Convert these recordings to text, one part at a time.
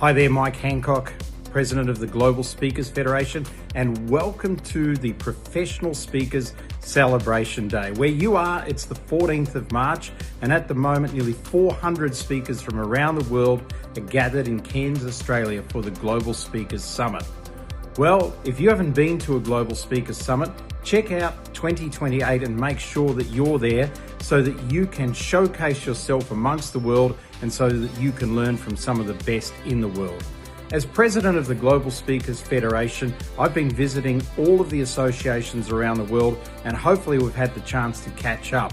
Hi there, Mike Hancock, President of the Global Speakers Federation, and welcome to the Professional Speakers Celebration Day. Where you are, it's the 14th of March, and at the moment, nearly 400 speakers from around the world are gathered in Cairns, Australia for the Global Speakers Summit. Well, if you haven't been to a Global Speakers Summit, check out 2028 and make sure that you're there so that you can showcase yourself amongst the world and so that you can learn from some of the best in the world. As President of the Global Speakers Federation, I've been visiting all of the associations around the world, and hopefully we've had the chance to catch up.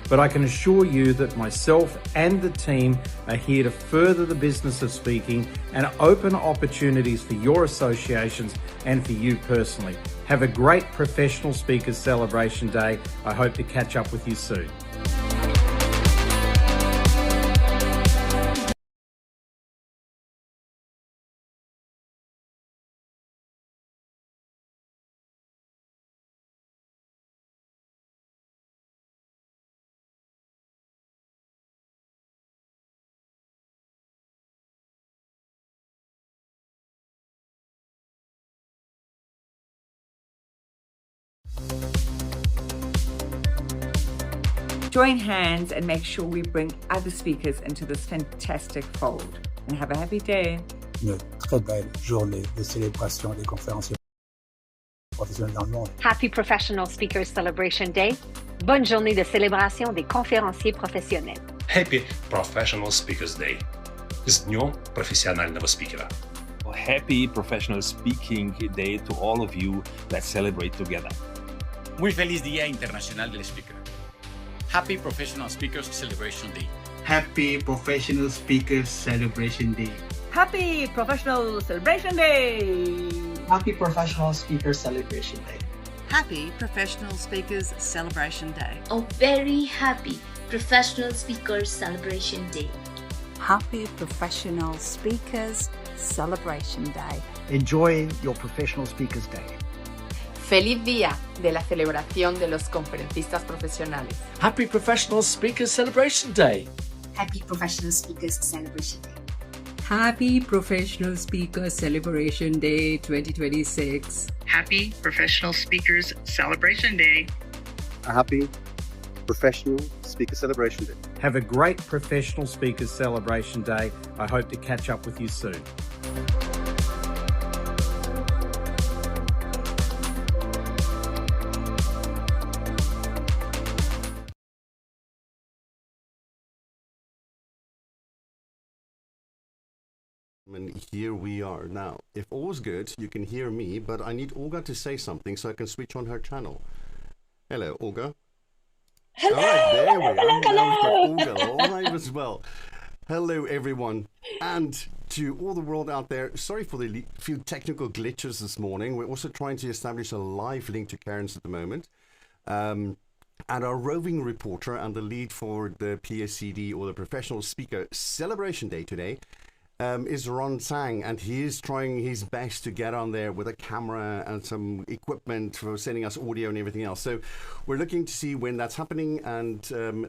But I can assure you that myself and the team are here to further the business of speaking and open opportunities for your associations and for you personally. Have a great Professional Speakers Celebration Day. I hope to catch up with you soon. Join hands and make sure we bring other speakers into this fantastic fold. And have a happy day. Une très belle journée de célébration des conférenciers professionnels dans le monde. Happy Professional Speakers Celebration Day. Bonne journée de célébration des conférenciers professionnels. Happy Professional Speakers Day. С Днем профессионального спикера. Happy Professional Speaking Day to all of you. Let's celebrate together. Muy feliz Día Internacional del Speaker. Happy Professional Speakers Celebration Day. Happy Professional Speakers Celebration Day. Happy Professional Celebration Day. Happy Professional Speakers Celebration Day. Happy Professional Speakers Celebration Day. A very happy Professional Speakers Celebration Day. Happy Professional Speakers Celebration Day. Enjoy your Professional Speakers Day. Feliz día de la celebración de los conferencistas profesionales. Happy Professional Speakers Celebration Day. Happy Professional Speakers Celebration Day. Happy Professional Speakers Celebration Day 2026. Happy Professional Speakers Celebration Day. A happy Professional Speakers Celebration Day. Have a great Professional Speakers Celebration Day. I hope to catch up with you soon. And here we are. Now, if all's good, you can hear me, but I need Olga to say something so I can switch on her channel. Hello, Olga. Hello. All right, there we are. Hello. Now we've got Olga live as well. Hello, everyone. And to all the world out there, sorry for the few technical glitches this morning. We're also trying to establish a live link to Cairns at the moment. And our roving reporter and the lead for the PSCD, or the Professional Speaker Celebration Day today, is Ron Sang, and he is trying his best to get on there with a camera and some equipment for sending us audio and everything else. So we're looking to see when that's happening, and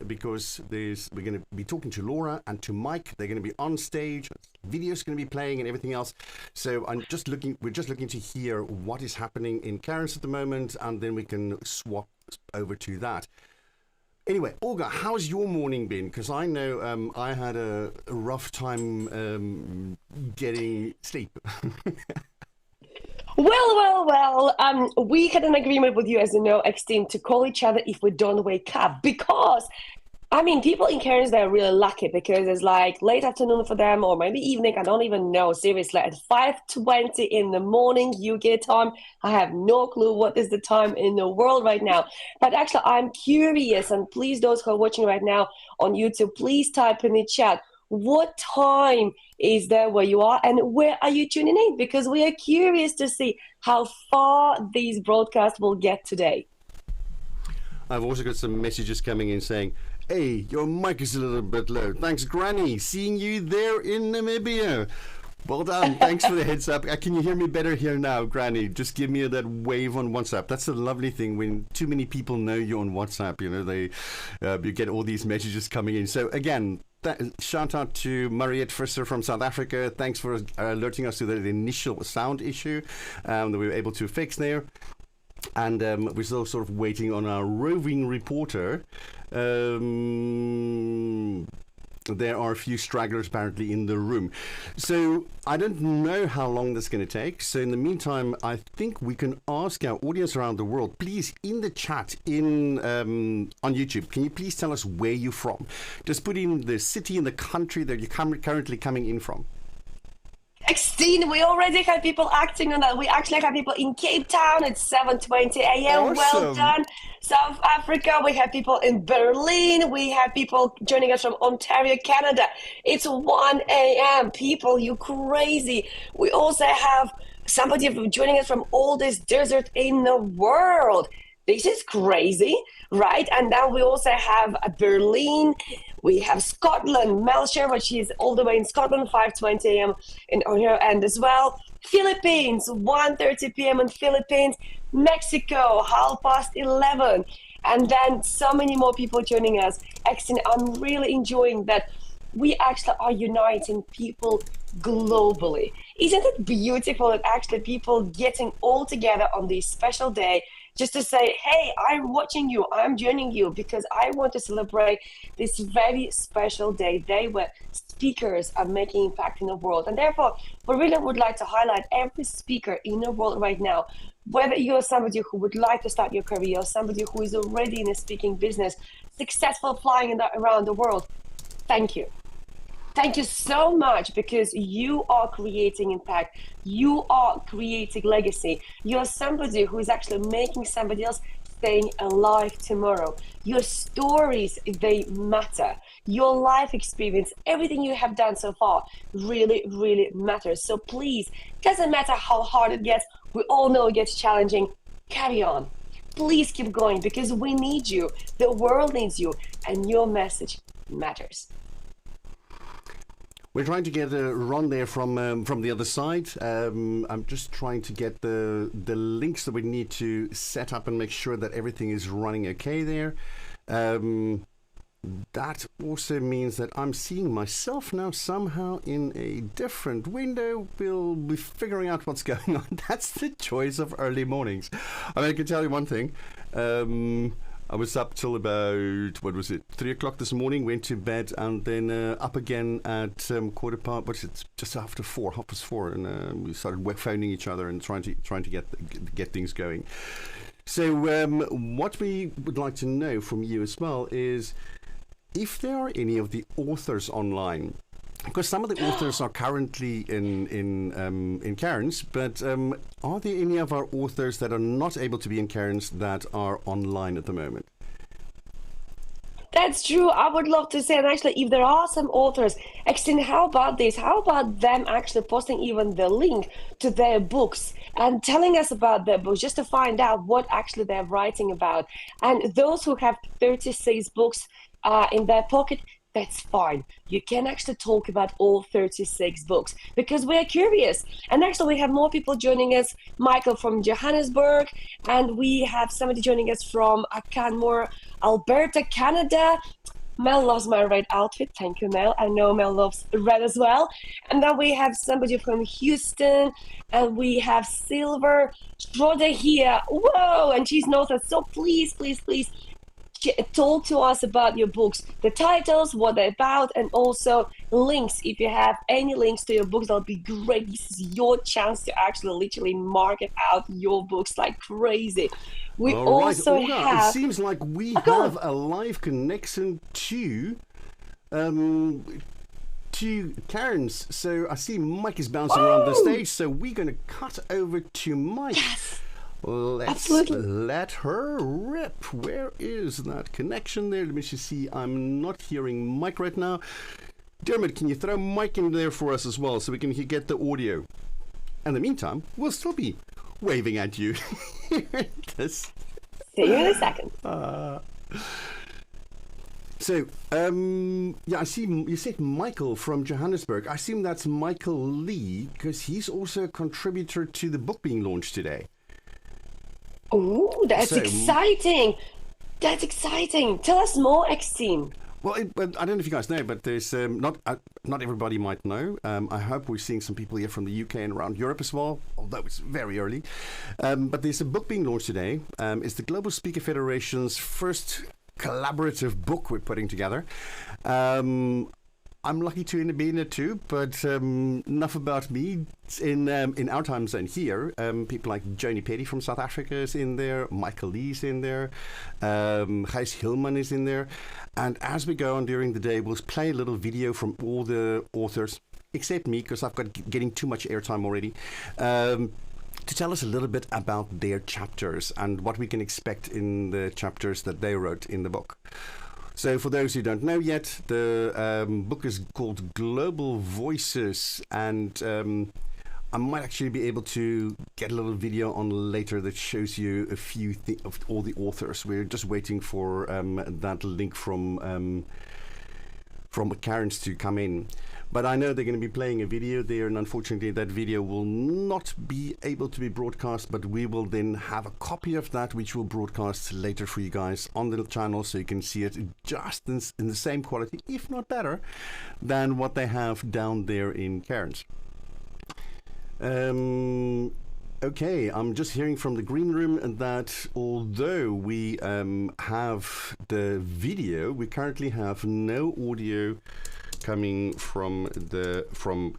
because we're going to be talking to Laura and to Mike. They're going to be on stage, video's going to be playing and everything else. So we're just looking to hear what is happening in Cairns at the moment, and then we can swap over to that. Anyway, Olga, how's your morning been? Because I know I had a rough time getting sleep. Well. We had an agreement with you, as you know, Eksteen, to call each other if we don't wake up. Because, people in Cairns, they're really lucky because it's like late afternoon for them, or maybe evening. I don't even know. Seriously, at 5:20 in the morning, UK time. I have no clue what is the time in the world right now. But actually, I'm curious, and please, those who are watching right now on YouTube, please type in the chat, what time is there where you are, and where are you tuning in? Because we are curious to see how far these broadcasts will get today. I've also got some messages coming in saying, hey, your mic is a little bit low. Thanks, Granny. Seeing you there in Namibia. Well done. Thanks for the heads up. Can you hear me better here now, Granny? Just give me that wave on WhatsApp. That's the lovely thing when too many people know you're on WhatsApp. You know, you get all these messages coming in. So again, shout out to Mariette Visser from South Africa. Thanks for alerting us to the initial sound issue that we were able to fix there. And we're still sort of waiting on our roving reporter. There are a few stragglers apparently in the room. So I don't know how long this is going to take. So in the meantime, I think we can ask our audience around the world, please, in the chat on YouTube, can you please tell us where you're from? Just put in the city and the country that you're currently coming in from. Eksteen, we already have people acting on that. We actually have people in Cape Town. It's 7:20 a.m. Awesome. Well done. South Africa, we have people in Berlin. We have people joining us from Ontario, Canada. It's 1 a.m. People, you crazy. We also have somebody joining us from oldest desert in the world. This is crazy, right? And then we also have Berlin. We have Scotland, Mel Sherwood, she's all the way in Scotland, 5:20 a.m. on her end as well. Philippines, 1:30 p.m. in Philippines. Mexico, 11:30. And then so many more people joining us. Eksteen, I'm really enjoying that we actually are uniting people globally. Isn't it beautiful that actually people getting all together on this special day just to say, hey, I'm watching you, I'm joining you, because I want to celebrate this very special day where speakers are making impact in the world. And therefore, we really would like to highlight every speaker in the world right now, whether you're somebody who would like to start your career or somebody who is already in a speaking business, successful flying around the world. Thank you. Thank you so much, because you are creating impact. You are creating legacy. You're somebody who is actually making somebody else staying alive tomorrow. Your stories, they matter. Your life experience, everything you have done so far really, really matters. So please, doesn't matter how hard it gets. We all know it gets challenging. Carry on. Please keep going, because we need you. The world needs you, and your message matters. We're trying to get Ron there from the other side. I'm just trying to get the links that we need to set up and make sure that everything is running okay there. That also means that I'm seeing myself now somehow in a different window. We'll be figuring out what's going on. That's the joys of early mornings. I mean, I can tell you one thing. I was up till about, 3 o'clock this morning, went to bed, and then up again at just after 4, 4:30, and we started phoning each other and trying to get things going. So what we would like to know from you as well is if there are any of the authors online. Because some of the authors are currently in Cairns, but are there any of our authors that are not able to be in Cairns that are online at the moment? That's true. I would love to say, and actually, if there are some authors, Eksteen, how about this? How about them actually posting even the link to their books and telling us about their books, just to find out what actually they're writing about? And those who have 36 books in their pocket, that's fine. You can actually talk about all 36 books, because we're curious. And actually, we have more people joining us. Michael from Johannesburg, and we have somebody joining us from Canmore, Alberta, Canada. Mel loves my red outfit. Thank you, Mel. I know Mel loves red as well. And then we have somebody from Houston, and we have Silver Schroeder here. Whoa! And she's North. So please, please, please, talk to us about your books, the titles, what they're about, and also links. If you have any links to your books, that'll be great. This is your chance to actually literally market out your books like crazy. We also Olga, have... It seems like we have a live connection to Cairns. So I see Mike is bouncing around the stage, so we're going to cut over to Mike. Yes. Let's let her rip. Where is that connection there? Let me just see. I'm not hearing Mike right now. Dermot, can you throw Mike in there for us as well so we can get the audio? In the meantime, we'll still be waving at you. See you in a second. So, I see you said Michael from Johannesburg. I assume that's Michael Lee, because he's also a contributor to the book being launched today. Oh, that's exciting. That's exciting. Tell us more, Eksteen. Well, I don't know if you guys know, but there's not everybody might know. I hope we're seeing some people here from the UK and around Europe as well, although it's very early. But there's a book being launched today. It's the Global Speaker Federation's first collaborative book we're putting together. I'm lucky to be in it too, but enough about me. In our time zone here, people like Joni Petty from South Africa is in there, Michael Lee's in there, Gijs Hillman is in there, and as we go on during the day, we'll play a little video from all the authors, except me, because I've got getting too much airtime already, to tell us a little bit about their chapters and what we can expect in the chapters that they wrote in the book. So for those who don't know yet, the book is called Global Voices, and I might actually be able to get a little video on later that shows you a few of all the authors. We're just waiting for that link from Cairns to come in. But I know they're going to be playing a video there, and unfortunately that video will not be able to be broadcast, but we will then have a copy of that which we'll broadcast later for you guys on the channel, so you can see it just in the same quality, if not better, than what they have down there in Cairns. Okay, I'm just hearing from the green room that although we have the video, we currently have no audio coming from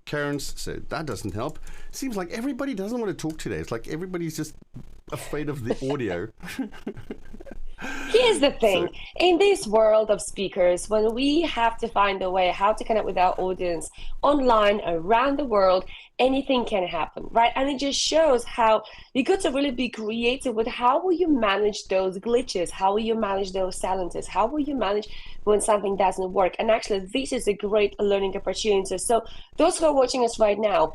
Cairns, so that doesn't help. Seems like everybody doesn't want to talk today. It's like everybody's just afraid of the audio. Here's the thing. In this world of speakers, when we have to find a way how to connect with our audience online around the world, anything can happen, right? And it just shows how you got to really be creative with how will you manage those glitches? How will you manage those silences? How will you manage when something doesn't work? And actually, this is a great learning opportunity. So those who are watching us right now,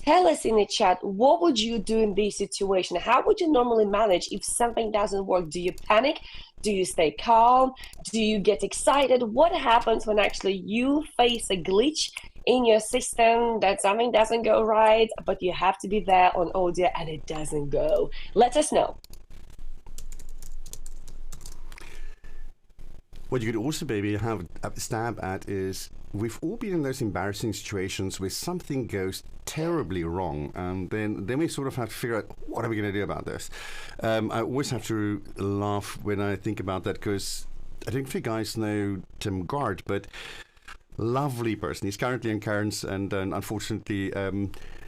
tell us in the chat, what would you do in this situation? How would you normally manage if something doesn't work? Do you panic? Do you stay calm? Do you get excited? What happens when actually you face a glitch in your system, that something doesn't go right, but you have to be there on audio and it doesn't go? Let us know. What you could also maybe have a stab at is, we've all been in those embarrassing situations where something goes terribly wrong, and then we sort of have to figure out, what are we going to do about this? I always have to laugh when I think about that, because I don't know if you guys know Tim Gard, but lovely person. He's currently in Cairns, and unfortunately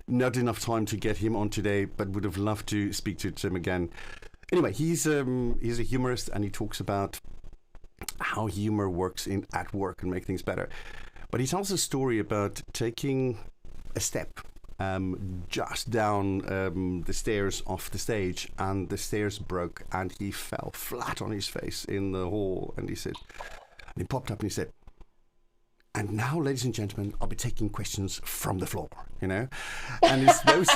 not enough time to get him on today, but would have loved to speak to Tim again. Anyway, he's a humorist, and he talks about how humor works at work and make things better. But he tells a story about taking a step just down the stairs off the stage, and the stairs broke, and he fell flat on his face in the hall. And he popped up and he said, "And now, ladies and gentlemen, I'll be taking questions from the floor," you know? And it's those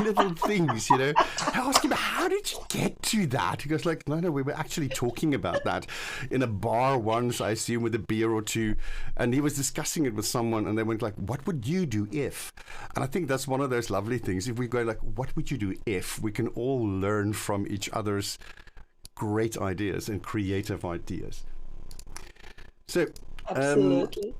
little things, you know? I asked him, how did you get to that? He goes like, no, we were actually talking about that in a bar once, I assume, with a beer or two. And he was discussing it with someone, and they went like, what would you do if? And I think that's one of those lovely things. If we go like, what would you do if? We can all learn from each other's great ideas and creative ideas. So, absolutely.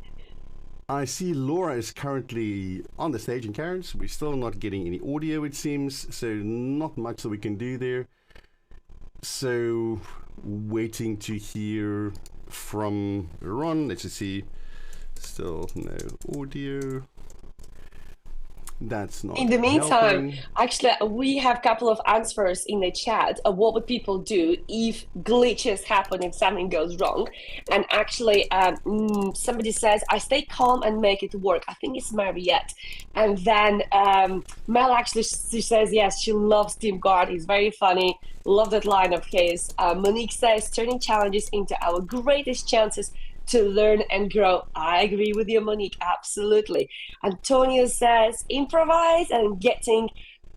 I see Laura is currently on the stage in Cairns. We're still not getting any audio, it seems, so not much that we can do there. So, waiting to hear from Ron. Let's just see. Still no audio. That's not in the meantime, helping. Actually, we have a couple of answers in the chat of what would people do if glitches happen, if something goes wrong. And actually, somebody says, I stay calm and make it work. I think it's Mariette. And then Mel actually, she says, yes, she loves Tim Gard. He's very funny. Love that line of his. Monique says, turning challenges into our greatest chances to learn and grow. I agree with you, Monique, absolutely. Antonio says, improvise and getting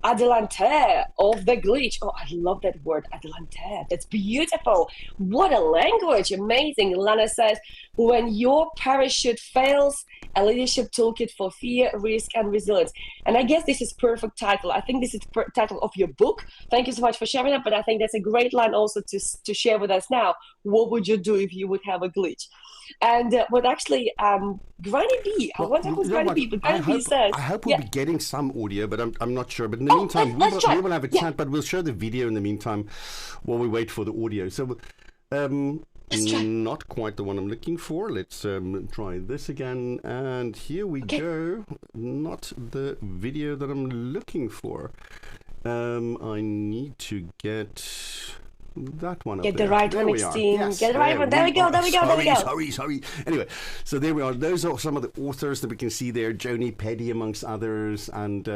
adelante of the glitch. Oh, I love that word, adelante. That's beautiful. What a language. Amazing. Lana says, when your parachute fails, a leadership toolkit for fear, risk, and resilience. And I guess this is perfect title. I think this is the title of your book. Thank you so much for sharing that. But I think that's a great line also to share with us now. What would you do if you would have a glitch? And what actually, Granny B, I wonder who's Granny B, but Granny B says... I hope we'll be getting some audio, but I'm not sure. But in the meantime, we will have a chat, but we'll show the video in the meantime while we wait for the audio. So, not quite the one I'm looking for. Let's try this again. And here we go. Not the video that I'm looking for. I need to get... that one. Get the right one, Eksteen. Yes, get the right one. There we go. Sorry. Anyway, so there we are. Those are some of the authors that we can see there. Joni Petty, amongst others, and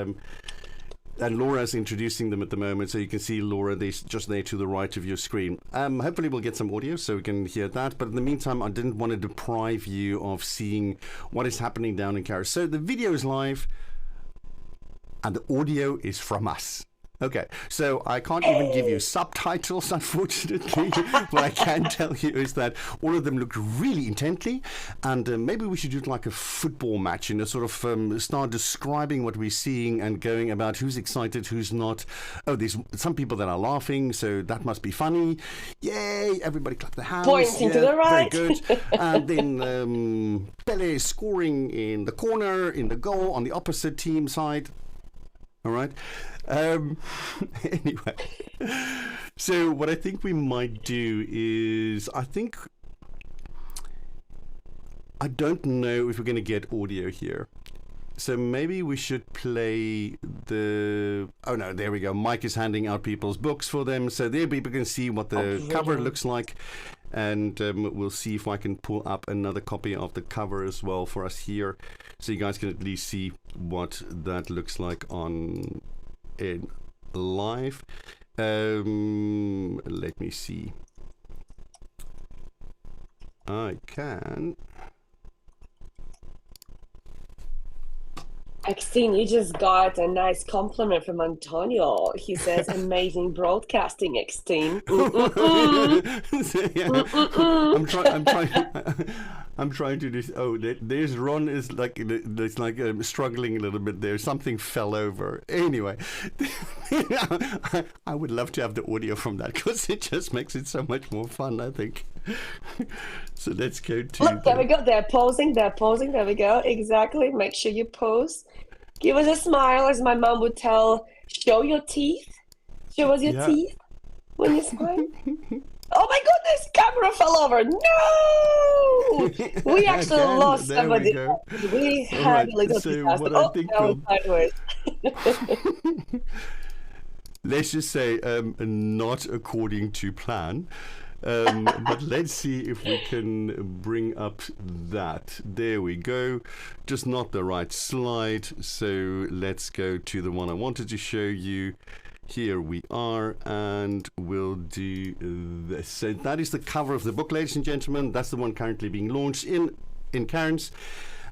Laura's introducing them at the moment. So you can see Laura. They're just there to the right of your screen. Hopefully we'll get some audio so we can hear that. But in the meantime, I didn't want to deprive you of seeing what is happening down in Cairns. So the video is live, and the audio is from us. Okay, so I can't even give you subtitles, unfortunately. What I can tell you is that all of them looked really intently, and maybe we should do like a football match, sort of start describing what we're seeing and going about who's excited, who's not. Oh, there's some people that are laughing, so that must be funny. Yay, everybody clap their hands. Pointing to the right. Very good. And then Pele scoring in the corner, in the goal, on the opposite team side. All right. Anyway, so what I think we might do is, I don't know if we're going to get audio here. So maybe we should play the... Oh, no, there we go. Mike is handing out people's books for them. So there people can see what the cover looks like. And we'll see if I can pull up another copy of the cover as well for us here. So you guys can at least see what that looks like on in live. Let me see. I can... Eksteen, you just got a nice compliment from Antonio. He says, amazing broadcasting, Eksteen. I'm trying to do... Oh, there's Ron is like... It's like struggling a little bit there. Something fell over. Anyway, I would love to have the audio from that because it just makes it so much more fun, I think. So let's go to... Look, there we go. They're posing. There we go. Exactly. Make sure you pose. Give us a smile, as my mom would tell. Show your teeth. Show us your teeth when you smile. Oh my goodness, camera fell over. No! We actually lost somebody. We had a little disaster. Oh, now it's sideways. Let's just say not according to plan. But let's see if we can bring up that. There we go. Just not the right slide. So let's go to the one I wanted to show you. Here we are, and we'll do this. So that is the cover of the book, ladies and gentlemen. That's the one currently being launched in Cairns.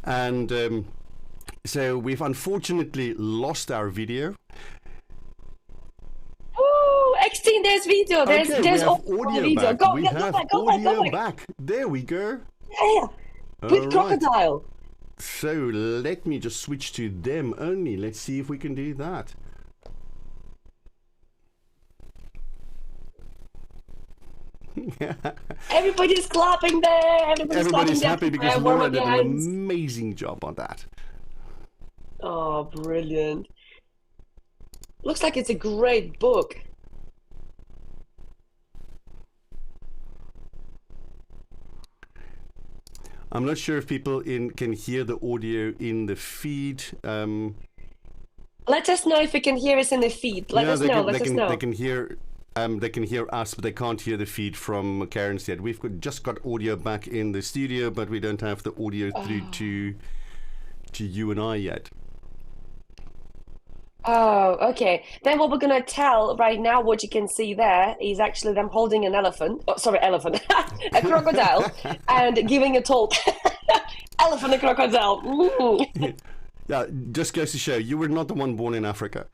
And so we've unfortunately lost our video. Eksteen, there's video. There's audio video. Back. We have audio back. There we go. Yeah. With crocodile. So let me just switch to them only. Let's see if we can do that. Everybody's clapping there. Everybody's happy because Laura did an amazing job on that. Oh, brilliant. Looks like it's a great book. I'm not sure if people can hear the audio in the feed. Let us know if you can hear us in the feed. Let us know. They can hear. They can hear us, but they can't hear the feed from Cairns yet. We've just got audio back in the studio, but we don't have the audio through to you and I yet. Oh, okay. Then what we're going to tell right now, what you can see there is actually them holding an elephant. Oh, sorry, elephant. A crocodile and giving a talk. Elephant and crocodile. Yeah, just goes to show you were not the one born in Africa.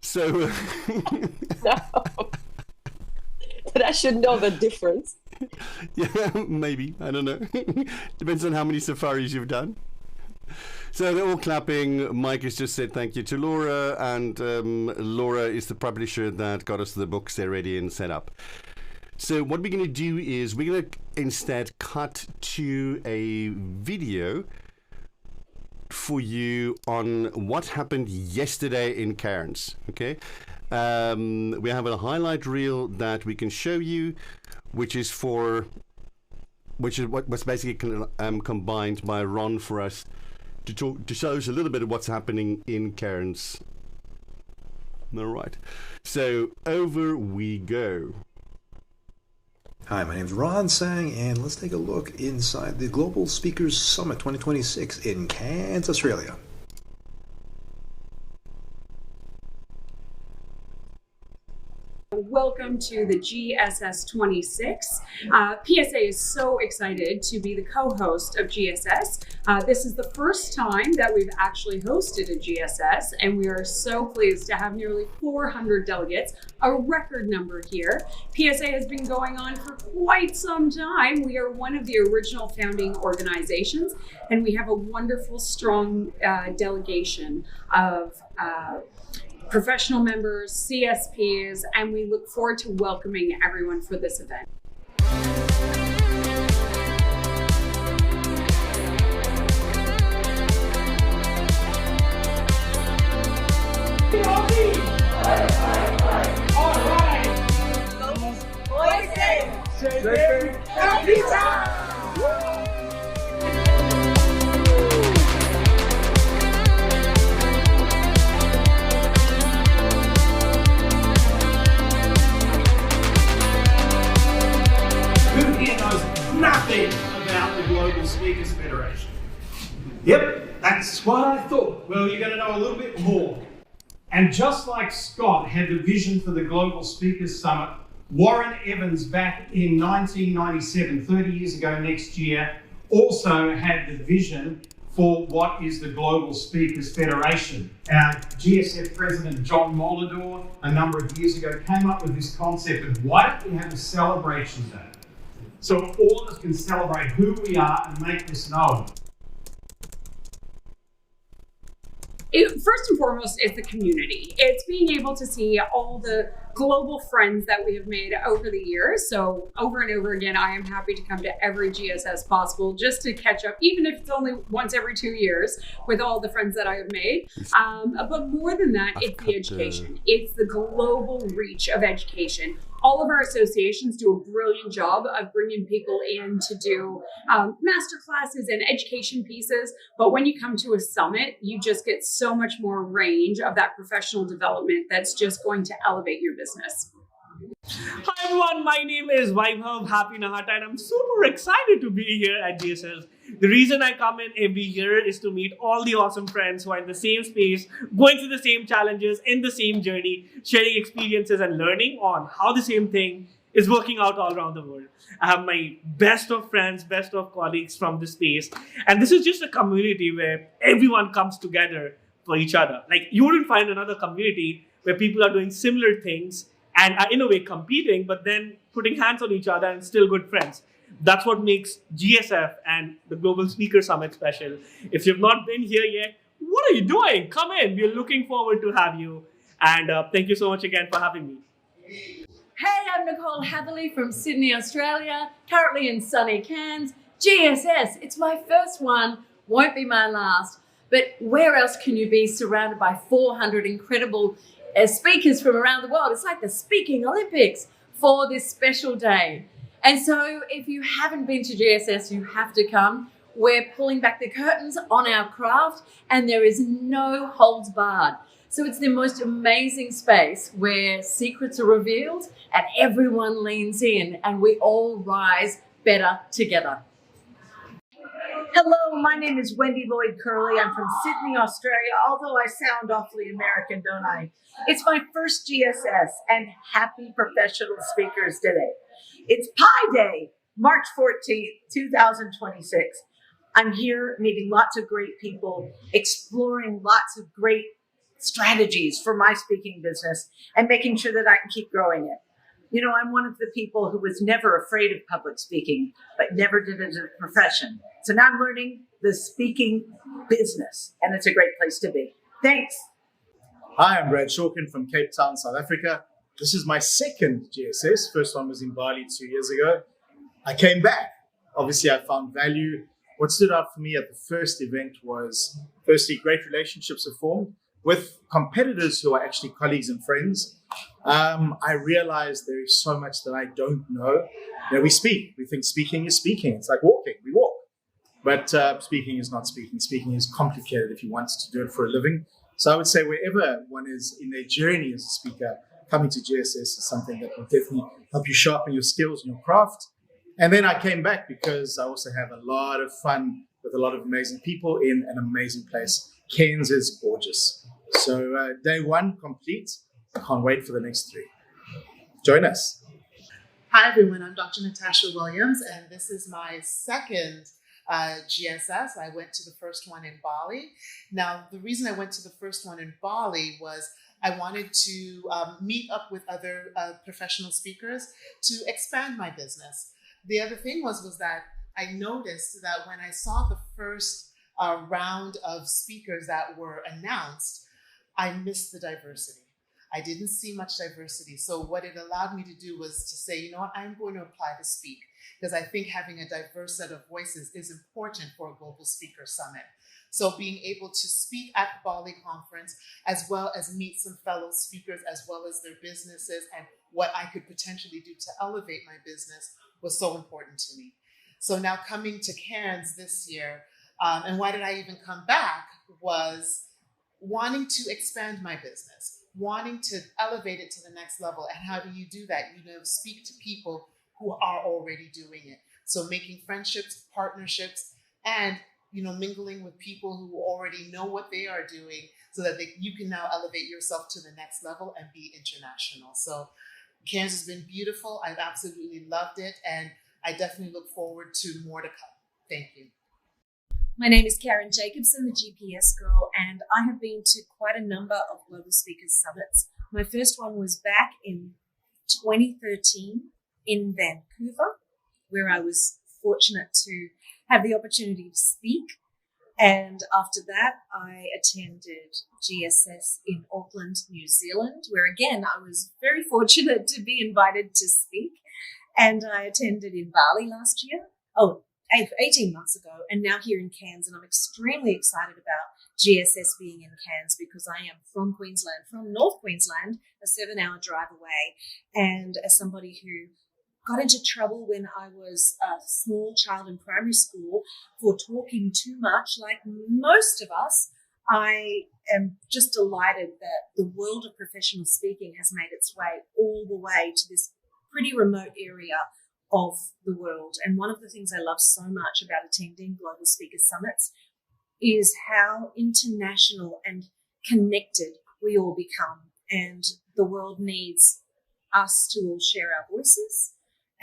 So No. But I should know the difference. Yeah, maybe. I don't know. Depends on how many safaris you've done. So they're all clapping. Mike has just said thank you to Laura, and Laura is the publisher that got us the books. They're ready and set up. So what we're going to do is we're going to instead cut to a video for you on what happened yesterday in Cairns. Okay, we have a highlight reel that we can show you, which is what was basically combined by Ron for us to show us a little bit of what's happening in Cairns. All right, so over we go. Hi, my name is Ron Sang, and let's take a look inside the Global Speakers Summit 2026 in Cairns, Australia. Welcome to the GSS 26. PSA is so excited to be the co-host of GSS. This is the first time that we've actually hosted a GSS, and we are so pleased to have nearly 400 delegates, a record number here. PSA has been going on for quite some time. We are one of the original founding organizations, and we have a wonderful, strong delegation of professional members, CSPs, and we look forward to welcoming everyone for this event. Nothing about the Global Speakers Federation. Yep, that's what I thought. Well, you're going to know a little bit more. And just like Scott had the vision for the Global Speakers Summit, Warren Evans back in 1997, 30 years ago next year, also had the vision for what is the Global Speakers Federation. Our GSF president, John Molidor, a number of years ago, came up with this concept of why don't we have a celebration day? So all of us can celebrate who we are and make this known. First and foremost, it's the community. It's being able to see all the global friends that we have made over the years. So over and over again, I am happy to come to every GSS possible just to catch up, even if it's only once every 2 years, with all the friends that I have made. But more than that, it's the education. It's the global reach of education. All of our associations do a brilliant job of bringing people in to do master classes and education pieces. But when you come to a summit, you just get so much more range of that professional development that's just going to elevate your business. Hi everyone, my name is Vaibhav Happy Nahata, and I'm super excited to be here at GSS. The reason I come in every year is to meet all the awesome friends who are in the same space, going through the same challenges, in the same journey, sharing experiences and learning on how the same thing is working out all around the world. I have my best of friends, best of colleagues from the space, and this is just a community where everyone comes together for each other. Like, you wouldn't find another community where people are doing similar things and are in a way competing, but then putting hands on each other and still good friends. That's what makes GSF and the Global Speaker Summit special. If you've not been here yet, what are you doing? Come in. We're looking forward to have you. And thank you so much again for having me. Hey, I'm Nicole Hatherley from Sydney, Australia, currently in sunny Cairns. GSS, it's my first one, won't be my last. But where else can you be surrounded by 400 incredible speakers from around the world? It's like the Speaking Olympics for this special day. And so if you haven't been to GSS, you have to come. We're pulling back the curtains on our craft, and there is no holds barred. So it's the most amazing space where secrets are revealed and everyone leans in and we all rise better together. Hello, my name is Wendy Lloyd Curley. I'm from Sydney, Australia, although I sound awfully American, don't I? It's my first GSS, and happy Professional Speakers Day. It's Pi Day, March 14th, 2026. I'm here meeting lots of great people, exploring lots of great strategies for my speaking business and making sure that I can keep growing it. You know, I'm one of the people who was never afraid of public speaking, but never did it as a profession. So now I'm learning the speaking business, and it's a great place to be. Thanks. Hi, I'm Brad Shawkin from Cape Town, South Africa. This is my second GSS. First one was in Bali 2 years ago. I came back. Obviously, I found value. What stood out for me at the first event was, firstly, great relationships are formed with competitors who are actually colleagues and friends. I realized there is so much that I don't know. You know, we speak. We think speaking is speaking. It's like walking. We walk. But speaking is not speaking. Speaking is complicated if you want to do it for a living. So I would say wherever one is in their journey as a speaker, coming to GSS is something that will definitely help you sharpen your skills and your craft. And then I came back because I also have a lot of fun with a lot of amazing people in an amazing place. Cairns is gorgeous. So day one complete. I can't wait for the next 3. Join us. Hi, everyone. I'm Dr. Natasha Williams, and this is my second GSS. I went to the first one in Bali. Now, the reason I went to the first one in Bali was I wanted to meet up with other professional speakers to expand my business. The other thing was that I noticed that when I saw the first round of speakers that were announced, I missed the diversity. I didn't see much diversity. So what it allowed me to do was to say, you know what, I'm going to apply to speak, because I think having a diverse set of voices is important for a Global Speaker Summit. So being able to speak at the Bali conference, as well as meet some fellow speakers, as well as their businesses and what I could potentially do to elevate my business was so important to me. So now coming to Cairns this year, and why did I even come back, was wanting to expand my business, wanting to elevate it to the next level. And how do you do that? You know, speak to people who are already doing it. So making friendships, partnerships, and, you know, mingling with people who already know what they are doing so that you can now elevate yourself to the next level and be international. So Cairns has been beautiful. I've absolutely loved it. And I definitely look forward to more to come. Thank you. My name is Karen Jacobson, the GPS girl, and I have been to quite a number of Global Speakers Summits. My first one was back in 2013 in Vancouver, where I was fortunate to have the opportunity to speak. And after that, I attended GSS in Auckland, New Zealand, where again, I was very fortunate to be invited to speak. And I attended in Bali last year. 18 months ago, and now here in Cairns, and I'm extremely excited about GSS being in Cairns because I am from Queensland, from North Queensland, a 7-hour drive away, and as somebody who got into trouble when I was a small child in primary school for talking too much, like most of us, I am just delighted that the world of professional speaking has made its way all the way to this pretty remote area of the world. And one of the things I love so much about attending Global Speaker Summits is how international and connected we all become. And the world needs us to all share our voices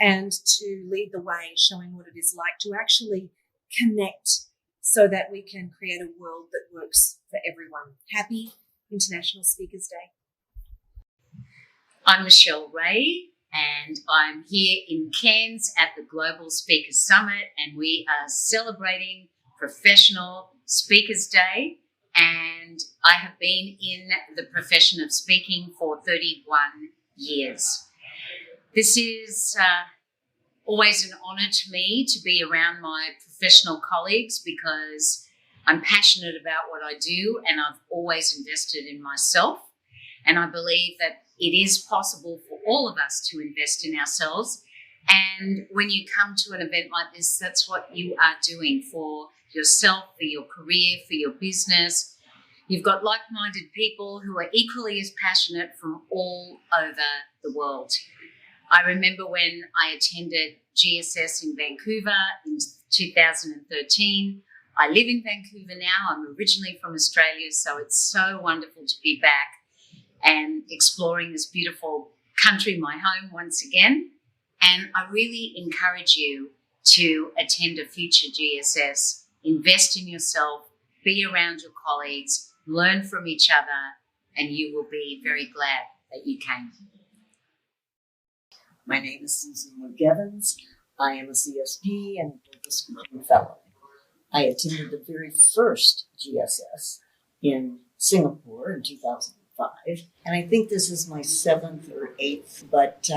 and to lead the way, showing what it is like to actually connect so that we can create a world that works for everyone. Happy International Speakers Day. I'm Michelle Ray, and I'm here in Cairns at the Global Speakers Summit, and we are celebrating Professional Speakers Day. And I have been in the profession of speaking for 31 years. This is always an honour to me to be around my professional colleagues because I'm passionate about what I do, and I've always invested in myself. And I believe that it is possible for all of us to invest in ourselves. And when you come to an event like this, that's what you are doing for yourself, for your career, for your business. You've got like-minded people who are equally as passionate from all over the world. I remember when I attended GSS in Vancouver in 2013. I live in Vancouver now. I'm originally from Australia, so it's so wonderful to be back and exploring this beautiful country, my home, once again. And I really encourage you to attend a future GSS, invest in yourself, be around your colleagues, learn from each other, and you will be very glad that you came. My name is Susan McGivens. I am a CSP and Global Speaking Fellow. I attended the very first GSS in Singapore in 2005, and I think this is my 7th or 8th, but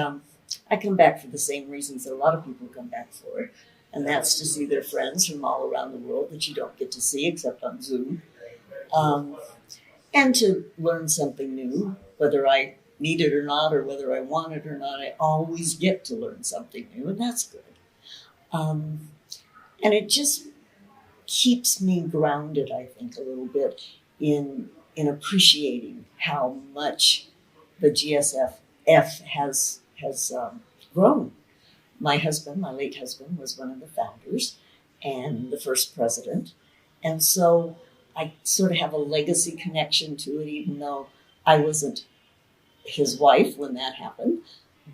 I come back for the same reasons that a lot of people come back for, and that's to see their friends from all around the world that you don't get to see except on Zoom, and to learn something new, whether I need it or not, or whether I want it or not. I always get to learn something new, and that's good. And it just keeps me grounded, I think, a little bit in appreciating how much the GSF has grown. My husband, my late husband, was one of the founders and the first president, and so I sort of have a legacy connection to it, even though I wasn't his wife when that happened,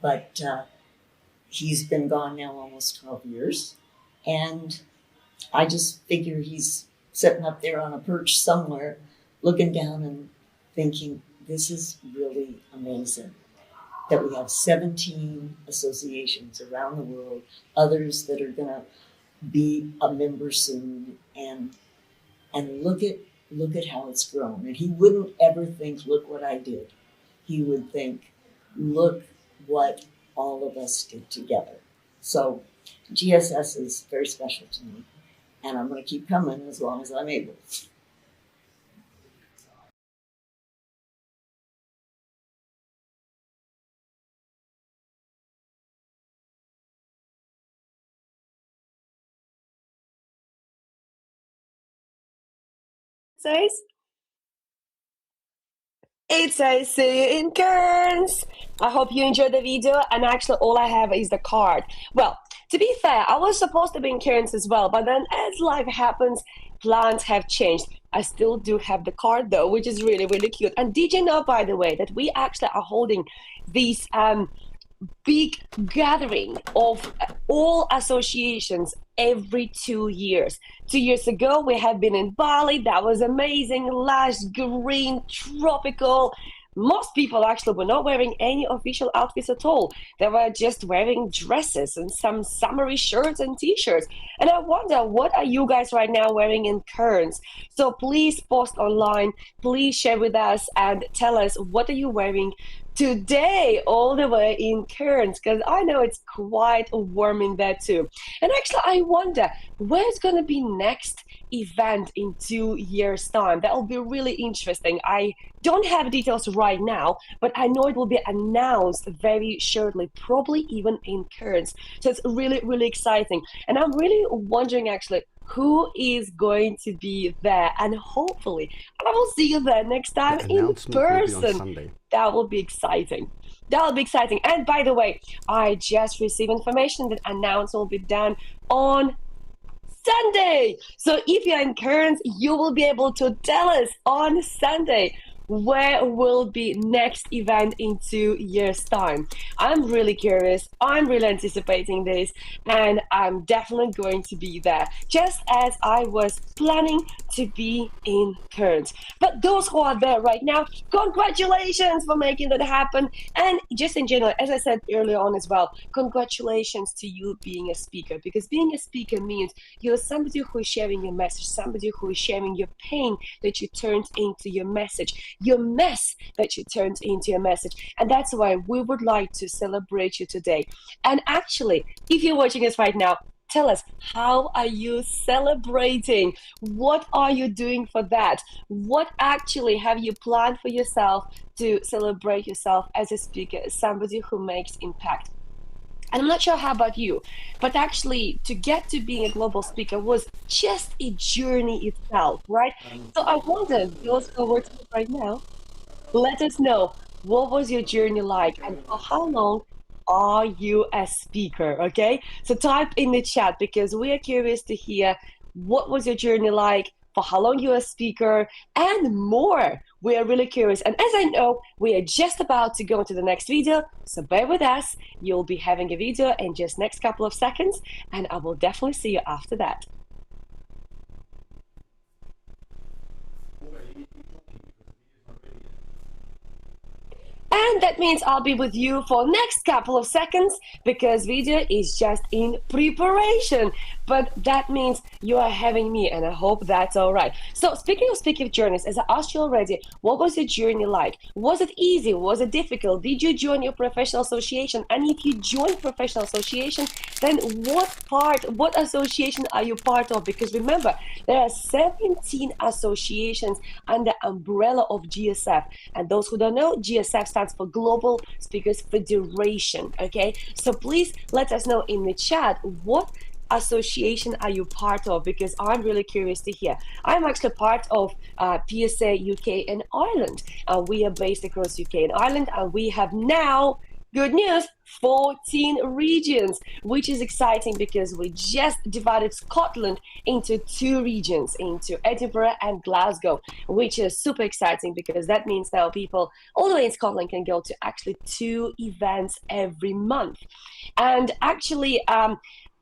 but he's been gone now almost 12 years, and I just figure he's sitting up there on a perch somewhere, looking down and thinking, this is really amazing that we have 17 associations around the world, others that are going to be a member soon, and look at how it's grown. And he wouldn't ever think, look what I did. He would think, look what all of us did together. So GSS is very special to me, and I'm going to keep coming as long as I'm able. Says? It says see you in Cairns. I hope you enjoyed the video, and actually all I have is the card. Well, to be fair, I was supposed to be in Cairns as well, but then as life happens, plans have changed. I still do have the card though, which is really, really cute. And did you know, by the way, that we actually are holding these big gathering of all associations every 2 years. 2 years ago, we had been in Bali. That was amazing, lush, green, tropical. Most people actually were not wearing any official outfits at all. They were just wearing dresses and some summery shirts and t-shirts. And I wonder, what are you guys right now wearing in Cairns? So please post online, please share with us and tell us, what are you wearing today all the way in Cairns, because I know it's quite warm in there too. And actually I wonder where's going to be next event in 2 years time. That will be really interesting. I don't have details right now, but I know it will be announced very shortly, probably even in Cairns. So it's really, really exciting. And I'm really wondering actually who is going to be there, and hopefully I will see you there next time in person. That will be exciting. That will be exciting. And by the way, I just received information that announcement will be done on Sunday. So if you're in Cairns, you will be able to tell us on Sunday where will be next event in 2 years time. I'm really curious, I'm really anticipating this, and I'm definitely going to be there, just as I was planning to be in Cairns. But those who are there right now, congratulations for making that happen. And just in general, as I said earlier on as well, congratulations to you being a speaker, because being a speaker means you're somebody who is sharing your message, somebody who is sharing your pain that you turned into your message, your mess that you turned into your message. And that's why we would like to celebrate you today. And actually, if you're watching us right now, tell us, how are you celebrating? What are you doing for that? What actually have you planned for yourself to celebrate yourself as a speaker, as somebody who makes impact? And I'm not sure how about you, but actually to get to being a global speaker was just a journey itself, right? So I wonder, those who are watching right now, let us know, what was your journey like, and for how long are you a speaker? Okay, so type in the chat, because we are curious to hear what was your journey like, for how long you're a speaker, and more. We are really curious. And as I know, we are just about to go into the next video, so bear with us. You'll be having a video in just next couple of seconds, and I will definitely see you after that. And that means I'll be with you for next couple of seconds because video is just in preparation. But that means you are having me, and I hope that's all right. So speaking of journeys, as I asked you already, what was your journey like? Was it easy? Was it difficult? Did you join your professional association? And if you joined professional association, then what association are you part of? Because remember, there are 17 associations under umbrella of GSF. And those who don't know, GSF stands for Global Speakers Federation. Okay, so please let us know in the chat what association are you part of, because I'm really curious to hear. I'm actually part of PSA UK and Ireland. We are based across UK and Ireland, and we have now, good news, 14 regions, which is exciting because we just divided Scotland into 2 regions, into Edinburgh and Glasgow, which is super exciting because that means now people all the way in Scotland can go to actually 2 events every month. And actually,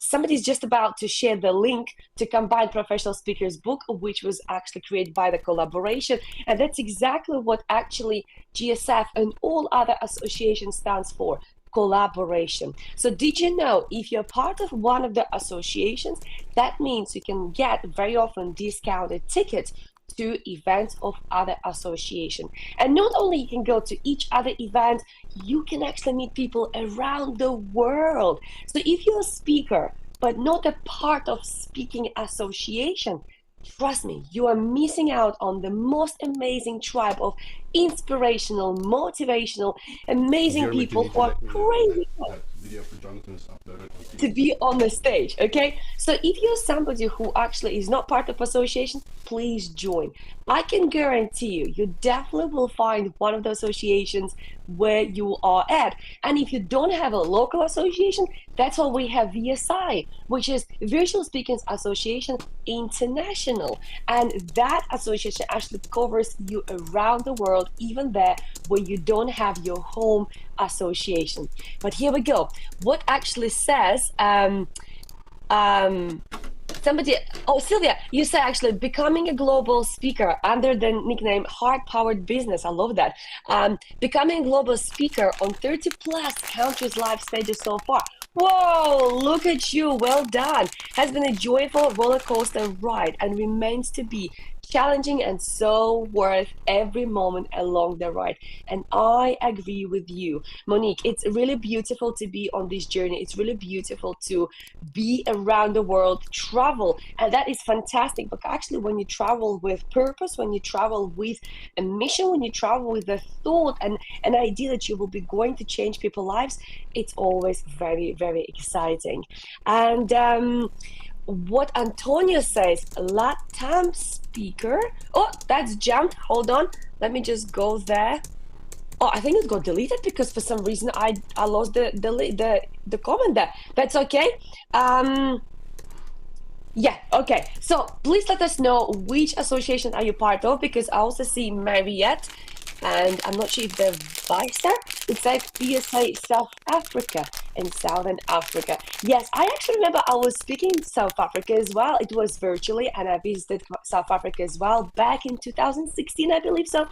somebody's just about to share the link to Combined Professional Speakers book, which was actually created by the collaboration. And that's exactly what actually GSF and all other associations stands for, collaboration. So did you know if you're part of one of the associations, that means you can get very often discounted tickets to events of other association. And not only you can go to each other event, you can actually meet people around the world. So if you're a speaker but not a part of speaking association, trust me, you are missing out on the most amazing tribe of inspirational, motivational, amazing people who are crazy to be on the stage. Okay, so if you're somebody who actually is not part of association, please join. I can guarantee you definitely will find one of the associations where you are at. And if you don't have a local association, that's why we have VSI, which is Virtual Speakers Association International. And that association actually covers you around the world, even there where you don't have your home association. But here we go. What actually says, somebody, oh, Sylvia, you say actually becoming a global speaker under the nickname Heart Powered Business. I love that. Becoming a global speaker on 30 plus countries live stages so far. Whoa, look at you. Well done. Has been a joyful roller coaster ride and remains to be challenging and so worth every moment along the ride. And I agree with you, Monique. It's really beautiful to be on this journey. It's really beautiful to be around the world, travel, and that is fantastic. But actually, when you travel with purpose, when you travel with a mission, when you travel with a thought and an idea that you will be going to change people's lives, it's always very, very exciting. And what Antonio says, LATAM speaker. Oh, that's jumped. Hold on. Let me just go there. Oh, I think it got deleted because for some reason I lost the comment there. That's okay. Yeah, okay. So please let us know which association are you part of, because I also see Mariette, and I'm not sure if they're vice there. It's like PSA South Africa and Southern Africa. Yes, I actually remember I was speaking in South Africa as well. It was virtually, and I visited South Africa as well back in 2016, I believe so.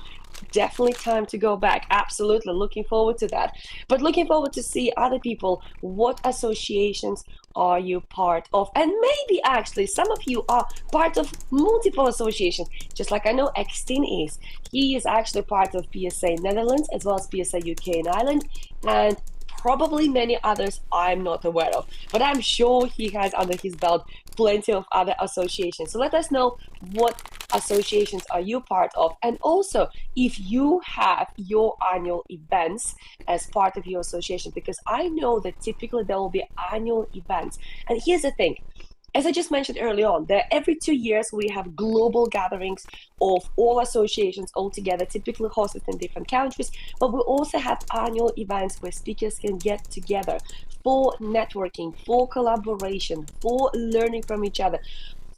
Definitely time to go back. Absolutely looking forward to that. But looking forward to see other people. What associations are you part of? And maybe actually some of you are part of multiple associations, just like I know Eksteen is. He is actually part of PSA Netherlands as well as PSA UK and Ireland, and probably many others I'm not aware of, but I'm sure he has under his belt plenty of other associations. So let us know what associations are you part of, and also if you have your annual events as part of your association, because I know that typically there will be annual events. And here's the thing, as I just mentioned early on, that every 2 years we have global gatherings of all associations all together, typically hosted in different countries, but we also have annual events where speakers can get together for networking, for collaboration, for learning from each other,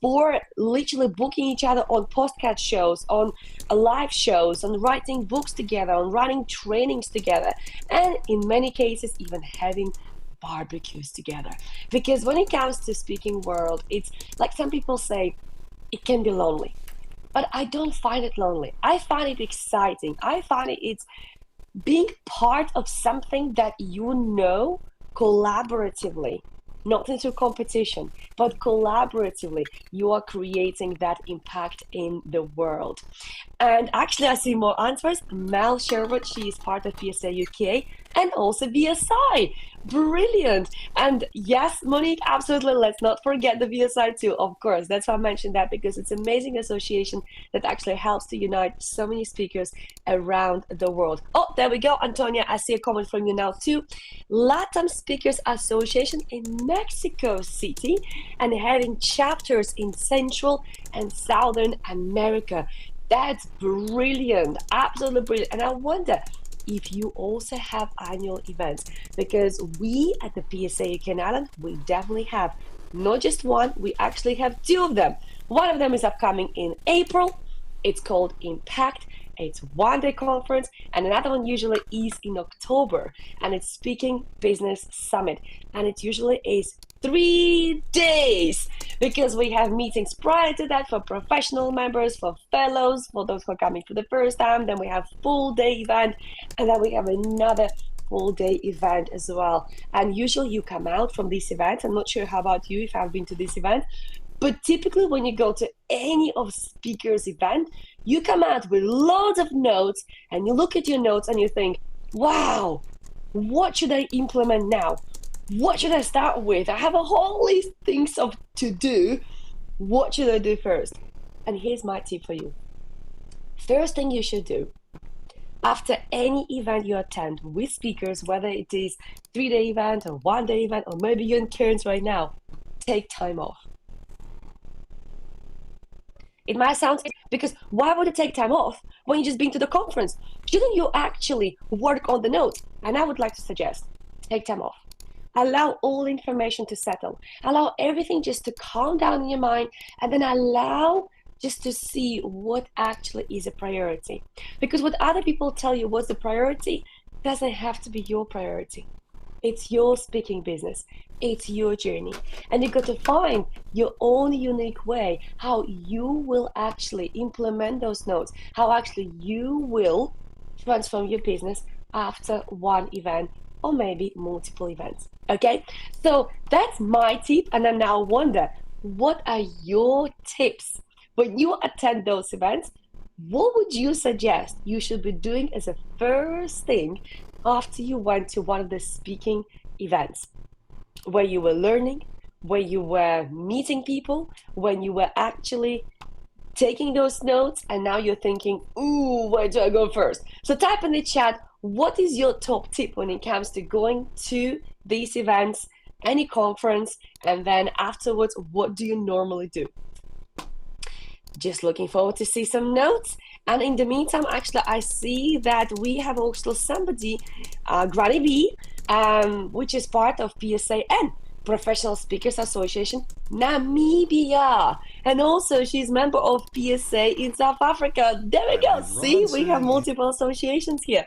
for literally booking each other on podcast shows, on live shows, on writing books together, on running trainings together, and in many cases even having barbecues together. Because when it comes to speaking world, it's like some people say it can be lonely, but I don't find it lonely. I find it exciting. I find it's being part of something that you know collaboratively, not into competition, but collaboratively, you are creating that impact in the world. And actually, I see more answers. Mel Sherwood, she is part of PSA UK and also VSI. Brilliant. And yes, Monique, absolutely. Let's not forget the VSI too, of course. That's why I mentioned that, because it's an amazing association that actually helps to unite so many speakers around the world. Oh, there we go. Antonia, I see a comment from you now too. LATAM Speakers Association in Mexico City and having chapters in Central and Southern America. That's brilliant. Absolutely brilliant. And I wonder if you also have annual events, because we at the PSA UK Ireland, we definitely have not just one, we actually have two of them. One of them is upcoming in April. It's called Impact. It's one-day conference, and another one usually is in October, and it's Speaking Business Summit, and it usually is 3 days, because we have meetings prior to that for professional members, for fellows, for those who are coming for the first time. Then we have full-day event, and then we have another full-day event as well. And usually you come out from this event. I'm not sure how about you, if I've been to this event, but typically when you go to any of speakers' event, you come out with loads of notes, and you look at your notes and you think, wow, what should I implement now? What should I start with? I have a whole list of things to do. What should I do first? And here's my tip for you. First thing you should do, after any event you attend with speakers, whether it is 3-day event or 1-day event, or maybe you're in Cairns right now, take time off. It might sound, because why would you take time off when you just been to the conference? Shouldn't you actually work on the notes? And I would like to suggest, take time off. Allow all information to settle. Allow everything just to calm down in your mind, and then allow just to see what actually is a priority. Because what other people tell you what's the priority doesn't have to be your priority. It's your speaking business. It's your journey. And you've got to find your own unique way, how you will actually implement those notes, how actually you will transform your business after one event, or maybe multiple events. Okay, so that's my tip. And I now wonder, what are your tips when you attend those events? What would you suggest you should be doing as a first thing after you went to one of the speaking events, where you were learning, where you were meeting people, when you were actually taking those notes, and now you're thinking, ooh, where do I go first? So type in the chat, what is your top tip when it comes to going to these events, any conference, and then afterwards, what do you normally do? Just looking forward to see some notes. And in the meantime, actually, I see that we have also somebody, Granny B, which is part of PSANL, Professional Speakers Association Namibia, and also she's member of PSA in South Africa. There we go. See, we have multiple associations here.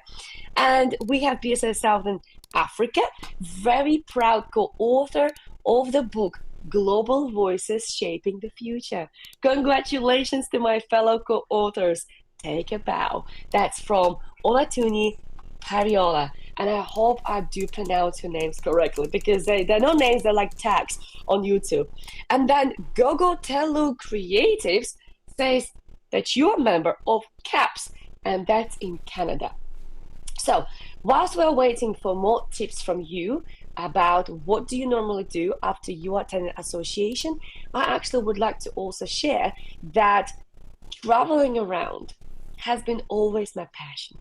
And we have PSA Southern Africa, very proud co-author of the book Global Voices Shaping the Future. Congratulations to my fellow co-authors. Take a bow. That's from Olatuni Pariola. And I hope I do pronounce your names correctly, because they're not names, they're like tags on YouTube. And then Gogo Telu Creatives says that you're a member of CAPS, and that's in Canada. So whilst we're waiting for more tips from you about what do you normally do after you attend an association, I actually would like to also share that traveling around has been always my passion.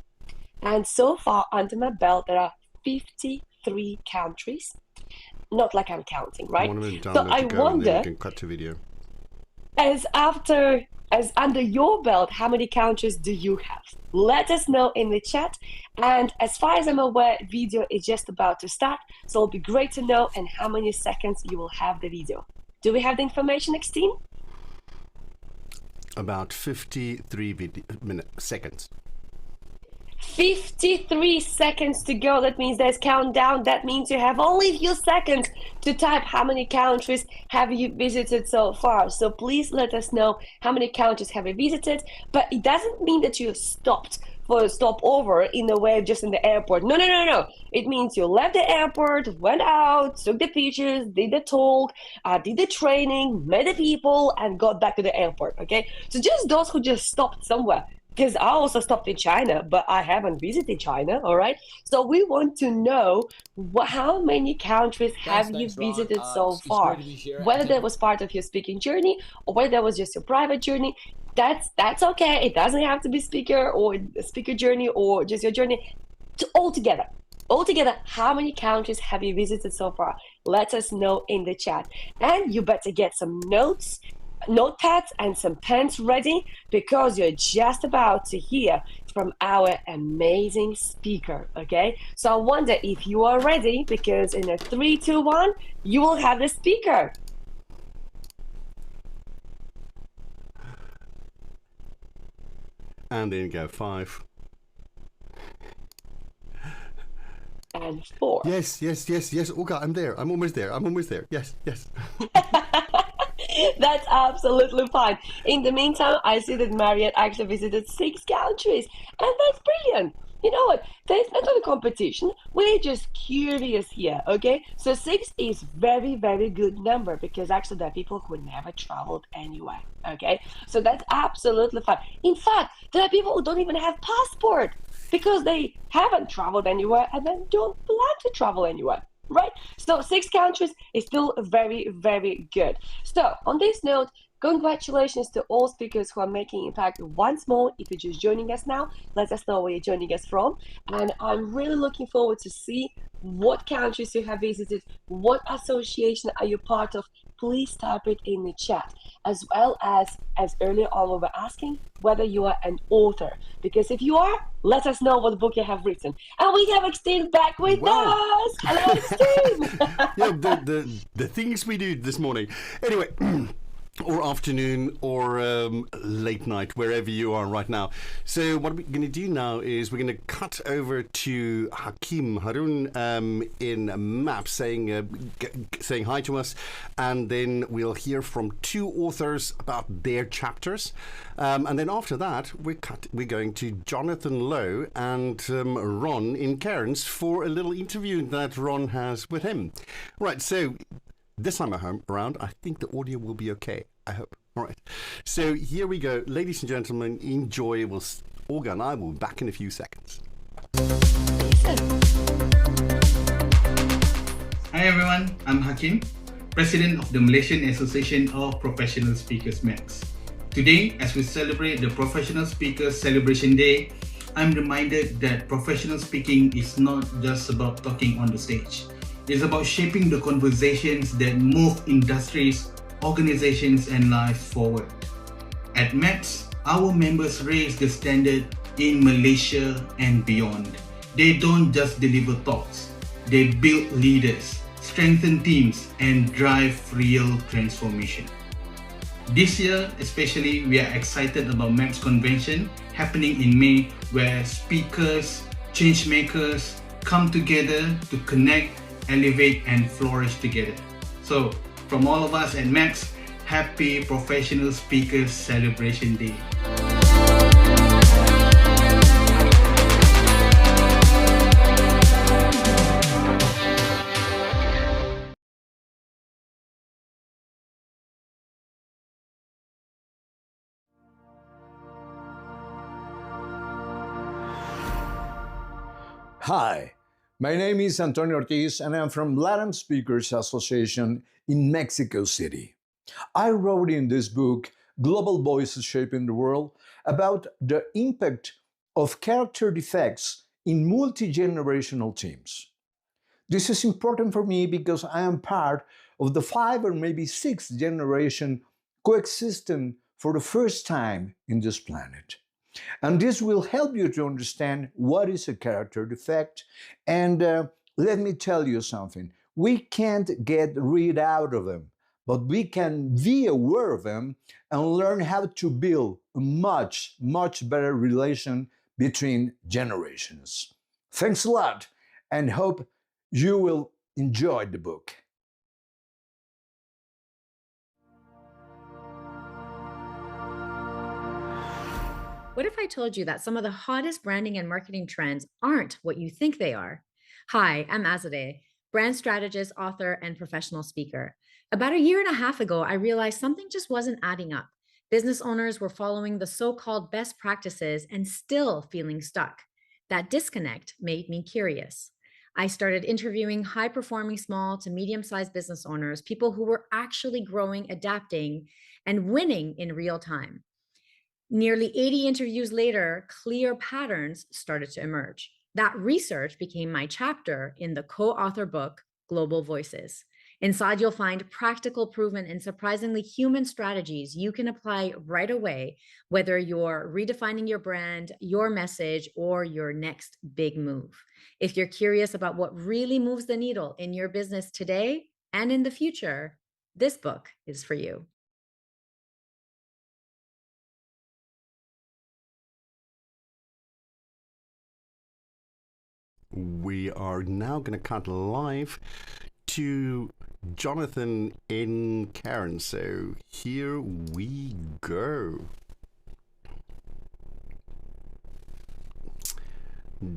And so far under my belt, there are 53 countries. Not like I'm counting, right? So I wonder, you can cut to video. as under your belt, how many countries do you have? Let us know in the chat. And as far as I'm aware, video is just about to start. So it'll be great to know and how many seconds you will have the video. Do we have the information, Eksteen? About 53 seconds. 53 seconds to go. That means there's countdown. That means you have only a few seconds to type how many countries have you visited so far. So please let us know how many countries have you visited. But it doesn't mean that you have stopped for a stopover in a way just in the airport. No, no, no, no. It means you left the airport, went out, took the pictures, did the talk, did the training, met the people, and got back to the airport. Okay, so just those who just stopped somewhere. Because I also stopped in China, but I haven't visited China. All right, so we want to know how many countries have you visited so far? Whether that was part of your speaking journey or whether that was just your private journey. That's okay. It doesn't have to be speaker or speaker journey or just your journey. Altogether, how many countries have you visited so far? Let us know in the chat. And you better get some notepads and some pens ready because you're just about to hear from our amazing speaker. Okay, so I wonder if you are ready, because in a 3, 2, 1 you will have the speaker. And then go 5. And 4. Yes. Olga, I'm there. I'm almost there. Yes. That's absolutely fine. In the meantime, I see that Marriott actually visited 6 countries, and that's brilliant. You know what? There's not a competition. We're just curious here, okay? So 6 is very, very good number because actually there are people who never traveled anywhere, okay? So that's absolutely fine. In fact, there are people who don't even have passport because they haven't traveled anywhere and then don't plan to travel anywhere. Right? So 6 countries is still very, very good. So on this note, congratulations to all speakers who are making impact. Once more, if you're just joining us now, let us know where you're joining us from. And I'm really looking forward to see what countries you have visited, what association are you part of. Please type it in the chat, as well as earlier on we were asking whether you are an author, because if you are, let us know what book you have written. And we have Eksteen back with us. Hello, Eksteen. Yeah, the things we do this morning. Anyway. Or afternoon, or late night, wherever you are right now. So what we're going to do now is we're going to cut over to Harun in Maps saying hi to us, and then we'll hear from 2 authors about their chapters, and then after that we're going to Jonathan Lowe and Ron in Cairns for a little interview that Ron has with him. Right, so this time around, I think the audio will be okay. I hope. All right. So here we go. Ladies and gentlemen, enjoy. Olga and I will be back in a few seconds. Hi everyone, I'm Hakim, President of the Malaysian Association of Professional Speakers MEX. Today, as we celebrate the Professional Speakers Celebration Day, I'm reminded that professional speaking is not just about talking on the stage. It's about shaping the conversations that move industries, organizations, and lives forward. At MEX, our members raise the standard in Malaysia and beyond. They don't just deliver talks, they build leaders, strengthen teams, and drive real transformation. This year, especially, we are excited about MEX Convention happening in May, where speakers, change makers come together to connect, elevate, and flourish together. So, from all of us at MEX, happy Professional Speakers Celebration Day. Hi, my name is Antonio Ortiz and I'm from LATAM Speakers Association in Mexico City. I wrote in this book, Global Voices Shaping the World, about the impact of character defects in multi-generational teams. This is important for me because I am part of the 5 or maybe 6 generation coexisting for the first time in this planet. And this will help you to understand what is a character defect. And let me tell you something. We can't get rid out of them, but we can be aware of them and learn how to build a much, much better relation between generations. Thanks a lot, and hope you will enjoy the book. What if I told you that some of the hottest branding and marketing trends aren't what you think they are? Hi, I'm Azadeh, brand strategist, author, and professional speaker. About a year and a half ago, I realized something just wasn't adding up. Business owners were following the so-called best practices and still feeling stuck. That disconnect made me curious. I started interviewing high-performing small to medium-sized business owners, people who were actually growing, adapting, and winning in real time. Nearly 80 interviews later, clear patterns started to emerge. That research became my chapter in the co-author book, Global Voices. Inside, you'll find practical, proven, and surprisingly human strategies you can apply right away, whether you're redefining your brand, your message, or your next big move. If you're curious about what really moves the needle in your business today and in the future, this book is for you. We are now going to cut live to Jonathan in Cairns. So here we go.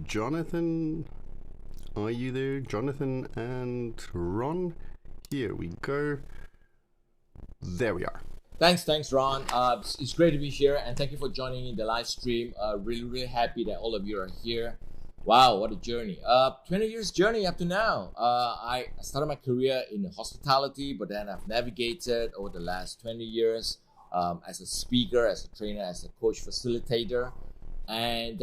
Jonathan, are you there? Jonathan and Ron, here we go. There we are. Thanks, Ron. It's great to be here, and thank you for joining in the live stream. Really happy that all of you are here. Wow, what a journey. 20 years journey up to now. I started my career in hospitality, but then I've navigated over the last 20 years as a speaker, as a trainer, as a coach, facilitator. And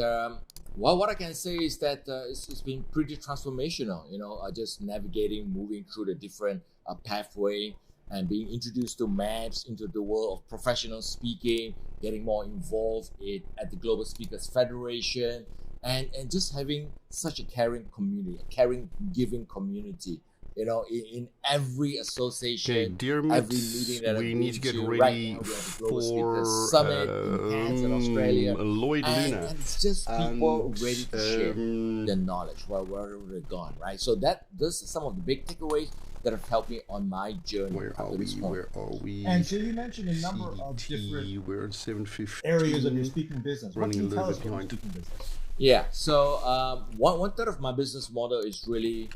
what I can say is that it's been pretty transformational, just navigating, moving through the different pathway and being introduced to MAPS, into the world of professional speaking, getting more involved at the Global Speakers Federation, and just having such a caring community, a caring, giving community, in every association, every meeting that we need to get ready right now, for Summit in Cairns in Australia. Lloyd Luna. And it's just people ready to share their knowledge wherever they're gone, right? So those are some of the big takeaways that have helped me on my journey. Where are we? And so you mentioned a number of different we're at 7:15 areas of your speaking business. What running can a you tell little us bit about your behind. speaking business? Yeah, so one third of my business model is really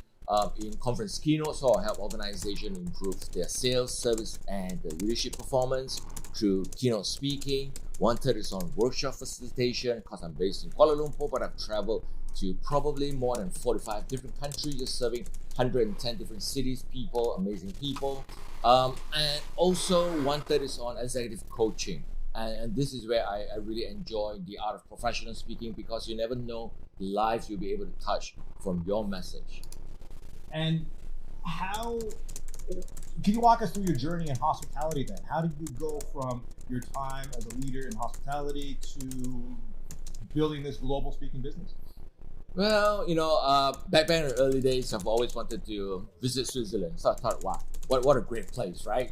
in conference keynotes, so I help organizations improve their sales, service, and the leadership performance through keynote speaking. One third is on workshop facilitation, because I'm based in Kuala Lumpur, but I've traveled to probably more than 45 different countries, just serving 110 different cities, people, amazing people. And also one third is on executive coaching. And this is where I really enjoy the art of professional speaking, because you never know the lives you'll be able to touch from your message. And how can you walk us through your journey in hospitality then? How did you go from your time as a leader in hospitality to building this global speaking business? Well, back in the early days, I've always wanted to visit Switzerland. So I thought, wow, what a great place, right?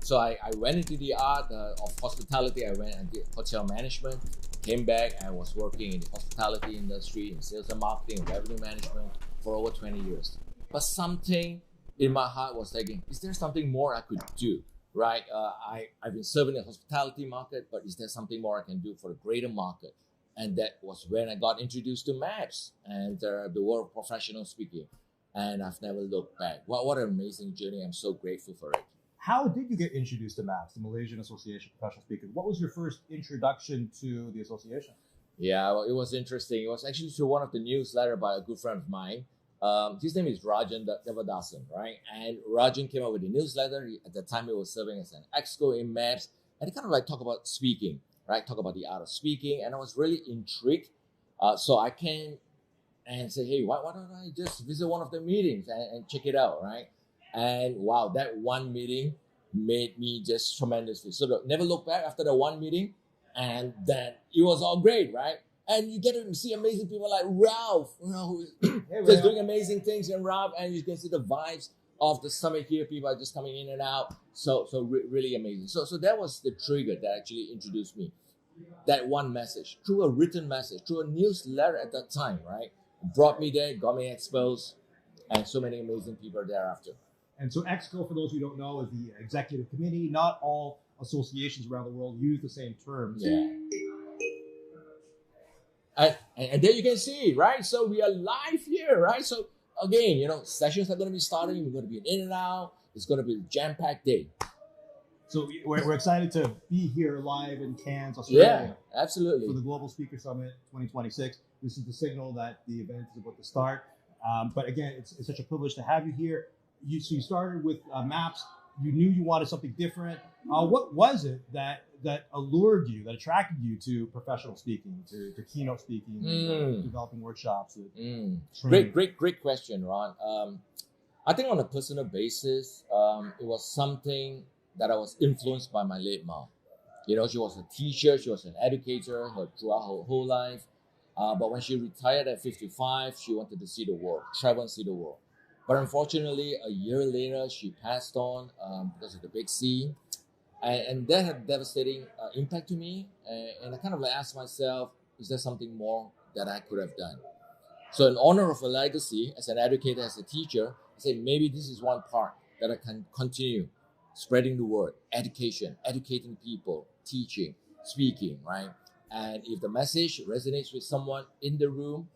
So I went into the art of hospitality. I went and did hotel management, came back, and was working in the hospitality industry, in sales and marketing, and revenue management for over 20 years. But something in my heart was thinking, is there something more I could do, right? I've been serving the hospitality market, but is there something more I can do for a greater market? And that was when I got introduced to MAPS and the world of professional speaking. And I've never looked back. What an amazing journey. I'm so grateful for it. How did you get introduced to MAPS, the Malaysian Association of Professional Speakers? What was your first introduction to the association? Yeah, well, it was interesting. It was actually through one of the newsletters by a good friend of mine. His name is Rajan Devadasan, right? And Rajan came up with a newsletter. At the time, he was serving as an exco in MAPS. And he kind of talk about speaking, right? Talk about the art of speaking. And I was really intrigued. So I came and say, hey, why don't I just visit one of the meetings and check it out, right? And wow, that one meeting made me just tremendously. So never look back after the one meeting. And then it was all great, right? And you get to see amazing people like Ralph, who is just doing amazing things in Ralph. And you can see the vibes of the summit here. People are just coming in and out. So really amazing. So that was the trigger that actually introduced me. That one message, through a written message, through a newsletter at that time, right? Brought me there, got me exposed, and so many amazing people thereafter. And so EXCO, for those who don't know, is the executive committee. Not all associations around the world use the same terms. Yeah. And there you can see, right? So we are live here, right? So again, sessions are going to be starting. We're going to be in and out. It's going to be a jam-packed day. So we're excited to be here live in Cairns, Australia. Yeah, absolutely. For the Global Speaker Summit 2026. This is the signal that the event is about to start. But again, it's such a privilege to have you here. So you started with maps. You knew you wanted something different. What was it that allured you, that attracted you to professional speaking, to keynote speaking, developing workshops? Great question, Ron. I think on a personal basis, it was something that I was influenced by my late mom. She was a teacher, she was an educator throughout her whole life. But when she retired at 55, she wanted to see the world, travel and see the world. But unfortunately, a year later, she passed on because of the big C. And that had devastating impact to me. And I kind of asked myself, is there something more that I could have done? So in honor of a legacy, as an educator, as a teacher, I said, maybe this is one part that I can continue spreading the word, educating people, teaching, speaking, right? And if the message resonates with someone in the room,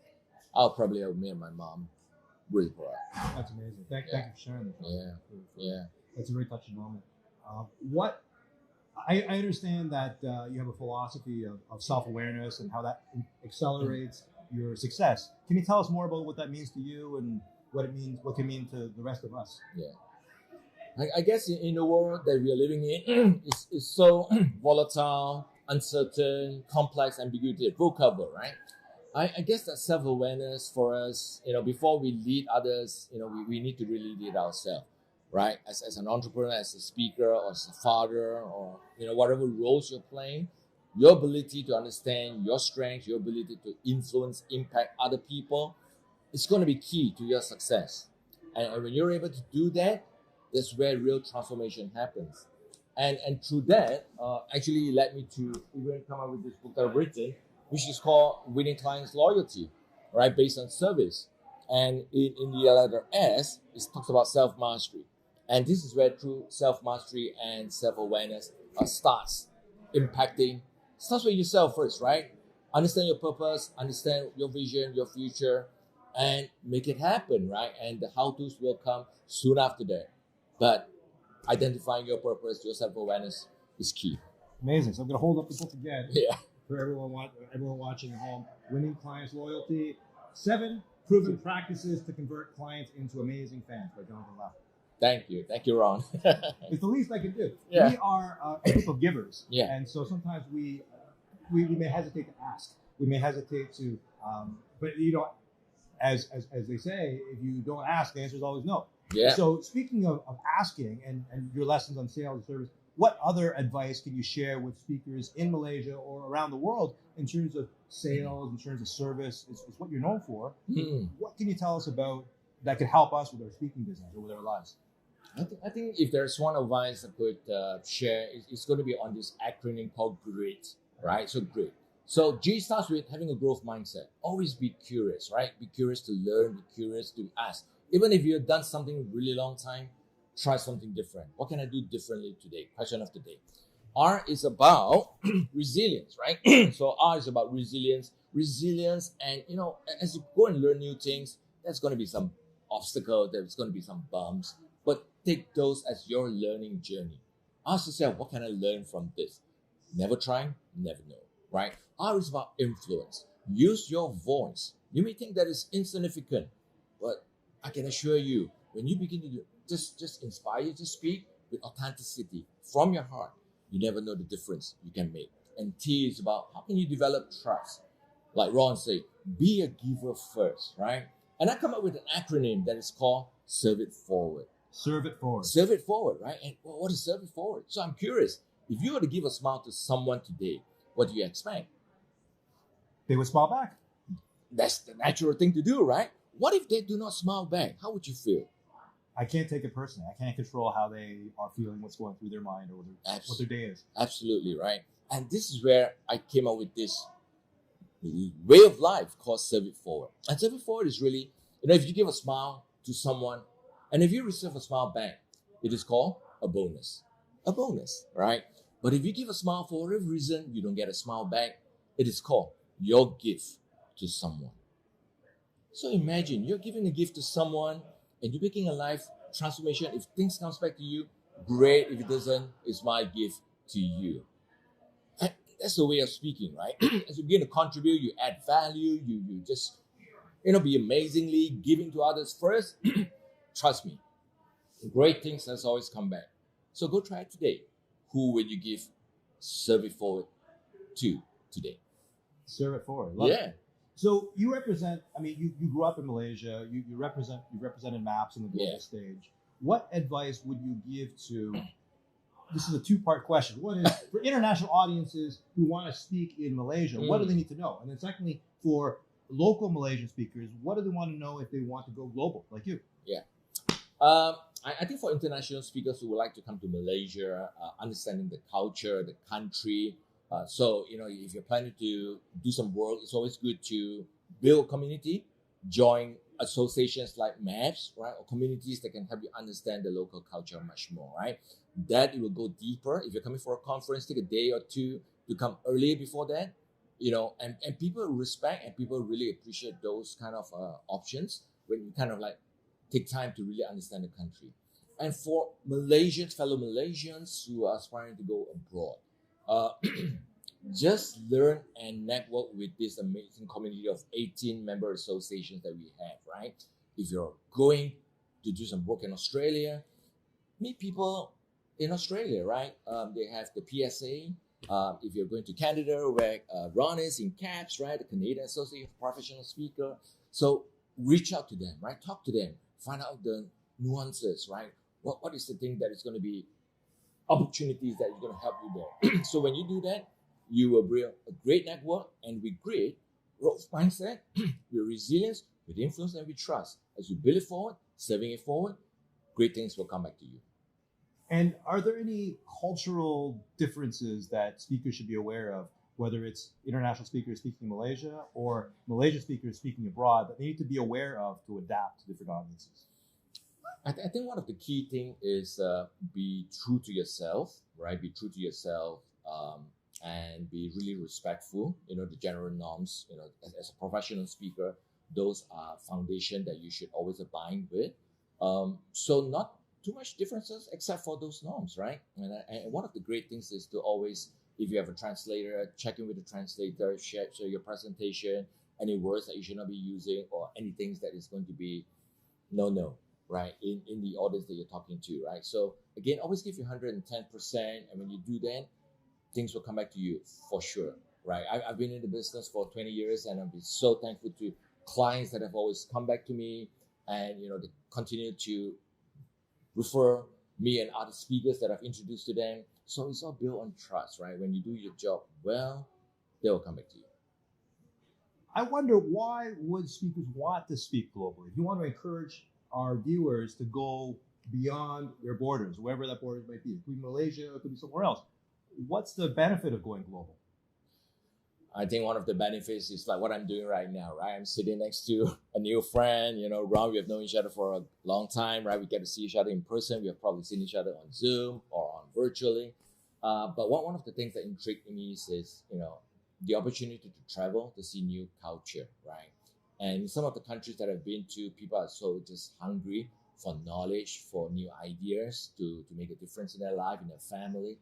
I'll probably have me and my mom really proud. That's amazing. Thank you for sharing that. Yeah. That's a very touching moment. I understand that you have a philosophy of self-awareness and how that accelerates your success. Can you tell us more about what that means to you and what can mean to the rest of us? Yeah. I guess in the world that we are living in, it's so volatile, uncertain, complex, ambiguity, full cover, right? I guess that self-awareness for us, before we lead others, we need to really lead ourselves, right? As an entrepreneur, as a speaker, or as a father, or whatever roles you're playing, your ability to understand your strengths, your ability to influence, impact other people, it's going to be key to your success. And when you're able to do that, that's where real transformation happens. And through that, actually led me to even come up with this book that I've written, which is called Winning Clients Loyalty, right? Based on service. And in the letter S, it talks about self-mastery. And this is where true self-mastery and self-awareness starts with yourself first, right? Understand your purpose, understand your vision, your future, and make it happen, right? And the how-tos will come soon after that. But identifying your purpose, your self-awareness is key. Amazing. So I'm going to hold up the book again. Yeah. For everyone watching at home, Winning Clients Loyalty, 7 Proven Practices to Convert Clients into Amazing Fans by Jonathan Lau. Thank you, Ron. It's the least I can do. Yeah. We are a group of givers, yeah. And so sometimes we may hesitate to ask. We may hesitate to, but as they say, if you don't ask, the answer is always no. Yeah. So speaking of asking and your lessons on sales and service, what other advice can you share with speakers in Malaysia or around the world in terms of sales, in terms of service? It's what you're known for. What can you tell us about that could help us with our speaking business or with our lives? I think if there's one advice I could share, it's going to be on this acronym called GRIT, right? So GRIT. So G starts with having a growth mindset. Always be curious, right? Be curious to learn, be curious to ask. Even if you've done something a really long time, try something different. What can I do differently today? Question of the day. R is about resilience, right? So R is about resilience, and as you go and learn new things, there's going to be some obstacle, there's going to be some bumps, but take those as your learning journey. Ask yourself, what can I learn from this? Never try, never know, right? R is about influence. Use your voice. You may think that is insignificant, but I can assure you, when you begin to just inspire to speak with authenticity from your heart, you never know the difference you can make. And T is about how can you develop trust? Like Ron said, be a giver first, right? And I come up with an acronym that is called Serve It Forward. Serve it forward. Serve it forward, right? And what is serve it forward? So I'm curious, if you were to give a smile to someone today, what do you expect? They would smile back. That's the natural thing to do, right? What if they do not smile back? How would you feel? I can't take it personally. I can't control how they are feeling, what's going through their mind, or what their day is. Absolutely, right? And this is where I came up with this way of life called Serve It Forward. And Serve It Forward is really, if you give a smile to someone, and if you receive a smile back, it is called a bonus. A bonus, right? But if you give a smile for whatever reason, you don't get a smile back, it is called your gift. to someone. So imagine you're giving a gift to someone and you're making a life transformation. If things comes back to you, great. If it doesn't, it's my gift to you. And that's the way of speaking, right? As you begin to contribute, you add value, you just, be amazingly giving to others first. Trust me, great things has always come back. So go try it today. Who will you give serve it forward to today? Serve it forward. Love Yeah. it. So you represent, you grew up in Malaysia, you represented MAPS on the global stage. What advice would you give to, this is a two-part question. One is for international audiences who want to speak in Malaysia, what do they need to know? And then secondly, for local Malaysian speakers, what do they want to know if they want to go global like you? Yeah. I think for international speakers who would like to come to Malaysia, understanding the culture, the country. So, if you're planning to do some work, it's always good to build community, join associations like MAPS, right? Or communities that can help you understand the local culture much more, right? That it will go deeper. If you're coming for a conference, take a day or two to come earlier before that, and people respect and people really appreciate those kind of options when you kind of like take time to really understand the country. And for Malaysians, fellow Malaysians who are aspiring to go abroad, just learn and network with this amazing community of 18 member associations that we have, right? If you're going to do some work in Australia, meet people in Australia, right? They have the PSA. If you're going to Canada, where Ron is in CAPS, right? The Canadian Association of Professional Speaker. So reach out to them, right? Talk to them. Find out the nuances, right? What is the thing that is going to be opportunities that is going to help you there? So when you do that, you will build a great network, and with great growth mindset, with resilience, with influence, and with trust. As you build it forward, serving it forward, great things will come back to you. And are there any cultural differences that speakers should be aware of, whether it's international speakers speaking in Malaysia or Malaysian speakers speaking abroad, that they need to be aware of to adapt to different audiences? I think one of the key things is be true to yourself, right? Be true to yourself and be really respectful, the general norms, as a professional speaker, those are foundation that you should always abide with. So not too much differences except for those norms, right? And one of the great things is to always, if you have a translator, check in with the translator, share your presentation, any words that you should not be using or any things that is going to be no, right? In the audience that you're talking to, right? So again, always give you 110%. And when you do that, things will come back to you for sure, right? I've been in the business for 20 years and I've been so thankful to clients that have always come back to me and, they continue to refer me and other speakers that I've introduced to them. So it's all built on trust, right? When you do your job well, they will come back to you. I wonder, why would speakers want to speak globally? If you want to encourage our viewers to go beyond their borders, wherever that borders might be, it could be Malaysia, it could be somewhere else. What's the benefit of going global? I think one of the benefits is like what I'm doing right now, right? I'm sitting next to a new friend, Ron, we have known each other for a long time, right? We get to see each other in person. We have probably seen each other on Zoom or on virtually. But one of the things that intrigued me is, the opportunity to travel, to see new culture, right? And in some of the countries that I've been to, people are so just hungry for knowledge, for new ideas, to make a difference in their life, in their family.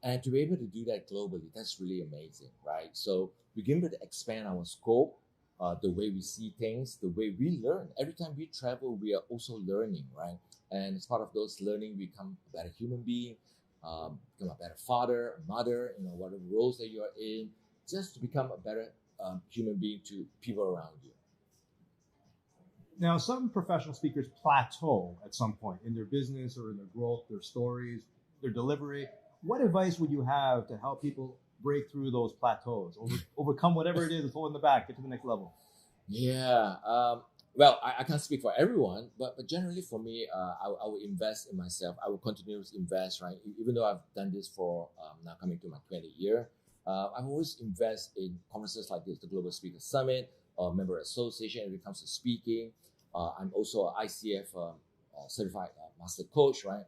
And to be able to do that globally, that's really amazing, right? So we begin to expand our scope, the way we see things, the way we learn. Every time we travel, we are also learning, right? And as part of those learning, we become a better human being, become a better father, a mother, whatever roles that you are in, just to become a better human being to people around you. Now, some professional speakers plateau at some point in their business or in their growth, their stories, their delivery. What advice would you have to help people break through those plateaus, overcome whatever it is that's holding them back, get to the next level? Yeah. Well, I can't speak for everyone, but generally for me, I will invest in myself. I will continue to invest, right? Even though I've done this for now coming to my 20th year, I always invest in conferences like this, the Global Speaker Summit, member association when it comes to speaking. I'm also an ICF certified master coach, right?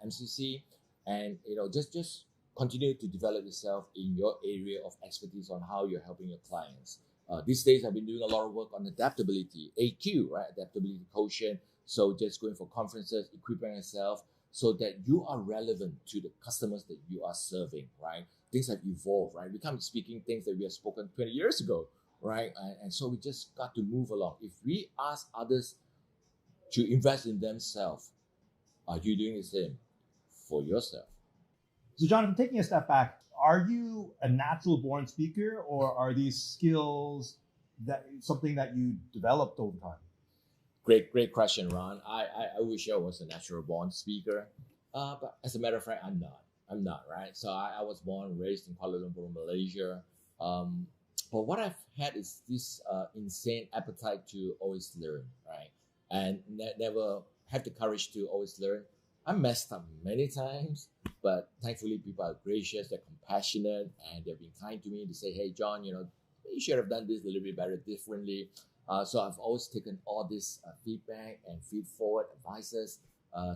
MCC. And, just continue to develop yourself in your area of expertise on how you're helping your clients. These days, I've been doing a lot of work on adaptability, AQ, right? Adaptability quotient. So just going for conferences, equipping yourself so that you are relevant to the customers that you are serving, right? Things have evolved, right? We can't be speaking things that we have spoken 20 years ago, right? And so we just got to move along. If we ask others to invest in themselves, are you doing the same for yourself? So, Jonathan, taking a step back, are you a natural born speaker, or are these skills that something that you developed over time? Great question, Ron. I wish I was a natural born speaker, but as a matter of fact, I'm not, right? So I was born and raised in Kuala Lumpur, Malaysia. But what I've had is this insane appetite to always learn, right? And never have the courage to always learn. I messed up many times, but thankfully people are gracious, they're compassionate, and they've been kind to me to say, hey, John, you should have done this a little bit better, differently. So I've always taken all this feedback and feed forward advices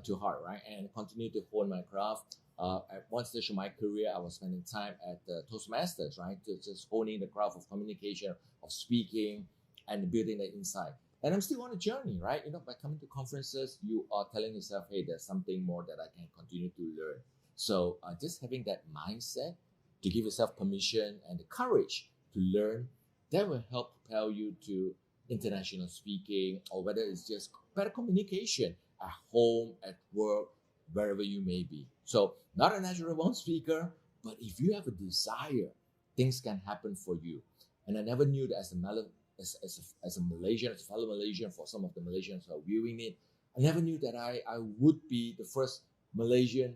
to heart, right? And continue to hone my craft. At one stage of my career, I was spending time at the Toastmasters, right? Just honing the craft of communication, of speaking, and building the insight. And I'm still on a journey, right? By coming to conferences, you are telling yourself, hey, there's something more that I can continue to learn. So just having that mindset to give yourself permission and the courage to learn, that will help propel you to international speaking, or whether it's just better communication at home, at work, wherever you may be. So not a natural born speaker, but if you have a desire, things can happen for you. And I never knew that as a Malaysian, as a fellow Malaysian, for some of the Malaysians who are viewing it, I never knew that I would be the first Malaysian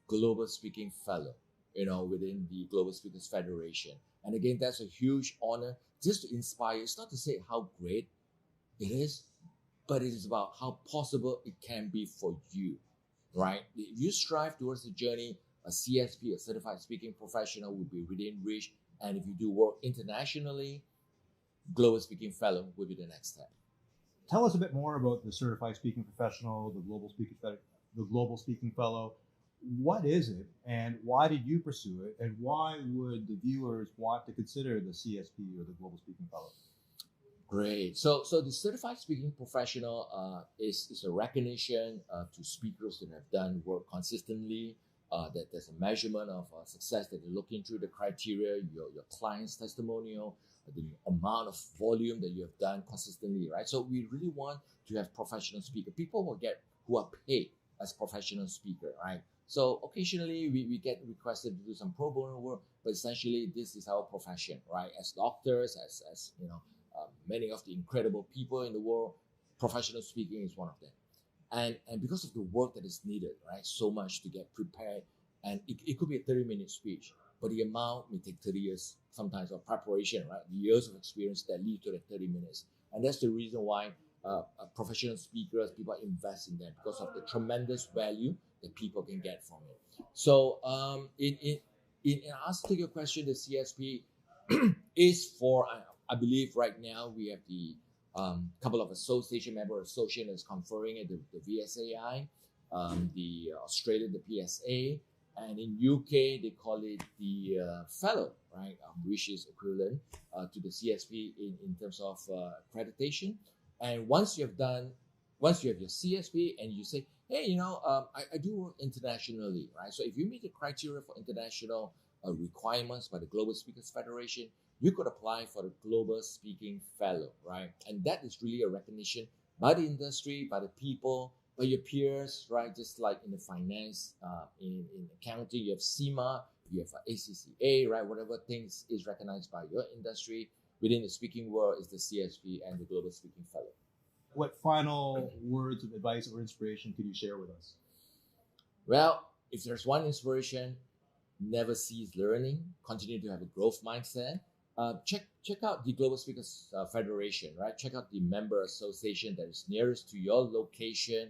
global speaking fellow, within the Global Speakers Federation. And again, that's a huge honor just to inspire. It's not to say how great it is, but it is about how possible it can be for you, right? If you strive towards the journey, a CSP, a Certified Speaking Professional, will be within reach. And if you do work internationally, Global Speaking Fellow will be the next step. Tell us a bit more about the Certified Speaking Professional, the Global Speaking Fellow. What is it, and why did you pursue it, and why would the viewers want to consider the CSP or the Global Speaking Fellow? Great. So the Certified Speaking Professional is a recognition to speakers that have done work consistently, that there's a measurement of success, that you're looking through the criteria, your client's testimonial, the amount of volume that you have done consistently, right? So we really want to have professional speakers, people who are paid as professional speaker, right? So occasionally we get requested to do some pro bono work, but essentially this is our profession, right? As doctors, as many of the incredible people in the world, professional speaking is one of them. And because of the work that is needed, right? So much to get prepared, and it could be a 30-minute speech, but the amount may take 30 years sometimes of preparation, right? The years of experience that lead to the 30 minutes. And that's the reason why professional speakers, people invest in them, because of the tremendous value that people can get from it. So in answer to your question, the CSP is for, I believe right now we have the couple of member associations conferring it, the VSAI, the Australia, the PSA, and in UK they call it the fellow, right? Which is equivalent to the CSP in terms of accreditation. And once you have your CSP and you say, hey, I do work internationally, right? So if you meet the criteria for international requirements by the Global Speakers Federation, you could apply for the Global Speaking Fellow, right? And that is really a recognition by the industry, by the people, by your peers, right? Just like in the finance, in accounting, you have CIMA, you have ACCA, right? Whatever things is recognized by your industry. Within the speaking world is the CSP and the Global Speaking Fellow. What final words of advice or inspiration could you share with us? Well, if there's one inspiration, never cease learning, continue to have a growth mindset. Check out the Global Speakers Federation, right? Check out the member association that is nearest to your location.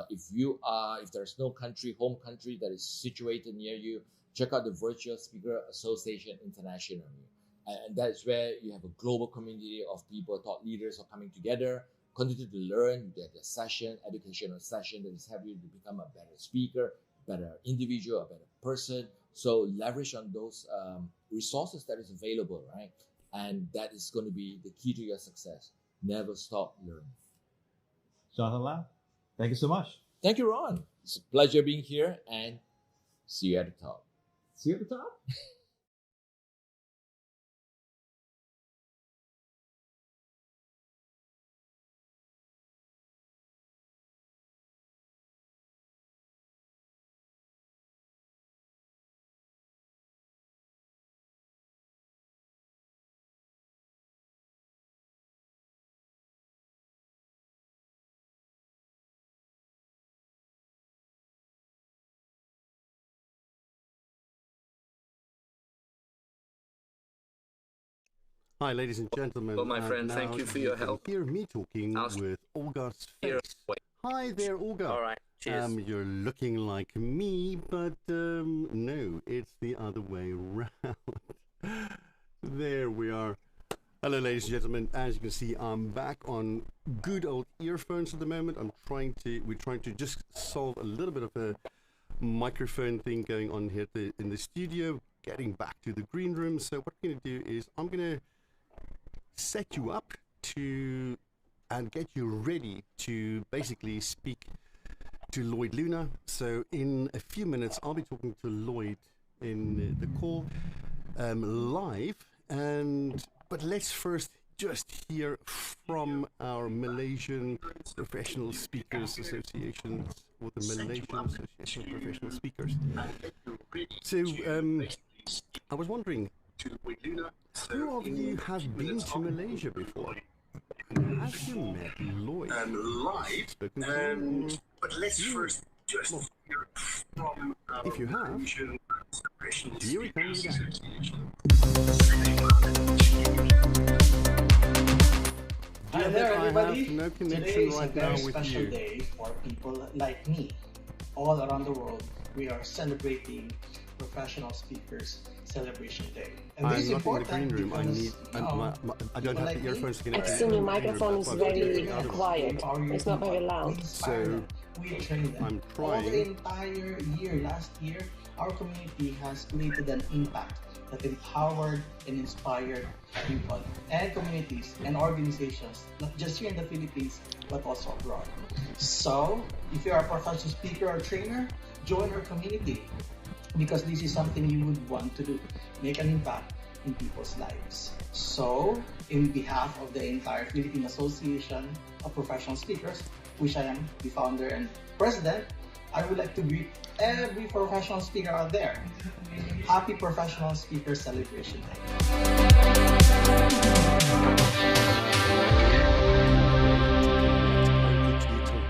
If there's no home country that is situated near you, check out the Virtual Speaker Association International. And that is where you have a global community of people, thought leaders are coming together, continue to learn. There's a session, educational session that is helping you to become a better speaker, better individual, a better person. So leverage on those resources that is available, right? And that is going to be the key to your success. Never stop learning. Jonathan Lau, thank you so much. Thank you, Ron. It's a pleasure being here, and see you at the top. See you at the top. Hi, ladies and gentlemen. Well, my friend, thank you for your help. Hear me talking with Olga's face. Hi there, Olga. All right, cheers. You're looking like me, but no, it's the other way around. There we are. Hello, ladies and gentlemen. As you can see, I'm back on good old earphones at the moment. We're trying to just solve a little bit of a microphone thing going on here in the studio. Getting back to the green room. So what I'm going to do is I'm going to set you up and get you ready to basically speak to Lloyd Luna. So in a few minutes, I'll be talking to Lloyd in the call live. But let's first just hear from our Malaysian Professional Speakers Association, or the Malaysian Association of Professional Speakers. So I was wondering, who of you have been to Malaysia before? Have you met Lloyd? Spoken to him? But let's first just hear from if you have, here we come again. Hi there, everybody. I have no connection Today is right a very now with special you. day for people like me. All around the world, we are celebrating Professional Speakers Celebration Day. And this I'm is not in the important green room. I don't have like the earphones to connect. Eksteen, your microphone is very quiet. It's not very loud. So we train them. I'm All the trying. entire year, last year, our community has created an impact that empowered and inspired people and communities and organizations, not just here in the Philippines, but also abroad. So, if you're a professional speaker or trainer, join our community, because this is something you would want to do, make an impact in people's lives. So, in behalf of the entire Philippine Association of Professional Speakers, which I am the founder and president, I would like to greet every professional speaker out there. Happy Professional Speaker Celebration Day.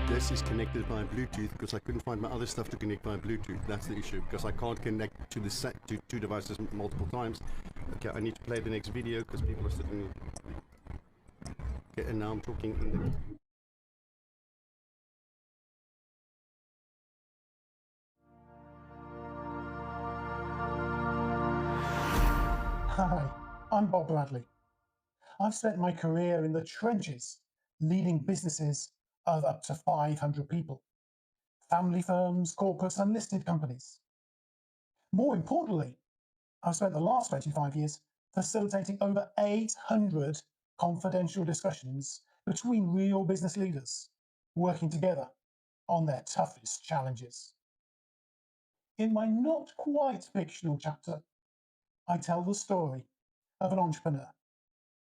This is connected by Bluetooth because I couldn't find my other stuff to connect by Bluetooth. That's the issue, because I can't connect to the to two devices multiple times. Okay, I need to play the next video because people are sitting. Okay, and now I'm talking in the. Hi, I'm Bob Bradley. I've spent my career in the trenches, leading businesses of up to 500 people, family firms, corporates, and listed companies. More importantly, I've spent the last 25 years facilitating over 800 confidential discussions between real business leaders working together on their toughest challenges. In my not quite fictional chapter, I tell the story of an entrepreneur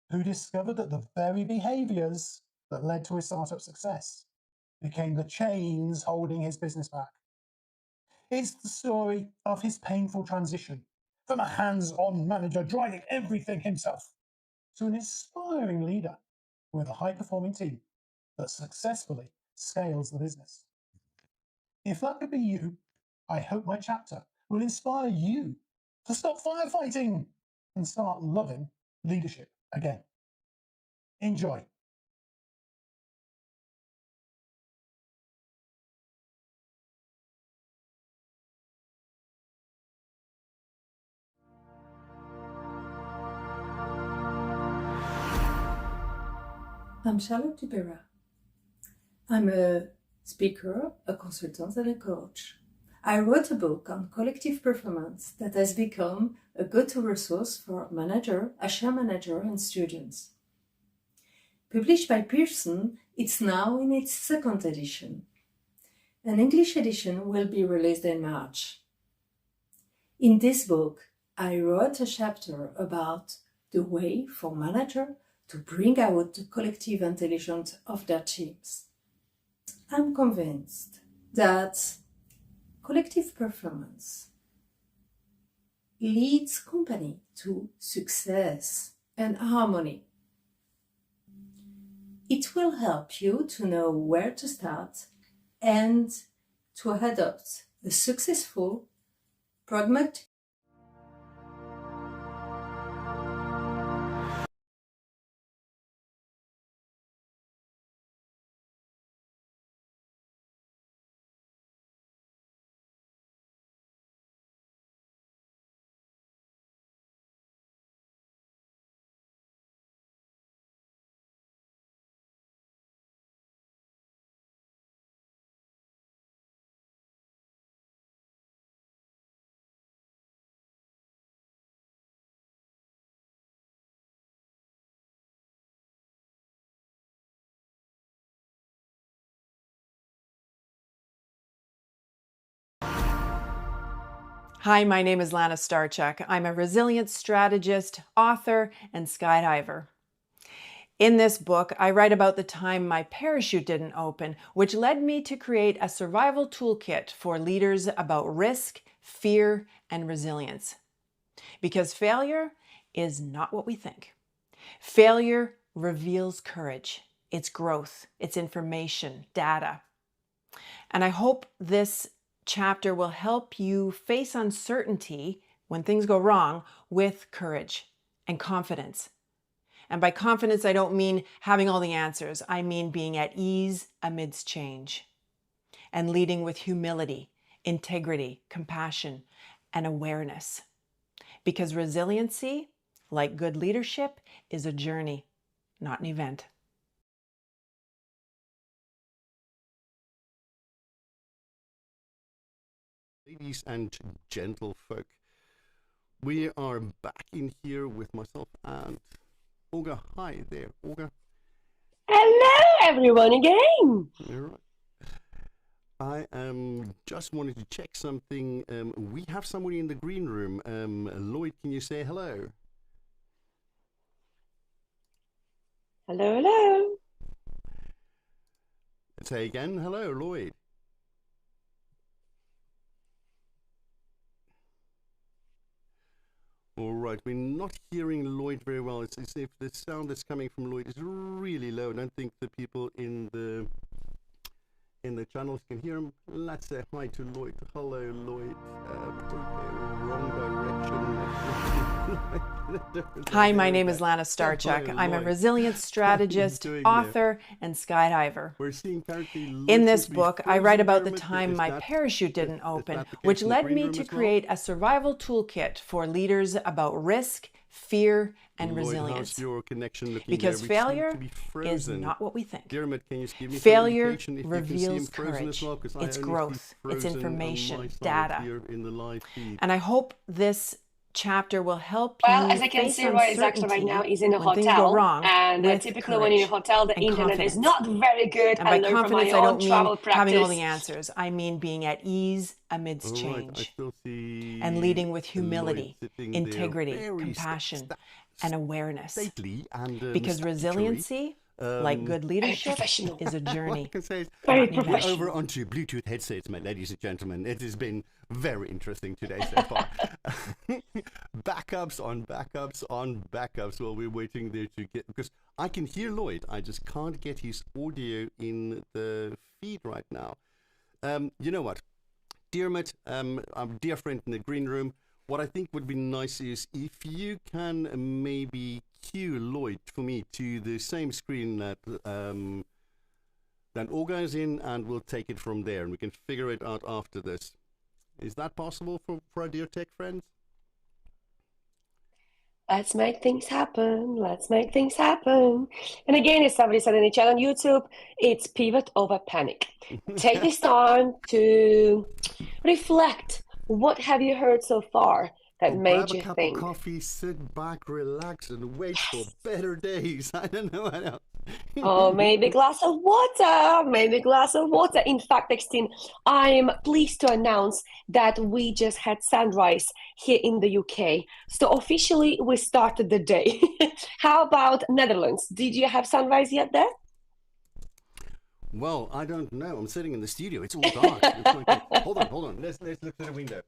who discovered that the very behaviors that led to his startup success became the chains holding his business back. It's the story of his painful transition from a hands-on manager driving everything himself to an inspiring leader with a high-performing team that successfully scales the business. If that could be you, I hope my chapter will inspire you to stop firefighting and start loving leadership again. Enjoy. I'm Charlotte Tupera. I'm a speaker, a consultant, and a coach. I wrote a book on collective performance that has become a go-to resource for manager, HR manager, and students. Published by Pearson, it's now in its second edition. An English edition will be released in March. In this book, I wrote a chapter about the way for managers to bring out the collective intelligence of their teams. I'm convinced that collective performance leads company to success and harmony. It will help you to know where to start and to adopt a successful, pragmatic. Hi, my name is Lana Starchuk. I'm a resilience strategist, author, and skydiver. In this book, I write about the time my parachute didn't open, which led me to create a survival toolkit for leaders about risk, fear, and resilience. Because failure is not what we think. Failure reveals courage, its growth, its information, data. And I hope this chapter will help you face uncertainty when things go wrong with courage and confidence. And by confidence, I don't mean having all the answers. I mean being at ease amidst change and leading with humility, integrity, compassion, and awareness. Because resiliency, like good leadership, is a journey, not an event. Ladies and gentlefolk, we are back in here with myself and Olga. Hi there, Olga. Hello, everyone, again. All right. I just wanted to check something. We have somebody in the green room. Lloyd, can you say hello? Hello, hello. Say again, hello, Lloyd. All right, we're not hearing Lloyd very well. It's as if the sound that's coming from Lloyd is really low. I don't think the people in the channels can hear him. Let's say hi to Lloyd. Hello, Lloyd. Okay, wrong direction. Hi, my name is Lana Starchuk. I'm a resilience strategist, author, and skydiver. We're seeing in this book, I write about the time my parachute didn't open, which led me to create a survival toolkit for leaders about risk, fear, and resilience. How's your connection looking because there? failure is not what we think. Dermot, can you give me failure some indication if reveals you can see him frozen courage, as well? 'Cause its I only growth, see its frozen on information, my side data. here in the live feed. And I hope this chapter will help Well, you as I can face see, Roy is actually right uncertainty now is in a when things go hotel, wrong and with typically when you're in a hotel, the and internet is confidence. not very good. And I by learned from confidence, my I own don't travel mean practice. having all the answers. I mean being at ease amidst All right, I change still see and leading with Lloyd humility, sitting there, integrity, very compassion, and awareness. stately and Because statutory. resiliency, like good leadership, is a All journey. I can say is Very we're professional. over onto Bluetooth headsets, my ladies and gentlemen. It has been very interesting today so far. Backups on backups on backups while we're waiting there to get, because I can hear Lloyd. I just can't get his audio in the feed right now. You know what? Dermot, our dear friend in the green room, what I think would be nice is if you can maybe cue Lloyd for me to the same screen that Olga is in, and we'll take it from there, and we can figure it out after this. Is that possible for our dear tech friends? Let's make things happen. Let's make things happen. And again, as somebody said in the chat on YouTube, it's pivot over panic. Take this time to reflect. What have you heard so far that made you grab a think? cup of coffee, sit back, relax, and wait for better days. I don't know. I know. Oh, maybe a glass of water. Maybe a glass of water. In fact, Eksteen, I'm pleased to announce that we just had sunrise here in the UK. So officially, we started the day. How about Netherlands? Did you have sunrise yet there? Well, I don't know. I'm sitting in the studio. It's all dark. Hold on. Let's look through the window.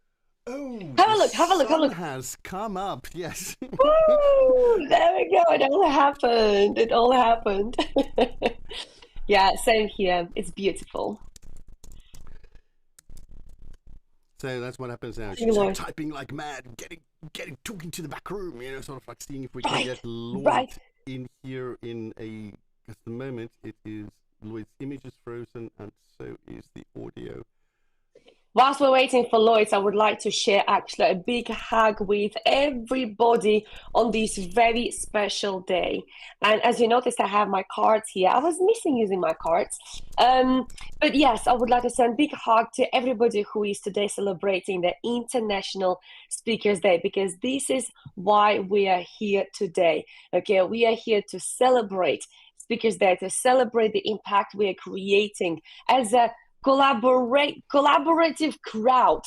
Oh, have a look. Have a look. Sun has come up. Yes. Woo! There we go. It all happened. It all happened. Yeah, same here. It's beautiful. So that's what happens now. Thank you, Lord. Typing like mad, talking to the back room. You know, sort of like seeing if we can get Lloyd in here in a. At the moment, it is Lloyd's image is frozen, and so is the audio. Whilst we're waiting for Lloyd, I would like to share actually a big hug with everybody on this very special day. And as you noticed, I have my cards here. I was missing using my cards. But yes, I would like to send a big hug to everybody who is today celebrating the International Speakers Day, because this is why we are here today. Okay, we are here to celebrate Speakers Day, to celebrate the impact we are creating as a collaborative crowd.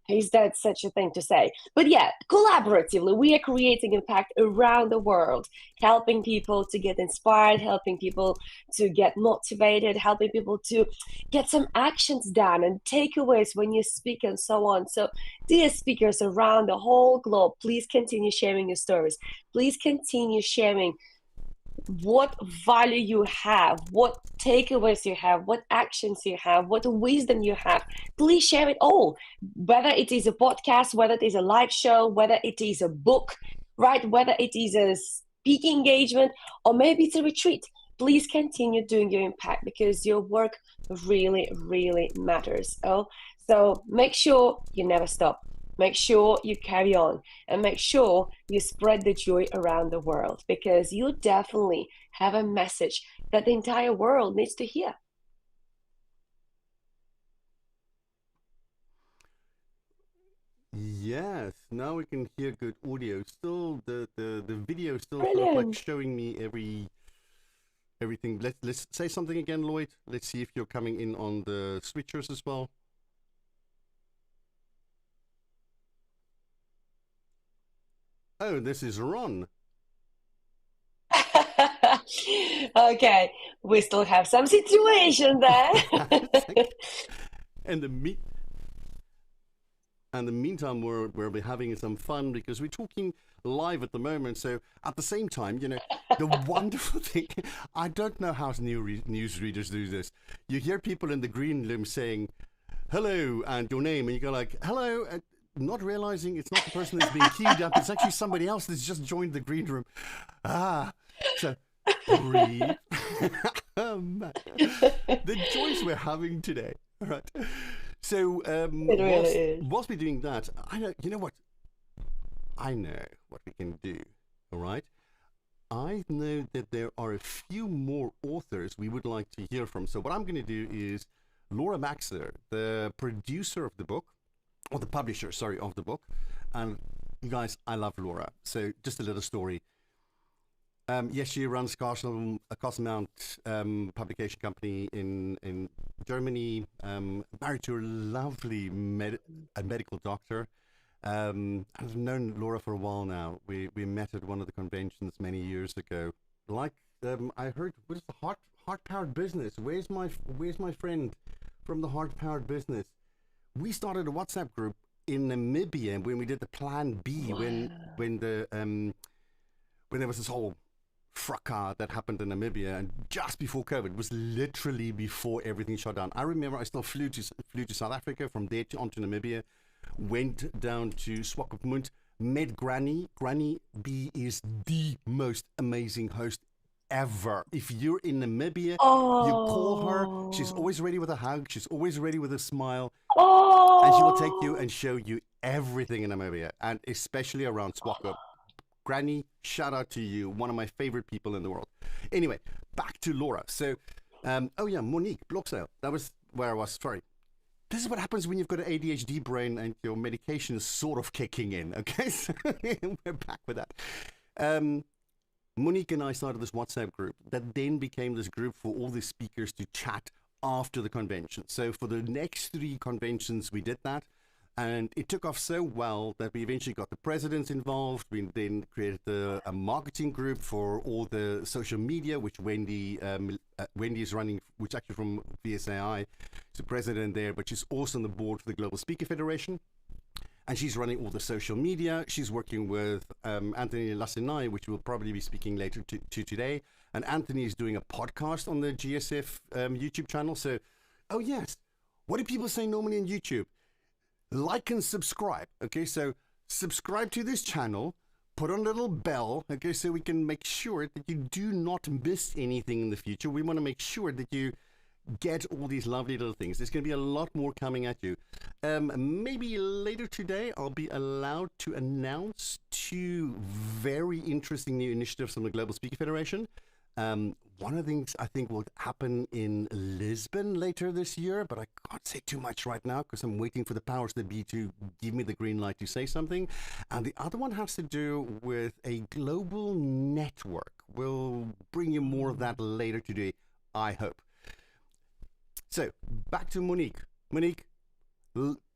Is that such a thing to say? But yeah, collaboratively, we are creating impact around the world, helping people to get inspired, helping people to get motivated, helping people to get some actions done and takeaways when you speak and so on. So dear speakers around the whole globe, please continue sharing your stories. Please continue sharing what value you have, what takeaways you have, what actions you have, what wisdom you have. Please share it all, whether it is a podcast, whether it is a live show, whether it is a book, right? Whether it is a speaking engagement, or maybe it's a retreat. Please continue doing your impact, because your work really, really matters. So make sure you never stop. Make sure you carry on, and make sure you spread the joy around the world, because you definitely have a message that the entire world needs to hear. Yes, now we can hear good audio. Still, the video is still sort of Brilliant. like showing me everything. Let's say something again, Lloyd. Let's see if you're coming in on the switchers as well. Oh, this is Ron. Okay, we still have some situation there. In the meantime, we'll be having some fun, because we're talking live at the moment. So at the same time, you know, the wonderful thing, I don't know how newsreaders do this. You hear people in the green room saying, hello, and your name, and you go like, hello, and not realizing it's not the person that's being queued up, it's actually somebody else that's just joined the green room. So breathe. The joys we're having today. All right. So whilst we're doing that, I know what we can do. All right. I know that there are a few more authors we would like to hear from. So what I'm going to do is Laura Maxer, the producer of the book, or the publisher, sorry, of the book. And you guys, I love Laura. So just a little story. Yes, she runs Castle Mount publication company in Germany. Married to a lovely medical doctor. I've known Laura for a while now. We met at one of the conventions many years ago. Like I heard, what is the heart powered business? Where's my friend from the heart powered business? We started a WhatsApp group in Namibia when we did the Plan B. Wow. when there was this whole fracas that happened in Namibia, and just before COVID, it was literally before everything shut down. I remember I still flew to South Africa, from there on to Namibia, went down to Swakopmund, met Granny. Granny B is the most amazing host ever. If you're in Namibia, you call her. She's always ready with a hug. She's always ready with a smile. And she will take you and show you everything in Namibia, and especially around Swakop. Granny, shout out to you. One of my favorite people in the world. Anyway, back to Laura. So, Monique Bloksale. That was where I was. Sorry. this is what happens when you've got an ADHD brain and your medication is sort of kicking in. Okay, so we're back with that. Monique and I started this WhatsApp group that then became this group for all the speakers to chat after the convention. So for the next 3 conventions, we did that. And it took off so well that we eventually got the presidents involved. We then created a marketing group for all the social media, which Wendy is running, which actually from VSAI. She's the president there, but she's also on the board for the Global Speaker Federation. And she's running all the social media. She's working with Anthony Lassenai, which we'll probably be speaking later to today. And Anthony is doing a podcast on the GSF YouTube channel. So, oh yes, what do people say normally on YouTube? Like and subscribe. Okay, so subscribe to this channel, put on a little bell, okay, so we can make sure that you do not miss anything in the future. We want to make sure that you get all these lovely little things. There's going to be a lot more coming at you. Maybe later today, I'll be allowed to announce 2 very interesting new initiatives from the Global Speaker Federation. One of the things I think will happen in Lisbon later this year, but I can't say too much right now because I'm waiting for the powers that be to give me the green light to say something. And the other one has to do with a global network. We'll bring you more of that later today, I hope. So back to Monique. Monique,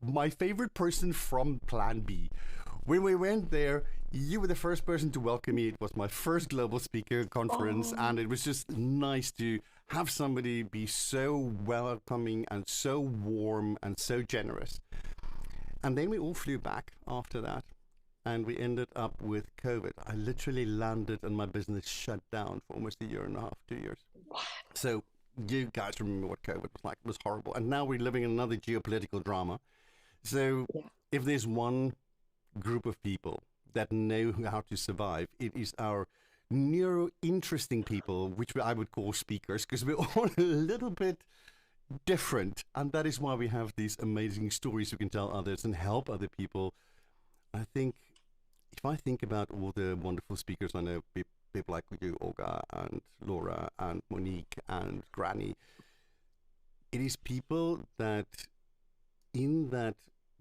my favorite person from Plan B. When we went there, you were the first person to welcome me. It was my first global speaker conference, and it was just nice to have somebody be so welcoming and so warm and so generous. And then we all flew back after that, and we ended up with COVID. I literally landed and my business shut down for almost 1.5 years, 2 years. So you guys remember what COVID was like. It was horrible. And now we're living in another geopolitical drama. So if there's one group of people that know how to survive, it is our neuro-interesting people, which I would call speakers, because we're all a little bit different. And that is why we have these amazing stories we can tell others and help other people. I think, if I think about all the wonderful speakers I know, people like you, Olga, and Laura, and Monique, and Granny, it is people that, in that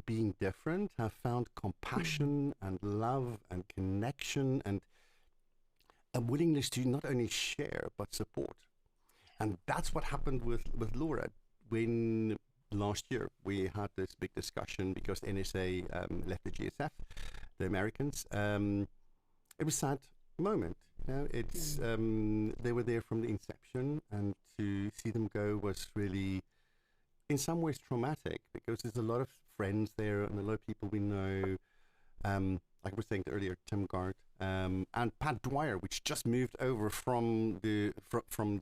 being different, have found compassion and love and connection and a willingness to not only share but support. And that's what happened with Laura when last year we had this big discussion because NSA left the GSF, the Americans. It was a sad moment. You know, it's they were there from the inception, and to see them go was really, in some ways, traumatic because there's a lot of friends there and a lot of people we know. Like I was saying earlier, Tim Gard and Pat Dwyer, which just moved over from the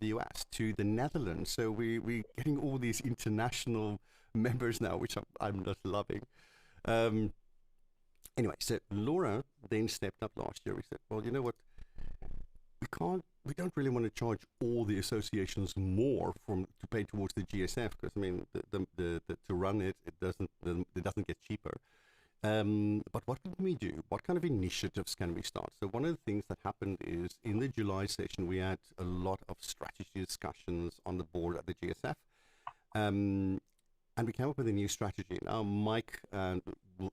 US to the Netherlands. So we're getting all these international members now, which I'm just loving. Anyway, so Laura then stepped up last year. We said, well, you know what? We don't really want to charge all the associations more to pay towards the GSF, because I mean, to run it doesn't get cheaper. But what can we do? What kind of initiatives can we start? So one of the things that happened is in the July session, we had a lot of strategy discussions on the board at the GSF. And we came up with a new strategy. Now, Mike,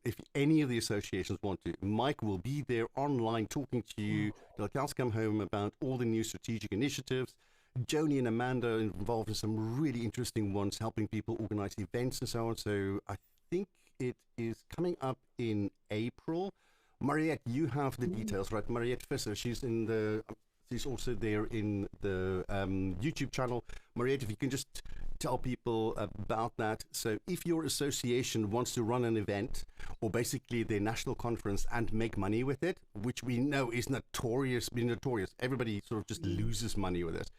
if any of the associations want to, Mike will be there online talking to you. They'll come home about all the new strategic initiatives. Joni and Amanda are involved in some really interesting ones, helping people organize events and so on. So I think it is coming up in April. Mariette, you have the details, right? Mariette Visser, she's also there in the YouTube channel. Mariette, if you can just tell people about that. So if your association wants to run an event or basically their national conference and make money with it, which we know is notorious, everybody sort of just loses money with this.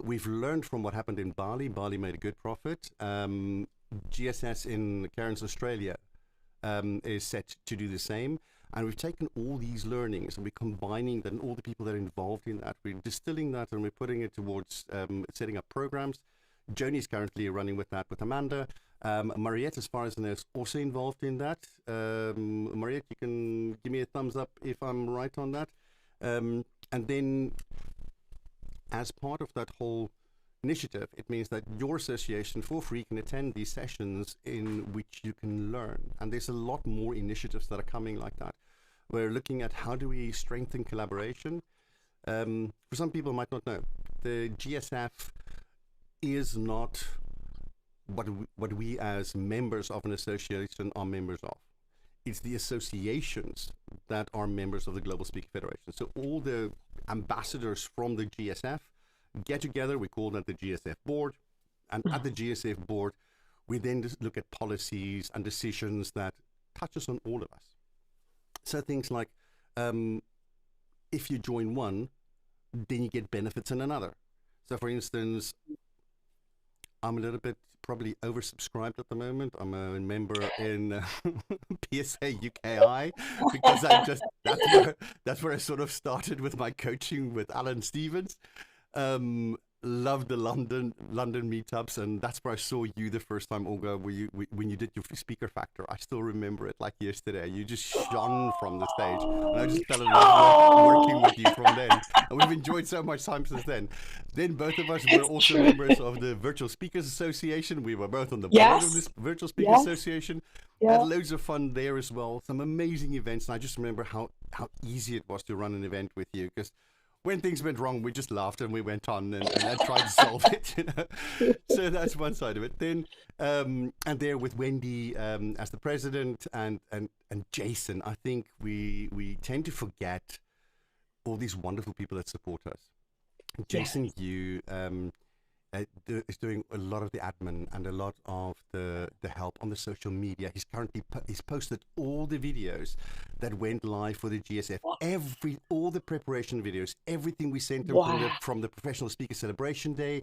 We've learned from what happened in Bali. Bali made a good profit. GSS in Cairns, Australia is set to do the same. And we've taken all these learnings and we're combining them, all the people that are involved in that. We're distilling that and we're putting it towards setting up programs. Joni is currently running with that with Amanda. Mariette, as far as I know, is also involved in that. Mariette, you can give me a thumbs up if I'm right on that. And then as part of that whole initiative, it means that your association for free can attend these sessions in which you can learn. And there's a lot more initiatives that are coming like that. We're looking at how do we strengthen collaboration. For some people might not know, the GSF is not what we as members of an association are members of. It's the associations that are members of the Global Speaker Federation. So all the ambassadors from the GSF get together, we call that the GSF board, and at the GSF board, we then just look at policies and decisions that touches on all of us. So things like, if you join one, then you get benefits in another. So for instance, I'm a little bit probably oversubscribed at the moment. I'm a member in PSA UKI because that's where I sort of started with my coaching with Alan Stevens. Love the London meetups, and that's where I saw you the first time, Olga, when you did your speaker factor. I still remember it like yesterday. You just shone from the stage, and I just fell in love working with you from then. And we've enjoyed so much time since then. Then both of us were also members of the Virtual Speakers Association. We were both on the board of this Virtual Speakers Association. Had loads of fun there as well. Some amazing events, and I just remember how easy it was to run an event with you, because when things went wrong, we just laughed and we went on and I tried to solve it. You know? So that's one side of it. Then, and there with Wendy as the president and Jason, I think we tend to forget all these wonderful people that support us. Jason Yu is doing a lot of the admin and a lot of the help on the social media. He's currently he's posted all the videos that went live for the GSF, all the preparation videos, everything we sent him from the Professional Speaker Celebration Day,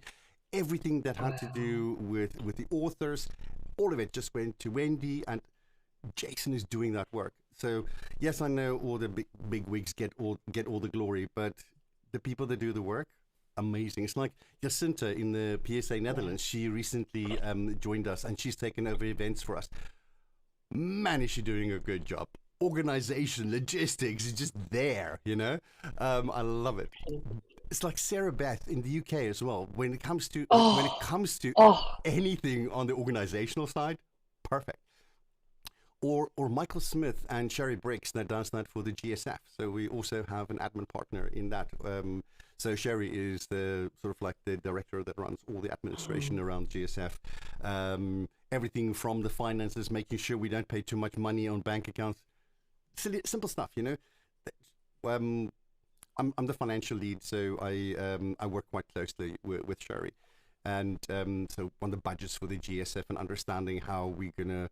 everything that had to do with the authors, all of it just went to Wendy, and Jason is doing that work. So yes, I know all the big wigs get all the glory, but the people that do the work, amazing. It's like Jacinta in the PSA Netherlands. She recently joined us, and she's taken over events for us. Man, is she doing a good job. Organization, logistics is just there, you know. I love it. It's like Sarah Beth in the UK as well. When it comes to anything on the organizational side, perfect. Or Michael Smith and Sherry Briggs that does that for the GSF. So we also have an admin partner in that. So Sherry is the sort of like the director that runs all the administration around GSF. Everything from the finances, making sure we don't pay too much money on bank accounts. Simple stuff, you know. I'm the financial lead, so I work quite closely with Sherry. And so on the budgets for the GSF and understanding how we're going to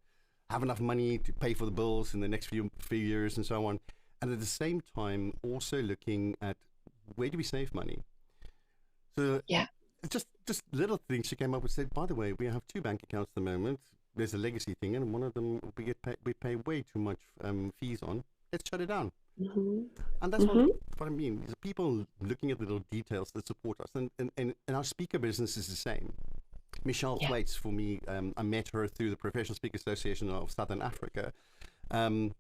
have enough money to pay for the bills in the next few years and so on. And at the same time, also looking at where do we save money? So just little things she came up with, said, by the way, we have 2 bank accounts at the moment. There's a legacy thing, and one of them we pay way too much fees on. Let's shut it down. And that's what I mean. Is people looking at the little details that support us, and our speaker business is the same. Michelle Thwaites, for me, I met her through the Professional Speaker Association of Southern Africa, and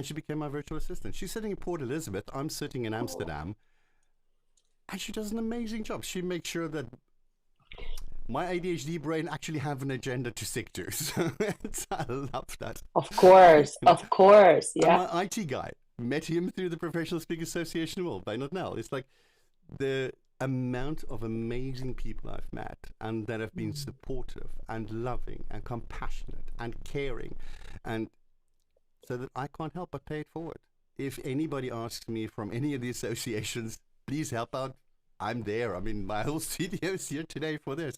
she became my virtual assistant. She's sitting in Port Elizabeth, I'm sitting in Amsterdam, and she does an amazing job. She makes sure that my ADHD brain actually have an agenda to stick to. So I love that. Of course, yeah. And my IT guy, met him through the Professional Speaker Association of by not now. It's like the amount of amazing people I've met and that have been supportive and loving and compassionate and caring, and so that I can't help but pay it forward. If anybody asks me from any of the associations, please help out, I'm there. I mean, my whole studio is here today for this,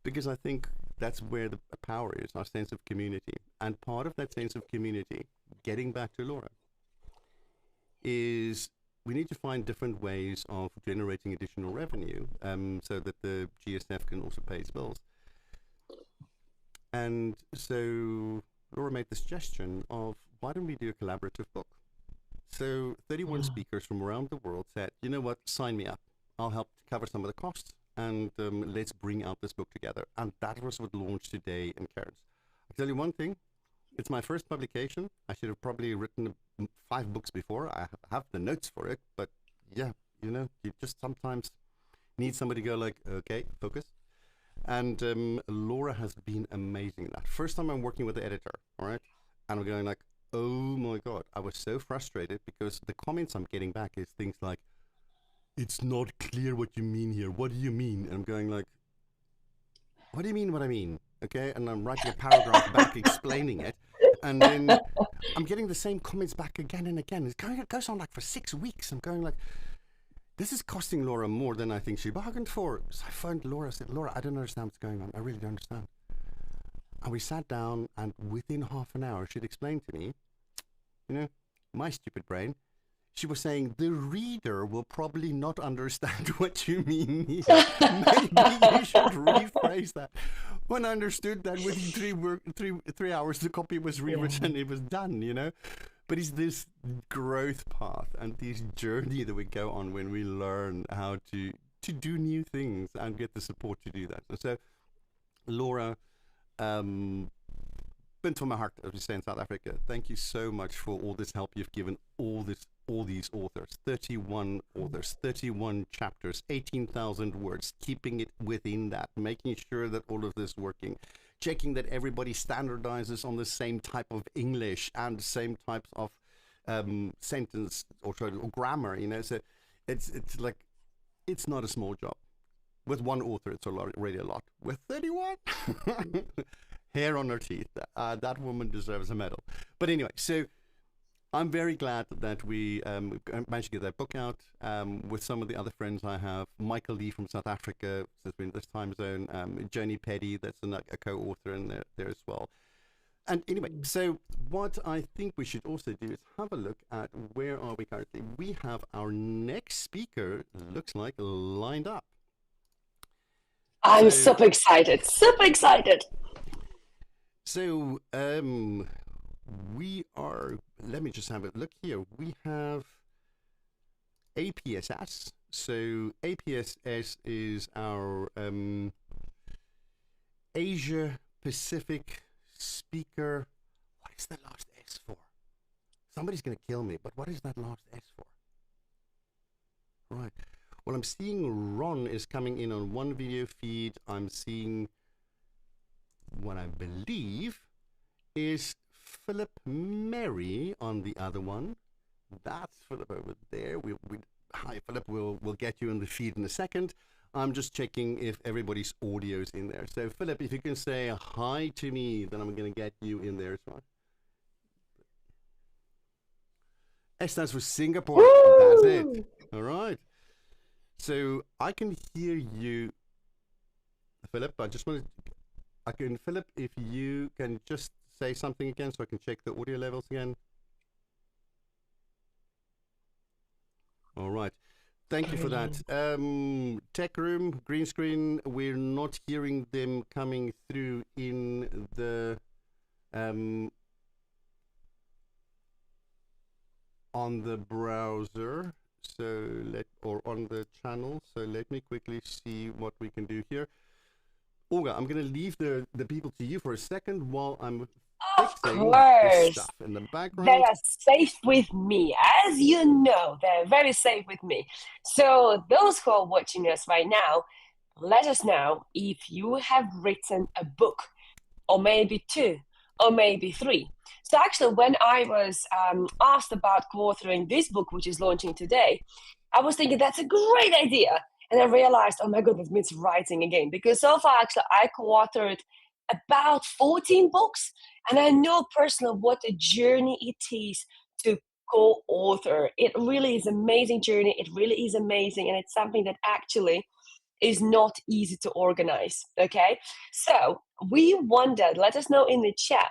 because I think that's where the power is, our sense of community. And part of that sense of community, getting back to Laura, is we need to find different ways of generating additional revenue so that the GSF can also pay its bills. And so Laura made the suggestion of, why don't we do a collaborative book? So 31 speakers from around the world said, you know what, sign me up. I'll help to cover some of the costs, and let's bring out this book together. And that was what launched today in Cairns. I'll tell you one thing, it's my first publication. I should have probably written 5 books before. I have the notes for it, but yeah, you know, you just sometimes need somebody to go like, okay, focus. And Laura has been amazing. That first time I'm working with the editor, all right, and I'm going like, oh my God, I was so frustrated because the comments I'm getting back is things like, it's not clear what you mean here. What do you mean? And I'm going like, what do you mean what I mean? Okay, and I'm writing a paragraph back explaining it, and then I'm getting the same comments back again and again. It goes on like for 6 weeks. I'm going like, this is costing Laura more than I think she bargained for. So I phoned Laura, said, Laura, I don't understand what's going on. I really don't understand. And we sat down, and within half an hour, she'd explained to me, my stupid brain, she was saying, the reader will probably not understand what you mean here. Maybe you should rephrase that. When I understood that within 3 hours, the copy was rewritten, it was done, But it's this growth path and this journey that we go on when we learn how to do new things and get the support to do that. And so, Laura, bent from my heart, as we say in South Africa, thank you so much for all this help you've given all these authors, 31 authors, 31 chapters, 18,000 words, keeping it within that, making sure that all of this is working, checking that everybody standardizes on the same type of English and the same types of sentence or grammar, So it's like, it's not a small job. With one author, it's already a lot. With 31, hair on her teeth. That woman deserves a medal. But anyway, so I'm very glad that we managed to get that book out with some of the other friends I have. Michael Lee from South Africa, has been in this time zone. Joni Petty, that's a co-author in there as well. And anyway, so what I think we should also do is have a look at where are we currently. We have our next speaker, looks like, lined up. I'm super excited, super excited. So, we are, let me just have a look here. We have APSS. So APSS is our Asia Pacific speaker. What is the last S for? Somebody's going to kill me, but what is that last S for? Right. Well, I'm seeing Ron is coming in on one video feed. I'm seeing what I believe is Philip Mary on the other one. That's Philip over there. Hi, Philip. We'll get you in the feed in a second. I'm just checking if everybody's audio's in there. So, Philip, if you can say hi to me, then I'm going to get you in there as well. S stands for Singapore. Woo! That's it. All right. So I can hear you, Philip. Philip, if you can just say something again so I can check the audio levels again. All right. Thank you for that. Tech room, green screen, we're not hearing them coming through in the on the browser. Or on the channel. So let me quickly see what we can do here. Olga, I'm going to leave the people to you for a second while I'm fixing the stuff in the background. They are safe with me. As you know, they're very safe with me. So those who are watching us right now, let us know if you have written a book, or maybe 2, or maybe 3. So actually, when I was asked about co-authoring this book, which is launching today, I was thinking that's a great idea. And I realized, oh my God, that means writing again. Because so far, actually, I co-authored about 14 books. And I know personally what a journey it is to co-author. It really is an amazing journey. It really is amazing. And it's something that actually is not easy to organize. Okay. So we wondered, let us know in the chat.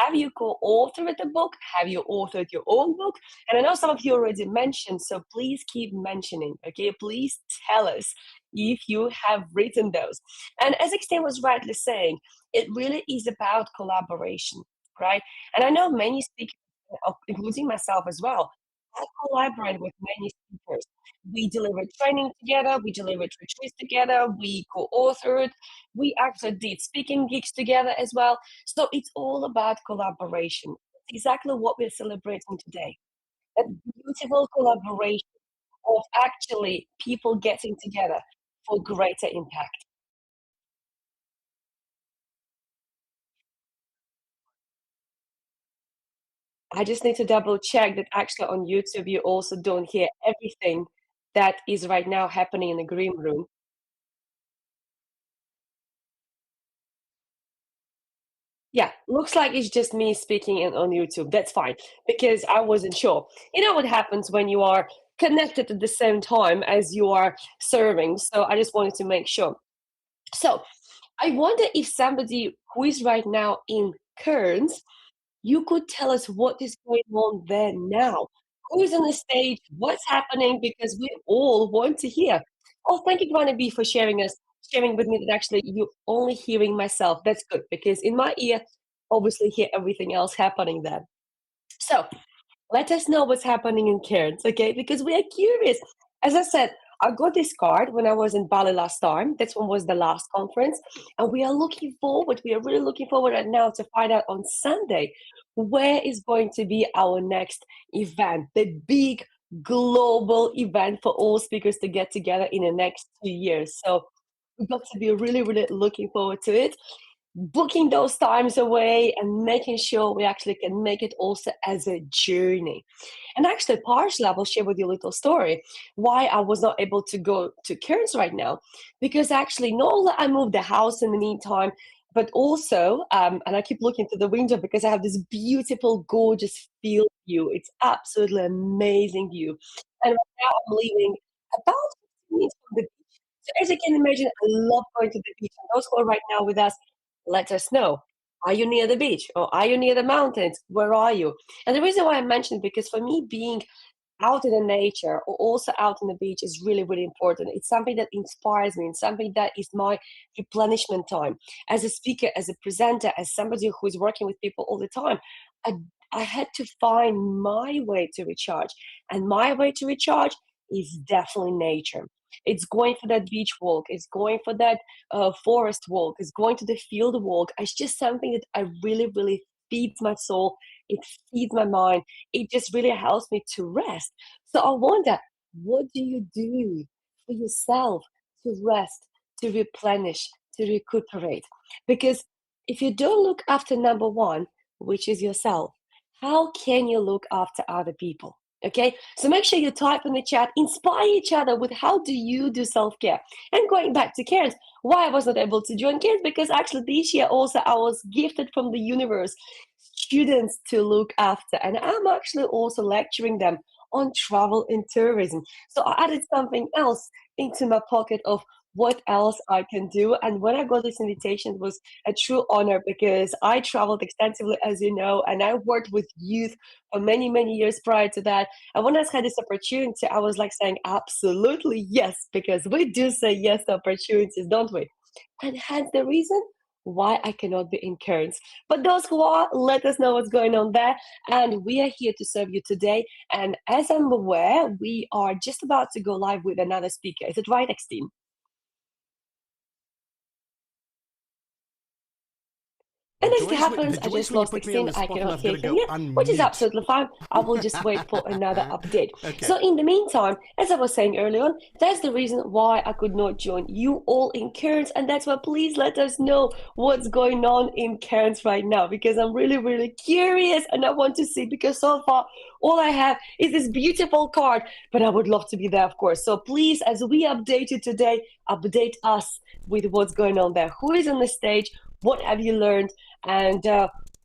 Have you co-authored the book? Have you authored your own book? And I know some of you already mentioned, so please keep mentioning, okay? Please tell us if you have written those. And as Eksteen was rightly saying, it really is about collaboration, right? And I know many speakers, including myself as well, I collaborate with many speakers. We delivered training together, we delivered retreats together, we co-authored, we actually did speaking gigs together as well. So it's all about collaboration. It's exactly what we're celebrating today. That beautiful collaboration of actually people getting together, for greater impact. I just need to double check that actually on YouTube you also don't hear everything that is right now happening in the green room. Yeah, looks like it's just me speaking on YouTube. That's fine, because I wasn't sure. You know what happens when you are connected at the same time as you are serving. So I just wanted to make sure. So I wonder if somebody who is right now in Cairns, you could tell us what is going on there now. Who is on the stage? What's happening? Because we all want to hear. Oh, thank you, Gwana B, for sharing with me that actually you're only hearing myself. That's good, because in my ear, obviously hear everything else happening there. So let us know what's happening in Cairns, okay? Because we are curious. As I said, I got this card when I was in Bali last time. That's when was the last conference. And we are really looking forward right now to find out on Sunday where is going to be our next event, the big global event for all speakers to get together in the next 2 years. So we've got to be really, really looking forward to it. Booking those times away and making sure we actually can make it also as a journey. And actually, partially, I will share with you a little story why I was not able to go to Cairns right now. Because actually, not only I moved the house in the meantime, but also, and I keep looking through the window because I have this beautiful, gorgeous field view. It's absolutely amazing view. And right now, I'm leaving about 15 minutes from the beach. So as you can imagine, I love going to the beach. And those who are right now with us, let us know. Are you near the beach or are you near the mountains? Where are you? And the reason why I mentioned, because for me, being out in the nature or also out on the beach is really, really important. It's something that inspires me. It's something that is my replenishment time. As a speaker, as a presenter, as somebody who is working with people all the time, I had to find my way to recharge. And my way to recharge is definitely nature. It's going for that beach walk. It's going for that forest walk. It's going to the field walk. It's just something that I really, really feeds my soul. It feeds my mind. It just really helps me to rest. So I wonder, what do you do for yourself to rest, to replenish, to recuperate? Because if you don't look after number one, which is yourself, how can you look after other people? Okay, so make sure you type in the chat, inspire each other with how do you do self-care. And going back to Cairns, why I was not able to join Cairns, because actually this year also I was gifted from the universe students to look after, and I'm actually also lecturing them on travel and tourism. So I added something else into my pocket of what else I can do. And when I got this invitation, it was a true honor, because I traveled extensively, as you know, and I worked with youth for many, many years prior to that. And when I had this opportunity, I was like saying, absolutely yes, because we do say yes to opportunities, don't we? And hence the reason why I cannot be in Cairns. But those who are, let us know what's going on there. And we are here to serve you today. And as I'm aware, we are just about to go live with another speaker. Is it right, Eksteen? And as it happens, I just lost Eksteen. I cannot hear him yet, which is absolutely fine. I will just wait for another update. Okay. So in the meantime, as I was saying earlier on, that's the reason why I could not join you all in Cairns. And that's why please let us know what's going on in Cairns right now, because I'm really, really curious and I want to see, because so far all I have is this beautiful card, but I would love to be there, of course. So please, as we update you today, update us with what's going on there. Who is on the stage? What have you learned? And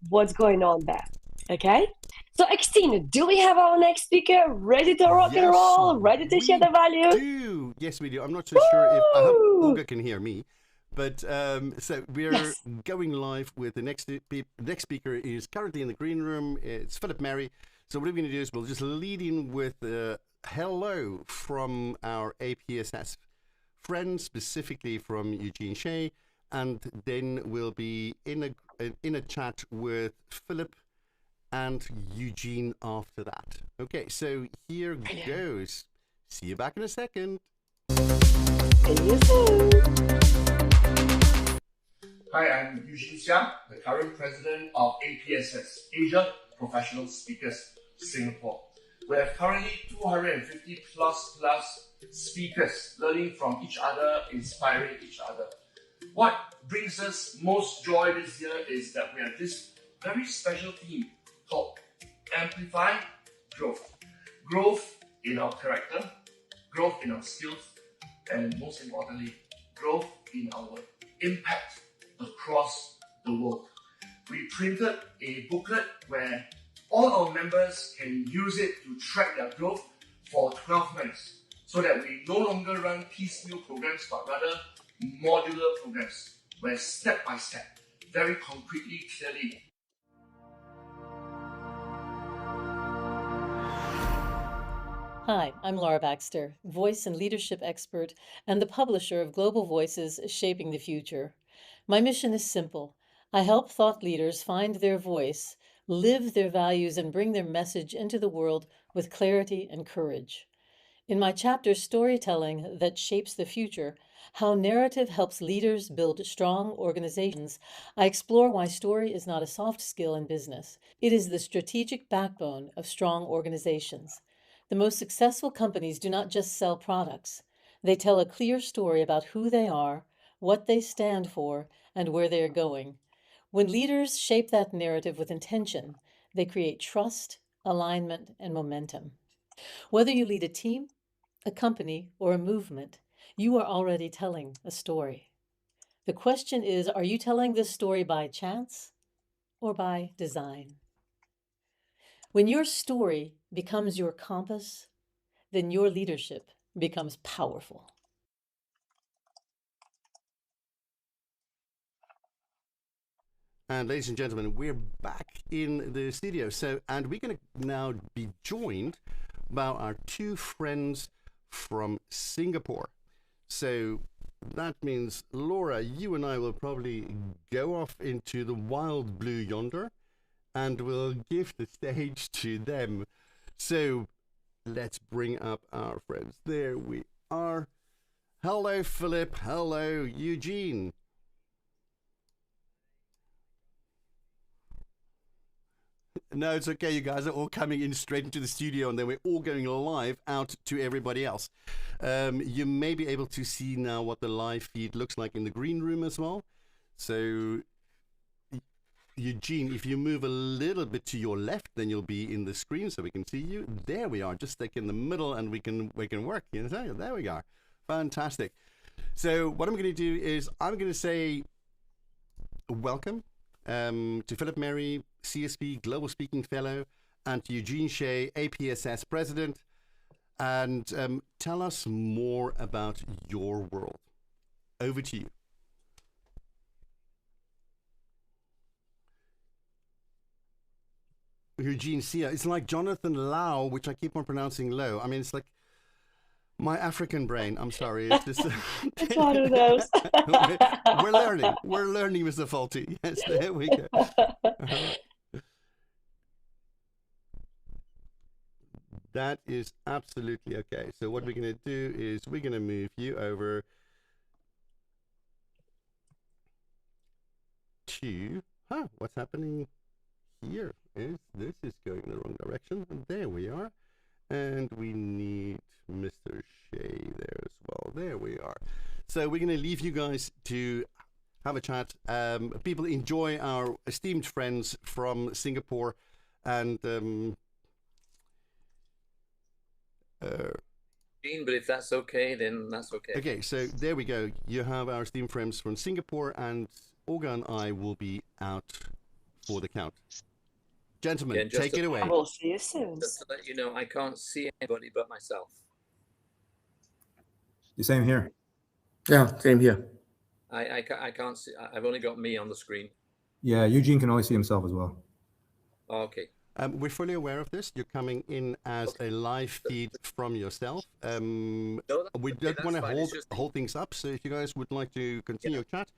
what's going on there? Okay? So, Eksteen, do we have our next speaker ready to rock and roll? Ready to share the value? Yes, we do. I'm not so sure if... I hope Olga can hear me. But so we're going live with the next speaker is currently in the green room. It's Philip Mary. So what we're going to do is we'll just lead in with hello from our APSS friends, specifically from Eugene Shea. And then we'll be in a chat with Philip and Eugene after that. Okay, so here goes. See you back in a second. See you soon. Hi, I'm Eugene Xiang, the current president of APSS, Asia Professional Speakers Singapore. We have currently 250 plus speakers, learning from each other, inspiring each other. What brings us most joy this year is that we have this very special theme called Amplify Growth. Growth in our character, growth in our skills, and most importantly, growth in our impact across the world. We printed a booklet where all our members can use it to track their growth for 12 months, so that we no longer run piecemeal programs, but rather modular programs, where step by step, very concretely, clearly. Hi, I'm Laura Baxter, voice and leadership expert and the publisher of Global Voices Shaping the Future. My mission is simple. I help thought leaders find their voice, live their values, and bring their message into the world with clarity and courage. In my chapter, Storytelling That Shapes the Future, How Narrative Helps Leaders Build Strong Organizations, I explore why story is not a soft skill in business. It is the strategic backbone of strong organizations. The most successful companies do not just sell products. They tell a clear story about who they are, what they stand for, and where they are going. When leaders shape that narrative with intention, they create trust, alignment, and momentum. Whether you lead a team, a company, or a movement, you are already telling a story. The question is, are you telling this story by chance or by design? When your story becomes your compass, then your leadership becomes powerful. And ladies and gentlemen, we're back in the studio. And we're going to now be joined by our two friends from Singapore. So that means, Laura, you and I will probably go off into the wild blue yonder, and we'll give the stage to them. So let's bring up our friends. There we are. Hello, Philip. Hello, Eugene. No, it's okay. You guys are all coming in straight into the studio, and then we're all going live out to everybody else. You may be able to see now what the live feed looks like in the green room as well. So Eugene, if you move a little bit to your left, then you'll be in the screen so we can see you. There we are, just stick in the middle and we can work. You know, there we are. Fantastic. So what I'm going to do is I'm going to say welcome to Philip Mary, CSP Global Speaking Fellow, and to Eugene Shea, APSS President, and tell us more about your world. Over to you. Eugene Sia. It's like Jonathan Lau, which I keep on pronouncing low. I mean, it's like my African brain. I'm sorry. It's just it's one of those. We're learning. We're learning, Mr. Faulty. Yes, there we go. That is absolutely okay. So what we're going to do is we're going to move you over to... what's happening here? This is going in the wrong direction. There we are. And we need Mr. Shea there as well. There we are. So we're going to leave you guys to have a chat. People enjoy our esteemed friends from Singapore. And... but if that's okay, then that's okay. Okay, so there we go. You have our esteemed friends from Singapore, and Olga and I will be out for the count. Gentlemen, take it away. I will see you soon. Just to let you know, I can't see anybody but myself. The same here. Yeah, same here. I can't see. I've only got me on the screen. Yeah, Eugene can only see himself as well. Okay. We're fully aware of this. You're coming in as a live feed from yourself. We don't want to hold things up, so if you guys would like to continue your chat,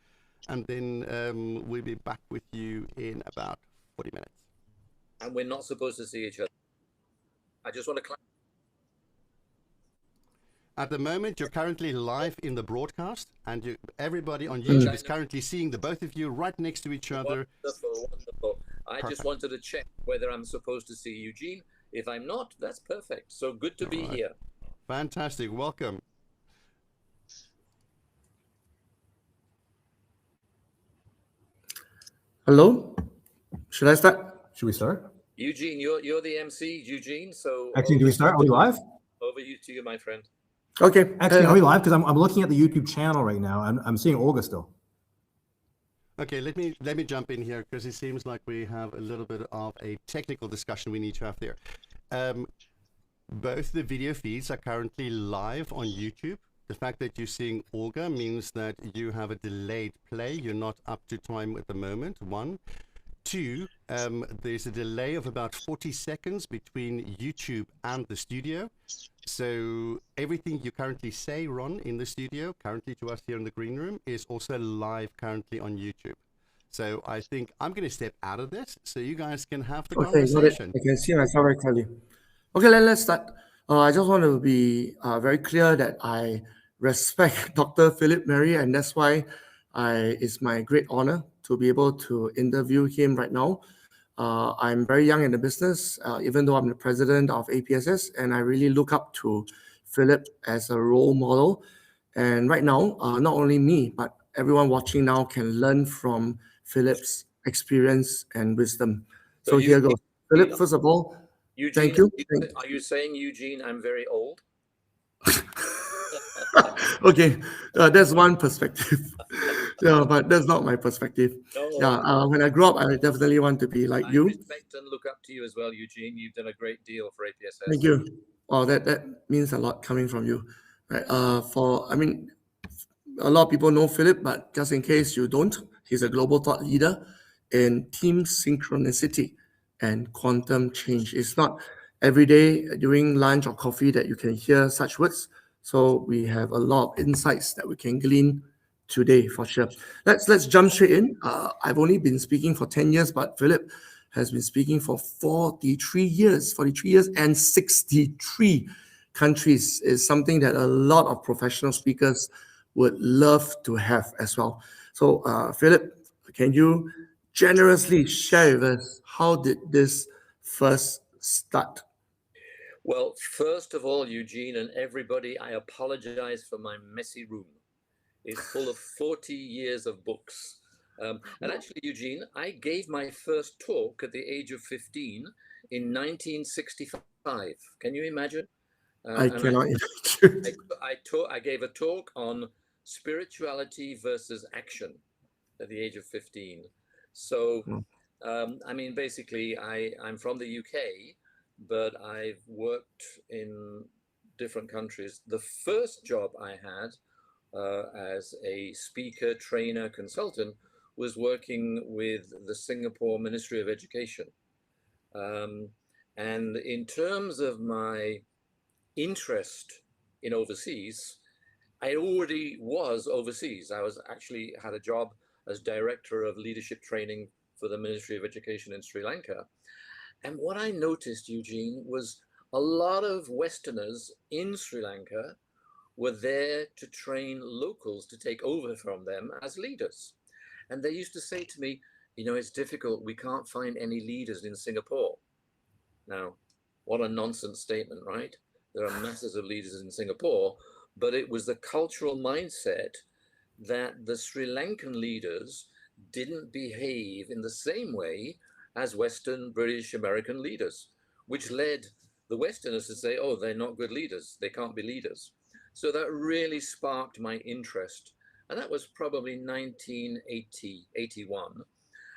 and then we'll be back with you in about 40 minutes. And we're not supposed to see each other. I just want to clarify. At the moment, you're currently live in the broadcast, and everybody on YouTube is currently seeing the both of you right next to each other. Wonderful, wonderful. I just wanted to check whether I'm supposed to see Eugene. If I'm not, that's perfect. So good to be here. Fantastic. Welcome. Hello. Should I start? Should we start? Eugene, you're the MC, Eugene. So Actually, do we start? Are we live? Over to you, my friend. Okay. Actually, are we live? Because I'm looking at the YouTube channel right now. I'm seeing Olga still. Okay, let me jump in here because it seems like we have a little bit of a technical discussion we need to have there. Both the video feeds are currently live on YouTube. The fact that you're seeing Olga means that you have a delayed play. You're not up to time at the moment, one. Two, there's a delay of about 40 seconds between YouTube and the studio. So everything you currently say, Ron, in the studio, currently to us here in the green room, is also live currently on YouTube. So I think I'm going to step out of this so you guys can have the conversation. I can see myself very clearly. Okay, let's start. I just want to be very clear that I respect Dr. Philip Mary, and that's why it's my great honor to be able to interview him right now. I'm very young in the business, even though I'm the president of APSS, and I really look up to Philip as a role model. And right now, not only me, but everyone watching now can learn from Philip's experience and wisdom. So here goes. Philip, first of all, Eugene, thank you. Are you saying, Eugene, I'm very old? Okay, that's one perspective. Yeah, but that's not my perspective. Yeah, when I grow up, I definitely want to be like you. I respect and look up to you as well, Eugene. You've done a great deal for APSS. Thank you. Oh, that means a lot coming from you. Right. A lot of people know Philip, but just in case you don't, he's a global thought leader in team synchronicity and quantum change. It's not every day during lunch or coffee that you can hear such words. So we have a lot of insights that we can glean today for sure. Let's jump straight in. I've only been speaking for 10 years, but Philip has been speaking for 43 years and 63 countries is something that a lot of professional speakers would love to have as well. So Philip, can you generously share with us how did this first start? Well, first of all, Eugene and everybody, I apologize for my messy room. It's full of 40 years of books. And actually, Eugene, I gave my first talk at the age of 15 in 1965. Can you imagine? I cannot imagine. I gave a talk on spirituality versus action at the age of 15. So, basically, I'm from the UK, but I've worked in different countries. The first job I had as a speaker, trainer, consultant was working with the Singapore Ministry of Education. And in terms of my interest in overseas, I already was overseas. I had a job as director of leadership training for the Ministry of Education in Sri Lanka. And what I noticed, Eugene, was a lot of Westerners in Sri Lanka were there to train locals to take over from them as leaders. And they used to say to me, it's difficult. We can't find any leaders in Singapore. Now, what a nonsense statement, right? There are masses of leaders in Singapore, but it was the cultural mindset that the Sri Lankan leaders didn't behave in the same way as Western, British, American leaders, which led the Westerners to say, oh, they're not good leaders. They can't be leaders. So that really sparked my interest. And that was probably 1980, 81.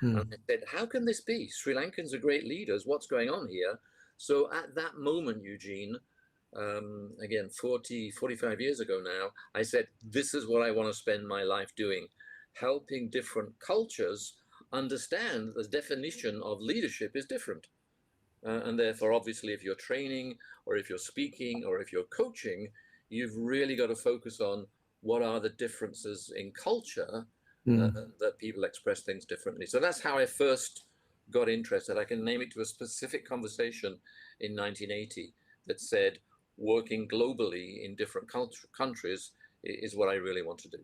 And I said, how can this be? Sri Lankans are great leaders. What's going on here? So at that moment, Eugene, again, 45 years ago now, I said, this is what I want to spend my life doing, helping different cultures understand the definition of leadership is different. And therefore, obviously, if you're training or if you're speaking or if you're coaching, you've really got to focus on what are the differences in culture that people express things differently. So that's how I first got interested. I can name it to a specific conversation in 1980 that said working globally in different countries is what I really want to do.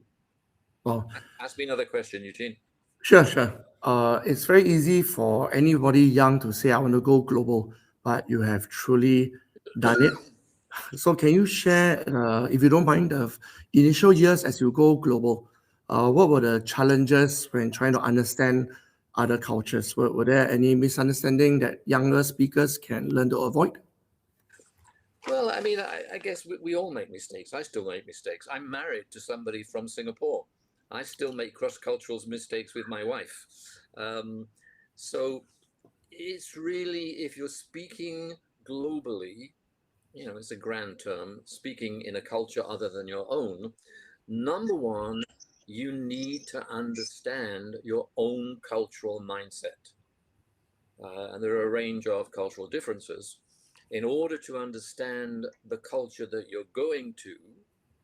Well, ask me another question, Eugene. Sure. It's very easy for anybody young to say, I want to go global, but you have truly done it. So can you share, if you don't mind, the initial years as you go global, what were the challenges when trying to understand other cultures? Were there any misunderstanding that younger speakers can learn to avoid? Well, I mean, I guess we all make mistakes. I still make mistakes. I'm married to somebody from Singapore. I still make cross-cultural mistakes with my wife. So it's really, if you're speaking globally, you know, it's a grand term, speaking in a culture other than your own, number one, you need to understand your own cultural mindset. And there are a range of cultural differences. In order to understand the culture that you're going to,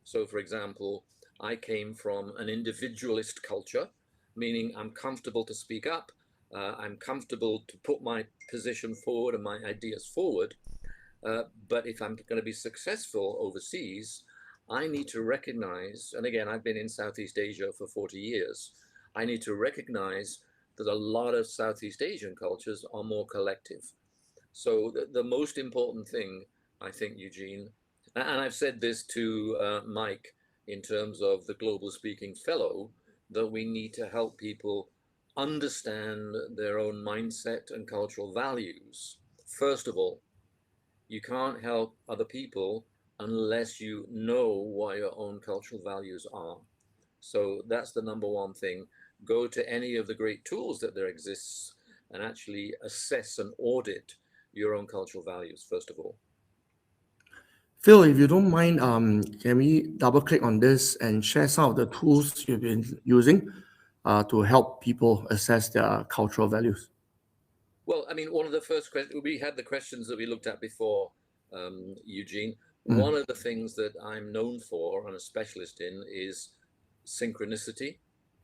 so for example, I came from an individualist culture, meaning I'm comfortable to speak up, I'm comfortable to put my position forward and my ideas forward, but if I'm going to be successful overseas, I need to recognize, and again, I've been in Southeast Asia for 40 years, I need to recognize that a lot of Southeast Asian cultures are more collective. So the most important thing, I think, Eugene, and I've said this to Mike in terms of the Global Speaking Fellow, that we need to help people understand their own mindset and cultural values. First of all, you can't help other people unless you know what your own cultural values are. So that's the number one thing. Go to any of the great tools that there exists and actually assess and audit your own cultural values, first of all. Phil, if you don't mind, can we double click on this and share some of the tools you've been using to help people assess their cultural values? Well, I mean, one of the first questions, we had the questions that we looked at before, Eugene. Mm. One of the things that I'm known for and a specialist in is synchronicity,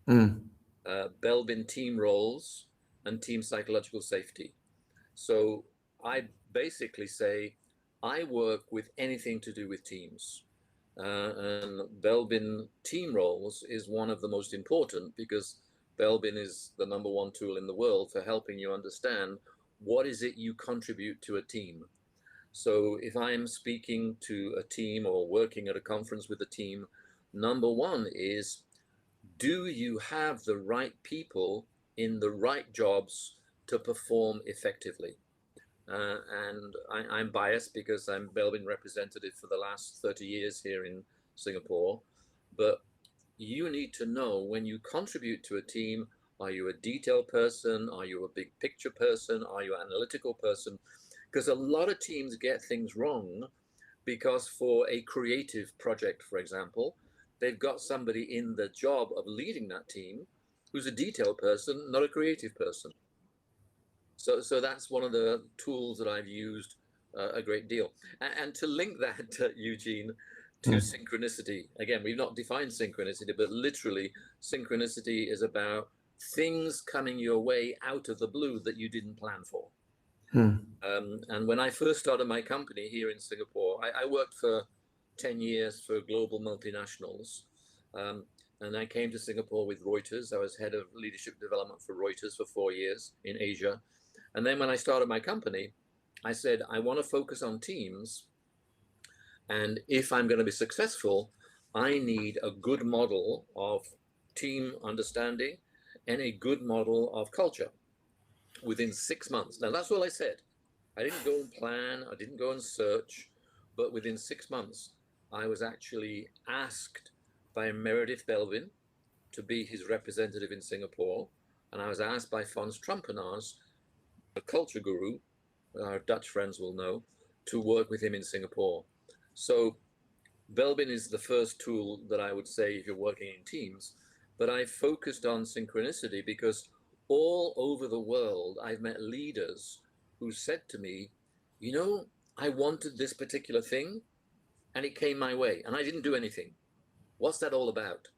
Belbin team roles, and team psychological safety. So I basically say I work with anything to do with teams. And Belbin team roles is one of the most important because Belbin is the number one tool in the world for helping you understand what is it you contribute to a team. So if I'm speaking to a team or working at a conference with a team, number one is, do you have the right people in the right jobs to perform effectively? And I'm biased because I'm Belbin representative for the last 30 years here in Singapore. But you need to know when you contribute to a team, are you a detail person? Are you a big picture person? Are you an analytical person? Because a lot of teams get things wrong because for a creative project, for example, they've got somebody in the job of leading that team who's a detail person, not a creative person. So that's one of the tools that I've used a great deal. And to link that, Eugene, to synchronicity, again, we've not defined synchronicity, but literally synchronicity is about things coming your way out of the blue that you didn't plan for. And when I first started my company here in Singapore, I worked for 10 years for global multinationals. And I came to Singapore with Reuters. I was head of leadership development for Reuters for 4 years in Asia. And then when I started my company, I said, I want to focus on teams. And if I'm going to be successful, I need a good model of team understanding and a good model of culture within 6 months. Now, that's all I said. I didn't go and plan. I didn't go and search. But within 6 months, I was actually asked by Meredith Belbin to be his representative in Singapore. And I was asked by Fons Trumpenaars, a culture guru, our Dutch friends will know, to work with him in Singapore. So Belbin is the first tool that I would say if you're working in teams, but I focused on synchronicity because all over the world, I've met leaders who said to me, you know, I wanted this particular thing and it came my way and I didn't do anything. What's that all about?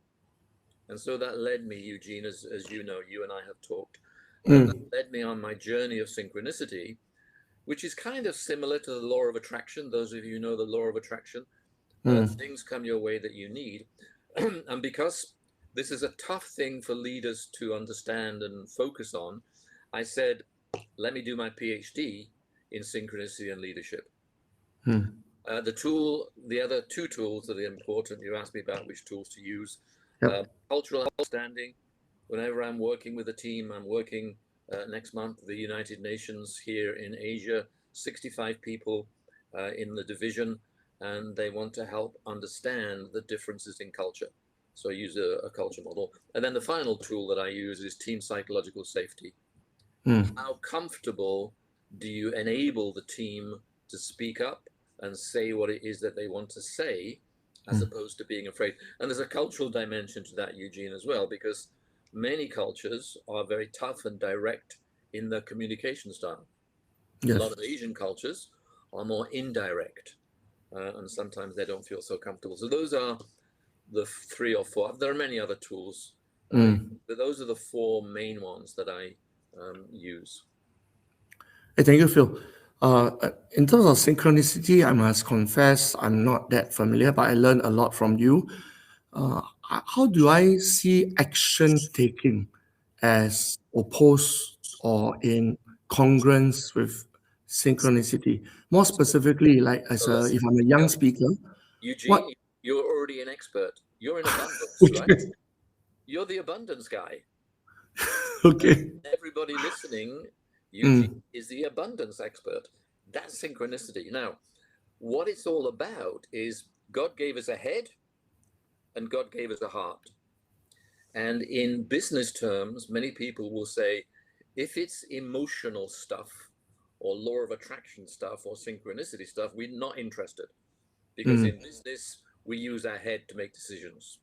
And so that led me, Eugene, as you know, you and I have talked, that led me on my journey of synchronicity, which is kind of similar to the law of attraction. Those of you who know the law of attraction, things come your way that you need. And because this is a tough thing for leaders to understand and focus on, I said, let me do my PhD in synchronicity and leadership. The other two tools that are important, you asked me about which tools to use. Yep. Cultural understanding. Whenever I'm working with a team, I'm working next month, the United Nations here in Asia, 65 people in the division, and they want to help understand the differences in culture. So I use a culture model. And then the final tool that I use is team psychological safety. How comfortable do you enable the team to speak up and say what it is that they want to say, as opposed to being afraid? And there's a cultural dimension to that, Eugene, as well, because many cultures are very tough and direct in their communication style. Yes. A lot of Asian cultures are more indirect, and sometimes they don't feel so comfortable. So those are the 3 or 4. There are many other tools, but those are the 4 main ones that I use. Hey, thank you, Phil. In terms of synchronicity, I must confess I'm not that familiar, but I learned a lot from you. How do I see action taking as opposed or in congruence with synchronicity? More specifically, like if I'm a young speaker, Eugene, you're already an expert. You're in abundance, right? You're the abundance guy. Okay. Everybody listening, Eugene is the abundance expert. That's synchronicity. Now, what it's all about is God gave us a head and God gave us a heart. And in business terms, many people will say, if it's emotional stuff or law of attraction stuff or synchronicity stuff, we're not interested. Because in business, we use our head to make decisions.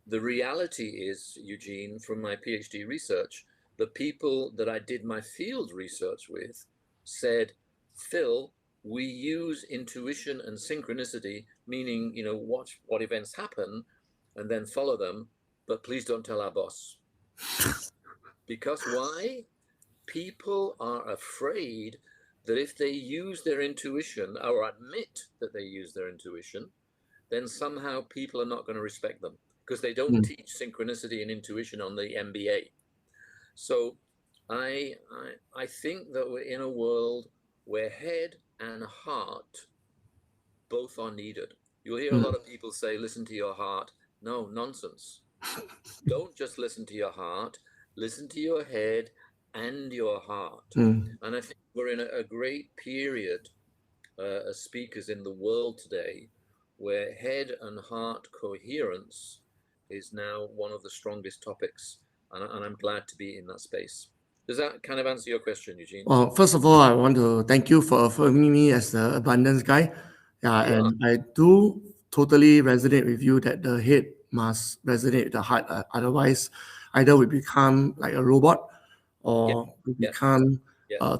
The reality is, Eugene, from my PhD research, the people that I did my field research with said, Phil, we use intuition and synchronicity, meaning, watch what events happen and then follow them, but please don't tell our boss. Because why? People are afraid that if they use their intuition or admit that they use their intuition, then somehow people are not going to respect them, because they don't teach synchronicity and intuition on the MBA. So I think that we're in a world where head and heart both are needed. You'll hear a lot of people say, listen to your heart. No, nonsense. Don't just listen to your heart, listen to your head and your heart. And I think we're in a great period as speakers in the world today where head and heart coherence is now one of the strongest topics, and I'm glad to be in that space. Does that kind of answer your question, Eugene? Well, first of all, I want to thank you for affirming me as the abundance guy. And I do totally resonate with you that the head must resonate with the heart. Otherwise, either we become like a robot or we become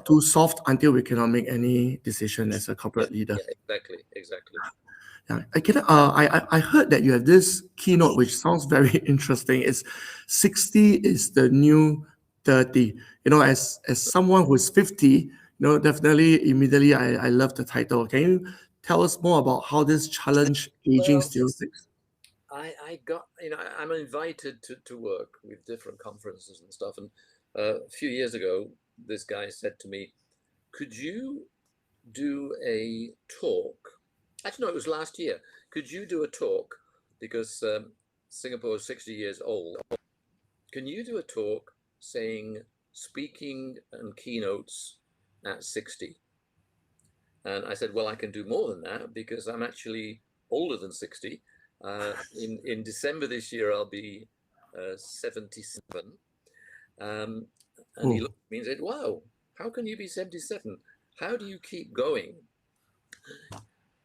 too soft until we cannot make any decision as a corporate leader. Exactly. I heard that you have this keynote which sounds very interesting. It's 60 is the new 30. As someone who's 50, definitely immediately I love the title. Can you tell us more about how this challenge aging still sticks? I got, I'm invited to work with different conferences and stuff. And a few years ago, this guy said to me, could you do a talk? Actually, no, it was last year. Could you do a talk? Because Singapore is 60 years old. Can you do a talk saying speaking and keynotes at 60? And I said, well, I can do more than that because I'm actually older than 60. In December this year, I'll be 77. And he looked at me and said, wow, how can you be 77? How do you keep going?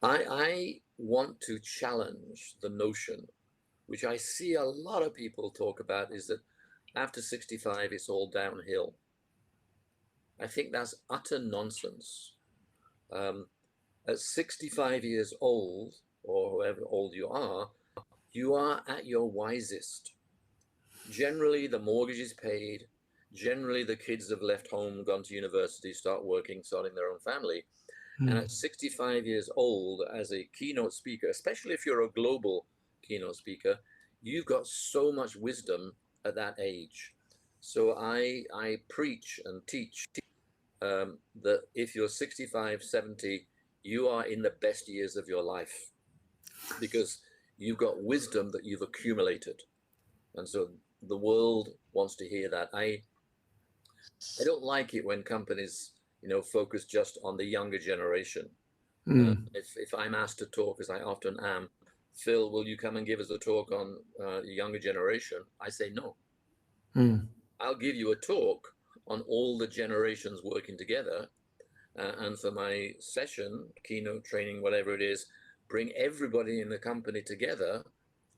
I want to challenge the notion, which I see a lot of people talk about, is that after 65, it's all downhill. I think that's utter nonsense. At 65 years old, or however old you are at your wisest. Generally, the mortgage is paid. Generally, the kids have left home, gone to university, start working, starting their own family. And at 65 years old, as a keynote speaker, especially if you're a global keynote speaker, you've got so much wisdom at that age. So I preach and teach that if you're 65, 70, you are in the best years of your life because you've got wisdom that you've accumulated. And so the world wants to hear that. I don't like it when companies, focus just on the younger generation. If I'm asked to talk, as I often am, Phil, will you come and give us a talk on the younger generation? I say no. I'll give you a talk on all the generations working together. And for my session, keynote training, whatever it is, bring everybody in the company together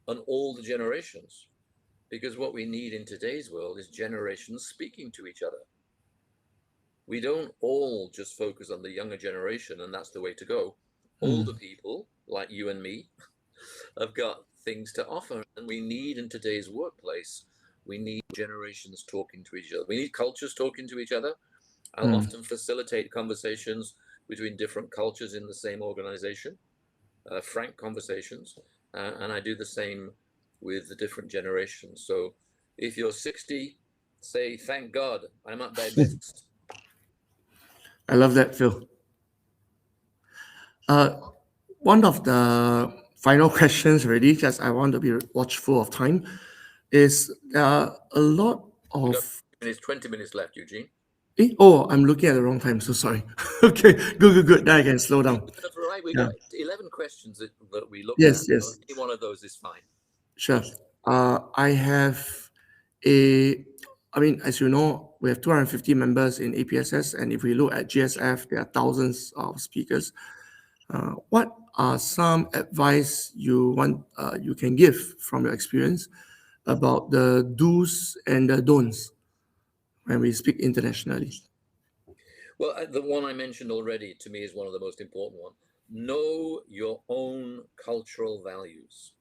on all the generations. Because what we need in today's world is generations speaking to each other. We don't all just focus on the younger generation, and that's the way to go. Older people, like you and me, have got things to offer, and we need in today's workplace, we need generations talking to each other. We need cultures talking to each other. I'll often facilitate conversations between different cultures in the same organization, frank conversations, and I do the same with the different generations. So if you're 60, say, thank God, I'm at my best. I love that, Phil. One of the final questions already, because I want to be watchful of time, is there are a lot of... There's 20 minutes left, Eugene. Oh, I'm looking at the wrong time, so sorry. Okay, good. Then I can slow down. We got 11 questions that we looked Yes, at. yes. Any one of those is fine. Sure. I have as you know, we have 250 members in APSS, and if we look at GSF, there are thousands of speakers. What are some advice you can give from your experience about the do's and the don'ts when we speak internationally? Well, the one I mentioned already, to me, is one of the most important ones. Know your own cultural values.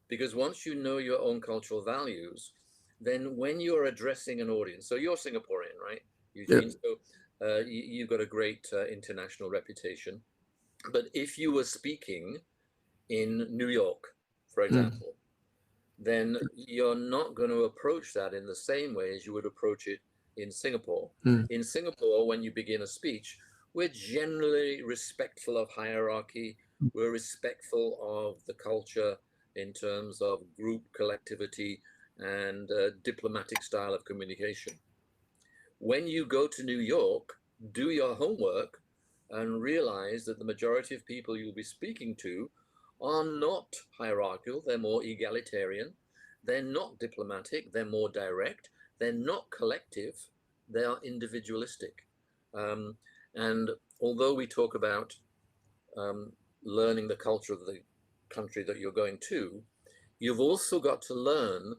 Because once you know your own cultural values, then when you're addressing an audience, so you're Singaporean, right, Eugene? Yep. So you've got a great international reputation. But if you were speaking in New York, for example, then you're not going to approach that in the same way as you would approach it in Singapore. In Singapore, when you begin a speech, we're generally respectful of hierarchy. We're respectful of the culture in terms of group collectivity and diplomatic style of communication. When you go to New York, do your homework and realize that the majority of people you'll be speaking to are not hierarchical. They're more egalitarian. They're not diplomatic. They're more direct. They're not collective. They are individualistic. And although we talk about learning the culture of the country that you're going to, you've also got to learn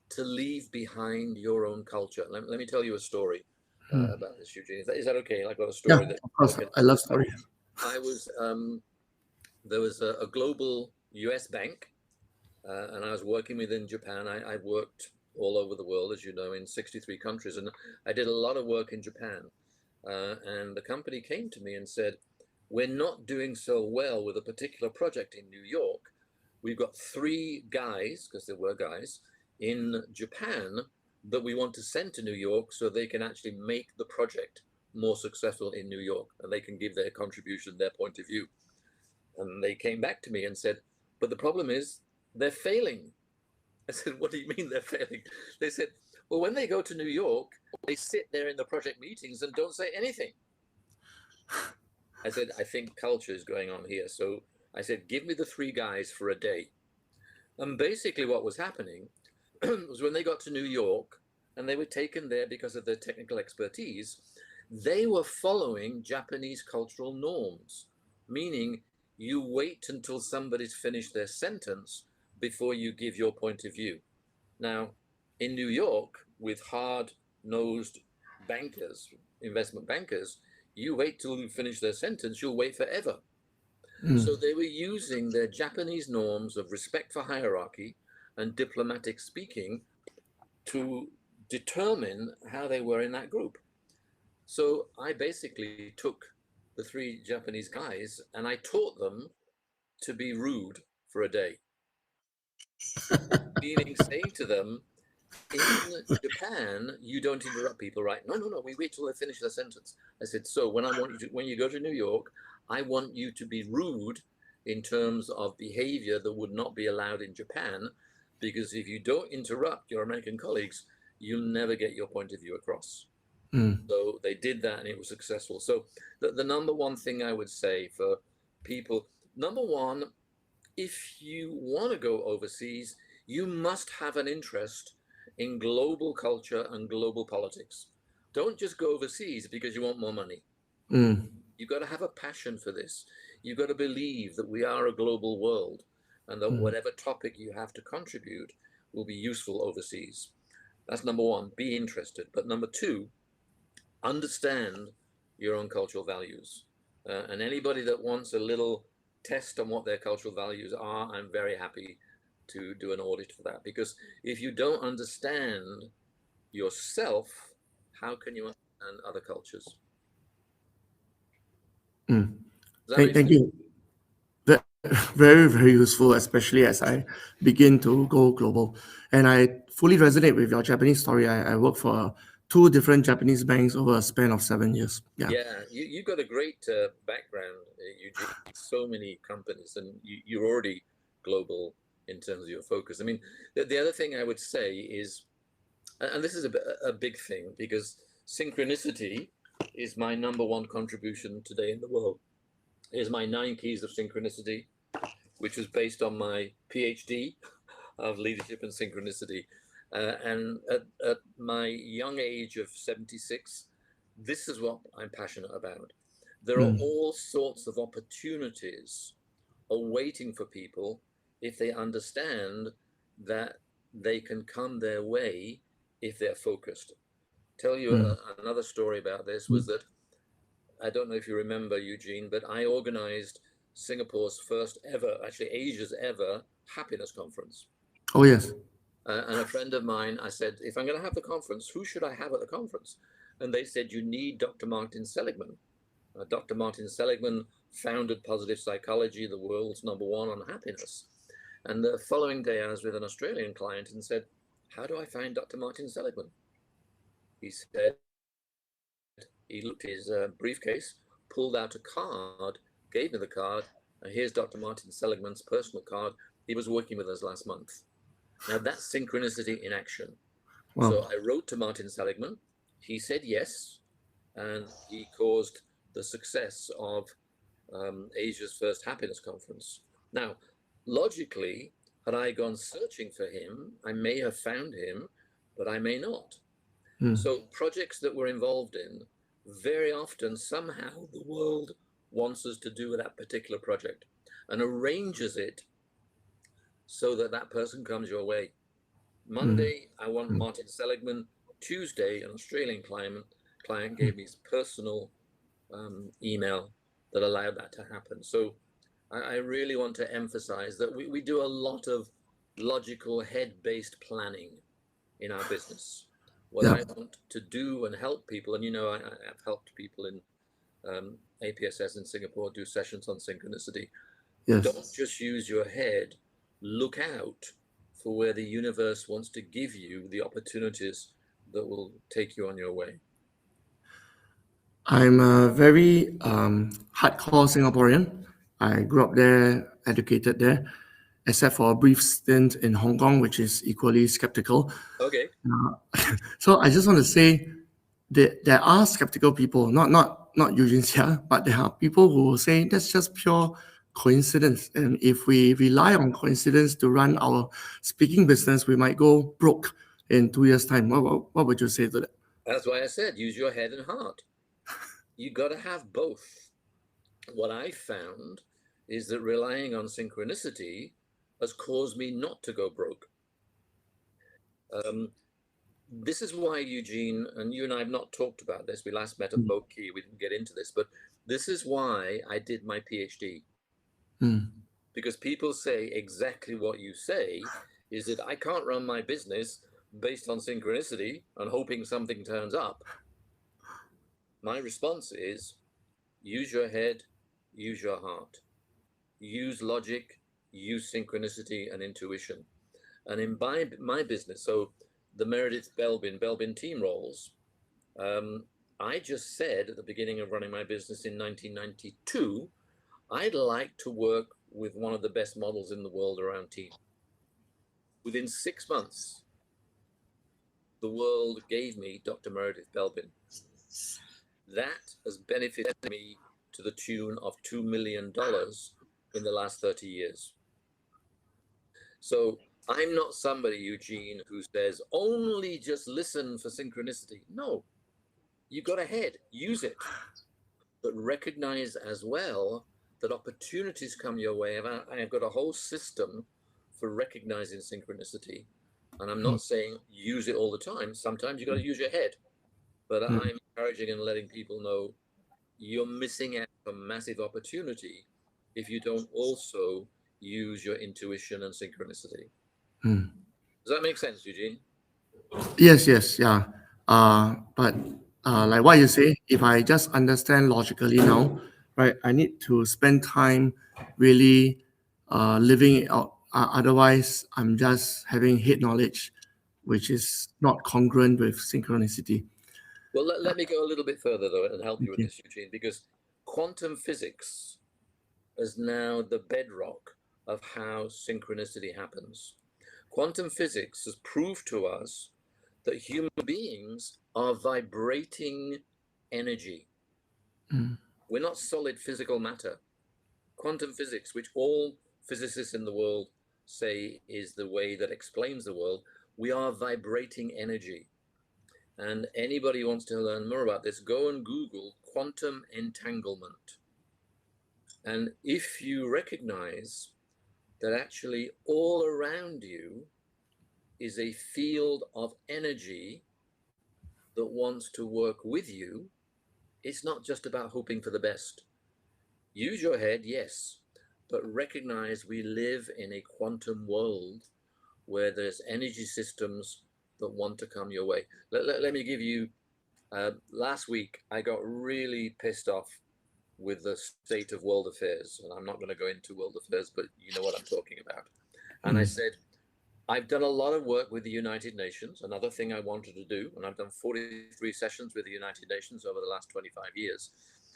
to leave behind your own culture. Let me tell you a story about this, Eugene. Is that okay? I've got a story. Yeah, of course. I love stories. There was a global US bank, and I was working within Japan. I've worked all over the world, as you know, in 63 countries, and I did a lot of work in Japan. And the company came to me and said, we're not doing so well with a particular project in New York. We've got 3 guys, because there were guys, in Japan that we want to send to New York so they can actually make the project more successful in New York, and they can give their contribution, their point of view. And they came back to me and said, but the problem is they're failing. I said, what do you mean they're failing? They said, well, when they go to New York, they sit there in the project meetings and don't say anything. I said, I think culture is going on here. So I said, give me the 3 guys for a day. And basically what was happening was when they got to New York and they were taken there because of their technical expertise, they were following Japanese cultural norms, meaning you wait until somebody's finished their sentence before you give your point of view. Now, in New York, with hard-nosed bankers, investment bankers, you wait till you finish their sentence, you'll wait forever. So they were using their Japanese norms of respect for hierarchy and diplomatic speaking to determine how they were in that group. So I basically took the 3 Japanese guys and I taught them to be rude for a day. Meaning saying to them, in Japan, you don't interrupt people, right? No, we wait till they finish their sentence. I said, so when you go to New York, I want you to be rude in terms of behavior that would not be allowed in Japan, because if you don't interrupt your American colleagues, you'll never get your point of view across. So they did that and it was successful. So the number one thing I would say for people, number one, if you want to go overseas, you must have an interest in global culture and global politics. Don't just go overseas because you want more money. You've got to have a passion for this. You've got to believe that we are a global world and that whatever topic you have to contribute will be useful overseas. That's number one, be interested. But number two, understand your own cultural values. And anybody that wants a little test on what their cultural values are, I'm very happy to do an audit for that. Because if you don't understand yourself, how can you understand other cultures? Thank you. Very, very useful, especially as I begin to go global. And I fully resonate with your Japanese story. I worked for 2 different Japanese banks over a span of 7 years. Yeah, you've got a great background, Eugene. So many companies, and you're already global in terms of your focus. I mean, the other thing I would say is, and this is a big thing, because synchronicity is my number one contribution today in the world. Here's my 9 keys of synchronicity, which was based on my PhD of leadership and synchronicity. And at my young age of 76, this is what I'm passionate about. There are all sorts of opportunities awaiting for people if they understand that they can come their way if they're focused. Tell you another story about this was that, I don't know if you remember, Eugene, but I organized Singapore's first ever, actually Asia's ever, happiness conference. Oh, yes. And a friend of mine, I said, if I'm going to have the conference, who should I have at the conference? And they said, you need Dr. Martin Seligman. Dr. Martin Seligman founded Positive Psychology, the world's #1 on happiness. And the following day, I was with an Australian client and said, how do I find Dr. Martin Seligman? He said, he looked at his briefcase, pulled out a card, gave me the card, and here's Dr. Martin Seligman's personal card. He was working with us last month. Now that's synchronicity in action. Wow. So I wrote to Martin Seligman. He said yes, and he caused the success of Asia's first happiness conference. Now, logically, had I gone searching for him, I may have found him, but I may not. So projects that we're involved in, very often, somehow, the world wants us to do that particular project and arranges it so that that person comes your way. Monday, I want Martin Seligman. Tuesday, an Australian client gave me his personal email that allowed that to happen. So I really want to emphasize that we do a lot of logical head-based planning in our business. What I want to do and help people, and you know, I've helped people in APSS in Singapore do sessions on synchronicity. Yes. Don't just use your head. Look out for where the universe wants to give you the opportunities that will take you on your way. I'm a very hardcore Singaporean. I grew up there, educated there, except for a brief stint in Hong Kong, which is equally skeptical. Okay. So I just want to say that there are skeptical people, not Eugene's here, but there are people who will say that's just pure coincidence. And if we rely on coincidence to run our speaking business, we might go broke in 2 years' time. What would you say to that? That's why I said use your head and heart. You got to have both. What I found is that relying on synchronicity has caused me not to go broke. This is why, Eugene, and you and I have not talked about this. We last met at Boat Key. We didn't get into this, but this is why I did my PhD. Because people say exactly what you say, is that I can't run my business based on synchronicity and hoping something turns up. My response is use your head, use your heart, use logic, use synchronicity and intuition. And in my business, so the Meredith Belbin team roles, I just said at the beginning of running my business in 1992 I'd like to work with one of the best models in the world around team. Within 6 months, the world gave me Dr. Meredith Belbin. That has benefited me to the tune of $2 million in the last 30 years. So I'm not somebody, Eugene, who says, only just listen for synchronicity. No, you got ahead, use it, but recognize as well that opportunities come your way. I've got a whole system for recognizing synchronicity. And I'm not saying use it all the time. Sometimes you got to use your head. But I'm encouraging and letting people know you're missing out on a massive opportunity if you don't also use your intuition and synchronicity. Does that make sense, Eugene? Yes, yeah. But like what you say, if I just understand logically now, right, I need to spend time really living it out. Otherwise, I'm just having head knowledge, which is not congruent with synchronicity. Well, let me go a little bit further, though, and help you with this, Eugene, because quantum physics is now the bedrock of how synchronicity happens. Quantum physics has proved to us that human beings are vibrating energy. We're not solid physical matter. Quantum physics, which all physicists in the world say is the way that explains the world, we are vibrating energy. And anybody who wants to learn more about this, go and Google quantum entanglement. And if you recognize that actually all around you is a field of energy that wants to work with you, it's not just about hoping for the best. Use your head, yes, but recognize we live in a quantum world where there's energy systems that want to come your way. Let me give you, last week, I got really pissed off with the state of world affairs. And I'm not going to go into world affairs, but you know what I'm talking about. And I said, I've done a lot of work with the United Nations, another thing I wanted to do, and I've done 43 sessions with the United Nations over the last 25 years.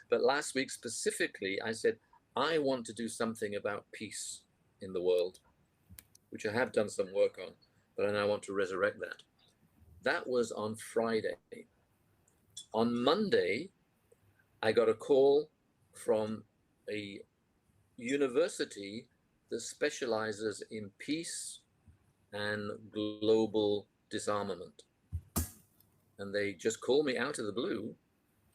But last week specifically, I said, I want to do something about peace in the world, which I have done some work on, but I now want to resurrect that. That was on Friday. On Monday, I got a call from a university that specializes in peace and global disarmament. And they just called me out of the blue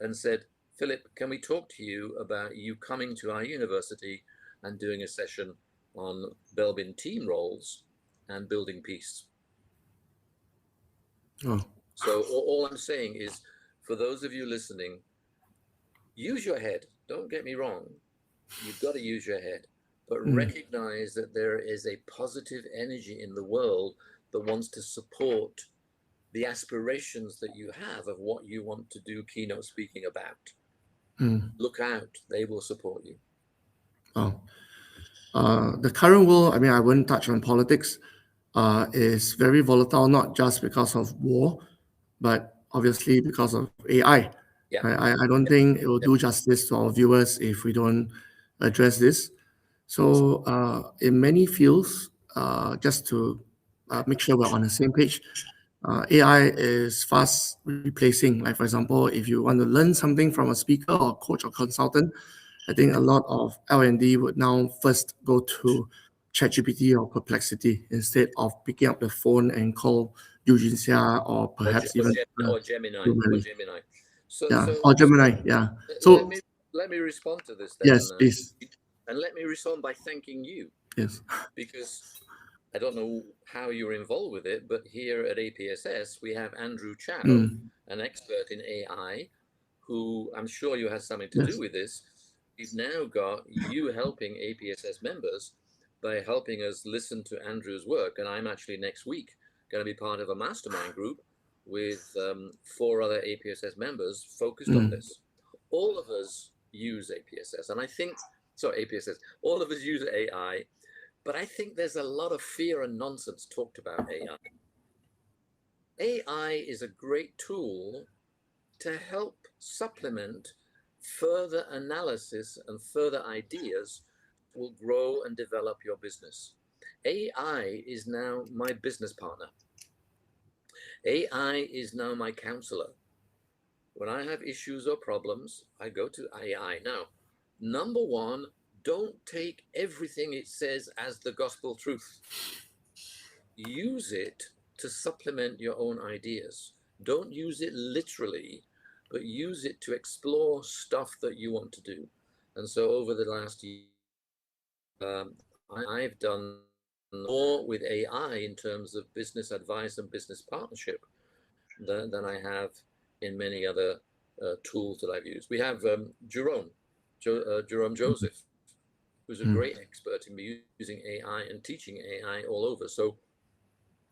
and said, Philip, can we talk to you about you coming to our university and doing a session on Belbin team roles and building peace? So all I'm saying is, for those of you listening, use your head. Don't get me wrong. You've got to use your head, but recognize that there is a positive energy in the world that wants to support the aspirations that you have of what you want to do keynote speaking about. Look out, they will support you. The current world, I mean, I wouldn't touch on politics, is very volatile, not just because of war, but obviously because of AI. Yeah. I don't think it will do justice to our viewers if we don't address this. So in many fields, just to make sure we're on the same page, AI is fast replacing. Like, for example, if you want to learn something from a speaker or coach or consultant, I think a lot of L&D would now first go to ChatGPT or Perplexity instead of picking up the phone and call Eugene Xia or perhaps Gemini. Gemini. So Gemini, yeah. So let me respond to this then. Yes, please. And let me respond by thanking you. Yes. Because I don't know how you're involved with it, but here at APSS, we have Andrew Chow, an expert in AI, who I'm sure you have something to do with this. We've now got you helping APSS members by helping us listen to Andrew's work. And I'm actually next week going to be part of a mastermind group with 4 other APSS members focused on this. All of us use APSS. And I think, APSS, all of us use AI, but I think there's a lot of fear and nonsense talked about AI. AI is a great tool to help supplement further analysis and further ideas will grow and develop your business. AI is now my business partner. AI is now my counselor. When I have issues or problems, I go to AI. Now, number one, don't take everything it says as the gospel truth. Use it to supplement your own ideas. Don't use it literally, but use it to explore stuff that you want to do. And so over the last year, I've done more with AI in terms of business advice and business partnership than I have in many other tools that I've used. We have Jerome Joseph, who's a great expert in using AI and teaching AI all over. So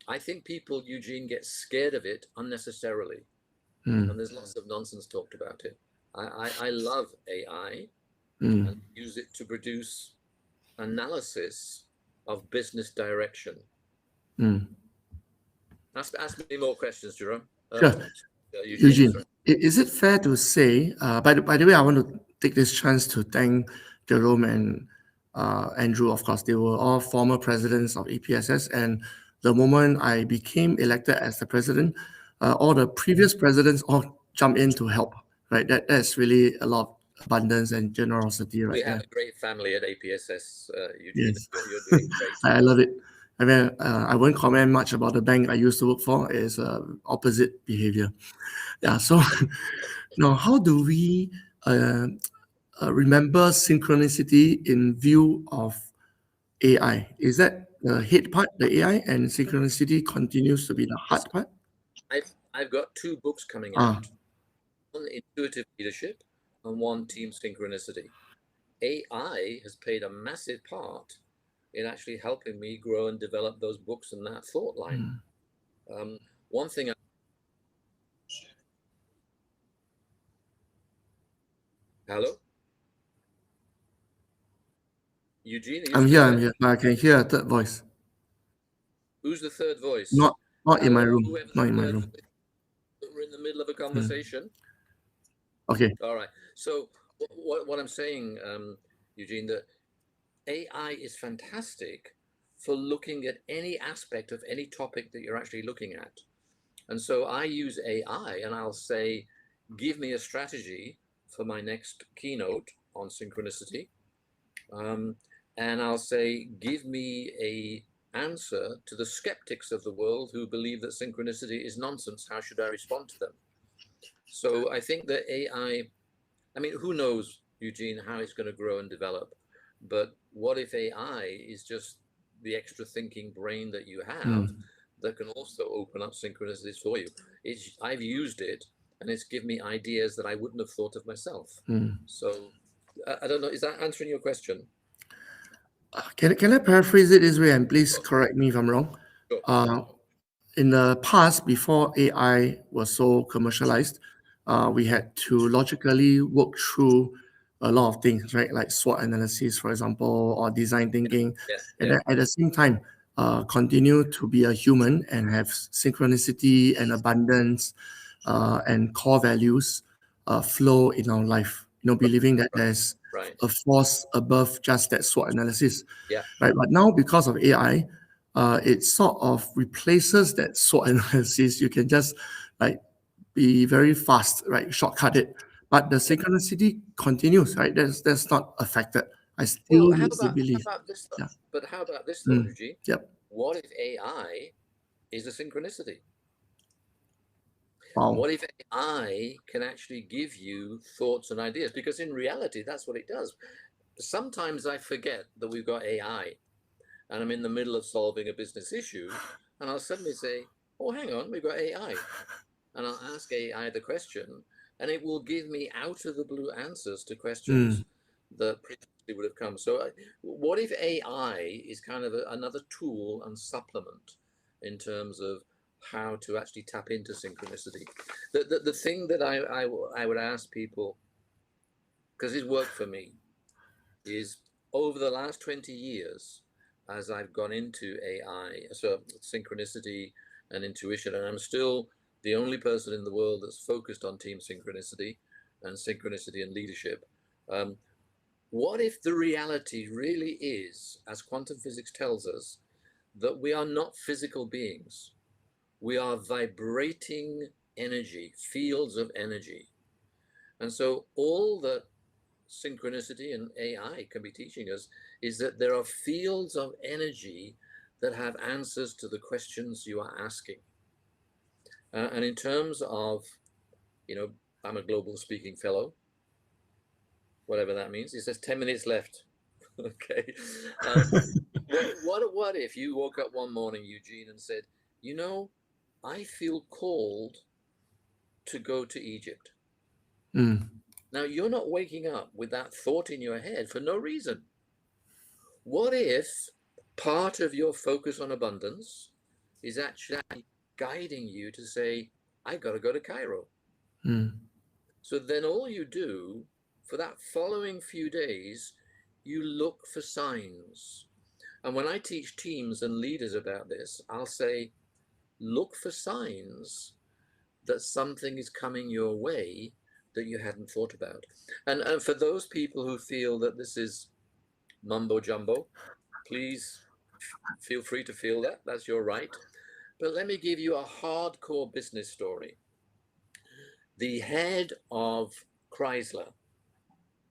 I think people, Eugene, get scared of it unnecessarily. And there's lots of nonsense talked about it. I love AI and use it to produce analysis of business direction. Ask me more questions, Jerome. Sure. Eugene, is it fair to say, by the way, I want to take this chance to thank Jerome and Andrew, of course, they were all former presidents of APSS, and the moment I became elected as the president, all the previous presidents all jumped in to help, right? That's really a lot of abundance and generosity right there. We have a great family at APSS, Eugene. Yes. You're doing great. I love it. I mean, I won't comment much about the bank I used to work for. It's opposite behavior. Yeah. So now, how do we remember synchronicity in view of AI? Is that the head part, the AI, and synchronicity continues to be the heart part? I've got two books coming out. One, Intuitive Leadership, and one, Team Synchronicity. AI has played a massive part in actually helping me grow and develop those books and that thought line. One thing Hello? Eugene, I'm here, but I can hear a third voice. Who's the third voice? Not in my room. Not in my room. We're in the middle of a conversation. Okay. All right. So what I'm saying, Eugene, that AI is fantastic for looking at any aspect of any topic that you're actually looking at. And so I use AI and I'll say, give me a strategy for my next keynote on synchronicity. And I'll say, give me a answer to the skeptics of the world who believe that synchronicity is nonsense. How should I respond to them? So I think that AI, I mean, who knows, Eugene, how it's going to grow and develop. But what if AI is just the extra thinking brain that you have that can also open up synchronicities for you? I've used it and it's given me ideas that I wouldn't have thought of myself. So I don't know, is that answering your question? Can I paraphrase it this way, and please correct me if I'm wrong? Sure. In the past, before AI was so commercialized, we had to logically work through a lot of things, right? Like SWOT analysis, for example, or design thinking. And then at the same time, continue to be a human and have synchronicity and abundance and core values flow in our life. You know, believing that there's a force above just that SWOT analysis. Right. But now, because of AI, it sort of replaces that SWOT analysis. You can just like be very fast, right? Shortcut it. But the synchronicity continues, right? That's not affected. I still believe. But how about this though, Eugene? Yep. What if AI is a synchronicity? Wow. What if AI can actually give you thoughts and ideas? Because in reality, that's what it does. Sometimes I forget that we've got AI and I'm in the middle of solving a business issue and I'll suddenly say, oh, hang on, we've got AI. And I'll ask AI the question and it will give me out of the blue answers to questions that previously would have come. So what if AI is kind of another tool and supplement in terms of how to actually tap into synchronicity? The thing that I would ask people, because it's worked for me, is over the last 20 years, as I've gone into AI, so synchronicity and intuition, and I'm still the only person in the world that's focused on team synchronicity. and synchronicity and leadership. What if the reality really is, as quantum physics tells us, that we are not physical beings? We are vibrating energy, fields of energy. And so all that synchronicity and AI can be teaching us is that there are fields of energy that have answers to the questions you are asking. And in terms of, I'm a global speaking fellow, whatever that means. It says 10 minutes left. Okay. What if you woke up one morning, Eugene, and said, I feel called to go to Egypt. Now, you're not waking up with that thought in your head for no reason. What if part of your focus on abundance is actually guiding you to say, I got to go to Cairo? So then all you do for that following few days, you look for signs. And when I teach teams and leaders about this, I'll say, look for signs that something is coming your way that you hadn't thought about. And for those people who feel that this is mumbo jumbo, please feel free to feel that. That's your right. But let me give you a hardcore business story. The head of Chrysler,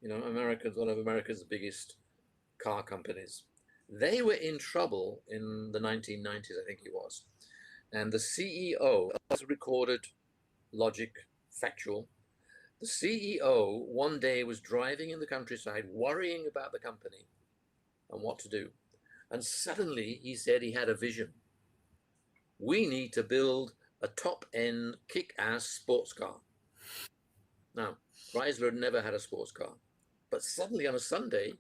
one of America's biggest car companies, they were in trouble in the 1990s, I think it was. And the CEO, as recorded, logic, factual, the CEO one day was driving in the countryside, worrying about the company and what to do. And suddenly he said he had a vision. We need to build a top-end, kick-ass sports car. Now, Chrysler had never had a sports car. But suddenly on a Sunday,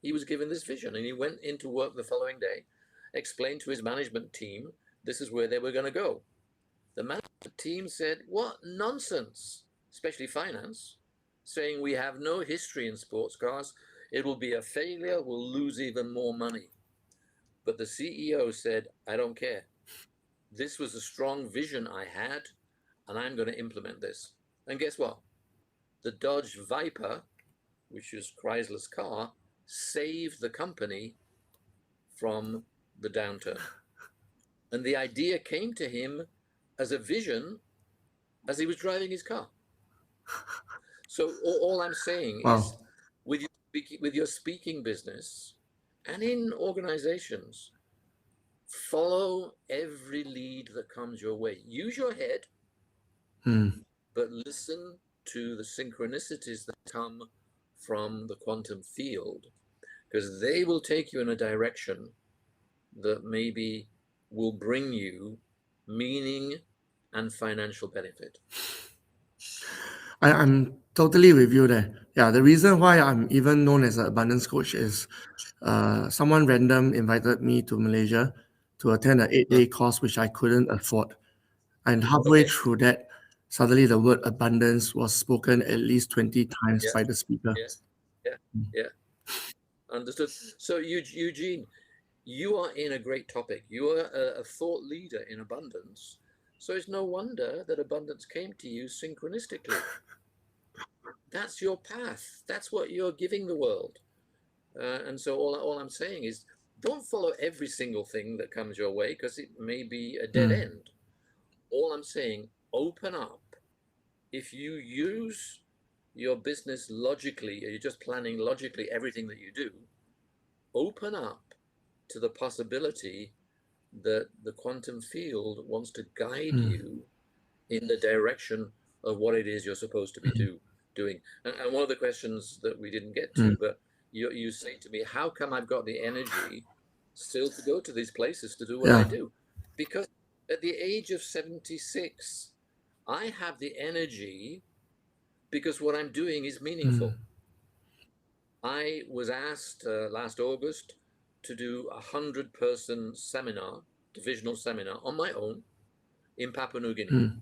he was given this vision, and he went into work the following day, explained to his management team, this is where they were going to go. The management team said, what nonsense, especially finance, saying we have no history in sports cars, it will be a failure, we'll lose even more money. But the CEO said, I don't care. This was a strong vision I had, and I'm going to implement this. And guess what? The Dodge Viper, which is Chrysler's car, saved the company from the downturn. And the idea came to him as a vision as he was driving his car. So all I'm saying is with your speaking business and in organizations, follow every lead that comes your way. Use your head, but listen to the synchronicities that come from the quantum field, because they will take you in a direction that maybe will bring you meaning and financial benefit. I'm totally with you there. Yeah, the reason why I'm even known as an abundance coach is someone random invited me to Malaysia to attend an 8-day course, which I couldn't afford. And halfway through that, suddenly the word abundance was spoken at least 20 times by the speaker. Yeah. Understood. So Eugene, you are in a great topic. You are a thought leader in abundance. So it's no wonder that abundance came to you synchronistically. That's your path. That's what you're giving the world. And so all I'm saying is, don't follow every single thing that comes your way, because it may be a dead end. All I'm saying, open up. If you use your business logically, or you're just planning logically everything that you do, open up to the possibility that the quantum field wants to guide you in the direction of what it is you're supposed to be doing. And one of the questions that we didn't get to, but you say to me, how come I've got the energy still to go to these places to do what I do? Because at the age of 76, I have the energy because what I'm doing is meaningful. I was asked last August to do a 100-person seminar, divisional seminar, on my own in Papua New Guinea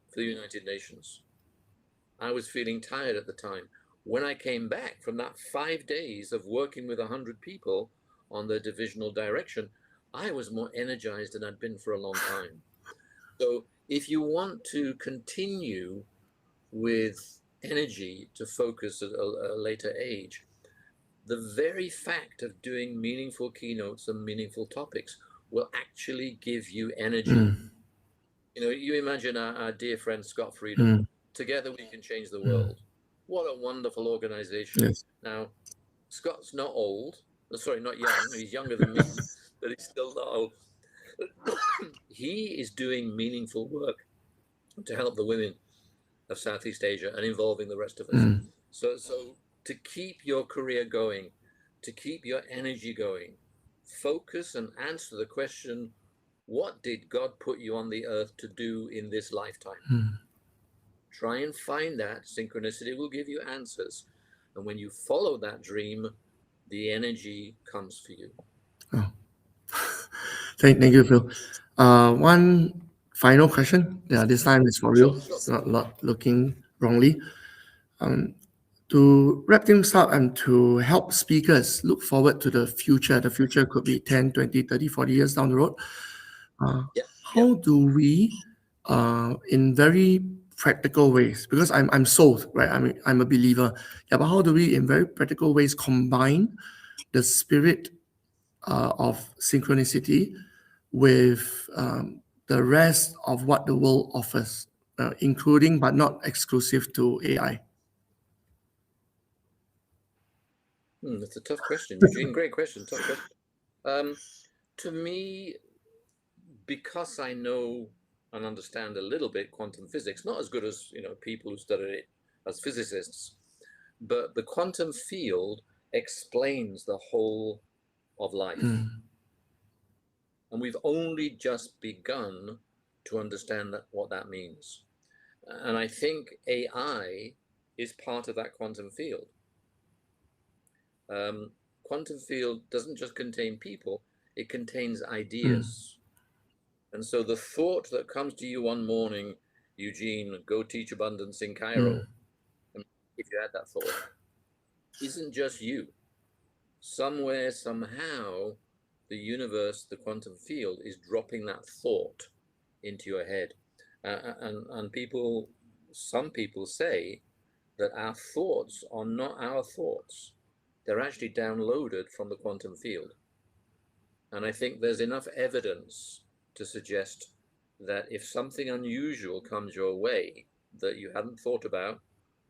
for the United Nations. I was feeling tired at the time. When I came back from that 5 days of working with 100 people on the divisional direction, I was more energized than I'd been for a long time. So if you want to continue with energy to focus at a later age, the very fact of doing meaningful keynotes and meaningful topics will actually give you energy. You know, you imagine our dear friend Scott Freedom. Together we can change the world. What a wonderful organization. Yes. Now, Scott's not old. Sorry, not young. He's younger than me, but he's still not old. He is doing meaningful work to help the women of Southeast Asia and involving the rest of us. So to keep your career going, to keep your energy going, focus and answer the question, what did God put you on the earth to do in this lifetime? Try and find that. Synchronicity will give you answers. And when you follow that dream, the energy comes for you. Oh. Thank you, Phil. One final question. Yeah, this time is for you. It's not looking wrongly. To wrap things up and to help speakers look forward to the future could be 10, 20, 30, 40 years down the road. How do we, in very practical ways, because I'm sold, right? I'm a believer. Yeah, but how do we, in very practical ways, combine the spirit of synchronicity with the rest of what the world offers, including but not exclusive to AI? That's a tough question, Eugene. Great question. Tough question. To me, because I know and understand a little bit quantum physics, not as good as people who studied it as physicists, but the quantum field explains the whole of life. And we've only just begun to understand what that means. And I think AI is part of that quantum field. Quantum field doesn't just contain people, it contains ideas. And so the thought that comes to you one morning, Eugene, go teach abundance in Cairo, if you had that thought, isn't just you. Somewhere, somehow, the universe, the quantum field, is dropping that thought into your head. And some people say that our thoughts are not our thoughts. They're actually downloaded from the quantum field. And I think there's enough evidence to suggest that if something unusual comes your way that you hadn't thought about,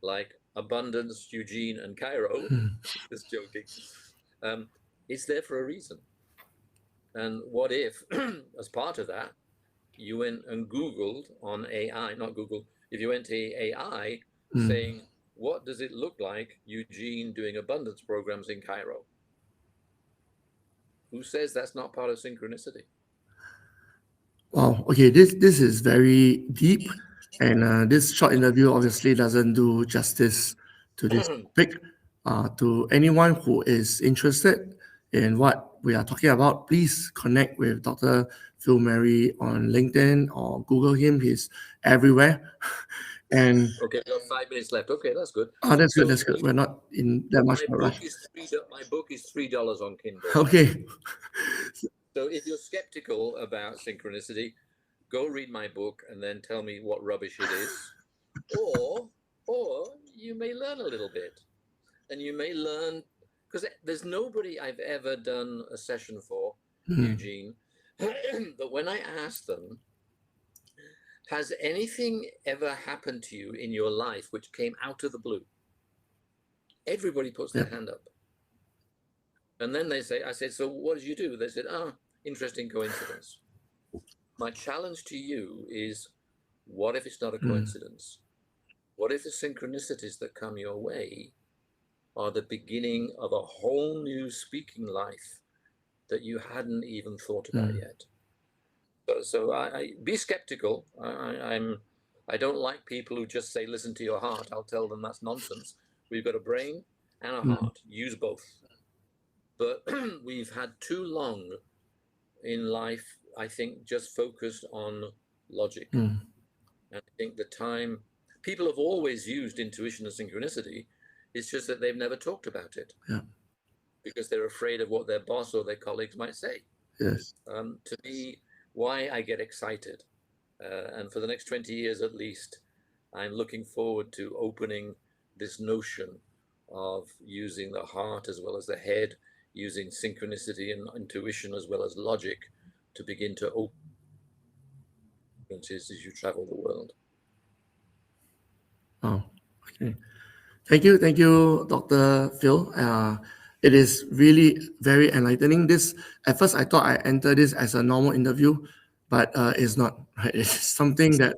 like abundance, Eugene, and Cairo, just joking, it's there for a reason. And what if, as part of that, you went and Googled on AI, not Google, if you went to AI saying, what does it look like, Eugene, doing abundance programs in Cairo? Who says that's not part of synchronicity? Wow. Okay, this is very deep, and this short interview obviously doesn't do justice to this topic. To anyone who is interested in what we are talking about, please connect with Dr. Phil Mary on LinkedIn or Google him. He's everywhere. And okay, we've got 5 minutes left. Okay, that's good. That's good. That's good. We're not in that much of a rush. My book is $3 on Kindle. Okay. So if you're skeptical about synchronicity, go read my book and then tell me what rubbish it is. Or you may learn a little bit. And you may learn, because there's nobody I've ever done a session for, Eugene, but when I ask them, has anything ever happened to you in your life which came out of the blue? Everybody puts their hand up. And then they say, I said, so what did you do? They said, interesting coincidence. My challenge to you is, what if it's not a coincidence? What if the synchronicities that come your way are the beginning of a whole new speaking life that you hadn't even thought about yet? So I be skeptical. I don't like people who just say, listen to your heart. I'll tell them that's nonsense. We've got a brain and a heart. Use both. But we've had too long in life, I think, just focused on logic. And I think the time, people have always used intuition and synchronicity. It's just that they've never talked about it. Because they're afraid of what their boss or their colleagues might say. Yes. To me, why I get excited. And for the next 20 years at least, I'm looking forward to opening this notion of using the heart as well as the head, using synchronicity and intuition as well as logic to begin to open as you travel the world. Oh, okay. Thank you, Dr. Phil. It is really very enlightening. At first, I thought I entered this as a normal interview, but it's not. Right? It's something that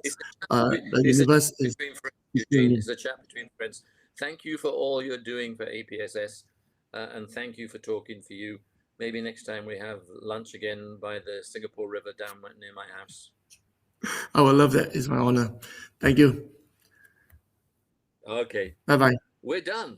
the universe is. It's a chat between friends. Thank you for all you're doing for APSS, and thank you for talking for you. Maybe next time we have lunch again by the Singapore River down near my house. I would love that. It's my honor. Thank you. Okay. Bye-bye. We're done.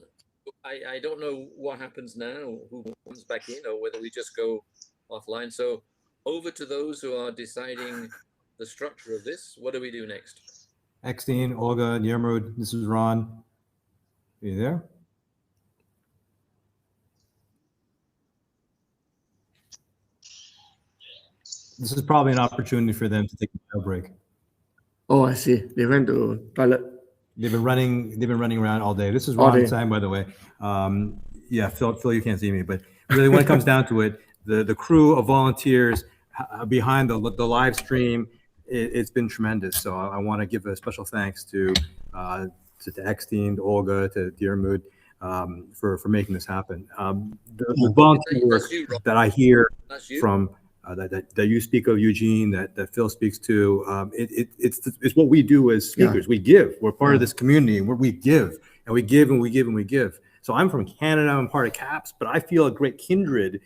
I don't know what happens now, who comes back in, or whether we just go offline. So over to those who are deciding the structure of this. What do we do next? Eksteen, Olga, Diermud, this is Ron. Are you there? This is probably an opportunity for them to take a bio break. Oh, I see. They went to toilet. They've been running around all day. This is Ron Time, by the way. Yeah, Phil, you can't see me, but really when it comes down to it, the crew of volunteers behind the live stream, it's been tremendous. So I want to give a special thanks to Eksteen, to Olga, to Diermud for making this happen. The volunteers that I hear from that you speak of, Eugene, that Phil speaks to, it's what we do as speakers. Yeah. We give. We're part of this community, and we give, and we give, and we give, and we give. So I'm from Canada. I'm part of CAPS, but I feel a great kindred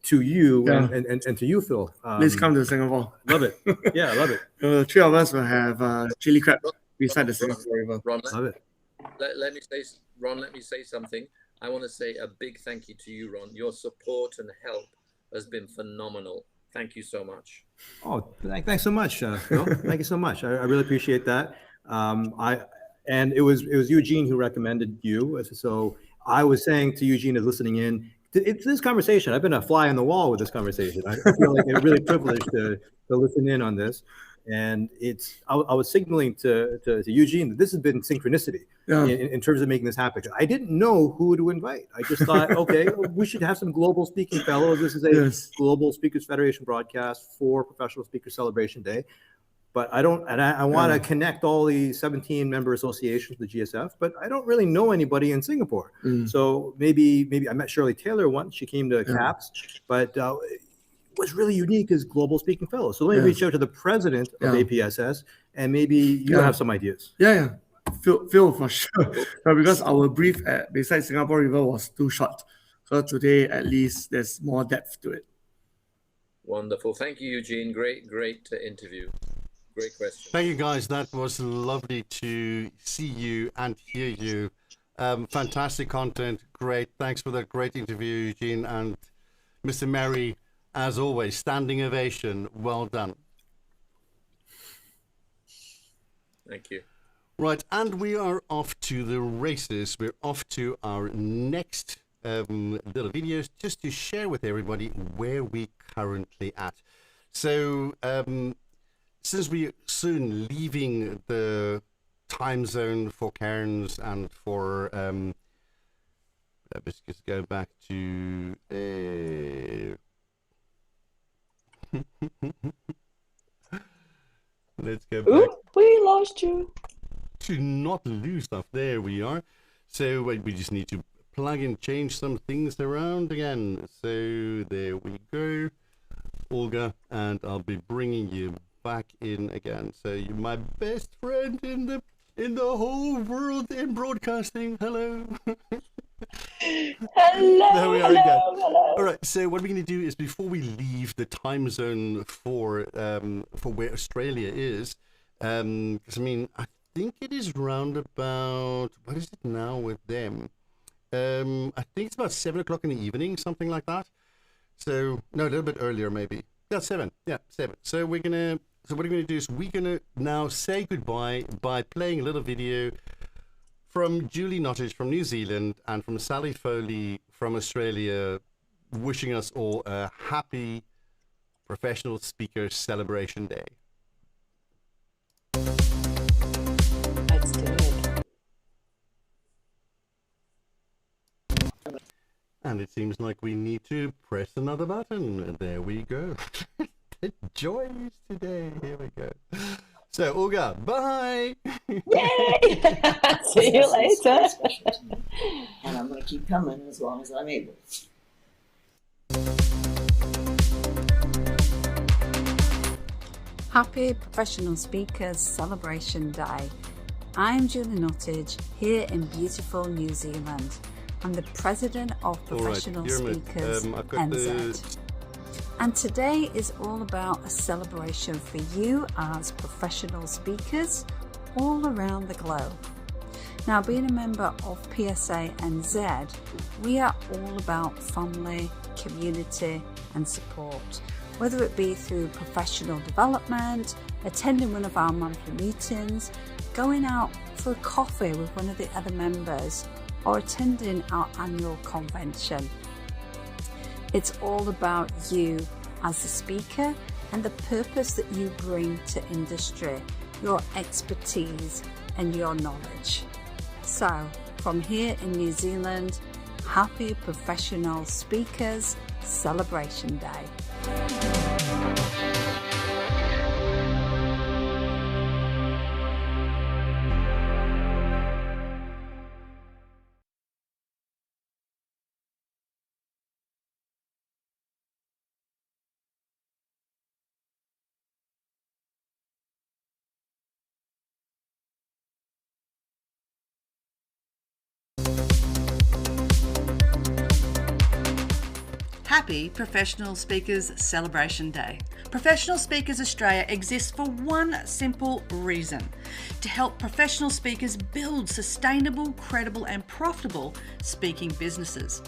to you and to you, Phil. Please come to Singapore. Love it. Yeah, love it. The three of us will have chili crab beside the Singapore River. Ron, love it. Let me say something. I want to say a big thank you to you, Ron. Your support and help has been phenomenal. Thank you so much. Oh, thanks so much, Phil. Thank you so much. I really appreciate that. And it was Eugene who recommended you. So I was saying to Eugene as listening in, it's this conversation. I've been a fly on the wall with this conversation. I feel like I'm really privileged to listen in on this. And I was signaling to Eugene that this has been synchronicity in terms of making this happen. I didn't know who to invite. I just thought, okay, we should have some global speaking fellows. This is a Global Speakers Federation broadcast for Professional Speakers Celebration Day. But I want to connect all the 17 member associations, the GSF, but I don't really know anybody in Singapore. So maybe I met Shirley Taylor once. She came to CAPS, but what's really unique is Global Speaking Fellows. So let me reach out to the president of APSS, and maybe you have some ideas. Yeah. Phil for sure. But because our brief beside Singapore River was too short. So today, at least, there's more depth to it. Wonderful. Thank you, Eugene. Great interview. Great question. Thank you, guys. That was lovely to see you and hear you. Fantastic content. Great. Thanks for that great interview, Eugene. And Mr. Mary, as always, standing ovation. Well done. Thank you. Right. And we are off to the races. We're off to our next little videos just to share with everybody where we currently at. So, since we're soon leaving the time zone for Cairns and for let's just go back to let's go back. Ooh, we lost you. To not lose stuff. There we are. So we just need to plug and change some things around again. So there we go, Olga, and I'll be bringing you back in again. So you're my best friend in the whole world in broadcasting. Hello. Hello. There we are again. Hello. All right. So what we're going to do is, before we leave the time zone for where Australia is, because I think it is round about, what is it now with them? I think it's about 7 o'clock in the evening, something like that. So no, a little bit earlier maybe. Yeah, 7. Yeah, 7. So what we're gonna do is we're gonna now say goodbye by playing a little video from Julie Nottage from New Zealand and from Sally Foley from Australia, wishing us all a happy Professional Speakers Celebration Day. Let's do it. And it seems like we need to press another button. There we go. The joys today. Here we go. So, Olga, bye. Yay! See you later. And I'm going to keep coming as long as I'm able. Happy Professional Speakers Celebration Day. I'm Julie Nuttage here in beautiful New Zealand. I'm the President of Professional Speakers NZ. And today is all about a celebration for you as professional speakers all around the globe. Now, being a member of PSA NZ, we are all about family, community and support, whether it be through professional development, attending one of our monthly meetings, going out for a coffee with one of the other members, or attending our annual convention. It's all about you as the speaker and the purpose that you bring to industry, your expertise and your knowledge. So, from here in New Zealand, happy Professional Speakers Celebration Day. Happy Professional Speakers Celebration Day. Professional Speakers Australia exists for one simple reason: to help professional speakers build sustainable, credible and profitable speaking businesses.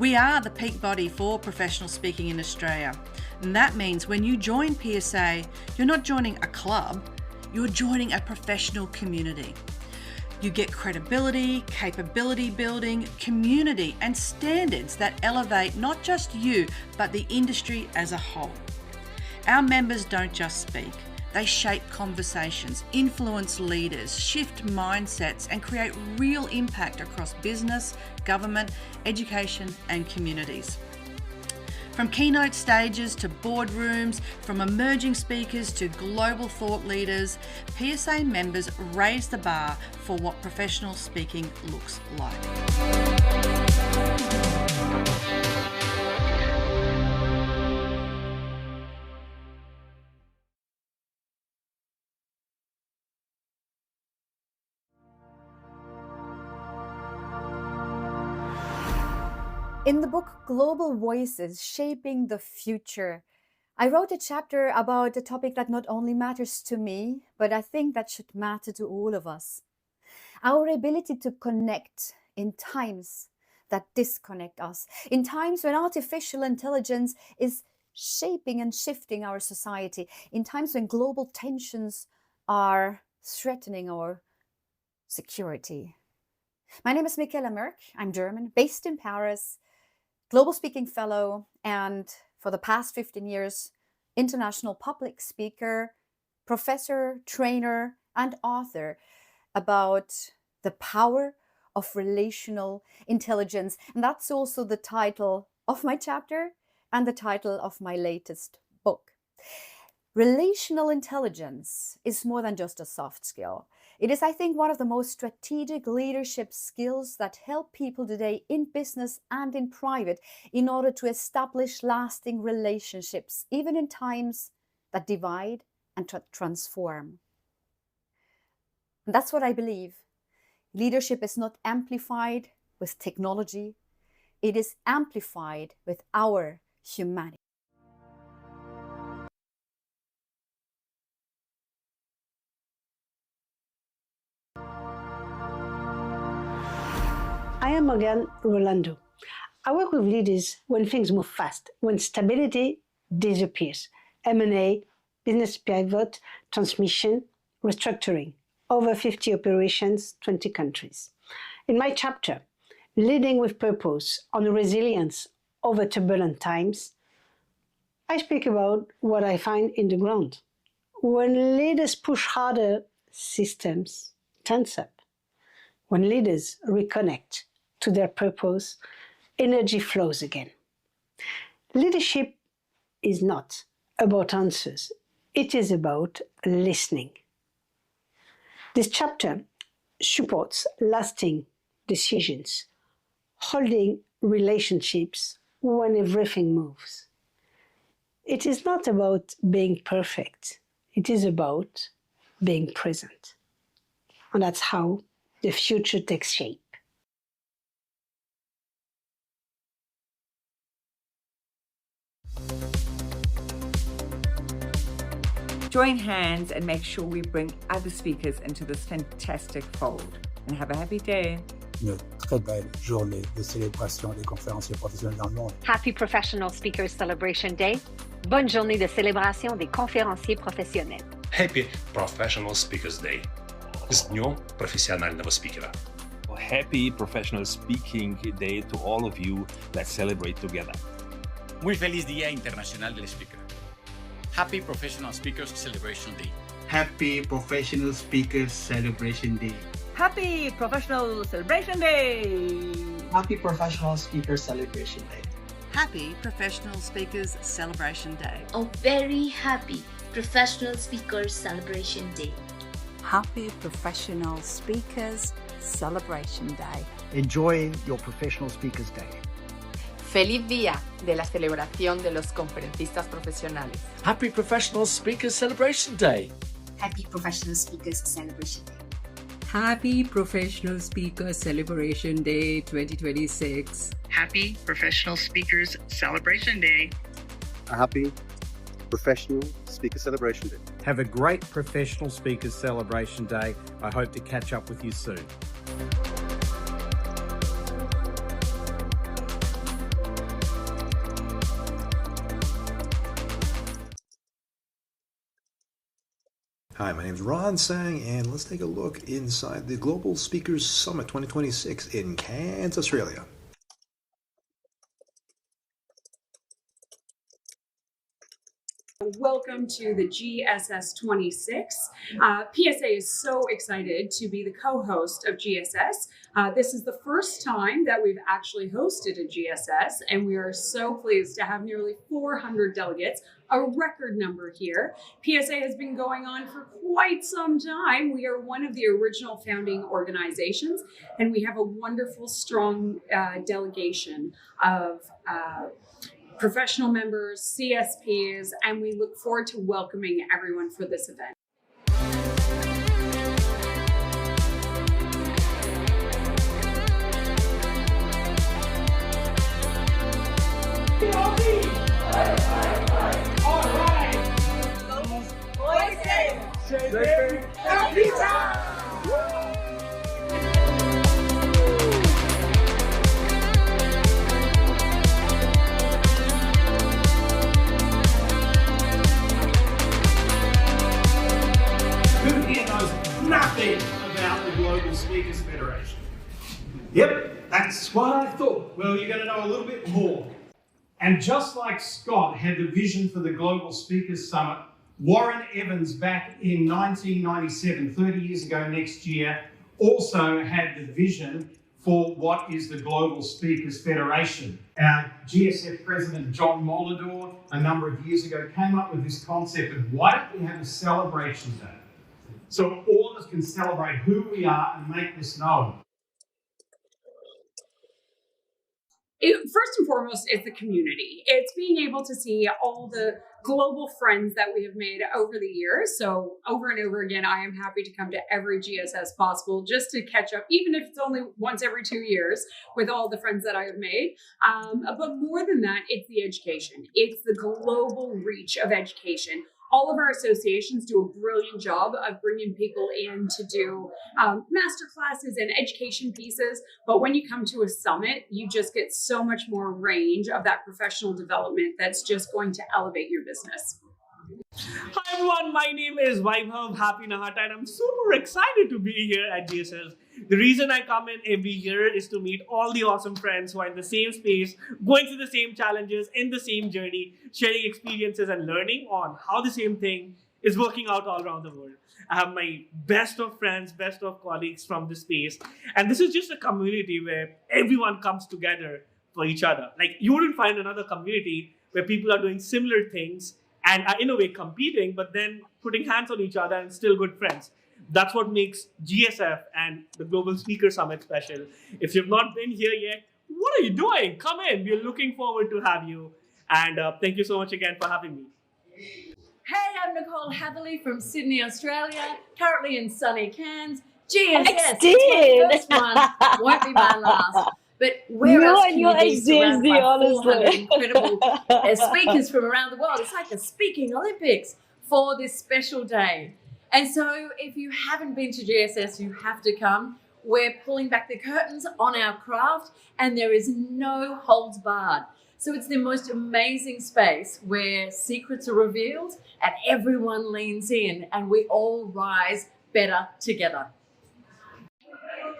We are the peak body for professional speaking in Australia, and that means when you join PSA, you're not joining a club, you're joining a professional community. You get credibility, capability building, community and standards that elevate not just you, but the industry as a whole. Our members don't just speak, they shape conversations, influence leaders, shift mindsets and create real impact across business, government, education and communities. From keynote stages to boardrooms, from emerging speakers to global thought leaders, PSA members raise the bar for what professional speaking looks like. In the book Global Voices Shaping the Future, I wrote a chapter about a topic that not only matters to me, but I think that should matter to all of us. Our ability to connect in times that disconnect us, in times when artificial intelligence is shaping and shifting our society, in times when global tensions are threatening our security. My name is Michaela Merck. I'm German, based in Paris, Global Speaking Fellow, and for the past 15 years, international public speaker, professor, trainer, and author about the power of relational intelligence. And that's also the title of my chapter and the title of my latest book. Relational intelligence is more than just a soft skill. It is, I think, one of the most strategic leadership skills that help people today in business and in private in order to establish lasting relationships, even in times that divide and transform. And that's what I believe. Leadership is not amplified with technology. It is amplified with our humanity. I am Morgan Rolando. I work with leaders when things move fast, when stability disappears. M&A, business pivot, transmission, restructuring. Over 50 operations, 20 countries. In my chapter, Leading with Purpose on resilience over turbulent times, I speak about what I find in the ground. When leaders push harder, systems tense up. When leaders reconnect to their purpose, energy flows again. Leadership is not about answers. It is about listening. This chapter supports lasting decisions, holding relationships when everything moves. It is not about being perfect. It is about being present. And that's how the future takes shape. Join hands and make sure we bring other speakers into this fantastic fold. And have a happy day. Une très belle journée de célébration des conférenciers professionnels dans le monde. Happy Professional Speakers Celebration Day. Bonne journée de célébration des conférenciers professionnels. Happy Professional Speakers Day. С Днем профессионального спикера. Happy Professional Speaking Day to all of you. Let's celebrate together. Muy feliz Día Internacional del Speaker. Happy Professional Speakers Celebration Day. Happy Professional Speakers Celebration Day. Happy Professional Celebration Day! Happy Professional Speakers Celebration Day. Happy Professional Speakers Celebration Day. A very happy Professional Speakers Celebration Day. Happy Professional Speakers Celebration Day. Enjoy your Professional Speakers Day. Feliz día de la celebración de los conferencistas profesionales. Happy Professional Speakers Celebration Day. Happy Professional Speakers Celebration Day. Happy Professional Speakers Celebration Day 2026. Happy Professional Speakers Celebration Day. A happy Professional Speaker Celebration Day. Have a great Professional Speakers Celebration Day. I hope to catch up with you soon. Hi, my name is Ron Sang, and let's take a look inside the Global Speakers Summit 2026 in Cairns, Australia. Welcome to the GSS 26. PSA is so excited to be the co-host of GSS. This is the first time that we've actually hosted a GSS, and we are so pleased to have nearly 400 delegates, a record number here. PSA has been going on for quite some time. We are one of the original founding organizations, and we have a wonderful, strong delegation of professional members, CSPs, and we look forward to welcoming everyone for this event. Nothing about the Global Speakers Federation. Yep, that's what I thought. Well, you're going to know a little bit more. And just like Scott had the vision for the Global Speakers Summit, Warren Evans back in 1997, 30 years ago next year, also had the vision for what is the Global Speakers Federation. Our GSF president, John Molidor, a number of years ago, came up with this concept of why don't we have a celebration day? So all of us can celebrate who we are and make this known. First and foremost is the community. It's being able to see all the global friends that we have made over the years. So over and over again, I am happy to come to every GSS possible just to catch up, even if it's only once every 2 years, with all the friends that I have made. But more than that, it's the education. It's the global reach of education. All of our associations do a brilliant job of bringing people in to do master classes and education pieces. But when you come to a summit, you just get so much more range of that professional development that's just going to elevate your business. Hi everyone, my name is Vaibhav Happy Nahata and I'm super excited to be here at GSS. The reason I come in every year is to meet all the awesome friends who are in the same space, going through the same challenges, in the same journey, sharing experiences and learning on how the same thing is working out all around the world. I have my best of friends, best of colleagues from the space, and this is just a community where everyone comes together for each other. Like, you wouldn't find another community where people are doing similar things and are in a way competing, but then putting hands on each other and still good friends. That's what makes GSF and the Global Speaker Summit special. If you've not been here yet, what are you doing? Come in. We're looking forward to have you. And thank you so much again for having me. Hey, I'm Nicole Hatherley from Sydney, Australia, currently in sunny Cairns. GSS, it's my first one, won't be my last. But where else can you be surrounded by 400 incredible speakers from around the world? It's like the Speaking Olympics for this special day. And so if you haven't been to GSS, you have to come. We're pulling back the curtains on our craft and there is no holds barred. So it's the most amazing space where secrets are revealed and everyone leans in and we all rise better together.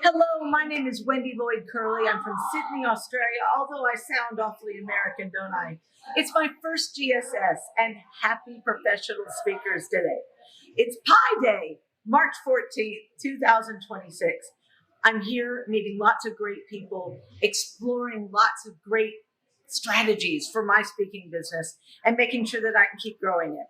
Hello, my name is Wendy Lloyd Curley. I'm from Sydney, Australia, although I sound awfully American, don't I? It's my first GSS and happy Professional Speakers Day. It's Pi Day, March 14th, 2026. I'm here meeting lots of great people, exploring lots of great strategies for my speaking business and making sure that I can keep growing it.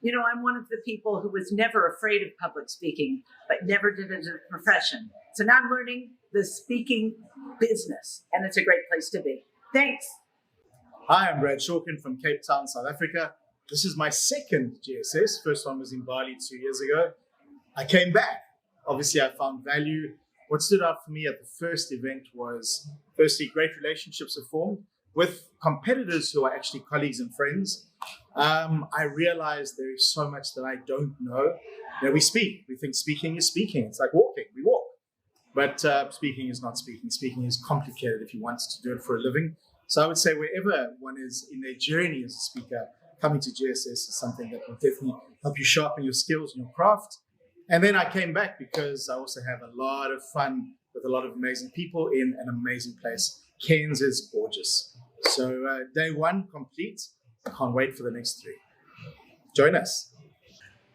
You know, I'm one of the people who was never afraid of public speaking, but never did it as a profession. So now I'm learning the speaking business, and it's a great place to be. Thanks. Hi, I'm Brad Shawkin from Cape Town, South Africa. This is my second GSS. First one was in Bali 2 years ago. I came back. Obviously, I found value. What stood out for me at the first event was, firstly, great relationships are formed with competitors who are actually colleagues and friends. I realized there is so much that I don't know. You know, we speak. We think speaking is speaking. It's like walking. We walk. But speaking is not speaking. Speaking is complicated if you want to do it for a living. So I would say wherever one is in their journey as a speaker, coming to GSS is something that will definitely help you sharpen your skills and your craft. And then I came back because I also have a lot of fun with a lot of amazing people in an amazing place. Cairns is gorgeous. So day one complete. I can't wait for the next 3. Join us.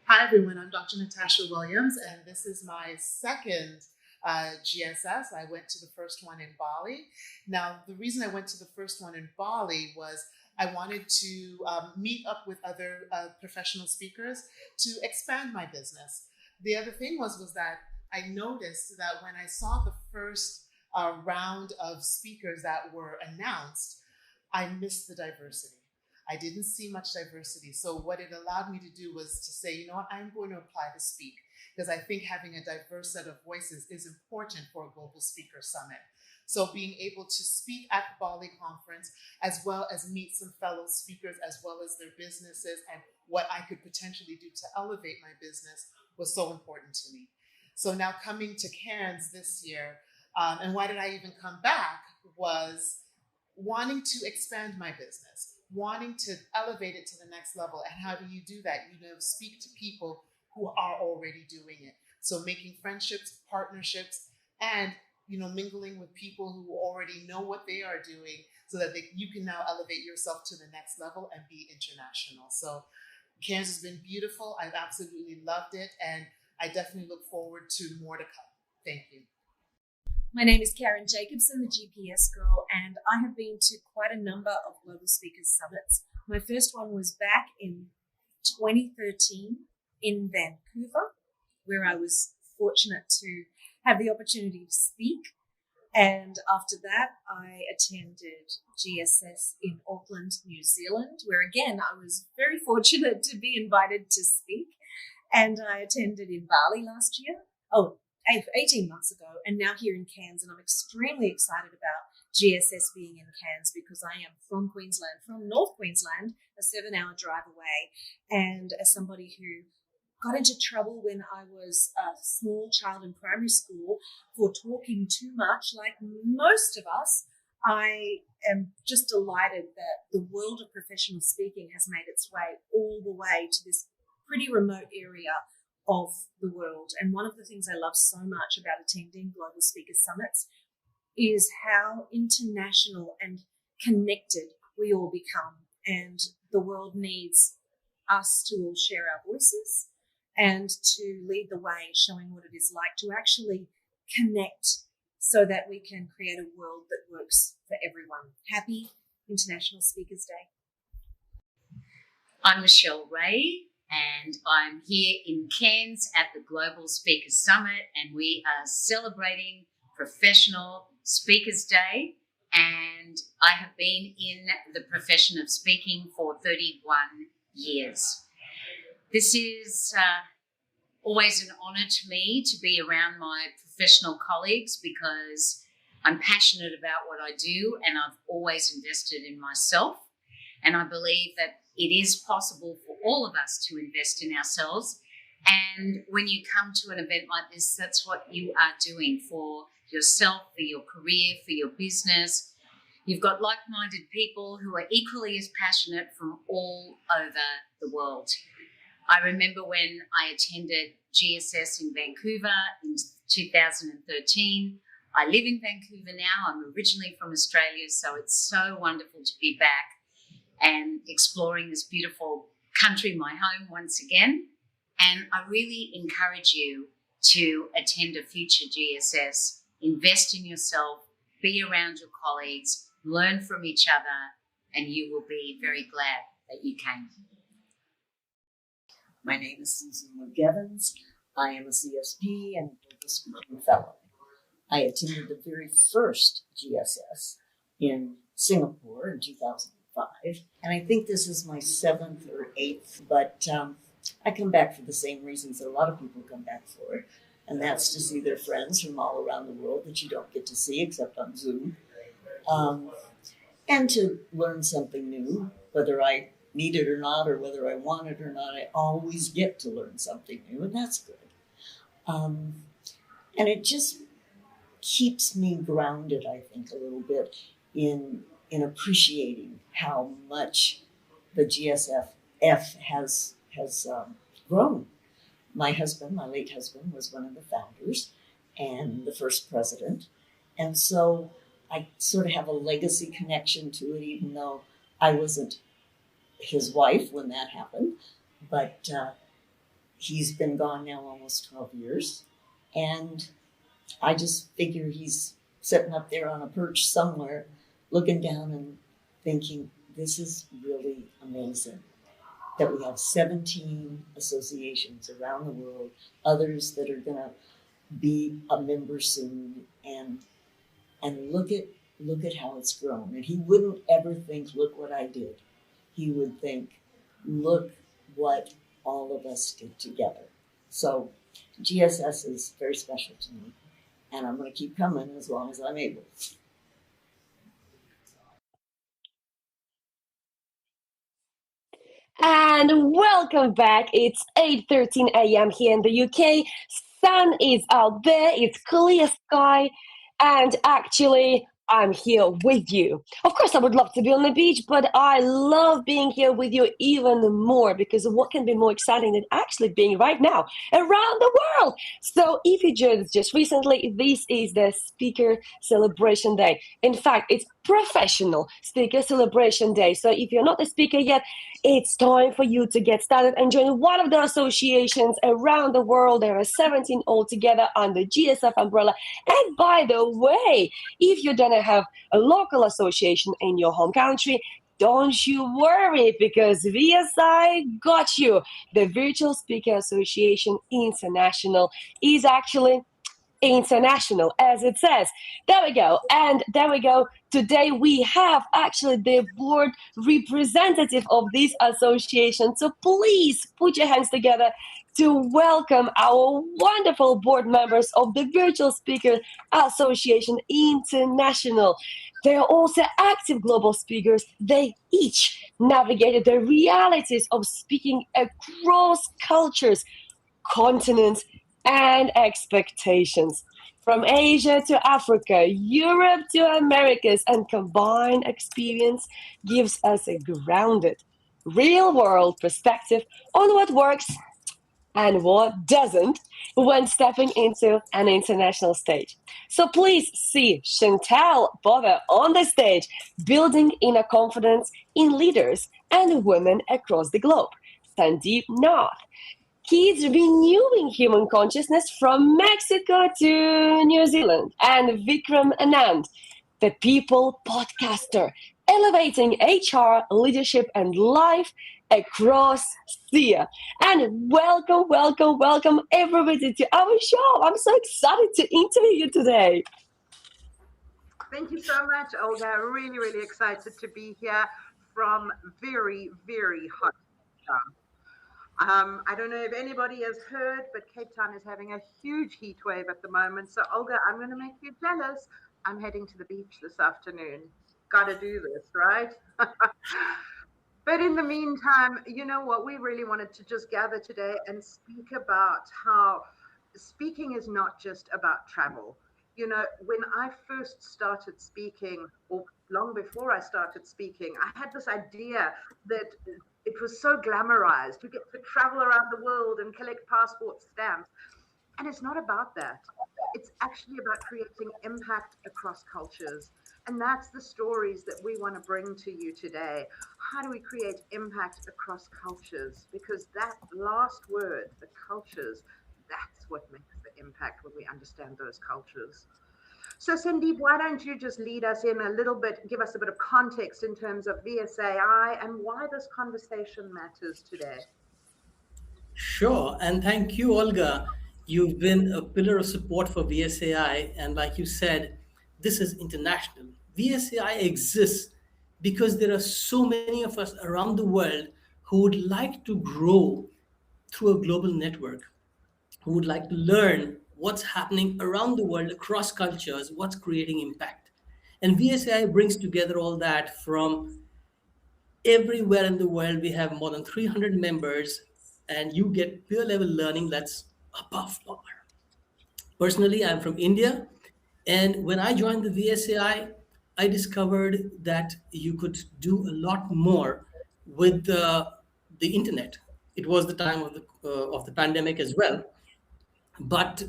Hi, everyone. I'm Dr. Natasha Williams, and this is my second GSS. I went to the first one in Bali. Now, the reason I went to the first one in Bali was I wanted to meet up with other professional speakers to expand my business. The other thing was that I noticed that when I saw the first round of speakers that were announced, I missed the diversity. I didn't see much diversity. So what it allowed me to do was to say, you know what, I'm going to apply to speak, because I think having a diverse set of voices is important for a Global Speaker Summit. So being able to speak at the Bali conference, as well as meet some fellow speakers, as well as their businesses and what I could potentially do to elevate my business was so important to me. So now coming to Cairns this year, and why did I even come back, was wanting to expand my business, wanting to elevate it to the next level. And how do you do that? You know, speak to people who are already doing it. So making friendships, partnerships, and, you know, mingling with people who already know what they are doing so that you can now elevate yourself to the next level and be international. So Cairns has been beautiful. I've absolutely loved it. And I definitely look forward to more to come. Thank you. My name is Karen Jacobson, the GPS girl, and I have been to quite a number of Global Speakers Summits. My first one was back in 2013 in Vancouver, where I was fortunate to have the opportunity to speak. And after that, I attended GSS in Auckland, New Zealand, where again, I was very fortunate to be invited to speak. And I attended in Bali last year. 18 months ago, and now here in Cairns, and I'm extremely excited about GSS being in Cairns because I am from Queensland, from North Queensland, a 7-hour drive away, and as somebody who got into trouble when I was a small child in primary school for talking too much, like most of us, I am just delighted that the world of professional speaking has made its way all the way to this pretty remote area of the world. And one of the things I love so much about attending Global Speaker Summits is how international and connected we all become. And the world needs us to all share our voices and to lead the way, showing what it is like to actually connect so that we can create a world that works for everyone. Happy International Speakers Day. I'm Michelle Ray, and I'm here in Cairns at the Global Speakers Summit, and we are celebrating Professional Speakers Day. And I have been in the profession of speaking for 31 years. This is always an honour to me to be around my professional colleagues because I'm passionate about what I do, and I've always invested in myself. And I believe that it is possible for all of us to invest in ourselves. And when you come to an event like this, that's what you are doing for yourself, for your career, for your business. You've got like-minded people who are equally as passionate from all over the world. I remember when I attended GSS in Vancouver in 2013. I live in Vancouver now. I'm originally from Australia, so it's so wonderful to be back and exploring this beautiful country, my home, once again. And I really encourage you to attend a future GSS, invest in yourself, be around your colleagues, learn from each other, and you will be very glad that you came. My name is Susan McGivens. I am a CSP and Global Speaking Fellow. I attended the very first GSS in Singapore in 2005, and I think this is my 7th or 8th, but I come back for the same reasons that a lot of people come back for, and that's to see their friends from all around the world that you don't get to see except on Zoom, and to learn something new, whether I need it or not, or whether I want it or not. I always get to learn something new, and that's good. And it just keeps me grounded, I think, a little bit in appreciating how much the GSF has grown. My husband, my late husband, was one of the founders and the first president. And so I sort of have a legacy connection to it, even though I wasn't his wife when that happened. But he's been gone now almost 12 years. And I just figure he's sitting up there on a perch somewhere, looking down and thinking, this is really amazing that we have 17 associations around the world, others that are going to be a member soon, and look at how it's grown. And he wouldn't ever think, look what I did. He would think, look what all of us did together. So GSS is very special to me, and I'm going to keep coming as long as I'm able. And welcome back. It's 8:13 a.m. here in the UK. Sun is out there. It's clear sky. And actually, I'm here with you. Of course, I would love to be on the beach, but I love being here with you even more, because what can be more exciting than actually being right now around the world? So if you joined us just recently, this is the Speaker Celebration Day. In fact, it's Professional Speaker Celebration Day. So if you're not a speaker yet, it's time for you to get started and join one of the associations around the world. There are 17 altogether under GSF umbrella. And by the way, if you don't have a local association in your home country, don't you worry, because VSI got you. The Virtual Speaker Association International is actually international, as it says. There we go. And there we go. Today we have actually the board representative of this association. So please put your hands together to welcome our wonderful board members of the Virtual Speaker Association International. They are also active global speakers. They each navigated the realities of speaking across cultures, continents, and expectations. From Asia to Africa, Europe to Americas, and combined experience gives us a grounded, real-world perspective on what works and what doesn't when stepping into an international stage. So please see Chantal Bother on the stage, building inner confidence in leaders and women across the globe. Sandeep Nath, kids renewing human consciousness from Mexico to New Zealand, and Vikram Anand, the people podcaster, elevating HR, leadership, and life across SEA. And welcome everybody to our show. I'm so excited to interview you today. Thank you so much, Olga. Really, really excited to be here from very, very hot Cape Town. I don't know if anybody has heard, but Cape Town is having a huge heat wave at the moment. So, Olga, I'm going to make you jealous. I'm heading to the beach this afternoon. Got to do this, right? But in the meantime, you know what? We really wanted to just gather today and speak about how speaking is not just about travel. You know, when I first started speaking, or long before I started speaking, I had this idea that it was so glamorized. You get to travel around the world and collect passport stamps. And it's not about that. It's actually about creating impact across cultures. And that's the stories that we want to bring to you today. How do we create impact across cultures? Because that last word, the cultures, that's what makes the impact when we understand those cultures. So Sandeep, why don't you just lead us in a little bit, give us a bit of context in terms of VSAI and why this conversation matters today? Sure, and thank you, Olga. You've been a pillar of support for VSAI, and like you said, this is international. VSAI exists because there are so many of us around the world who would like to grow through a global network, who would like to learn what's happening around the world across cultures, what's creating impact. And VSAI brings together all that from everywhere in the world. We have more than 300 members, and you get peer level learning that's above par. Personally, I'm from India, and when I joined the VSAI, I discovered that you could do a lot more with the internet. It was the time of the pandemic as well, but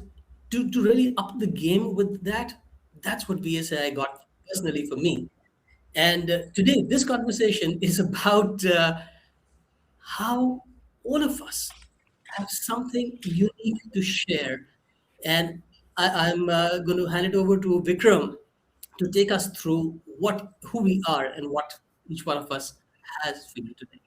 to really up the game with that, that's what VSAI got personally for me. And today, this conversation is about how all of us have something unique to share. And I'm going to hand it over to Vikram to take us through who we are and what each one of us has for you today.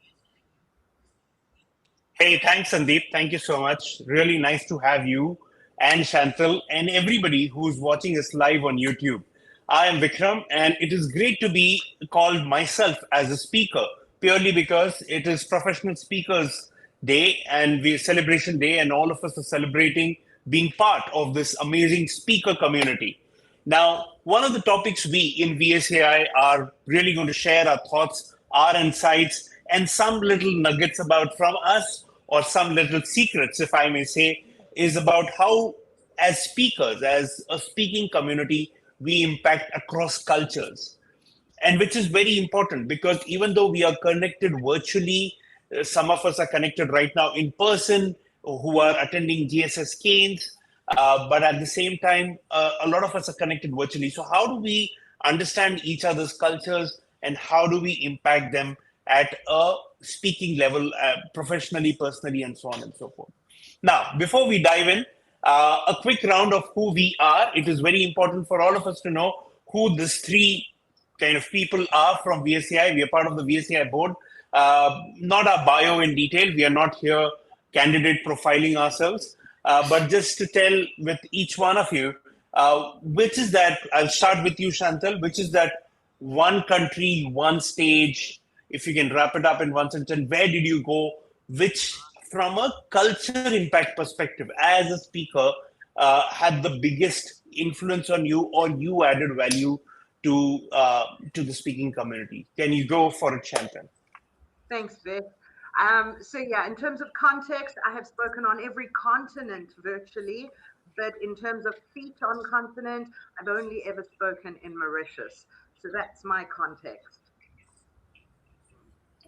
Hey, thanks, Sandeep. Thank you so much. Really nice to have you and Chantal and everybody who's watching us live on YouTube. I am Vikram, and it is great to be called myself as a speaker, purely because it is Professional Speakers Day and Celebration Day, and all of us are celebrating being part of this amazing speaker community. Now, one of the topics we in VSAI are really going to share our thoughts, our insights, and some little nuggets about from us, or some little secrets, if I may say, is about how, as speakers, as a speaking community, we impact across cultures. And which is very important, because even though we are connected virtually, some of us are connected right now in person who are attending GSS Cairns, but at the same time, a lot of us are connected virtually. So how do we understand each other's cultures, and how do we impact them at a speaking level, professionally, personally, and so on and so forth. Now, before we dive in, a quick round of who we are. It is very important for all of us to know who these three kind of people are from VSAI. We are part of the VSAI board. Not our bio in detail. We are not here candidate profiling ourselves, but just to tell with each one of you, which is that, I'll start with you, Chantal, which is that one country, one stage, if you can wrap it up in one sentence, where did you go, which from a culture impact perspective, as a speaker, had the biggest influence on you, or you added value to the speaking community? Can you go for it, Chantal? Thanks, Vic. So yeah, in terms of context, I have spoken on every continent virtually, but in terms of feet on continent, I've only ever spoken in Mauritius. So that's my context.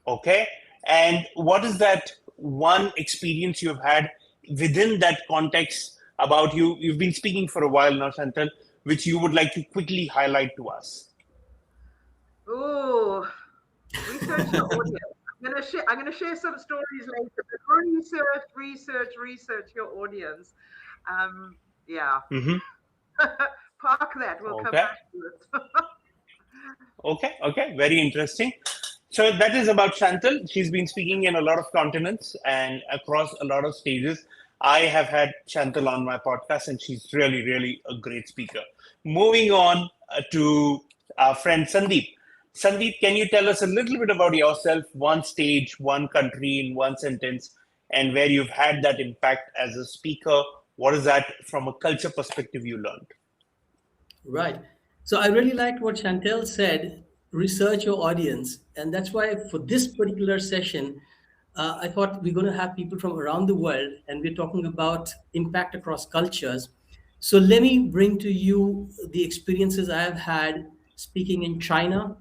Okay. And what is that one experience you've had within that context about you? You've been speaking for a while now, Chantal, which you would like to quickly highlight to us? Oh, research your audience. I'm gonna share some stories later. But research your audience. Yeah. Park that. We'll come back to it. Okay, very interesting. So that is about Chantal. She's been speaking in a lot of continents and across a lot of stages. I have had Chantal on my podcast, and she's really, really a great speaker. Moving on to our friend Sandeep. Sandeep, can you tell us a little bit about yourself, one stage, one country in one sentence, and where you've had that impact as a speaker? What is that from a culture perspective you learned? Right. So I really liked what Chantel said, research your audience. And that's why for this particular session, I thought we're going to have people from around the world, and we're talking about impact across cultures. So let me bring to you the experiences I have had speaking in China,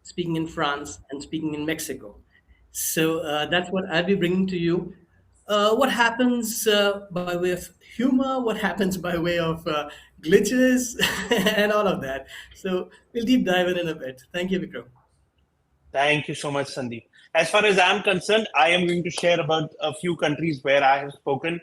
speaking in France, and speaking in Mexico. So that's what I'll be bringing to you. What happens by way of humor, what happens by way of glitches, and all of that. So we'll deep dive in a bit. Thank you, Vikram. Thank you so much, Sandeep. As far as I'm concerned, I am going to share about a few countries where I have spoken.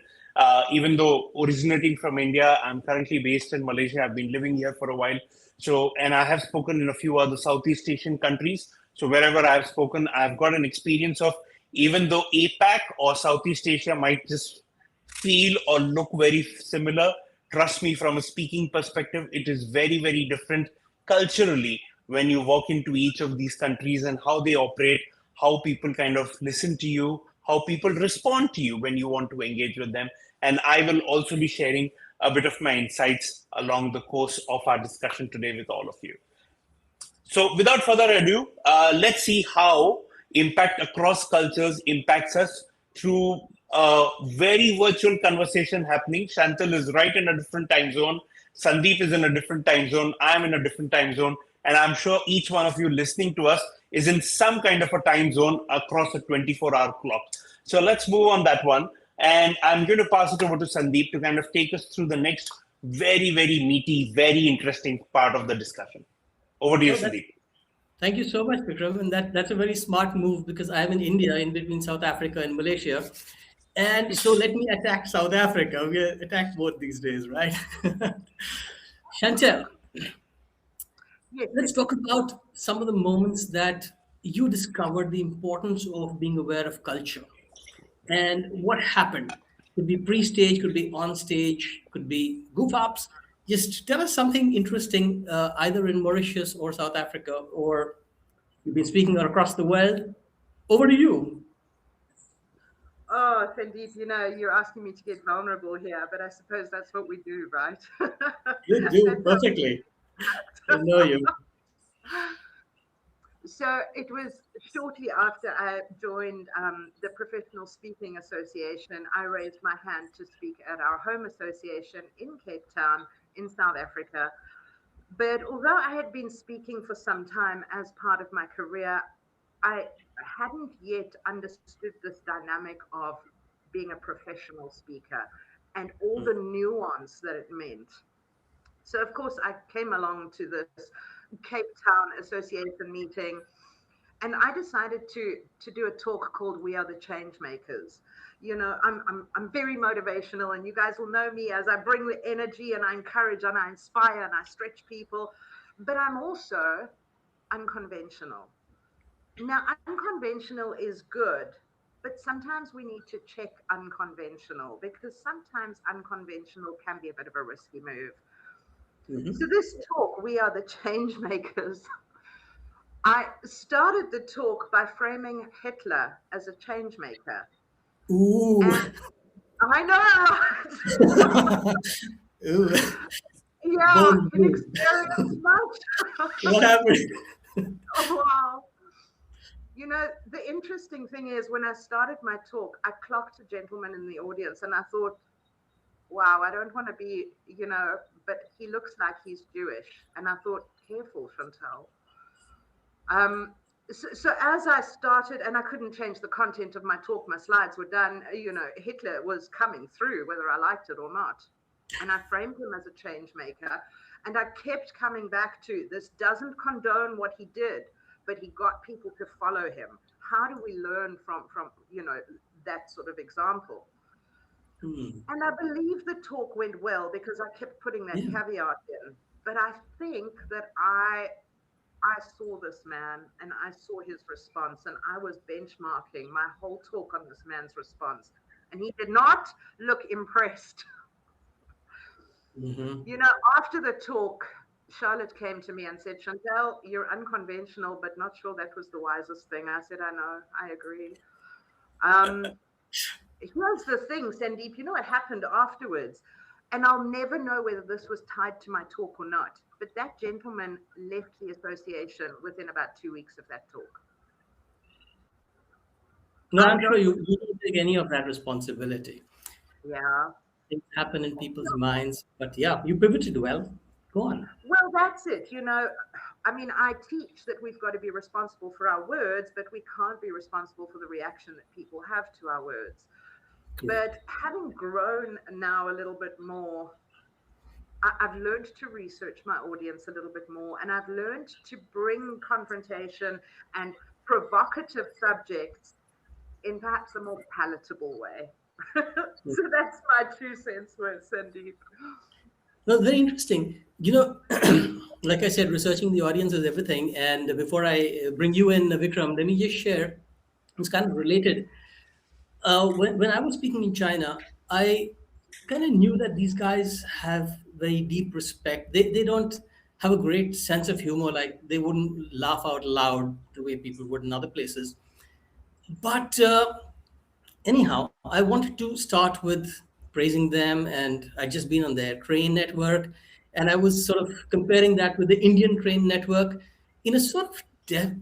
Even though originating from India, I'm currently based in Malaysia. I've been living here for a while. So, and I have spoken in a few other Southeast Asian countries. So wherever I've spoken, I've got an experience of, even though APAC or Southeast Asia might just feel or look very similar, trust me, from a speaking perspective, it is very, very different culturally when you walk into each of these countries and how they operate, how people kind of listen to you, how people respond to you when you want to engage with them. And I will also be sharing a bit of my insights along the course of our discussion today with all of you. So without further ado, let's see how impact across cultures impacts us through a very virtual conversation happening. Chantal is right in a different time zone. Sandeep is in a different time zone. I'm in a different time zone. And I'm sure each one of you listening to us is in some kind of a time zone across a 24-hour clock. So let's move on that one. And I'm going to pass it over to Sandeep to kind of take us through the next very, very meaty, very interesting part of the discussion. Over to you, Sandeep. Thank you so much, Vikram. And that's a very smart move, because I'm in India, in between South Africa and Malaysia. And so let me attack South Africa. We attack both these days, right? Chantal, let's talk about some of the moments that you discovered the importance of being aware of culture and what happened. Could be pre-stage, could be on stage, could be goof ups. Just tell us something interesting, either in Mauritius or South Africa, or you've been speaking across the world. Over to you. Oh, Sandeep, you're asking me to get vulnerable here, but I suppose that's what we do, right? You do perfectly. I know you. So it was shortly after I joined the Professional Speaking Association, I raised my hand to speak at our home association in Cape Town in South Africa. But although I had been speaking for some time as part of my career, I hadn't yet understood this dynamic of being a professional speaker and all the nuance that it meant. So, of course, I came along to this Cape Town Association meeting, and I decided to do a talk called "We Are the Change Makers." I'm very motivational, and you guys will know me as I bring the energy and I encourage and I inspire and I stretch people, but I'm also unconventional. Now, unconventional is good, but sometimes we need to check unconventional, because sometimes unconventional can be a bit of a risky move. Mm-hmm. So this talk, "We Are the Change Makers," I started the talk by framing Hitler as a change maker. Ooh. And I know. Ooh. Yeah, inexperienced much. What happened? Oh, wow. The interesting thing is, when I started my talk, I clocked a gentleman in the audience and I thought, wow, I don't want to be, but he looks like he's Jewish. And I thought, careful, Chantal. So as I started, and I couldn't change the content of my talk, my slides were done, Hitler was coming through, whether I liked it or not. And I framed him as a change maker. And I kept coming back to, this doesn't condone what he did, but he got people to follow him. How do we learn from that sort of example? And I believe the talk went well because I kept putting that caveat in. But I think that I saw this man and I saw his response, and I was benchmarking my whole talk on this man's response, and he did not look impressed. After the talk, Charlotte came to me and said, "Chantel, you're unconventional, but not sure that was the wisest thing." I said, "I know, I agree." Here's the thing, Sandeep, what happened afterwards? And I'll never know whether this was tied to my talk or not. But that gentleman left the association within about 2 weeks of that talk. No, I'm sure you don't take any of that responsibility. Yeah. Things happen in people's minds. But yeah, you pivoted well. Go on. Well, that's it. I teach that we've got to be responsible for our words, but we can't be responsible for the reaction that people have to our words. But having grown now a little bit more, I've learned to research my audience a little bit more, and I've learned to bring confrontation and provocative subjects in perhaps a more palatable way. So that's my 2 cents worth, Sandeep. No, very interesting. Like I said, researching the audience is everything. And before I bring you in, Vikram, let me just share. It's kind of related. When I was speaking in China, I kind of knew that these guys have very deep respect. They don't have a great sense of humor. Like they wouldn't laugh out loud the way people would in other places. But anyhow, I wanted to start with praising them, and I'd just been on their train network, and I was sort of comparing that with the Indian train network in a sort of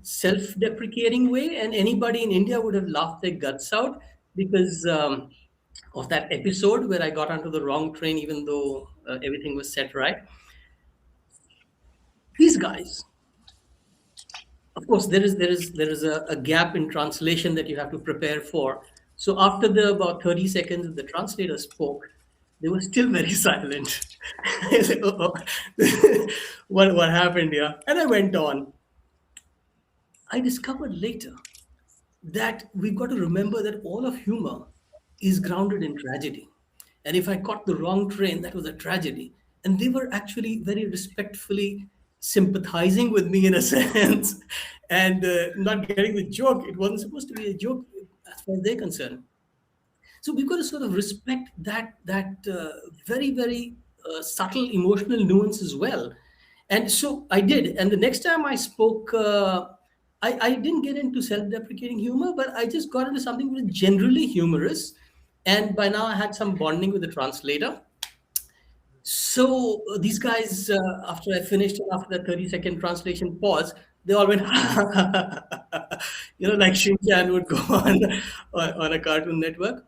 self-deprecating way, and anybody in India would have laughed their guts out because of that episode where I got onto the wrong train, even though everything was set right. These guys, of course, there is a gap in translation that you have to prepare for. So after the about 30 seconds the translator spoke, they were still very silent. I said, what happened here? And I went on. I discovered later that we've got to remember that all of humor is grounded in tragedy. And if I caught the wrong train, that was a tragedy. And they were actually very respectfully sympathizing with me in a sense and not getting the joke. It wasn't supposed to be a joke as far as they're concerned. So we've got to sort of respect that very, very subtle emotional nuance as well. And so I did. And the next time I spoke, I didn't get into self-deprecating humor, but I just got into something that was generally humorous. And by now I had some bonding with the translator. So these guys, after I finished, after that 30-second translation pause, they all went, like Shin-chan would go on a Cartoon Network.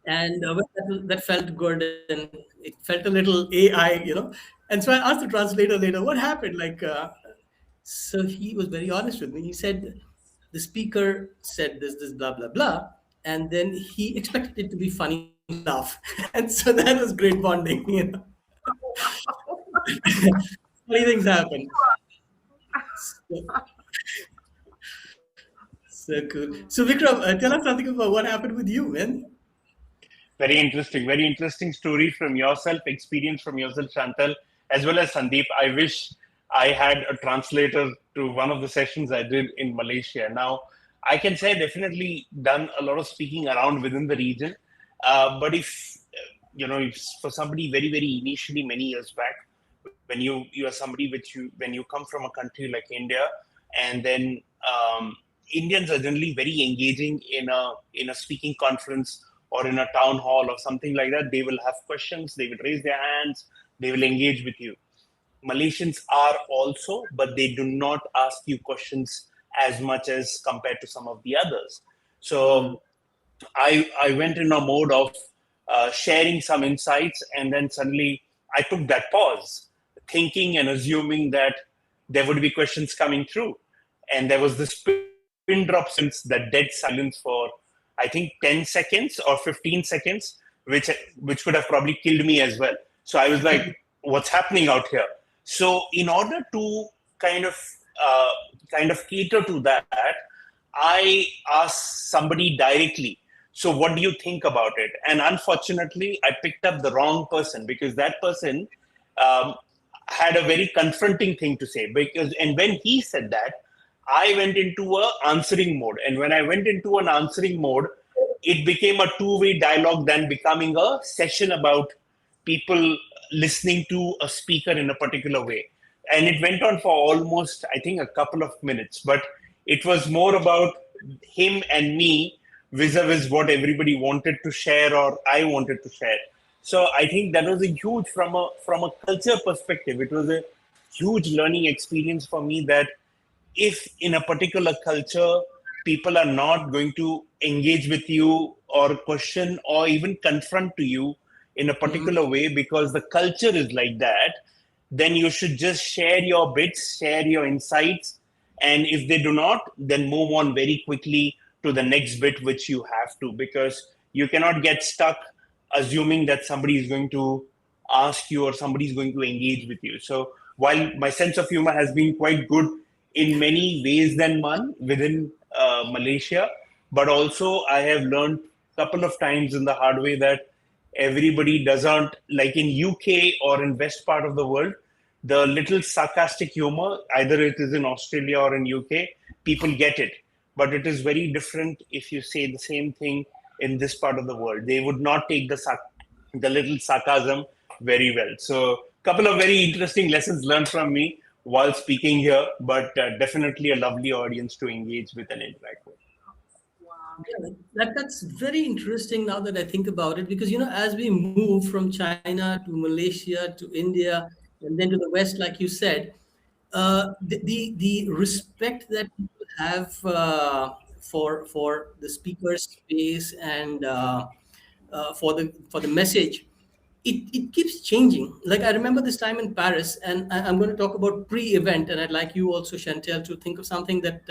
And that felt good, and it felt a little AI, And so I asked the translator later, what happened? So he was very honest with me. He said, the speaker said this, blah, blah, blah. And then he expected it to be funny enough. And so that was great bonding, Funny things happen. So cool. So Vikram, tell us something about what happened with you, man. Very interesting story from yourself, experience from yourself, Chantal, as well as Sandeep. I wish I had a translator to one of the sessions I did in Malaysia. Now, I can say I definitely done a lot of speaking around within the region. But if for somebody very, very initially many years back, when you are somebody when you come from a country like India, and then Indians are generally very engaging in a speaking conference or in a town hall or something like that. They will have questions, they will raise their hands, they will engage with you. Malaysians are also, but they do not ask you questions as much as compared to some of the others. So I went in a mode of sharing some insights, and then suddenly I took that pause, thinking and assuming that there would be questions coming through. And there was this pin drop since that dead silence for, I think, 10 seconds or 15 seconds, which could have probably killed me as well. So I was like, what's happening out here? So in order to kind of kind of cater to that, I asked somebody directly, so what do you think about it? And unfortunately, I picked up the wrong person, because that person had a very confronting thing to say. And when he said that, I went into a answering mode. And when I went into an answering mode, it became a two-way dialogue, then becoming a session about people listening to a speaker in a particular way. And it went on for almost, I think, a couple of minutes. But it was more about him and me vis-a-vis what everybody wanted to share or I wanted to share. So I think that was a huge, from a culture perspective, it was a huge learning experience for me, that if in a particular culture, people are not going to engage with you or question or even confront to you in a particular way because the culture is like that, then you should just share your bits, share your insights. And if they do not, then move on very quickly to the next bit, which you have to, because you cannot get stuck assuming that somebody is going to ask you or somebody is going to engage with you. So while my sense of humor has been quite good in many ways than one within Malaysia, but also I have learned a couple of times in the hard way that everybody doesn't, like in UK or in west part of the world, the little sarcastic humor, either it is in Australia or in UK, people get it. But it is very different if you say the same thing in this part of the world. They would not take the little sarcasm very well. So a couple of very interesting lessons learned from me while speaking here, but definitely a lovely audience to engage with and interact with. Yeah, that's very interesting now that I think about it, because, as we move from China to Malaysia to India and then to the West, like you said, the respect that people have for the speaker's space and for the message, it keeps changing. Like I remember this time in Paris, and I'm going to talk about pre-event, and I'd like you also, Chantel, to think of something that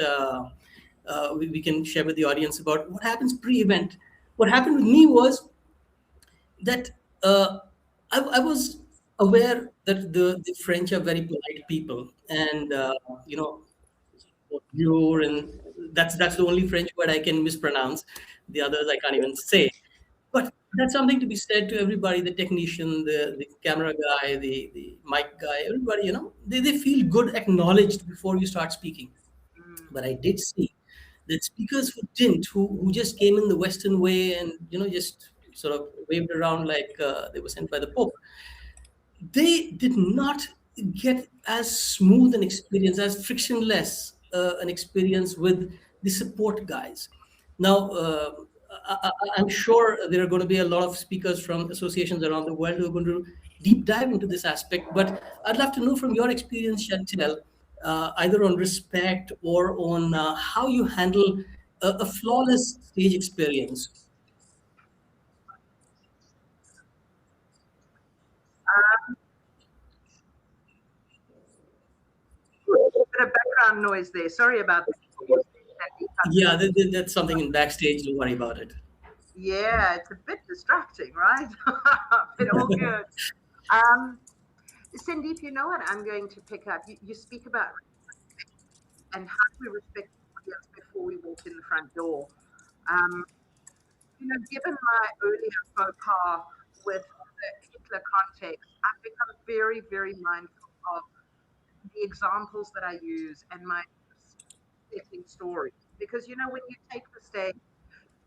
we can share with the audience about what happens pre-event. What happened with me was that I was aware that the French are very polite people, and bonjour, and that's the only French word I can mispronounce. The others I can't even say. But that's something to be said to everybody, the technician, the camera guy, the mic guy, everybody, they feel good, acknowledged before you start speaking. But I did see that speakers who didn't, who just came in the Western way and, just sort of waved around like they were sent by the Pope, they did not get as smooth an experience, as frictionless an experience with the support guys. Now, I'm sure there are going to be a lot of speakers from associations around the world who are going to deep dive into this aspect. But I'd love to know from your experience, Chantel, either on respect or on how you handle a flawless stage experience. A bit of background noise there. Sorry about that. Yeah, that's something in backstage. Don't worry about it. Yeah, it's a bit distracting, right? But all good. Sandeep, you know what I'm going to pick up? You speak about and how do we respect the audience before we walk in the front door? Given my earlier faux pas with the Hitler context, I've become very, very mindful of the examples that I use and my setting stories. Because, when you take the stage,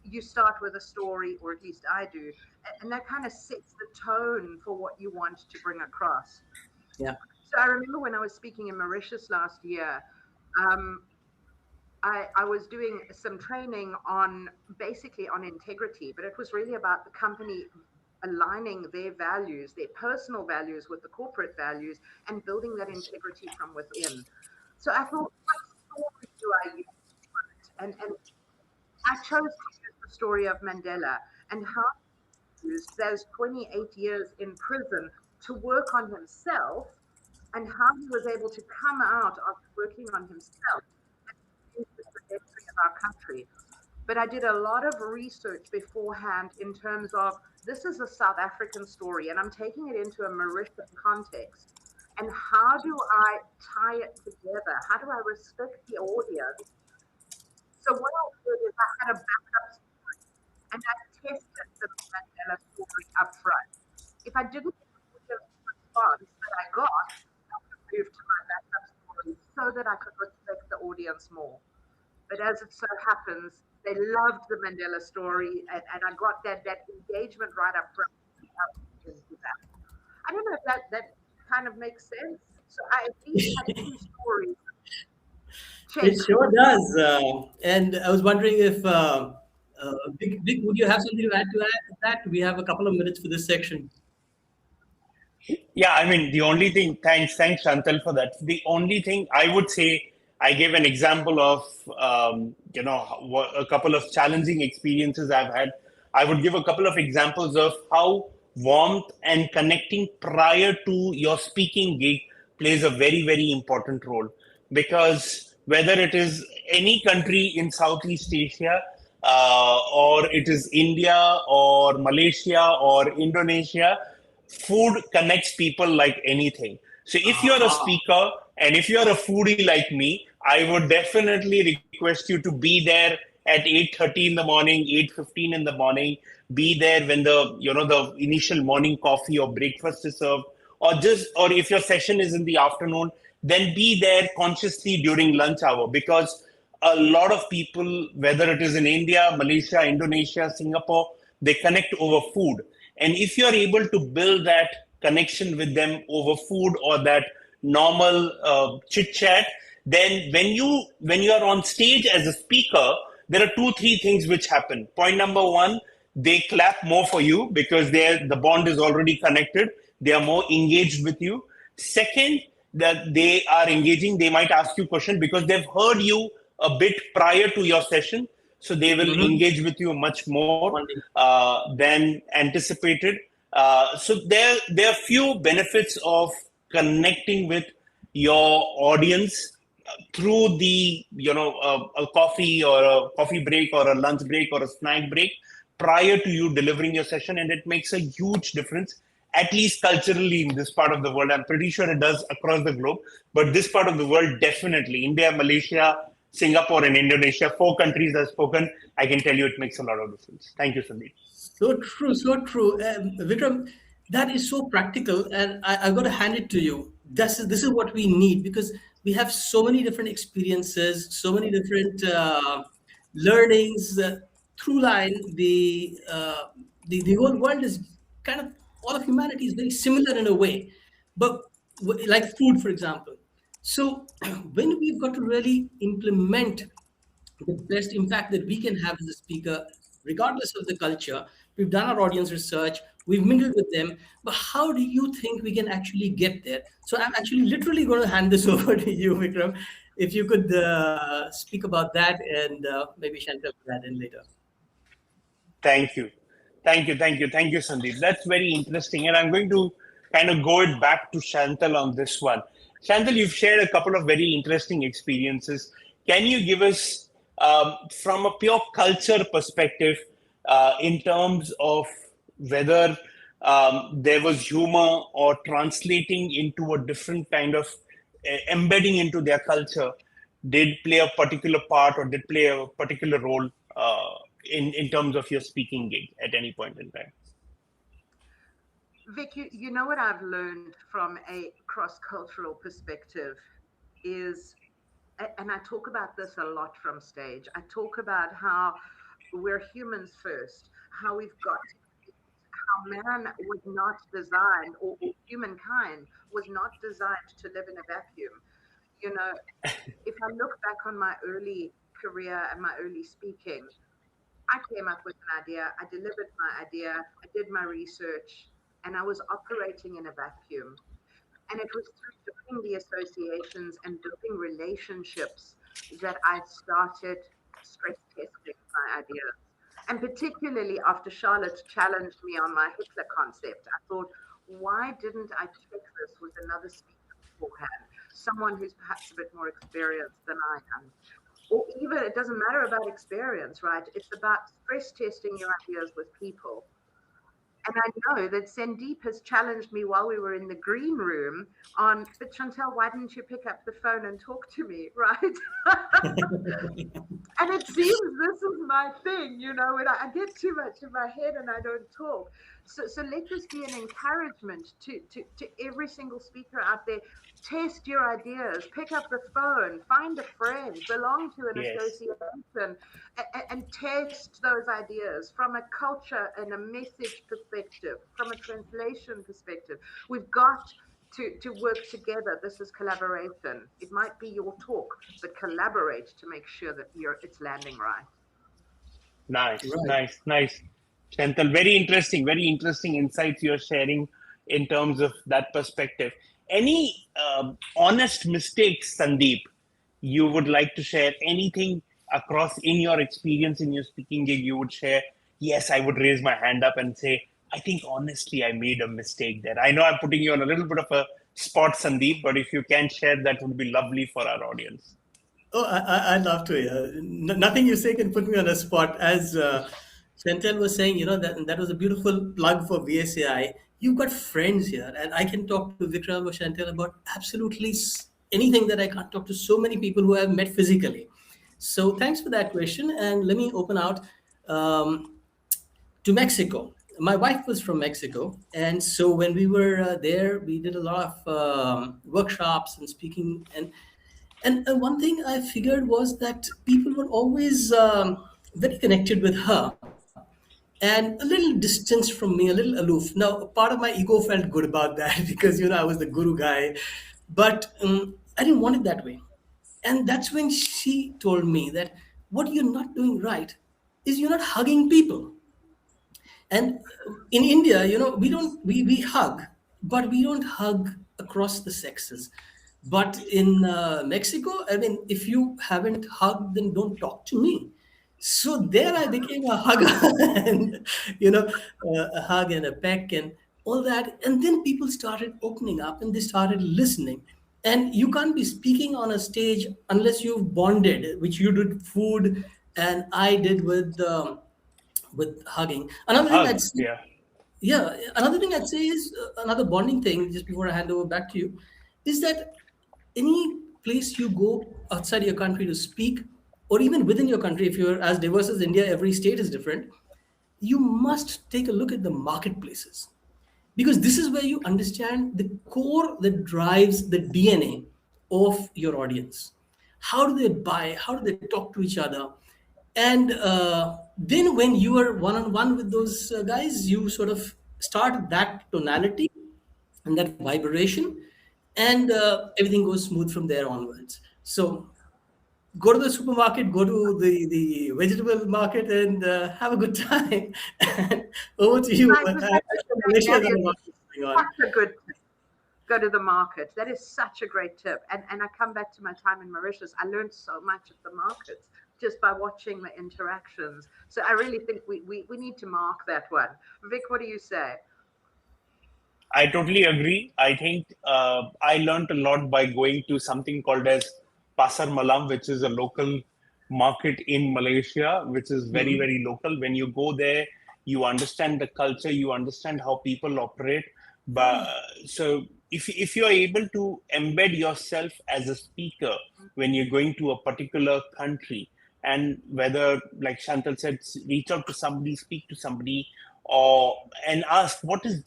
you start with a story, or at least I do, and that kind of sets the tone for what you want to bring across. Yeah. So I remember when I was speaking in Mauritius last year, I was doing some training basically on integrity, but it was really about the company aligning their values, their personal values with the corporate values, and building that integrity from within. So I thought, what story do I use? And I chose to use the story of Mandela and how he used those 28 years in prison to work on himself, and how he was able to come out after working on himself and change the trajectory of our country. But I did a lot of research beforehand in terms of, this is a South African story, and I'm taking it into a Mauritian context. And how do I tie it together? How do I respect the audience? So what I did is I had a backup story, and I tested the Mandela story up front. If I didn't get the response that I got, I would move to my backup story so that I could respect the audience more. But as it so happens, they loved the Mandela story, and I got that engagement right up front. I don't know if that kind of makes sense. So I at least had two stories. It sure does. And I was wondering if, Vic, would you have something to add to that? We have a couple of minutes for this section. Yeah, I mean, the only thing, thanks, Chantal, for that. The only thing I would say, I gave an example of, a couple of challenging experiences I've had. I would give a couple of examples of how warmth and connecting prior to your speaking gig plays a very, very important role. Because whether it is any country in Southeast Asia, or it is India or Malaysia or Indonesia, food connects people like anything. So if you're a speaker and if you're a foodie like me, I would definitely request you to be there at 8:30 in the morning, 8:15 in the morning, be there when the initial morning coffee or breakfast is served, or if your session is in the afternoon, then be there consciously during lunch hour, because a lot of people, whether it is in India, Malaysia, Indonesia, Singapore, they connect over food. And if you're able to build that connection with them over food or that normal chit chat, then when you are on stage as a speaker, there are 2-3 things which happen. Point number one, they clap more for you because the bond is already connected. They are more engaged with you. Second, that they are engaging, they might ask you questions because they've heard you a bit prior to your session. So they will engage with you much more than anticipated. So there are few benefits of connecting with your audience through the a coffee or a coffee break or a lunch break or a snack break prior to you delivering your session, and it makes a huge difference, at least culturally in this part of the world. I'm pretty sure it does across the globe, but this part of the world definitely. India, Malaysia, Singapore, and Indonesia, 4 countries I've spoken, I can tell you it makes a lot of difference. Thank you, Sandeep. So true, so true. Vikram, that is so practical, and I've got to hand it to you. This is what we need, because we have so many different experiences, so many different learnings through line. The whole world is kind of, all of humanity is very similar in a way, but like food, for example. So when we've got to really implement the best impact that we can have as a speaker, regardless of the culture, we've done our audience research, we've mingled with them, but how do you think we can actually get there? So I'm actually literally going to hand this over to you, Vikram. If you could speak about that, and maybe Chantal will add in later. Thank you, Sandeep. That's very interesting. And I'm going to kind of go it back to Chantal on this one. Chantal, you've shared a couple of very interesting experiences. Can you give us, from a pure culture perspective, in terms of whether there was humor or translating into a different kind of embedding into their culture, did play a particular part or did play a particular role in terms of your speaking gig at any point in time? Vic, you know what I've learned from a cross-cultural perspective is, and I talk about this a lot from stage, I talk about how we're humans first, how we've got to, how man was not designed, or humankind was not designed to live in a vacuum. You know, if I look back on my early career and my early speaking, I came up with an idea, I delivered my idea, I did my research, and I was operating in a vacuum. And it was through building the associations and building relationships that I started stress testing my ideas. And particularly after Charlotte challenged me on my Hitler concept, I thought, why didn't I check this with another speaker beforehand? Someone who's perhaps a bit more experienced than I am. Or even, it doesn't matter about experience, right? It's about stress testing your ideas with people. And I know that Sandeep has challenged me while we were in the green room on, but Chantel, why didn't you pick up the phone and talk to me, right? And it seems this is my thing, when I get too much in my head and I don't talk. So let this be an encouragement to every single speaker out there. Test your ideas, pick up the phone, find a friend, belong to an association, and test those ideas from a culture and a message perspective, from a translation perspective. We've got to work together. This is collaboration. It might be your talk, but collaborate to make sure that it's landing right. Nice. Chantal, very interesting insights you're sharing in terms of that perspective. Any honest mistakes, Sandeep, you would like to share? Anything across in your experience in your speaking gig you would share? Yes, I would raise my hand up and say, I think honestly I made a mistake there. I know I'm putting you on a little bit of a spot, Sandeep, but if you can share, that would be lovely for our audience. Oh, I'd love to. Nothing you say can put me on a spot. As Chantal was saying, that was a beautiful plug for VSAI. You've got friends here, and I can talk to Vikram or Chantal about absolutely anything that I can't talk to so many people who I've met physically. So thanks for that question. And let me open out to Mexico. My wife was from Mexico. And so when we were there, we did a lot of workshops and speaking. And one thing I figured was that people were always very connected with her and a little distance from me, a little aloof. Now, part of my ego felt good about that because, I was the guru guy, but I didn't want it that way. And that's when she told me that what you're not doing right is you're not hugging people. And in India, we hug, but we don't hug across the sexes. But in Mexico, if you haven't hugged, then don't talk to me. So there I became a hugger and, a hug and a peck and all that. And then people started opening up and they started listening. And you can't be speaking on a stage unless you've bonded, which you did food and I did with hugging. Another thing I'd say is another bonding thing, just before I hand over back to you, is that any place you go outside your country to speak, or even within your country, if you're as diverse as India, every state is different, you must take a look at the marketplaces. Because this is where you understand the core that drives the DNA of your audience. How do they buy? How do they talk to each other? And then when you are one-on-one with those guys, you sort of start that tonality and that vibration, and everything goes smooth from there onwards. So go to the supermarket, go to the vegetable market, and have a good time. Over to you. Go to the market. That is such a great tip. And I come back to my time in Mauritius. I learned so much at the markets just by watching the interactions. So I really think we need to mark that one. Vic, what do you say? I totally agree. I think I learned a lot by going to something called as Pasar Malam, which is a local market in Malaysia, which is very, very local. When you go there, you understand the culture, you understand how people operate. But so if you're able to embed yourself as a speaker when you're going to a particular country, and whether, like Chantal said, reach out to somebody, speak to somebody, and ask what is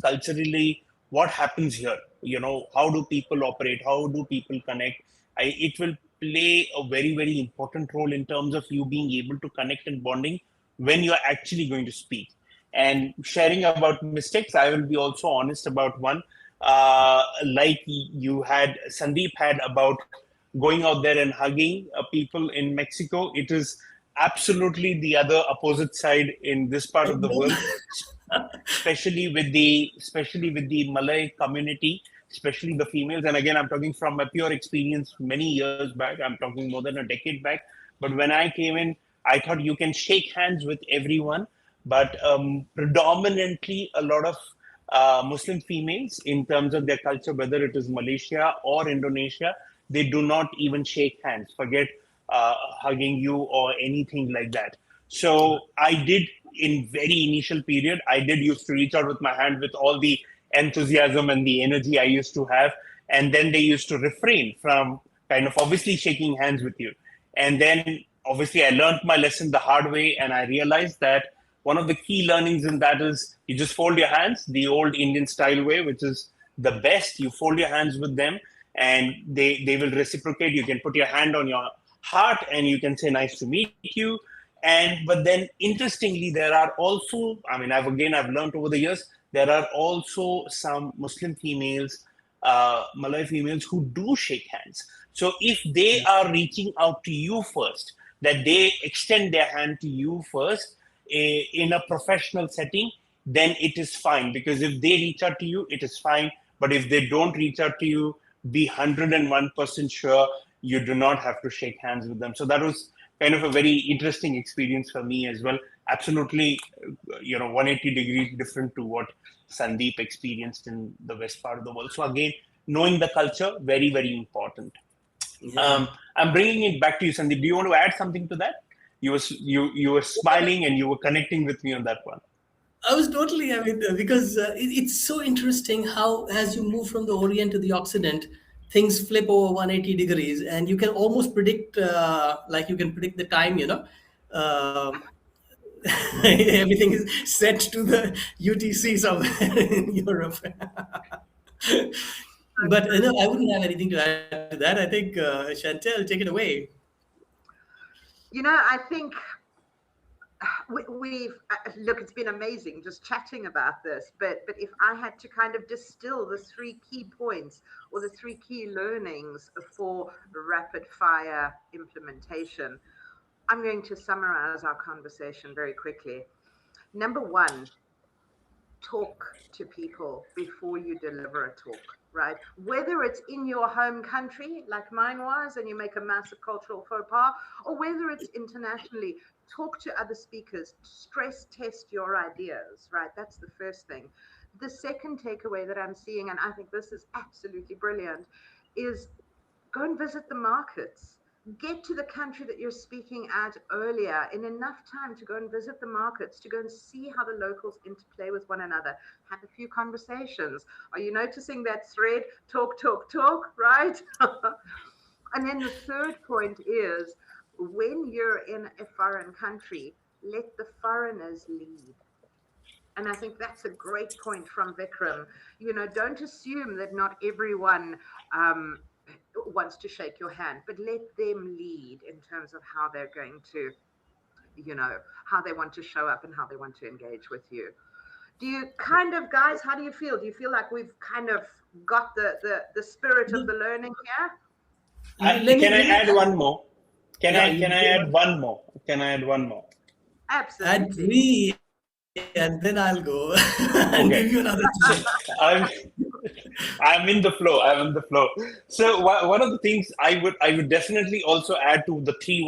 culturally, what happens here, how do people operate, how do people connect. It will play a very, very important role in terms of you being able to connect and bonding when you're actually going to speak. And sharing about mistakes, I will be also honest about one, like Sandeep had about going out there and hugging people in Mexico. It is absolutely the other opposite side in this part of the world, especially with the Malay community, especially the females. And again, I'm talking from a pure experience many years back. I'm talking more than a decade back. But when I came in, I thought you can shake hands with everyone, but predominantly a lot of Muslim females, in terms of their culture, whether it is Malaysia or Indonesia, they do not even shake hands, forget hugging you or anything like that. So I did, in very initial period, I did used to reach out with my hand with all the enthusiasm and the energy I used to have. And then they used to refrain from kind of obviously shaking hands with you. And then obviously I learned my lesson the hard way, and I realized that one of the key learnings in that is you just fold your hands the old Indian style way, which is the best. You fold your hands with them and they will reciprocate. You can put your hand on your heart and you can say, nice to meet you. But then interestingly, there are also, I mean, I've learned over the years, there are also some Muslim females, Malay females who do shake hands. So if they are reaching out to you first, that they extend their hand to you first in a professional setting, then it is fine. Because if they reach out to you, it is fine. But if they don't reach out to you, be 101% sure you do not have to shake hands with them. So that was kind of a very interesting experience for me as well. Absolutely, 180 degrees different to what Sandeep experienced in the west part of the world. So again, knowing the culture, very, very important. Yeah. I'm bringing it back to you, Sandeep. Do you want to add something to that? You were smiling and you were connecting with me on that one. I was totally, because it's so interesting how, as you move from the Orient to the Occident, things flip over 180 degrees, and you can almost predict, like you can predict the time, everything is set to the UTC somewhere in Europe. But I wouldn't have anything to add to that. I think, Chantel, take it away. I think we've look, it's been amazing just chatting about this, but if I had to kind of distill the 3 key points or the 3 key learnings for rapid fire implementation, I'm going to summarize our conversation very quickly. Number 1, talk to people before you deliver a talk, right? Whether it's in your home country, like mine was, and you make a massive cultural faux pas, or whether it's internationally, talk to other speakers, stress test your ideas, right? That's the first thing. The second takeaway that I'm seeing, and I think this is absolutely brilliant, is go and visit the markets. Get to the country that you're speaking at earlier in enough time to go and visit the markets, to go and see how the locals interplay with one another. Have a few conversations. Are you noticing that thread? Talk, talk, talk, right? And then the third point is, when you're in a foreign country, let the foreigners lead. And I think that's a great point from Vikram. Don't assume that not everyone wants to shake your hand, but let them lead in terms of how they're going to, how they want to show up and how they want to engage with you. Do you guys, how do you feel? Do you feel like we've kind of got the spirit of the learning here? Can I add one more? Can I add one more? Can I add one more? Absolutely. Add 3, and then I'll go and give you another 2. I'm in the flow. I'm in the flow. So one of the things I would definitely also add to the 3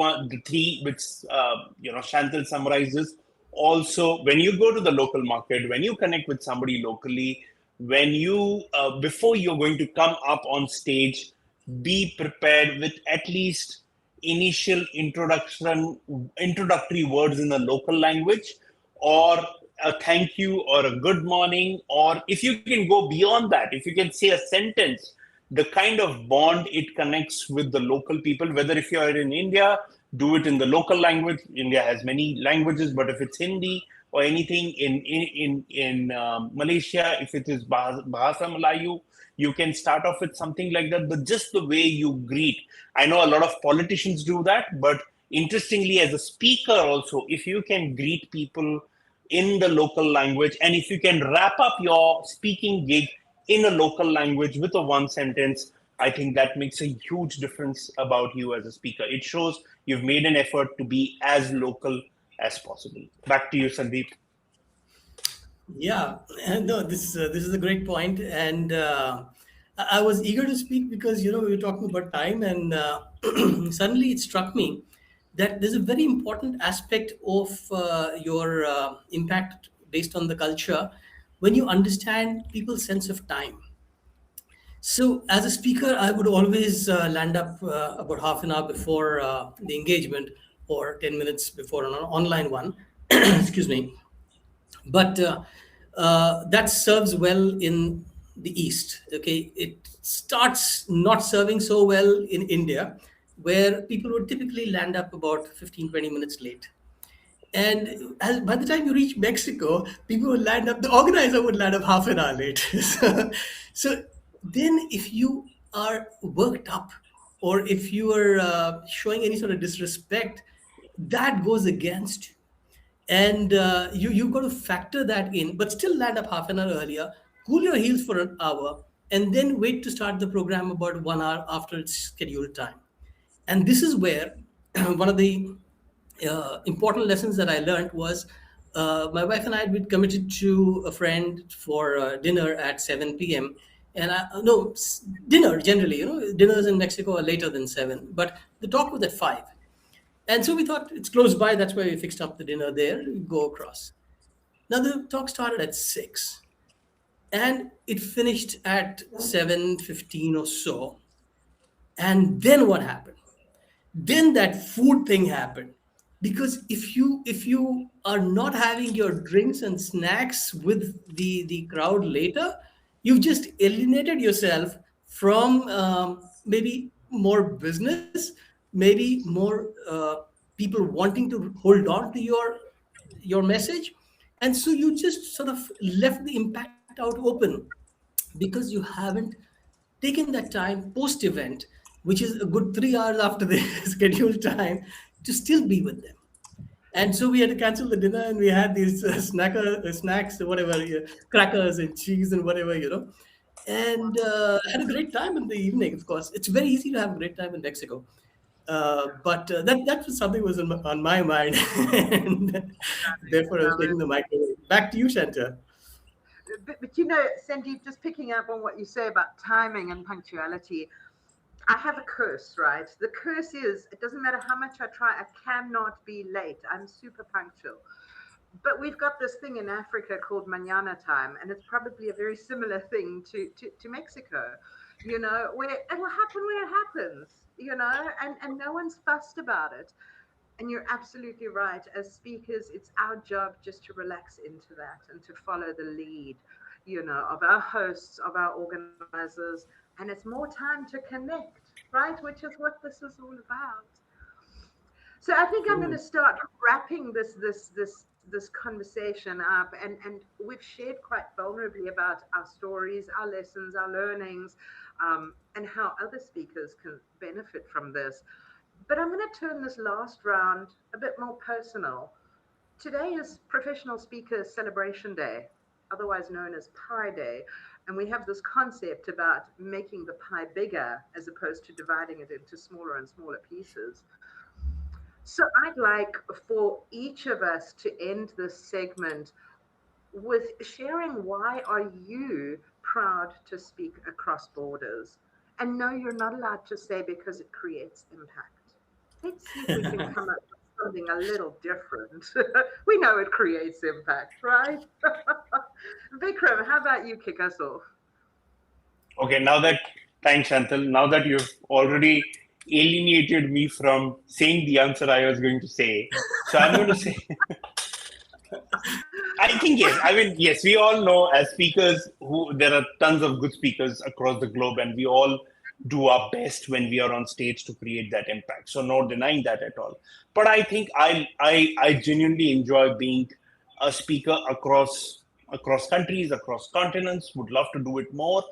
which Chantal summarizes. Also, when you go to the local market, when you connect with somebody locally, when you before you're going to come up on stage, be prepared with at least initial introductory words in the local language, or a thank you or a good morning, or if you can go beyond that, if you can say a sentence, the kind of bond it connects with the local people, whether if you are in India, do it in the local language. India has many languages, but if it's Hindi or anything in Malaysia, if it is Bahasa Melayu, you can start off with something like that. But just the way you greet, I know a lot of politicians do that, but interestingly, as a speaker also, if you can greet people in the local language, and if you can wrap up your speaking gig in a local language with a 1 sentence, I think that makes a huge difference about you as a speaker. It shows you've made an effort to be as local as possible. Back to you, Sandeep. Yeah, no, this is a great point, and I was eager to speak because we were talking about time, and suddenly it struck me that there's a very important aspect of your impact based on the culture when you understand people's sense of time. So as a speaker, I would always land up about half an hour before the engagement or 10 minutes before an online one. Excuse me. But that serves well in the East. Okay, it starts not serving so well in India, where people would typically land up about 15-20 minutes late. And by the time you reach Mexico, people would land up, the organizer would land up half an hour late. So then if you are worked up, or if you are showing any sort of disrespect, that goes against you. And you've got to factor that in, but still land up half an hour earlier, cool your heels for an hour, and then wait to start the program about 1 hour after its scheduled time. And this is where one of the important lessons that I learned was my wife and I had been committed to a friend for dinner at 7 p.m. And dinner generally, dinners in Mexico are later than 7, but the talk was at 5. And so we thought it's close by. That's why we fixed up the dinner there. We go across. Now the talk started at 6, and it finished at 7:15 or so. And then what happened? Then that food thing happened, because if you are not having your drinks and snacks with the crowd later, you've just alienated yourself from maybe more business, maybe more people wanting to hold on to your message. And so you just sort of left the impact out open, because you haven't taken that time post event, which is a good 3 hours after the scheduled time, to still be with them. And so we had to cancel the dinner, and we had these snacks, whatever, crackers and cheese and whatever, and had a great time in the evening. Of course, it's very easy to have a great time in Mexico. But that was something was on my mind, and therefore I was taking the microphone. Back to you, Shanta. But Sandeep, just picking up on what you say about timing and punctuality, I have a curse, right? The curse is, it doesn't matter how much I try, I cannot be late. I'm super punctual. But we've got this thing in Africa called mañana time, and it's probably a very similar thing to Mexico, where it will happen when it happens, and no one's fussed about it. And you're absolutely right. As speakers, it's our job just to relax into that and to follow the lead, of our hosts, of our organizers. And it's more time to connect, right? Which is what this is all about. So I think I'm going to start wrapping this conversation up. And we've shared quite vulnerably about our stories, our lessons, our learnings, and how other speakers can benefit from this. But I'm going to turn this last round a bit more personal. Today is Professional Speakers Celebration Day, otherwise known as Pie Day. And we have this concept about making the pie bigger as opposed to dividing it into smaller and smaller pieces. So I'd like for each of us to end this segment with sharing, why are you proud to speak across borders? And no, you're not allowed to say because it creates impact. Let's see if we can come up with something a little different. We know it creates impact, right? Vikram, how about you kick us off? Okay, thanks, Chantal. Now that you've already alienated me from saying the answer I was going to say, so I'm going to say, I think yes. I mean, yes, we all know as speakers there are tons of good speakers across the globe, and we all do our best when we are on stage to create that impact. So no denying that at all. But I think I genuinely enjoy being a speaker across countries, across continents, would love to do it more,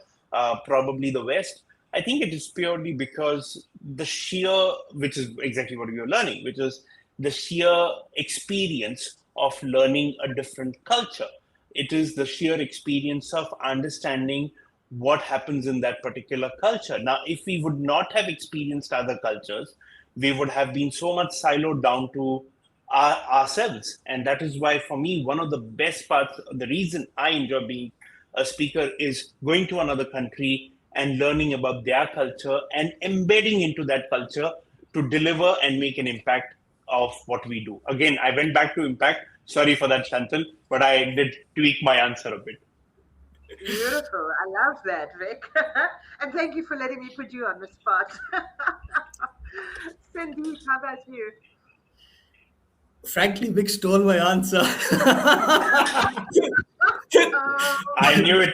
probably the West. I think it is purely because which is exactly what you're learning, which is the sheer experience of learning a different culture. It is the sheer experience of understanding what happens in that particular culture. Now, if we would not have experienced other cultures, we would have been so much siloed down to ourselves. And that is why, for me, one of the best parts, the reason I enjoy being a speaker is going to another country and learning about their culture and embedding into that culture to deliver and make an impact of what we do. Again, I went back to impact. Sorry for that, Chantal, but I did tweak my answer a bit. Beautiful. I love that, Vic. And thank you for letting me put you on the spot. Sandeep, how about you? Frankly, Vic stole my answer. I knew it.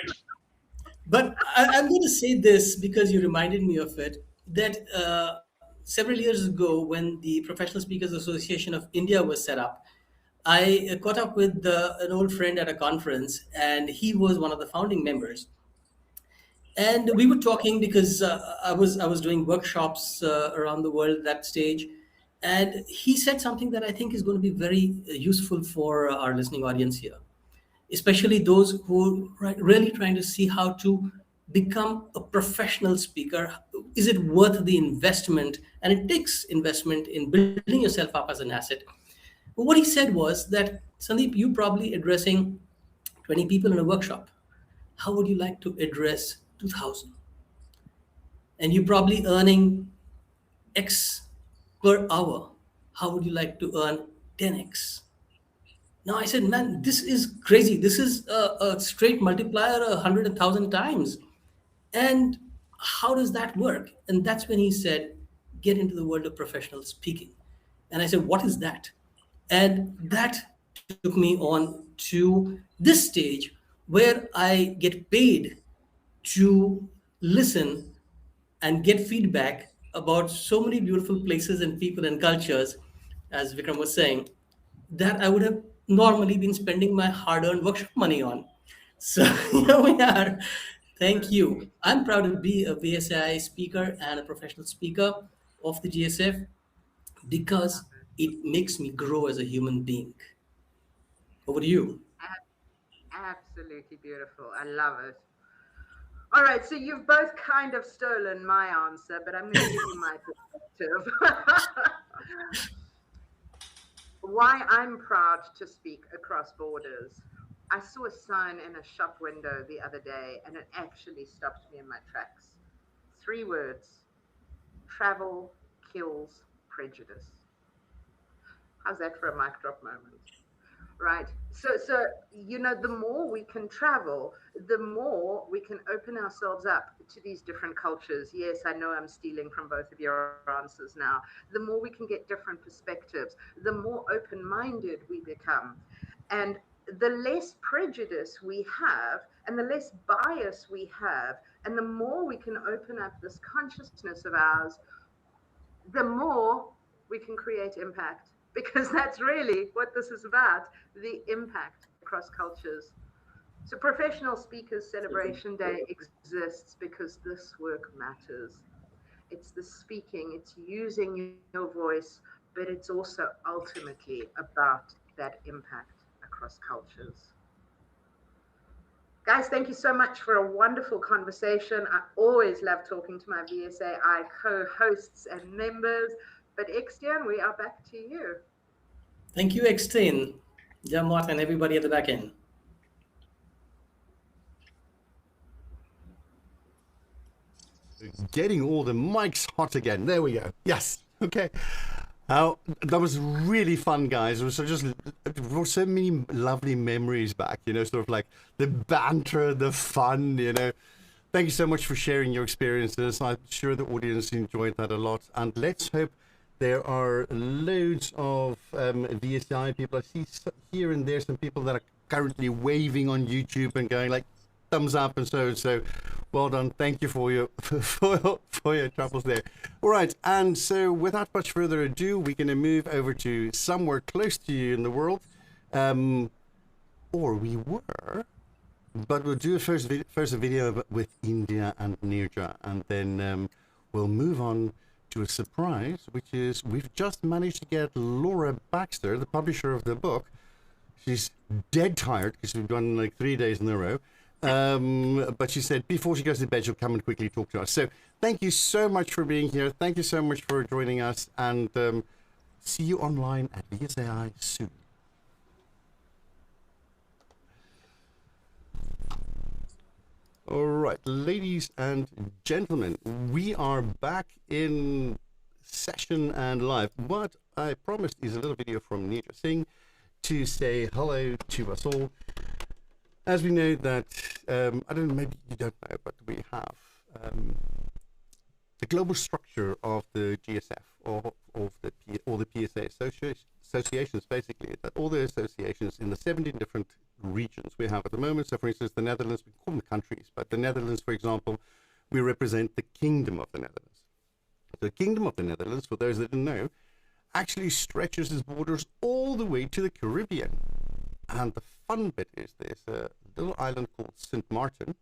But I'm going to say this because you reminded me of it, that several years ago, when the Professional Speakers Association of India was set up, I caught up with an old friend at a conference, and he was one of the founding members. And we were talking because I was doing workshops around the world at that stage, and he said something that I think is going to be very useful for our listening audience here, especially those who are really trying to see how to become a professional speaker. Is it worth the investment? And it takes investment in building yourself up as an asset. But what he said was that, Sandeep, you probably addressing 20 people in a workshop. How would you like to address 2,000? And you're probably earning X per hour. How would you like to earn 10X? Now I said, man, this is crazy. This is a straight multiplier 100,000 times. And how does that work? And that's when he said, get into the world of professional speaking. And I said, what is that? And that took me on to this stage where I get paid to listen and get feedback about so many beautiful places and people and cultures, as Vikram was saying, that I would have normally been spending my hard-earned workshop money on. So here we are. Thank you. I'm proud to be a VSAI speaker and a professional speaker of the GSF because it makes me grow as a human being. Over to you. Absolutely beautiful. I love it. All right, so you've both kind of stolen my answer, but I'm going to give you my perspective. Why I'm proud to speak across borders. I saw a sign in a shop window the other day, and it actually stopped me in my tracks. 3 words: travel kills prejudice. How's that for a mic drop moment? Right. So you know, the more we can travel, the more we can open ourselves up to these different cultures. Yes, I know I'm stealing from both of your answers now. The more we can get different perspectives, the more open-minded we become. And the less prejudice we have and the less bias we have, and the more we can open up this consciousness of ours, the more we can create impact. Because that's really what this is about, the impact across cultures. So Professional Speakers Celebration Day exists because this work matters. It's the speaking, it's using your voice, but it's also ultimately about that impact across cultures. Guys, thank you so much for a wonderful conversation. I always love talking to my VSAI co-hosts and members. But Eksteen, we are back to you. Thank you, Eksteen, Jamwat, and everybody at the back end. Getting all the mics hot again. There we go. Yes. Okay. That was really fun, guys. It was it brought so many lovely memories back, you know, sort of like the banter, the fun, you know. Thank you so much for sharing your experiences. I'm sure the audience enjoyed that a lot. And let's hope there are loads of VSI people. I see here and there some people that are currently waving on YouTube and going like thumbs up and so. Well done. Thank you for your for your troubles there. All right, and so without much further ado, we're going to move over to somewhere close to you in the world, or we were, but we'll do first a video with India and Nirja, and then we'll move on to a surprise, which is we've just managed to get Laura Baxter, the publisher of the book. She's dead tired because we've done like 3 days in a row. But she said before she goes to bed, she'll come and quickly talk to us. So thank you so much for being here. Thank you so much for joining us, and see you online at VSAI soon. All right, ladies and gentlemen, we are back in session and live. What I promised is a little video from Nirja Singh to say hello to us all. As we know that, I don't know, maybe you don't know, but we have the global structure of the GSF or the PSA associations, basically, that all the associations in the 17 different regions we have at the moment. So, for instance, the Netherlands, we call them countries, but the Netherlands, for example, we represent the Kingdom of the Netherlands. The Kingdom of the Netherlands, for those that didn't know, actually stretches its borders all the way to the Caribbean. And the fun bit is there's a little island called St. Martin.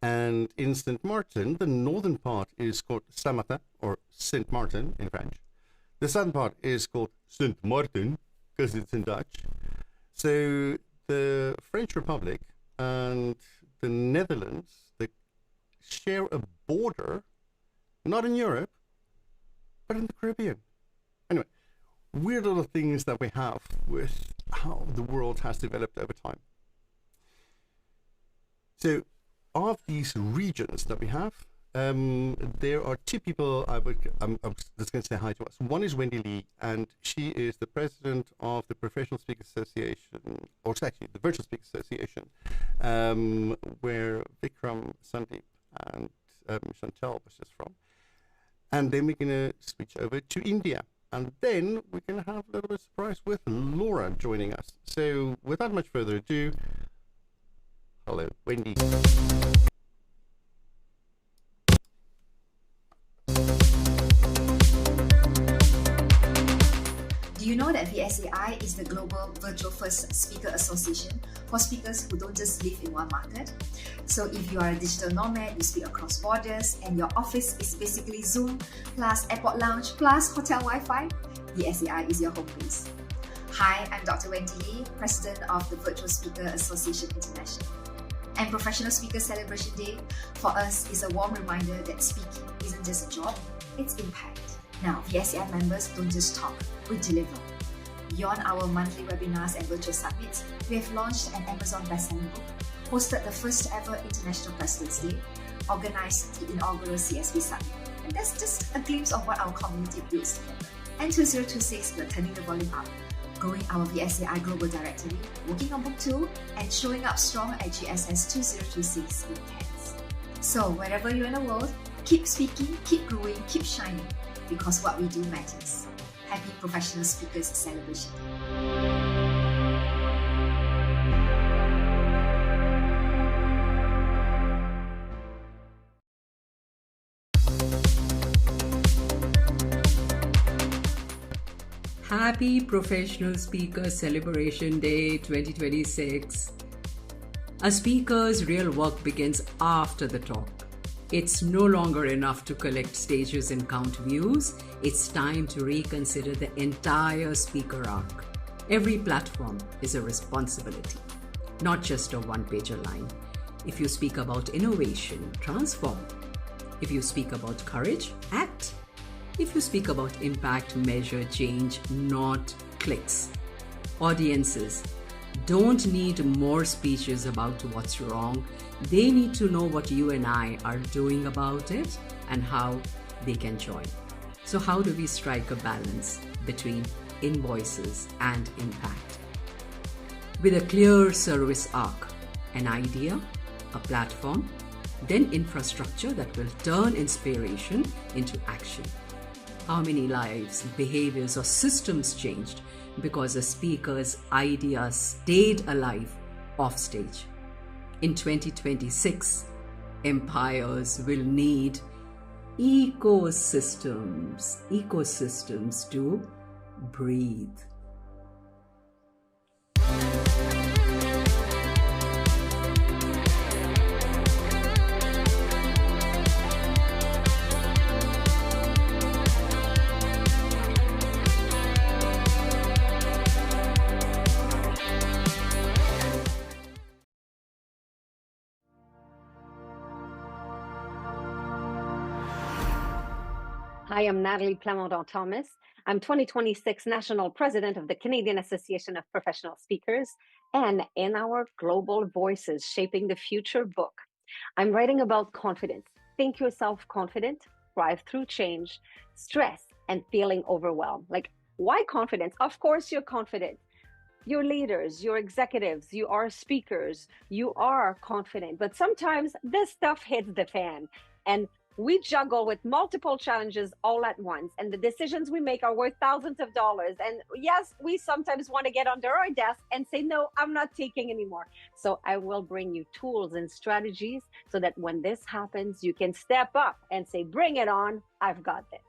And in St. Martin, the northern part is called Saint-Martin, or St. Martin in French. The southern part is called St. Martin, because it's in Dutch. So the French Republic and the Netherlands, they share a border, not in Europe, but in the Caribbean. Anyway, weird little things that we have with how the world has developed over time. So, of these regions that we have, there are two people I'm just going to say hi to us. One is Wendy Lee, and she is the president of the Professional Speakers Association, or it's actually the Virtual Speakers Association, where Vikram, Sandeep, and Chantel was just from. And then we're going to switch over to India. And then we're going to have a little bit of surprise with Laura joining us. So without much further ado, hello, Wendy. Do you know that VSAI is the Global Virtual First Speaker Association for speakers who don't just live in one market? So if you are a digital nomad, you speak across borders, and your office is basically Zoom, plus airport lounge, plus hotel Wi-Fi, VSAI is your home base. Hi, I'm Dr. Wendy Lee, President of the Virtual Speaker Association International. And Professional Speaker Celebration Day for us is a warm reminder that speaking isn't just a job, it's impact. Now, VSAI members don't just talk, we deliver. Beyond our monthly webinars and virtual summits, we have launched an Amazon bestselling book, hosted the first ever International President's Day, organized the inaugural CSV Summit. And that's just a glimpse of what our community builds together. And 2026, we're turning the volume up, growing our VSAI Global Directory, working on Book 2, and showing up strong at GSS 2026 in Cairns. So wherever you're in the world, keep speaking, keep growing, keep shining, because what we do matters. Happy Professional Speakers Celebration Day. Happy Professional Speaker Celebration Day 2026. A speaker's real work begins after the talk. It's no longer enough to collect stages and count views. It's time to reconsider the entire speaker arc. Every platform is a responsibility, not just a one-pager line. If you speak about innovation, transform. If you speak about courage, act. If you speak about impact, measure change, not clicks. Audiences don't need more speeches about what's wrong. They need to know what you and I are doing about it and how they can join. So how do we strike a balance between invoices and impact? With a clear service arc, an idea, a platform, then infrastructure that will turn inspiration into action. How many lives, behaviors, or systems changed because a speaker's idea stayed alive off stage? In 2026, empires will need ecosystems to breathe. Hi, I'm Natalie Plamondon-Thomas. I'm 2026 National President of the Canadian Association of Professional Speakers and in our Global Voices Shaping the Future book. I'm writing about confidence. Think yourself confident, thrive through change, stress, and feeling overwhelmed. Like, why confidence? Of course you're confident. You're leaders, you're executives, you are speakers, you are confident. But sometimes this stuff hits the fan. And We juggle with multiple challenges all at once, and the decisions we make are worth thousands of dollars. And yes, we sometimes want to get under our desk and say, no, I'm not taking anymore. So I will bring you tools and strategies so that when this happens, you can step up and say, bring it on, I've got this.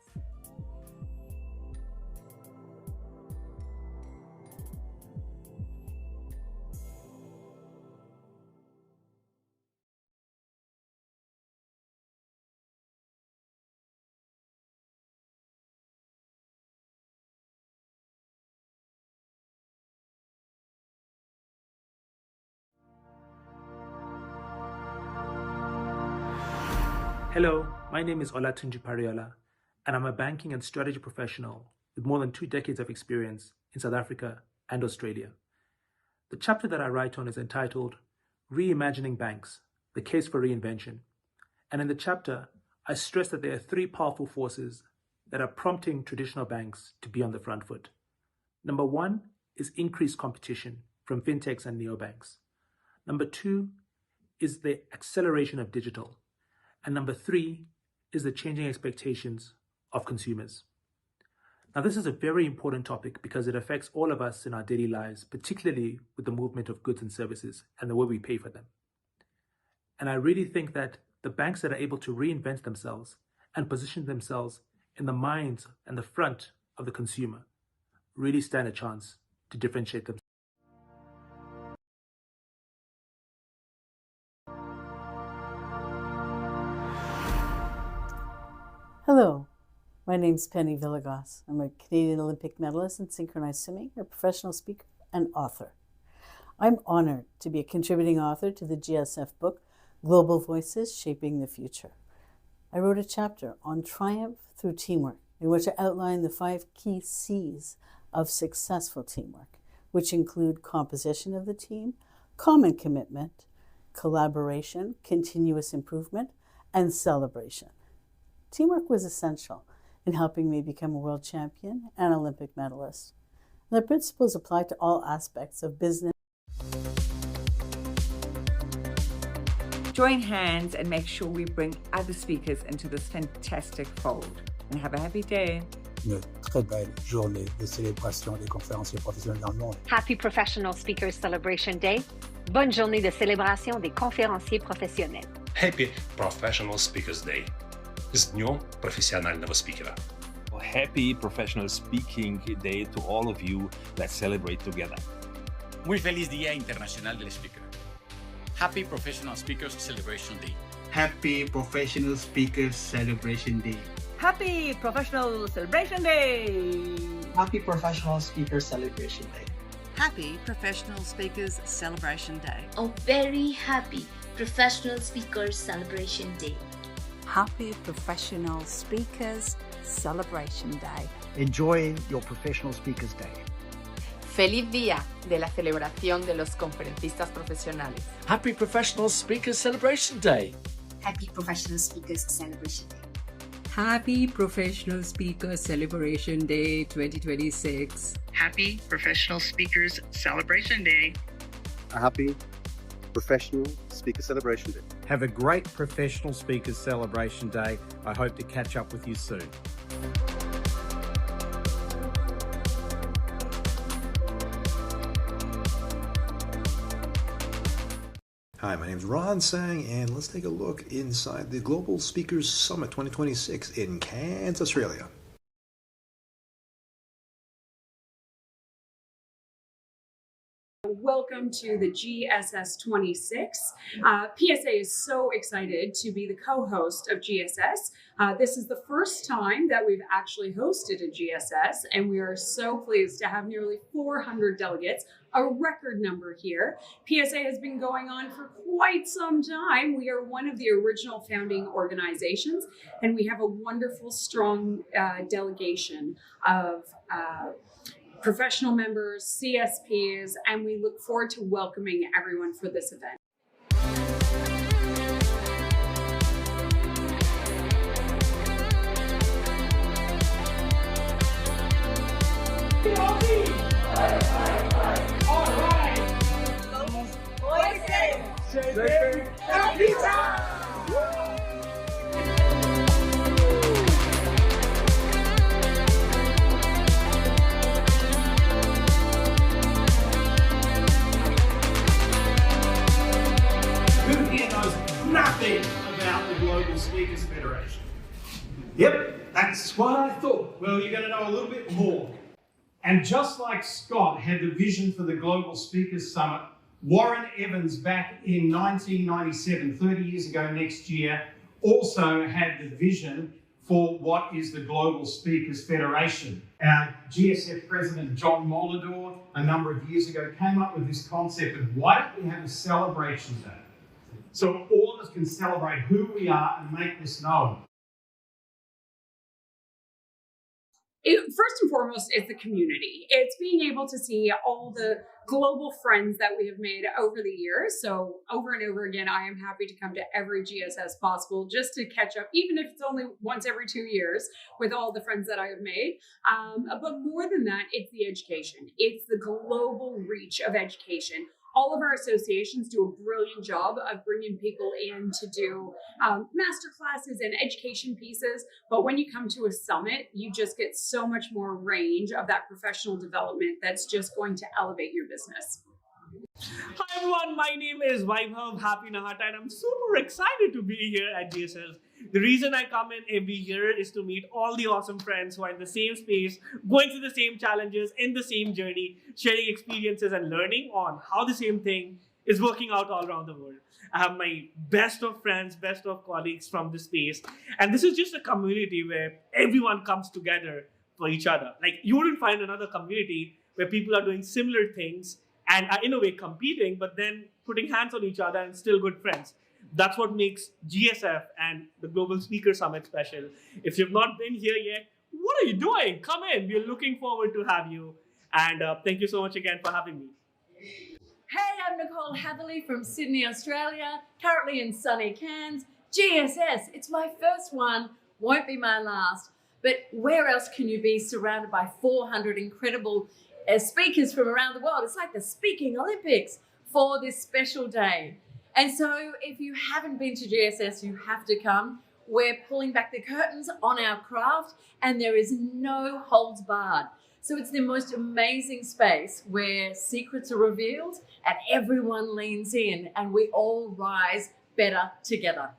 Hello, my name is Olatunji Pariola, and I'm a banking and strategy professional with more than 2 decades of experience in South Africa and Australia. The chapter that I write on is entitled Reimagining Banks, the Case for Reinvention. And in the chapter, I stress that there are 3 powerful forces that are prompting traditional banks to be on the front foot. Number 1 is increased competition from fintechs and neobanks. Number 2 is the acceleration of digital. And number 3 is the changing expectations of consumers. Now, this is a very important topic because it affects all of us in our daily lives, particularly with the movement of goods and services and the way we pay for them. And I really think that the banks that are able to reinvent themselves and position themselves in the minds and the front of the consumer really stand a chance to differentiate themselves. Hello, my name's Penny Villegas. I'm a Canadian Olympic medalist in synchronized swimming, a professional speaker, and author. I'm honored to be a contributing author to the GSF book, Global Voices Shaping the Future. I wrote a chapter on triumph through teamwork, in which I outline the 5 key C's of successful teamwork, which include composition of the team, common commitment, collaboration, continuous improvement, and celebration. Teamwork was essential in helping me become a world champion and Olympic medalist. And the principles apply to all aspects of business. Join hands and make sure we bring other speakers into this fantastic fold. And have a happy day. Une très belle journée de célébration des conférenciers professionnels dans le monde. Happy Professional Speakers Celebration Day. Bonne journée de célébration des conférenciers professionnels. Happy Professional Speakers Day. С Днем профессионального спикера. Happy Professional Speaking Day to all of you. Let's celebrate together. Muy feliz Día Internacional del Speaker. Happy Professional Speakers Celebration Day. Happy Professional Speakers Celebration Day. Happy Professional Celebration Day. Happy Professional Speakers Celebration Day. Happy Professional Speakers Celebration Day. A very happy Professional Speakers Celebration Day. Happy Professional Speakers Celebration Day. Enjoy your Professional Speakers Day. Feliz día de la celebración de los conferencistas profesionales. Happy Professional Speakers Celebration Day. Happy Professional Speakers Celebration Day. Happy Professional Speakers Celebration Day 2026. Happy Professional Speakers Celebration Day. A happy Professional Speaker Celebration Day. Have a great Professional Speakers Celebration Day. I hope to catch up with you soon. Hi, my name is Ron Sang, and let's take a look inside the Global Speakers Summit 2026 in Cairns, Australia. Welcome to the GSS 26. PSA is so excited to be the co-host of GSS. This is the first time that we've actually hosted a GSS, and we are so pleased to have nearly 400 delegates, a record number here. PSA has been going on for quite some time. We are one of the original founding organizations, and we have a wonderful, strong delegation of professional members, CSPs, and we look forward to welcoming everyone for this event. Voices, shaping the future. think about the Global Speakers Federation? Yep, that's what I thought. Well, you're going to know a little bit more. And just like Scott had the vision for the Global Speakers Summit, Warren Evans back in 1997, 30 years ago next year, also had the vision for what is the Global Speakers Federation. Our GSF President John Molador a number of years ago came up with this concept of why don't we have a celebration day so all of us can celebrate who we are and make this known. First and foremost, it's the community. It's being able to see all the global friends that we have made over the years. So over and over again, I am happy to come to every GSS possible just to catch up, even if it's only once every 2 years, with all the friends that I have made. But more than that, it's the education. It's the global reach of education. All of our associations do a brilliant job of bringing people in to do master classes and education pieces. But when you come to a summit, you just get so much more range of that professional development that's just going to elevate your business. Hi everyone, my name is Vaibhav Happy Nahata and I'm super excited to be here at GSS. The reason I come in every year is to meet all the awesome friends who are in the same space, going through the same challenges, in the same journey, sharing experiences and learning on how the same thing is working out all around the world. I have my best of friends, best of colleagues from the space, and this is just a community where everyone comes together for each other. Like, you wouldn't find another community where people are doing similar things and are in a way competing, but then putting hands on each other and still good friends. That's what makes GSF and the Global Speaker Summit special. If you've not been here yet, what are you doing? Come in. We're looking forward to have you. And thank you so much again for having me. Hey, I'm Nicole Hatherley from Sydney, Australia, currently in sunny Cairns. GSS, it's my first one, won't be my last. But where else can you be surrounded by 400 incredible speakers from around the world? It's like the Speaking Olympics for this special day. And so if you haven't been to GSS, you have to come. We're pulling back the curtains on our craft and there is no holds barred. So it's the most amazing space where secrets are revealed and everyone leans in and we all rise better together.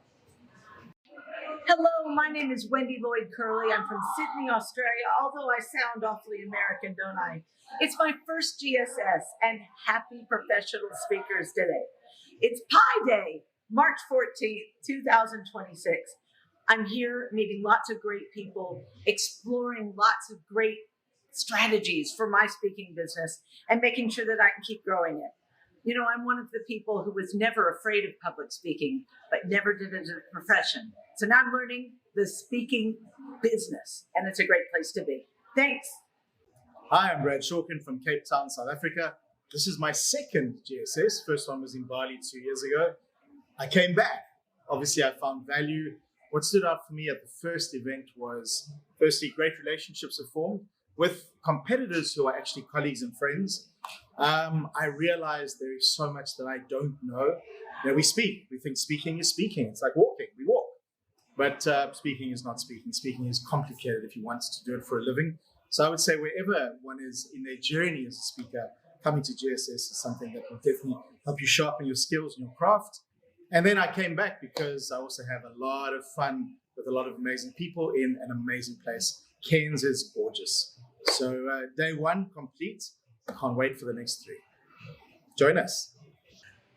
Hello, my name is Wendy Lloyd Curley. I'm from Sydney, Australia, although I sound awfully American, don't I? It's my first GSS and happy Professional Speakers Day. It's Pi Day, March 14th, 2026. I'm here meeting lots of great people, exploring lots of great strategies for my speaking business and making sure that I can keep growing it. You know, I'm one of the people who was never afraid of public speaking, but never did it as a profession. So now I'm learning the speaking business, and it's a great place to be. Thanks. Hi, I'm Brad Shawkin from Cape Town, South Africa. This is my second GSS. First one was in Bali 2 years ago. I came back. Obviously, I found value. What stood out for me at the first event was, firstly, great relationships are formed with competitors who are actually colleagues and friends. I realized there is so much that I don't know. You know, we speak. We think speaking is speaking. It's like walking. We walk. But speaking is not speaking. Speaking is complicated if you want to do it for a living. So I would say wherever one is in their journey as a speaker, coming to GSS is something that will definitely help you sharpen your skills and your craft. And then I came back because I also have a lot of fun with a lot of amazing people in an amazing place. Cairns is gorgeous. So day one complete. I can't wait for the next 3. Join us.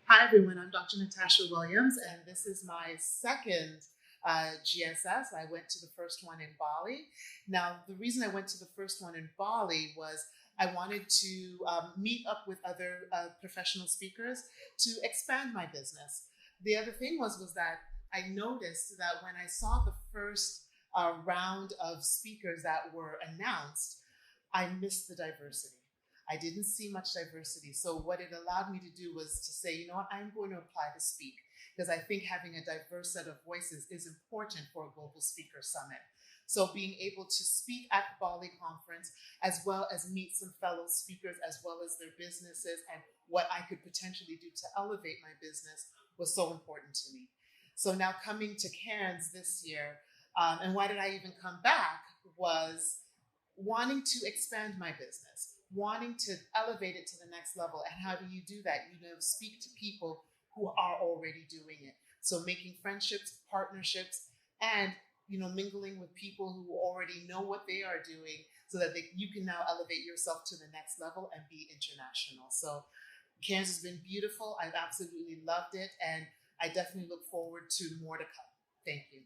Hi everyone, I'm Dr. Natasha Williams and this is my second GSS. I went to the first one in Bali. Now, the reason I went to the first one in Bali was I wanted to meet up with other professional speakers to expand my business. The other thing was that I noticed that when I saw the first round of speakers that were announced, I missed the diversity. I didn't see much diversity. So what it allowed me to do was to say, you know what, I'm going to apply to speak because I think having a diverse set of voices is important for a Global Speaker Summit. So being able to speak at the Bali conference, as well as meet some fellow speakers, as well as their businesses and what I could potentially do to elevate my business was so important to me. So now coming to Cairns this year, and why did I even come back, was wanting to expand my business, wanting to elevate it to the next level. And how do you do that? You know, speak to people who are already doing it. So making friendships, partnerships, and mingling with people who already know what they are doing so that you can now elevate yourself to the next level and be international. So Cairns has been beautiful. I've absolutely loved it, and I definitely look forward to more to come. Thank you.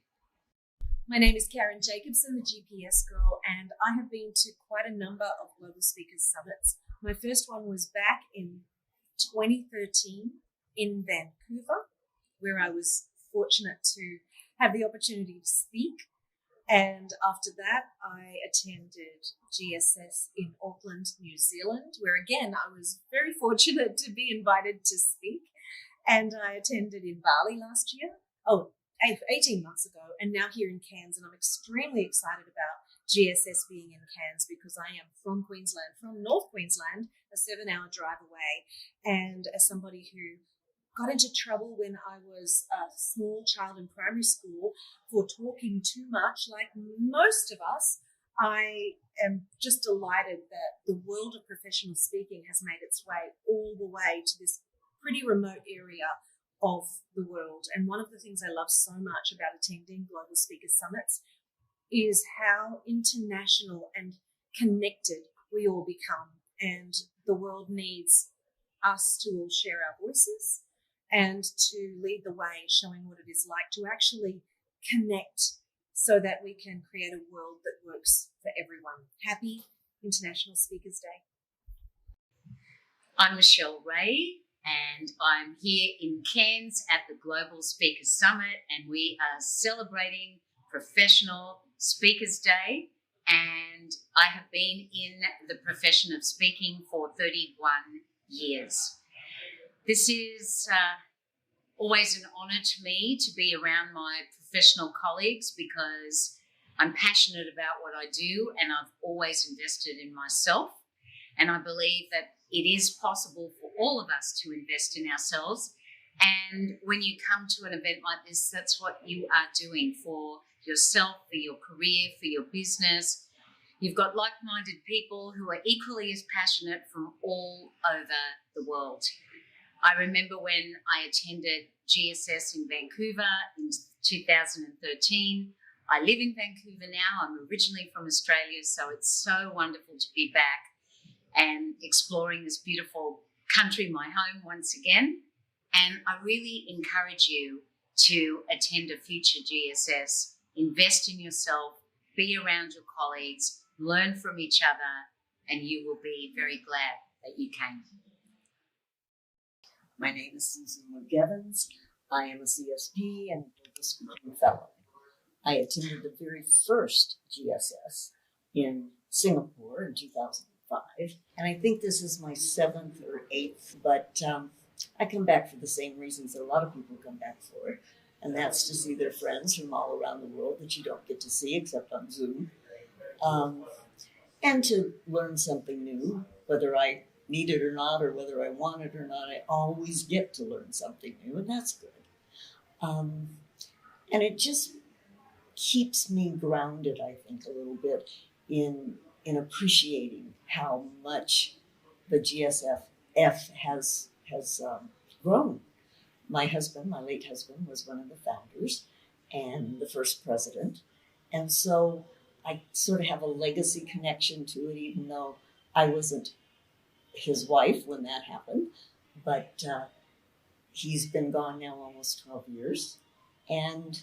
My name is Karen Jacobson, the GPS girl, and I have been to quite a number of Global Speakers Summits. My first one was back in 2013 in Vancouver, where I was fortunate to have the opportunity to speak. And after that, I attended GSS in Auckland, New Zealand, where again, I was very fortunate to be invited to speak. And I attended in Bali last year, 18 months ago, and now here in Cairns. And I'm extremely excited about GSS being in Cairns because I am from Queensland, from North Queensland, a 7-hour drive away. And as somebody who got into trouble when I was a small child in primary school for talking too much, like most of us, I am just delighted that the world of professional speaking has made its way all the way to this pretty remote area of the world. And one of the things I love so much about attending Global Speaker Summits is how international and connected we all become. And the world needs us to all share our voices and to lead the way, showing what it is like to actually connect so that we can create a world that works for everyone. Happy International Speakers Day. I'm Michelle Ray, and I'm here in Cairns at the Global Speakers Summit, and we are celebrating Professional Speakers Day. And I have been in the profession of speaking for 31 years. This is always an honour to me to be around my professional colleagues because I'm passionate about what I do and I've always invested in myself. And I believe that it is possible for all of us to invest in ourselves. And when you come to an event like this, that's what you are doing for yourself, for your career, for your business. You've got like-minded people who are equally as passionate from all over the world. I remember when I attended GSS in Vancouver in 2013. I live in Vancouver now. I'm originally from Australia, so it's so wonderful to be back and exploring this beautiful country, my home, once again. And I really encourage you to attend a future GSS. Invest in yourself, be around your colleagues, learn from each other, and you will be very glad that you came. My name is Susan McGivens. I am a CSP and Global Speaking Fellow. I attended the very first GSS in Singapore in 2005, and I think this is my 7th or 8th, but I come back for the same reasons that a lot of people come back for, and that's to see their friends from all around the world that you don't get to see except on Zoom, and to learn something new, whether I need it or not, or whether I want it or not. I always get to learn something new, and that's good. And it just keeps me grounded, I think, a little bit in appreciating how much the GSF has grown. My husband, my late husband, was one of the founders and the first president. And so I sort of have a legacy connection to it, even though I wasn't his wife when that happened. But he's been gone now almost 12 years. And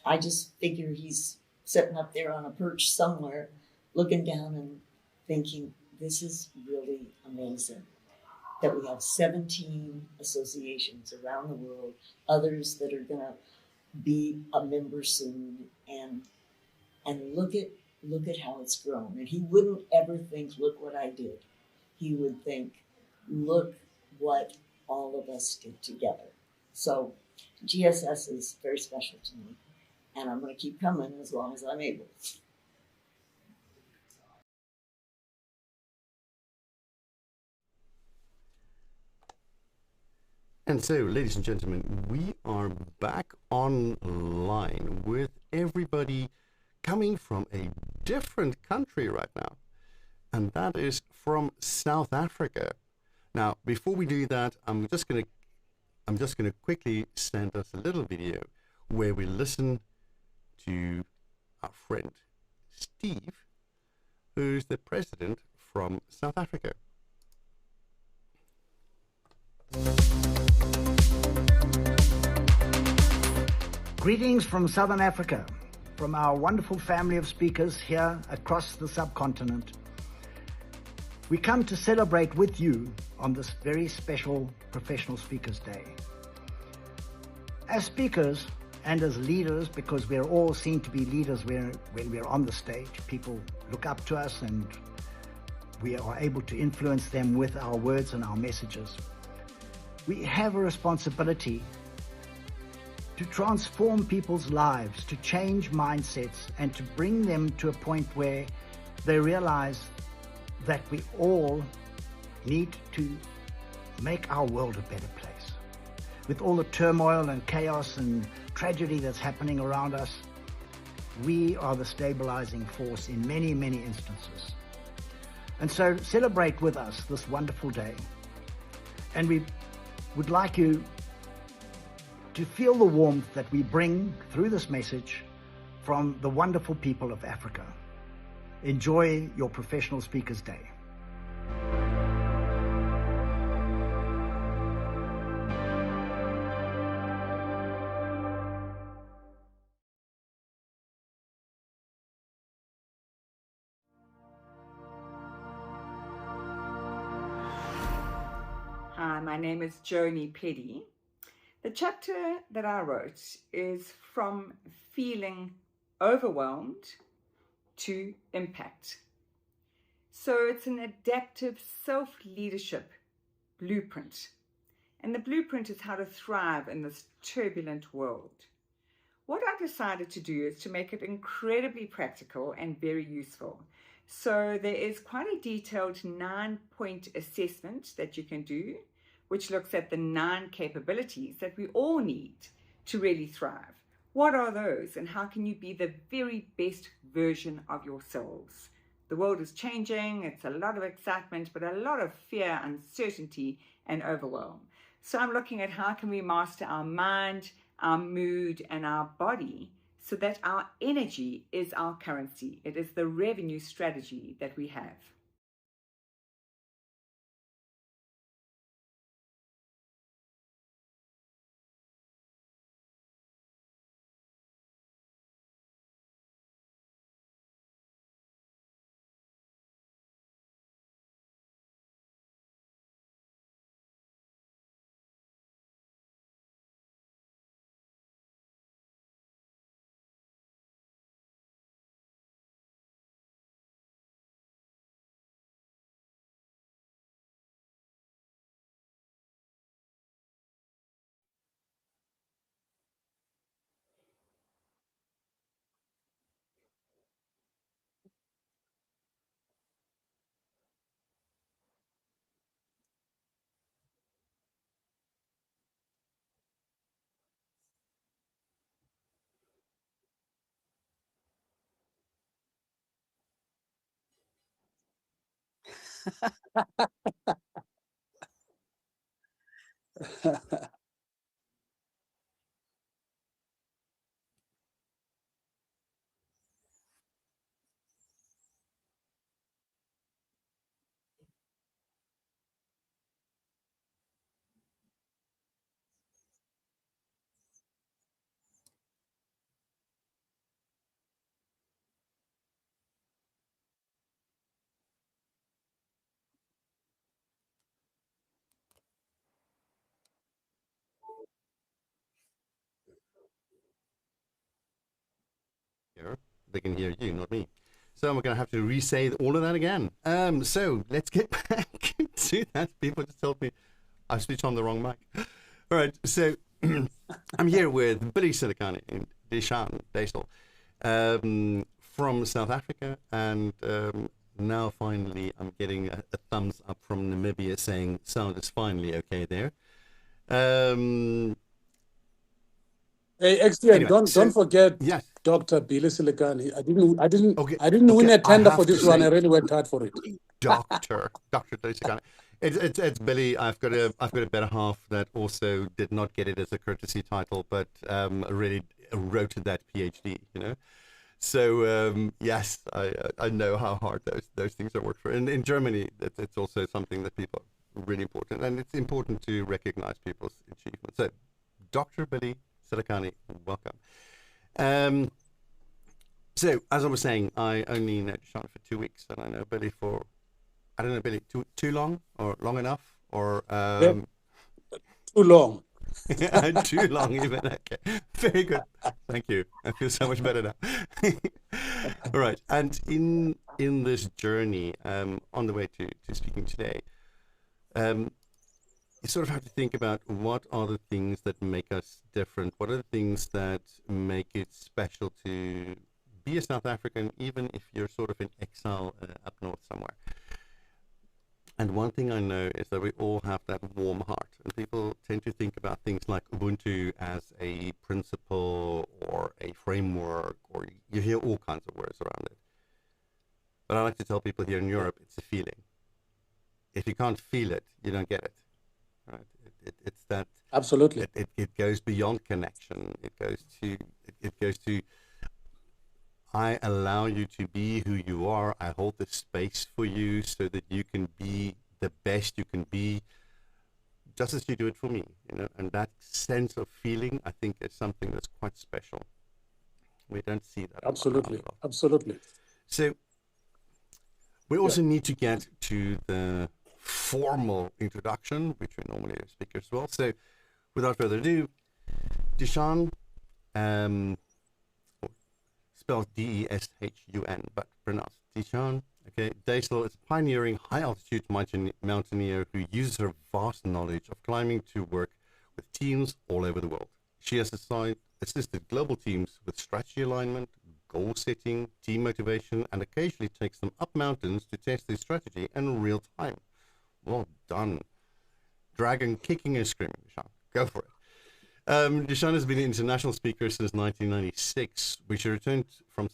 I just figure he's sitting up there on a perch somewhere, looking down and thinking, this is really amazing that we have 17 associations around the world, others that are going to be a member soon, and look at how it's grown. And he wouldn't ever think, look what I did. He would think, look what all of us did together. So GSS is very special to me, and I'm going to keep coming as long as I'm able. And so, ladies and gentlemen, we are back online with everybody coming from a different country right now, and that is from South Africa. Now, before we do that, I'm I'm just going to quickly send us a little video where we listen to our friend Steve, who's the president from South Africa. Greetings from Southern Africa, from our wonderful family of speakers here across the subcontinent. We come to celebrate with you on this very special Professional Speakers Day. As speakers and as leaders, because we're all seen to be leaders when we're on the stage, people look up to us and we are able to influence them with our words and our messages. We have a responsibility to transform people's lives, to change mindsets, and to bring them to a point where they realize that we all need to make our world a better place. With all the turmoil and chaos and tragedy that's happening around us, we are the stabilizing force in many, many instances. And so celebrate with us this wonderful day. And we would like you to feel the warmth that we bring through this message from the wonderful people of Africa. Enjoy your Professional Speakers Day. Hi, my name is Joni Petty. The chapter that I wrote is from feeling overwhelmed to impact. So it's an adaptive self-leadership blueprint. And the blueprint is how to thrive in this turbulent world. What I decided to do is to make it incredibly practical and very useful. So there is quite a detailed 9-point assessment that you can do, which looks at the 9 capabilities that we all need to really thrive. What are those, and how can you be the very best version of yourselves? The world is changing, it's a lot of excitement, but a lot of fear, uncertainty, and overwhelm. So I'm looking at how can we master our mind, our mood, and our body so that our energy is our currency. It is the revenue strategy that we have. They can hear you, not me. So I'm going to have to re-say all of that again. So let's get back to that. People just told me I switched on the wrong mic. All right, so I'm here with Billy Silikane and Geidane from South Africa, and now finally I'm getting a thumbs up from Namibia saying sound is finally okay there. Hey, Eksteen, Anyway, don't forget yes. Dr. Billy Silikane. I didn't win a tender for this one. I really worked hard for it. Dr. Billy Silikane. It's Billy. I've got a better half that also did not get it as a courtesy title, but really wrote that PhD. So yes, I know how hard those things are worked for. And in Germany, it's also something that people are really important, and it's important to recognize people's achievements. So, Dr. Billy Silikani, welcome. So as I was saying, I only know Sean for 2 weeks, and I know Billy for, I don't know, Billy, too long or long enough or Too long. too long even. Okay, very good. Thank you. I feel so much better now. All right, and in this journey, on the way to speaking today, you sort of have to think about what are the things that make us different. What are the things that make it special to be a South African, even if you're sort of in exile up north somewhere. And one thing I know is that we all have that warm heart, and people tend to think about things like Ubuntu as a principle or a framework, or you hear all kinds of words around it. But I like to tell people here in Europe, it's a feeling. If you can't feel it, you don't get it. Right? It's that. Absolutely. It goes beyond connection. It goes to I allow you to be who you are. I hold the space for you so that you can be the best you can be, just as you do it for me. And that sense of feeling, I think, is something that's quite special. We don't see that. Absolutely. Absolutely. So we also need to get to the formal introduction, which we normally speak as well. So without further ado, Geidane, spelled D-E-S-H-U-N, but pronounced Geidane. Okay, Deisel is a pioneering high-altitude mountaineer who uses her vast knowledge of climbing to work with teams all over the world. She has assisted global teams with strategy alignment, goal setting, team motivation, and occasionally takes them up mountains to test their strategy in real time. Well done. Dragon kicking and screaming, Geidane. Go for it. Geidane has been an international speaker since 1996, when she returned from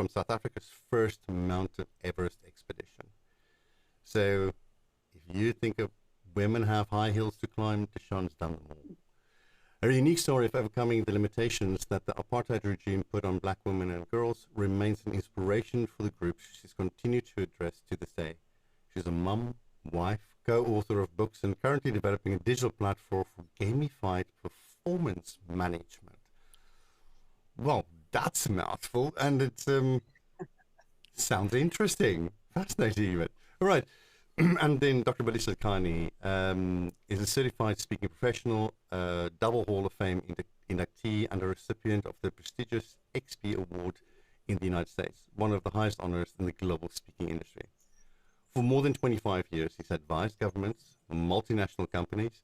South Africa's first Mount Everest expedition. So, if you think of women have high hills to climb, Geidane's done them all. Her unique story of overcoming the limitations that the apartheid regime put on black women and girls remains an inspiration for the group she's continued to address to this day. She's a mum, wife, co-author of books, and currently developing a digital platform for gamified performance management. Well, that's a mouthful, and it sounds interesting, fascinating even. All right, and then Dr. Billy Silikani is a certified speaking professional, double Hall of Fame inductee, and a recipient of the prestigious XP Award in the United States, one of the highest honors in the global speaking industry. For more than 25 years, he's advised governments, multinational companies,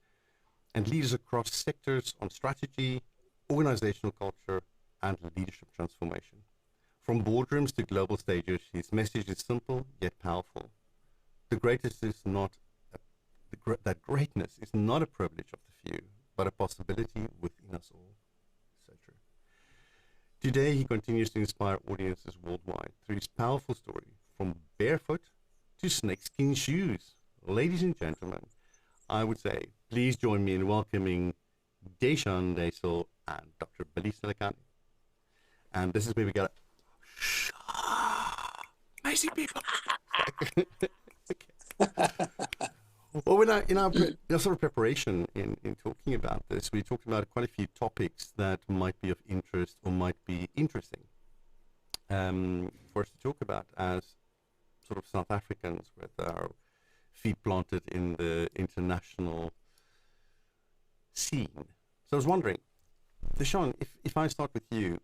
and leaders across sectors on strategy, organizational culture, and leadership transformation. From boardrooms to global stages, his message is simple yet powerful. That greatness is not a privilege of the few, but a possibility within us all. So true. Today, he continues to inspire audiences worldwide through his powerful story, from barefoot to snakeskin shoes. Ladies and gentlemen, I would say, please join me in welcoming Geidane Deisel and Dr. Billy Silikani. And this is where we got amazing people. Well, in our sort of preparation in talking about this, we talked about quite a few topics that might be of interest or might be interesting for us to talk about as sort of South Africans with our feet planted in the international scene. So I was wondering, Geidane, if I start with you,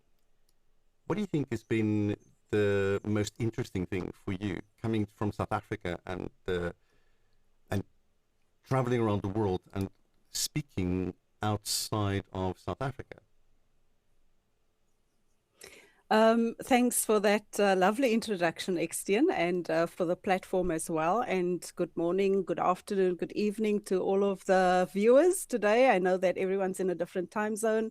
what do you think has been the most interesting thing for you coming from South Africa and traveling around the world and speaking outside of South Africa? Thanks for that lovely introduction, Eksteen, and for the platform as well. And good morning, good afternoon, good evening to all of the viewers today. I know that everyone's in a different time zone.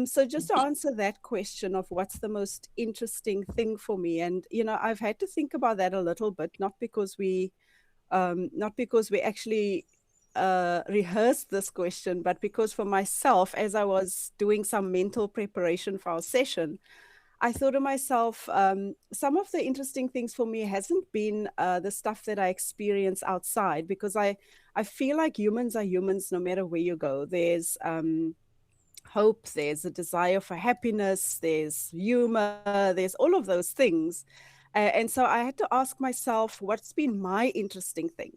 So just to answer that question of what's the most interesting thing for me, and I've had to think about that a little bit, not because we not because we actually rehearsed this question, but because for myself, as I was doing some mental preparation for our session, I thought to myself, some of the interesting things for me hasn't been the stuff that I experience outside, because I feel like humans are humans no matter where you go. There's hope, there's a desire for happiness, there's humor, there's all of those things. And so I had to ask myself, what's been my interesting thing?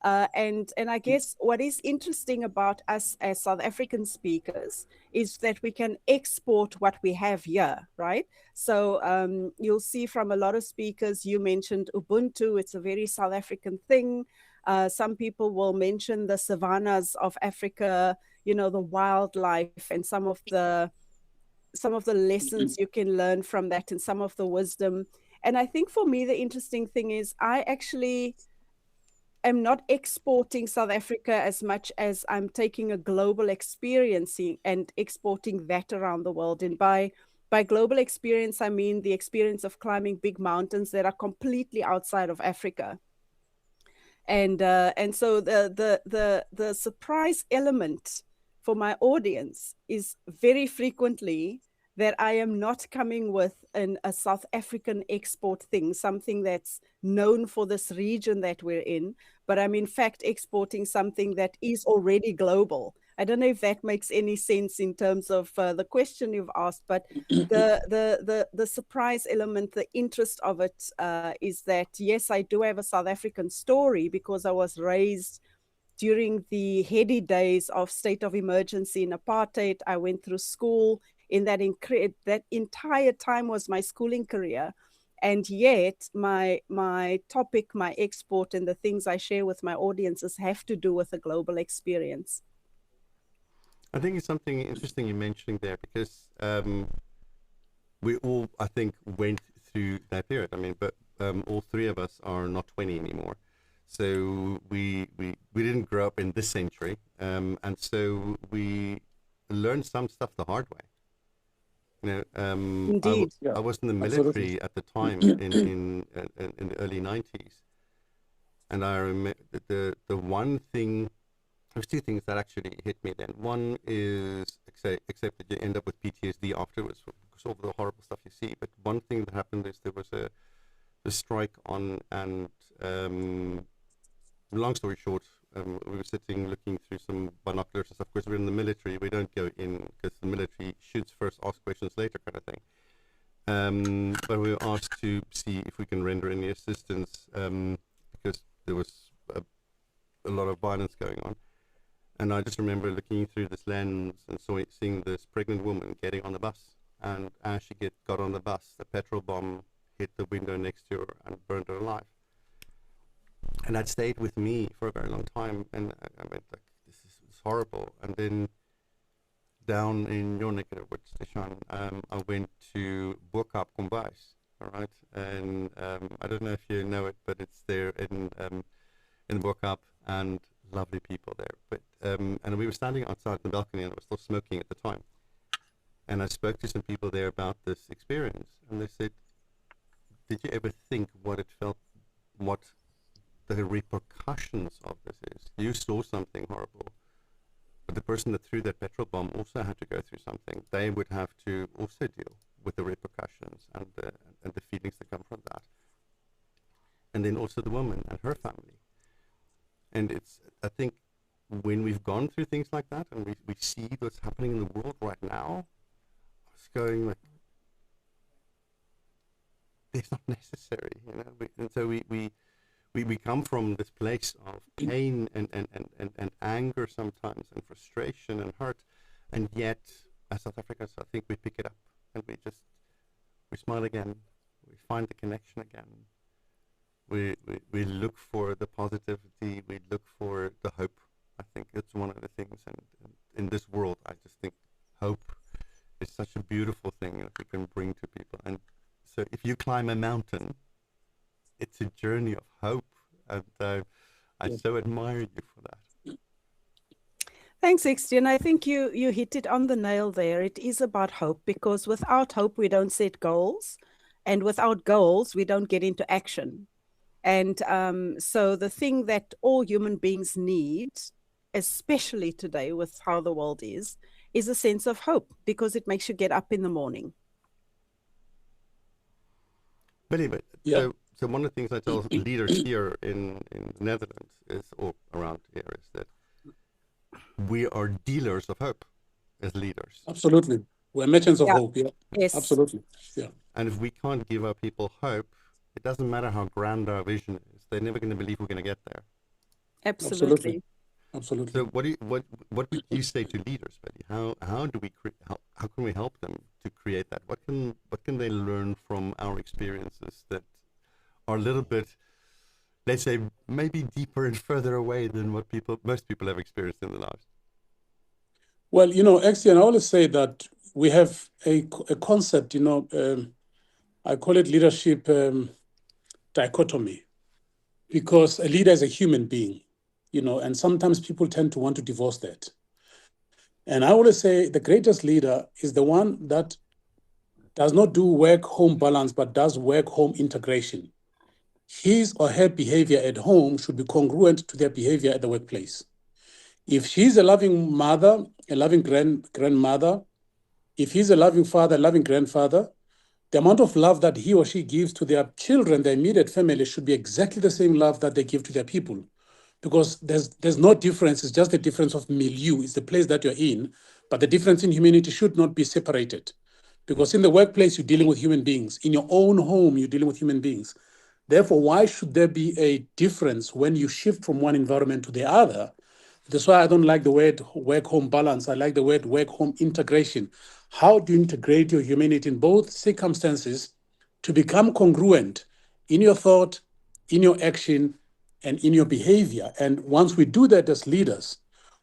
And I guess what is interesting about us as South African speakers is that we can export what we have here, right? So you'll see from a lot of speakers, you mentioned Ubuntu, it's a very South African thing. Some people will mention the savannas of Africa, you know, the wildlife and some of the lessons you can learn from that and some of the wisdom. And I think for me, the interesting thing is I actually am not exporting South Africa as much as I'm taking a global experience and exporting that around the world. And by global experience, I mean the experience of climbing big mountains that are completely outside of Africa. And so the surprise element for my audience is very frequently that I am not coming with a South African export thing, something that's known for this region that we're in, but I'm in fact exporting something that is already global. I don't know if that makes any sense in terms of the question you've asked, but the surprise element, the interest of it is that, yes, I do have a South African story because I was raised during the heady days of state of emergency in apartheid. I went through school in that entire time was my schooling career. And yet my topic, my export, and the things I share with my audiences have to do with a global experience. I think it's something interesting you're mentioning there, because we all, I think, went through that period. I mean, but all three of us are not 20 anymore. So we didn't grow up in this century. And so we learned some stuff the hard way. You know, Indeed. I was in the military at the time in the early 90s. And I remember the one thing, there's two things that actually hit me then. One is, except that you end up with PTSD afterwards because of the horrible stuff you see. But one thing that happened is there was a strike on, and long story short, we were sitting looking through some binoculars and stuff. Of course, we're in the military. We don't go in because the military shoots first, ask questions later kind of thing. But we were asked to see if we can render any assistance because there was a lot of violence going on. And I just remember looking through this lens and seeing this pregnant woman getting on the bus. And as she got on the bus, the petrol bomb hit the window next to her and burned her alive. And that stayed with me for a very long time. And I went like, this is horrible. And then down in your neck of the woods, Deshan, I went to Boekap Kombuis, all right? And I don't know if you know it, but it's there in Boekap, and lovely people there. But and we were standing outside the balcony, and I was still smoking at the time. And I spoke to some people there about this experience, and they said, did you ever think what it felt, what the repercussions of this is? You saw something horrible, but the person that threw that petrol bomb also had to go through something. They would have to also deal with the repercussions and the feelings that come from that. And then also the woman and her family. And it's, I think, when we've gone through things like that and we see what's happening in the world right now, it's going like, it's not necessary, you know. And so we come from this place of pain and anger sometimes, and frustration and hurt, and yet as South Africans, I think we pick it up and we smile again, we find the connection again, we look for the positivity, we look for the hope. I think it's one of the things, and in this world, I just think hope is such a beautiful thing that we can bring to people. And so if you climb a mountain, it's a journey of hope, and I so admire you for that. Thanks, Eksteen. I think you hit it on the nail there. It is about hope, because without hope, we don't set goals, and without goals, we don't get into action. And so the thing that all human beings need, especially today with how the world is a sense of hope, because it makes you get up in the morning. But so one of the things I tell leaders here in the Netherlands is, or around here, is that we are dealers of hope as leaders. Absolutely. We're merchants of hope, yeah. Yes. Absolutely. Yeah. And if we can't give our people hope, it doesn't matter how grand our vision is. They're never going to believe we're going to get there. Absolutely. Absolutely. So what would you say to leaders, Betty? How do we how can we help them to create that? What can they learn from our experiences that are a little bit, let's say, maybe deeper and further away than what most people have experienced in their lives? Well, Eksteen, I always say that we have a concept, I call it leadership dichotomy, because a leader is a human being, and sometimes people tend to want to divorce that. And I always say the greatest leader is the one that does not do work-home balance, but does work-home integration. His or her behavior at home should be congruent to their behavior at the workplace. If she's a loving mother, a loving grandmother, if he's a loving father, a loving grandfather, the amount of love that he or she gives to their children, their immediate family, should be exactly the same love that they give to their people. Because there's no difference, it's just a difference of milieu, it's the place that you're in, but the difference in humanity should not be separated. Because in the workplace, you're dealing with human beings. In your own home, you're dealing with human beings. Therefore, why should there be a difference when you shift from one environment to the other? That's why I don't like the word work-home balance. I like the word work-home integration. How do you integrate your humanity in both circumstances to become congruent in your thought, in your action, and in your behavior? And once we do that as leaders,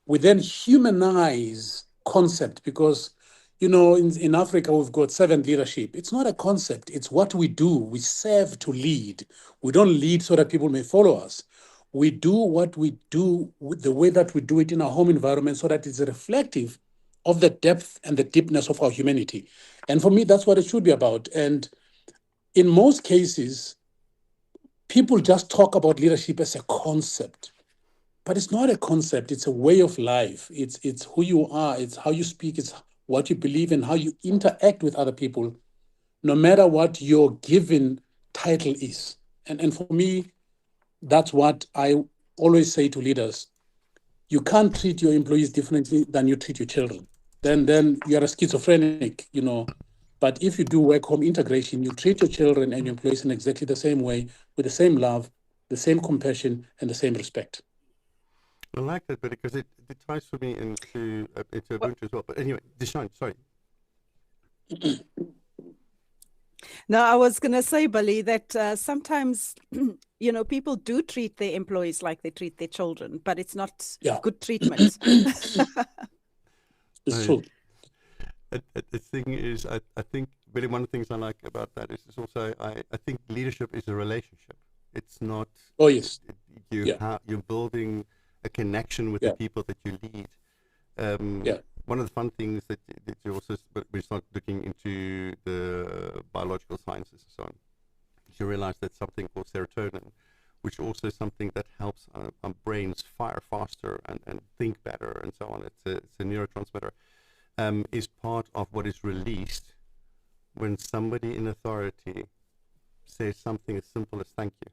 we then humanize concept, because in Africa, we've got servant leadership. It's not a concept. It's what we do. We serve to lead. We don't lead so that people may follow us. We do what we do with the way that we do it in our home environment, so that it's reflective of the depth and the deepness of our humanity. And for me, that's what it should be about. And in most cases, people just talk about leadership as a concept. But it's not a concept. It's a way of life. It's who you are. It's how you speak. It's what you believe and how you interact with other people, no matter what your given title is. And for me, that's what I always say to leaders. You can't treat your employees differently than you treat your children. Then you are a schizophrenic, But if you do work-home integration, you treat your children and your employees in exactly the same way, with the same love, the same compassion, and the same respect. I like that, but because it ties for me into Ubuntu as well. But anyway, Geidane, sorry. No, I was going to say, Billy, that sometimes, people do treat their employees like they treat their children, but it's not good treatment. It's true. The thing is, I think really one of the things I like about that is also, I think leadership is a relationship. It's not. Oh, yes. You're building a connection with the people that you lead. One of the fun things that you also, we start looking into the biological sciences and so on, you realize that something called serotonin, which also is something that helps our brains fire faster and think better and so on. It's a neurotransmitter, is part of what is released when somebody in authority says something as simple as thank you.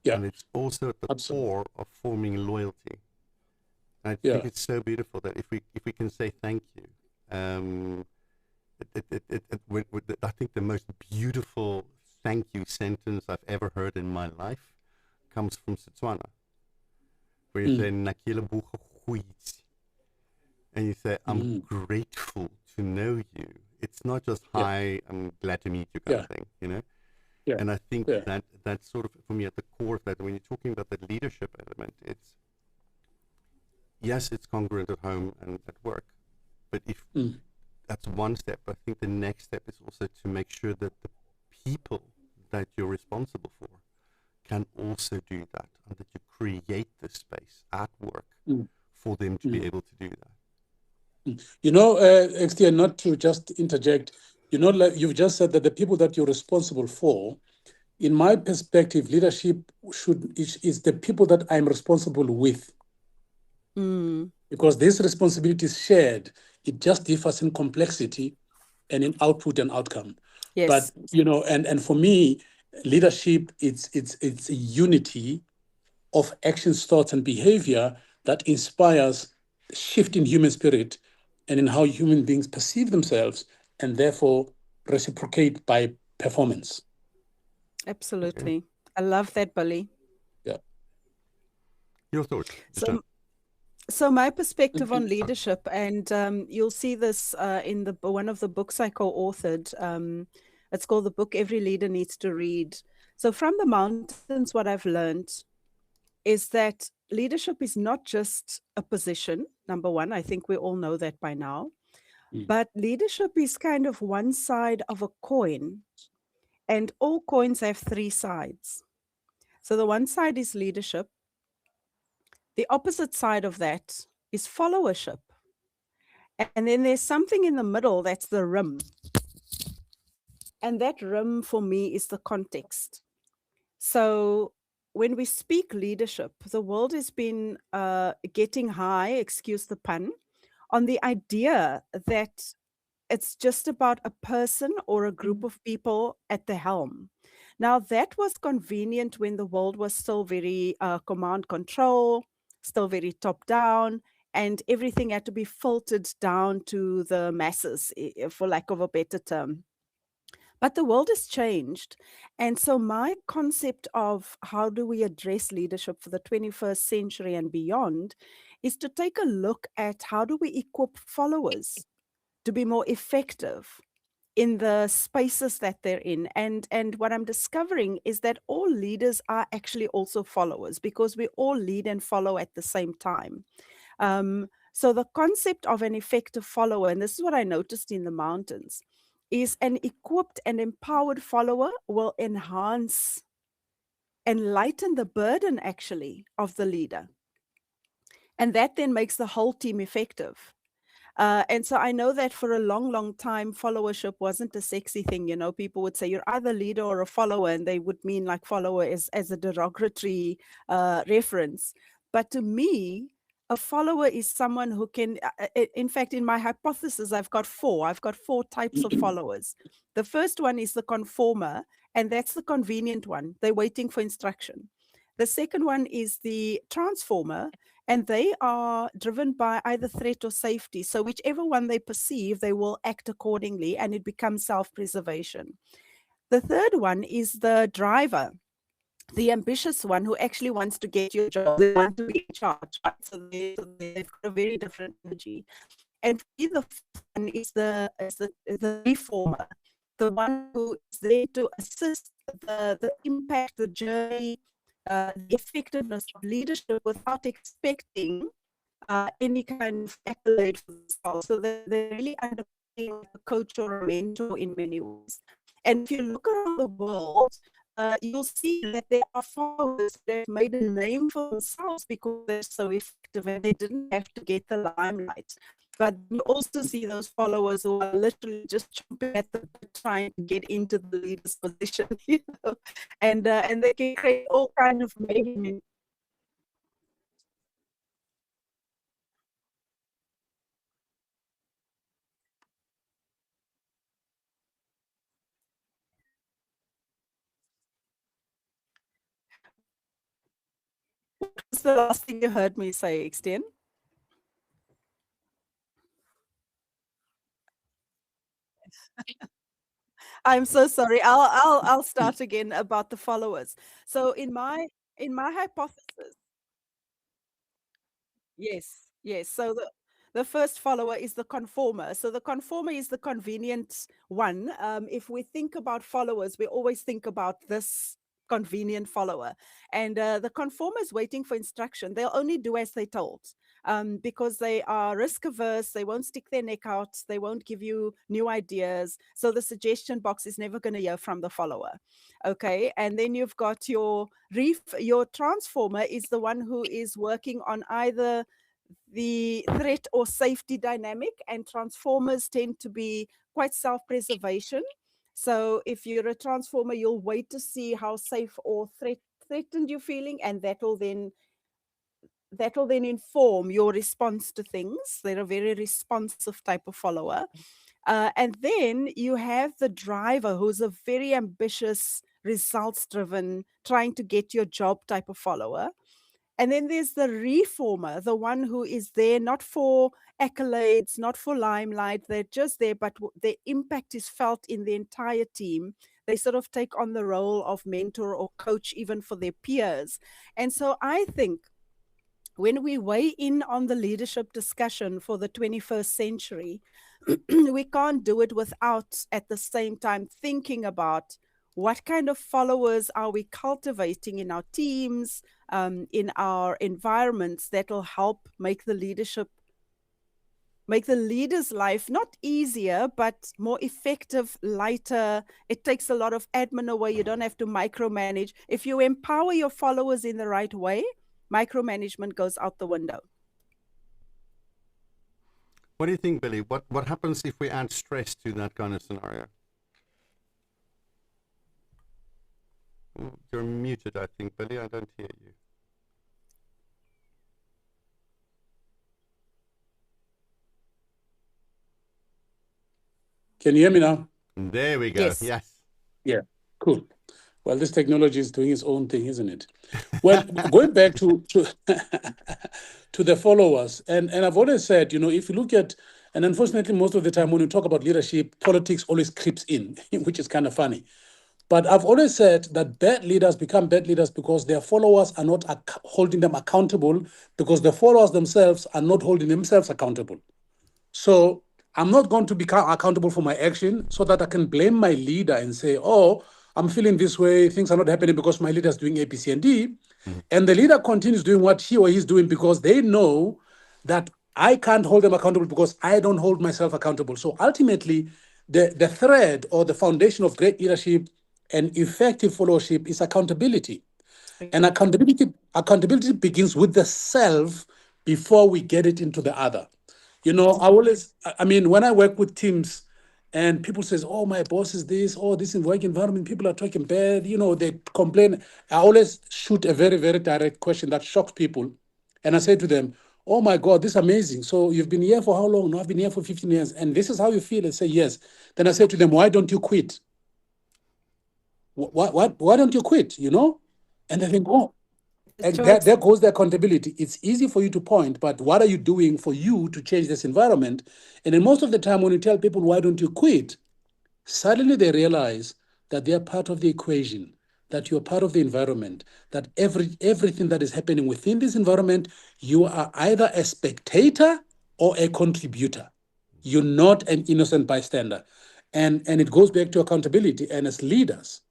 Yeah. And it's also at the core of forming loyalty. And I think it's so beautiful that if we can say thank you, I think the most beautiful thank you sentence I've ever heard in my life comes from Setswana, where you say "Nakileboga goeie," and you say, "I'm grateful to know you." It's not just "Hi, I'm glad to meet you" kind of thing, Yeah. And I think that's sort of, for me, at the core of that. When you're talking about the leadership element, yes, it's congruent at home and at work, but if that's one step, I think the next step is also to make sure that the people that you're responsible for can also do that, and that you create the space at work for them to be able to do that. Eksteen, not to just interject, like you've just said that the people that you're responsible for in my perspective, leadership is the people that I'm responsible with. Because this responsibility is shared. It just differs in complexity and in output and outcome. Yes. But, and for me, leadership, it's a unity of actions, thoughts, and behavior that inspires shift in human spirit and in how human beings perceive themselves, and therefore reciprocate by performance. Absolutely. I love that, Billy. Yeah. Your thoughts? So my perspective on leadership, and you'll see this in one of the books I co-authored. It's called the book Every Leader Needs to Read. So from the mountains, what I've learned is that leadership is not just a position. Number one, I think we all know that by now. But leadership is kind of one side of a coin, and all coins have three sides. So the one side is leadership. The opposite side of that is followership. And then there's something in the middle that's the rim. And that rim for me is the context. So when we speak leadership, the world has been getting high, excuse the pun, on the idea that it's just about a person or a group of people at the helm. Now, that was convenient when the world was still very command control, still very top down, and everything had to be filtered down to the masses, for lack of a better term. But the world has changed. And so my concept of how do we address leadership for the 21st century and beyond is to take a look at how do we equip followers to be more effective in the spaces that they're in. And what I'm discovering is that all leaders are actually also followers, because we all lead and follow at the same time. So the concept of an effective follower, and this is what I noticed in the mountains, is an equipped and empowered follower will enhance and lighten the burden actually of the leader. And that then makes the whole team effective. And so I know that for a long, long time, followership wasn't a sexy thing. People would say you're either a leader or a follower, and they would mean like follower as a derogatory reference. But to me, a follower is someone who can, in fact, in my hypothesis, I've got four types of followers. The first one is the conformer, and that's the convenient one. They're waiting for instruction. The second one is the transformer, and they are driven by either threat or safety. So whichever one they perceive, they will act accordingly, and it becomes self-preservation. The third one is the driver, the ambitious one who actually wants to get your job. They want to be in charge. Right? So they've got a very different energy. And the fourth one is the reformer, the one who is there to assist the impact, the journey, the effectiveness of leadership without expecting any kind of accolade for themselves. So they're really underplaying a coach or a mentor in many ways. And if you look around the world, you'll see that there are followers that have made a name for themselves because they're so effective and they didn't have to get the limelight. But you also see those followers who are literally just chomping at the bit trying to get into the leader's position, and they can create all kinds of mayhem. What was the last thing you heard me say, Eksteen? I'm so sorry. I'll start again about the followers. So in my hypothesis, yes. So the first follower is the conformer. So the conformer is the convenient one. If we think about followers, we always think about this convenient follower. And the conformer is waiting for instruction. They'll only do as they're told. Because they are risk averse, they won't stick their neck out, they won't give you new ideas. So the suggestion box is never going to hear from the follower. Okay, and then you've got your transformer is the one who is working on either the threat or safety dynamic, and transformers tend to be quite self-preservation. So if you're a transformer, you'll wait to see how safe or threatened you're feeling, and that'll then inform your response to things. They're a very responsive type of follower. And then you have the driver, who's a very ambitious, results-driven, trying to get your job type of follower. And then there's the reformer, the one who is there not for accolades, not for limelight. They're just there, but their impact is felt in the entire team. They sort of take on the role of mentor or coach, even for their peers. And so I think when we weigh in on the leadership discussion for the 21st century, we can't do it without at the same time thinking about what kind of followers are we cultivating in our teams, in our environments, that will help make the leader's life not easier, but more effective, lighter. It takes a lot of admin away. You don't have to micromanage. If you empower your followers in the right way, micromanagement goes out the window. What do you think, Billy? What happens if we add stress to that kind of scenario? You're muted, I think, Billy. I don't hear you. Can you hear me now? There we go. Yes. Yeah, cool. Well, this technology is doing its own thing, isn't it? Well, going back to to the followers, and I've always said, if you look at, and unfortunately, most of the time when you talk about leadership, politics always creeps in, which is kind of funny. But I've always said that bad leaders become bad leaders because their followers are not holding them accountable, because the followers themselves are not holding themselves accountable. So I'm not going to become accountable for my action so that I can blame my leader and say, oh, I'm feeling this way, things are not happening because my leader is doing A, B, C, and D. And the leader continues doing what he or he's doing because they know that I can't hold them accountable because I don't hold myself accountable. So ultimately, the thread or the foundation of great leadership and effective followership is accountability. And accountability begins with the self before we get it into the other. When I work with teams and people says, oh, my boss is this, oh, this is work environment, people are talking bad, they complain. I always shoot a very, very direct question that shocks people. And I say to them, oh my God, this is amazing. So you've been here for how long? No, I've been here for 15 years. And this is how you feel. I say, yes. Then I say to them, why don't you quit? Why don't you quit? And they think, oh, and there goes the accountability. It's easy for you to point, but what are you doing for you to change this environment? And then most of the time when you tell people, why don't you quit? Suddenly they realize that they are part of the equation, that you're part of the environment, that everything that is happening within this environment, you are either a spectator or a contributor. You're not an innocent bystander. And it goes back to accountability. And as leaders,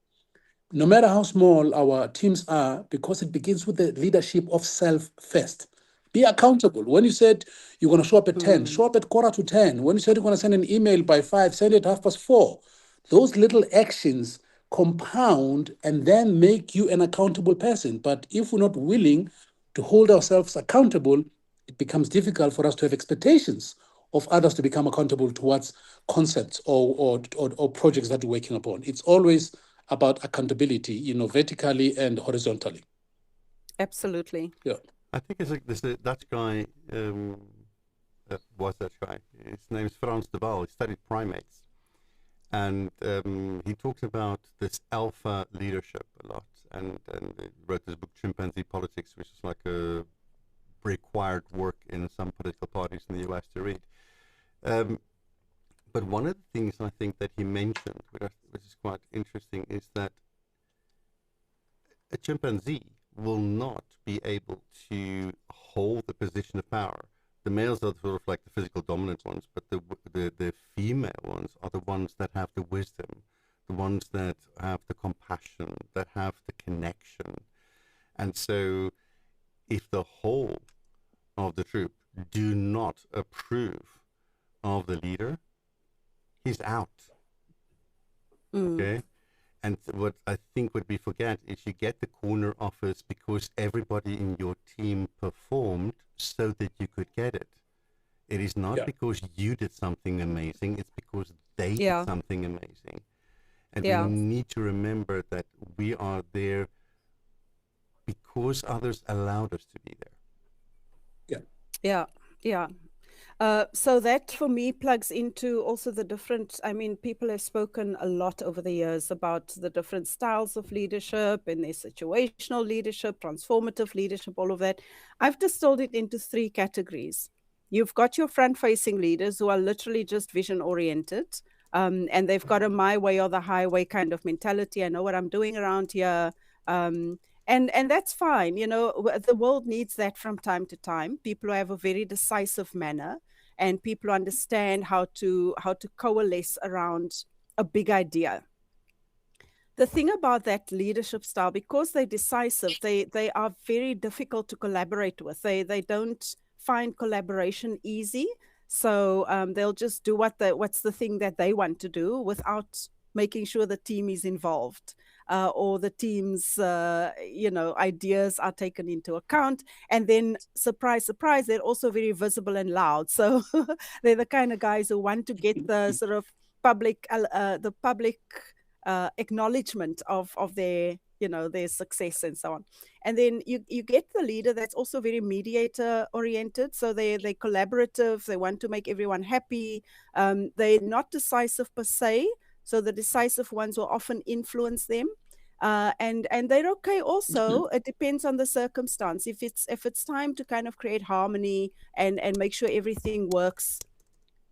no matter how small our teams are, because it begins with the leadership of self first. Be accountable. When you said you're going to show up at 10, show up at 9:45. When you said you're going to send an email by 5, send it 4:30. Those little actions compound and then make you an accountable person. But if we're not willing to hold ourselves accountable, it becomes difficult for us to have expectations of others to become accountable towards concepts or projects that we're working upon. It's always about accountability, vertically and horizontally. Absolutely. Yeah. I think it's like this Dutch guy, was Dutch guy. His name is Frans de Waal. He studied primates. And he talks about this alpha leadership a lot. And he wrote this book, Chimpanzee Politics, which is like a required work in some political parties in the US to read. But one of the things I think that he mentioned, which is quite interesting, is that a chimpanzee will not be able to hold the position of power. The males are sort of like the physical dominant ones, but the female ones are the ones that have the wisdom, the ones that have the compassion, that have the connection. And so if the whole of the troop do not approve of the leader, he's out. Okay? And what I think what we forget is you get the corner offers because everybody in your team performed so that you could get it. It is not because you did something amazing, it's because they did something amazing. And Yeah. we need to remember that we are there because others allowed us to be there. Yeah, yeah. So that for me plugs into also the different, I mean, people have spoken a lot over the years about the different styles of leadership and their situational leadership, transformative leadership, all of that. I've distilled it into 3 categories. You've got your front-facing leaders who are literally just vision-oriented, and they've got a my way or the highway kind of mentality. I know what I'm doing around here. And that's fine. You know, the world needs that from time to time. People who have a very decisive manner and people who understand how to coalesce around a big idea. The thing about that leadership style, because they're decisive, they are very difficult to collaborate with. They don't find collaboration easy. So they'll just do what's the thing that they want to do without making sure the team is involved. Or the team's, ideas are taken into account. And then, surprise, surprise, they're also very visible and loud. So they're the kind of guys who want to get the sort of public acknowledgement of their, their success and so on. And then you get the leader that's also very mediator oriented. So they're collaborative. They want to make everyone happy. They're not decisive per se. So the decisive ones will often influence them. And they're okay also. It depends on the circumstance. If it's time to kind of create harmony and make sure everything works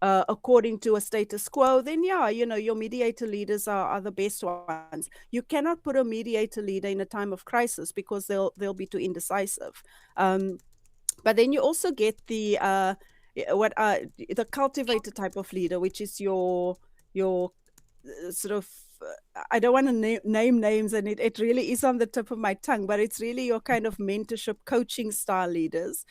according to a status quo, then your mediator leaders are the best ones. You cannot put a mediator leader in a time of crisis because they'll be too indecisive. But then you also get the cultivated type of leader, which is your sort of, I don't want to name names, and it really is on the tip of my tongue, but it's really your kind of mentorship coaching style leaders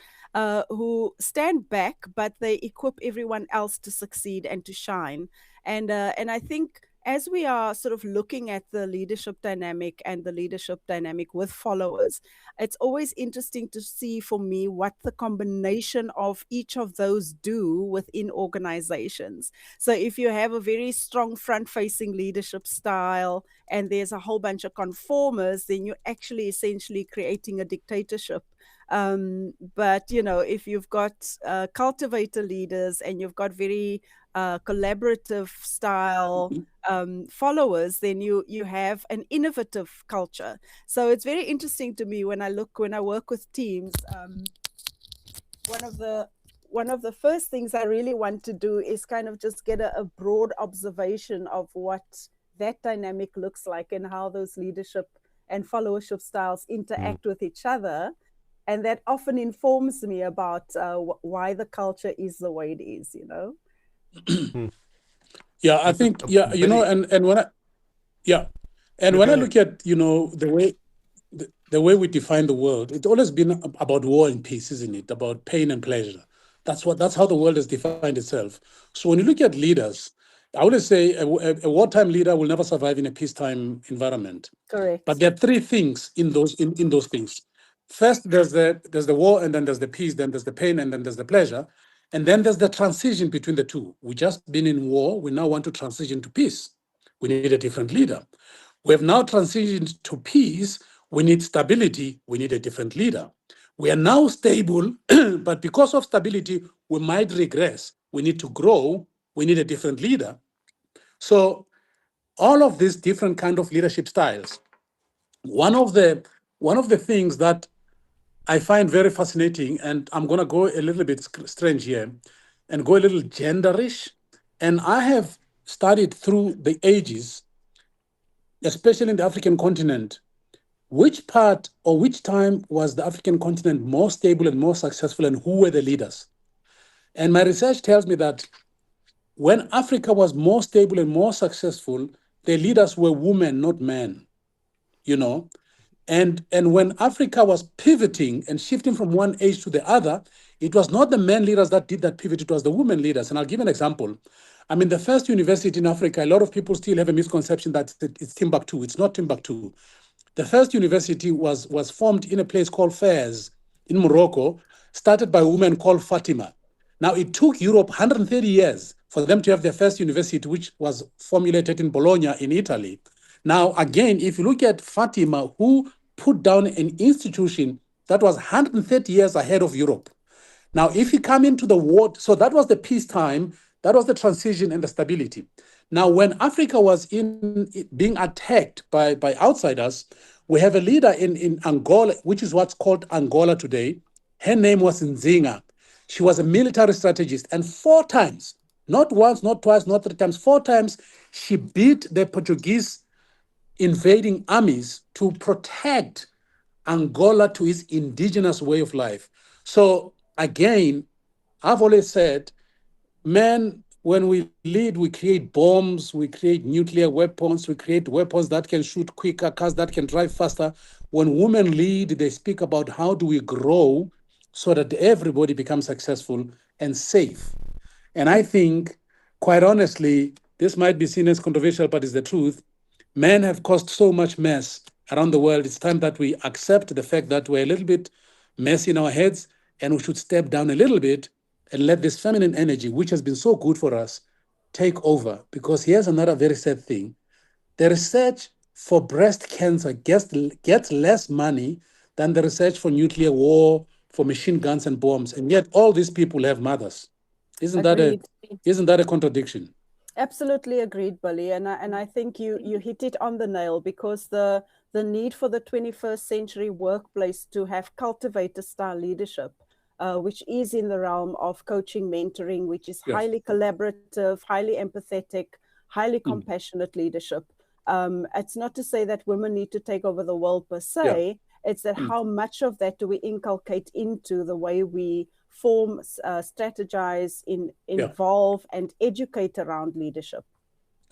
who stand back, but they equip everyone else to succeed and to shine. And I think as we are sort of looking at the leadership dynamic and the leadership dynamic with followers, it's always interesting to see for me what the combination of each of those do within organizations. So if you have a very strong front-facing leadership style and there's a whole bunch of conformers, then you're actually essentially creating a dictatorship. But if you've got cultivator leaders and you've got very collaborative style followers, then you have an innovative culture. So it's very interesting to me when I work with teams. One of the first things I really want to do is kind of just get a broad observation of what that dynamic looks like and how those leadership and followership styles interact with each other. And that often informs me about why the culture is the way it is, Yeah, I think, and when I look at, the way we define the world, it's always been about war and peace, isn't it? About pain and pleasure. That's how the world has defined itself. So when you look at leaders, I would say a wartime leader will never survive in a peacetime environment. Correct. But there are 3 things in those things. First, there's the war, and then there's the peace, then there's the pain, and then there's the pleasure. And then there's the transition between the two. We just been in war. We now want to transition to peace. We need a different leader. We have now transitioned to peace. We need stability. We need a different leader. We are now stable, but because of stability, we might regress. We need to grow. We need a different leader. So all of these different kind of leadership styles. One of the things that I find very fascinating, and I'm going to go a little bit strange here and go a little genderish. And I have studied through the ages, especially in the African continent, which part or which time was the African continent more stable and more successful, and who were the leaders? And my research tells me that when Africa was more stable and more successful, the leaders were women, not men, And when Africa was pivoting and shifting from one age to the other, it was not the men leaders that did that pivot, it was the women leaders. And I'll give an example. I mean, the first university in Africa, a lot of people still have a misconception that it's Timbuktu. It's not Timbuktu. The first university was formed in a place called Fez in Morocco, started by a woman called Fatima. Now, it took Europe 130 years for them to have their first university, which was formulated in Bologna in Italy. Now, again, if you look at Fatima, who put down an institution that was 130 years ahead of Europe. Now, if you come into the war, so that was the peacetime, that was the transition and the stability. Now, when Africa was being attacked by outsiders, we have a leader in Angola, which is what's called Angola today. Her name was Nzinga. She was a military strategist, and 4 times, not once, not twice, not 3 times, 4 times, she beat the Portuguese invading armies to protect Angola to its indigenous way of life. So again, I've always said, men, when we lead, we create bombs, we create nuclear weapons, we create weapons that can shoot quicker, cars that can drive faster. When women lead, they speak about how do we grow so that everybody becomes successful and safe. And I think, quite honestly, this might be seen as controversial, but it's the truth. Men have caused so much mess around the world. It's time that we accept the fact that we're a little bit messy in our heads, and we should step down a little bit and let this feminine energy, which has been so good for us, take over. Because here's another very sad thing. The research for breast cancer gets less money than the research for nuclear war, for machine guns and bombs. And yet all these people have mothers. Isn't that a contradiction? Absolutely agreed, Billy. And I think you hit it on the nail, because the need for the 21st century workplace to have cultivator style leadership, which is in the realm of coaching, mentoring, which is highly collaborative, highly empathetic, highly compassionate leadership. It's not to say that women need to take over the world per se. It's that how much of that do we inculcate into the way we form, strategize, involve, and educate around leadership.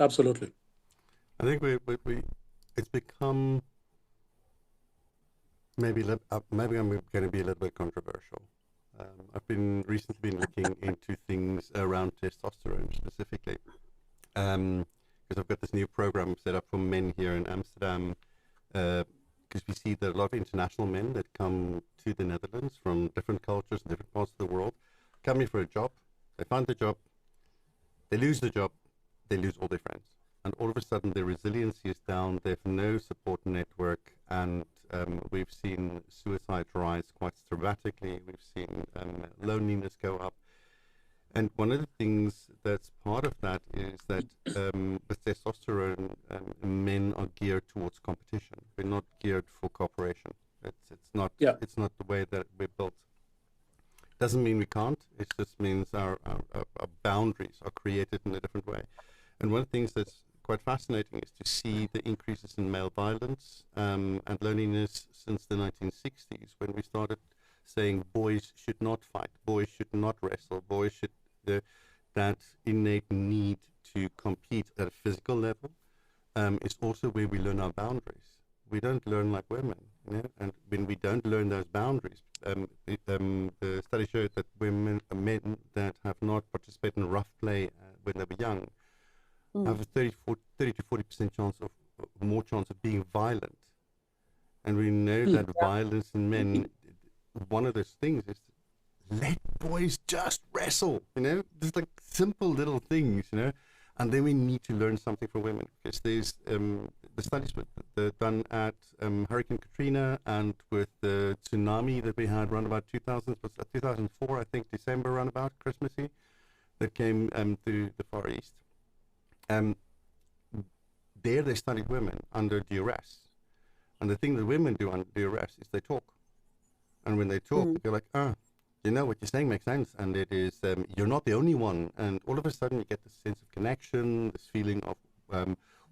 Absolutely. I think it's become maybe I'm going to be a little bit controversial. I've recently been looking into things around testosterone specifically, because I've got this new program set up for men here in Amsterdam. Because we see that a lot of international men that come to the Netherlands from different cultures, different parts of the world, come here for a job. They find the job, they lose the job, they lose all their friends. And all of a sudden their resiliency is down, they have no support network, and we've seen suicide rise quite dramatically. We've seen loneliness go up. And one of the things that's part of that is that with testosterone, men are geared towards competition. We're not geared for cooperation. It's not the way that we're built. Doesn't mean we can't. It just means our boundaries are created in a different way. And one of the things that's quite fascinating is to see the increases in male violence and loneliness since the 1960s, when we started saying boys should not fight, boys should not wrestle, boys should that innate need to compete at a physical level is also where we learn our boundaries. We don't learn like women, and when we don't learn those boundaries, the study showed that men that have not participated in rough play when they were young have a 30 to 40% more chance of being violent. And we know that violence in men, one of those things is let boys just wrestle, just like simple little things, and then we need to learn something from women, because there's the studies done at Hurricane Katrina and with the tsunami that we had around about 2004, I think, December, around about Christmassy, that came to the Far East. There they studied women under duress, and the thing that women do under duress is they talk, and when they talk, they're like, what you're saying makes sense, and it is you're not the only one, and all of a sudden you get this sense of connection, this feeling of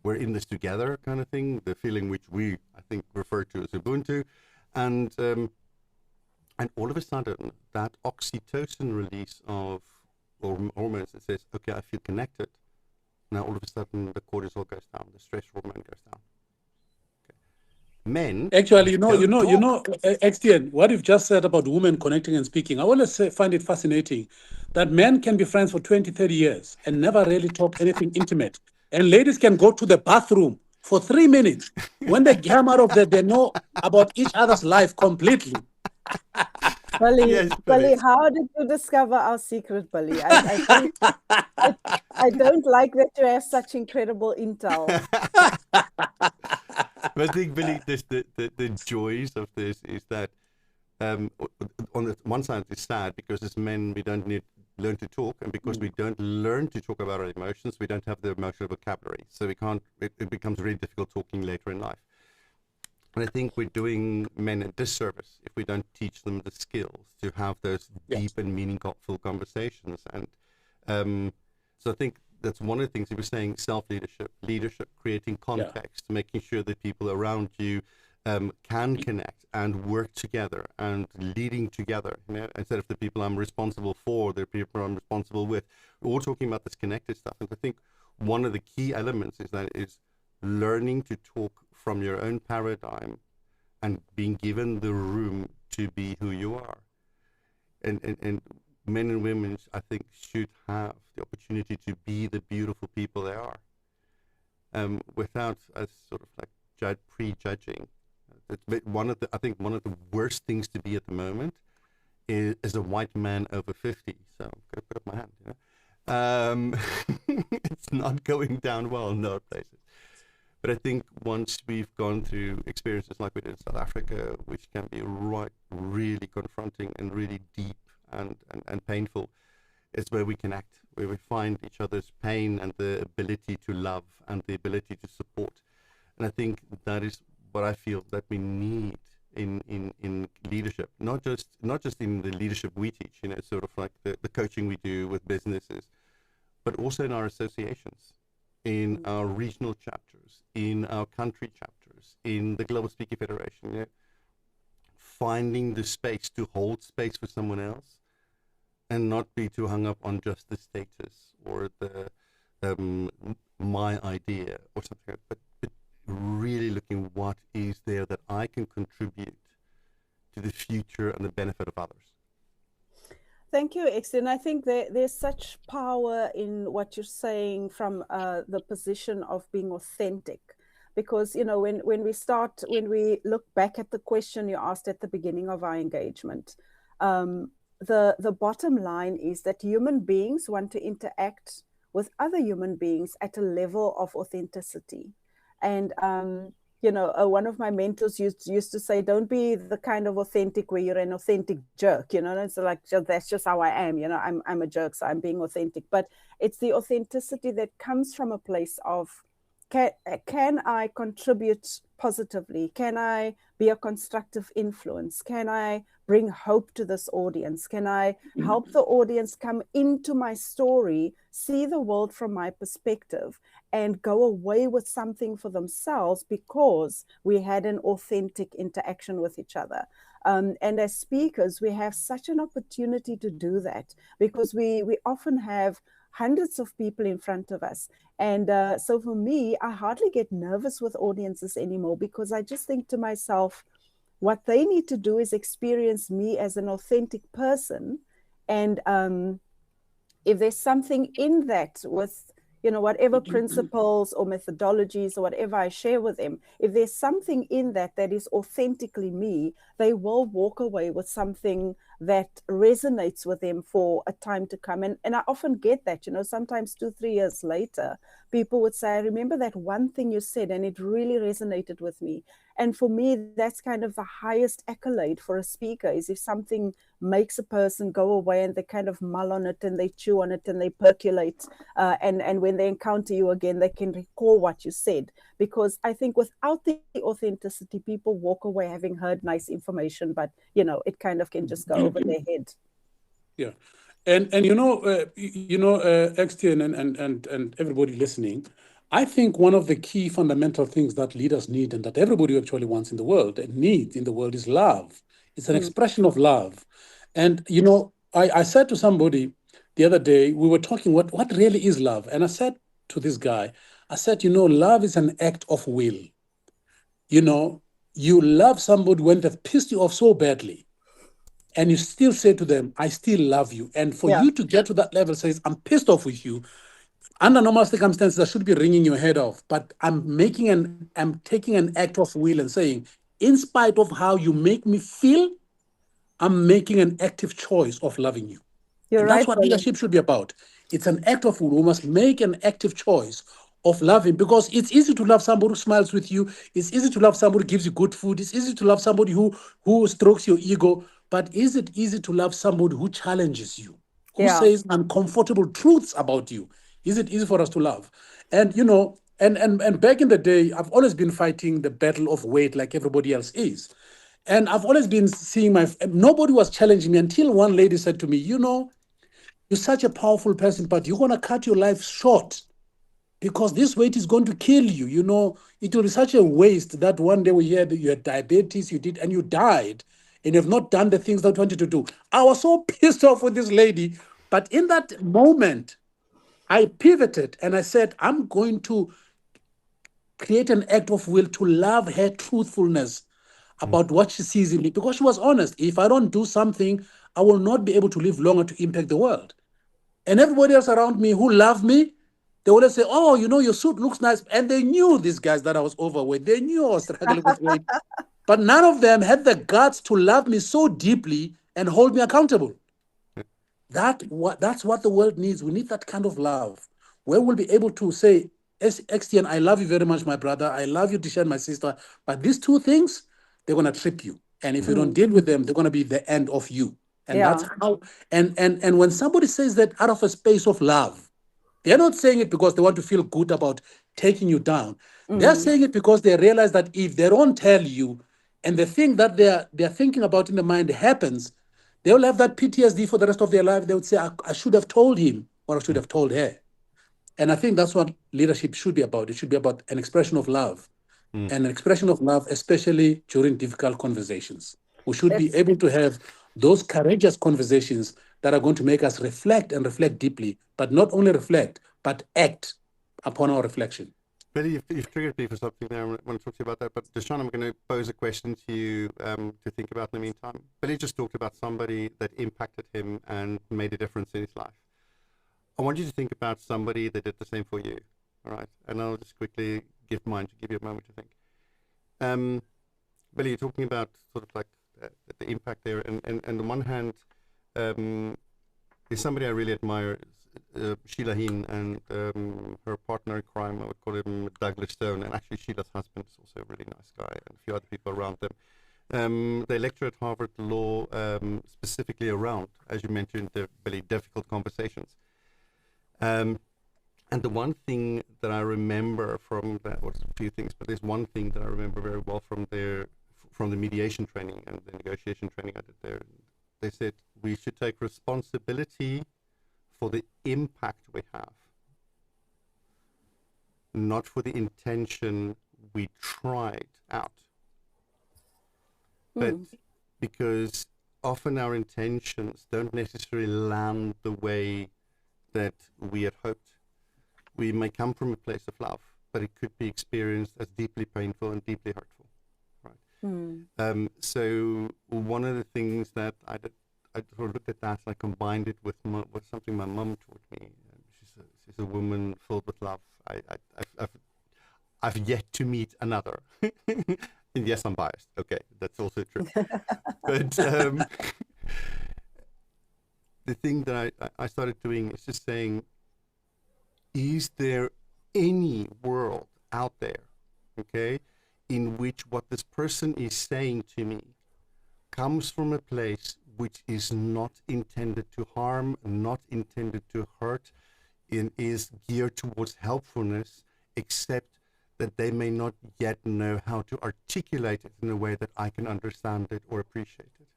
we're in this together kind of thing, the feeling which we, I think, refer to as Ubuntu, and all of a sudden that oxytocin release of hormones that says, okay, I feel connected. Now all of a sudden the cortisol goes down, the stress hormone goes down. Men actually, Eksteen, what you've just said about women connecting and speaking, I always find it fascinating that men can be friends for 20, 30 years and never really talk anything intimate. And ladies can go to the bathroom for 3 minutes. When they come out of there, they know about each other's life completely. Billy, Yes, Billy, Billy. how did you discover our secret, Billy? I don't like that you have such incredible intel. But I think, Billy, the joys of this is that on the one side it's sad because as men we don't learn to talk, and because we don't learn to talk about our emotions, we don't have the emotional vocabulary, so we can't. It becomes really difficult talking later in life. And I think we're doing men a disservice if we don't teach them the skills to have those deep and meaningful conversations. And so I think that's one of the things you were saying: leadership, creating context, making sure that people around you can connect and work together and leading together. You know, instead of the people I'm responsible for, the people I'm responsible with. We're all talking about this connected stuff, and I think one of the key elements is learning to talk from your own paradigm and being given the room to be who you are. And men and women, I think, should have the opportunity to be the beautiful people they are, without us sort of like prejudging. I think one of the worst things to be at the moment is a white man over 50. So I'm going to put up my hand. You know? It's not going down well in other places. But I think once we've gone through experiences like we did in South Africa, which can be really confronting and really deep and painful, is where we connect, where we find each other's pain and the ability to love and the ability to support. And I think that is what I feel that we need in leadership, not just in the leadership we teach, you know, sort of like the coaching we do with businesses, but also in our associations, in our regional chapters, in our country chapters, in the Global Speaker Federation, you know, finding the space to hold space for someone else and not be too hung up on just the status or the my idea or something, but really looking what is there that I can contribute to the future and the benefit of others. Thank you, Eksteen. I think there's such power in what you're saying from the position of being authentic. Because, you know, when we look back at the question you asked at the beginning of our engagement, the bottom line is that human beings want to interact with other human beings at a level of authenticity. And you know, one of my mentors used to say, don't be the kind of authentic where you're an authentic jerk, you know, and it's like, that's just how I am, you know, I'm a jerk, so I'm being authentic. But it's the authenticity that comes from a place of, can I contribute positively? Can I be a constructive influence? Can I bring hope to this audience? Can I help the audience come into my story, see the world from my perspective, and go away with something for themselves because we had an authentic interaction with each other? And as speakers, we have such an opportunity to do that because we often have hundreds of people in front of us. And so for me, I hardly get nervous with audiences anymore because I just think to myself, what they need to do is experience me as an authentic person. And if there's something in that with, you know, whatever principles or methodologies or whatever I share with them, if there's something in that is authentically me, they will walk away with something that resonates with them for a time to come. And I often get that, you know, sometimes 2-3 years later, people would say, I remember that one thing you said and it really resonated with me. And for me, that's kind of the highest accolade for a speaker, is if something makes a person go away and they kind of mull on it and they chew on it and they percolate. And when they encounter you again, they can recall what you said. Because I think without the authenticity, people walk away having heard nice information, but, you know, it kind of can just go over their head. Yeah. And Eksteen and everybody listening, I think one of the key fundamental things that leaders need and that everybody actually wants in the world and needs in the world is love. It's an expression of love. And, you know, I said to somebody the other day, we were talking what really is love. And I said to this guy, I said, you know, love is an act of will. You know, you love somebody when they've pissed you off so badly. And you still say to them, I still love you. And for you to get to that level, says, I'm pissed off with you. Under normal circumstances, I should be wringing your head off. But I'm taking an act of will and saying, in spite of how you make me feel, I'm making an active choice of loving you. You're And that's right, what William. leadership should be about. It's an act of will. We must make an active choice of loving, because it's easy to love somebody who smiles with you. It's easy to love somebody who gives you good food. It's easy to love somebody who strokes your ego. But is it easy to love somebody who challenges you, who Yeah. says uncomfortable truths about you? Is it easy for us to love? And you know, and back in the day, I've always been fighting the battle of weight like everybody else is. And I've always been seeing nobody was challenging me until one lady said to me, you know, you're such a powerful person, but you're going to cut your life short because this weight is going to kill you. You know, it will be such a waste that one day we hear that you had diabetes, and you died, and you have not done the things that you wanted to do. I was so pissed off with this lady. But in that moment, I pivoted and I said, I'm going to create an act of will to love her truthfulness about what she sees in me, because she was honest. If I don't do something, I will not be able to live longer to impact the world. And everybody else around me who loved me, they always say, oh, you know, your suit looks nice. And they knew, these guys, that I was overweight. They knew I was struggling with weight. But none of them had the guts to love me so deeply and hold me accountable. That's what the world needs. We need that kind of love, where we'll be able to say, Eksteen, I love you very much, my brother. I love you, Tishan, my sister. But these two things, they're going to trip you. And if you don't deal with them, they're going to be the end of you. And Yeah. that's how, and when somebody says that out of a space of love, they're not saying it because they want to feel good about taking you down. They're saying it because they realize that if they don't tell you, and the thing that they're thinking about in the mind happens, they will have that PTSD for the rest of their life. They would say, I should have told him, or I should have told her. And I think that's what leadership should be about. It should be about an expression of love, and an expression of love, especially during difficult conversations. We should be able to have those courageous conversations that are going to make us reflect and reflect deeply, but not only reflect, but act upon our reflection. Billy, you've triggered me for something there. I want to talk to you about that. But Deshaun, I'm going to pose a question to you to think about in the meantime. Billy just talked about somebody that impacted him and made a difference in his life. I want you to think about somebody that did the same for you. All right? And I'll just quickly give mine to give you a moment to think. Billy, you're talking about sort of like the impact there. And on the one hand, there's somebody I really admire, Sheila Heen, and her partner in crime, I would call him Douglas Stone, and actually Sheila's husband is also a really nice guy, and a few other people around them. They lecture at Harvard Law specifically around, as you mentioned, the really difficult conversations. And the one thing that I remember from that, was a few things, but there's one thing that I remember very well from the mediation training and the negotiation training I did there. They said we should take responsibility for the impact we have, not for the intention we tried out. But because often our intentions don't necessarily land the way that we had hoped. We may come from a place of love, but it could be experienced as deeply painful and deeply hurtful. Right. So one of the things that I did, I sort of looked at that and I combined it with something my mum taught me. She's a woman filled with love. I've yet to meet another. And yes, I'm biased. Okay, that's also true. But the thing that I started doing is just saying, is there any world out there, okay, in which what this person is saying to me comes from a place which is not intended to harm, not intended to hurt, and is geared towards helpfulness, except that they may not yet know how to articulate it in a way that I can understand it or appreciate it.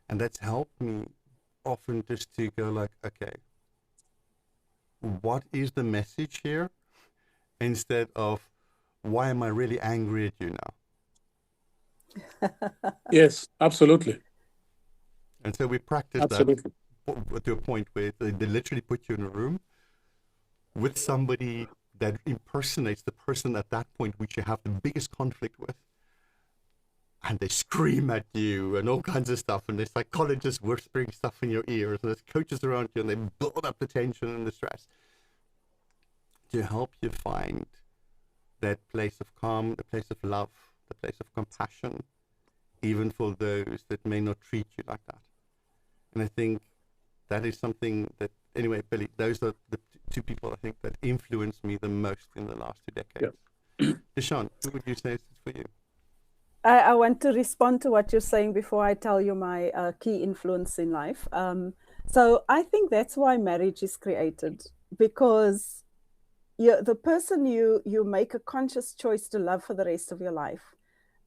And that's helped me often just to go like, okay, what is the message here? Instead of, why am I really angry at you now? Yes, absolutely. And so we practice that to a point where they literally put you in a room with somebody that impersonates the person at that point which you have the biggest conflict with. And they scream at you and all kinds of stuff. And there's psychologists whispering stuff in your ears. And there's coaches around you and they build up the tension and the stress to help you find that place of calm, the place of love, the place of compassion, even for those that may not treat you like that. And I think that is something that, anyway, Billy, those are the two people I think that influenced me the most in the last 2 decades. Deshaun, who would you say is for you? I want to respond to what you're saying before I tell you my key influence in life. So I think that's why marriage is created, because the person you make a conscious choice to love for the rest of your life,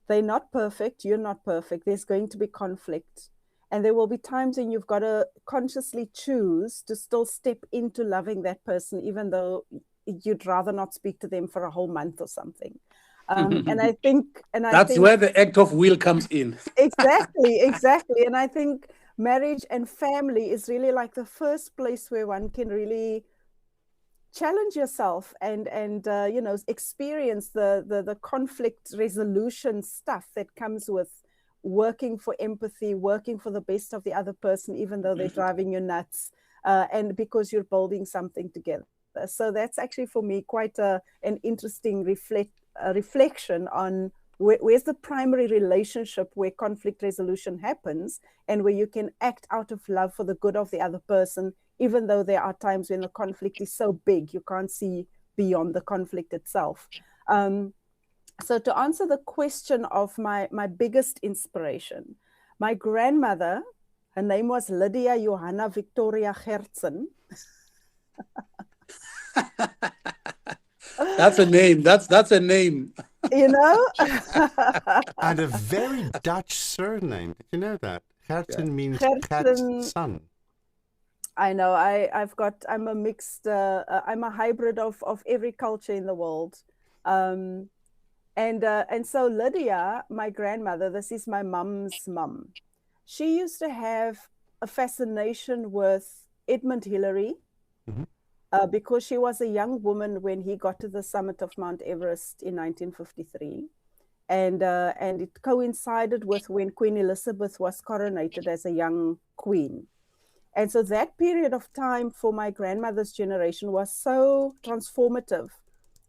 they're not perfect, you're not perfect, there's going to be conflict. And there will be times when you've got to consciously choose to still step into loving that person, even though you'd rather not speak to them for a whole month or something. And I think that's where the act of will comes in. Exactly. And I think marriage and family is really like the first place where one can really challenge yourself and experience the conflict resolution stuff that comes with working for empathy, working for the best of the other person, even though they're driving you nuts, and because you're building something together. So that's actually for me quite an interesting reflection on where's the primary relationship where conflict resolution happens and where you can act out of love for the good of the other person, even though there are times when the conflict is so big you can't see beyond the conflict itself. So to answer the question of my biggest inspiration, my grandmother, her name was Lydia Johanna Victoria Gertsen. That's a name. That's a name. You know? And a very Dutch surname. Did you know that? Gertsen means cat's son. I know. I'm a mixed. I'm a hybrid of every culture in the world. And so Lydia, my grandmother, this is my mum's mum. She used to have a fascination with Edmund Hillary. Mm-hmm. Because she was a young woman when he got to the summit of Mount Everest in 1953. And it coincided with when Queen Elizabeth was coronated as a young queen. And so that period of time for my grandmother's generation was so transformative.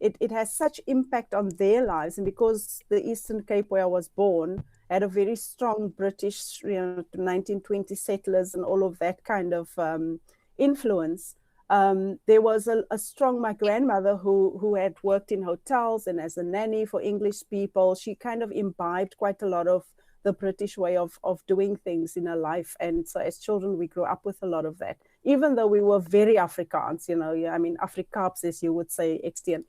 It has such impact on their lives. And because the Eastern Cape, where I was born, had a very strong British, 1920 settlers and all of that kind of influence, there was a strong, my grandmother who had worked in hotels and as a nanny for English people. She kind of imbibed quite a lot of the British way of doing things in her life. And so as children, we grew up with a lot of that, even though we were very Afrikaans, Afrikaans, as you would say, Eksteen.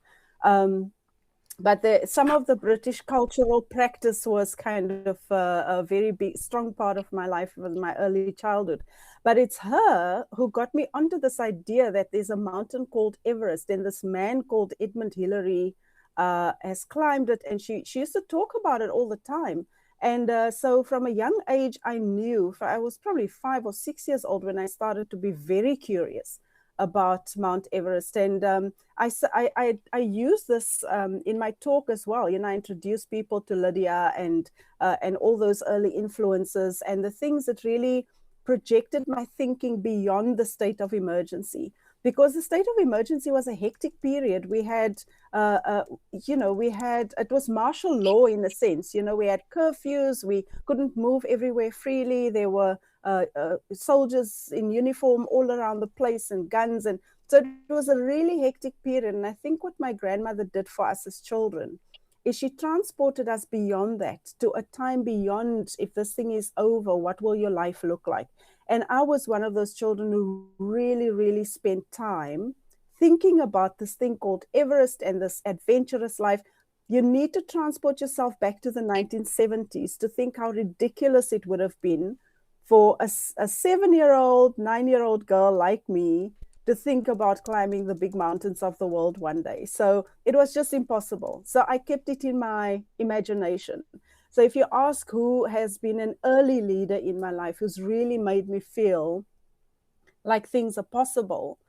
But some of the British cultural practice was kind of a very big, strong part of my life in my early childhood. But it's her who got me onto this idea that there's a mountain called Everest, and this man called Edmund Hillary has climbed it, and she used to talk about it all the time. And so from a young age, I knew, I was probably 5 or 6 years old when I started to be very curious about Mount Everest. And I use this in my talk as well. I introduce people to Lydia and all those early influences and the things that really projected my thinking beyond the state of emergency. Because the state of emergency was a hectic period. We had, it was martial law in a sense. We had curfews. We couldn't move everywhere freely. There were soldiers in uniform all around the place and guns. And so it was a really hectic period. And I think what my grandmother did for us as children is she transported us beyond that to a time beyond, if this thing is over, what will your life look like? And I was one of those children who really, really spent time thinking about this thing called Everest and this adventurous life. You need to transport yourself back to the 1970s to think how ridiculous it would have been for a 7-year-old, 9-year-old girl like me to think about climbing the big mountains of the world one day. So it was just impossible. So I kept it in my imagination. So if you ask who has been an early leader in my life, who's really made me feel like things are possible,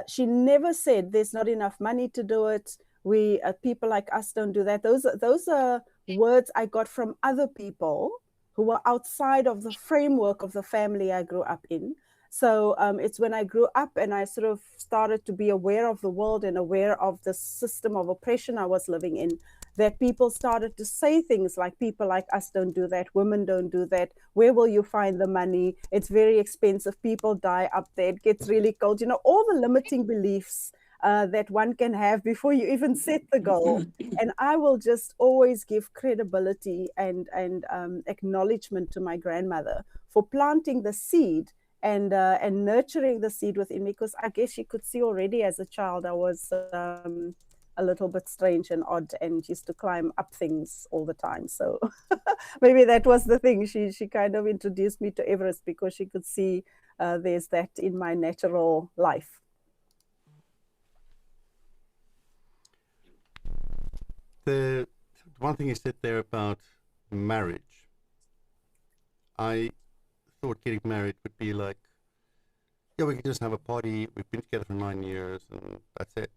she never said there's not enough money to do it. We people like us don't do that. Those are words I got from other people who were outside of the framework of the family I grew up in. So it's when I grew up and I sort of started to be aware of the world and aware of the system of oppression I was living in, that people started to say things like, people like us don't do that, women don't do that, where will you find the money, it's very expensive, people die up there, it gets really cold, all the limiting beliefs that one can have before you even set the goal. And I will just always give credibility and acknowledgement to my grandmother for planting the seed and nurturing the seed within me, because I guess you could see already as a child I was a little bit strange and odd and used to climb up things all the time. So maybe that was the thing. She kind of introduced me to Everest because she could see there's that in my natural life. The one thing you said there about marriage, I thought getting married would be like, yeah, we can just have a party, we've been together for 9 years and that's it.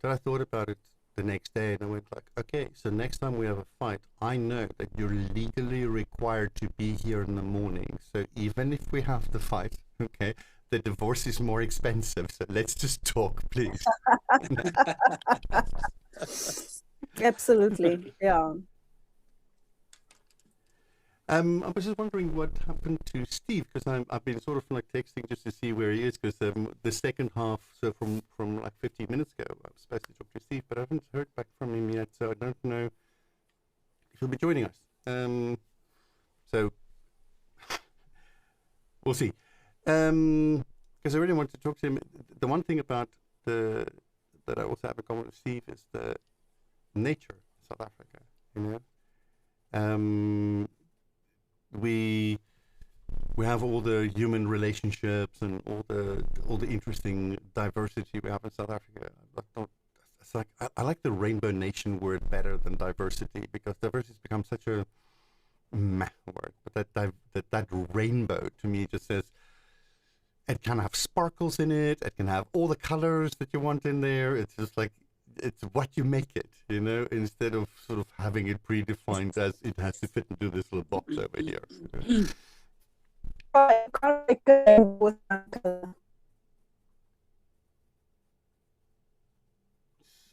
Then I thought about it the next day and I went like, okay, so next time we have a fight, I know that you're legally required to be here in the morning. So even if we have the fight, okay, the divorce is more expensive. So let's just talk, please. Absolutely, yeah. I was just wondering what happened to Steve, because I've been sort of like texting just to see where he is, because the second half, so from like 15 minutes ago, I was supposed to talk to Steve, but I haven't heard back from him yet, so I don't know if he'll be joining us. So we'll see. Because I really want to talk to him. The one thing about that I also have in common with Steve is the nature of South Africa. You know, we have all the human relationships and all the interesting diversity we have in South Africa. It's like I like the rainbow nation word better than diversity, because diversity has become such a meh word. But that rainbow to me just says it can have sparkles in it. It can have all the colors that you want in there. It's just like, it's what you make it, you know, instead of sort of having it predefined as it has to fit into this little box over here.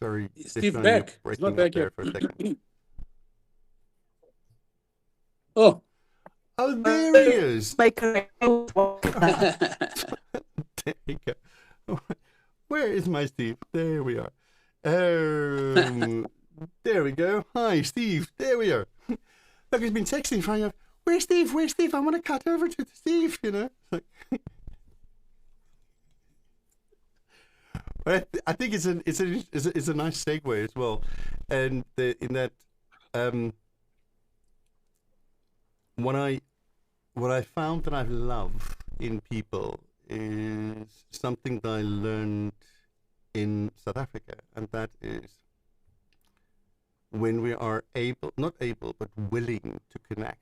Sorry, Steve back. He's not back yet. For a second. Oh, there he is. There you go. Where is my Steve? There we are. There we go. Hi, Steve. There we are. Look, he's been texting, trying to, where's Steve? Where's Steve? I want to cut over to Steve, you know. Like, but I think it's a nice segue as well, and in that what I found that I love in people is something that I learned in South Africa, and that is when we are not able, but willing to connect.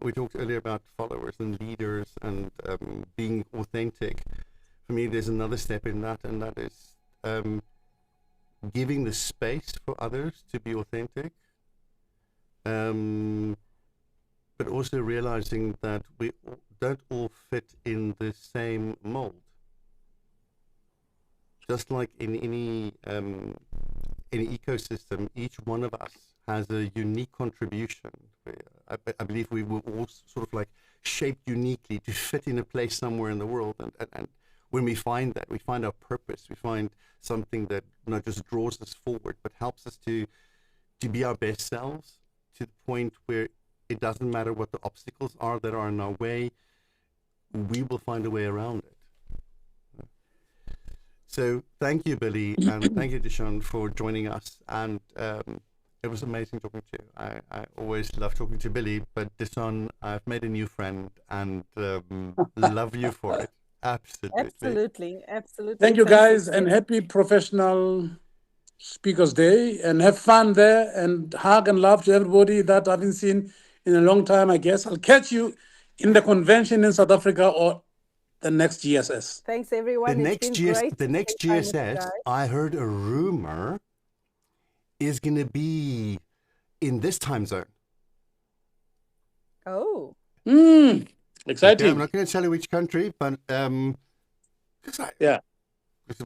We talked earlier about followers and leaders and being authentic. For me, there's another step in that, and that is giving the space for others to be authentic, but also realizing that we don't all fit in the same mold. Just like in any ecosystem, each one of us has a unique contribution. I believe we were all sort of like shaped uniquely to fit in a place somewhere in the world, and when we find that, we find our purpose, we find something that not just draws us forward, but helps us to be our best selves, to the point where it doesn't matter what the obstacles are that are in our way, we will find a way around it. So thank you, Billy, and thank you, Deshaun, for joining us. And it was amazing talking to you. I always love talking to Billy, but Deshaun, I've made a new friend and love you for it. Absolutely. Absolutely. Thank you, guys, and happy Professional Speakers Day, and have fun there, and hug and love to everybody that I haven't seen in a long time, I guess. I'll catch you in the convention in South Africa or the next GSS. Thanks, everyone. The next GSS, I heard a rumor, is going to be in this time zone. Oh. Exciting. Okay, I'm not going to tell you which country, but yeah,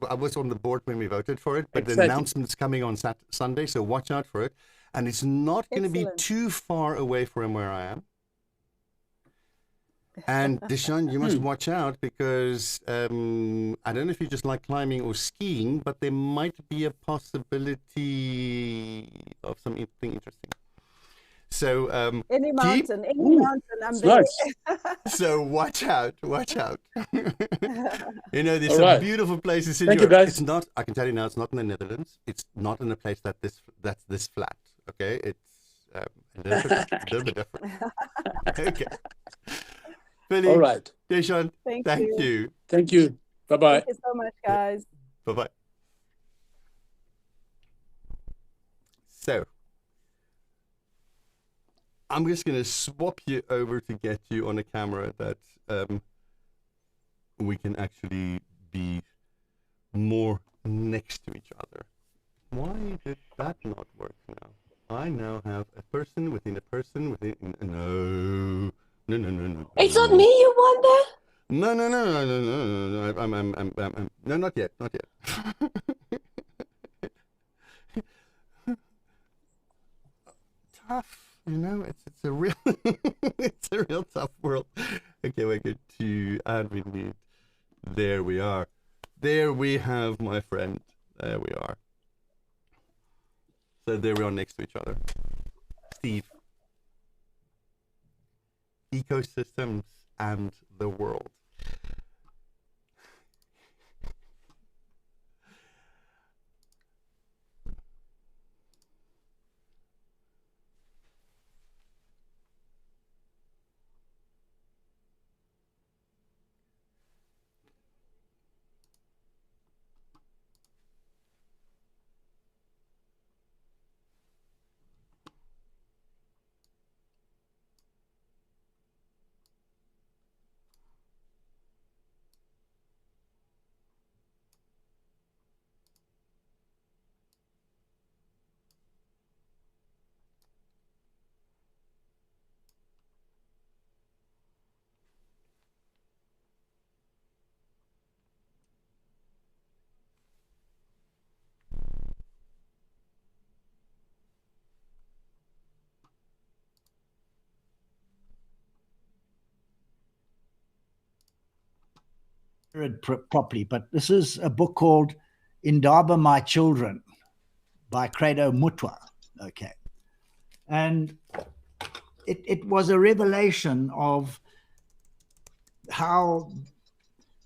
I was on the board when we voted for it, but the Exciting. announcement's coming on Sunday, so watch out for it. And it's not going to be too far away from where I am. And Deshaun, you must watch out because I don't know if you just like climbing or skiing, but there might be a possibility of something interesting. So any mountain, I'm it's there. nice. So watch out. You know, there's All some right. beautiful places in Thank you, Europe. guys. It's not, I can tell you now, it's not in the Netherlands. It's not in a place that's this flat. Okay, it's a little bit different. Okay. Billy, All right. Deshaun, Thank thank you. you. Thank you. Bye-bye. Thank you so much, guys. Bye-bye. So, I'm just going to swap you over to get you on a camera that we can actually be more next to each other. Why did that not work now? I now have a person within a person within... No. It's not me you want there? No. No, not yet. Tough, you know. It's a real it's a real tough world. Okay, we're going to add mute. There we are. There we have my friend. There we are. So there we are next to each other. Steve. Ecosystems and the world. It properly, but this is a book called Indaba My Children by Credo Mutwa. Okay. And it was a revelation of how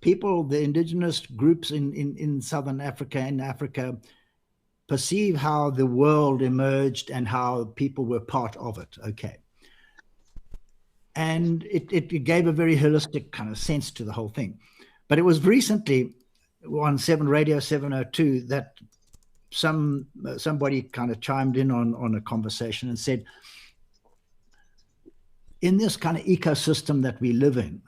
people, the indigenous groups in Southern Africa, in Africa, perceive how the world emerged and how people were part of it. Okay. And it gave a very holistic kind of sense to the whole thing. But it was recently on Radio 702 that somebody kind of chimed in on a conversation and said, in this kind of ecosystem that we live in,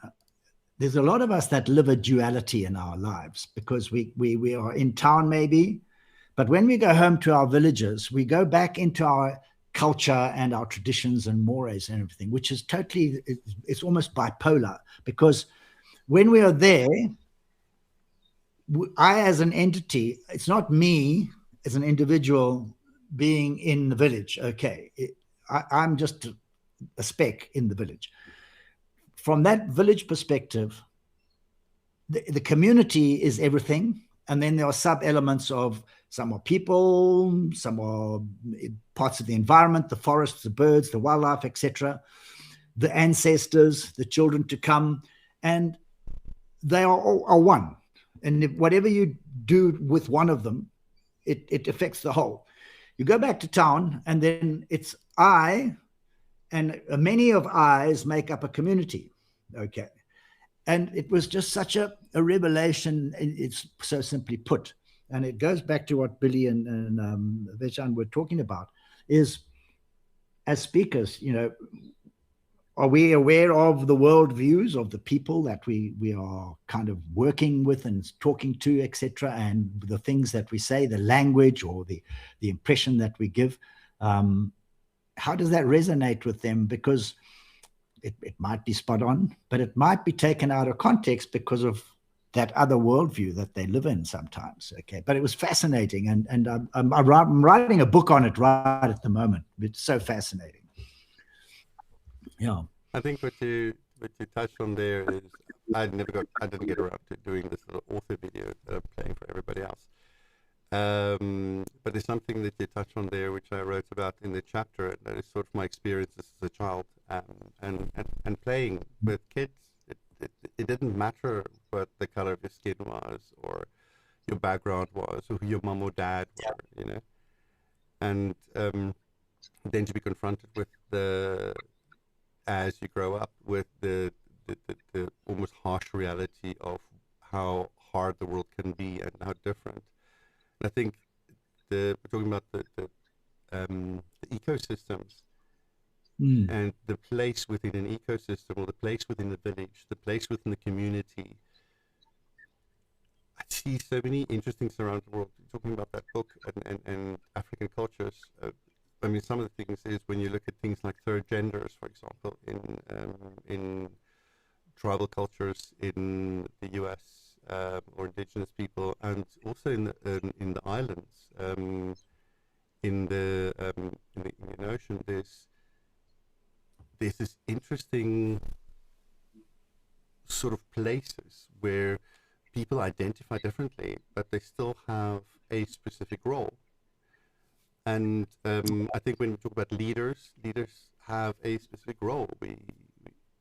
there's a lot of us that live a duality in our lives because we are in town maybe, but when we go home to our villages, we go back into our culture and our traditions and mores and everything, which is totally, it's almost bipolar, because when we are there, I as an entity, it's not me as an individual being in the village, okay. I'm just a speck in the village. From that village perspective, the community is everything, and then there are sub-elements of some are people, some are parts of the environment, the forests, the birds, the wildlife, etc., the ancestors, the children to come, and they are all one. And if whatever you do with one of them, it affects the whole. You go back to town, and then it's I, and many of I's make up a community. Okay. And it was just such a revelation. It's so simply put. And it goes back to what Billy and Vechan were talking about, is as speakers, you know, are we aware of the world views of the people that we are kind of working with and talking to, etc., and the things that we say, the language or the impression that we give? How does that resonate with them? Because it might be spot on, but it might be taken out of context because of that other worldview that they live in sometimes. Okay, but it was fascinating, and I'm writing a book on it right at the moment. It's so fascinating. Yeah, I think what you touched on there is I didn't get around to doing this little author video that I'm playing for everybody else. But there's something that you touched on there, which I wrote about in the chapter, and that is sort of my experiences as a child, and playing with kids. It didn't matter what the color of your skin was, or your background was, or who your mom or dad were, you know. And then to be confronted with as you grow up, with the almost harsh reality of how hard the world can be and how different. And I think we're talking about the ecosystems. And the place within an ecosystem, or the place within the village, the place within the community. I see so many interesting things around the world. You're talking about that book and African cultures. I mean, some of the things is when you look at things like third genders, for example, in tribal cultures in the US, or indigenous people, and also in the islands, in the Indian Ocean. There's this interesting sort of places where people identify differently, but they still have a specific role. And I think when we talk about leaders have a specific role.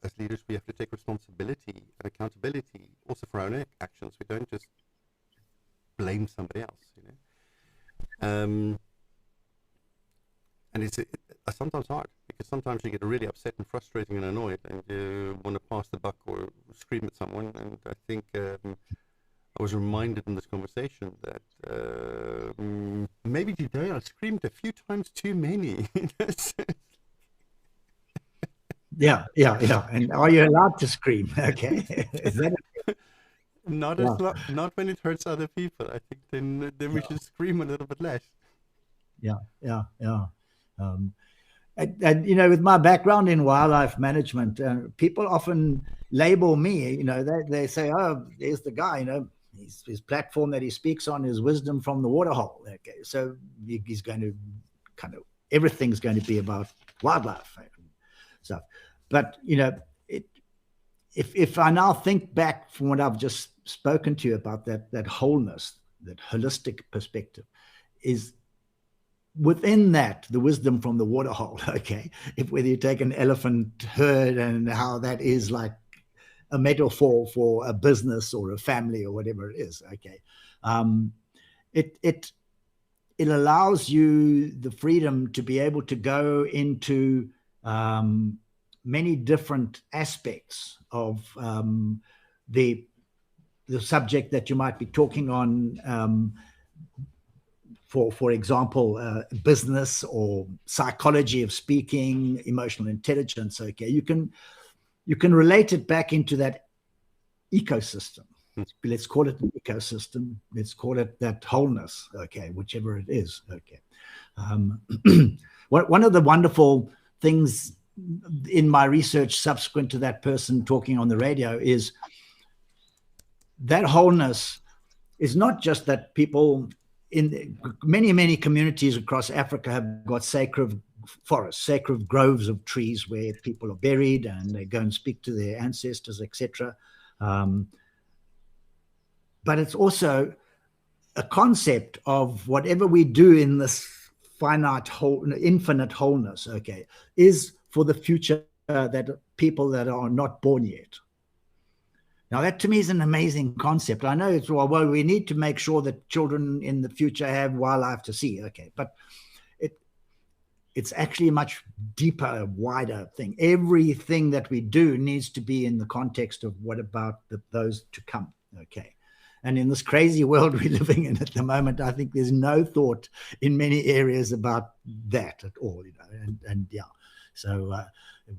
As leaders, we have to take responsibility and accountability also for our own actions. We don't just blame somebody else, you know. And it's sometimes hard, because sometimes you get really upset and frustrating and annoyed, and you want to pass the buck or scream at someone. And I think I was reminded in this conversation that maybe today I screamed a few times too many. Yeah. And are you allowed to scream? Okay. Is that not when it hurts other people. I think then we should scream a little bit less. Yeah. And you know, with my background in wildlife management, people often label me. You know, they say, "Oh, there's the guy." You know, his platform that he speaks on is wisdom from the waterhole. Okay, so he's going to everything's going to be about wildlife stuff. But you know, if I now think back from what I've just spoken to you about, that wholeness, that holistic perspective, is within that the wisdom from the waterhole. Okay, whether you take an elephant herd and how that is like a metaphor for a business or a family or whatever it is. Okay, it allows you the freedom to be able to go into many different aspects of the subject that you might be talking on. For example, business or psychology of speaking, emotional intelligence. Okay, you can relate it back into that ecosystem. Let's call it an ecosystem. Let's call it that wholeness. Okay, whichever it is. Okay. One of the wonderful things in my research subsequent to that person talking on the radio is that wholeness is not just that people in many communities across Africa have got sacred forests, sacred groves of trees where people are buried and they go and speak to their ancestors, etc. But it's also a concept of whatever we do in this finite whole, infinite wholeness, okay, is for the future that people that are not born yet. Now, that to me is an amazing concept. I know it's, well, we need to make sure that children in the future have wildlife to see. Okay, but it's actually a much deeper, wider thing. Everything that we do needs to be in the context of what about those to come. Okay. And in this crazy world we're living in at the moment, I think there's no thought in many areas about that at all, you know, and yeah. So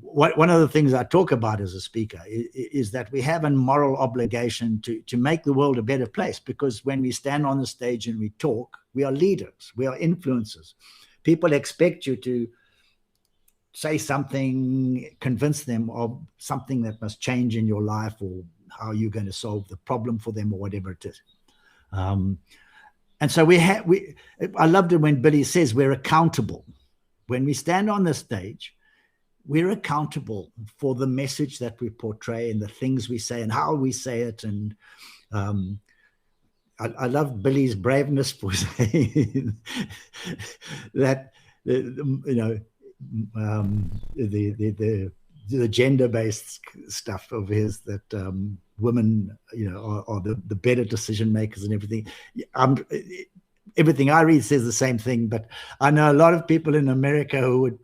one of the things I talk about as a speaker is that we have a moral obligation to make the world a better place, because when we stand on the stage and we talk, we are leaders, we are influencers. People expect you say something, convince them of something that must change in your life, or how you're going to solve the problem for them, or whatever it is. And so I loved it when Billy says we're accountable. When we stand on the stage, we're accountable for the message that we portray and the things we say and how we say it. And I love Billy's braveness for saying that, the gender-based stuff of his, that women, are the better decision makers and everything. Everything I read says the same thing, but I know a lot of people in America who would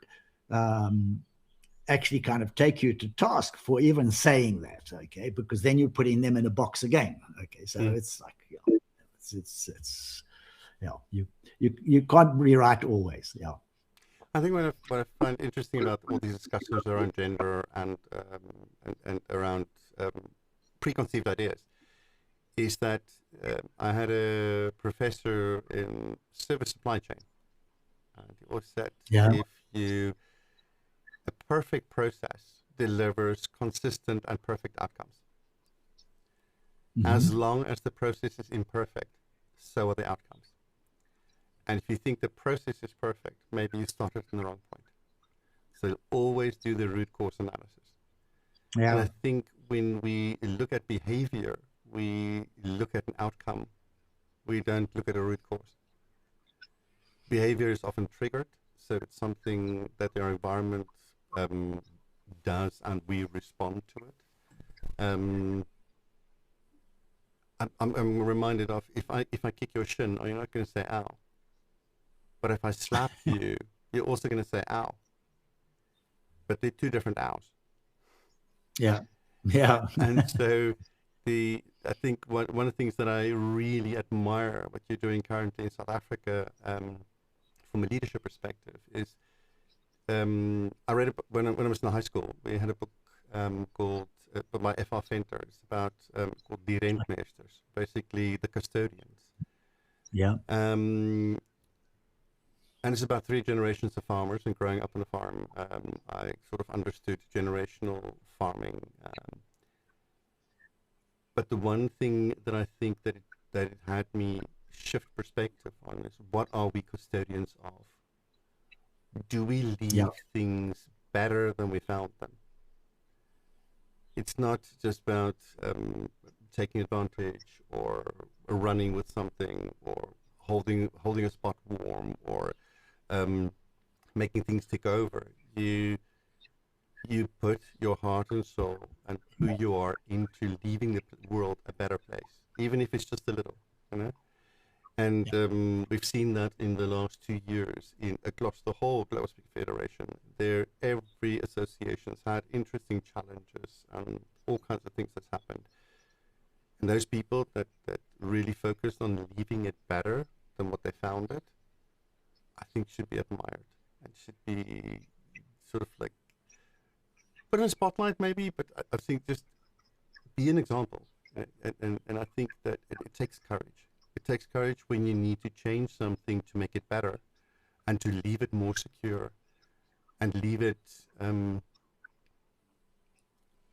actually kind of take you to task for even saying that, okay? Because then you're putting them in a box again, okay? So it's like, you can't be right always, yeah. I think what I find interesting about all these discussions around gender and around preconceived ideas is that I had a professor in service supply chain, and he always said, if a perfect process delivers consistent and perfect outcomes. As long as the process is imperfect, so are the outcomes. And if you think the process is perfect, maybe you started from the wrong point. So always do the root cause analysis. Yeah. And I think when we look at behavior, we look at an outcome. We don't look at a root cause. Behavior is often triggered, so it's something that our environment does, and we respond to it. I'm reminded of, if I kick your shin, you're not going to say ow. But if I slap you, you're also going to say ow. But they're two different ows. Yeah. Yeah. And so I think one of the things that I really admire what you're doing currently in South Africa, from a leadership perspective, is I read a book when I was in high school. We had a book called by F.R. Venter. It's about called Die Rentmeesters, basically the custodians. Yeah. And it's about 3 generations of farmers, and growing up on a farm, I sort of understood generational farming. But the one thing that I think that it had me shift perspective on is, what are we custodians of? Do we leave things better than we found them? It's not just about taking advantage or running with something or holding a spot warm or making things take over. You put your heart and soul and who you are into leaving the world a better place, even if it's just a little, And we've seen that in the last 2 years across the whole Global Speaker Federation. Every association's had interesting challenges and all kinds of things that's happened. And those people that really focused on leaving it better than what they found it, I think should be admired and should be sort of like put in a spotlight maybe, but I think just be an example. And I think that it takes courage. It takes courage when you need to change something to make it better and to leave it more secure and leave it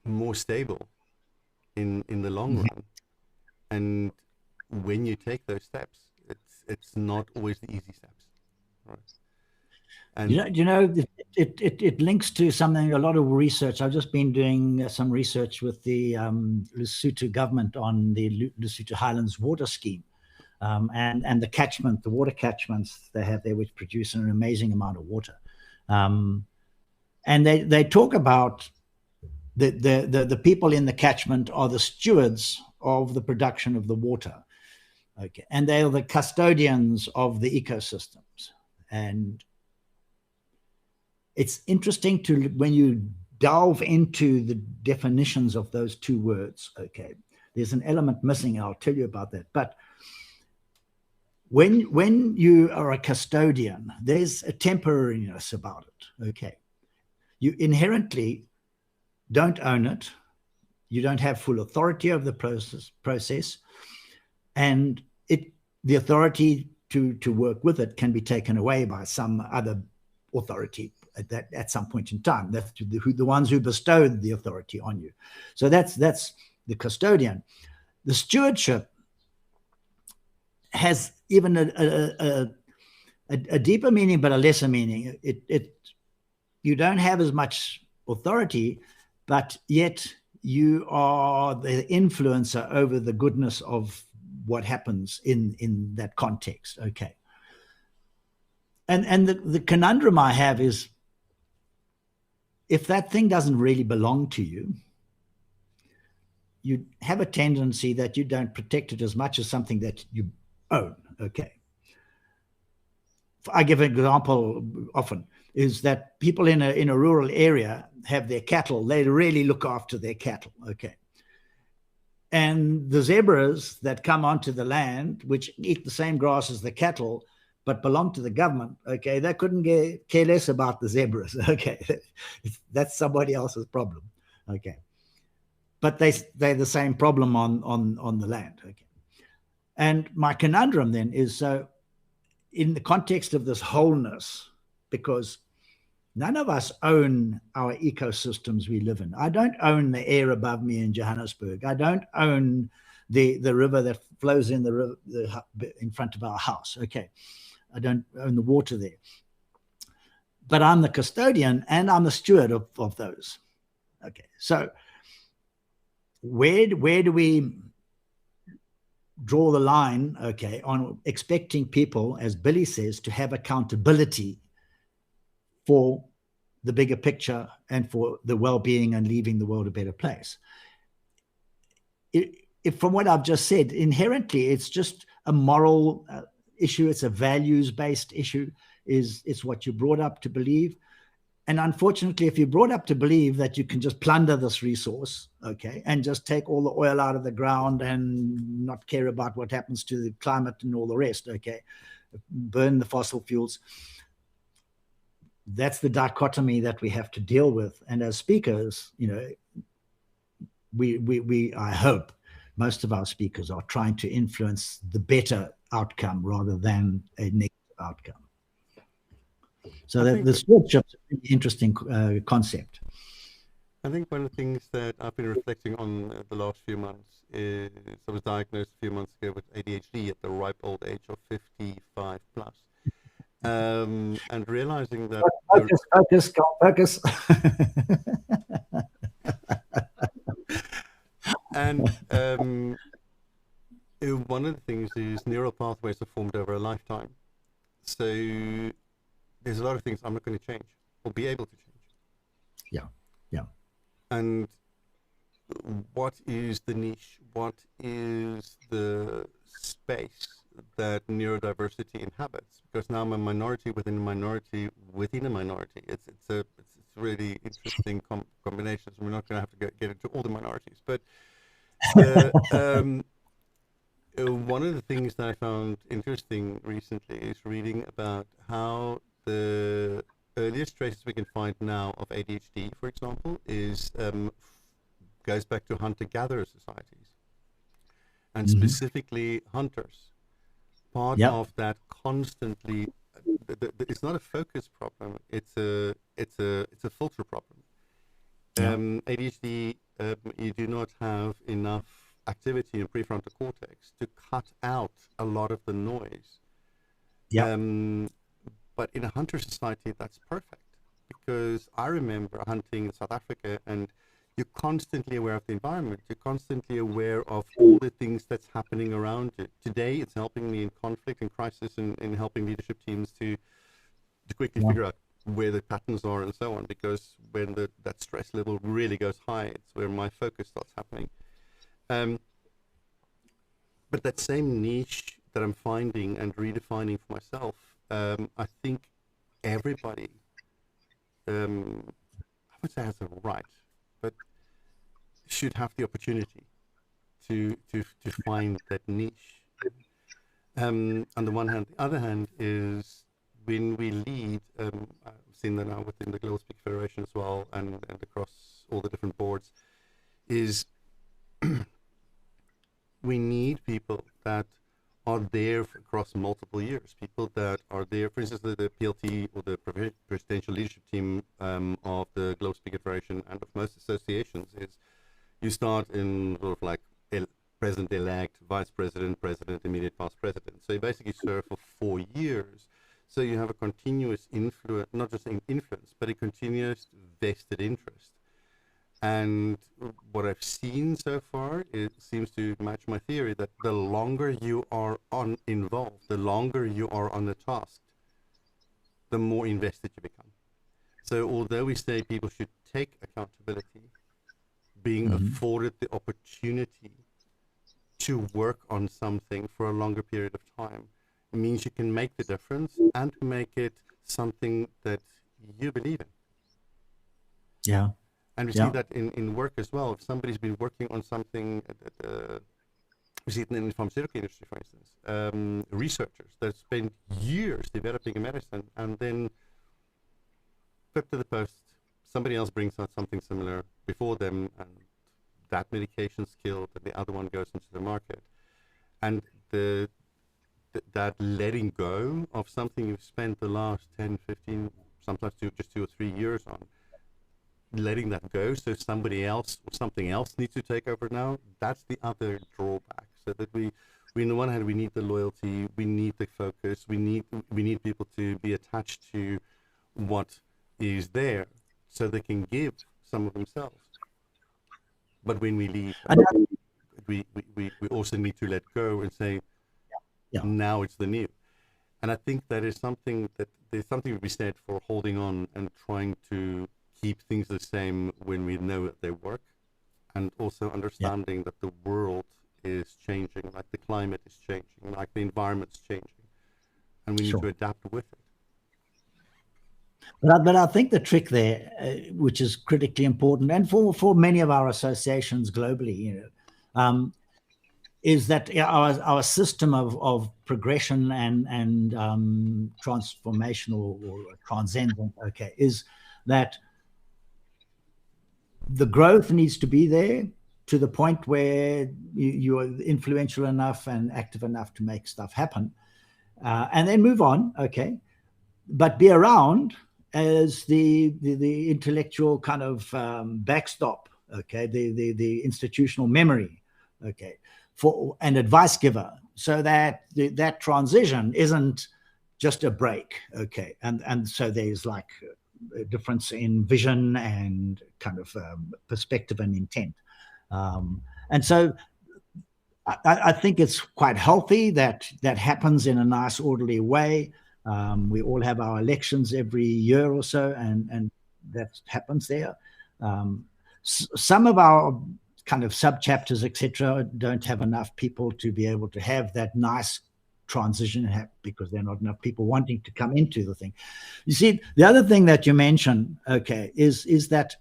more stable in the long run. And when you take those steps, it's not always the easy steps. Right. And it links to something, a lot of research. I've just been doing some research with the Lesotho government on the Lesotho Highlands water scheme, and the water catchments they have there, which produce an amazing amount of water. And they talk about the people in the catchment are the stewards of the production of the water, okay, and they are the custodians of the ecosystems. And it's interesting when you delve into the definitions of those two words, okay, there's an element missing. I'll tell you about that. But when you are a custodian, there's a temporariness about it, okay. You inherently don't own it. You don't have full authority over the process, and the authority to work with it can be taken away by some other authority at some point in time. That's the ones who bestowed the authority on you. So that's the custodian. The stewardship has even a deeper meaning, but a lesser meaning. You don't have as much authority, but yet you are the influencer over the goodness of what happens in that context. Okay. And the conundrum I have is, if that thing doesn't really belong to you, you have a tendency that you don't protect it as much as something that you own. Okay. I give an example often, is that people in a rural area have their cattle. They really look after their cattle. Okay. And the zebras that come onto the land, which eat the same grass as the cattle, but belong to the government, okay, they couldn't care less about the zebras. Okay. That's somebody else's problem. Okay. But they're the same problem on the land. Okay. And my conundrum then is, so in the context of this wholeness, because none of us own our ecosystems we live in. I don't own the air above me in Johannesburg. I don't own the river that flows in in front of our house. Okay. I don't own the water there. But I'm the custodian and I'm the steward of those. Okay. So where do we draw the line, okay, on expecting people, as Billy says, to have accountability for the bigger picture and for the well-being and leaving the world a better place? If from what I've just said, inherently it's just a moral issue, it's a values-based issue, it's what you're brought up to believe. And unfortunately, if you're brought up to believe that you can just plunder this resource, okay, and just take all the oil out of the ground and not care about what happens to the climate and all the rest, okay, burn the fossil fuels, that's the dichotomy that we have to deal with. And as speakers, you know, I hope most of our speakers are trying to influence the better outcome rather than a negative outcome. So that the stewardship is a really interesting concept. I think one of the things that I've been reflecting on the last few months is I was diagnosed a few months ago with ADHD at the ripe old age of 55 plus. And realizing that... Focus. And one of the things is neural pathways are formed over a lifetime. So there's a lot of things I'm not going to change or be able to change. Yeah. And what is the niche? What is the space that neurodiversity inhabits? Because now I'm a minority within a minority within a minority. It's really interesting combinations. We're not going to have to get into all the minorities, but one of the things that I found interesting recently is reading about how the earliest traces we can find now of ADHD, for example, is goes back to hunter-gatherer societies, and specifically hunters. Part of that constantly, it's not a focus problem; it's a filter problem. ADHD, you do not have enough activity in prefrontal cortex to cut out a lot of the noise. But in a hunter society, that's perfect, because I remember hunting in South Africa, and you're constantly aware of the environment. You're constantly aware of all the things that's happening around you. Today, it's helping me in conflict and crisis, and in helping leadership teams to quickly figure out where the patterns are and so on, because when that stress level really goes high, it's where my focus starts happening. But that same niche that I'm finding and redefining for myself, I think everybody, I would say has a right, but should have the opportunity to find that niche. On the one hand. The other hand is when we lead, I've seen that now within the Global Speaker Federation as well, and across all the different boards, is we need people that are there across multiple years. People that are there, for instance, the PLT or the Presidential Leadership Team of the Global Speaker Federation and of most associations is you start in sort of like President-elect, Vice President, President, immediate past President. So you basically serve for 4 years. So you have a continuous influence, not just an influence, but a continuous vested interest. And what I've seen so far, it seems to match my theory that the longer you are involved, the longer you are on the task, the more invested you become. So although we say people should take accountability, being afforded the opportunity to work on something for a longer period of time, it means you can make the difference and make it something that you believe in. Yeah. And we see that in work as well. If somebody's been working on something, we see it in the pharmaceutical industry, for instance, researchers that spend years developing a medicine and then flip to the post, somebody else brings out something similar before them, and that medication's killed, and the other one goes into the market. And that letting go of something you've spent the last 10, 15, sometimes just 2 or 3 years on, letting that go so somebody else or something else needs to take over now, that's the other drawback. So that we on the one hand, we need the loyalty, we need the focus, we need people to be attached to what is there so they can give some of themselves. But when we leave, we also need to let go and say, now it's the new. And I think that is something that there's something to be said for holding on and trying to keep things the same when we know that they work, and also understanding that the world is changing, like the climate is changing, like the environment's changing, and we need to adapt with it. But I think the trick there, which is critically important, and for many of our associations globally, is that our system of progression and transformational or transcendent, is that the growth needs to be there to the point where you are influential enough and active enough to make stuff happen, and then move on, but be around as the intellectual kind of backstop, the institutional memory, for an advice giver, so that that transition isn't just a break, and so there's like a difference in vision and kind of perspective and intent, and so I think it's quite healthy that happens in a nice orderly way. We all have our elections every year or so, and that happens there. Some of our kind of sub-chapters, etc., don't have enough people to be able to have that nice transition because there are not enough people wanting to come into the thing. You see, the other thing that you mentioned, is that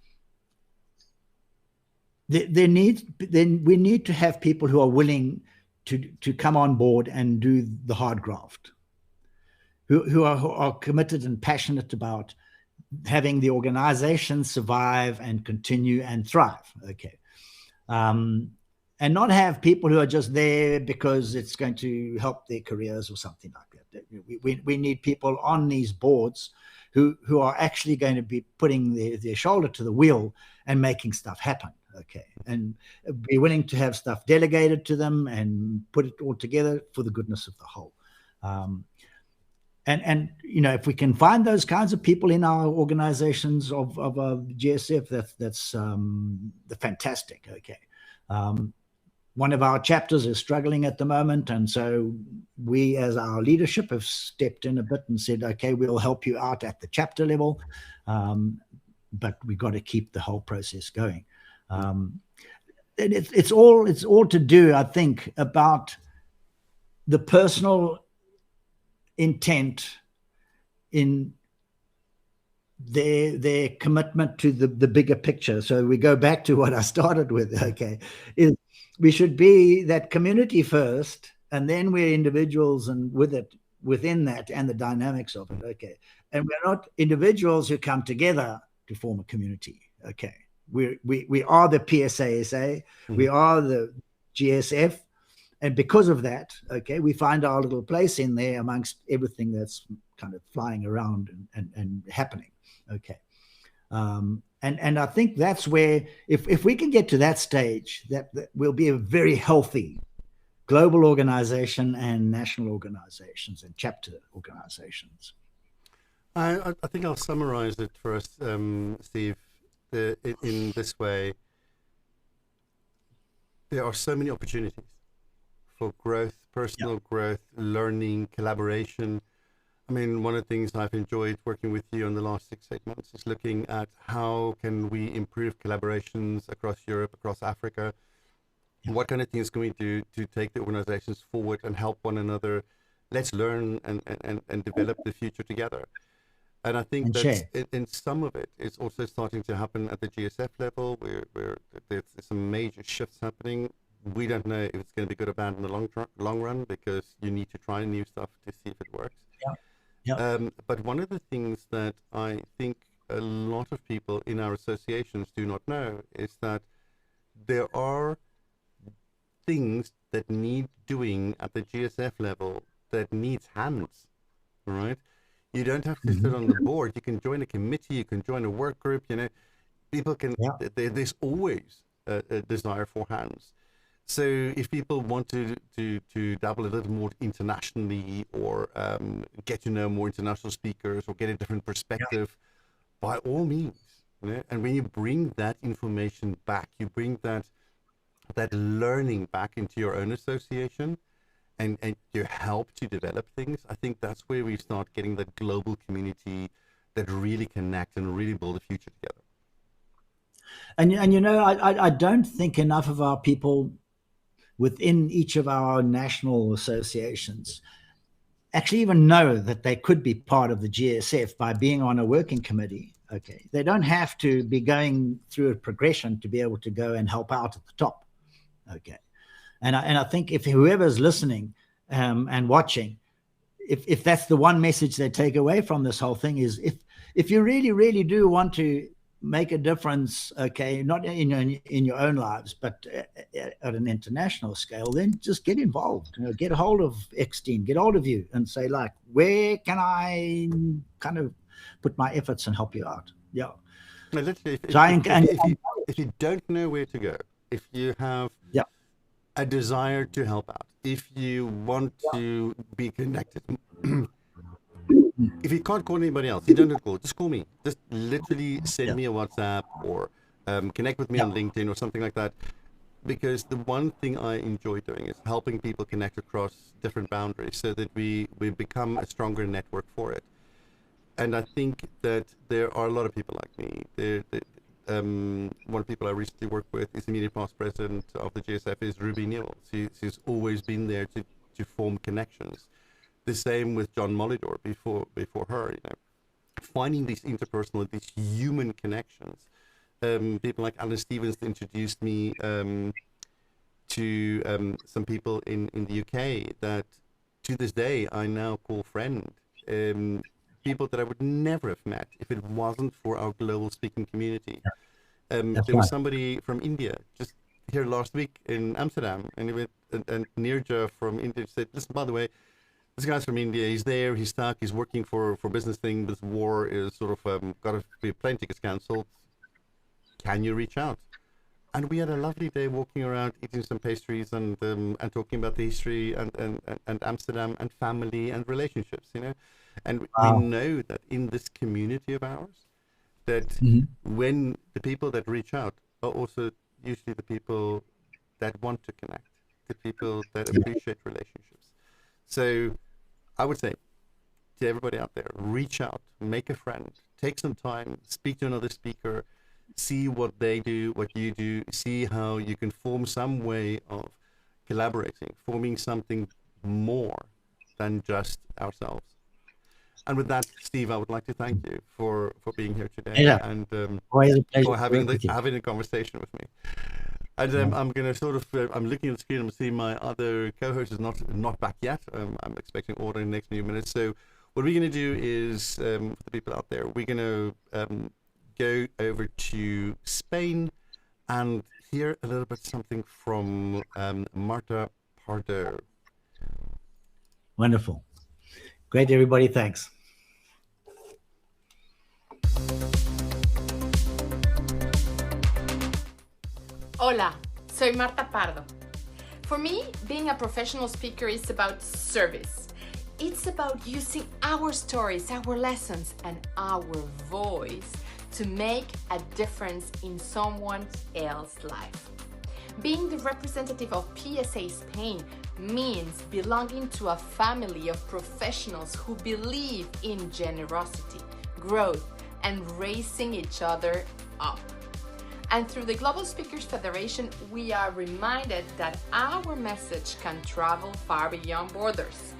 we need to have people who are willing to come on board and do the hard graft, who are committed and passionate about having the organization survive and continue and thrive, and not have people who are just there because it's going to help their careers or something like that. We need people on these boards who are actually going to be putting their shoulder to the wheel and making stuff happen, and be willing to have stuff delegated to them and put it all together for the goodness of the whole. And if we can find those kinds of people in our organizations of GSF, that's fantastic. One of our chapters is struggling at the moment, and so we, as our leadership, have stepped in a bit and said, okay, we'll help you out at the chapter level, but we've got to keep the whole process going. And it's all to do, I think, about the personal intent in their commitment to the bigger picture. So we go back to what I started with, is we should be that community first, and then we're individuals and within that and the dynamics of it, and we're not individuals who come together to form a community, we are the PSASA, we are the GSF, And because of that, okay, we find our little place in there amongst everything that's kind of flying around and happening. Okay. And I think that's where, if we can get to that stage, that we'll be a very healthy global organization and national organizations and chapter organizations. I think I'll summarize it for us, Steve, in this way. There are so many opportunities for growth, personal growth, learning, collaboration. I mean, one of the things I've enjoyed working with you in the last 6-8 months is looking at how can we improve collaborations across Europe, across Africa. What kind of things can we do to take the organizations forward and help one another? Let's learn and develop the future together. And I think that in some of it, it's also starting to happen at the GSF level, where there's some major shifts happening. We don't know if it's going to be good or bad in the long run, because you need to try new stuff to see if it works. But one of the things that I think a lot of people in our associations do not know is that there are things that need doing at the GSF level that needs hands, right? You don't have to sit on the board. You can join a committee. You can join a work group. You know, people can. There's always a desire for hands. So if people want to dabble a little more internationally, or get to know more international speakers, or get a different perspective, by all means. You know? And when you bring that information back, you bring that learning back into your own association, and you help to develop things. I think that's where we start getting that global community that really connect and really build a future together. And you know, I don't think enough of our people within each of our national associations actually even know that they could be part of the GSF by being on a working committee. Okay, they don't have to be going through a progression to be able to go and help out at the top. Okay, and I think if whoever's listening and watching, if that's the one message they take away from this whole thing, is if you really do want to make a difference, okay, not in your own lives, but at an international scale, then just get involved. You know, get a hold of Eksteen, get hold of you, and say, like, where can I kind of put my efforts and help you out? Yeah. No, literally, if you don't know where to go, if you have a desire to help out, if you want to be connected. If you can't call anybody else, you don't have to call. Just call me. Just literally send me a WhatsApp, or connect with me on LinkedIn or something like that. Because the one thing I enjoy doing is helping people connect across different boundaries, so that we become a stronger network for it. And I think that there are a lot of people like me. One of the people I recently worked with is the immediate past president of the GSF, is Ruby Newell. She's always been there to form connections. The same with John Molidor before her, you know, finding these interpersonal, these human connections. People like Alan Stevens introduced me to some people in the UK that to this day I now call friend. People that I would never have met if it wasn't for our global speaking community. There was somebody from India just here last week in Amsterdam, and Nirja from India said, listen, by the way, this guy's from India, he's there, he's stuck, he's working for business thing, this war is sort of got to be plane tickets cancelled. Can you reach out? And we had a lovely day walking around, eating some pastries and talking about the history and Amsterdam and family and relationships, you know. And we know that in this community of ours, that when the people that reach out are also usually the people that want to connect, the people that appreciate relationships. So I would say to everybody out there, reach out, make a friend, take some time, speak to another speaker, see what they do, what you do, see how you can form some way of collaborating, forming something more than just ourselves. And with that, Steve, I would like to thank you for being here today and for having a conversation with me. And I'm going to sort of, I'm looking at the screen, I'm seeing my other co-host is not back yet. I'm expecting order in the next few minutes. So what we're going to do is, for the people out there, we're going to go over to Spain and hear a little bit something from Marta harder. Wonderful. Great, everybody. Thanks. Hola, soy Marta Pardo. For me, being a professional speaker is about service. It's about using our stories, our lessons, and our voice to make a difference in someone else's life. Being the representative of PSA Spain means belonging to a family of professionals who believe in generosity, growth, and raising each other up. And through the Global Speakers Federation, we are reminded that our message can travel far beyond borders.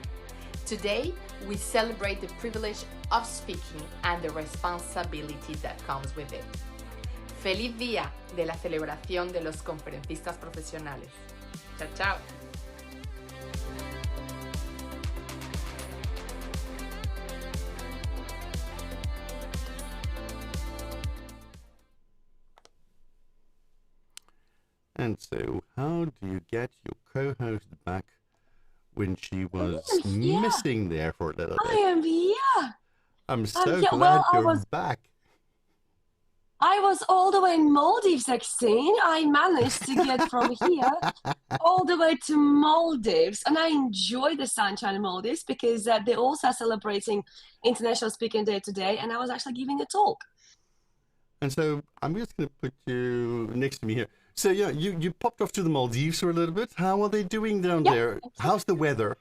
Today, we celebrate the privilege of speaking and the responsibility that comes with it. Feliz día de la celebración de los conferencistas profesionales. Chao, chao. And so, how do you get your co-host back when she was missing there for a little bit? I am here. I'm so glad you're back. I was all the way in Maldives, Eksteen. I managed to get from here all the way to Maldives, and I enjoy the sunshine in Maldives because they also are celebrating International Speaking Day today, and I was actually giving a talk. And so I'm just going to put you next to me here. So yeah, you popped off to the Maldives for a little bit. How are they doing down there? How's the weather?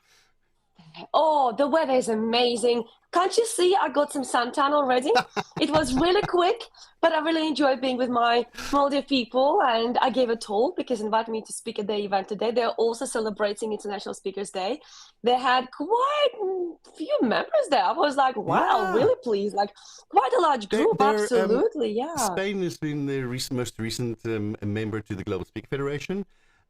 Oh, the weather is amazing. Can't you see I got some suntan already? It was really quick, but I really enjoyed being with my Maldives people, and I gave a talk because they invited me to speak at their event today. They're also celebrating International Speakers Day. They had quite a few members there. I was like, wow, really pleased. Like, quite a large group, absolutely, yeah. Spain has been the most recent member to the Global Speaker Federation.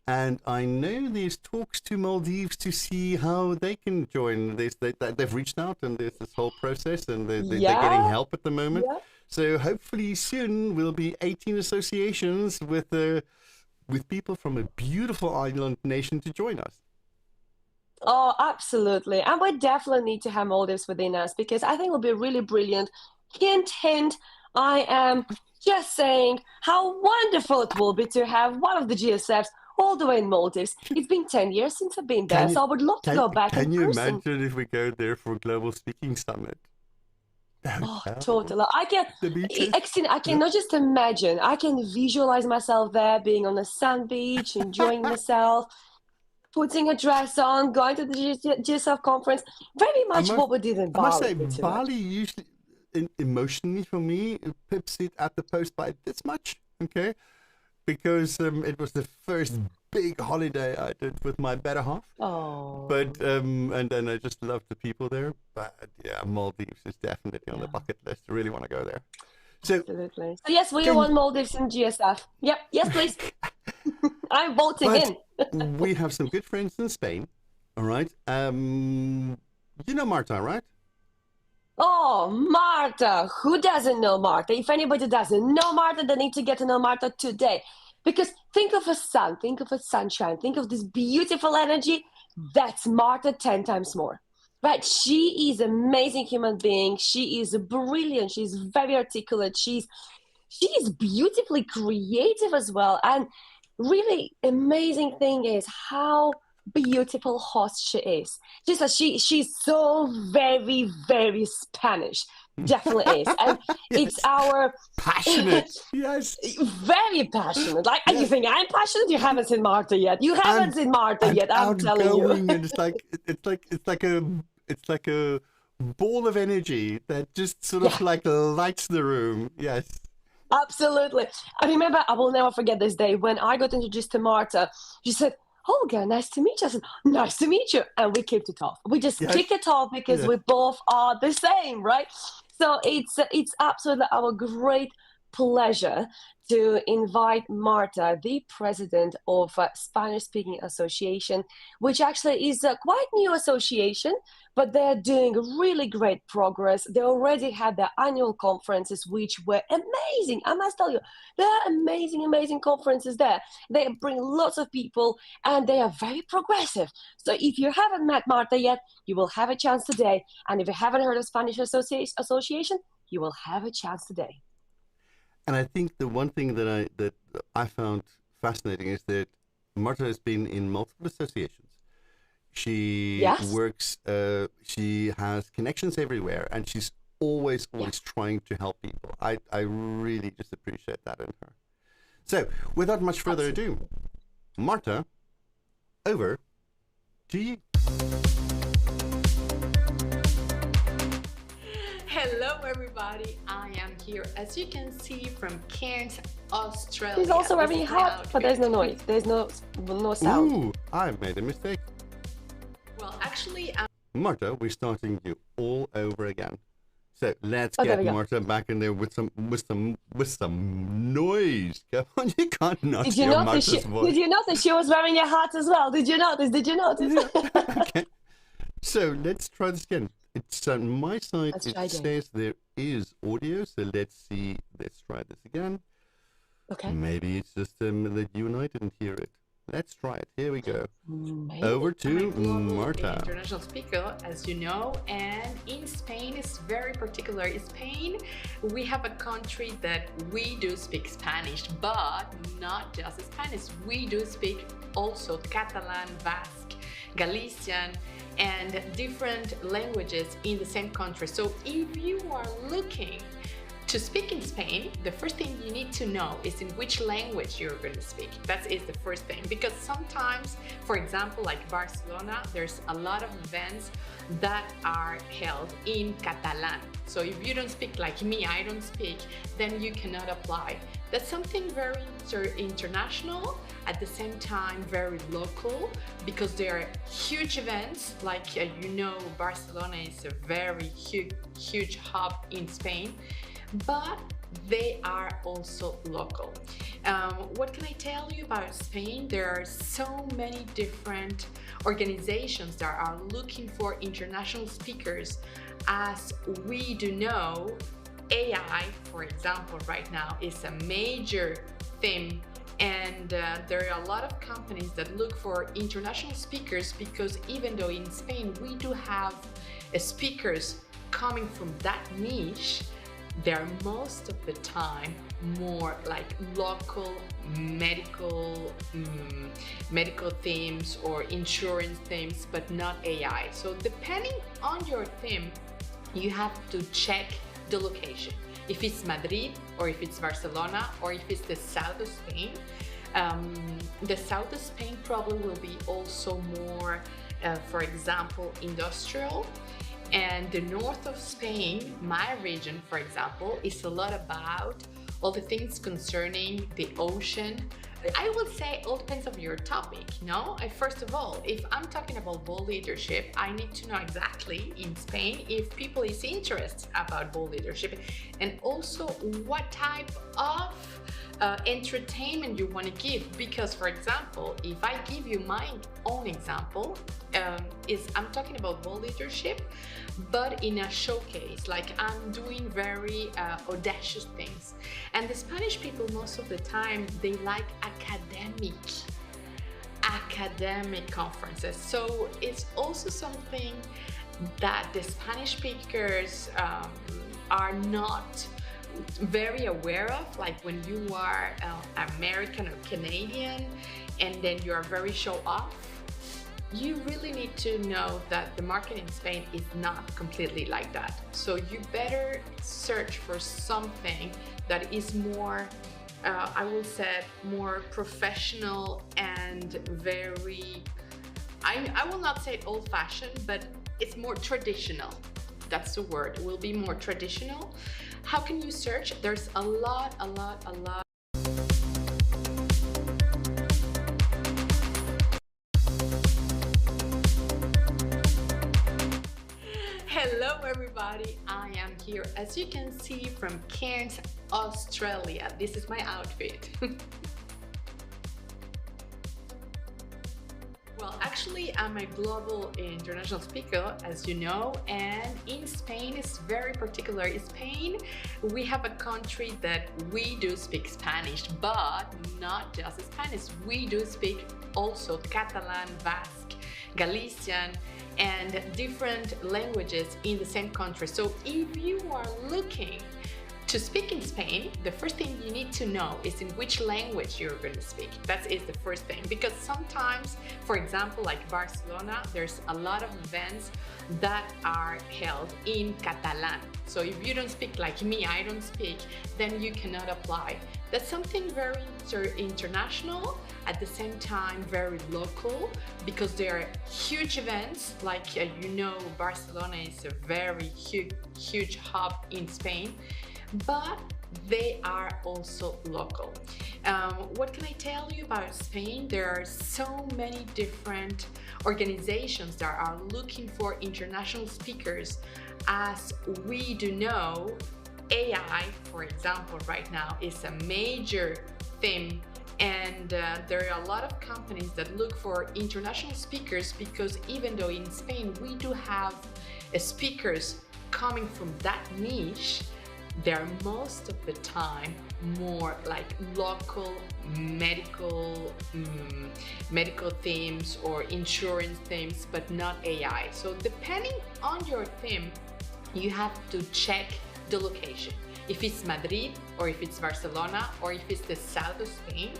And I know there's talks to Maldives to see how they can join this. They've reached out, and there's this whole process, and they're getting help at the moment. Yeah. So hopefully soon we'll be 18 associations with people from a beautiful island nation to join us. Oh, absolutely. And we definitely need to have Maldives within us because I think it will be really brilliant. Hint, hint, I am just saying how wonderful it will be to have one of the GSFs all the way in Maldives. It's been 10 years since I've been there, so I would love to go back in person. Can you imagine if we go there for Global Speaking Summit? Oh, totally. I can not just imagine. I can visualize myself there, being on a sand beach, enjoying myself, putting a dress on, going to the GSF conference. Very much what we did in Bali. I must say, Bali usually, emotionally for me, pips it at the post by this much, okay? Because it was the first big holiday I did with my better half. Oh. But and then I just loved the people there. But yeah, Maldives is definitely on the bucket list. I really want to go there. So, absolutely. So yes, we want Maldives and GSF. Yep. Yes, please. I'm voting in. We have some good friends in Spain. All right. You know Marta, right? Oh, Marta. Who doesn't know Marta? If anybody doesn't know Marta, they need to get to know Marta today. Because think of a sun, think of a sunshine, think of this beautiful energy. That's Marta 10 times more. Right? She is an amazing human being. She is brilliant. She's very articulate. She is beautifully creative as well. And really amazing thing is how beautiful host she is. She's so very, very Spanish. Definitely is. And yes. It's our passionate. Yes. Very passionate. Like, you think I'm passionate? You haven't seen Marta yet. You haven't seen Marta yet. I'm telling you. And it's like a ball of energy that just sort of like lights the room. Yes. Absolutely. I remember, I will never forget this day when I got introduced to Marta. She said, Olga, nice to meet you. I said, nice to meet you. And we kicked it off. We just kicked it off because we both are the same, right? So it's absolutely our great pleasure to invite Marta, the president of Spanish Speaking Association, which actually is a quite new association, but they're doing really great progress. They already had their annual conferences, which were amazing. I must tell you, there are amazing, amazing conferences there. They bring lots of people and they are very progressive. So if you haven't met Marta yet, you will have a chance today. And if you haven't heard of Spanish Association, you will have a chance today. And I think the one thing that I found fascinating is that Marta has been in multiple associations. She works, she has connections everywhere, and she's always trying to help people. I really just appreciate that in her. So, without much further ado, Marta, over to you. Hello everybody, I am here as you can see from Cairns, Australia. She's also wearing a hat, but there's no noise, there's no sound. Ooh, I made a mistake. Well, actually, Marta, we're starting you all over again. So let's get Marta back in there with some noise. Come on, you can't not hear Marta's voice. Did you notice she was wearing a hat as well? Did you notice? Okay. So let's try this again. It's on my side. It says there is audio. So let's see. Let's try this again. Okay. Maybe it's just that you and I didn't hear it. Let's try it. Here we go. Over to Marta. International speaker, as you know, and in Spain it's very particular. In Spain, we have a country that we do speak Spanish, but not just Spanish. We do speak also Catalan, Basque, Galician, and different languages in the same country. So if you are looking to speak in Spain, the first thing you need to know is in which language you're going to speak. That is the first thing, because sometimes, for example, like Barcelona, there's a lot of events that are held in Catalan. So if you don't speak like me, I don't speak, then you cannot apply. That's something very international, at the same time very local, because there are huge events, like you know, Barcelona is a very huge hub in Spain, but they are also local. What can I tell you about Spain? There are so many different organizations that are looking for international speakers. As we do know, AI, for example, right now is a major theme, and there are a lot of companies that look for international speakers, because even though in Spain we do have speakers coming from that niche, they're most of the time more like local medical themes or insurance themes, but not AI. So depending on your theme, you have to check the location. If it's Madrid, or if it's Barcelona, or if it's the south of Spain. The south of Spain probably will be also more, for example, industrial. And the north of Spain, my region, for example, is a lot about all the things concerning the ocean. I would say all depends on your topic, no? First of all, if I'm talking about bold leadership, I need to know exactly in Spain if people is interested about bold leadership, and also what type of entertainment you want to give. Because, for example, if I give you my own example, I'm talking about bold leadership, but in a showcase, like I'm doing very audacious things. And the Spanish people, most of the time, they like academic conferences. So it's also something that the Spanish speakers are not very aware of, like when you are American or Canadian and then you are very show off. You really need to know that the market in Spain is not completely like that. So you better search for something that is more, I would say, more professional and very, I will not say old-fashioned, but it's more traditional. That's the word. It will be more traditional. How can you search? There's a lot. Hello everybody, I am here as you can see from Cairns, Australia. This is my outfit. Well, actually, I'm a global international speaker, as you know, and in Spain it's very particular. In Spain, we have a country that we do speak Spanish, but not just Spanish. We do speak also Catalan, Basque, Galician, and different languages in the same country. So if you are looking to speak in Spain, the first thing you need to know is in which language you're going to speak. That is the first thing, because sometimes, for example, like Barcelona, there's a lot of events that are held in Catalan. So if you don't speak like me, I don't speak, then you cannot apply. That's something very international, at the same time very local, because there are huge events, like you know, Barcelona is a very huge hub in Spain, but they are also local. What can I tell you about Spain? There are so many different organizations that are looking for international speakers. As we do know, AI, for example, right now is a major theme, and there are a lot of companies that look for international speakers, because even though in Spain we do have speakers coming from that niche, they're most of the time more like local medical themes or insurance themes, but not AI. So depending on your theme, you have to check the location. If it's Madrid, or if it's Barcelona, or if it's the south of Spain.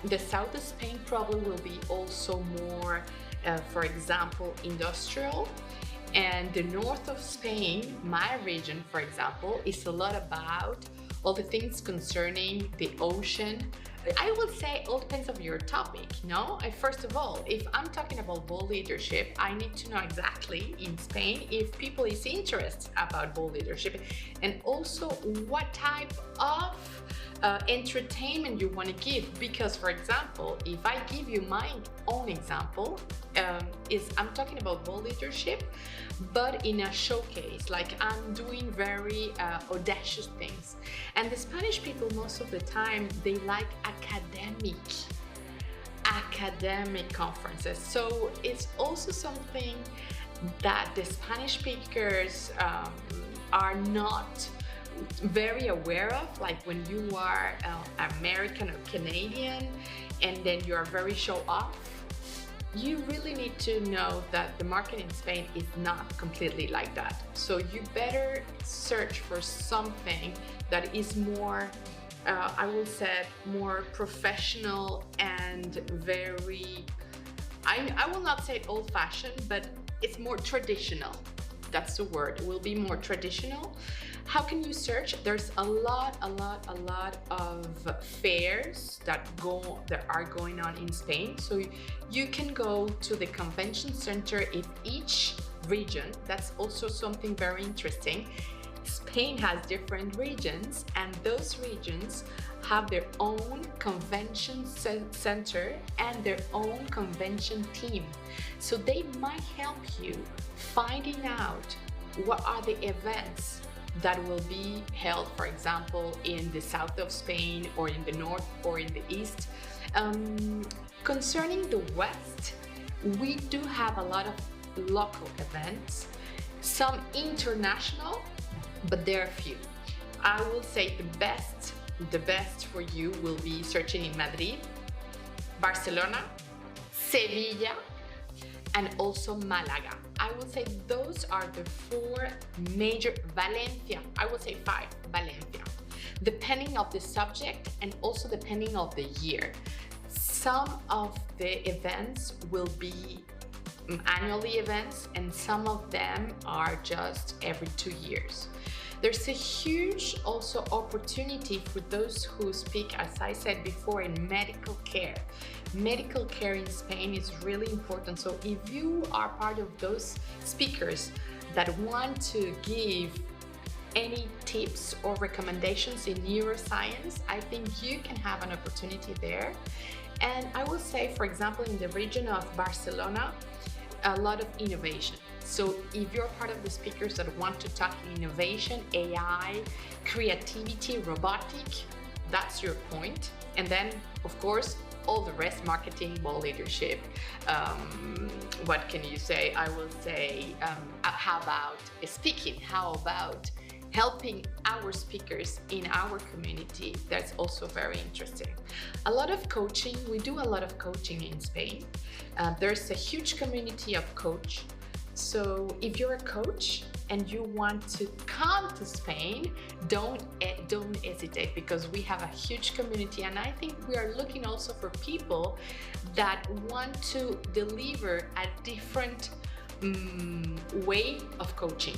The south of Spain probably will be also more, for example, industrial. And the north of Spain, my region, for example, is a lot about all the things concerning the ocean. I would say all depends on your topic, no? First of all, if I'm talking about bold leadership, I need to know exactly in Spain if people is interested about bold leadership, and also what type of entertainment you want to give. Because, for example, if I give you my own example, I'm talking about bold leadership, but in a showcase, like I'm doing very audacious things. And the Spanish people, most of the time, they like academic conferences. So it's also something that the Spanish speakers are not very aware of, like when you are American or Canadian and then you are very show off. You really need to know that the market in Spain is not completely like that. So you better search for something that is more, I will say, more professional and very, I will not say old-fashioned, but it's more traditional. That's the word. It will be more traditional. How can you search? There's a lot of fairs that are going on in Spain. So you can go to the convention center in each region. That's also something very interesting. Spain has different regions, and those regions have their own convention center and their own convention team. So they might help you finding out what are the events that will be held, for example, in the south of Spain, or in the north, or in the east. Concerning the west, we do have a lot of local events, some international, but there are few. I will say the best for you will be searching in Madrid, Barcelona, Sevilla, and also Malaga. I would say those are the 4 major, Valencia, I would say 5, Valencia, depending of the subject and also depending of the year. Some of the events will be annually events, and some of them are just every 2 years. There's a huge also opportunity for those who speak, as I said before, in medical care. Medical care in Spain is really important. So if you are part of those speakers that want to give any tips or recommendations in neuroscience, I think you can have an opportunity there. And I will say, for example, in the region of Barcelona, a lot of innovation. So if you're part of the speakers that want to talk innovation, AI, creativity, robotic, that's your point. And then, of course, all the rest, marketing, Waal leadership. What can you say? I will say, how about speaking? How about helping our speakers in our community? That's also very interesting. A lot of coaching, we do a lot of coaching in Spain. There's a huge community of coach. So if you're a coach and you want to come to Spain, don't hesitate, because we have a huge community, and I think we are looking also for people that want to deliver a different way of coaching.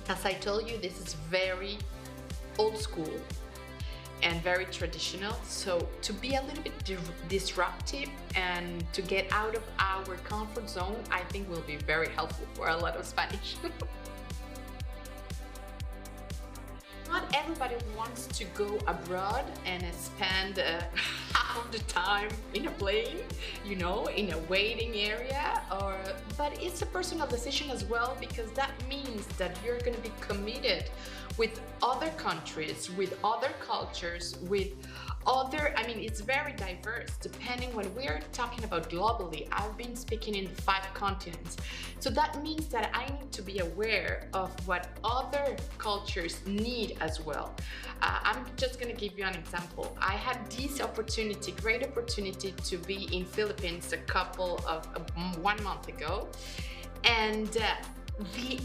As I told you, this is very old school and very traditional. So to be a little bit disruptive and to get out of our comfort zone, I think will be very helpful for a lot of Spanish. Not everybody wants to go abroad and spend half of the time in a plane, you know, in a waiting area, but it's a personal decision as well, because that means that you're going to be committed with other countries, with other cultures, with other, I mean, it's very diverse depending when we're talking about globally. I've been speaking in 5 continents. So that means that I need to be aware of what other cultures need as well. I'm just going to give you an example. I had this opportunity, great opportunity, to be in Philippines a couple of 1 month ago. And the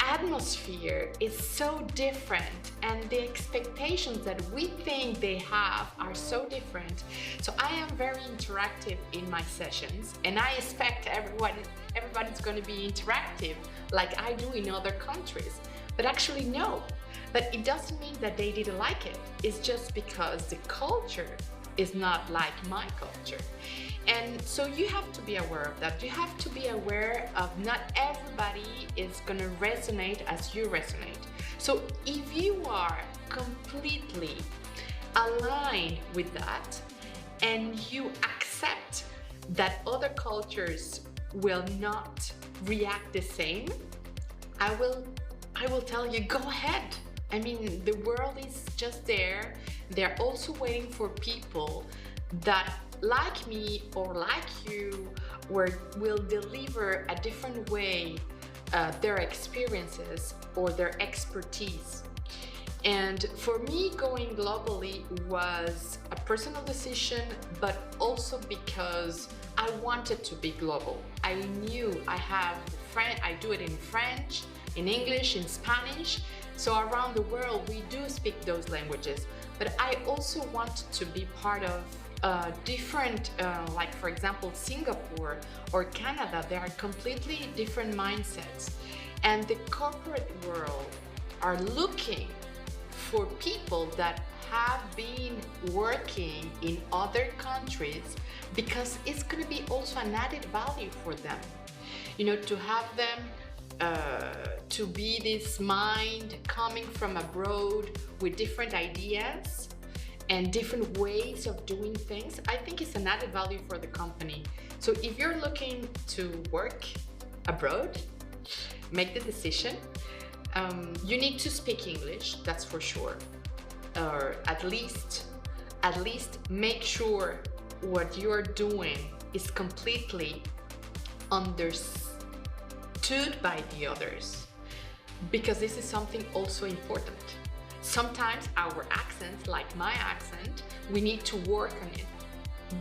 atmosphere is so different, and the expectations that we think they have are so different. So I am very interactive in my sessions, and I expect everybody's going to be interactive like I do in other countries. But actually no, but it doesn't mean that they didn't like it. It's just because the culture is not like my culture. And so you have to be aware of that. You have to be aware of not everybody is going to resonate as you resonate. So if you are completely aligned with that and you accept that other cultures will not react the same, I will tell you, go ahead. I mean, the world is just there. They're also waiting for people that, like me or like you, will deliver a different way their experiences or their expertise. And for me, going globally was a personal decision, but also because I wanted to be global. I knew I do it in French, in English, in Spanish. So around the world, we do speak those languages. But I also wanted to be part of different, like for example, Singapore or Canada. They are completely different mindsets. And the corporate world are looking for people that have been working in other countries, because it's going to be also an added value for them. You know, to have them to be this mind coming from abroad with different ideas and different ways of doing things, I think it's an added value for the company. So if you're looking to work abroad, make the decision. You need to speak English, that's for sure. Or at least make sure what you're doing is completely understood by the others, because this is something also important. Sometimes our accents, like my accent, we need to work on it,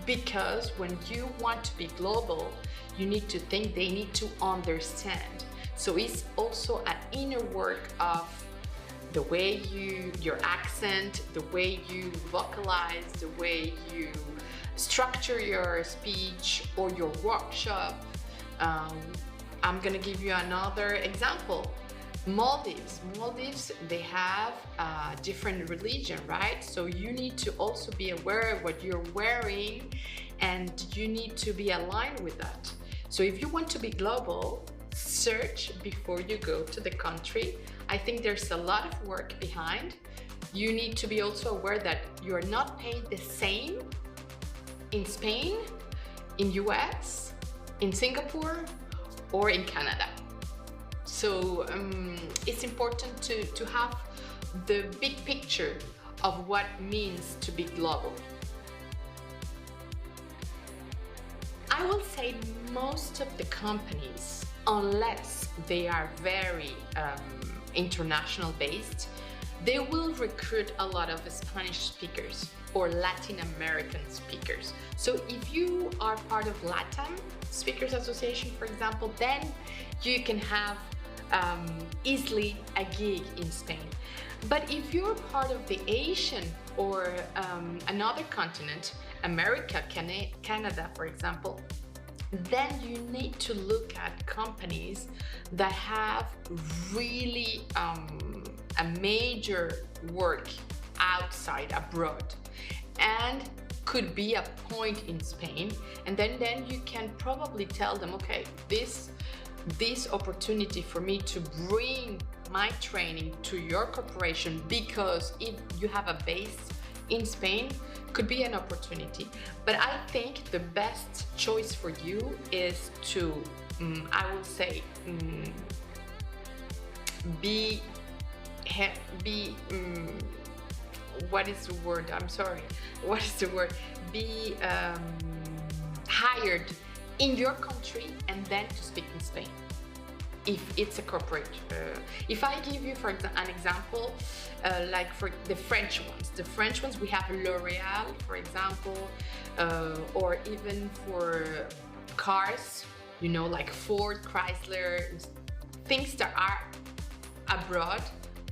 because when you want to be global, you need to think they need to understand. So it's also an inner work of the way your accent, the way you vocalize, the way you structure your speech or your workshop. I'm gonna give you another example. Maldives, they have a different religion, right? So you need to also be aware of what you're wearing, and you need to be aligned with that. So if you want to be global, search before you go to the country. I think there's a lot of work behind. You need to be also aware that you're not paid the same in Spain, in US, in Singapore, or in Canada. So it's important to have the big picture of what it means to be global. I will say most of the companies, unless they are very international based, they will recruit a lot of Spanish speakers or Latin American speakers. So if you are part of LATAM Speakers Association, for example, then you can have easily a gig in Spain. But if you're part of the Asian or another continent, America, Canada, for example, then you need to look at companies that have really a major work outside, abroad, and could be a point in Spain. And then you can probably tell them, okay, this opportunity for me to bring my training to your corporation, because if you have a base in Spain, could be an opportunity. But I think the best choice for you is to, I would say, what is the word? I'm sorry. What is the word? Be hired in your country and then to speak in Spain. If it's a corporate, if I give you an example, like for the French ones, we have L'Oreal, for example, or even for cars, you know, like Ford, Chrysler, things that are abroad,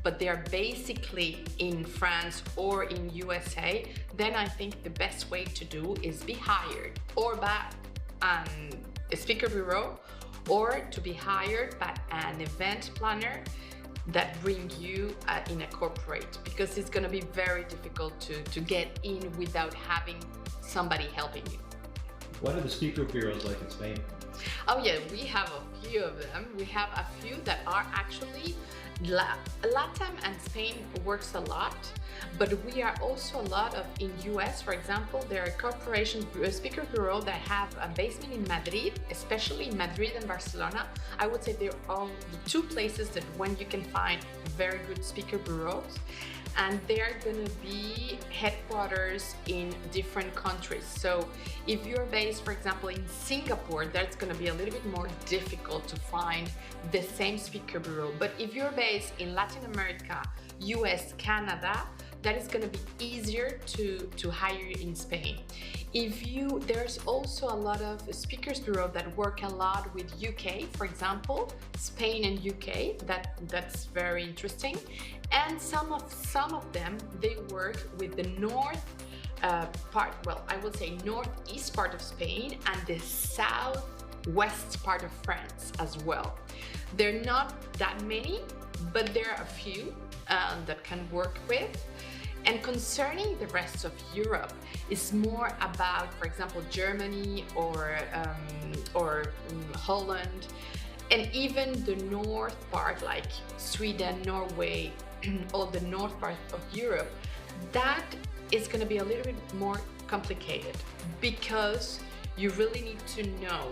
but they are basically in France or in USA, then I think the best way to do is be hired or by a speaker bureau, or to be hired by an event planner that bring you in a corporate, because it's going to be very difficult to get in without having somebody helping you. What are the speaker bureaus like in Spain? Oh yeah, we have a few of them. We have a few that are actually LATAM, and Spain works a lot, but we are also a lot of in US, for example. There are corporations, speaker bureau that have a basement in Madrid, especially in Madrid and Barcelona. I would say they're all the two places that when you can find very good speaker bureaus, and they're gonna be headquarters in different countries. So if you're based, for example, in Singapore, that's gonna be a little bit more difficult to find the same speaker bureau. But if you're based in Latin America, US, Canada, that is gonna be easier to hire you in Spain. There's also a lot of speakers bureau that work a lot with UK, for example, Spain and UK, that's very interesting. And some of them, they work with the north part, well, I would say northeast part of Spain and the southwest part of France as well. They're not that many, but there are a few that can work with. And concerning the rest of Europe, it's more about, for example, Germany or Holland, and even the north part, like Sweden, Norway, or the north part of Europe. That is going to be a little bit more complicated, because you really need to know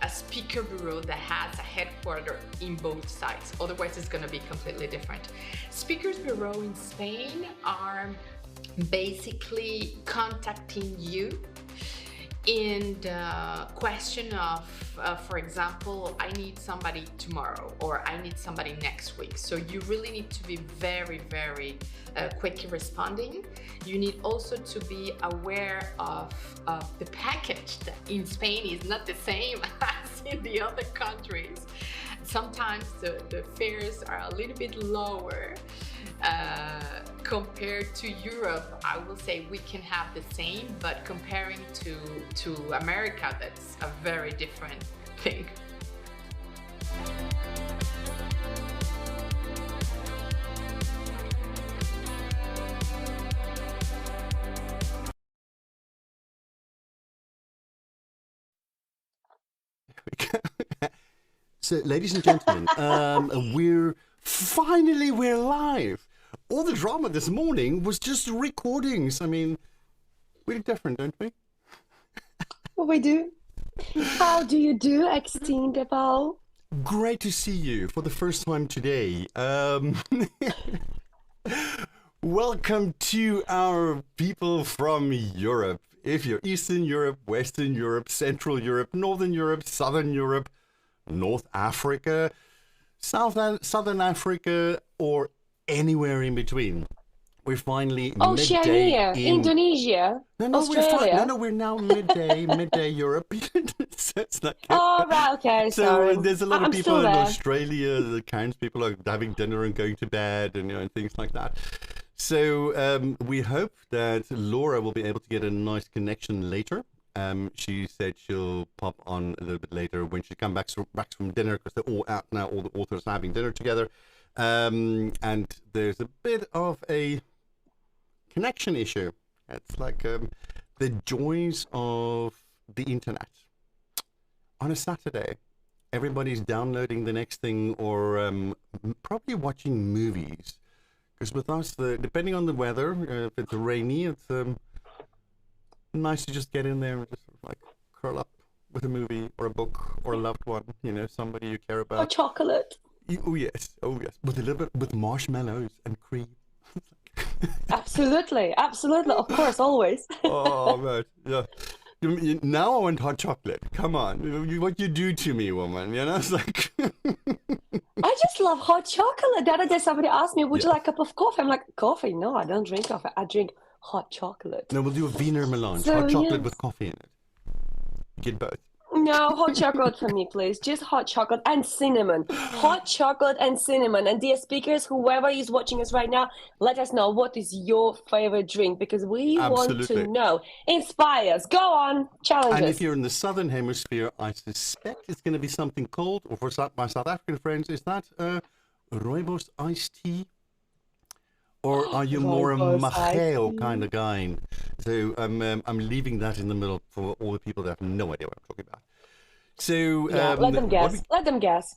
a speaker bureau that has a headquarter in both sides. Otherwise, it's going to be completely different. Speakers bureau in Spain are basically contacting you in the question of, for example, I need somebody tomorrow, or I need somebody next week. So you really need to be very, very quickly responding. You need also to be aware of the package that in Spain is not the same as in the other countries. Sometimes the fares are a little bit lower. Compared to Europe, I will say we can have the same, but comparing to America, that's a very different thing. So, ladies and gentlemen, we're live. All the drama this morning was just recordings. I mean, we're different, don't we? Well, we do. How do you do, Eksteen de Waal? Great to see you for the first time today. Welcome to our people from Europe. If you're Eastern Europe, Western Europe, Central Europe, Northern Europe, Southern Europe, North Africa, Southern Africa, or anywhere in between. We're finally Oceania, midday in Indonesia, Australia. We're now midday Europe. So it's not good. Oh, right, okay, So sorry. there's a lot of I'm people still in there. Australia. The Cairns people are having dinner and going to bed, and and things like that. So we hope that Laura will be able to get a nice connection later. She said she'll pop on a little bit later when she comes back from dinner, because they're all out now. All the authors are having dinner together, and there's a bit of a connection issue. It's like the joys of the internet. On a Saturday, everybody's downloading the next thing, or probably watching movies. Because with us, depending on the weather, if it's rainy, it's nice to just get in there and just sort of like curl up with a movie or a book or a loved one, somebody you care about. Or chocolate. Oh yes, with a little bit with marshmallows and cream. Absolutely, of course, always. Oh man, yeah. Now I want hot chocolate. Come on, what you do to me, woman? It's like. I just love hot chocolate. The other day somebody asked me, would you like a cup of coffee? I'm like, coffee? No, I don't drink coffee. I drink hot chocolate. No, we'll do a Wiener melange. So, hot chocolate yes. with coffee in it. Get both. No, hot chocolate for me, please. Just hot chocolate and cinnamon. Hot chocolate and cinnamon. And dear speakers, whoever is watching us right now, let us know what is your favorite drink, because we want Absolutely. to know. Inspire us. Go on, challenge And us. if you're in the southern hemisphere, I suspect it's going to be something cold. Or for my South African friends, is that rooibos iced tea? Or are you more a Rooibos iced Macheo tea. kind of guy? So I'm leaving that in the middle for all the people that have no idea what I'm talking about. So Yeah, let them guess. Let them guess.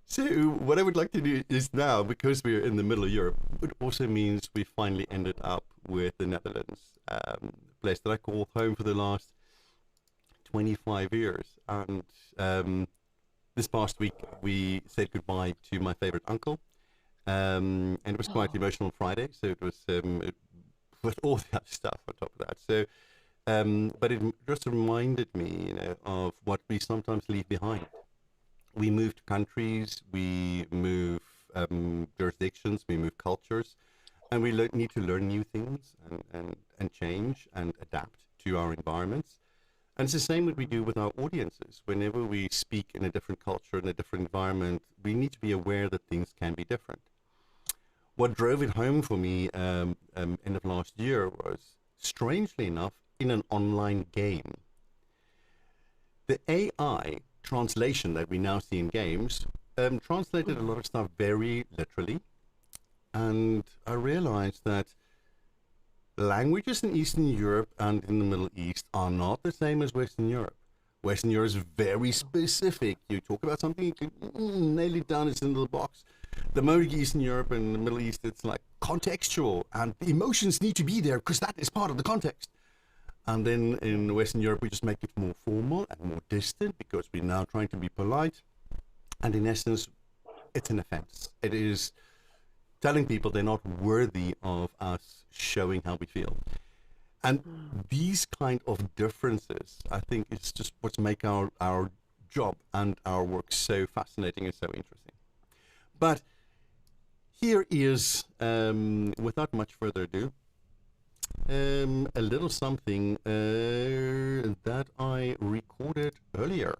So what I would like to do is now, because we're in the middle of Europe, it also means we finally ended up with the Netherlands, a place that I called home for the last 25 years. And this past week, we said goodbye to my favorite uncle. And it was quite emotional Friday, so it was with all the other stuff on top of that. So, but it just reminded me, of what we sometimes leave behind. We move countries, we move jurisdictions, we move cultures, and we need to learn new things and change and adapt to our environments. And it's the same what we do with our audiences. Whenever we speak in a different culture, in a different environment, we need to be aware that things can be different. What drove it home for me end of last year was, strangely enough, in an online game. The AI translation that we now see in games translated a lot of stuff very literally. And I realized that languages in Eastern Europe and in the Middle East are not the same as Western Europe. Western Europe is very specific. You talk about something, you can nail it down, it's in a little box. The moment Eastern Europe and the Middle East, it's like contextual, and the emotions need to be there because that is part of the context. And then in Western Europe, we just make it more formal and more distant because we're now trying to be polite. And in essence, it's an offense. It is telling people they're not worthy of us showing how we feel. And these kind of differences, I think, is just what make our job and our work so fascinating and so interesting. But here is, without much further ado, a little something that I recorded earlier.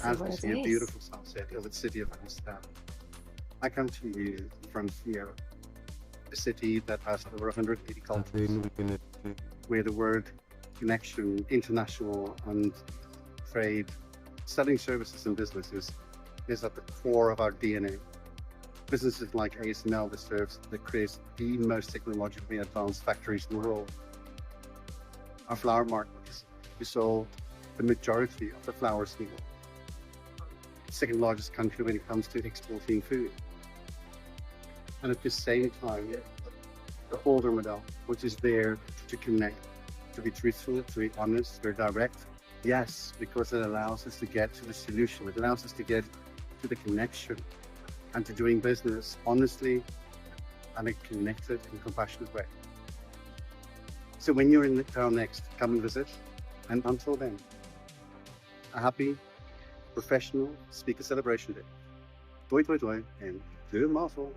As we see a beautiful sunset over the city of Amsterdam, I come to you from here, a city that has over 180 cultures, where the word connection, international and trade, selling services and businesses is at the core of our DNA. Businesses like PSANL that creates the most technologically advanced factories in the world. Our flower markets, we sold the majority of the flowers in the world. Second largest country when it comes to exporting food. And at the same time, the older model, which is there to connect, to be truthful, to be honest, to be direct. Yes, because it allows us to get to the solution. It allows us to get to the connection and to doing business honestly and a connected and compassionate way. So when you're in town next, come and visit. And until then, a happy professional speaker celebration day. Toi toi toi and de mazzel.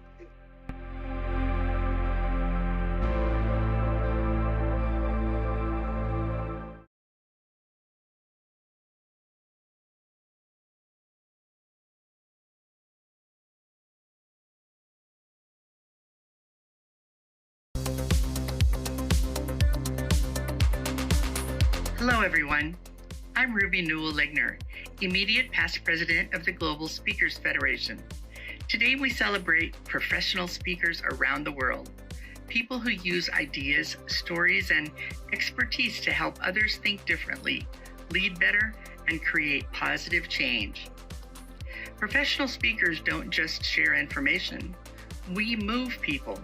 Hello, everyone. I'm Ruby Newell-Ligner, immediate past president of the Global Speakers Federation. Today, we celebrate professional speakers around the world, people who use ideas, stories, and expertise to help others think differently, lead better, and create positive change. Professional speakers don't just share information, we move people.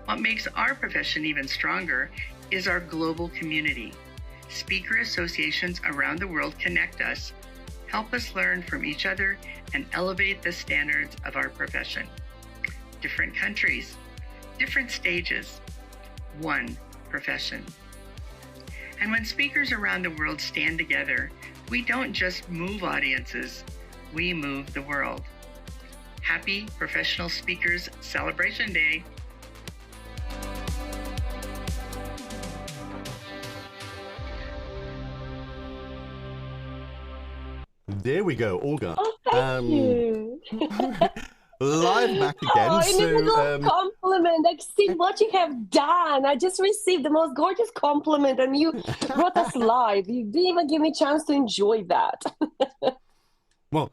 What makes our profession even stronger is our global community. Speaker associations around the world connect us, help us learn from each other, and elevate the standards of our profession. Different countries, different stages, one profession. And when speakers around the world stand together, we don't just move audiences, we move the world. Happy Professional Speakers Celebration Day. There we go, Olga. Oh, thank you. Live back again. Oh, a compliment. Eksteen, what you have done. I just received the most gorgeous compliment and you brought us live. You didn't even give me a chance to enjoy that. Well,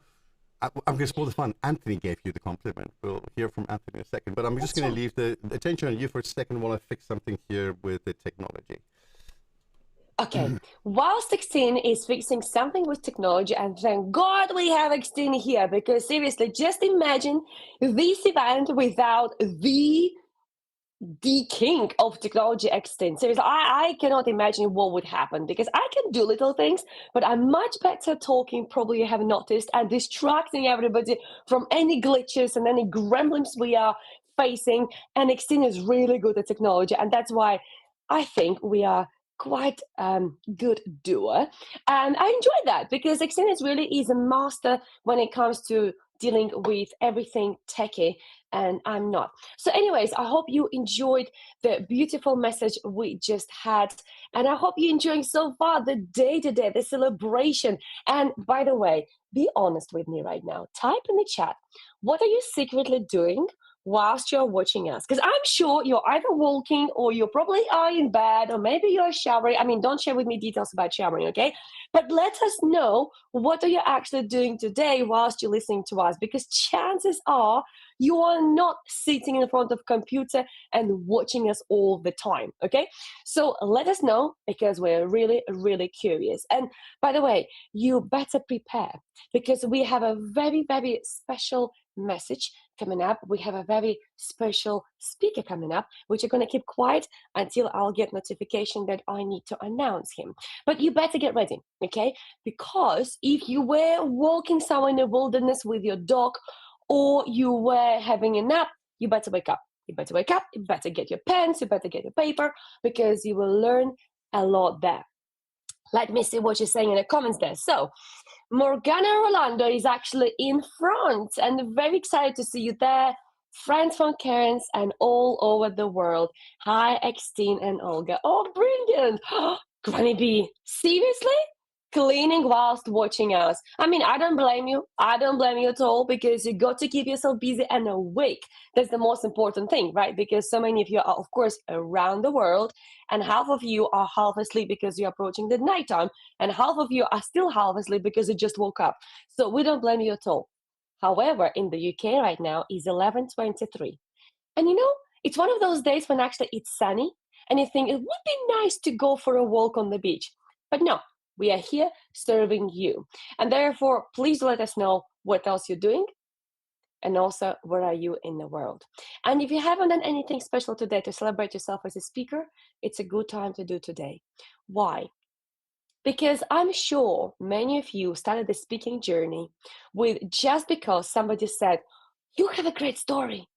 I'm going to spoil the fun. Anthony gave you the compliment. We'll hear from Anthony in a second. But I'm just going to leave the attention on you for a second while I fix something here with the technology. Okay, whilst Eksteen is fixing something with technology, and thank God we have Eksteen here, because seriously, just imagine this event without the king of technology, Eksteen. Seriously, I cannot imagine what would happen, because I can do little things, but I'm much better talking, probably you have noticed, and distracting everybody from any glitches and any gremlins we are facing, and Eksteen is really good at technology, and that's why I think we are quite good doer, and I enjoy that because Eksteen is a master when it comes to dealing with everything techie, and I'm not. So anyways, I hope you enjoyed the beautiful message we just had, and I hope you're enjoying so far the day today, the celebration. And by the way, be honest with me right now. Type in the chat, what are you secretly doing whilst you're watching us? Because I'm sure you're either walking or you probably are in bed or maybe you're showering. I mean, don't share with me details about showering, okay? But let us know what are you actually doing today whilst you're listening to us, because chances are you are not sitting in front of a computer and watching us all the time, okay? So let us know because we're really, really curious. And by the way, you better prepare because we have a very, very special message coming up. We have a very special speaker coming up, which I'm going to keep quiet until I'll get notification that I need to announce him. But you better get ready, okay? Because if you were walking somewhere in the wilderness with your dog or you were having a nap, you better wake up. You better wake up, you better get your pens, you better get your paper, because you will learn a lot there. Let me see what you're saying in the comments there. So, Morgana Rolando is actually in France, and very excited to see you there. Friends from Cairns and all over the world. Hi, Eksteen and Olga. Oh, brilliant. Granny B, seriously? Cleaning whilst watching us. I mean, I don't blame you. I don't blame you at all, because you got to keep yourself busy and awake. That's the most important thing, right? Because so many of you are, of course, around the world, and half of you are half asleep because you're approaching the nighttime, and half of you are still half asleep because you just woke up. So we don't blame you at all. However, in the UK right now is 11:23. And you know, it's one of those days when actually it's sunny, and you think it would be nice to go for a walk on the beach. But no. We are here serving you. And therefore, please let us know what else you're doing. And also, where are you in the world? And if you haven't done anything special today to celebrate yourself as a speaker, it's a good time to do today. Why? Because I'm sure many of you started the speaking journey with just because somebody said, you have a great story,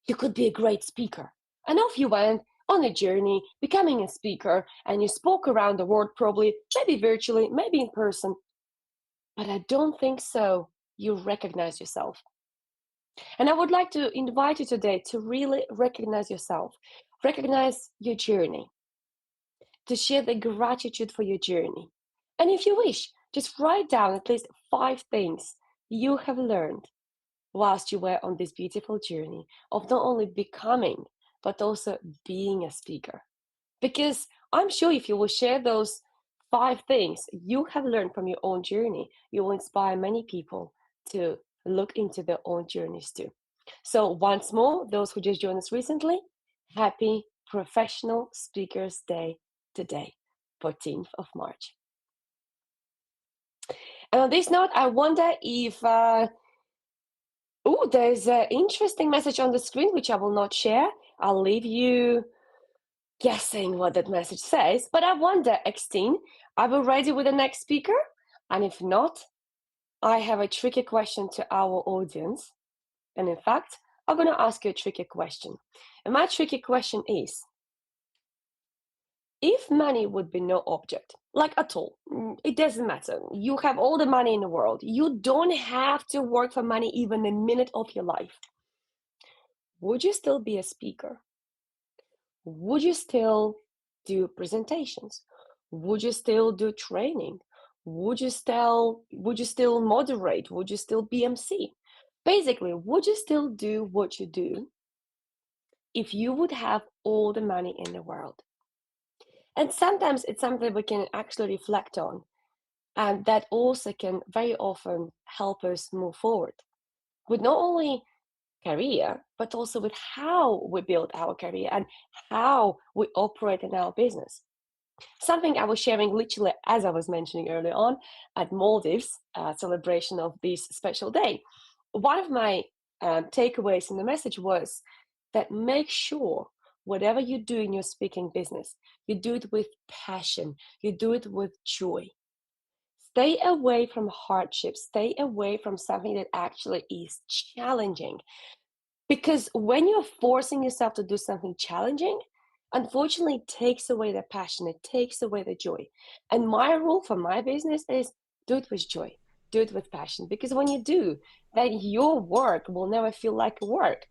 you could be a great speaker. And off you went on a journey, becoming a speaker, and you spoke around the world probably, maybe virtually, maybe in person. But I don't think so. You recognize yourself. And I would like to invite you today to really recognize yourself, recognize your journey, to share the gratitude for your journey. And if you wish, just write down at least 5 things you have learned whilst you were on this beautiful journey of not only becoming, but also being a speaker. Because I'm sure if you will share those 5 things you have learned from your own journey, you will inspire many people to look into their own journeys too. So once more, those who just joined us recently, happy Professional Speakers Day today, 14th of March. And on this note, I wonder if, there's an interesting message on the screen, which I will not share. I'll leave you guessing what that message says. But I wonder, Eksteen, are we ready with the next speaker? And if not, I have a tricky question to our audience. And in fact, I'm going to ask you a tricky question. And my tricky question is, if money would be no object, like at all, it doesn't matter. You have all the money in the world. You don't have to work for money even a minute of your life. Would you still be a speaker? Would you still do presentations? Would you still do training? Would you still moderate? Would you still be MC? Basically, would you still do what you do if you would have all the money in the world? And sometimes it's something we can actually reflect on, and that also can very often help us move forward with not only career, but also with how we build our career and how we operate in our business. Something I was sharing literally as I was mentioning earlier on at Maldives, celebration of this special day. One of my takeaways in the message was that make sure whatever you do in your speaking business, you do it with passion, you do it with joy. Stay away from hardships, stay away from something that actually is challenging. Because when you're forcing yourself to do something challenging, unfortunately, it takes away the passion, it takes away the joy. And my rule for my business is do it with joy, do it with passion. Because when you do, then your work will never feel like work.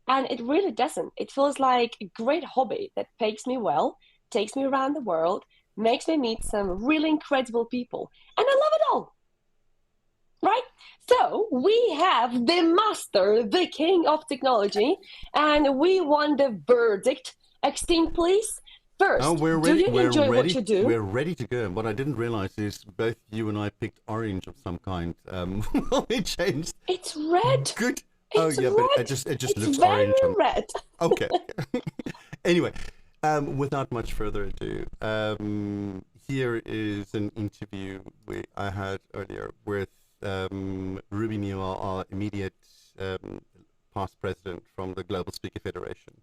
And it really doesn't. It feels like a great hobby that pays me well, takes me around the world, makes me meet some really incredible people. And I love it all. Right? So we have the master, the king of technology, and we want the verdict. Eksteen, please. First, do you enjoy what you do? We're ready to go. What I didn't realize is both you and I picked orange of some kind. We changed. It's red. Good. It's yeah, red. but it just it's looks very orange. Red. Okay. Anyway, without much further ado, here is an interview I had earlier with Ruby Newell, our immediate past president from the Global Speaker Federation.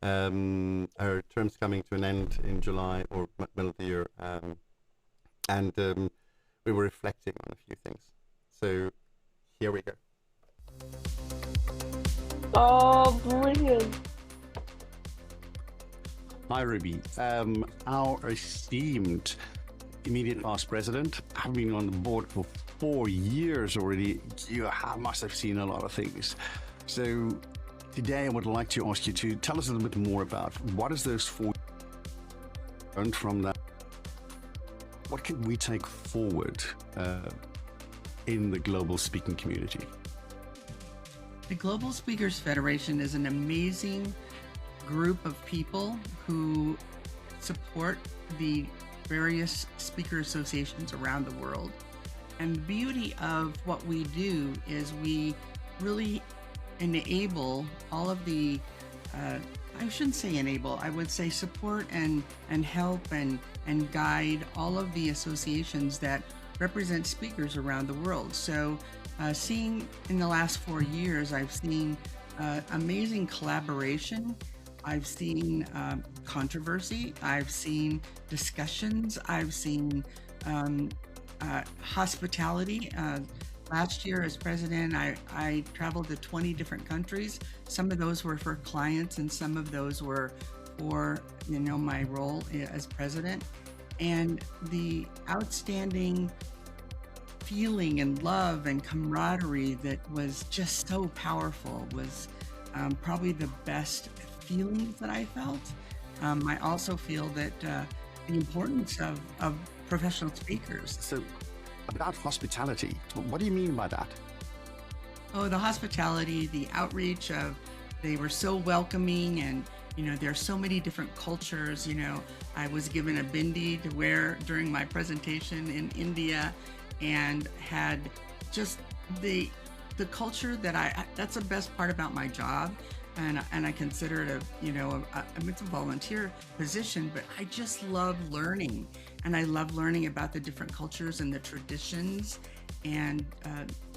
Her term's coming to an end in July or middle of the year, and we were reflecting on a few things. So here we go. Oh, brilliant. Hi, Ruby. Our esteemed immediate past president. I've been on the board for 4 years already. You must have seen a lot of things. So today I would like to ask you to tell us a little bit more about what is those 4 years learned from that. What can we take forward in the global speaking community? The Global Speakers Federation is an amazing group of people who support the various speaker associations around the world. And the beauty of what we do is we really enable all of the, I shouldn't say enable, I would say support and help and guide all of the associations that represent speakers around the world. So seeing in the last 4 years, I've seen amazing collaboration. I've seen controversy. I've seen discussions. I've seen hospitality. Last year as president, I traveled to 20 different countries. Some of those were for clients and some of those were for, my role as president. And the outstanding feeling and love and camaraderie that was just so powerful was probably the best feelings that I felt. I also feel that the importance of professional speakers. So about hospitality, what do you mean by that? Oh, the hospitality, the outreach of, they were so welcoming, and there are so many different cultures. I was given a bindi to wear during my presentation in India, and had just the culture that that's the best part about my job. And I consider it it's a volunteer position, but I just love learning, and I love learning about the different cultures and the traditions. And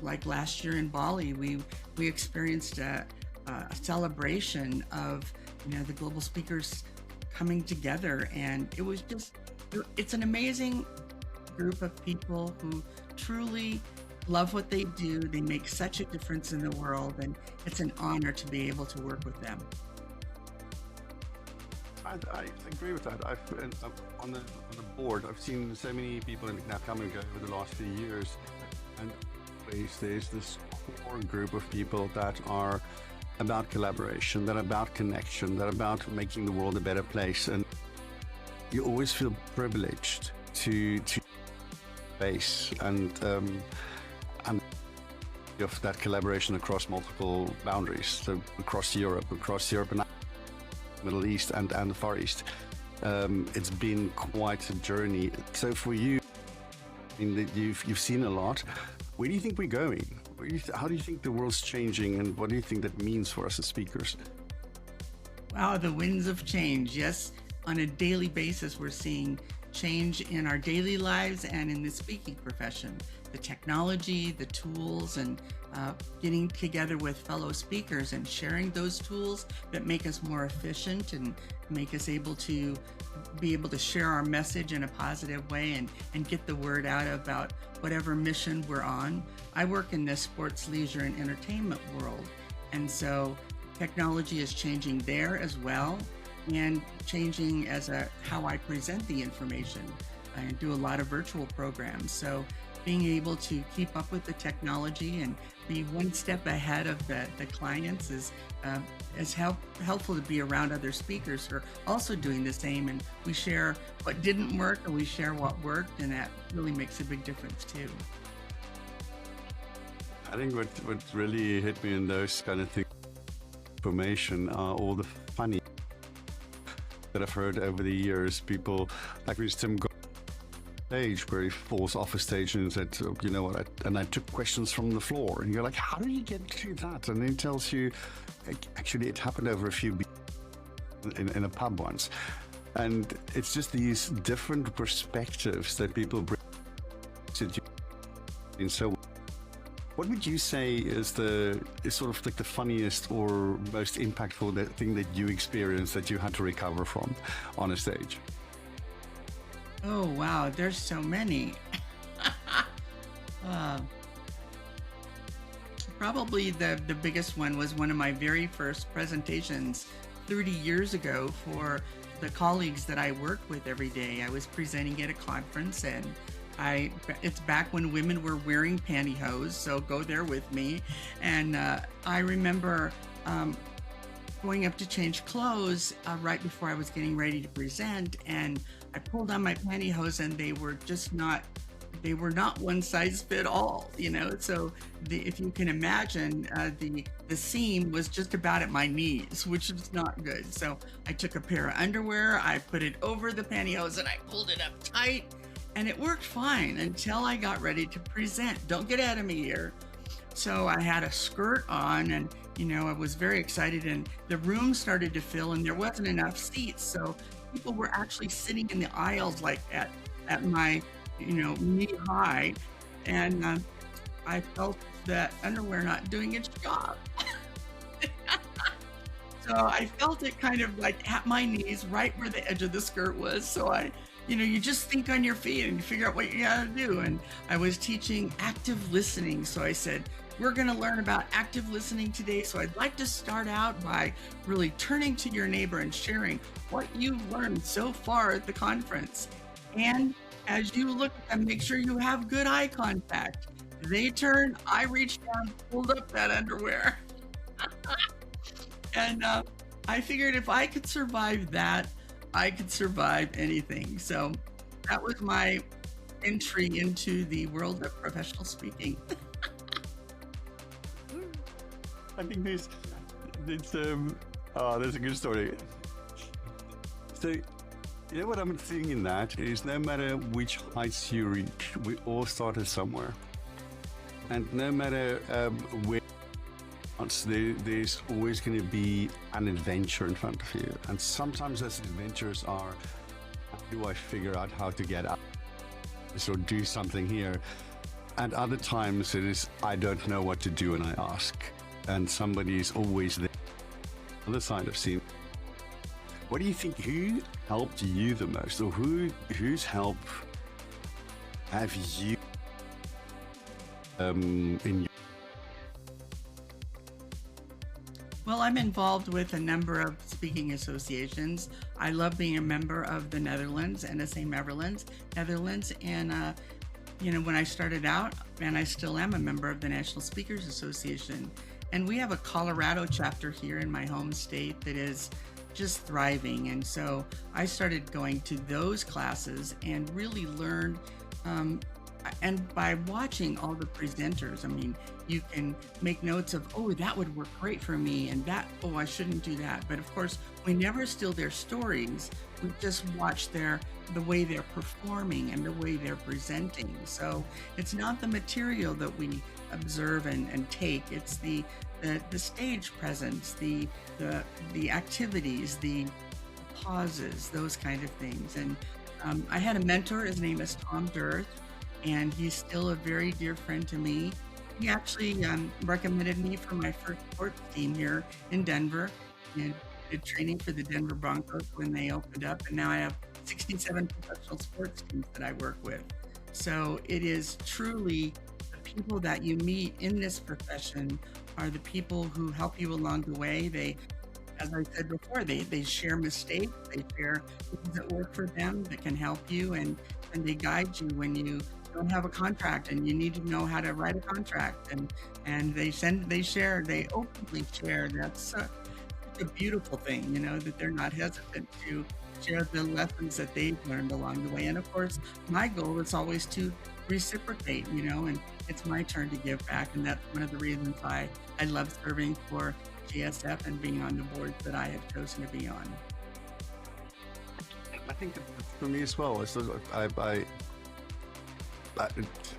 like last year in Bali, we experienced a celebration of the global speakers coming together, and it was it's an amazing group of people who truly love what they do. They make such a difference in the world, and it's an honor to be able to work with them. I agree with that. On the board, I've seen so many people now come and go over the last few years, and there's this core group of people that are about collaboration, that are about connection, that are about making the world a better place. And you always feel privileged to face and of that collaboration across multiple boundaries, so across Europe and Middle East and the Far East. It's been quite a journey. So for you, you've seen a lot. Where do you think we're going? How do you think the world's changing, and what do you think that means for us as speakers? Wow, the winds of change. Yes, on a daily basis, we're seeing change in our daily lives and in the speaking profession. The technology, the tools, and getting together with fellow speakers and sharing those tools that make us more efficient and make us able to share our message in a positive way and get the word out about whatever mission we're on. I work in the sports, leisure, and entertainment world, and so technology is changing there as well, and changing as how I present the information. I do a lot of virtual programs, so being able to keep up with the technology and be one step ahead of the clients is helpful to be around other speakers who are also doing the same, and we share what didn't work and we share what worked, and that really makes a big difference too. I think what really hit me in those kind of things, information, are all the funny that I've heard over the years. People like Tim stage where he falls off a stage and said, you know what, I took questions from the floor, and you're like, how do you get to that? And then he tells you, actually it happened over a few in a pub once. And it's just these different perspectives that people bring to you. So what would you say is sort of like the funniest or most impactful thing that you experienced that you had to recover from on a stage? Oh, wow, there's so many. Probably the biggest one was one of my very first presentations 30 years ago for the colleagues that I work with every day. I was presenting at a conference, and it's back when women were wearing pantyhose, so go there with me. And I remember going up to change clothes right before I was getting ready to present, and I pulled on my pantyhose, and they were not one size fit all, so if you can imagine, the seam was just about at my knees, which is not good. So I took a pair of underwear, I put it over the pantyhose, and I pulled it up tight, and it worked fine until I got ready to present. Don't get ahead of me here. So I had a skirt on, and I was very excited, and the room started to fill, and there wasn't enough seats, so people were actually sitting in the aisles like at my knee high, and I felt that underwear not doing its job. So I felt it kind of like at my knees, right where the edge of the skirt was. So you just think on your feet and you figure out what you gotta do. And I was teaching active listening. So I said, we're gonna learn about active listening today. So I'd like to start out by really turning to your neighbor and sharing what you've learned so far at the conference. And as you look at them, make sure you have good eye contact. They turn, I reached down, pulled up that underwear. And I figured if I could survive that, I could survive anything. So that was my entry into the world of professional speaking. I think there's a good story. So, you know what I'm seeing in that is no matter which heights you reach, we all started somewhere. And no matter where there's always going to be an adventure in front of you. And sometimes those adventures are, how do I figure out how to get out? So do something here. And other times it is, I don't know what to do and I ask. And somebody is always there. On the other side of scene. What do you think, who helped you the most? Or whose help have you in your... Well, I'm involved with a number of speaking associations. I love being a member of the Netherlands, NSA Netherlands. And, when I started out, and I still am a member of the National Speakers Association. And we have a Colorado chapter here in my home state that is just thriving. And so I started going to those classes and really learned, and by watching all the presenters, I mean, you can make notes of, oh, that would work great for me, and that, oh, I shouldn't do that. But of course, we never steal their stories. We just watch the way they're performing and the way they're presenting. So it's not the material that we observe and take. It's the stage presence, the activities, the pauses, those kind of things. And I had a mentor. His name is Tom Dirth, and he's still a very dear friend to me. He actually recommended me for my first sports team here in Denver, and did training for the Denver Broncos when they opened up. And now I have 67 professional sports teams that I work with. So it is truly the people that you meet in this profession are the people who help you along the way. They, as I said before, they share mistakes, they share things that work for them that can help you, and they guide you when you don't have a contract and you need to know how to write a contract, and they openly share. That's such a beautiful thing, that they're not hesitant to share the lessons that they've learned along the way. And of course, my goal is always to reciprocate, and it's my turn to give back. And that's one of the reasons I love serving for GSF and being on the boards that I have chosen to be on. I think that for me as well,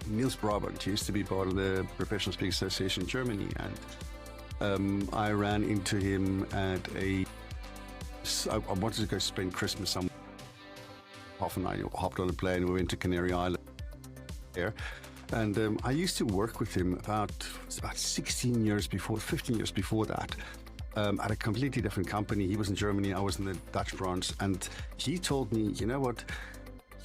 Niels Brabant used to be part of the Professional Speakers Association in Germany, and I ran into him at I wanted to go spend Christmas somewhere. Half an hour, hopped on a plane, we went to Canary Island there. And I used to work with him about 15 years before that, at a completely different company. He was in Germany, I was in the Dutch branch, and he told me, you know what,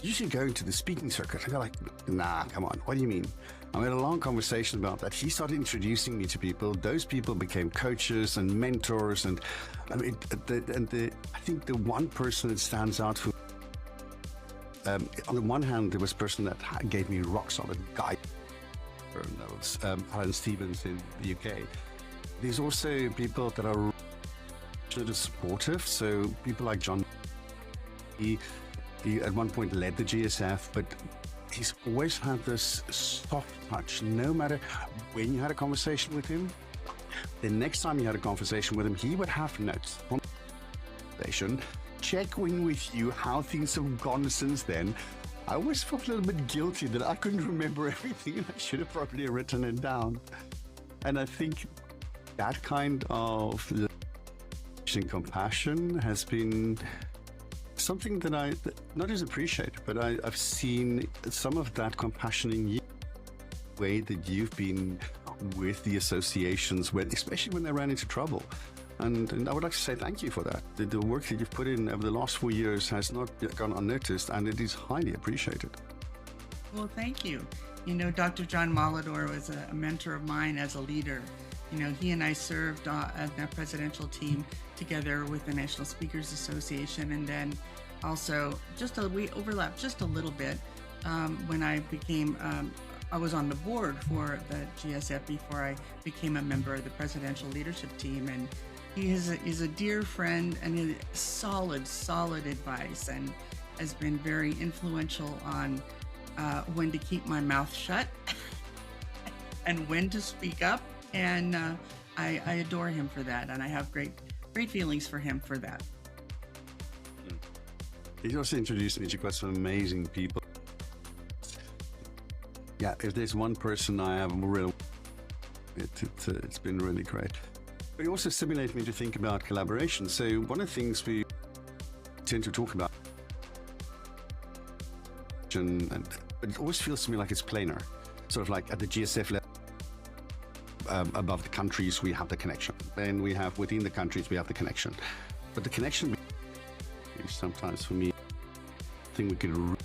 you should go into the speaking circuit. And I'm like, nah, come on, what do you mean? I had a long conversation about that. He started introducing me to people. Those people became coaches and mentors, and I mean, I think the one person that stands out for on the one hand, there was a person that gave me rock solid guidance. That was Alan Stevens in the UK. There's also people that are supportive. So people like John, he at one point led the GSF, but he's always had this soft touch. No matter when you had a conversation with him, the next time you had a conversation with him, he would have notes from the conversation, check in with you how things have gone since then. I always felt a little bit guilty that I couldn't remember everything and I should have probably written it down. And I think that kind of compassion has been something that I not just appreciate, but I've seen some of that compassion in you way that you've been with the associations, especially when they ran into trouble. And I would like to say thank you for that. The work that you've put in over the last 4 years has not gone unnoticed, and it is highly appreciated. Well, thank you. You know, Dr. John Molidor was a mentor of mine as a leader. You know, he and I served as the presidential team together with the National Speakers Association, and then also we overlapped just a little bit when I became, I was on the board for the GSF before I became a member of the presidential leadership team, and he is a dear friend and his solid advice, and has been very influential on when to keep my mouth shut and when to speak up, and I adore him for that, and I have great feelings for him for that. He also introduced me to quite some amazing people. Yeah, if there's one person I have real, it's been really great. But it also stimulated me to think about collaboration. So one of the things we tend to talk about, but it always feels to me like it's planar. Sort of like at the GSF level, above the countries, we have the connection. Then we have within the countries, we have the connection. But the connection sometimes for me, I think we could.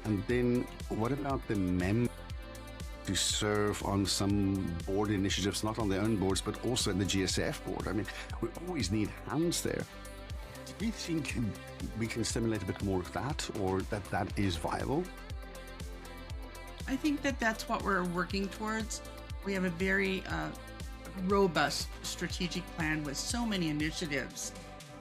And then what about the members to serve on some board initiatives, not on their own boards, but also in the GSF board? I mean, we always need hands there. Do you think we can stimulate a bit more of that, or that is viable? I think that's what we're working towards. We have a very robust strategic plan with so many initiatives.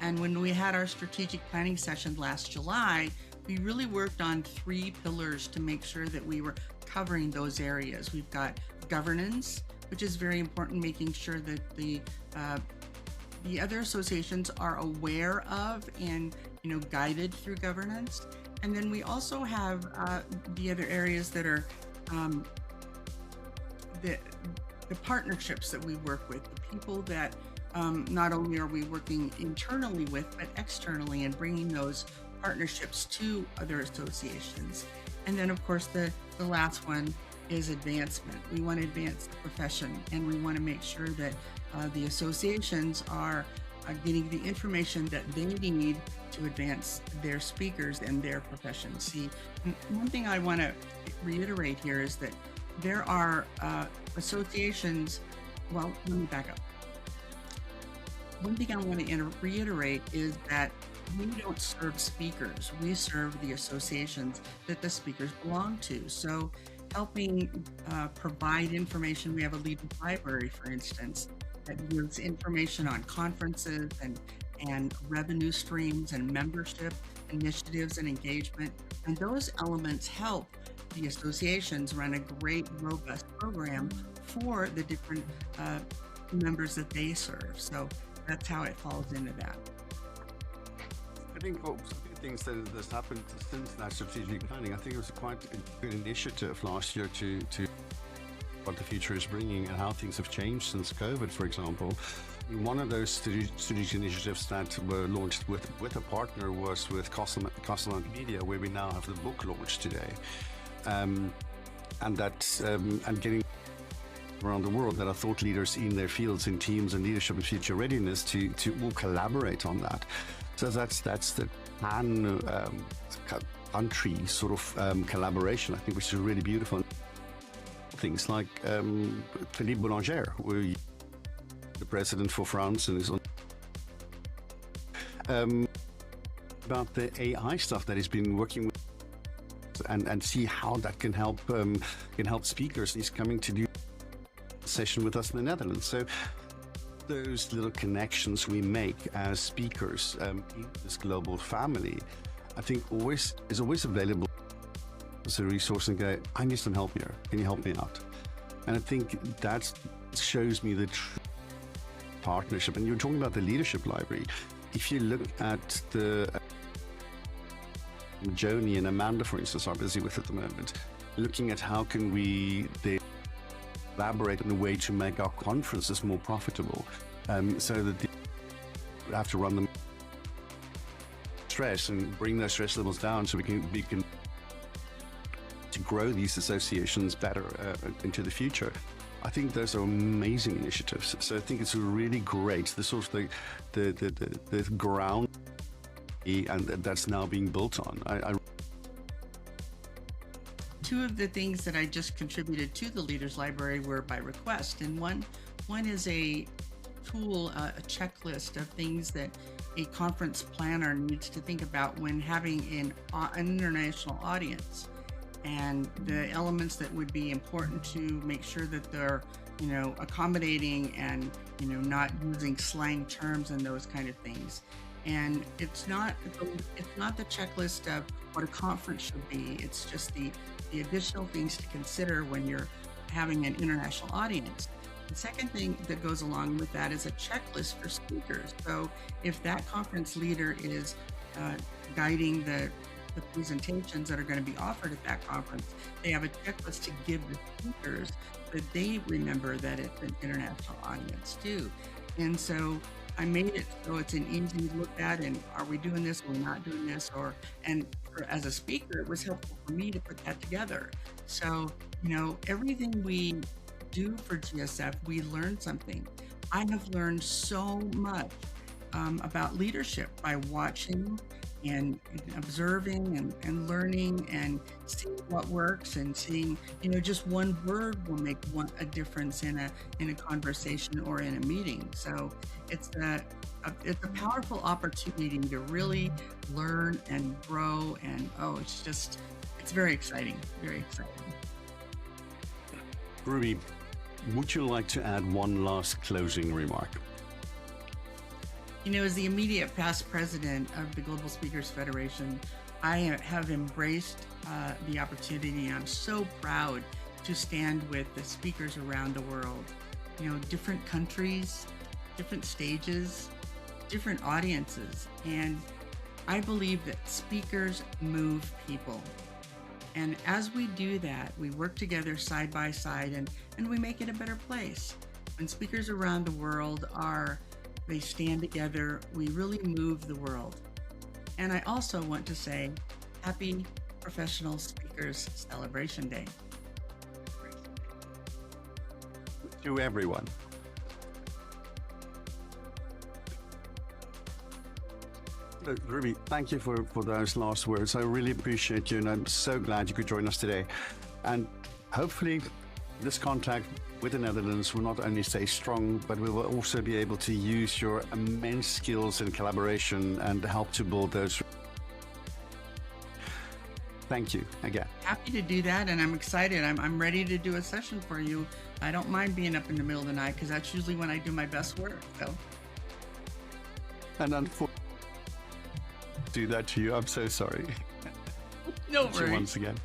And when we had our strategic planning session last July, we really worked on 3 pillars to make sure that we were covering those areas. We've got governance, which is very important, making sure that the other associations are aware of and guided through governance. And then we also have the other areas that are the partnerships that we work with, the people that not only are we working internally with, but externally, and bringing those partnerships to other associations. And then, of course, the last one is advancement. We want to advance the profession, and we want to make sure that the associations are getting the information that they need to advance their speakers and their profession. See, one thing I want to reiterate here is that there are associations, well, let me back up. One thing I want to reiterate is that we don't serve speakers, we serve the associations that the speakers belong to. So helping provide information, we have a leading library, for instance, that gives information on conferences and revenue streams and membership initiatives and engagement. And those elements help the associations run a great, robust program for the different members that they serve. So that's how it falls into that. I think some of the things that has happened since that strategic planning, I think it was quite a good initiative last year to what the future is bringing and how things have changed since COVID, for example. One of those strategic initiatives that were launched with a partner was with Cairns Media, where we now have the book launched today. And getting around the world that are thought leaders in their fields, in teams and leadership and future readiness to all collaborate on that. So that's the country sort of collaboration, I think, which is really beautiful. Things like Philippe Boulanger, the president for France, and is on about the AI stuff that he's been working with, and see how that can help speakers. He's coming to do a session with us in the Netherlands. So those little connections we make as speakers in this global family, I think is always available as a resource, and go, I need some help here. Can you help me out? And I think that shows me the true partnership. And you're talking about the leadership library. If you look at the Joni and Amanda, for instance, are busy with at the moment, looking at how can we collaborate in a way to make our conferences more profitable, so that we have to run them stress and bring those stress levels down, so we can to grow these associations better into the future. I think those are amazing initiatives. So I think it's really great. The sort of the ground and that's now being built on. Two of the things that I just contributed to the Leaders Library were by request, and one is a tool, a checklist of things that a conference planner needs to think about when having an international audience, and the elements that would be important to make sure that they're, accommodating and, not using slang terms and those kind of things. And it's not the checklist of what a conference should be. It's just the additional things to consider when you're having an international audience. The second thing that goes along with that is a checklist for speakers. So if that conference leader is guiding the presentations that are going to be offered at that conference, they have a checklist to give the speakers that they remember that it's an international audience too. And so I made it so it's an easy look at, and are we doing this, are we not doing this, as a speaker, it was helpful for me to put that together. So, everything we do for GSF, we learn something. I have learned so much about leadership by watching and observing and learning and seeing what works, and seeing, just one word will make a difference in a conversation or in a meeting. So it's a powerful opportunity to really learn and grow, and it's very exciting, very exciting. Ruby, would you like to add one last closing remark? As the immediate past president of the Global Speakers Federation, I have embraced the opportunity, and I'm so proud to stand with the speakers around the world. Different countries, different stages, different audiences, and I believe that speakers move people. And as we do that, we work together side by side, and we make it a better place. When speakers around the world they stand together, we really move the world. And I also want to say, happy Professional Speakers Celebration Day. To everyone. Ruby, thank you for those last words. I really appreciate you, and I'm so glad you could join us today. And hopefully this contact with the Netherlands will not only stay strong, but we will also be able to use your immense skills in collaboration and help to build those. Thank you again. Happy to do that, and I'm excited. I'm ready to do a session for you. I don't mind being up in the middle of the night, because that's usually when I do my best work. So. And unfortunately, do that to you. I'm so sorry. No worries. Once again.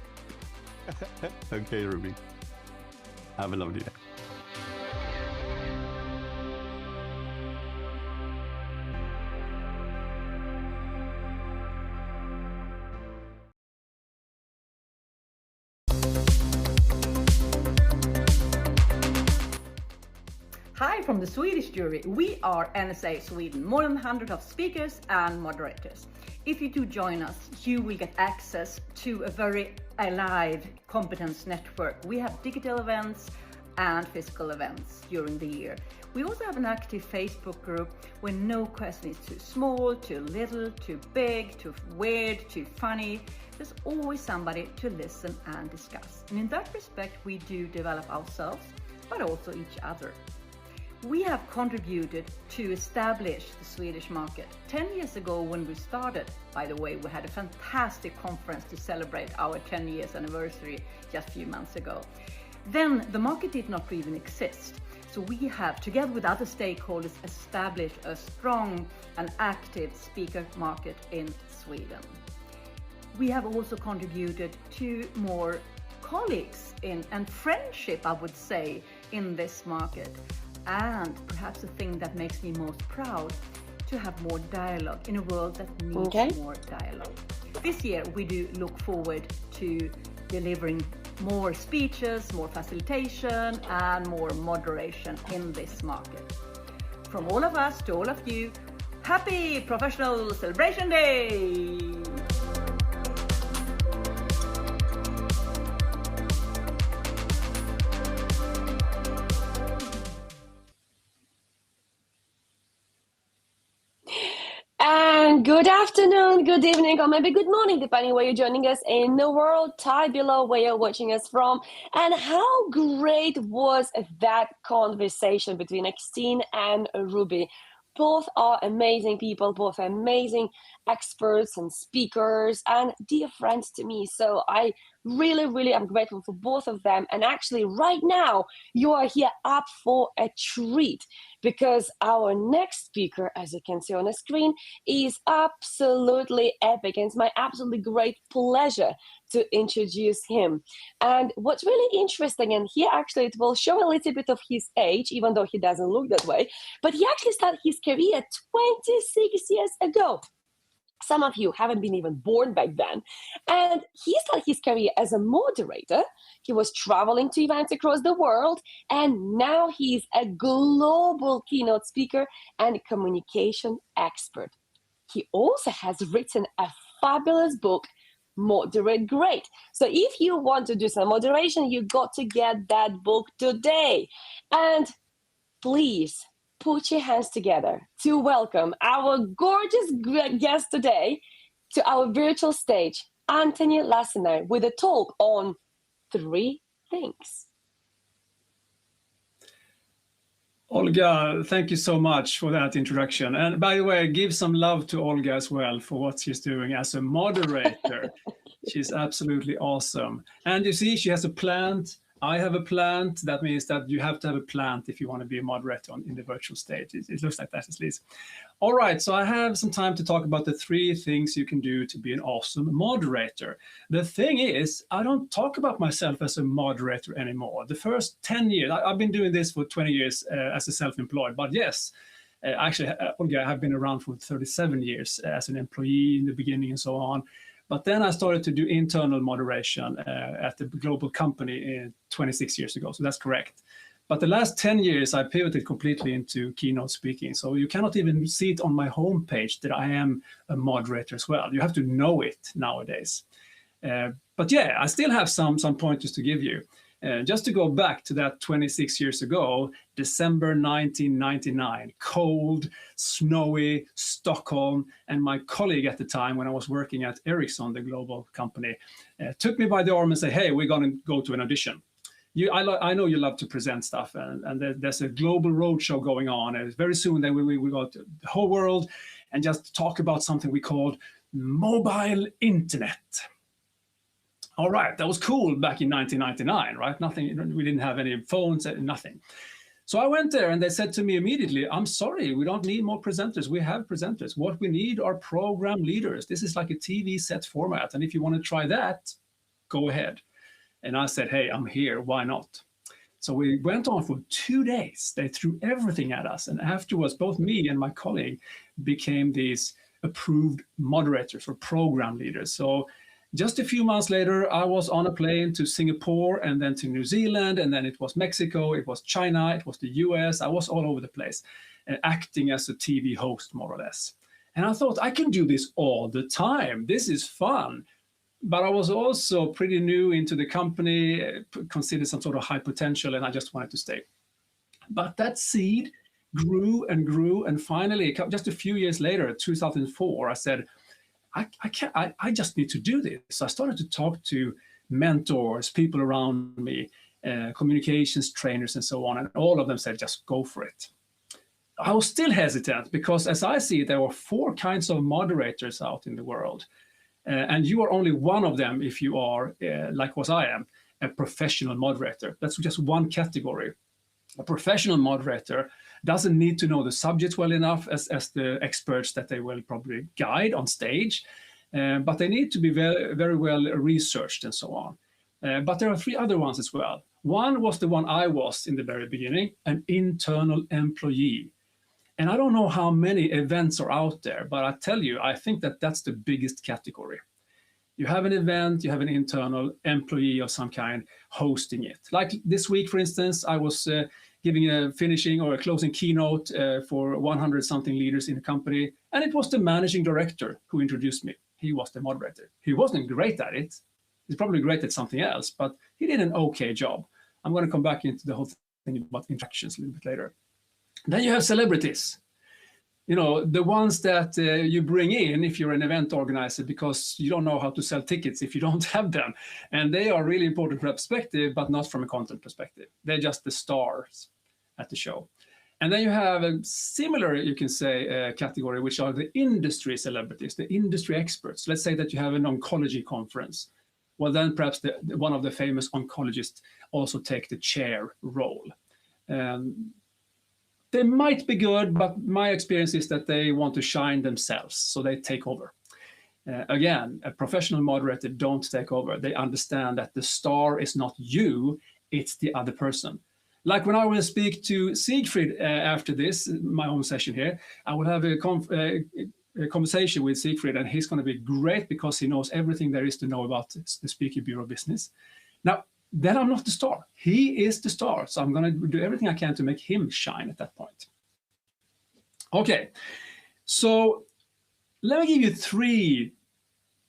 Okay, Ruby. Have a lovely day. Hi from the Swedish jury. We are NSA Sweden, more than 100 of speakers and moderators. If you do join us, you will get access to a very alive competence network. We have digital events and physical events during the year. We also have an active Facebook group where no question is too small, too little, too big, too weird, too funny. There's always somebody to listen and discuss. And in that respect, we do develop ourselves, but also each other. We have contributed to establish the Swedish market. 10 years ago when we started, by the way, we had a fantastic conference to celebrate our 10 years anniversary just a few months ago. Then the market did not even exist. So we have, together with other stakeholders, established a strong and active speaker market in Sweden. We have also contributed to more colleagues and friendship, I would say, in this market. And perhaps the thing that makes me most proud, to have more dialogue in a world that needs more dialogue. This year we do look forward to delivering more speeches, more facilitation and more moderation in this market. From all of us to all of you, happy Professional Celebration Day! Good afternoon, good evening, or maybe good morning, depending where you're joining us in the world. Type below where you're watching us from. And how great was that conversation between Eksteen and Ruby? Both are amazing people, both amazing experts and speakers and dear friends to me. So I really am grateful for both of them. And actually right now you are here up for a treat, because our next speaker, as you can see on the screen, is absolutely epic, and it's my absolutely great pleasure to introduce him. And what's really interesting, and here actually it will show a little bit of his age, even though he doesn't look that way, but he actually started his career 26 years ago. Some of you haven't been even born back then. And he started his career as a moderator. He was traveling to events across the world, and now he's a global keynote speaker and communication expert. He also has written a fabulous book, Moderate Great. So if you want to do some moderation, you got to get that book today. And please, put your hands together to welcome our gorgeous guest today to our virtual stage, Anthony Lassner, with a talk on 3 things. Olga, thank you so much for that introduction. And by the way, give some love to Olga as well for what she's doing as a moderator. She's absolutely awesome. And you see, she has a plant. I have a plant. That means that you have to have a plant if you want to be a moderator in the virtual stage. It looks like that at least. All right, so I have some time to talk about the 3 things you can do to be an awesome moderator. The thing is, I don't talk about myself as a moderator anymore. The first 10 years, I've been doing this for 20 years as a self-employed, but yes, actually, Olga, I have been around for 37 years as an employee in the beginning and so on. But then I started to do internal moderation at the global company 26 years ago. So that's correct. But the last 10 years, I pivoted completely into keynote speaking. So you cannot even see it on my homepage that I am a moderator as well. You have to know it nowadays. But yeah, I still have some pointers to give you. Just to go back to that 26 years ago, December 1999, cold, snowy Stockholm, and my colleague at the time, when I was working at Ericsson, the global company, took me by the arm and said, hey, we're going to go to an audition. I know you love to present stuff, and there's a global roadshow going on, and very soon we go to the whole world and just talk about something we called mobile internet. All right, that was cool back in 1999, right? Nothing, we didn't have any phones, nothing. So I went there and they said to me immediately, I'm sorry, we don't need more presenters. We have presenters. What we need are program leaders. This is like a TV set format. And if you want to try that, go ahead. And I said, hey, I'm here, why not? So we went on for 2 days. They threw everything at us. And afterwards, both me and my colleague became these approved moderators or program leaders. So just a few months later, I was on a plane to Singapore and then to New Zealand, and then it was Mexico, it was China, it was the US. I was all over the place, acting as a TV host, more or less. And I thought, I can do this all the time. This is fun. But I was also pretty new into the company, considered some sort of high potential, and I just wanted to stay. But that seed grew and grew, and finally, just a few years later, 2004, I said, I just need to do this. So I started to talk to mentors, people around me, communications trainers and so on. And all of them said, just go for it. I was still hesitant because as I see it, there were 4 kinds of moderators out in the world. And you are only one of them if you are, like what I am, a professional moderator. That's just one category. A professional moderator doesn't need to know the subject well enough as the experts that they will probably guide on stage, but they need to be very, very well researched and so on. But there are 3 other ones as well. One was the one I was in the very beginning, an internal employee. And I don't know how many events are out there, but I tell you, I think that that's the biggest category. You have an event, you have an internal employee of some kind hosting it. Like this week, for instance, I was giving a finishing or a closing keynote for 100 something leaders in a company. And it was the managing director who introduced me. He was the moderator. He wasn't great at it. He's probably great at something else, but he did an okay job. I'm going to come back into the whole thing about interactions a little bit later. Then you have celebrities. the ones that you bring in if you're an event organizer, because you don't know how to sell tickets if you don't have them. And they are really important from a perspective, but not from a content perspective. They're just the stars at the show. And then you have a similar, you can say, category, which are the industry celebrities, the industry experts. Let's say that you have an oncology conference. Well, then perhaps one of the famous oncologists also take the chair role. They might be good, but my experience is that they want to shine themselves, so they take over. Again, a professional moderator don't take over. They understand that the star is not you, it's the other person. Like when I will speak to Siegfried after this, my own session here, I will have a conversation with Siegfried, and he's going to be great because he knows everything there is to know about the speaker bureau business. Now, then I'm not the star. He is the star. So I'm going to do everything I can to make him shine at that point. Okay, so let me give you 3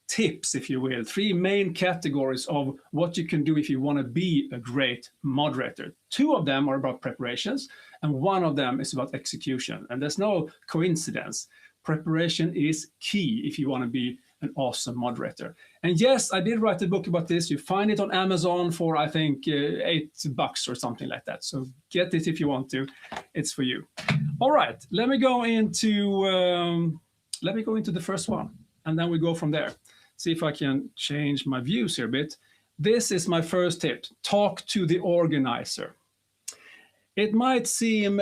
tips, if you will, 3 main categories of what you can do if you want to be a great moderator. 2 of them are about preparations, and 1 of them is about execution. And there's no coincidence. Preparation is key if you want to be an awesome moderator. And yes, I did write a book about this. You find it on Amazon for, I think, $8 or something like that. So get it if you want to. It's for you. All right, let me go into the first one, and then we go from there. See if I can change my views here a bit. This is my first tip. Talk to the organizer. It might seem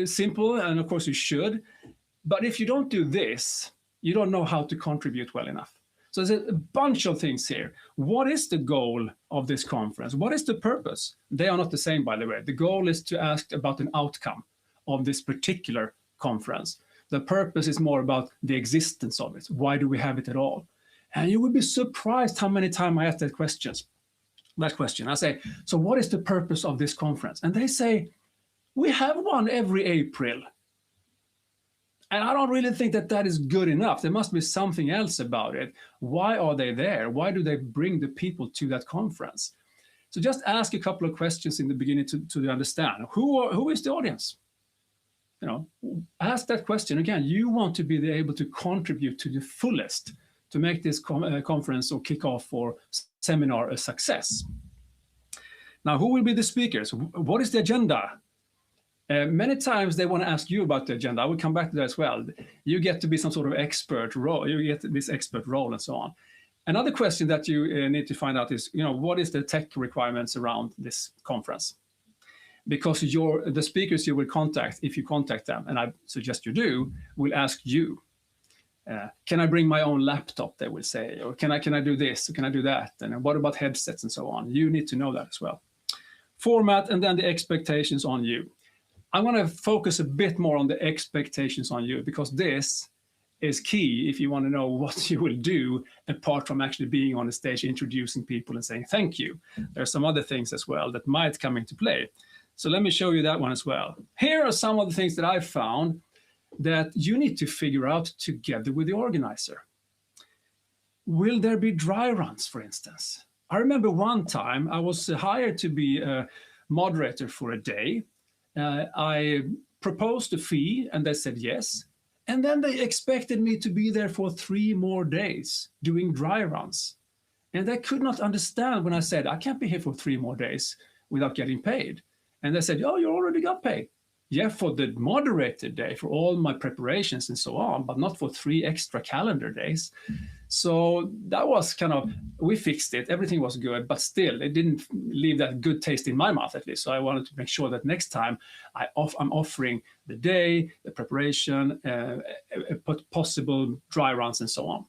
simple, and of course you should, but if you don't do this, you don't know how to contribute well enough. So there's a bunch of things here. What is the goal of this conference? What is the purpose? They are not the same, by the way. The goal is to ask about an outcome of this particular conference. The purpose is more about the existence of it. Why do we have it at all? And you would be surprised how many times I ask that question. I say, so what is the purpose of this conference? And they say, we have one every April. And I don't really think that that is good enough. There must be something else about it. Why are they there? Why do they bring the people to that conference? So just ask a couple of questions in the beginning to understand. Who is the audience? Ask that question. Again, you want to be able to contribute to the fullest to make this conference or kickoff or seminar a success. Now, who will be the speakers? What is the agenda? Many times they want to ask you about the agenda. I will come back to that as well. You get to be some sort of expert role. You get this expert role and so on. Another question that you need to find out is, what is the tech requirements around this conference? Because the speakers you will contact, if you contact them, and I suggest you do, will ask you. Can I bring my own laptop, they will say, or can I do this, or can I do that? And what about headsets and so on? You need to know that as well. Format, and then the expectations on you. I want to focus a bit more on the expectations on you, because this is key if you want to know what you will do apart from actually being on the stage, introducing people and saying thank you. There are some other things as well that might come into play. So let me show you that one as well. Here are some of the things that I've found that you need to figure out together with the organizer. Will there be dry runs, for instance? I remember one time I was hired to be a moderator for a day. I proposed a fee and they said yes. And then they expected me to be there for 3 more days doing dry runs. And they could not understand when I said, I can't be here for 3 more days without getting paid. And they said, oh, you already got paid. Yeah, for the moderated day, for all my preparations and so on, but not for 3 extra calendar days. So that was we fixed it. Everything was good, but still, it didn't leave that good taste in my mouth, at least. So I wanted to make sure that next time I'm offering the day, the preparation, possible dry runs and so on.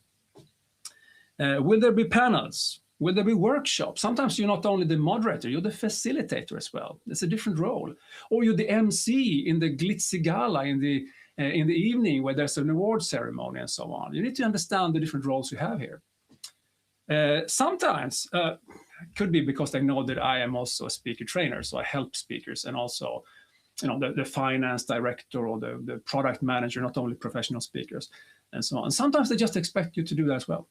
Will there be panels? Will there be workshops? Sometimes you're not only the moderator, you're the facilitator as well. It's a different role. Or you're the MC in the glitzy gala in the evening where there's an award ceremony and so on. You need to understand the different roles you have here. Sometimes it could be because they know that I am also a speaker trainer, so I help speakers, and also the finance director or the product manager, not only professional speakers and so on. And sometimes they just expect you to do that as well.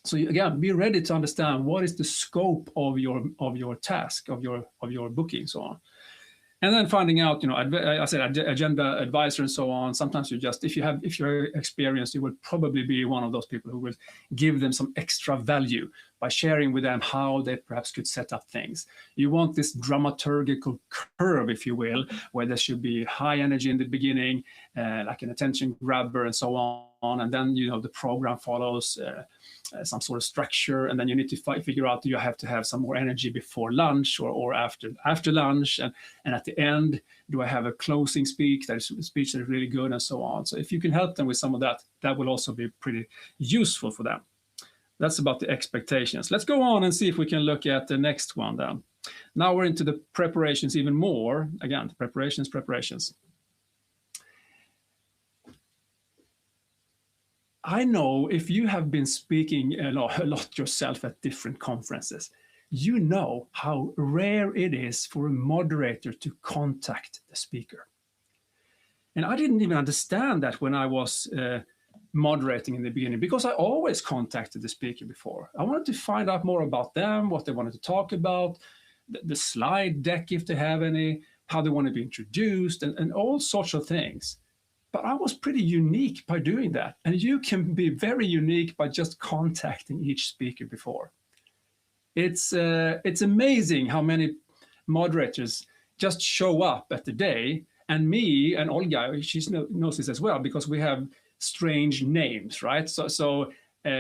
So again, be ready to understand what is the scope of your task, of your booking, so on. And then finding out, I said agenda advisor and so on. Sometimes you just, if you're experienced, you will probably be one of those people who will give them some extra value by sharing with them how they perhaps could set up things. You want this dramaturgical curve, if you will, where there should be high energy in the beginning, like an attention grabber and so on. And then, the program follows some sort of structure, and then you need to figure out, do you have to have some more energy before lunch or after lunch, and at the end, do I have a closing speech that is really good, and so on. So if you can help them with some of that, that will also be pretty useful for them. That's about the expectations. Let's go on and see if we can look at the next one then. Now we're into the preparations even more. Again, preparations. I know if you have been speaking a lot yourself at different conferences, you know how rare it is for a moderator to contact the speaker. And I didn't even understand that when I was moderating in the beginning, because I always contacted the speaker before. I wanted to find out more about them, what they wanted to talk about, the slide deck if they have any, how they want to be introduced, and all sorts of things. But I was pretty unique by doing that. And you can be very unique by just contacting each speaker before. It's amazing how many moderators just show up at the day. And me and Olga, she knows this as well, because we have strange names, right? So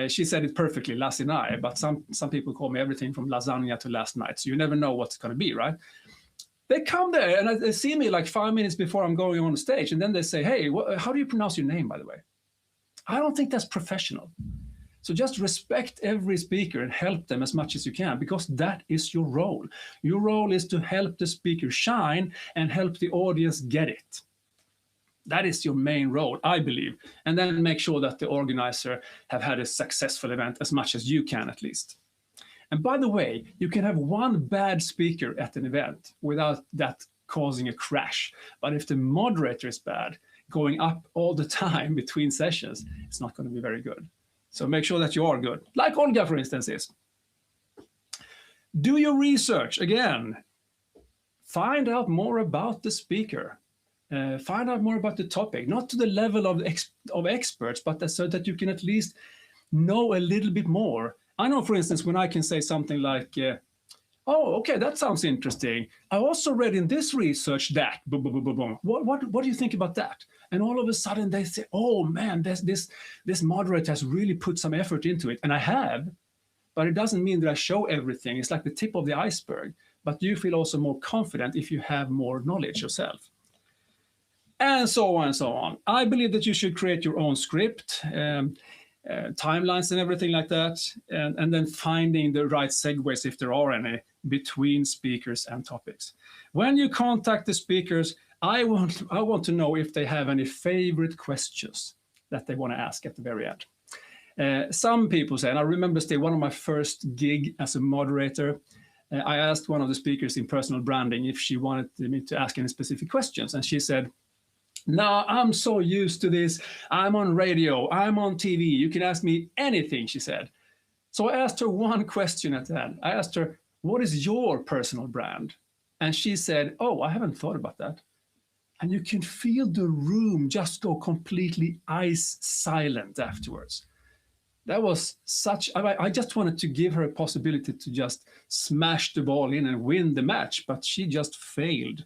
she said it perfectly, last night, but some people call me everything from lasagna to last night. So you never know what's going to be, right? They come there and they see me like 5 minutes before I'm going on stage. And then they say, hey, how do you pronounce your name, by the way? I don't think that's professional. So just respect every speaker and help them as much as you can, because that is your role. Your role is to help the speaker shine and help the audience get it. That is your main role, I believe. And then make sure that the organizer have had a successful event as much as you can, at least. And by the way, you can have one bad speaker at an event without that causing a crash. But if the moderator is bad, going up all the time between sessions, it's not going to be very good. So make sure that you are good, like Olga, for instance, is. Do your research. Again, find out more about the speaker. Find out more about the topic, not to the level of experts, but so that you can at least know a little bit more. I know, for instance, when I can say something like, oh, okay, that sounds interesting. I also read in this research that, boom, boom, boom, boom, boom. What do you think about that? And all of a sudden they say, oh man, this moderator has really put some effort into it. And I have, but it doesn't mean that I show everything. It's like the tip of the iceberg. But you feel also more confident if you have more knowledge yourself. And so on and so on. I believe that you should create your own script, timelines and everything like that, and then finding the right segues, if there are any, between speakers and topics. When you contact the speakers, I want to know if they have any favorite questions that they want to ask at the very end. Some people say, and I remember one of my first gig as a moderator, I asked one of the speakers in personal branding if she wanted me to ask any specific questions, and she said, no, I'm so used to this. I'm on radio, I'm on TV. You can ask me anything, she said. So I asked her one question at the end. I asked her, what is your personal brand? And she said, oh, I haven't thought about that. And you can feel the room just go completely ice silent afterwards. That was I just wanted to give her a possibility to just smash the ball in and win the match, but she just failed.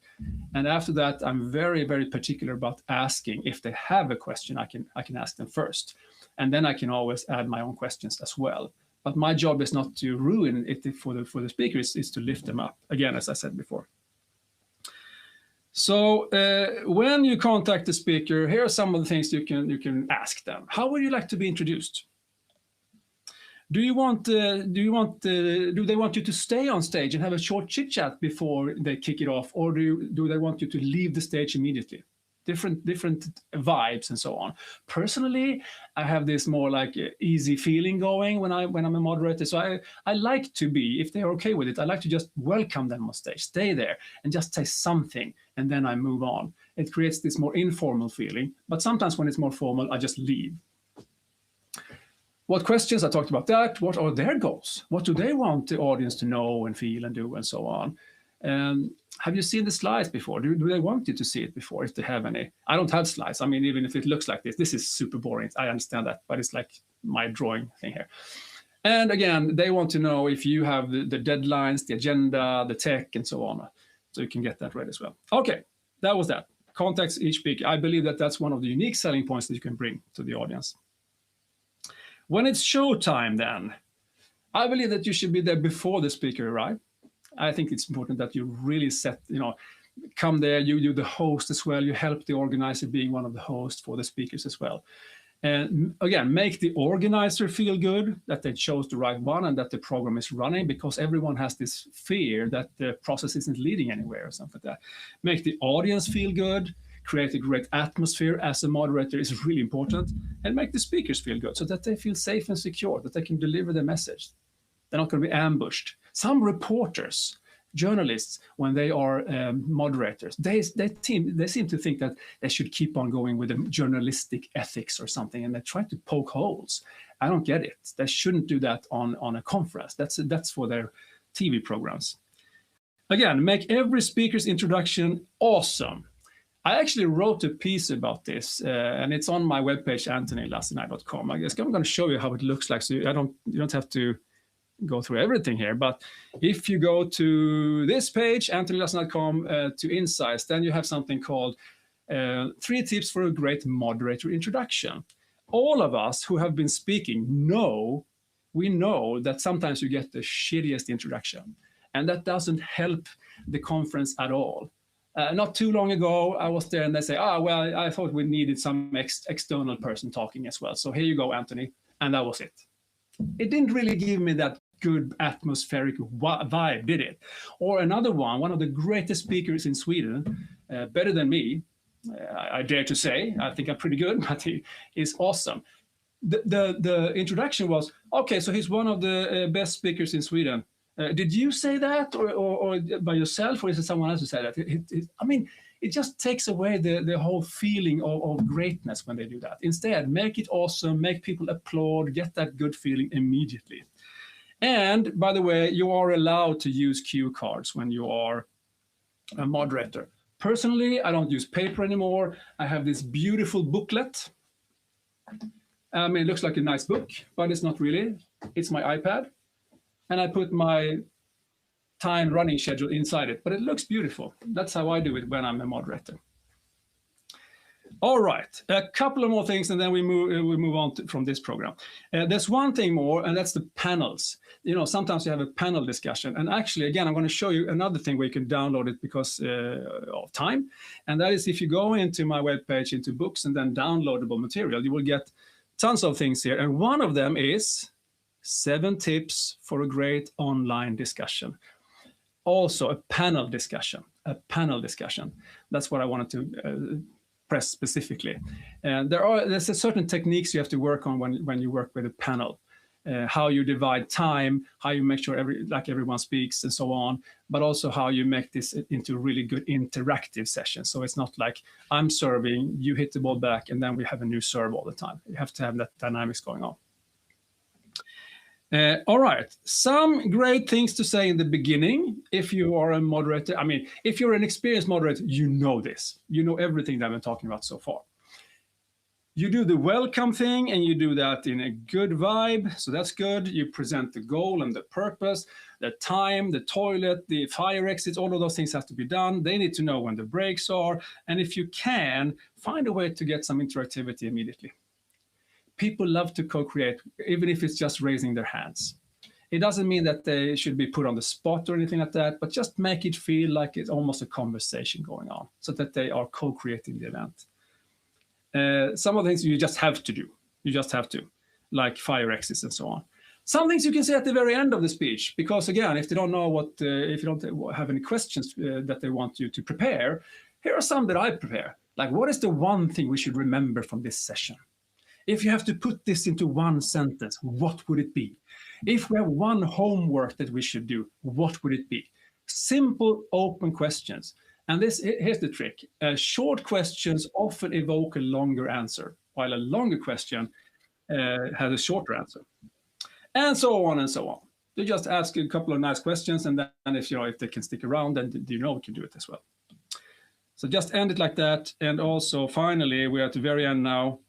And after that, I'm very, very particular about asking if they have a question, I can ask them first. And then I can always add my own questions as well. But my job is not to ruin it for the speaker, is to lift them up, again, as I said before. So when you contact the speaker, here are some of the things you can ask them. How would you like to be introduced? Do they want you to stay on stage and have a short chit chat before they kick it off, or do they want you to leave the stage immediately? Different vibes and so on. Personally, I have this more like easy feeling going when I'm a moderator. So I like to be, if they're okay with it, I like to just welcome them on stage, stay there and just say something, and then I move on. It creates this more informal feeling. But sometimes when it's more formal, I just leave. What questions? I talked about that. What are their goals? What do they want the audience to know and feel and do and so on? Have you seen the slides before? Do they want you to see it before, if they have any? I don't have slides. I mean, even if it looks like this is super boring. I understand that, but it's like my drawing thing here. And again, they want to know if you have the deadlines, the agenda, the tech, and so on. So you can get that ready as well. Okay, that was that. Contacts each speaker. I believe that that's one of the unique selling points that you can bring to the audience. When it's showtime then, I believe that you should be there before the speaker arrives. I think it's important that you really come there, you're the host as well, you help the organizer being one of the hosts for the speakers as well. And again, make the organizer feel good, that they chose the right one and that the program is running, because everyone has this fear that the process isn't leading anywhere or something like that. Make the audience feel good, create a great atmosphere as a moderator is really important, and make the speakers feel good so that they feel safe and secure, that they can deliver their message. They're not going to be ambushed. Some reporters, journalists, when they are moderators, they seem to think that they should keep on going with a journalistic ethics or something, and they try to poke holes. I don't get it. They shouldn't do that on a conference. That's for their TV programs. Again, make every speaker's introduction awesome. I actually wrote a piece about this, and it's on my webpage, anthonylassenai.com. I guess I'm going to show you how it looks like, so you don't have to go through everything here. But if you go to this page, anthonylassenai.com, to Insights, then you have something called 3 tips for a great moderator introduction. All of us who have been speaking we know that sometimes you get the shittiest introduction, and that doesn't help the conference at all. Not too long ago, I was there and they say, well, I thought we needed some external person talking as well. So here you go, Anthony. And that was it. It didn't really give me that good atmospheric vibe, did it? Or another one of the greatest speakers in Sweden, better than me, I dare to say. I think I'm pretty good, but he is awesome. The introduction was, okay, so he's one of the best speakers in Sweden. Did you say that, or by yourself, or is it someone else who said that? I mean, it just takes away the whole feeling of greatness when they do that. Instead, make it awesome, make people applaud, get that good feeling immediately. And by the way, you are allowed to use cue cards when you are a moderator. Personally, I don't use paper anymore. I have this beautiful booklet. I mean, it looks like a nice book, but it's not really. It's my iPad. And I put my time running schedule inside it, but it looks beautiful. That's how I do it when I'm a moderator. All right, a couple of more things, and then we move on from this program. There's one thing more, and that's the panels. Sometimes you have a panel discussion, and actually, again, I'm going to show you another thing where you can download it because of time, and that is if you go into my webpage, into books, and then downloadable material, you will get tons of things here, and one of them is 7 tips for a great online discussion. Also, a panel discussion. That's what I wanted to press specifically. And there's a certain techniques you have to work on when you work with a panel. How you divide time, how you make sure everyone speaks, and so on. But also how you make this into a really good interactive session. So it's not like I'm serving, you hit the ball back, and then we have a new serve all the time. You have to have that dynamics going on. All right, some great things to say in the beginning if you are a moderator. I mean, if you're an experienced moderator, you know this. You know everything that I've been talking about so far. You do the welcome thing, and you do that in a good vibe, so that's good. You present the goal and the purpose, the time, the toilet, the fire exits, all of those things have to be done. They need to know when the breaks are, and if you can, find a way to get some interactivity immediately. People love to co-create, even if it's just raising their hands. It doesn't mean that they should be put on the spot or anything like that, but just make it feel like it's almost a conversation going on so that they are co-creating the event. Some of the things you just have to do. You just have to, like fire exits and so on. Some things you can say at the very end of the speech, because again, if they don't know if you don't have any questions that they want you to prepare, here are some that I prepare. Like, what is the one thing we should remember from this session? If you have to put this into one sentence, what would it be? If we have one homework that we should do, what would it be? Simple, open questions. And here's the trick. Short questions often evoke a longer answer, while a longer question has a shorter answer. And so on and so on. You just ask a couple of nice questions, and then if they can stick around, then we can do it as well. So just end it like that. And also, finally, we're at the very end now.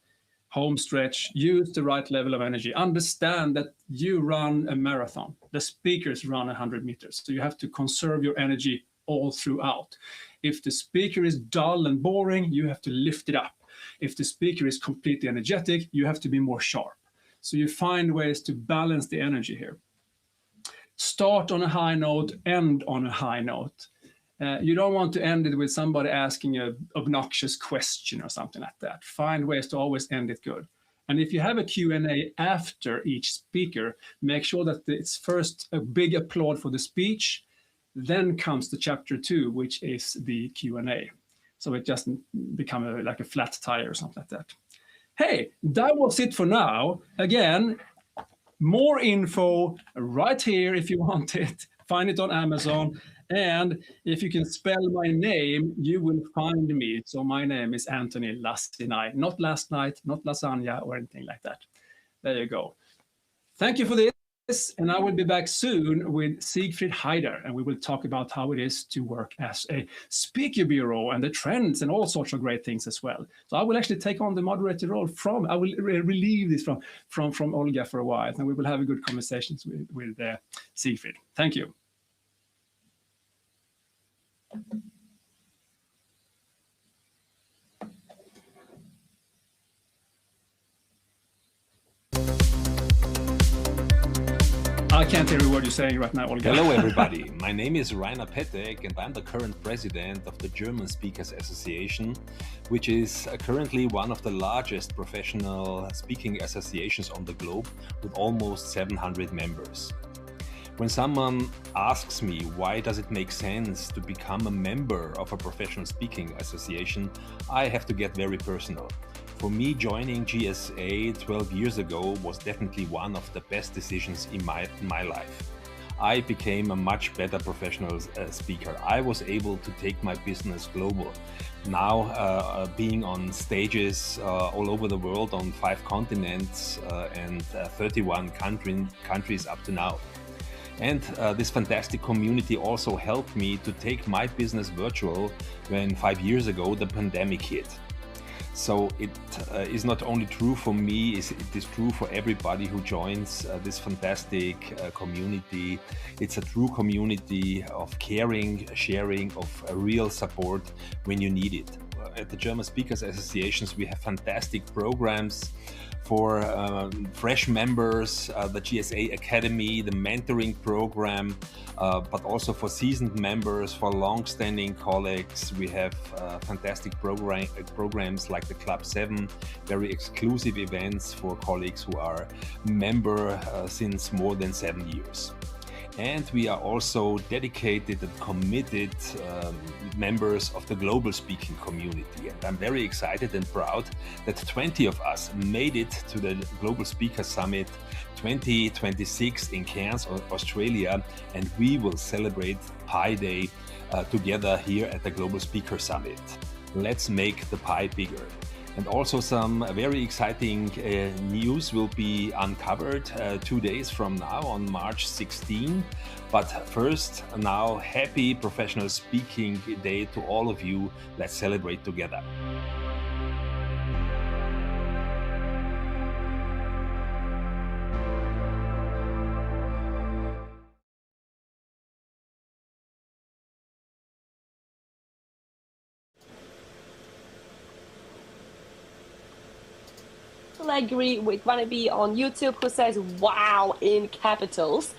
Home stretch. Use the right level of energy. Understand that you run a marathon. The speakers run 100 meters. So you have to conserve your energy all throughout. If the speaker is dull and boring, you have to lift it up. If the speaker is completely energetic, you have to be more sharp. So you find ways to balance the energy here. Start on a high note, end on a high note. You don't want to end it with somebody asking an obnoxious question or something like that. Find ways to always end it good. And if you have a Q&A after each speaker, make sure that it's first a big applaud for the speech, then comes the chapter 2, which is the Q&A. So it doesn't become like a flat tire or something like that. Hey, that was it for now. Again, more info right here if you want it. Find it on Amazon. And if you can spell my name, you will find me. So my name is Anthony Lassinai, not last night, not lasagna or anything like that. There you go. Thank you for this. And I will be back soon with Siegfried Haider, and we will talk about how it is to work as a speaker bureau and the trends and all sorts of great things as well. So I will actually take on the moderator role I will relieve this from Olga for a while, and we will have a good conversations with Siegfried. Thank you. I can't hear a word you're saying right now, Olga. Hello, everybody. My name is Rainer Pettek, and I'm the current president of the German Speakers Association, which is currently one of the largest professional speaking associations on the globe, with almost 700 members. When someone asks me why does it make sense to become a member of a professional speaking association, I have to get very personal. For me, joining GSA 12 years ago was definitely one of the best decisions in my life. I became a much better professional speaker. I was able to take my business global. Now being on stages all over the world on 5 continents and 31 countries up to now. And this fantastic community also helped me to take my business virtual when 5 years ago the pandemic hit. So it is not only true for me, it is true for everybody who joins this fantastic community. It's a true community of caring, sharing, of real support when you need it. At the German Speakers Associations, we have fantastic programs for fresh members, the GSA Academy, the mentoring program, but also for seasoned members, for long-standing colleagues. We have fantastic programs like the Club 7, very exclusive events for colleagues who are member since more than 7 years. And we are also dedicated and committed members of the global speaking community. And I'm very excited and proud that 20 of us made it to the Global Speaker Summit 2026 in Cairns, Australia. And we will celebrate Pi Day together here at the Global Speaker Summit. Let's make the pie bigger. And also some very exciting news will be uncovered 2 days from now on March 16. But first, now, happy Professional Speaking Day to all of you. Let's celebrate together. I agree with Wannabe on YouTube who says wow in capitals.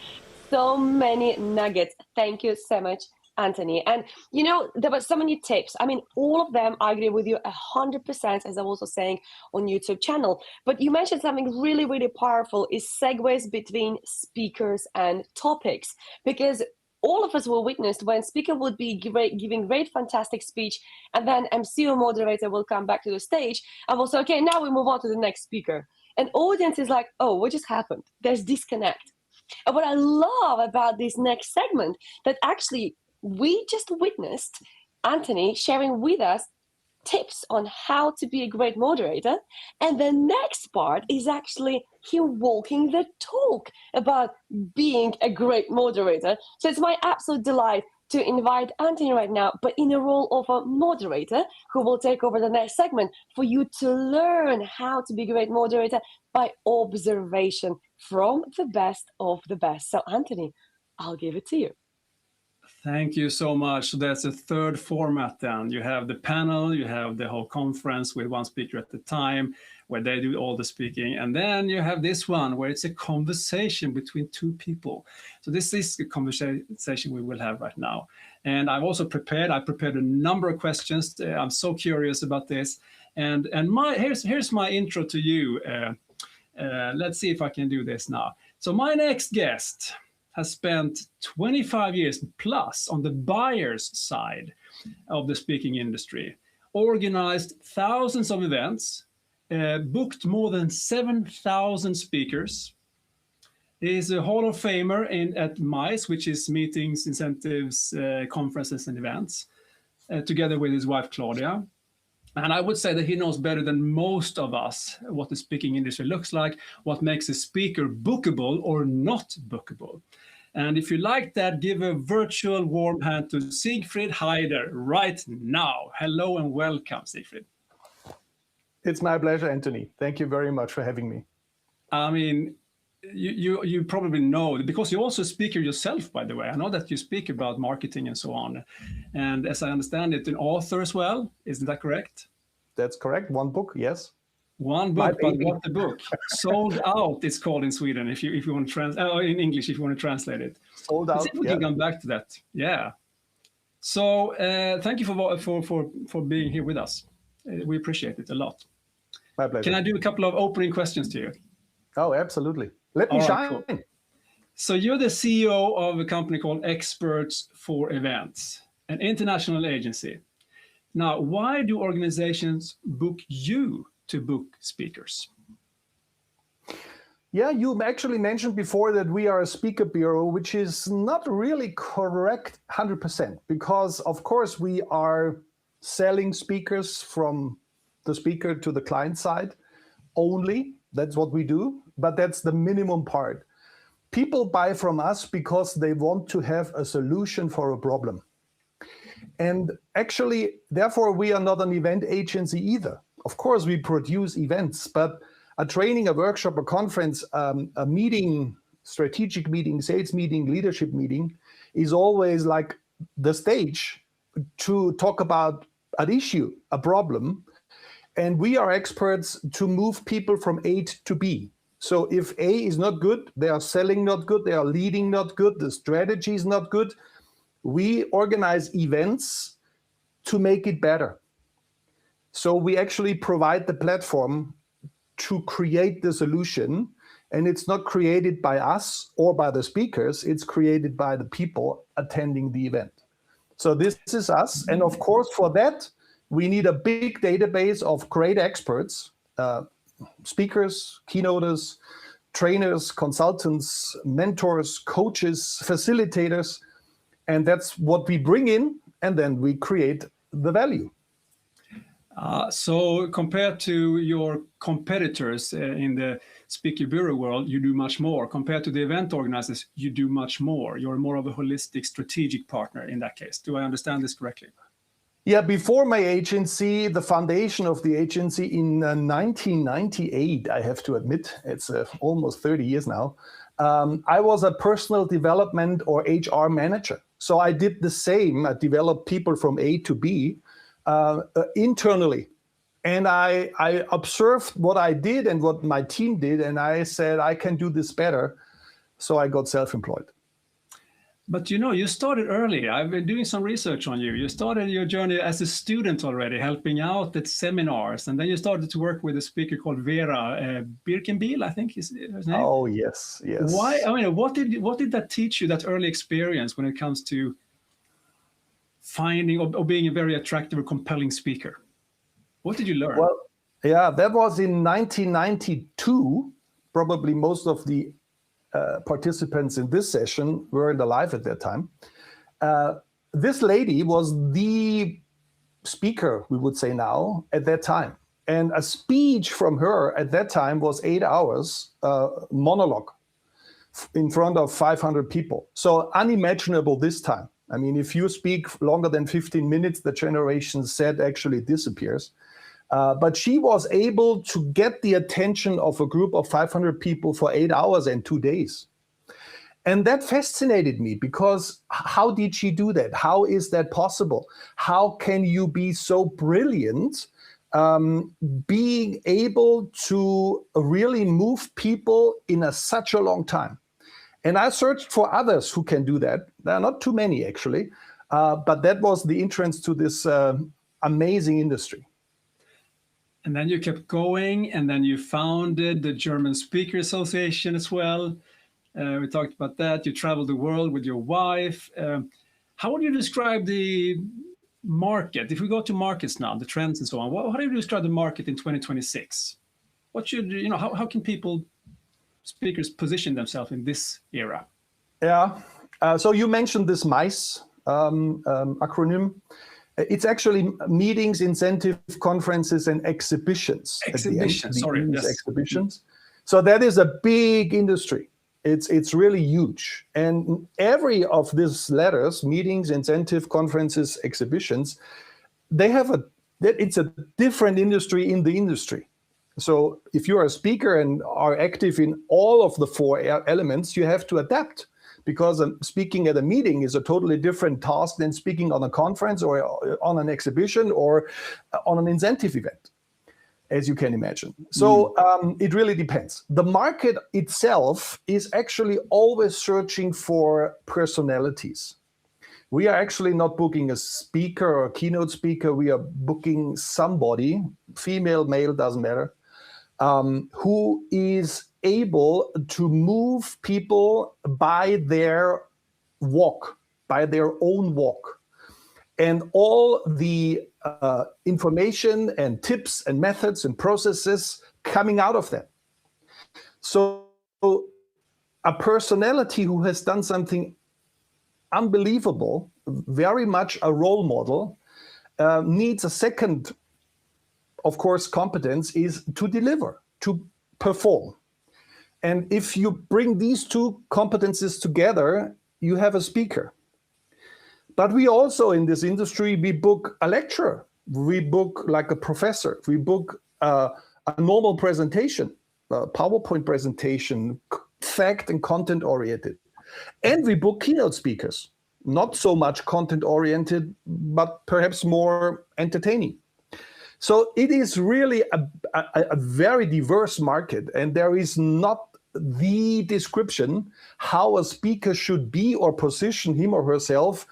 So many nuggets. Thank you so much, Anthony. And you know, there were so many tips. I mean, all of them I agree with you 100%, as I was also saying on YouTube channel. But you mentioned something really, really powerful is segues between speakers and topics, because all of us will witness when speaker would be giving great, fantastic speech, and then MC or moderator will come back to the stage and will say, okay, now we move on to the next speaker. And audience is like, oh, what just happened? There's disconnect. And what I love about this next segment, that actually we just witnessed Anthony sharing with us tips on how to be a great moderator. And the next part is actually him walking the talk about being a great moderator. So it's my absolute delight to invite Anthony right now, but in the role of a moderator who will take over the next segment for you to learn how to be a great moderator by observation from the best of the best. So Anthony, I'll give it to you. Thank you so much. So that's a third format then. You have the panel, you have the whole conference with one speaker at a time, where they do all the speaking. And then you have this one where it's a conversation between two people. So this is the conversation we will have right now. And I've also prepared a number of questions. I'm so curious about this. And here's my intro to you. Let's see if I can do this now. So my next guest has spent 25 years plus on the buyer's side of the speaking industry, organized thousands of events, booked more than 7,000 speakers. He's a Hall of Famer at MICE, which is Meetings, Incentives, Conferences and Events, together with his wife, Claudia. And I would say that he knows better than most of us what the speaking industry looks like, what makes a speaker bookable or not bookable. And if you like that, give a virtual warm hand to Siegfried Heider right now. Hello and welcome, Siegfried. It's my pleasure, Anthony. Thank you very much for having me. I mean, you probably know, because you're also a speaker yourself, by the way. I know that you speak about marketing and so on. And as I understand it, an author as well. Isn't that correct? That's correct. One book, yes. One book, but what the book? Sold Out, it's called in Sweden, if you want to in English, if you want to translate it. Sold Out, see if we can come back to that. Yeah. So thank you for being here with us. We appreciate it a lot. My pleasure. Can I do a couple of opening questions to you? Oh, absolutely. Let me shine. Cool. So you're the CEO of a company called Experts for Events, an international agency. Now, why do organizations book you to book speakers? Yeah, you actually mentioned before that we are a speaker bureau, which is not really correct 100%, because of course we are selling speakers from the speaker to the client side only. That's what we do, but that's the minimum part. People buy from us because they want to have a solution for a problem. And actually, therefore, we are not an event agency either. Of course, we produce events, but a training, a workshop, a conference, a meeting, strategic meeting, sales meeting, leadership meeting is always like the stage to talk about an issue, a problem. And we are experts to move people from A to B. So if A is not good, they are selling not good, they are leading not good, the strategy is not good, we organize events to make it better. So we actually provide the platform to create the solution, and it's not created by us or by the speakers, it's created by the people attending the event. So this is us, and of course for that, we need a big database of great experts, speakers, keynoters, trainers, consultants, mentors, coaches, facilitators, and that's what we bring in, and then we create the value. So compared to your competitors in the speaker bureau world, you do much more. Compared to the event organizers, you do much more. You're more of a holistic strategic partner in that case. Do I understand this correctly? Yeah, before my agency, the foundation of the agency in 1998, I have to admit, it's almost 30 years now, I was a personal development or HR manager. So I did the same. I developed people from A to B internally. And I observed what I did and what my team did, and I said, I can do this better. So I got self-employed. But you know, you started early. I've been doing some research on you. You started your journey as a student already, helping out at seminars. And then you started to work with a speaker called Vera Birkenbiel, I think is his name. Oh, yes, yes. Why? I mean, what did that teach you, that early experience, when it comes to finding or being a very attractive or compelling speaker? What did you learn? Well, yeah, that was in 1992. Probably most of the participants in this session weren't alive at that time. This lady was the speaker, we would say now, at that time. And a speech from her at that time was 8 hours monologue in front of 500 people. So unimaginable this time. I mean, if you speak longer than 15 minutes, the generation Z actually disappears. But she was able to get the attention of a group of 500 people for 8 hours and 2 days. And that fascinated me, because how did she do that? How is that possible? How can you be so brilliant, being able to really move people in such a long time? And I searched for others who can do that. There are not too many, actually, but that was the entrance to this amazing industry. And then you kept going, and then you founded the German Speaker Association as well. We talked about that. You traveled the world with your wife. How would you describe the market? If we go to markets now, the trends and so on, how do you describe the market in 2026? What should, how can speakers position themselves in this era? Yeah. So you mentioned this MICE acronym. It's actually meetings, incentive, conferences, and exhibitions. Exhibitions, sorry. Yes. Exhibitions. So that is a big industry. It's really huge. And every of these letters, meetings, incentive, conferences, exhibitions, it's a different industry in the industry. So if you're a speaker and are active in all of the 4 elements, you have to adapt, because speaking at a meeting is a totally different task than speaking on a conference or on an exhibition or on an incentive event, as you can imagine. So it really depends. The market itself is actually always searching for personalities. We are actually not booking a speaker or a keynote speaker. We are booking somebody, female, male, doesn't matter, who is able to move people by their walk, by their own walk. And all the information and tips and methods and processes coming out of that. So a personality who has done something unbelievable, very much a role model, needs a second, of course, competence is to deliver, to perform. And if you bring these 2 competencies together, you have a speaker. But we also, in this industry, we book a lecturer, we book like a professor, we book a normal presentation, a PowerPoint presentation, fact and content oriented. And we book keynote speakers, not so much content oriented, but perhaps more entertaining. So it is really a very diverse market, and there is not the description how a speaker should be or position him or herself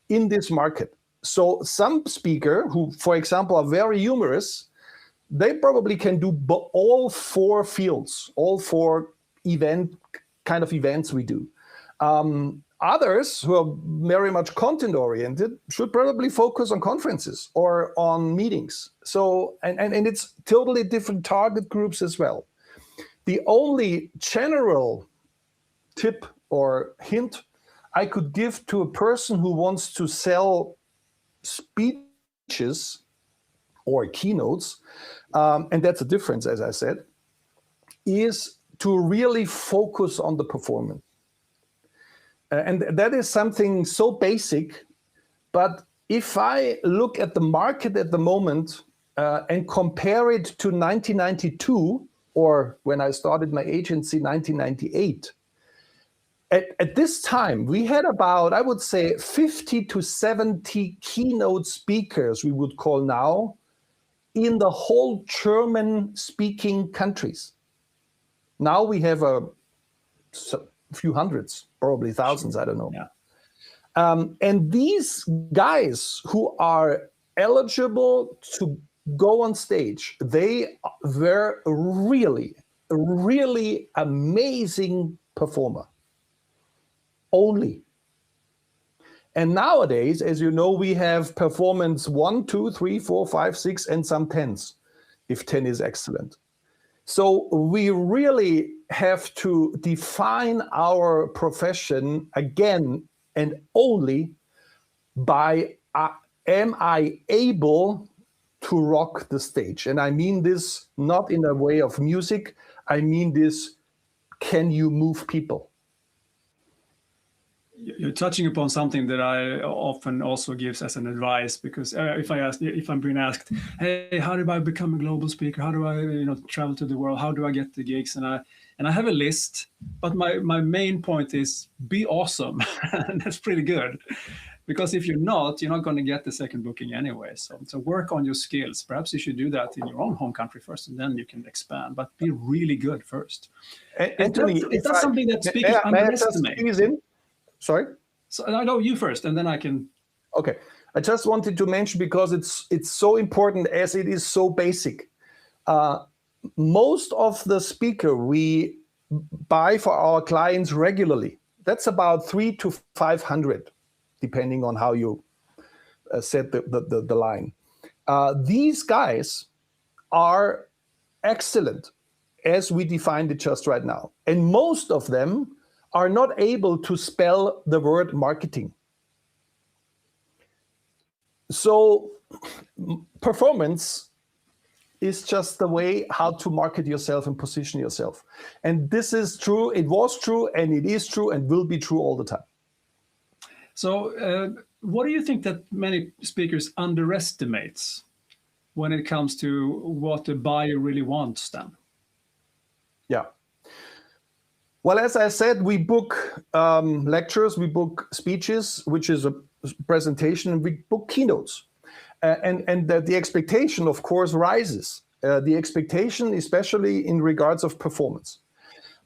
in this market. So some speaker who, for example, are very humorous, they probably can do all 4 fields, all 4 events we do. Others who are very much content oriented should probably focus on conferences or on meetings. So, and it's totally different target groups as well. The only general tip or hint I could give to a person who wants to sell speeches or keynotes, and that's a difference, as I said, is to really focus on the performance. And that is something so basic, but if I look at the market at the moment and compare it to 1992, or when I started my agency, 1998, at this time, we had about, I would say, 50 to 70 keynote speakers, we would call now, in the whole German-speaking countries. Now we have a few hundreds, probably thousands, I don't know. Yeah. And these guys who are eligible to go on stage, they were really, really amazing performer. Only. And nowadays, as you know, we have performance 1, 2, 3, 4, 5, 6, and some 10s, if 10 is excellent. So we really have to define our profession again and only by am I able to rock the stage? And I mean this not in a way of music. I mean this, can you move people? You're touching upon something that I often also gives as an advice, because if I'm being asked, hey, how do I become a global speaker? How do I travel to the world? How do I get the gigs? And I have a list, but my main point is be awesome. And that's pretty good. Because if you're not going to get the second booking anyway. So work on your skills. Perhaps you should do that in your own home country first, and then you can expand. But be really good first. Anthony, is that something that speakers underestimate? Sorry? So I know you first, and then I can... Okay. I just wanted to mention, because it's so important as it is so basic. Most of the speaker we buy for our clients regularly. That's about 300 to 500, depending on how you set the line. These guys are excellent, as we defined it just right now. And most of them are not able to spell the word marketing. So performance is just the way how to market yourself and position yourself. And this is true, it was true, and it is true, and will be true all the time. So what do you think that many speakers underestimates when it comes to what the buyer really wants then? Yeah. Well, as I said, we book lectures, we book speeches, which is a presentation, and we book keynotes. And the expectation, of course, rises. The expectation, especially in regards of performance.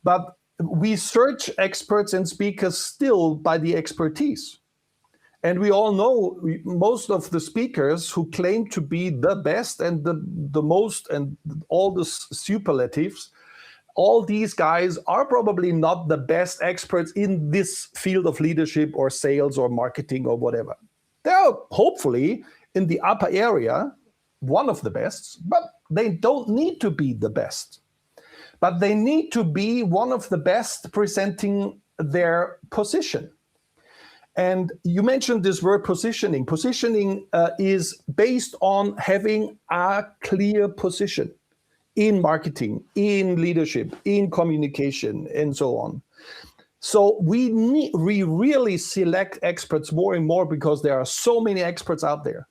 But we search experts and speakers still by the expertise. And we all know most of the speakers who claim to be the best and the most and all the superlatives, all these guys are probably not the best experts in this field of leadership or sales or marketing or whatever. They're hopefully in the upper area, one of the best, but they don't need to be the best. But they need to be one of the best presenting their position. And you mentioned this word positioning. Positioning is based on having a clear position in marketing, in leadership, in communication, and so on. So we really select experts more and more, because there are so many experts out there.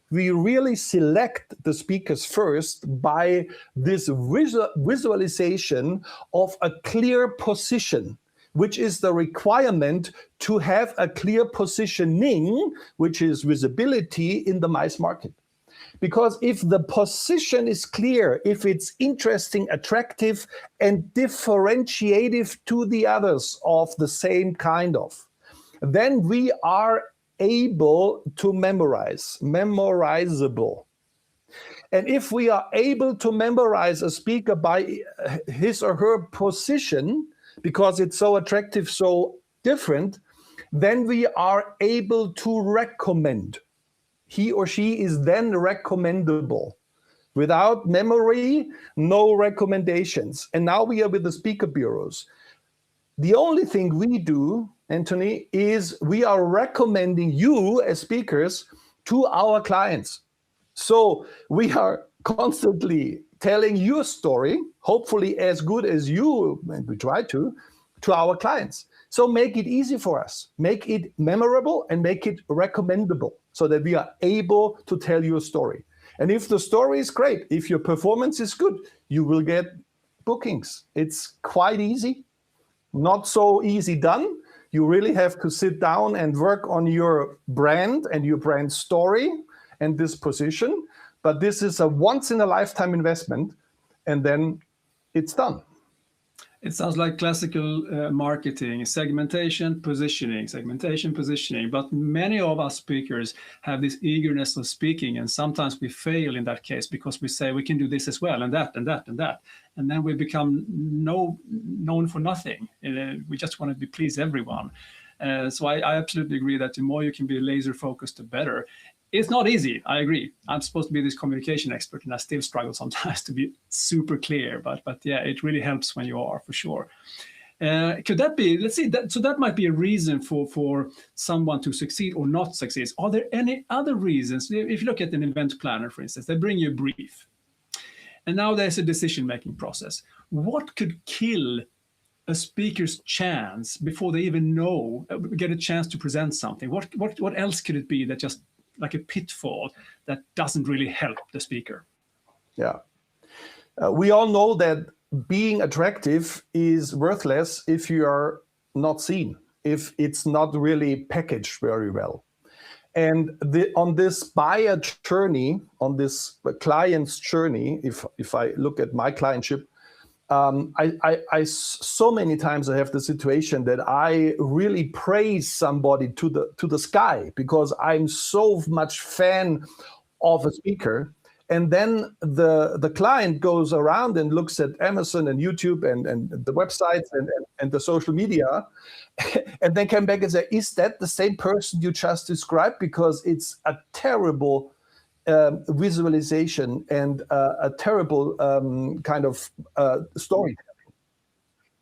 We really select the speakers first by this visualization of a clear position, which is the requirement to have a clear positioning, which is visibility in the mass market. Because if the position is clear, if it's interesting, attractive, and differentiative to the others of the same kind of, then we are able to memorizable. And if we are able to memorize a speaker by his or her position, because it's so attractive, so different, then we are able to recommend. He or she is then recommendable. Without memory, no recommendations. And now we are with the speaker bureaus. The only thing we do, Anthony, is we are recommending you as speakers to our clients. So we are constantly telling your story, hopefully as good as you, and we try to our clients. So make it easy for us, make it memorable, and make it recommendable, so that we are able to tell your story. And if the story is great, if your performance is good, you will get bookings. It's quite easy, not so easy done. You really have to sit down and work on your brand and your brand story and this position. But this is a once-in-a-lifetime investment, and then it's done. It sounds like classical marketing, segmentation, positioning. But many of us speakers have this eagerness of speaking, and sometimes we fail in that case because we say we can do this as well, and that, and that, and that. And then we become known for nothing. We just want to please everyone. So I absolutely agree that the more you can be laser focused, the better. It's not easy, I agree. I'm supposed to be this communication expert, and I still struggle sometimes to be super clear. But yeah, it really helps when you are, for sure. Could that be, let's see, so that might be a reason for someone to succeed or not succeed. Are there any other reasons? If you look at an event planner, for instance, they bring you a brief. And now there's a decision-making process. What could kill a speaker's chance before they even get a chance to present something? What else could it be that just like a pitfall that doesn't really help the speaker? Yeah. We all know that being attractive is worthless if you are not seen, if it's not really packaged very well. And on this buyer journey, on this client's journey, if I look at my clientship, I so many times I have the situation that I really praise somebody to the sky because I'm so much fan of a speaker. And then the client goes around and looks at Amazon and YouTube and the websites and the social media, and then come back and say, is that the same person you just described? Because it's a terrible visualization and a terrible kind of storytelling.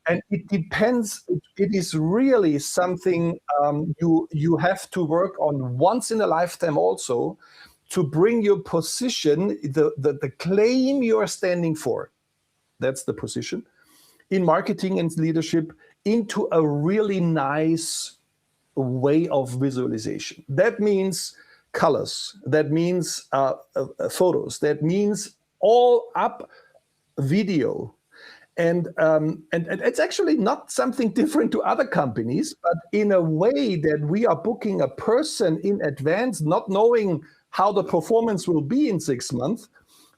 And it depends, it is really something you have to work on once in a lifetime also, to bring your position, the claim you are standing for, that's the position, in marketing and leadership, into a really nice way of visualization. That means colors, that means photos, that means all up video. And it's actually not something different to other companies, but in a way that we are booking a person in advance, not knowing how the performance will be in 6 months.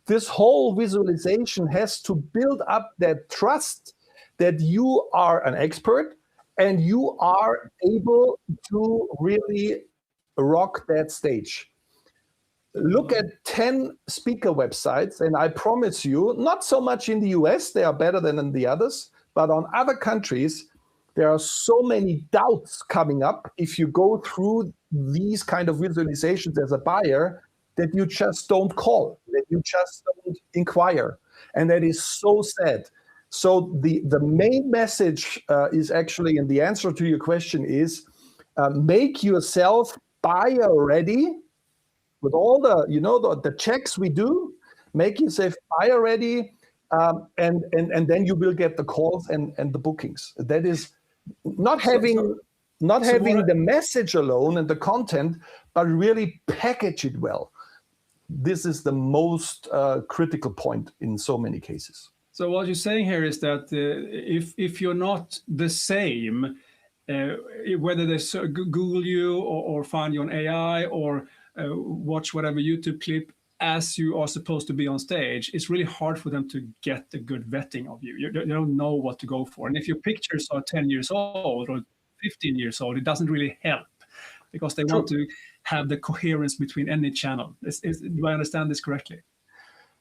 This whole visualization has to build up that trust that you are an expert and you are able to really rock that stage. Look at 10 speaker websites, and I promise you, not so much in the US, they are better than in the others, but on other countries, there are so many doubts coming up if you go through these kind of visualizations as a buyer that you just don't call, that you just don't inquire. And that is so sad. So the main message is actually, and the answer to your question is, make yourself buyer ready with all the, the checks we do, make yourself buyer ready, and then you will get the calls and the bookings. That is not having the message alone and the content, but really package it well. This is the most critical point in so many cases. So what you're saying here is that if you're not the same, whether they Google you or find you on AI or watch whatever YouTube clip as you are supposed to be on stage, it's really hard for them to get a good vetting of you. You don't know what to go for. And if your pictures are 10 years old or 15 years old, it doesn't really help because they want to have the coherence between any channel. Do I understand this correctly?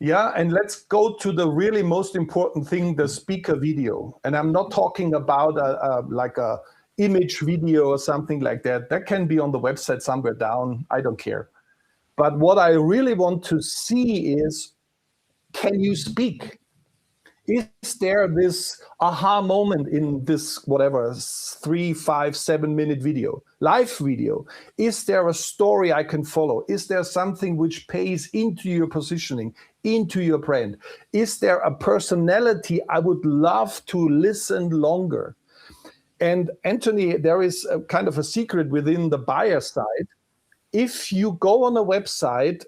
Yeah, and let's go to the really most important thing, the speaker video. And I'm not talking about like a image video or something like that. That can be on the website somewhere down. I don't care. But what I really want to see is, can you speak? Is there this aha moment in this, whatever, 3, 5, 7 minute video, live video? Is there a story I can follow? Is there something which pays into your positioning, into your brand? Is there a personality I would love to listen longer? And Anthony, there is a kind of a secret within the buyer side. If you go on a website,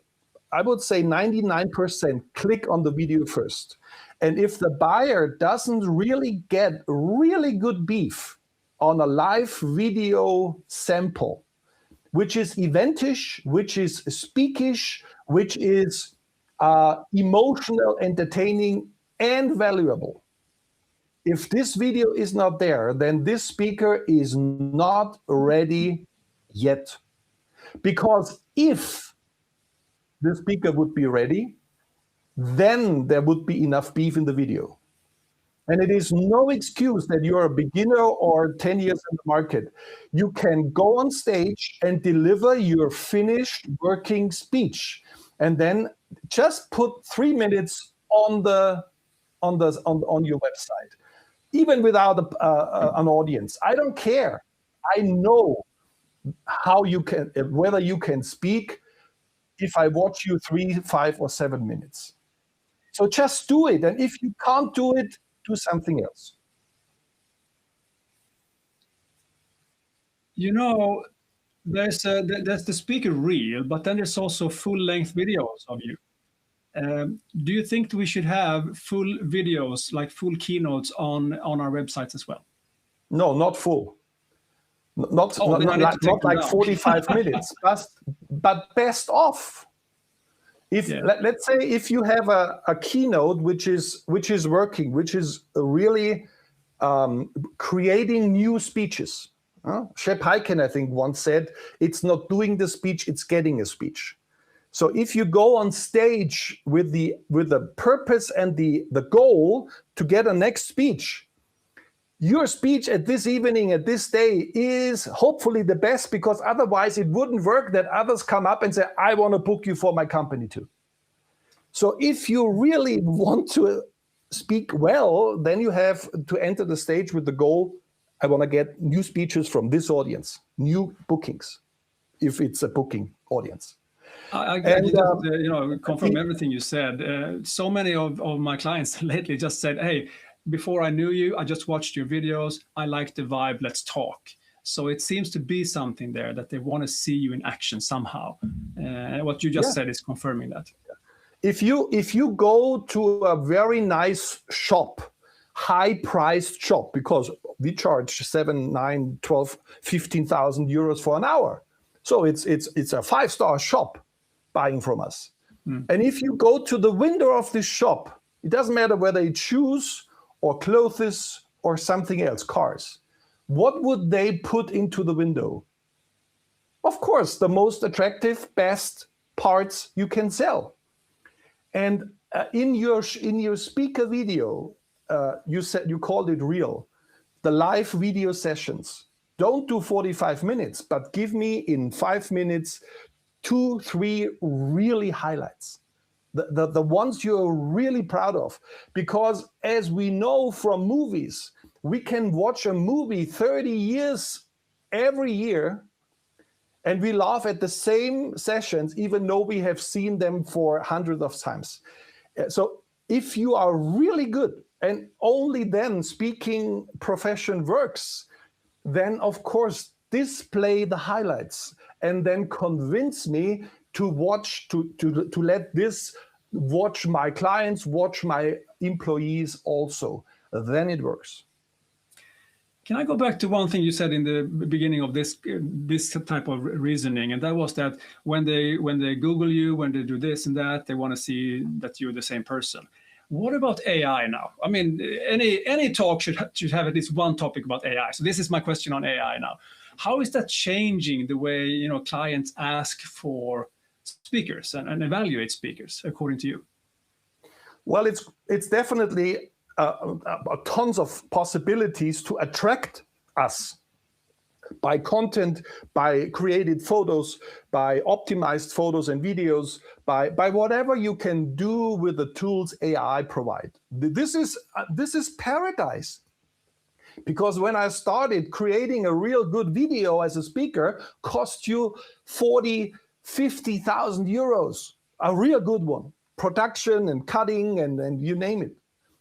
I would say 99% click on the video first. And if the buyer doesn't really get really good beef on a live video sample, which is eventish, which is speakish, which is emotional, entertaining, and valuable, if this video is not there, then this speaker is not ready yet. Because if the speaker would be ready, then there would be enough beef in the video. And it is no excuse that you're a beginner or 10 years in the market. You can go on stage and deliver your finished working speech, and then just put 3 minutes on your website. even without an audience. I don't care. I know how you can, whether you can speak if I watch you 3, 5, or 7 minutes. So just do it. And if you can't do it, do something else. You know, there's the speaker reel, but then there's also full-length videos of you. Do you think we should have full videos, like full keynotes on our websites as well? No, not full. Not like 45 minutes, but best of. Let's say if you have a keynote which is working, which is really creating new speeches. Shep Hyken, I think, once said, it's not doing the speech, it's getting a speech. So if you go on stage with the purpose and the goal to get a next speech, your speech at this evening, at this day, is hopefully the best, because otherwise it wouldn't work that others come up and say, I want to book you for my company too. So if you really want to speak well, then you have to enter the stage with the goal, I want to get new speeches from this audience, new bookings, if it's a booking audience. I confirm everything you said. So many of my clients lately just said, hey, before I knew you, I just watched your videos. I like the vibe. Let's talk. So it seems to be something there that they want to see you in action somehow. What you just said is confirming that. If you go to a very nice shop, high-priced shop, because we charge 7, 9, 12, 15,000 euros for an hour. So it's a 5-star shop buying from us. And if you go to the window of this shop, it doesn't matter whether it's shoes or clothes or something else, cars. What would they put into the window? Of course, the most attractive, best parts you can sell. And in your speaker video, you called it reel, the live video sessions. Don't do 45 minutes, but give me in 5 minutes 2, 3 really highlights. The ones you're really proud of. Because as we know from movies, we can watch a movie 30 years every year, and we laugh at the same sessions, even though we have seen them for hundreds of times. So if you are really good, and only then speaking profession works, then of course display the highlights and then convince me to watch, to let this watch my clients, watch my employees also. Then it works. Can I go back to one thing you said in the beginning of this type of reasoning, and that was that when they Google you, when they do this and that, they want to see that you're the same person. What about AI now? I mean, any talk should have at least one topic about AI. So this is my question on AI now. How is that changing the way clients ask for speakers and evaluate speakers, according to you? Well, it's definitely tons of possibilities to attract us by content, by created photos, by optimized photos and videos, by whatever you can do with the tools AI provide. This is paradise. Because when I started, creating a real good video as a speaker cost you 40,000, 50,000 euros, a real good one, production and cutting and you name it.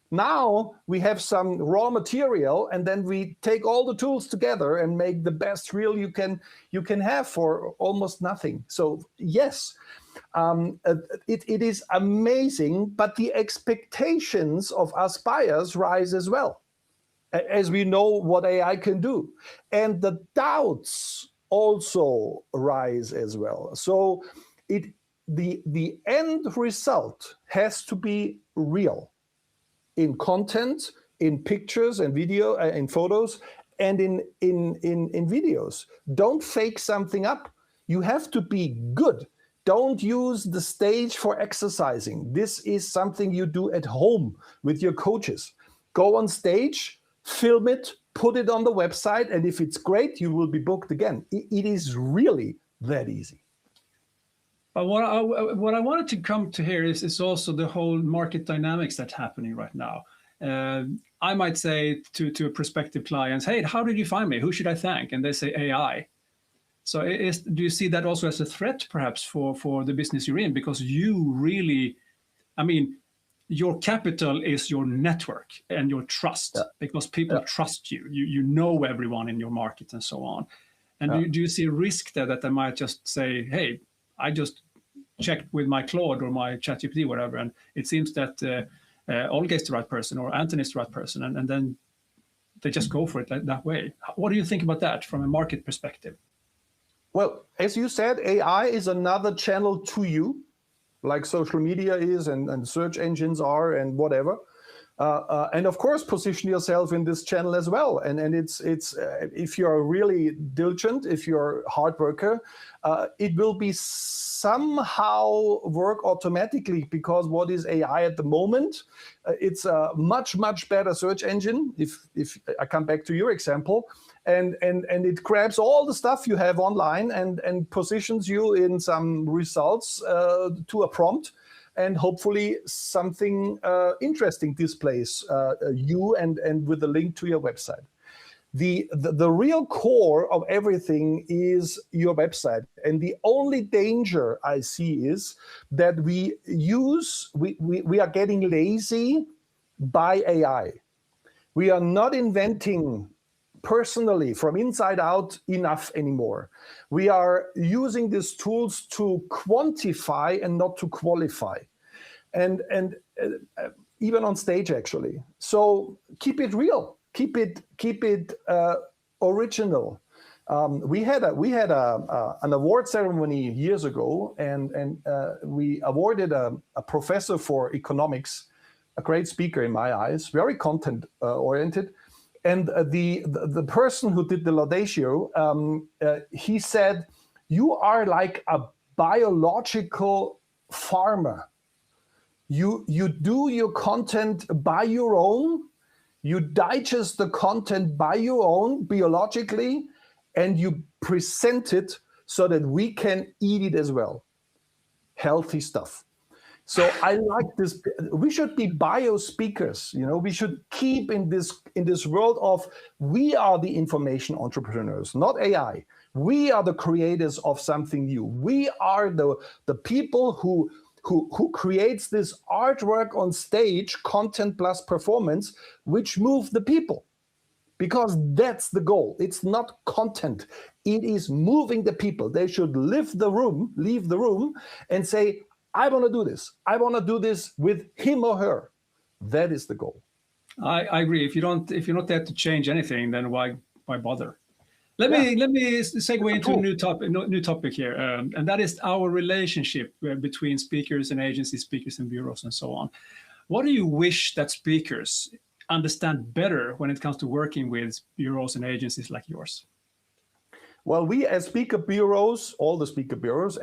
Now we have some raw material, and then we take all the tools together and make the best reel you can have for almost nothing. So yes, it is amazing, but the expectations of us buyers rise as well, as we know what AI can do. And the doubts also rise as well. So the end result has to be real in content, in pictures and video, in photos, and in videos. Don't fake something up. You have to be good. Don't use the stage for exercising. This is something you do at home with your coaches. Go on stage, film it, put it on the website, and if it's great, you will be booked again. It is really that easy. But what I wanted to come to here is also the whole market dynamics that's happening right now. I might say to prospective clients, hey, how did you find me? Who should I thank? And they say AI. So do you see that also as a threat, perhaps, for the business you're in? Because you really, I mean, your capital is your network and your trust, because people trust you. You know everyone in your market and so on. And do you see a risk there that they might just say, hey, I just checked with my Claude or my ChatGPT, whatever, and it seems that Olga is the right person or Anthony is the right person, and then they just go for it that way. What do you think about that from a market perspective? Well, as you said, AI is another channel to you, like social media is and search engines are and whatever. And of course, position yourself in this channel as well. And it's if you're really diligent, if you're a hard worker, it will be somehow work automatically, because what is AI at the moment? It's a much better search engine. If I come back to your example, and it grabs all the stuff you have online and positions you in some results to a prompt. And hopefully something interesting displays you and with a link to your website. The real core of everything is your website. And the only danger I see is that we are getting lazy by AI. We are not inventing personally from inside out enough anymore. We are using these tools to quantify and not to qualify, and even on stage actually. So keep it real, keep it original. We had an award ceremony years ago, and we awarded a professor for economics, a great speaker in my eyes, very content oriented. And the person who did the laudatio, he said, "You are like a biological farmer. You do your content by your own, you digest the content by your own biologically, and you present it so that we can eat it as well. Healthy stuff." So I like this. We should be bio speakers. We should keep in this world of, we are the information entrepreneurs, not AI. We are the creators of something new. We are the people who creates this artwork on stage, content plus performance, which move the people. Because that's the goal. It's not content. It is moving the people. They should leave the room and say, I want to do this. I want to do this with him or her. That is the goal. I agree. If you're not there to change anything, then why bother? Let me segue into a new topic here, and that is our relationship between speakers and agencies, speakers and bureaus, and so on. What do you wish that speakers understand better when it comes to working with bureaus and agencies like yours? Well, we as speaker bureaus, all the speaker bureaus,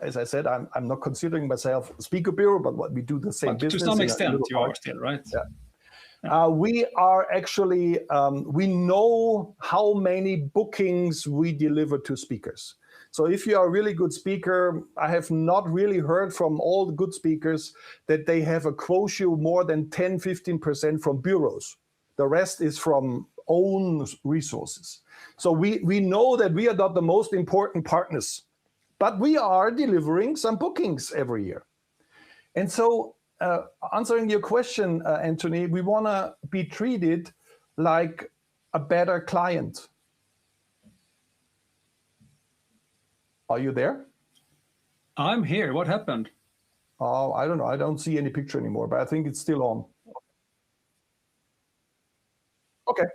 as I said, I'm not considering myself a speaker bureau, but what we do the same business. To some extent, you are still, right? Yeah. We are actually, we know how many bookings we deliver to speakers. So if you are a really good speaker, I have not really heard from all the good speakers that they have a quotient more than 10-15% from bureaus. The rest is from own resources. So we know that we are not the most important partners, but we are delivering some bookings every year. And so answering your question, Anthony, we want to be treated like a better client. Are you there? I'm here. What happened? Oh, I don't know. I don't see any picture anymore, but I think it's still on. Okay.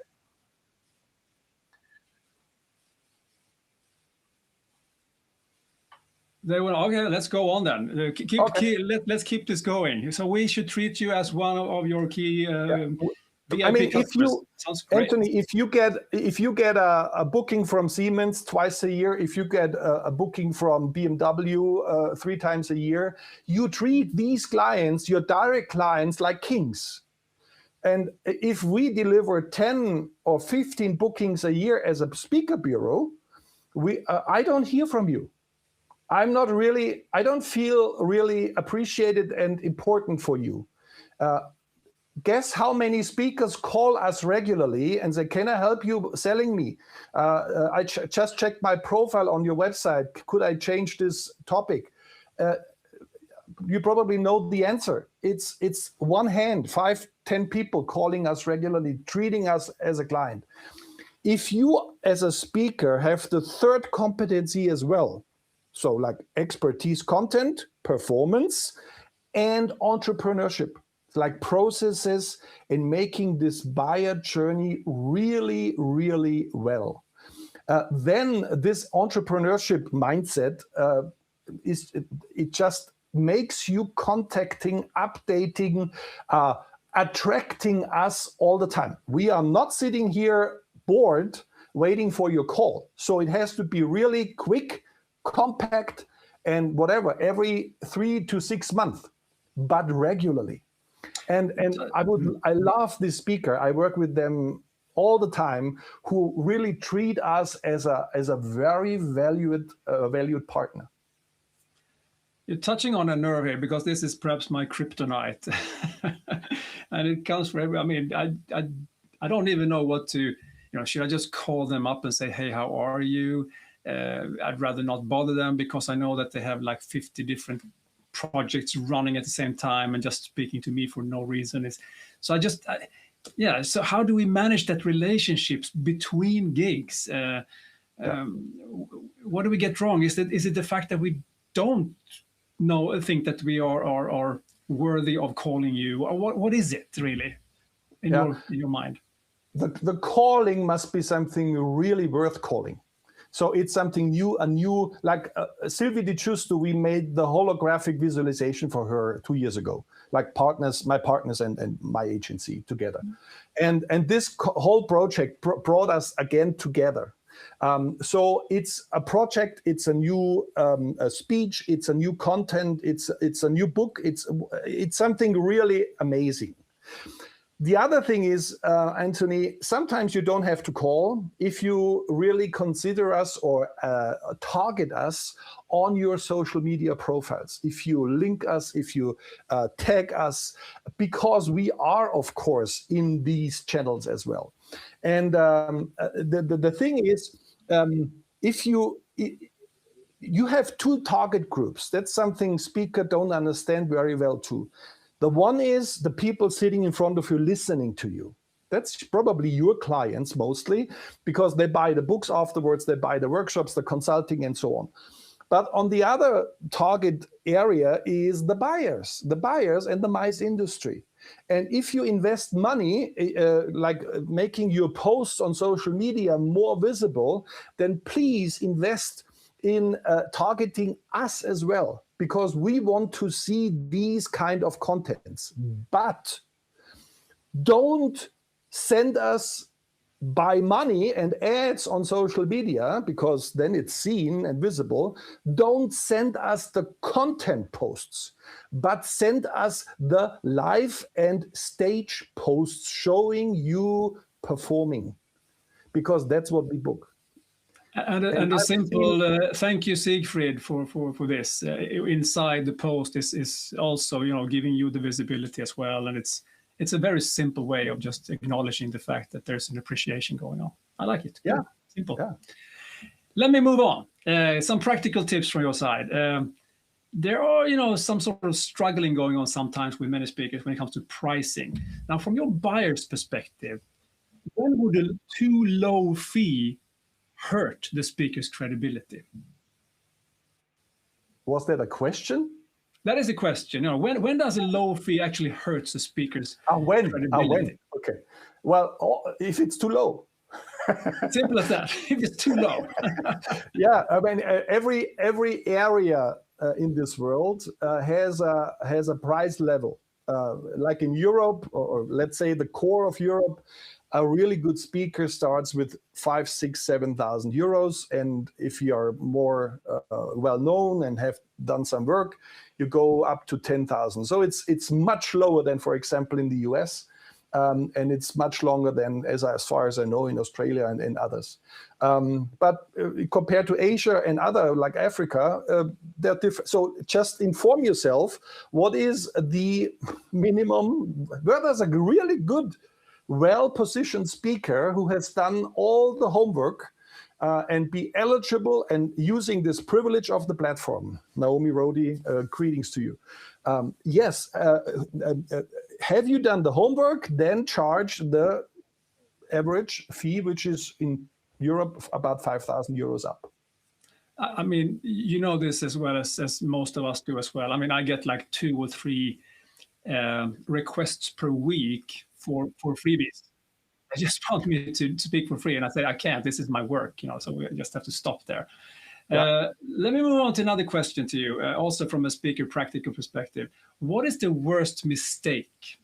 They were okay. Let's go on then. Let's keep this going. So we should treat you as one of your key. I mean, Anthony, if you get a booking from Siemens twice a year, if you get a booking from BMW 3 times a year, you treat these clients, your direct clients, like kings. And if we deliver 10 or 15 bookings a year as a speaker bureau, I don't hear from you. I don't feel really appreciated and important for you. guess how many speakers call us regularly and say, can I help you selling me? I just checked my profile on your website. Could I change this topic? You probably know the answer. It's one hand, 5, 10 people calling us regularly, treating us as a client. If you as a speaker have the third competency as well, so like expertise, content, performance, and entrepreneurship, like processes in making this buyer journey really, really well. Then this entrepreneurship mindset it just makes you contacting, updating, attracting us all the time. We are not sitting here bored waiting for your call. So it has to be really quick, compact, and whatever, every 3 to 6 months, but regularly. And I love this speaker. I work with them all the time, who really treat us as a very valued partner. You're touching on a nerve here, because this is perhaps my kryptonite, and it comes from every. I mean, I don't even know what to. Should I just call them up and say, hey, how are you? I'd rather not bother them, because I know that they have like 50 different projects running at the same time, and just speaking to me for no reason is. So so how do we manage that relationships between gigs? What do we get wrong? Is it the fact that we don't think that we are worthy of calling you, or what is it really in your mind? The calling must be something really worth calling. So it's something new, like Sylvie Di Giusto, we made the holographic visualization for her 2 years ago, like my partners and my agency together. And this whole project brought us again together. So it's a project, it's a new speech, it's a new content, it's a new book, it's something really amazing. The other thing is, Anthony, sometimes you don't have to call if you really consider us or target us on your social media profiles. If you link us, if you tag us, because we are, of course, in these channels as well. And the thing is, if you have two target groups, that's something speakers don't understand very well too. The one is the people sitting in front of you listening to you. That's probably your clients mostly, because they buy the books afterwards, they buy the workshops, the consulting, and so on. But on the other target area is the buyers and the MICE industry. And if you invest money, like making your posts on social media more visible, then please invest in targeting us as well, because we want to see these kind of contents. But don't send us buy money and ads on social media, because then it's seen and visible. Don't send us the content posts, but send us the live and stage posts showing you performing, because that's what we book. And a simple thank you, Siegfried, for this. Inside the post is also giving you the visibility as well, and it's a very simple way of just acknowledging the fact that there's an appreciation going on. I like it. Yeah, simple. Yeah. Let me move on. Some practical tips from your side. There are some sort of struggling going on sometimes with many speakers when it comes to pricing. Now, from your buyer's perspective, when would a too low fee hurt the speaker's credibility? Was that a question? That is a question. When does a low fee actually hurt the speaker's credibility? When? Okay. Well, if it's too low. Simple as that. If it's too low. Yeah, I mean, every area in this world has a price level. Like in Europe, or let's say the core of Europe, a really good speaker starts with 5,000, 6,000, 7,000 euros. And if you are more well-known and have done some work, you go up to 10,000. So it's much lower than, for example, in the US. and it's much longer than, as far as I know, in Australia and others. But compared to Asia and other, like Africa, they're different. So just inform yourself, what is the minimum, where there's a really good, well-positioned speaker who has done all the homework and be eligible and using this privilege of the platform. Naomi Rodi, greetings to you. Yes, have you done the homework? Then charge the average fee, which is in Europe about 5,000 euros up. I mean, you know this as well as most of us do as well. I mean, I get like 2 or 3 requests per week for freebies. They just want me to speak for free, and I say I can't. This is my work, you know. So we just have to stop there. Yeah. Let me move on to another question to you, also from a speaker practical perspective. What is the worst mistake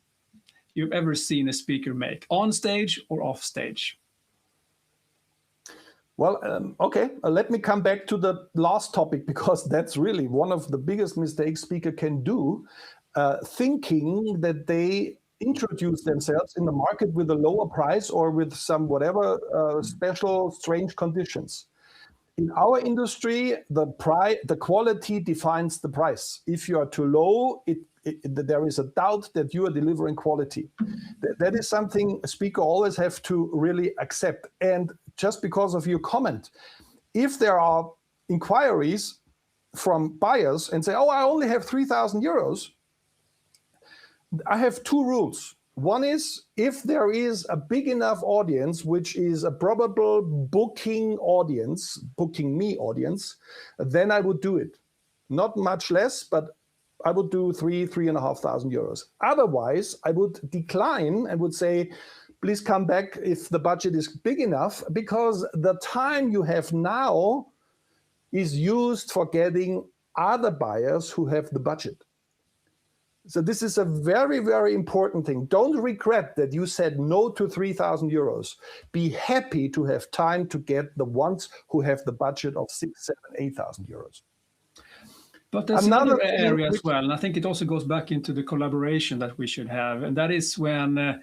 you've ever seen a speaker make, on stage or off stage? Well, okay, let me come back to the last topic, because that's really one of the biggest mistakes speaker can do, thinking that they introduce themselves in the market with a lower price or with some whatever special strange conditions. In our industry, the quality defines the price. If you are too low, there is a doubt that you are delivering quality. That is something a speaker always have to really accept. And just because of your comment, if there are inquiries from buyers and say, oh, I only have 3,000 euros, I have 2 rules. One is, if there is a big enough audience, which is a probable booking me audience, then I would do it. Not much less, but I would do 3,500 euros. Otherwise, I would decline and would say, please come back if the budget is big enough, because the time you have now is used for getting other buyers who have the budget. So this is a very, very important thing. Don't regret that you said no to 3,000 euros. Be happy to have time to get the ones who have the budget of 6,000, 7,000, 8,000 euros. But there's another area as well, and I think it also goes back into the collaboration that we should have, and that is when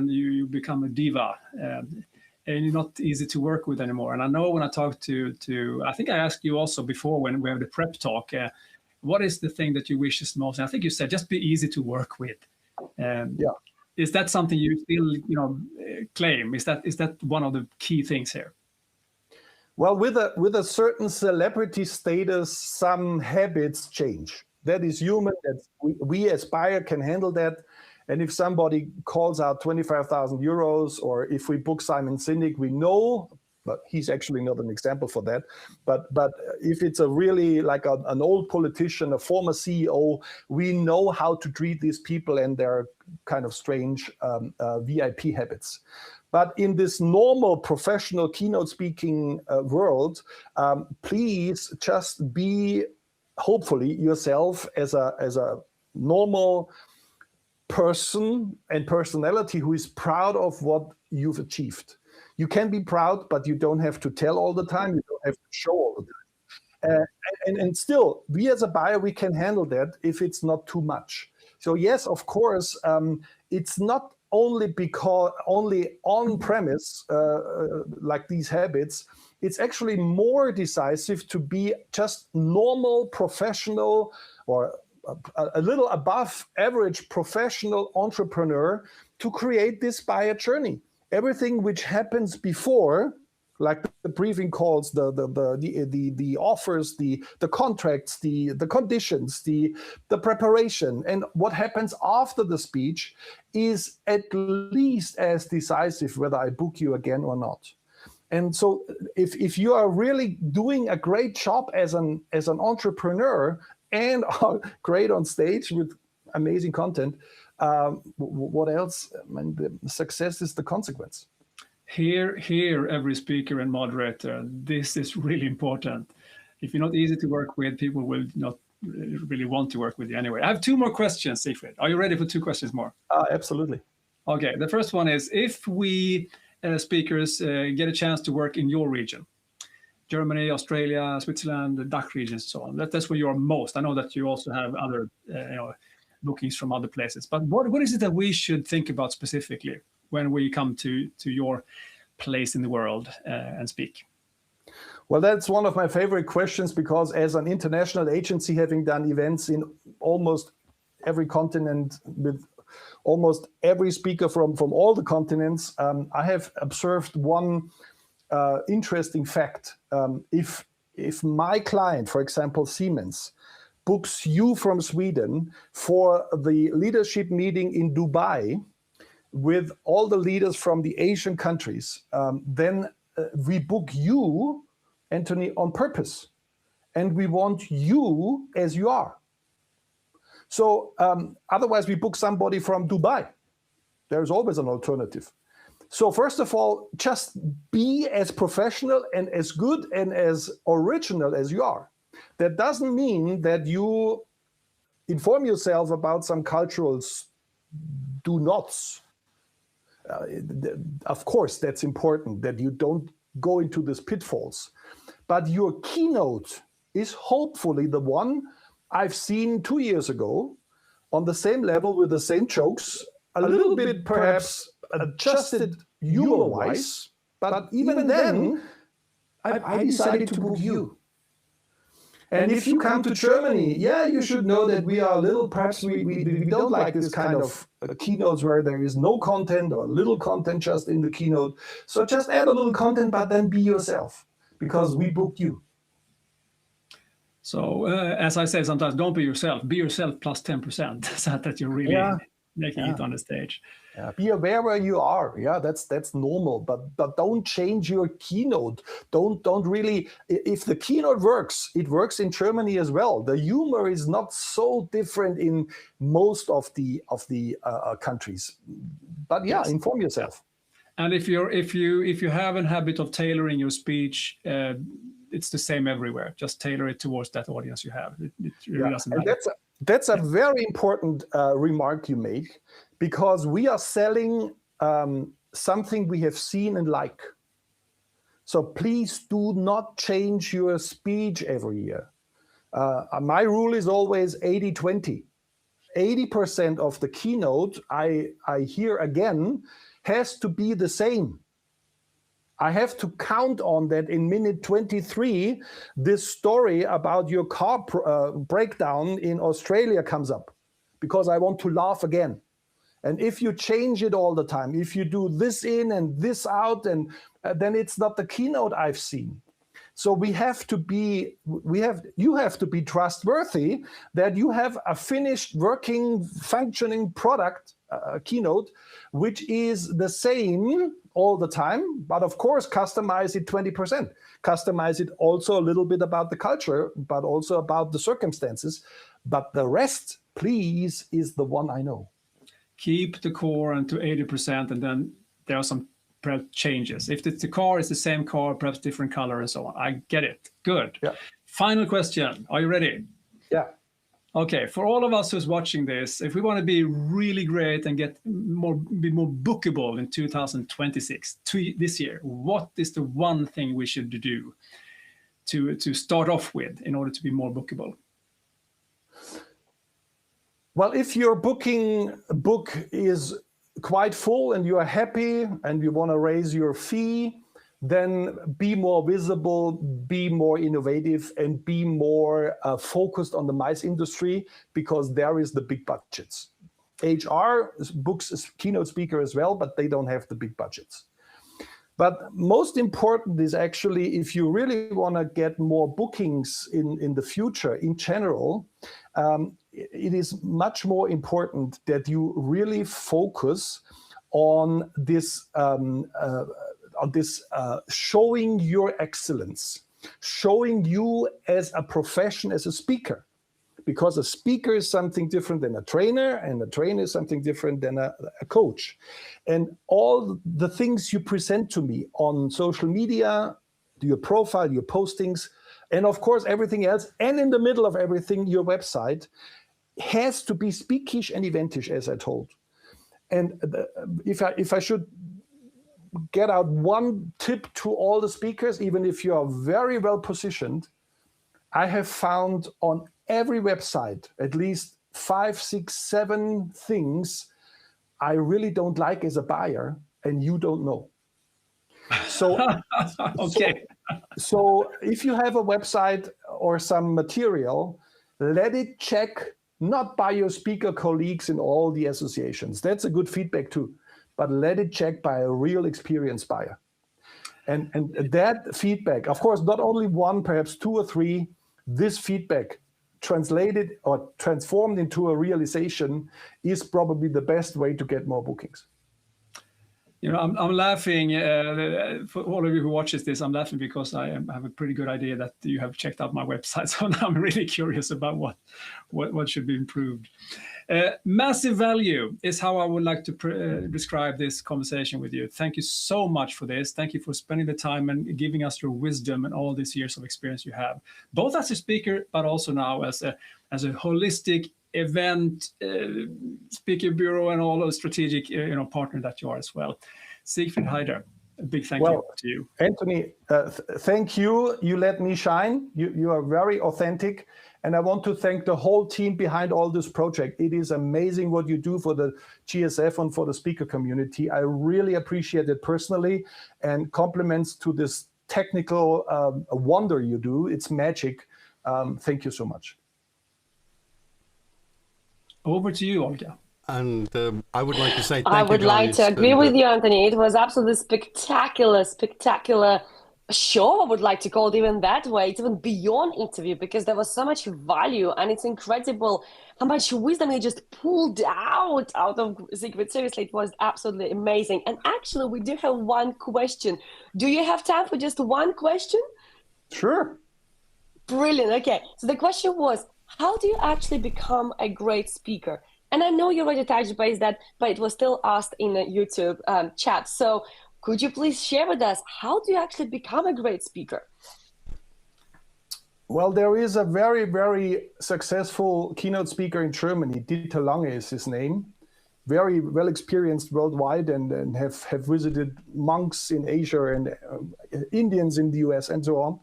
you become a diva and you're not easy to work with anymore. And I know when I talk to I think I asked you also before when we have the prep talk, what is the thing that you wish is most? And I think you said just be easy to work with. Yeah. Is that something you still claim? Is that one of the key things here? Well, with a certain celebrity status, some habits change. That is human. That we as buyer can handle that. And if somebody calls out 25,000 euros, or if we book Simon Sinek, we know. But he's actually not an example for that. But if it's a really like an old politician, a former CEO, we know how to treat these people and their kind of strange VIP habits. But in this normal professional keynote speaking world, please just be, hopefully, yourself as a normal person and personality who is proud of what you've achieved. You can be proud, but you don't have to tell all the time. You don't have to show all the time. And still, we as a buyer, we can handle that if it's not too much. So yes, of course, it's not only on premise like these habits. It's actually more decisive to be just normal, professional, or a little above average professional entrepreneur to create this buyer journey. Everything which happens before, like the briefing calls, the offers, the contracts, the conditions, the preparation, and what happens after the speech is at least as decisive whether I book you again or not. And so if you are really doing a great job as an entrepreneur and are great on stage with amazing content, what else? I mean, the success is the consequence. Here, every speaker and moderator, this is really important. If you're not easy to work with, people will not really want to work with you anyway. I have 2 more questions, Siegfried. Are you ready for 2 questions more? Absolutely. Okay, the first one is, if we speakers get a chance to work in your region, Germany, Australia, Switzerland, the DACH regions, so on. That's where you are most. I know that you also have other bookings from other places. But what is it that we should think about specifically when we come to your place in the world and speak? Well, that's one of my favorite questions, because as an international agency, having done events in almost every continent with almost every speaker from all the continents, I have observed one interesting fact. If my client, for example, Siemens, books you from Sweden for the leadership meeting in Dubai with all the leaders from the Asian countries, then we book you, Anthony, on purpose. And we want you as you are. So otherwise we book somebody from Dubai. There's always an alternative. So first of all, just be as professional and as good and as original as you are. That doesn't mean that you inform yourself about some cultural do-nots. Of course, that's important, that you don't go into these pitfalls. But your keynote is hopefully the one I've seen 2 years ago, on the same level with the same jokes, a little bit perhaps adjusted humor-wise, but even then, I decided to book you. And if you come to Germany, yeah, you should know that we are a little, perhaps we don't like this kind of keynotes where there is no content or little content just in the keynote. So just add a little content, but then be yourself, because we booked you. So as I say sometimes, don't be yourself plus 10%, so that you're really making it on the stage. Yeah. Be aware where you are. Yeah, that's normal, but don't change your keynote. Don't really. If the keynote works, it works in Germany as well. The humor is not so different in most of the countries. But yeah, inform yourself. And if you have a habit of tailoring your speech, it's the same everywhere. Just tailor it towards that audience you have. It really doesn't matter. That's a very important remark you make, because we are selling something we have seen and like. So please do not change your speech every year. My rule is always 80-20. 80% of the keynote I hear again has to be the same. I have to count on that in minute 23, this story about your car breakdown in Australia comes up, because I want to laugh again. And if you change it all the time, if you do this in and this out, and then it's not the keynote I've seen. So you have to be trustworthy that you have a finished, working, functioning product, keynote, which is the same all the time, but of course, customize it 20%. Customize it also a little bit about the culture, but also about the circumstances. But the rest, please, is the one I know. Keep the core and to 80%, and then there are some perhaps changes. If it's the car, it's the same car, perhaps different color and so on. I get it. Good. Yeah. Final question. Are you ready? Yeah. Okay, for all of us who's watching this, if we want to be really great and be more bookable in 2026, this year, what is the one thing we should do to start off with in order to be more bookable? Well, if your booking book is quite full and you are happy and you want to raise your fee, then be more visible, be more innovative, and be more focused on the MICE industry, because there is the big budgets. HR books a keynote speaker as well, but they don't have the big budgets. But most important is actually, if you really want to get more bookings in the future in general, it is much more important that you really focus on this showing your excellence, showing you as a profession, as a speaker, because a speaker is something different than a trainer, and a trainer is something different than a coach. And all the things you present to me on social media, your profile, your postings, and of course everything else, and in the middle of everything, your website, has to be speakish and eventish, as I told. And if I should get out one tip to all the speakers, even if you are very well positioned, I have found on every website at least 5, 6, 7 things I really don't like as a buyer, and you don't know. So, okay. So if you have a website or some material, let it check not by your speaker colleagues in all the associations. That's a good feedback too, but let it check by a real experienced buyer. And that feedback, of course, not only one, perhaps 2 or 3, this feedback translated or transformed into a realization is probably the best way to get more bookings. You know, I'm laughing, for all of you who watches this, I'm laughing because I have a pretty good idea that you have checked out my website. So now I'm really curious about what should be improved. Massive value is how I would like to describe this conversation with you. Thank you so much for this. Thank you for spending the time and giving us your wisdom and all these years of experience you have, both as a speaker, but also now as a holistic event speaker bureau and all those strategic partner that you are as well. Siegfried Heider, a big thank you to you. Anthony, thank you. You let me shine. You are very authentic. And I want to thank the whole team behind all this project. It is amazing what you do for the GSF and for the speaker community. I really appreciate it personally, and compliments to this technical wonder you do. It's magic. Thank you so much. Over to you, Olga. And I would like to say thank you, I would like to agree with you, Anthony. It was absolutely spectacular show. I would like to call it even that way. It's even beyond interview, because there was so much value, and it's incredible how much wisdom he just pulled out of Siegfried. Seriously, it was absolutely amazing. And actually, we do have one question. Do you have time for just one question? Sure. Brilliant. Okay. So the question was, how do you actually become a great speaker? And I know you already touched base that, but it was still asked in the YouTube chat. So could you please share with us, how do you actually become a great speaker? Well, there is a very, very successful keynote speaker in Germany. Dieter Lange is his name. Very well experienced worldwide, and have visited monks in Asia and Indians in the US and so on.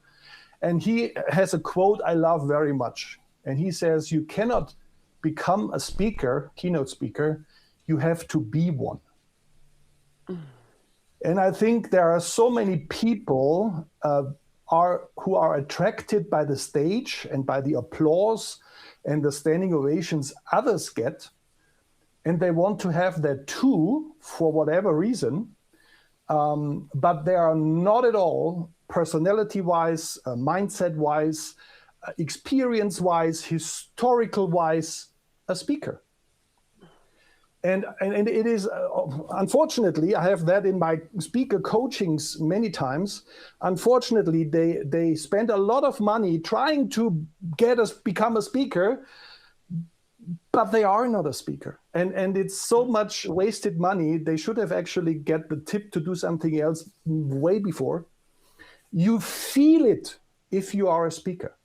And he has a quote I love very much. And he says, you cannot become a speaker, keynote speaker, you have to be one. And I think there are so many people who are attracted by the stage and by the applause and the standing ovations others get, and they want to have that too for whatever reason, but they are not at all personality-wise, mindset-wise, experience-wise, historical-wise, a speaker. And it is, unfortunately, I have that in my speaker coachings many times. Unfortunately, they spend a lot of money trying to become a speaker, but they are not a speaker. And it's so much wasted money. They should have actually get the tip to do something else way before. You feel it if you are a speaker.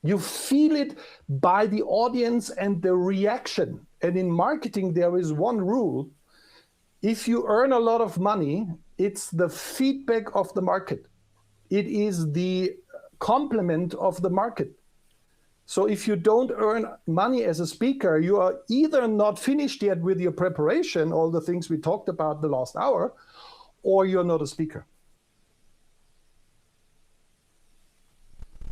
You feel it by the audience and the reaction. And in marketing, there is one rule. If you earn a lot of money, it's the feedback of the market. It is the complement of the market. So if you don't earn money as a speaker, you are either not finished yet with your preparation, all the things we talked about the last hour, or you're not a speaker.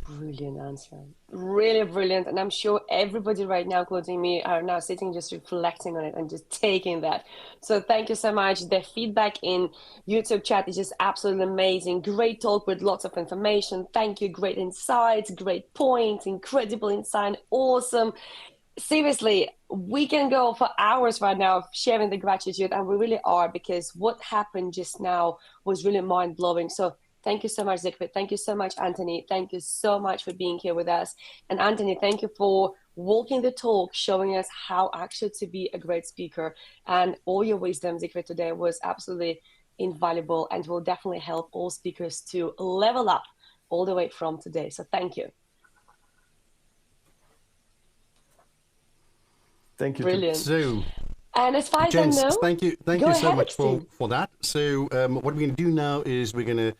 Brilliant answer. Really brilliant. And I'm sure everybody right now, including me, are now sitting just reflecting on it and just taking that. So thank you so much. The feedback in YouTube chat is just absolutely amazing. Great talk with lots of information. Thank you. Great insights, great points, incredible insight. Awesome. Seriously, we can go for hours right now sharing the gratitude, and we really are, because what happened just now was really mind-blowing. So thank you so much, Siegfried. Thank you so much, Anthony. Thank you so much for being here with us. And Anthony, thank you for walking the talk, showing us how actually to be a great speaker. And all your wisdom, Siegfried, today was absolutely invaluable and will definitely help all speakers to level up all the way from today. So thank you. Thank you. Brilliant. So, and as far as gents, I know, thank you so much for that. So what we're going to do now is we're going to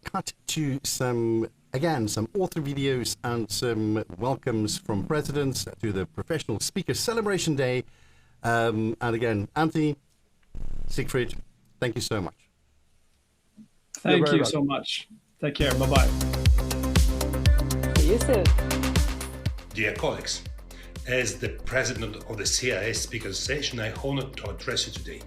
cut to some Again, some author videos and some welcomes from presidents to the Professional Speaker Celebration Day. And again, Anthony, Siegfried, thank you so much. Thank you so much. Take care. Bye-bye. See you soon. Dear colleagues, as the president of the CIS Speakers Association, I'm honored to address you today.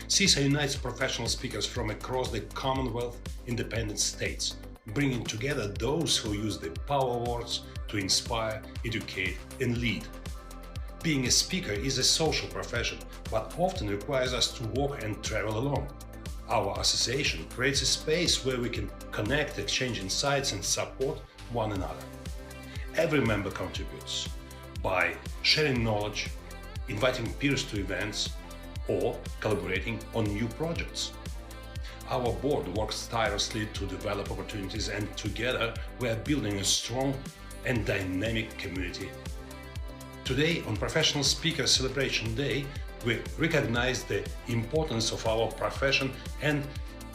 CISA unites professional speakers from across the Commonwealth independent states, bringing together those who use the power words to inspire, educate, and lead. Being a speaker is a social profession, but often requires us to walk and travel alone. Our association creates a space where we can connect, exchange insights, and support one another. Every member contributes by sharing knowledge, inviting peers to events, or collaborating on new projects. Our board works tirelessly to develop opportunities, and together we are building a strong and dynamic community. Today, on Professional Speaker Celebration Day, we recognize the importance of our profession and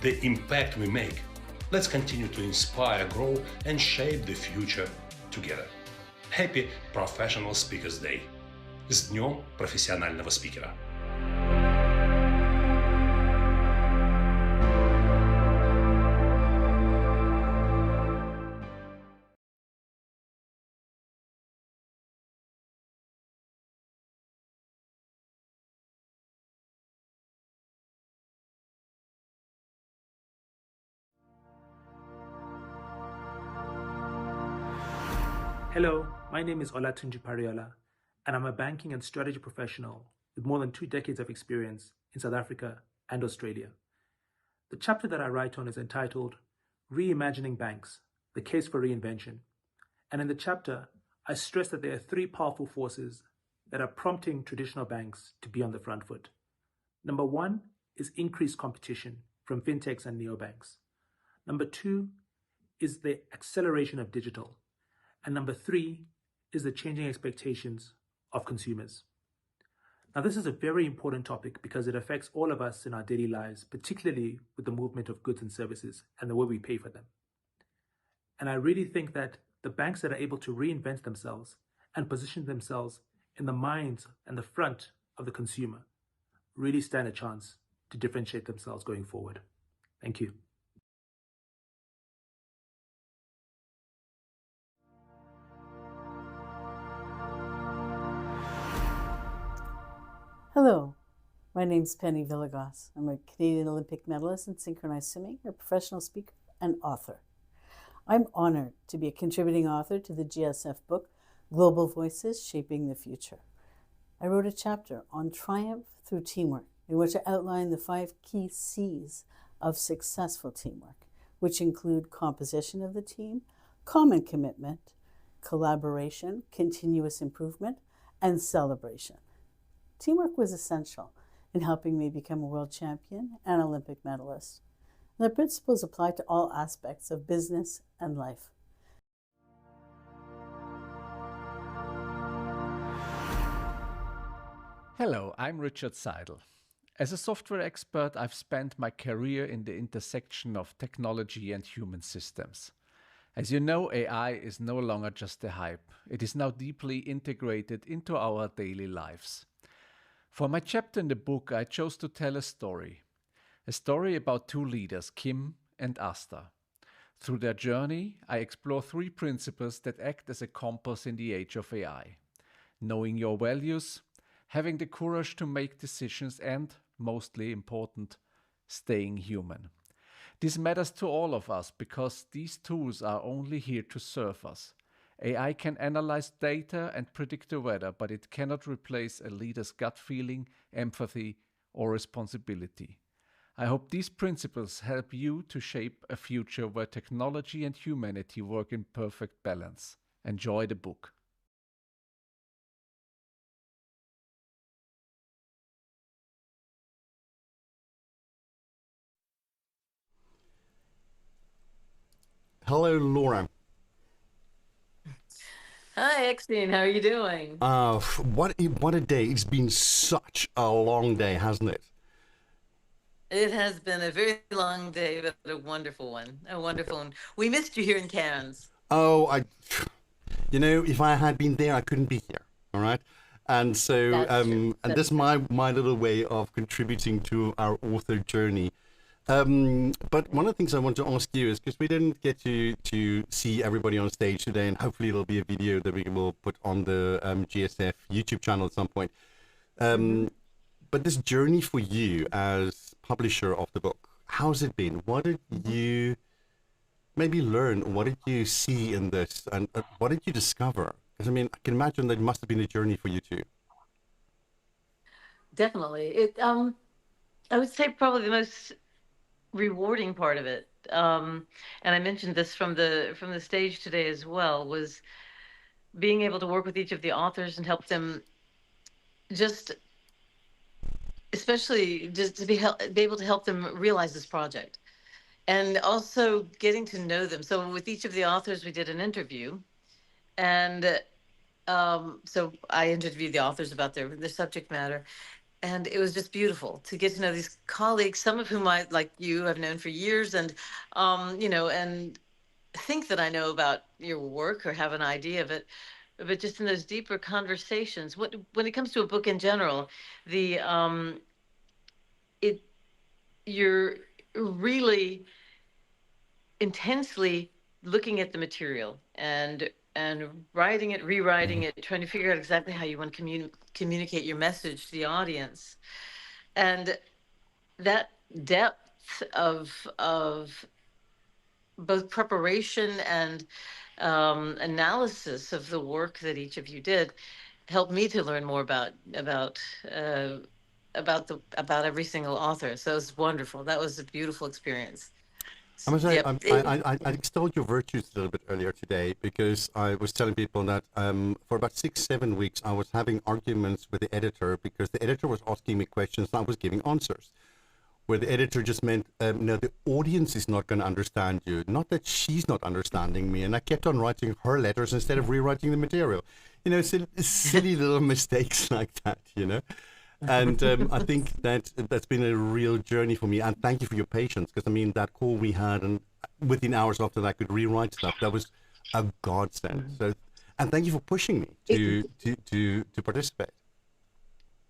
the impact we make. Let's continue to inspire, grow, and shape the future together. Happy Professional Speakers Day! С Днем профессионального спикера! Hello, my name is Olatunji Pariola, and I'm a banking and strategy professional with more than 2 decades of experience in South Africa and Australia. The chapter that I write on is entitled Reimagining Banks, the Case for Reinvention. And in the chapter, I stress that there are 3 powerful forces that are prompting traditional banks to be on the front foot. Number 1 is increased competition from fintechs and neobanks. Number 2 is the acceleration of digital. And number 3 is the changing expectations of consumers. Now, this is a very important topic because it affects all of us in our daily lives, particularly with the movement of goods and services and the way we pay for them. And I really think that the banks that are able to reinvent themselves and position themselves in the minds and the front of the consumer really stand a chance to differentiate themselves going forward. Thank you. Hello, my name's Penny Villegas. I'm a Canadian Olympic medalist in synchronized swimming, a professional speaker, and author. I'm honored to be a contributing author to the GSF book, Global Voices Shaping the Future. I wrote a chapter on triumph through teamwork, in which I outline the 5 key C's of successful teamwork, which include composition of the team, common commitment, collaboration, continuous improvement, and celebration. Teamwork was essential in helping me become a world champion and Olympic medalist. And the principles apply to all aspects of business and life. Hello, I'm Richard Seidel. As a software expert, I've spent my career in the intersection of technology and human systems. As you know, AI is no longer just a hype. It is now deeply integrated into our daily lives. For my chapter in the book, I chose to tell a story about 2 leaders, Kim and Asta. Through their journey, I explore 3 principles that act as a compass in the age of AI. Knowing your values, having the courage to make decisions, and, mostly important, staying human. This matters to all of us because these tools are only here to serve us. AI can analyze data and predict the weather, but it cannot replace a leader's gut feeling, empathy, or responsibility. I hope these principles help you to shape a future where technology and humanity work in perfect balance. Enjoy the book. Hello, Laura. Hi, Eksteen. How are you doing? What a day. It's been such a long day, hasn't it? It has been a very long day, but a wonderful one. A wonderful one. We missed you here in Cairns. Oh, you know, if I had been there, I couldn't be here. All right. And so, and this is my little way of contributing to our author journey. But one of the things I want to ask you is, because we didn't get to see everybody on stage today, and hopefully it'll be a video that we will put on the GSF YouTube channel at some point. But this journey for you as publisher of the book, how's it been? What did you maybe learn? What did you see in this? And what did you discover? Because, I mean, I can imagine that it must have been a journey for you too. Definitely. I would say probably the most rewarding part of it, and I mentioned this from the stage today as well, was being able to work with each of the authors and help them especially to be able to help them realize this project, and also getting to know them. So with each of the authors, we did an interview, and so I interviewed the authors about their subject matter. And it was just beautiful to get to know these colleagues, some of whom I, like you, have known for years, and you know, and think that I know about your work or have an idea of it. But just in those deeper conversations, when it comes to a book in general, you're really intensely looking at the material and writing it, rewriting it, trying to figure out exactly how you want to communicate your message to the audience. And that depth of both preparation and analysis of the work that each of you did helped me to learn more about every single author. So it was wonderful. That was a beautiful experience. I must say, I extolled your virtues a little bit earlier today, because I was telling people that for about 6-7 weeks, I was having arguments with the editor, because the editor was asking me questions and I was giving answers, where the editor just meant, no, the audience is not going to understand you, not that she's not understanding me. And I kept on writing her letters instead of rewriting the material. You know, silly little mistakes like that, you know. And I think that's been a real journey for me. And thank you for your patience, because I mean, that call we had, and within hours after that, I could rewrite stuff. That was a godsend. So, and thank you for pushing me to participate.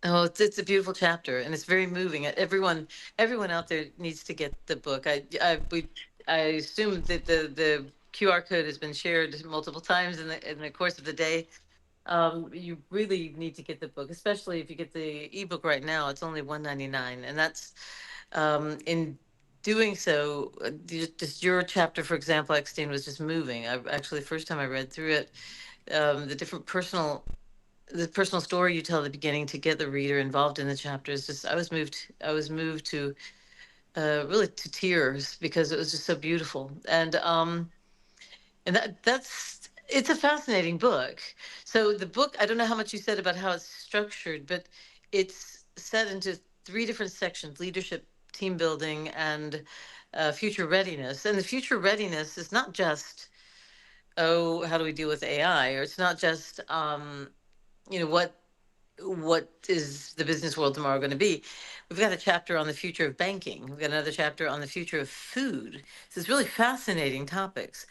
Oh, it's a beautiful chapter, and it's very moving. Everyone out there needs to get the book. I assume that the QR code has been shared multiple times in the course of the day. You really need to get the book, especially if you get the ebook right now. It's only $1.99, and that's in doing so. Just your chapter, for example, Eksteen, was just moving. Actually, the first time I read through it, the personal story you tell at the beginning to get the reader involved in the chapter is just. I was moved to really to tears, because it was just so beautiful, and that's. It's a fascinating book. So the book, I don't know how much you said about how it's structured, but it's set into 3 different sections: leadership, team building, and future readiness. And the future readiness is not just, oh, how do we deal with AI? Or it's not just, you know, what is the business world tomorrow going to be? We've got a chapter on the future of banking. We've got another chapter on the future of food. So it's really fascinating topics.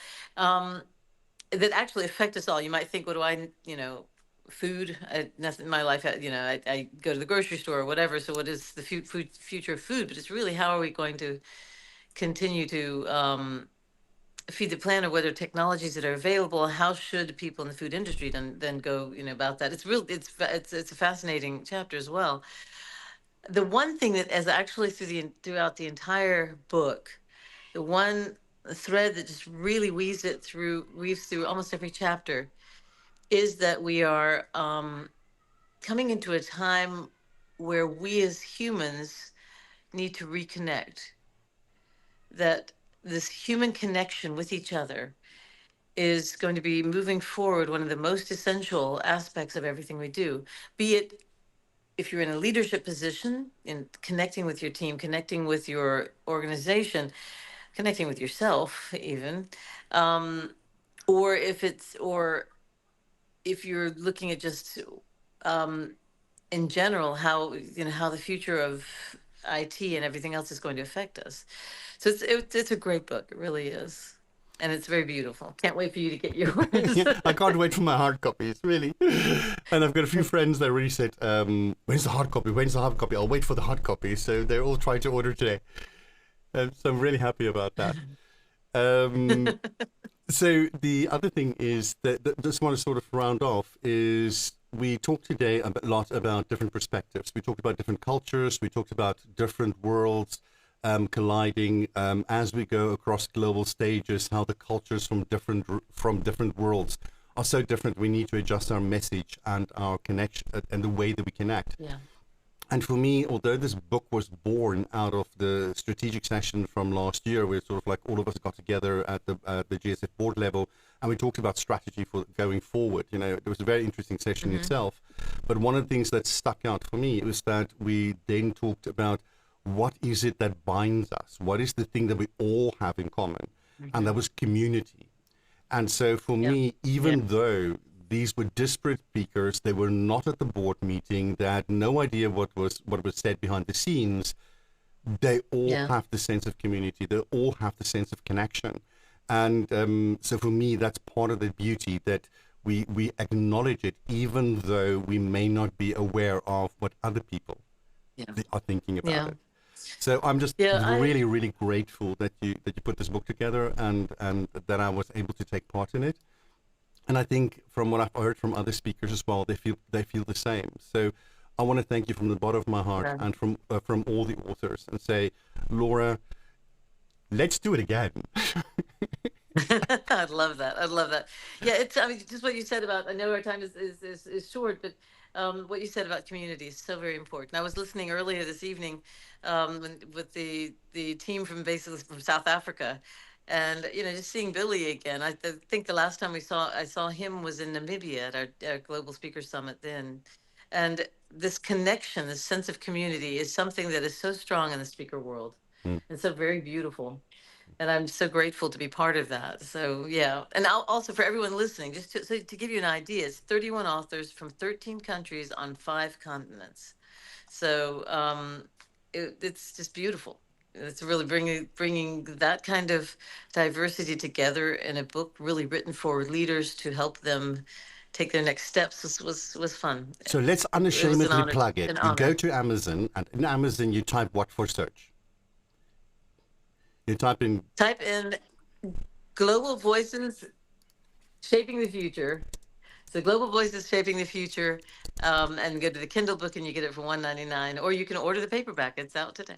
That actually affect us all. You might think, what do I, you know, food, nothing in my life, you know, I go to the grocery store or whatever. So what is the future of food? But it's really, how are we going to continue to feed the planet? What are technologies that are available? How should people in the food industry then go, you know, about that? It's a fascinating chapter as well. The one thing that is actually throughout the entire book, the one thread that just really weaves through almost every chapter, is that we are coming into a time where we as humans need to reconnect. That this human connection with each other is going to be, moving forward, one of the most essential aspects of everything we do. Be it if you're in a leadership position, in connecting with your team, connecting with your organization, connecting with yourself even, or if you're looking at just in general, how the future of IT and everything else is going to affect us. So it's a great book. It really is. and it's very beautiful. Can't wait for you to get yours. I can't wait for my hard copies, really. And I've got a few friends that already said, when's the hard copy? When's the hard copy? I'll wait for the hard copy. So they're all trying to order today. So I'm really happy about that. So the other thing is that just want to sort of round off is we talked today a lot about different perspectives. We talked about different cultures. We talked about different worlds colliding as we go across global stages, how the cultures from different worlds are so different. We need to adjust our message and our connection and the way that we connect. Yeah. And for me, although this book was born out of the strategic session from last year, where sort of like all of us got together at the GSF board level, and we talked about strategy for going forward. You know, it was a very interesting session itself. But one of the things that stuck out for me was that we then talked about what is it that binds us? What is the thing that we all have in common? And that was community. And so for me, even though these were disparate speakers, they were not at the board meeting, they had no idea what was said behind the scenes, they all have the sense of community, they all have the sense of connection. And so for me, that's part of the beauty, that we acknowledge it, even though we may not be aware of what other people are thinking about it. So I'm just really, really grateful that you put this book together and that I was able to take part in it. And I think from what I've heard from other speakers as well, they feel the same. So I want to thank you from the bottom of my heart and from all the authors, and say, Laura, let's do it again. I'd love that. I'd love that. Yeah, it's, I mean, just what you said about, I know our time is short, but what you said about community is so very important. I was listening earlier this evening with the team from basically from South Africa. And, you know, just seeing Billy again, I think the last time I saw him was in Namibia at our Global Speaker Summit then. And this connection, this sense of community is something that is so strong in the speaker world and so very beautiful. And I'm so grateful to be part of that. So, yeah. And also for everyone listening, just to give you an idea, it's 31 authors from 13 countries on 5 continents. So it's just beautiful. It's really bringing that kind of diversity together in a book really written for leaders to help them take their next steps was fun. So let's unashamedly plug it. You go to Amazon, and in Amazon you type what for search? You type in Global Voices Shaping the Future. So Global Voices Shaping the Future, and go to the Kindle book and you get it for $1.99, or you can order the paperback. It's out today.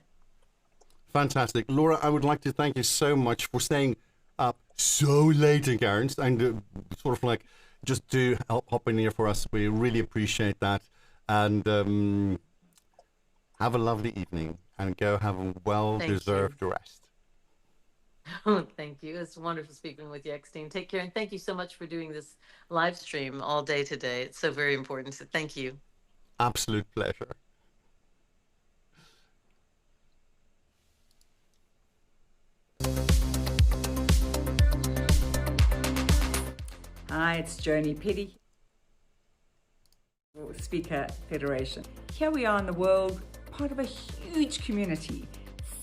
Fantastic. Laura, I would like to thank you so much for staying up so late in Cairns and sort of like just to help hop in here for us. We really appreciate that. And have a lovely evening and go have a well-deserved rest. Oh, thank you. It's wonderful speaking with you, Eksteen. Take care, and thank you so much for doing this live stream all day today. It's so very important. So thank you. Absolute pleasure. Hi, it's Joni Petty, Speaker Federation. Here we are in the world, part of a huge community,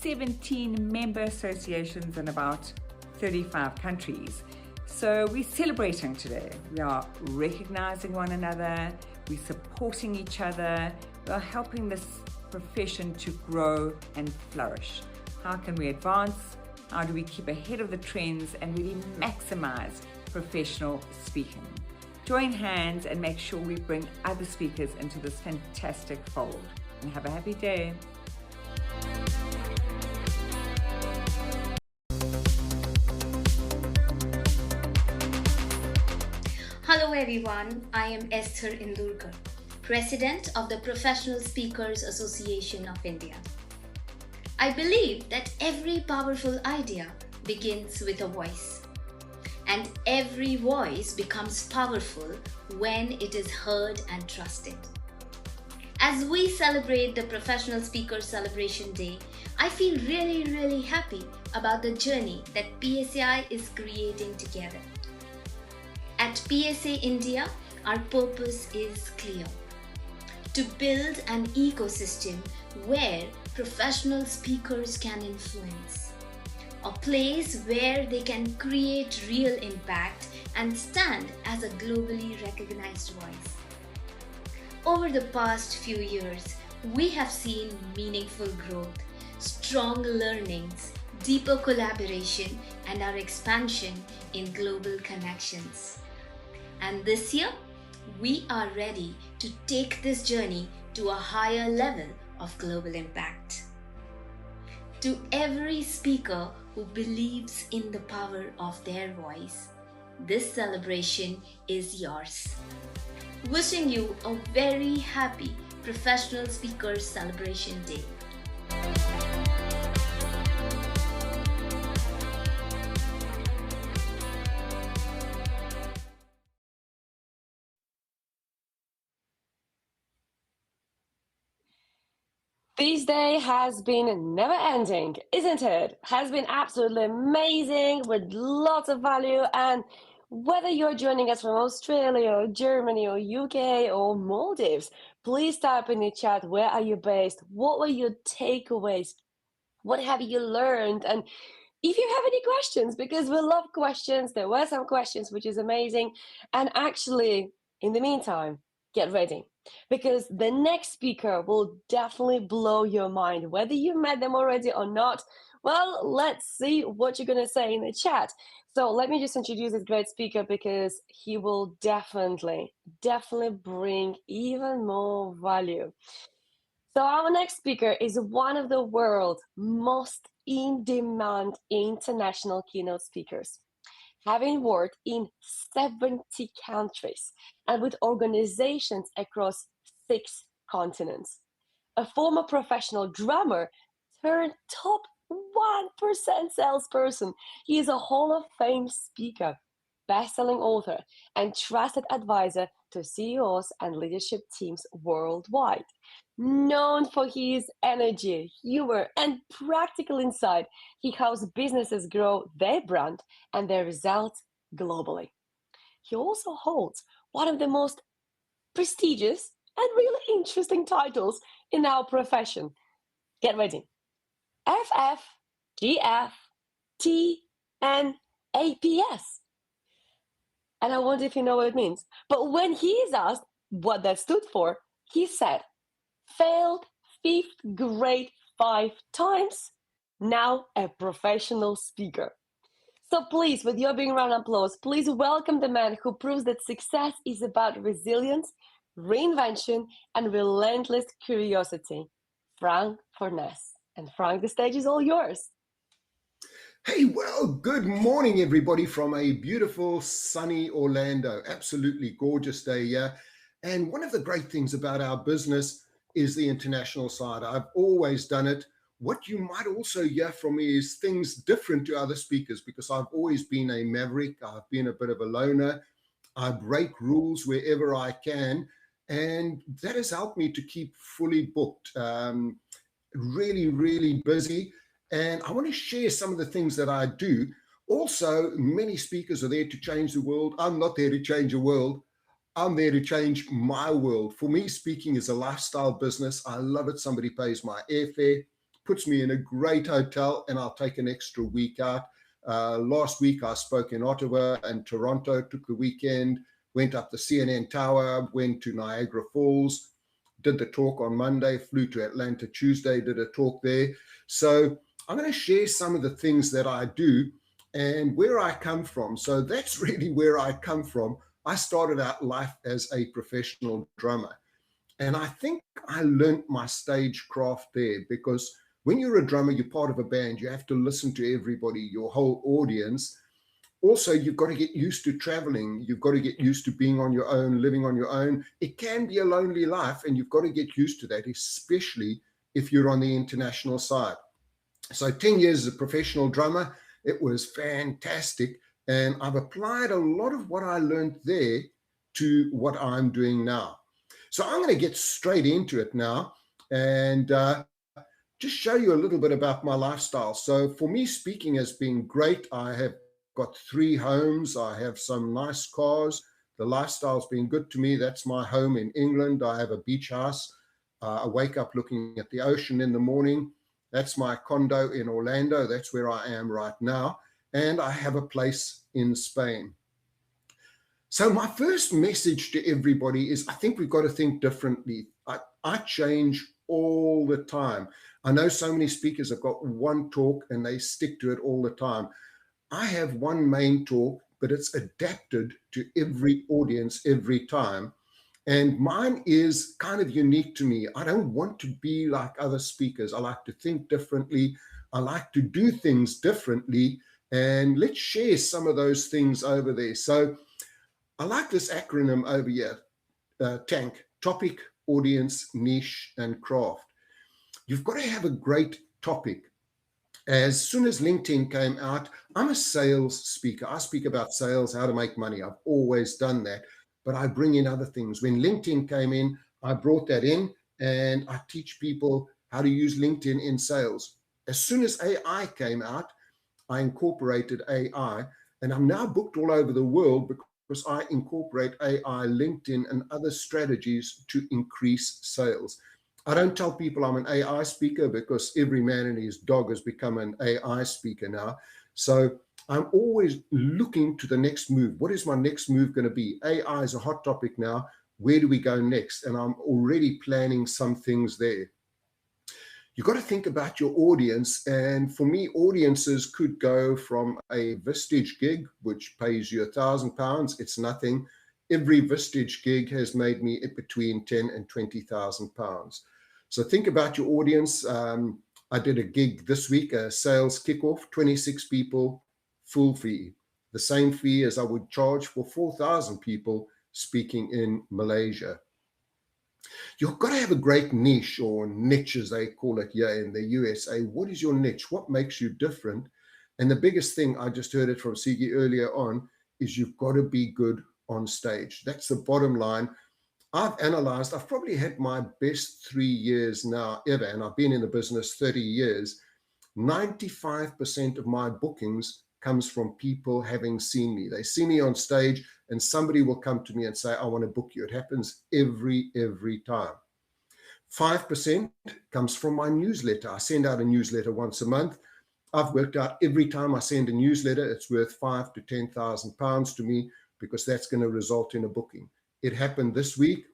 17 member associations in about 35 countries. So we're celebrating today. We are recognizing one another, we're supporting each other, we are helping this profession to grow and flourish. How can we advance? How do we keep ahead of the trends and really maximize professional speaking? Join hands and make sure we bring other speakers into this fantastic fold. And have a happy day. Hello everyone, I am Esther Indurkar, President of the Professional Speakers Association of India. I believe that every powerful idea begins with a voice, and every voice becomes powerful when it is heard and trusted. As we celebrate the Professional Speakers Celebration Day, I feel really happy about the journey that PSAI is creating together. At PSA India, our purpose is clear: to build an ecosystem where professional speakers can influence, a place where they can create real impact and stand as a globally recognized voice. Over the past few years, we have seen meaningful growth, strong learnings, deeper collaboration, and our expansion in global connections. And this year, we are ready to take this journey to a higher level of global impact. To every speaker who believes in the power of their voice, this celebration is yours. Wishing you a very happy Professional Speakers Celebration Day. This day has been never ending, isn't it? Has been absolutely amazing with lots of value. And whether you're joining us from Australia or Germany or UK or Maldives, please type in the chat, where are you based? What were your takeaways? What have you learned? And if you have any questions, because we love questions, there were some questions, which is amazing. And actually, in the meantime, get ready, because the next speaker will definitely blow your mind, whether you met them already or not. Well, let's see what you're going to say in the chat. So let me just introduce this great speaker, because he will definitely bring even more value. So our next speaker is one of the world's most in-demand international keynote speakers, having worked in 70 countries and with organizations across 6 continents. A former professional drummer turned top 1% salesperson. He is a Hall of Fame speaker, best-selling author, and trusted advisor to CEOs and leadership teams worldwide. Known for his energy, humor, and practical insight, he helps businesses grow their brand and their results globally. He also holds one of the most prestigious and really interesting titles in our profession. Get ready. FF, GF, T, and APS. And I wonder if you know what it means. But when he is asked what that stood for, he said, failed 5th grade 5 times, now a professional speaker. So please, with your big round of applause, please welcome the man who proves that success is about resilience, reinvention, and relentless curiosity, Frank Furness. And Frank, the stage is all yours. Hey, well, good morning, everybody, from a beautiful, sunny Orlando. Absolutely gorgeous day here. And one of the great things about our business is the international side. I've always done it. What you might also hear from me is things different to other speakers, because I've always been a maverick. I've been a bit of a loner. I break rules wherever I can. And that has helped me to keep fully booked, really, really busy. And I want to share some of the things that I do. Also, many speakers are there to change the world. I'm not there to change the world. I'm there to change my world. For me, speaking is a lifestyle business. I love it. Somebody pays my airfare, puts me in a great hotel, and I'll take an extra week out. Last week, I spoke in Ottawa and Toronto, took the weekend, went up the CNN Tower, went to Niagara Falls, did the talk on Monday, flew to Atlanta Tuesday, did a talk there. So I'm going to share some of the things that I do and where I come from. So that's really where I come from. I started out life as a professional drummer. And I think I learned my stage craft there, because when you're a drummer, you're part of a band. You have to listen to everybody, your whole audience. Also, you've got to get used to traveling. You've got to get used to being on your own, living on your own. It can be a lonely life, and you've got to get used to that, especially if you're on the international side. So 10 years as a professional drummer, it was fantastic. And I've applied a lot of what I learned there to what I'm doing now. So I'm going to get straight into it now and just show you a little bit about my lifestyle. So for me, speaking has been great. I have got 3 homes. I have some nice cars. The lifestyle's been good to me. That's my home in England. I have a beach house. I wake up looking at the ocean in the morning. That's my condo in Orlando. That's where I am right now. And I have a place in Spain. So my first message to everybody is, I think we've got to think differently. I change all the time. I know so many speakers have got one talk and they stick to it all the time. I have one main talk, but it's adapted to every audience every time. And mine is kind of unique to me. I don't want to be like other speakers. I like to think differently. I like to do things differently. And let's share some of those things over there. So I like this acronym over here, TANK, topic, audience, niche, and craft. You've got to have a great topic. As soon as LinkedIn came out, I'm a sales speaker. I speak about sales, how to make money. I've always done that, but I bring in other things. When LinkedIn came in, I brought that in and I teach people how to use LinkedIn in sales. As soon as AI came out, I incorporated AI, and I'm now booked all over the world because I incorporate AI, LinkedIn, and other strategies to increase sales. I don't tell people I'm an AI speaker because every man and his dog has become an AI speaker now. So I'm always looking to the next move. What is my next move going to be? AI is a hot topic now. Where do we go next? And I'm already planning some things there. You've got to think about your audience. And for me, audiences could go from a Vistage gig, which pays you £1,000. It's nothing. Every Vistage gig has made me between £10,000 and £20,000. So think about your audience. I did a gig this week, a sales kickoff, 26 people, full fee. The same fee as I would charge for 4,000 people speaking in Malaysia. You've got to have a great niche, or niche as they call it here in the USA. What is your niche? What makes you different? And the biggest thing, I just heard it from Sigi earlier on, is you've got to be good on stage. That's the bottom line. I've analyzed, I've probably had my best 3 years now ever, and I've been in the business 30 years. 95% of my bookings comes from people having seen me. They see me on stage and somebody will come to me and say, I want to book you. It happens every time. 5% comes from my newsletter. I send out a newsletter once a month. I've worked out every time I send a newsletter, it's worth £5,000 to £10,000 to me, because that's going to result in a booking. It happened this week.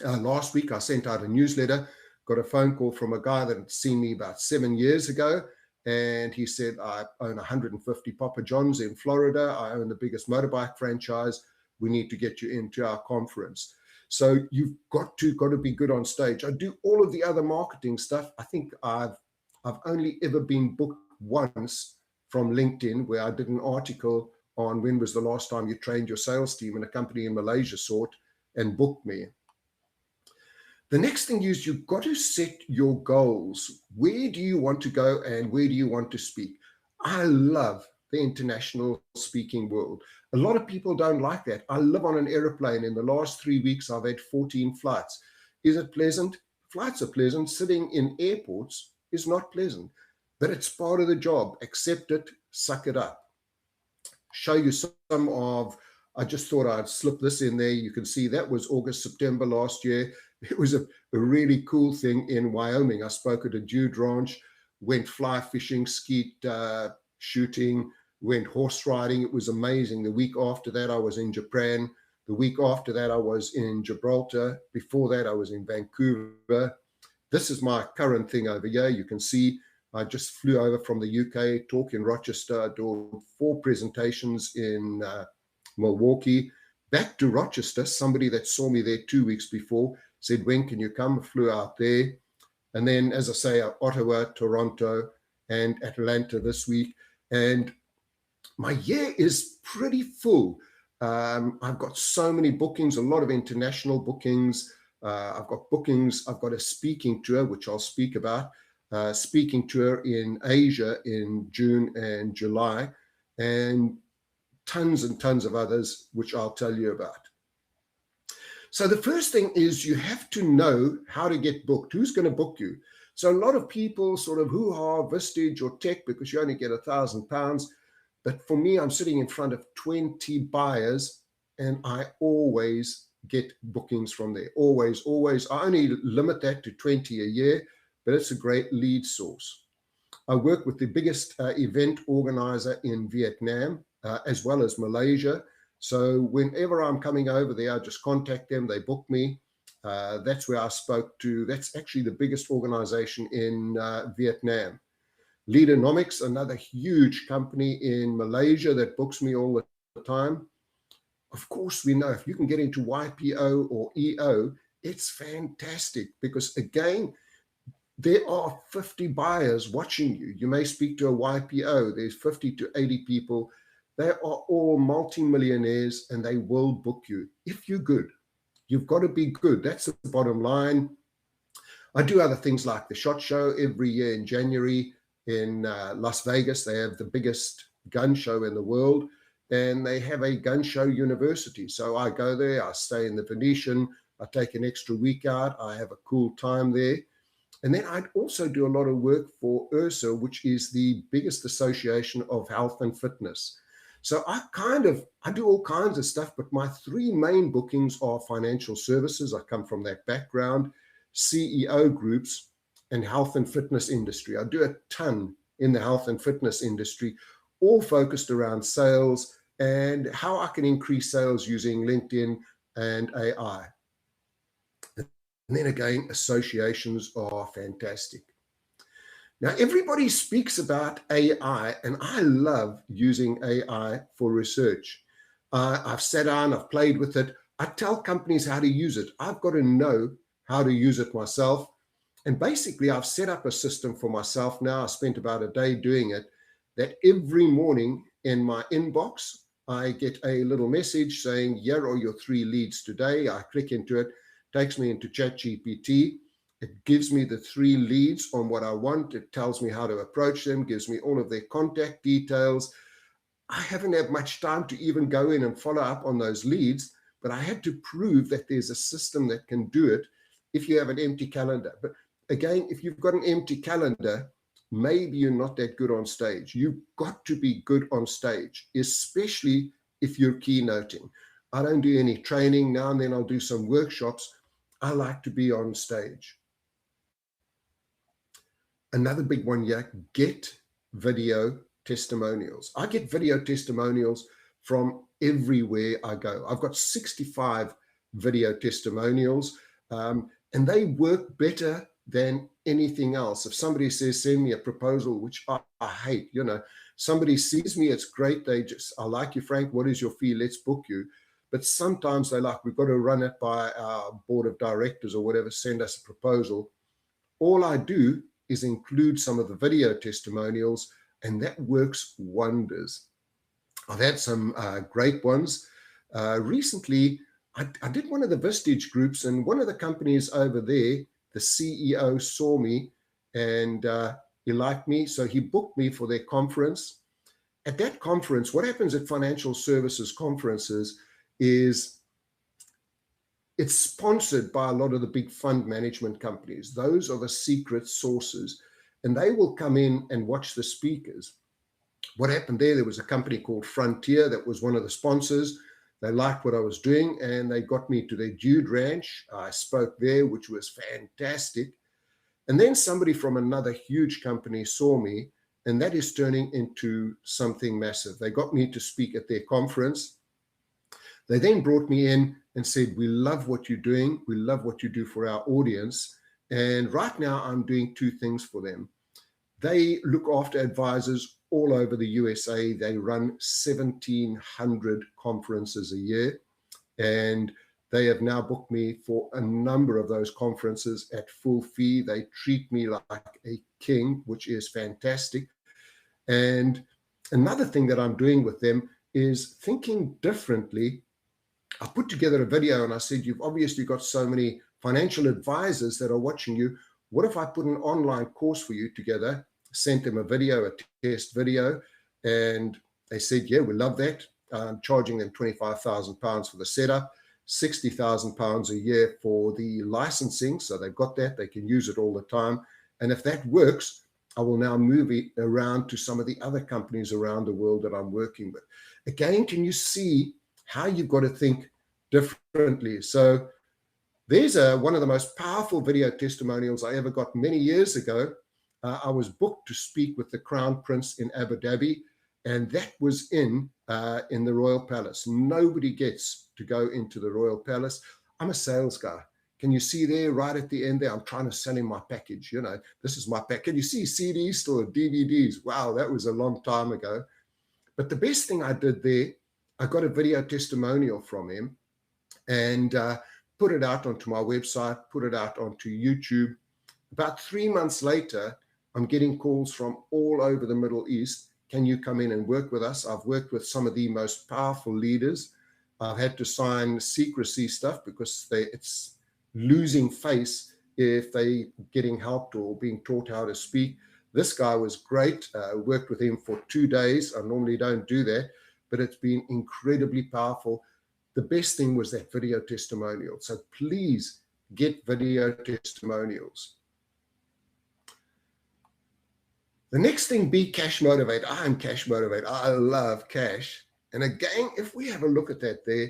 Last week, I sent out a newsletter, got a phone call from a guy that had seen me about 7 years ago. And he said, I own 150 Papa Johns in Florida. I own the biggest motorbike franchise. We need to get you into our conference. So you've got to be good on stage. I do all of the other marketing stuff. I think I've only ever been booked once from LinkedIn, where I did an article on when was the last time you trained your sales team, and a company in Malaysia saw it and booked me. The next thing is you've got to set your goals. Where do you want to go and where do you want to speak? I love the international speaking world. A lot of people don't like that. I live on an airplane. In the last 3 weeks, I've had 14 flights. Is it pleasant? Flights are pleasant. Sitting in airports is not pleasant, but it's part of the job. Accept it, suck it up. Show you some of, I just thought I'd slip this in there. You can see that was August, September last year. It was a really cool thing in Wyoming. I spoke at a Jude ranch, went fly fishing, skeet shooting, went horse riding. It was amazing. The week after that, I was in Japan. The week after that, I was in Gibraltar. Before that, I was in Vancouver. This is my current thing over here. You can see I just flew over from the UK, talk in Rochester. I did 4 presentations in Milwaukee. Back to Rochester, somebody that saw me there 2 weeks before said, when can you come? I flew out there. And then, as I say, Ottawa, Toronto, and Atlanta this week. And my year is pretty full. I've got so many bookings, a lot of international bookings. I've got bookings. I've got a speaking tour, which I'll speak about. Speaking tour in Asia in June and July, and tons and tons of others, which I'll tell you about. So the first thing is you have to know how to get booked. Who's going to book you? So a lot of people sort of hoo-ha, Vistage or tech, because you only get £1,000. But for me, I'm sitting in front of 20 buyers, and I always get bookings from there. Always. I only limit that to 20 a year, but it's a great lead source. I work with the biggest event organizer in Vietnam, as well as Malaysia. So whenever I'm coming over there, I just contact them, they book me. That's where I spoke to. That's actually the biggest organization in Vietnam. Leadernomics, another huge company in Malaysia that books me all the time. Of course, we know if you can get into YPO or EO, it's fantastic because, again, there are 50 buyers watching you. You may speak to a YPO. There's 50 to 80 people. They are all multimillionaires and they will book you if you're good. You've got to be good. That's the bottom line. I do other things like the SHOT Show every year in January in Las Vegas. They have the biggest gun show in the world, and they have a gun show university. So I go there, I stay in the Venetian, I take an extra week out, I have a cool time there. And then I'd also do a lot of work for IHRSA, which is the biggest association of health and fitness. So I do all kinds of stuff, but my three main bookings are financial services. I come from that background, CEO groups, and health and fitness industry. I do a ton in the health and fitness industry, all focused around sales and how I can increase sales using LinkedIn and AI. And then again, associations are fantastic. Now, everybody speaks about AI, and I love using AI for research. I've sat down, I've played with it. I tell companies how to use it. I've got to know how to use it myself. And basically, I've set up a system for myself now. I spent about a day doing it, that every morning in my inbox, I get a little message saying, here are your 3 leads today. I click into it, takes me into ChatGPT. It gives me the 3 leads on what I want. It tells me how to approach them, gives me all of their contact details. I haven't had much time to even go in and follow up on those leads, but I had to prove that there's a system that can do it if you have an empty calendar. But again, if you've got an empty calendar, maybe you're not that good on stage. You've got to be good on stage, especially if you're keynoting. I don't do any training. Now and then I'll do some workshops. I like to be on stage. Another big one here, get video testimonials. I get video testimonials from everywhere I go. I've got 65 video testimonials, and they work better than anything else. If somebody says, send me a proposal, which I hate, somebody sees me, it's great. I like you, Frank. What is your fee? Let's book you. But sometimes they like, we've got to run it by our board of directors or whatever, send us a proposal. All I do is include some of the video testimonials, and that works wonders. I've had some great ones. Recently, I did one of the Vistage groups, and one of the companies over there, the CEO saw me and he liked me, so he booked me for their conference. At that conference, what happens at financial services conferences is it's sponsored by a lot of the big fund management companies. Those are the secret sources, and they will come in and watch the speakers. What happened there was a company called Frontier that was one of the sponsors. They liked what I was doing, and they got me to their Jude Ranch. I spoke there, which was fantastic. And then somebody from another huge company saw me, and that is turning into something massive. They got me to speak at their conference. They then brought me in and said, we love what you're doing. We love what you do for our audience. And right now I'm doing 2 things for them. They look after advisors all over the USA. They run 1,700 conferences a year, and they have now booked me for a number of those conferences at full fee. They treat me like a king, which is fantastic. And another thing that I'm doing with them is thinking differently. I put together a video and I said, you've obviously got so many financial advisors that are watching you. What if I put an online course for you together, sent them a video, a test video, and they said, yeah, we love that. I'm charging them £25,000 for the setup, £60,000 a year for the licensing. So they've got that, they can use it all the time. And if that works, I will now move it around to some of the other companies around the world that I'm working with. Again, can you see how you've got to think differently? So There's one of the most powerful video testimonials I ever got many years ago. I was booked to speak with the Crown Prince in Abu Dhabi, and that was in the Royal Palace. Nobody gets to go into the Royal Palace. I'm a sales guy. Can you see there right at the end there? I'm trying to sell him my package. You know, this is my package. Can you see CDs still, DVDs? Wow, that was a long time ago. But the best thing I did there, I got a video testimonial from him and put it out onto my website, put it out onto YouTube. About 3 months later, I'm getting calls from all over the Middle East. Can you come in and work with us? I've worked with some of the most powerful leaders. I've had to sign secrecy stuff because it's losing face if they getting helped or being taught how to speak. This guy was great. Worked with him for 2 days. I normally don't do that, but it's been incredibly powerful. The best thing was that video testimonial. So please get video testimonials. The next thing, be cash motivated. I'm cash motivated. I love cash. And again, if we have a look at that there,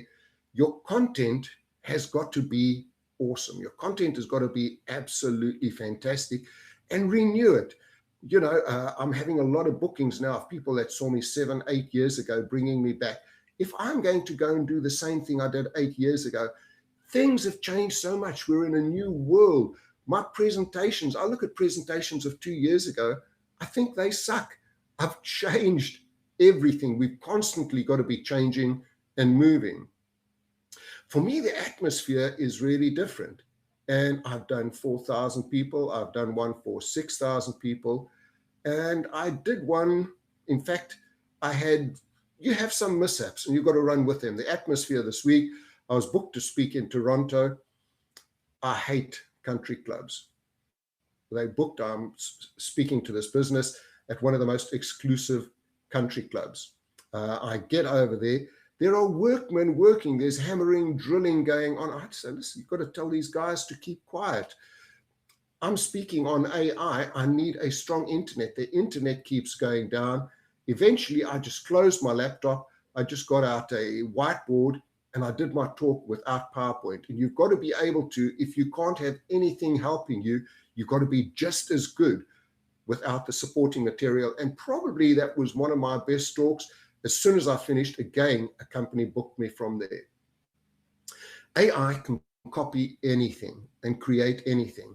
your content has got to be awesome. Your content has got to be absolutely fantastic, and renew it. You know, I'm having a lot of bookings now of people that saw me 7, 8 years ago, bringing me back. If I'm going to go and do the same thing I did 8 years ago, things have changed so much. We're in a new world. My presentations, I look at presentations of 2 years ago, I think they suck. I've changed everything. We've constantly got to be changing and moving. For me, the atmosphere is really different. And I've done 4,000 people. I've done one for 6,000 people. And I did one, in fact, you have some mishaps and you've got to run with them. The atmosphere this week, I was booked to speak in Toronto. I hate country clubs. They booked, I'm speaking to this business at one of the most exclusive country clubs. I get over there. There are workmen working. There's hammering, drilling going on. I say, listen, you've got to tell these guys to keep quiet. I'm speaking on AI. I need a strong internet. The internet keeps going down. Eventually, I just closed my laptop. I just got out a whiteboard and I did my talk without PowerPoint. And you've got to be able to, if you can't have anything helping you, you've got to be just as good without the supporting material. And probably that was one of my best talks. As soon as I finished, again, a company booked me from there. AI can copy anything and create anything.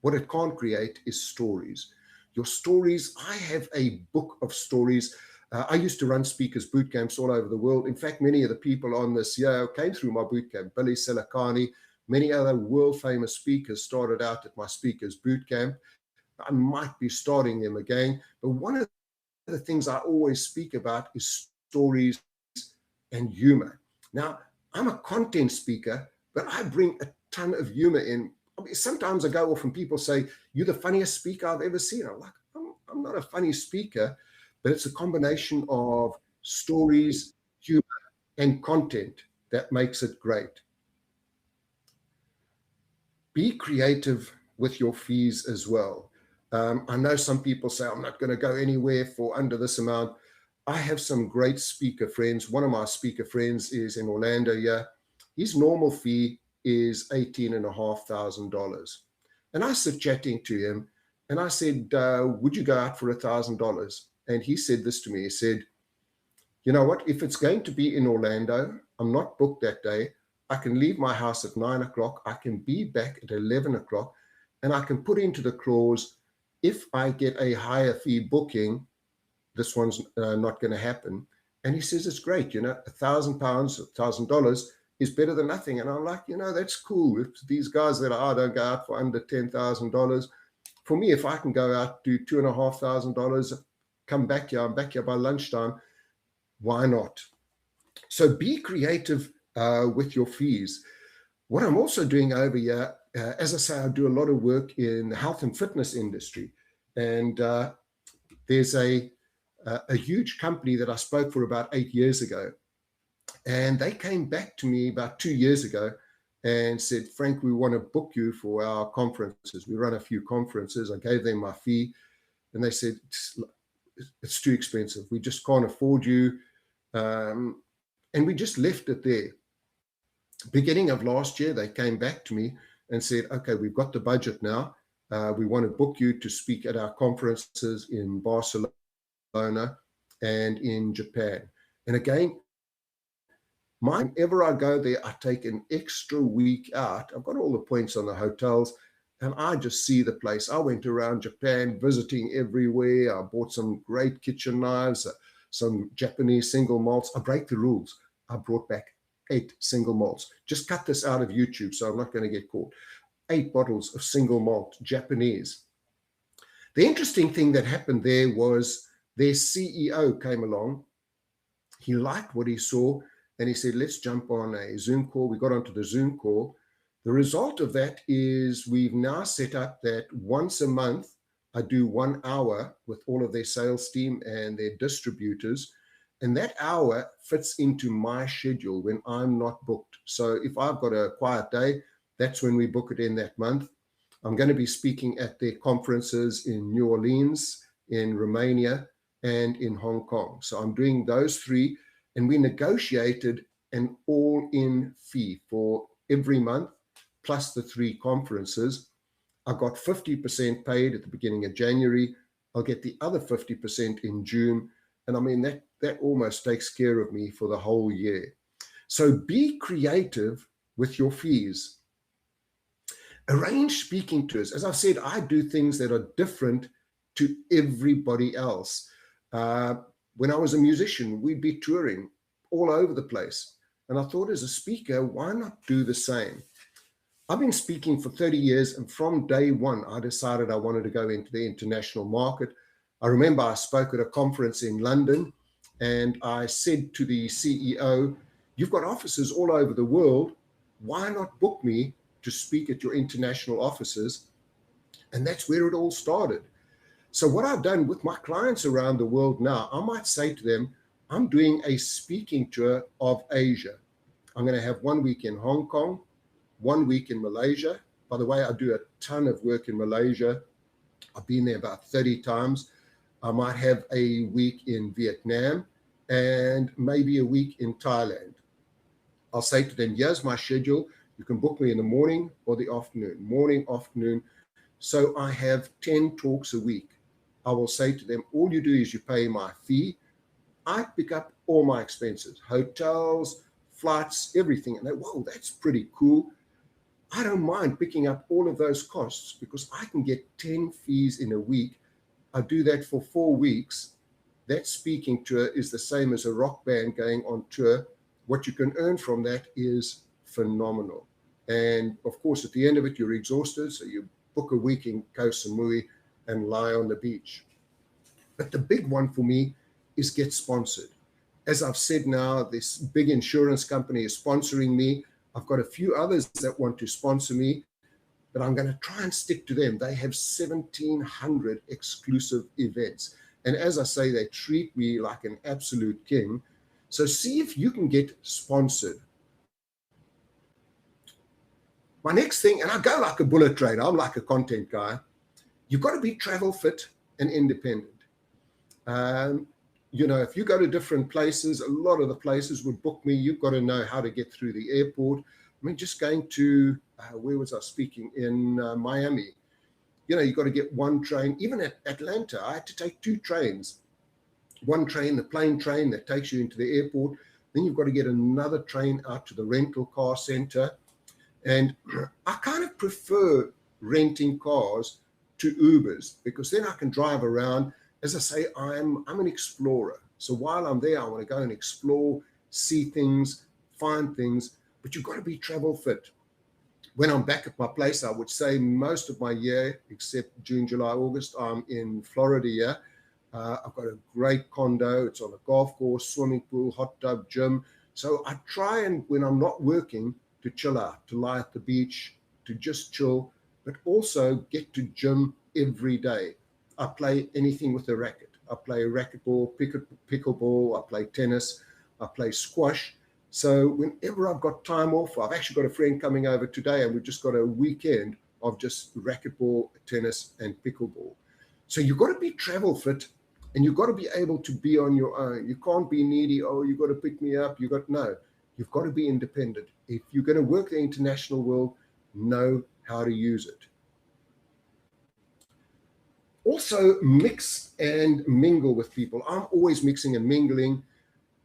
What it can't create is stories. Your stories, I have a book of stories. I used to run speakers boot camps all over the world. In fact, many of the people on this year came through my boot camp. Billy Silicani, many other world famous speakers started out at my speakers boot camp. I might be starting them again, but one of the things I always speak about is stories and humor. Now, I'm a content speaker, but I bring a ton of humor in. I mean, sometimes I go off and people say, you're the funniest speaker I've ever seen. I'm like, I'm not a funny speaker, but it's a combination of stories, humor, and content that makes it great. Be creative with your fees as well. I know some people say, I'm not going to go anywhere for under this amount. I have some great speaker friends. One of my speaker friends is in Orlando. Yeah, his normal fee is $18,500. And I started chatting to him and I said, would you go out for $1,000? And he said this to me. He said, you know what, if it's going to be in Orlando, I'm not booked that day. I can leave my house at 9 o'clock. I can be back at 11 o'clock and I can put into the clause, if I get a higher fee booking, this one's not going to happen. And he says, it's great. You know, £1,000, $1,000 is better than nothing. And I'm like, you know, that's cool. If these guys that don't go out for under $10,000, for me, if I can go out, do $2,500, come back here, I'm back here by lunchtime, why not? So be creative with your fees. What I'm also doing over here, as I say, I do a lot of work in the health and fitness industry. And there's a huge company that I spoke for about 8 years ago. And they came back to me about 2 years ago and said, Frank, we want to book you for our conferences. We run a few conferences. I gave them my fee. And they said, it's too expensive. We just can't afford you. And we just left it there. Beginning of last year, they came back to me and said, okay, we've got the budget now. We want to book you to speak at our conferences in Barcelona and in Japan. And again, whenever I go there, I take an extra week out. I've got all the points on the hotels, and I just see the place. I went around Japan, visiting everywhere. I bought some great kitchen knives, some Japanese single malts. I break the rules. I brought back 8 single malts. Just cut this out of YouTube, so I'm not going to get caught. 8 bottles of single malt Japanese. The interesting thing that happened there was their CEO came along. He liked what he saw, and he said, let's jump on a Zoom call. We got onto the Zoom call. The result of that is we've now set up that once a month, I do 1 hour with all of their sales team and their distributors. And that hour fits into my schedule when I'm not booked. So if I've got a quiet day, that's when we book it in that month. I'm going to be speaking at their conferences in New Orleans, in Romania, and in Hong Kong. So I'm doing those 3. And we negotiated an all-in fee for every month, plus the 3 conferences. I got 50% paid at the beginning of January. I'll get the other 50% in June. And I mean, that almost takes care of me for the whole year. So be creative with your fees. Arrange speaking tours. As I've said, I do things that are different to everybody else. When I was a musician, we'd be touring all over the place. And I thought, as a speaker, why not do the same? I've been speaking for 30 years, and from day one, I decided I wanted to go into the international market. I remember I spoke at a conference in London, and I said to the CEO, you've got offices all over the world. Why not book me to speak at your international offices? And that's where it all started. So what I've done with my clients around the world now, I might say to them, I'm doing a speaking tour of Asia. I'm going to have 1 week in Hong Kong, 1 week in Malaysia. By the way, I do a ton of work in Malaysia. I've been there about 30 times. I might have a week in Vietnam and maybe a week in Thailand. I'll say to them, here's my schedule. You can book me in the morning or the afternoon, morning, afternoon. So I have 10 talks a week. I will say to them, all you do is you pay my fee. I pick up all my expenses, hotels, flights, everything. And they, whoa, that's pretty cool. I don't mind picking up all of those costs because I can get 10 fees in a week. I do that for 4 weeks. That speaking tour is the same as a rock band going on tour. What you can earn from that is phenomenal. And of course, at the end of it, you're exhausted. So you book a week in Koh Samui and lie on the beach. But the big one for me is get sponsored. As I've said now, this big insurance company is sponsoring me. I've got a few others that want to sponsor me, but I'm going to try and stick to them. They have 1,700 exclusive events. And as I say, they treat me like an absolute king. So see if you can get sponsored. My next thing, and I go like a bullet train, I'm like a content guy. You've got to be travel fit and independent. You know, if you go to different places, a lot of the places would book me. You've got to know how to get through the airport. I mean, just going to, where was I speaking? In Miami. You know, you've got to get one train. Even at Atlanta, I had to take 2 trains. One train, the plane train that takes you into the airport. Then you've got to get another train out to the rental car center. And I kind of prefer renting cars to Ubers because then I can drive around. As I say, I'm an explorer. So while I'm there, I want to go and explore, see things, find things, but you've got to be travel fit. When I'm back at my place, I would say most of my year, except June, July, August, I'm in Florida here. I've got a great condo. It's on a golf course, swimming pool, hot tub, gym. So I try and, when I'm not working, to chill out, to lie at the beach, to just chill, but also get to gym every day. I play anything with a racket. I play racquetball, pickleball, I play tennis, I play squash. So whenever I've got time off, I've actually got a friend coming over today and we've just got a weekend of just racquetball, tennis, and pickleball. So you've got to be travel fit and you've got to be able to be on your own. You can't be needy. Oh, you've got to pick me up. No, You've got to be independent. If you're going to work the international world, know how to use it. Also, mix and mingle with people. I'm always mixing and mingling.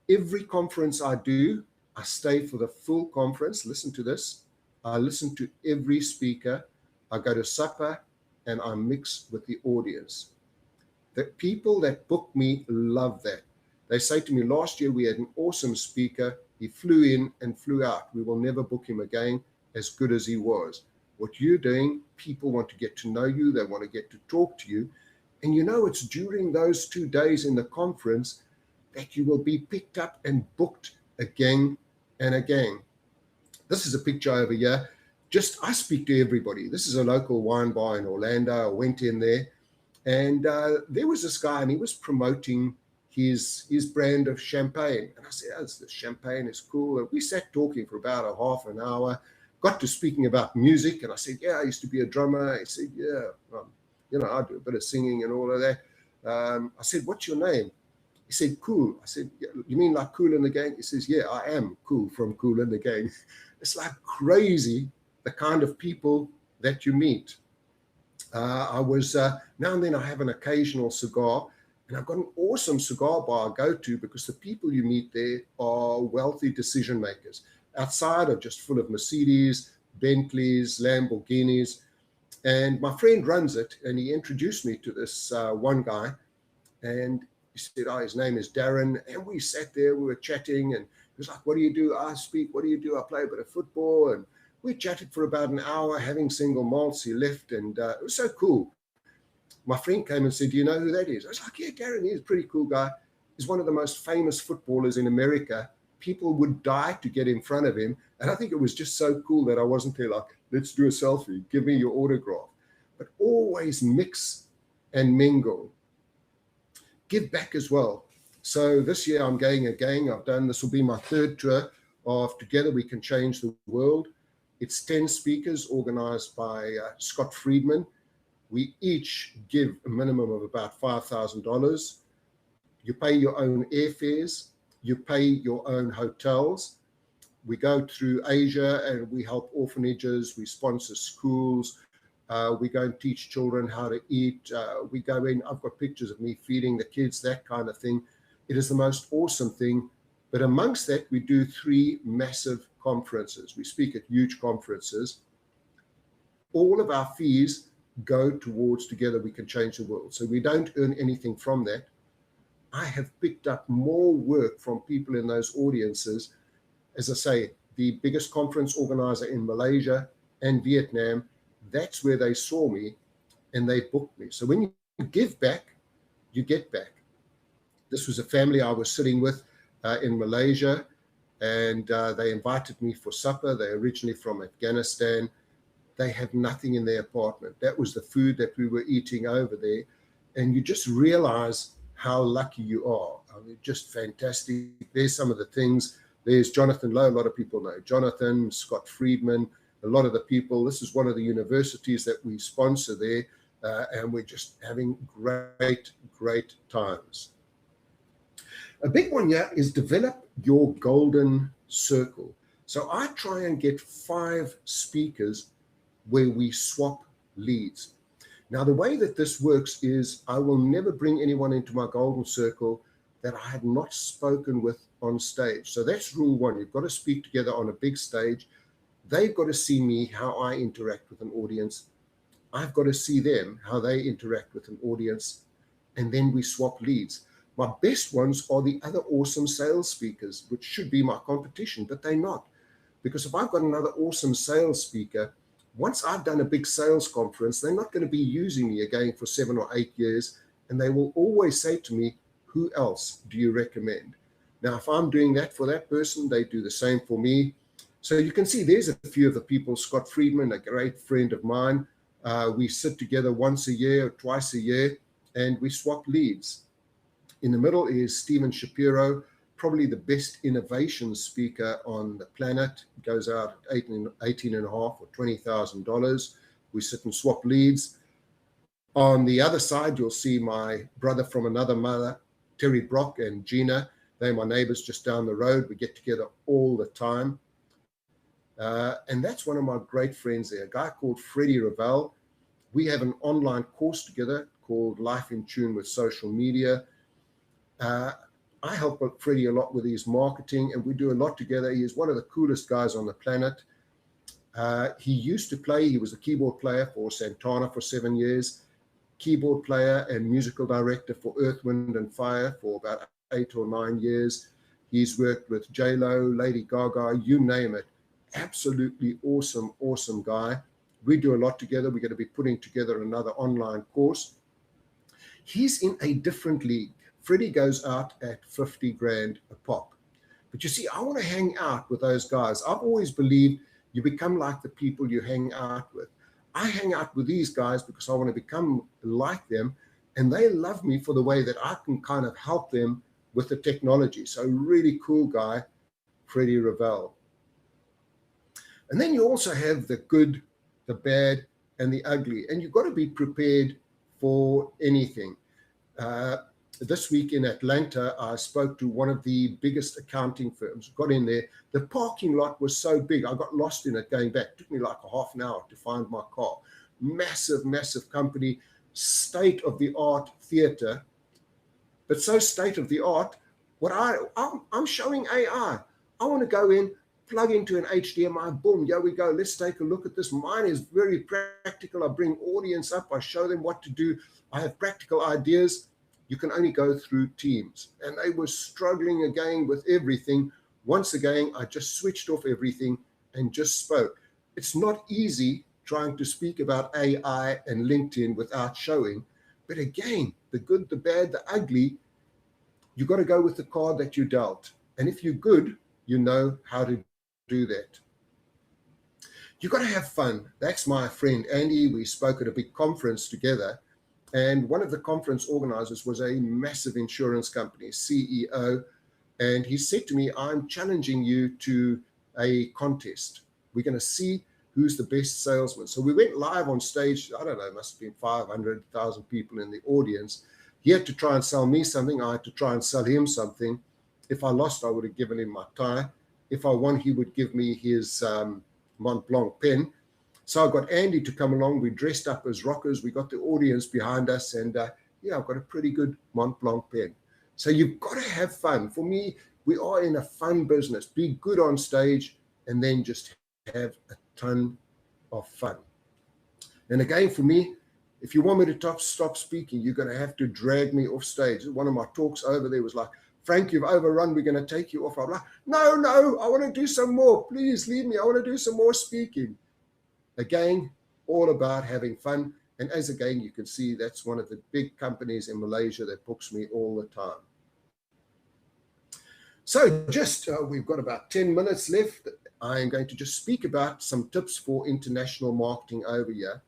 Every conference I do, I stay for the full conference. Listen to this. I listen to every speaker. I go to supper and I mix with the audience. The people that book me love that. They say to me, last year we had an awesome speaker. He flew in and flew out. We will never book him again, as good as he was. What you're doing, people want to get to know you. They want to get to talk to you. And you know, it's during those 2 days in the conference that you will be picked up and booked again and again. This is a picture over here. I speak to everybody. This is a local wine bar in Orlando. I went in there and there was this guy and he was promoting his brand of champagne. And I said, oh, the champagne is cool. And we sat talking for about a half an hour, got to speaking about music. And I said, yeah, I used to be a drummer. He said, yeah, I do a bit of singing and all of that. I said, what's your name? He said, Cool. I said, you mean like Kool and the Gang? He says, yeah, I am Cool from Kool and the Gang. It's like crazy, the kind of people that you meet. I was, now and then I have an occasional cigar, and I've got an awesome cigar bar I go to because the people you meet there are wealthy decision makers. Outside are just full of Mercedes, Bentleys, Lamborghinis. And my friend runs it, and he introduced me to this one guy, and he said, oh, his name is Darren. And we sat there, we were chatting, and he was like, what do you do? I speak. What do you do? I play a bit of football. And we chatted for about an hour, having single malts. He left, and it was so cool. My friend came and said, do you know who that is? I was like, yeah, Darren, he's a pretty cool guy. He's one of the most famous footballers in America. People would die to get in front of him. And I think it was just so cool that I wasn't there like, let's do a selfie, give me your autograph. But always mix and mingle. Give back as well. So this year I'm going again. This will be my third tour of Together We Can Change the World. It's 10 speakers organized by Scott Friedman. We each give a minimum of about $5,000. You pay your own airfares. You pay your own hotels. We go through Asia and we help orphanages. We sponsor schools. We go and teach children how to eat. We go in. I've got pictures of me feeding the kids, that kind of thing. It is the most awesome thing. But amongst that, we do 3 massive conferences. We speak at huge conferences. All of our fees go towards Together We Can Change the World. So we don't earn anything from that. I have picked up more work from people in those audiences. As I say, the biggest conference organizer in Malaysia and Vietnam, that's where they saw me and they booked me. So when you give back, you get back. This was a family I was sitting with in Malaysia, and they invited me for supper. They're originally from Afghanistan. They have nothing in their apartment. That was the food that we were eating over there. And you just realize how lucky you are. I mean, just fantastic. There's some of the things. There's Jonathan Lowe. A lot of people know Jonathan, Scott Friedman, a lot of the people. This is one of the universities that we sponsor there. And we're just having great, great times. A big one here is develop your golden circle. So I try and get 5 speakers where we swap leads. Now, the way that this works is I will never bring anyone into my golden circle that I have not spoken with on stage. So that's rule 1. You've got to speak together on a big stage. They've got to see me, how I interact with an audience. I've got to see them, how they interact with an audience. And then we swap leads. My best ones are the other awesome sales speakers, which should be my competition, but they're not. Because if I've got another awesome sales speaker, once I've done a big sales conference, they're not going to be using me again for 7 or 8 years. And they will always say to me, who else do you recommend? Now, if I'm doing that for that person, they do the same for me. So you can see there's a few of the people. Scott Friedman, a great friend of mine. We sit together once a year or twice a year, and we swap leads. In the middle is Stephen Shapiro, probably the best innovation speaker on the planet. Goes out at $18.5 or $20,000. We sit and swap leads. On the other side, you'll see my brother from another mother, Terry Brock and Gina. They're my neighbors just down the road. We get together all the time. And that's one of my great friends there, a guy called Freddie Ravel. We have an online course together called Life in Tune with Social Media. I help Freddie a lot with his marketing, and we do a lot together. He is one of the coolest guys on the planet. He used to play, he was a keyboard player for Santana for 7 years, keyboard player and musical director for Earth, Wind and Fire for about 8 or 9 years. He's worked with J-Lo, Lady Gaga, you name it. Absolutely awesome, awesome guy. We do a lot together. We're going to be putting together another online course. He's in a different league. Freddie goes out at 50 grand a pop. But you see, I want to hang out with those guys. I've always believed you become like the people you hang out with. I hang out with these guys because I want to become like them, and they love me for the way that I can kind of help them with the technology. So really cool guy, Freddie Ravel. And then you also have the good, the bad, and the ugly, and you've got to be prepared for anything. This week in Atlanta, I spoke to one of the biggest accounting firms, got in there. The parking lot was so big, I got lost in it going back. It took me like a half an hour to find my car. Massive, massive company, state-of-the-art theater, but so state-of-the-art, I'm showing AI. I want to go in, plug into an HDMI, boom, here we go. Let's take a look at this. Mine is very practical. I bring audience up. I show them what to do. I have practical ideas. You can only go through Teams. And they were struggling again with everything. Once again, I just switched off everything and just spoke. It's not easy trying to speak about AI and LinkedIn without showing. But again, the good, the bad, the ugly, you got to go with the card that you dealt. And if you're good, you know how to do that. You got to have fun. That's my friend Andy. We spoke at a big conference together. And one of the conference organizers was a massive insurance company, CEO. And he said to me, I'm challenging you to a contest. We're going to see who's the best salesman. So we went live on stage. I don't know, it must have been 500,000 people in the audience. He had to try and sell me something. I had to try and sell him something. If I lost, I would have given him my tie. If I won, he would give me his Mont Blanc pen. So I got Andy to come along. We dressed up as rockers. We got the audience behind us. And yeah, I've got a pretty good Mont Blanc pen. So you've got to have fun. For me, we are in a fun business. Be good on stage and then just have a ton of fun. And again, for me, if you want me to stop speaking, you're going to have to drag me off stage. One of my talks over there was like, Frank, you've overrun. We're going to take you off. I'm like, no, I want to do some more. Please leave me. I want to do some more speaking. Again, all about having fun. And as again, you can see that's one of the big companies in Malaysia that books me all the time. So just, we've got about 10 minutes left. I am going to just speak about some tips for international marketing over here.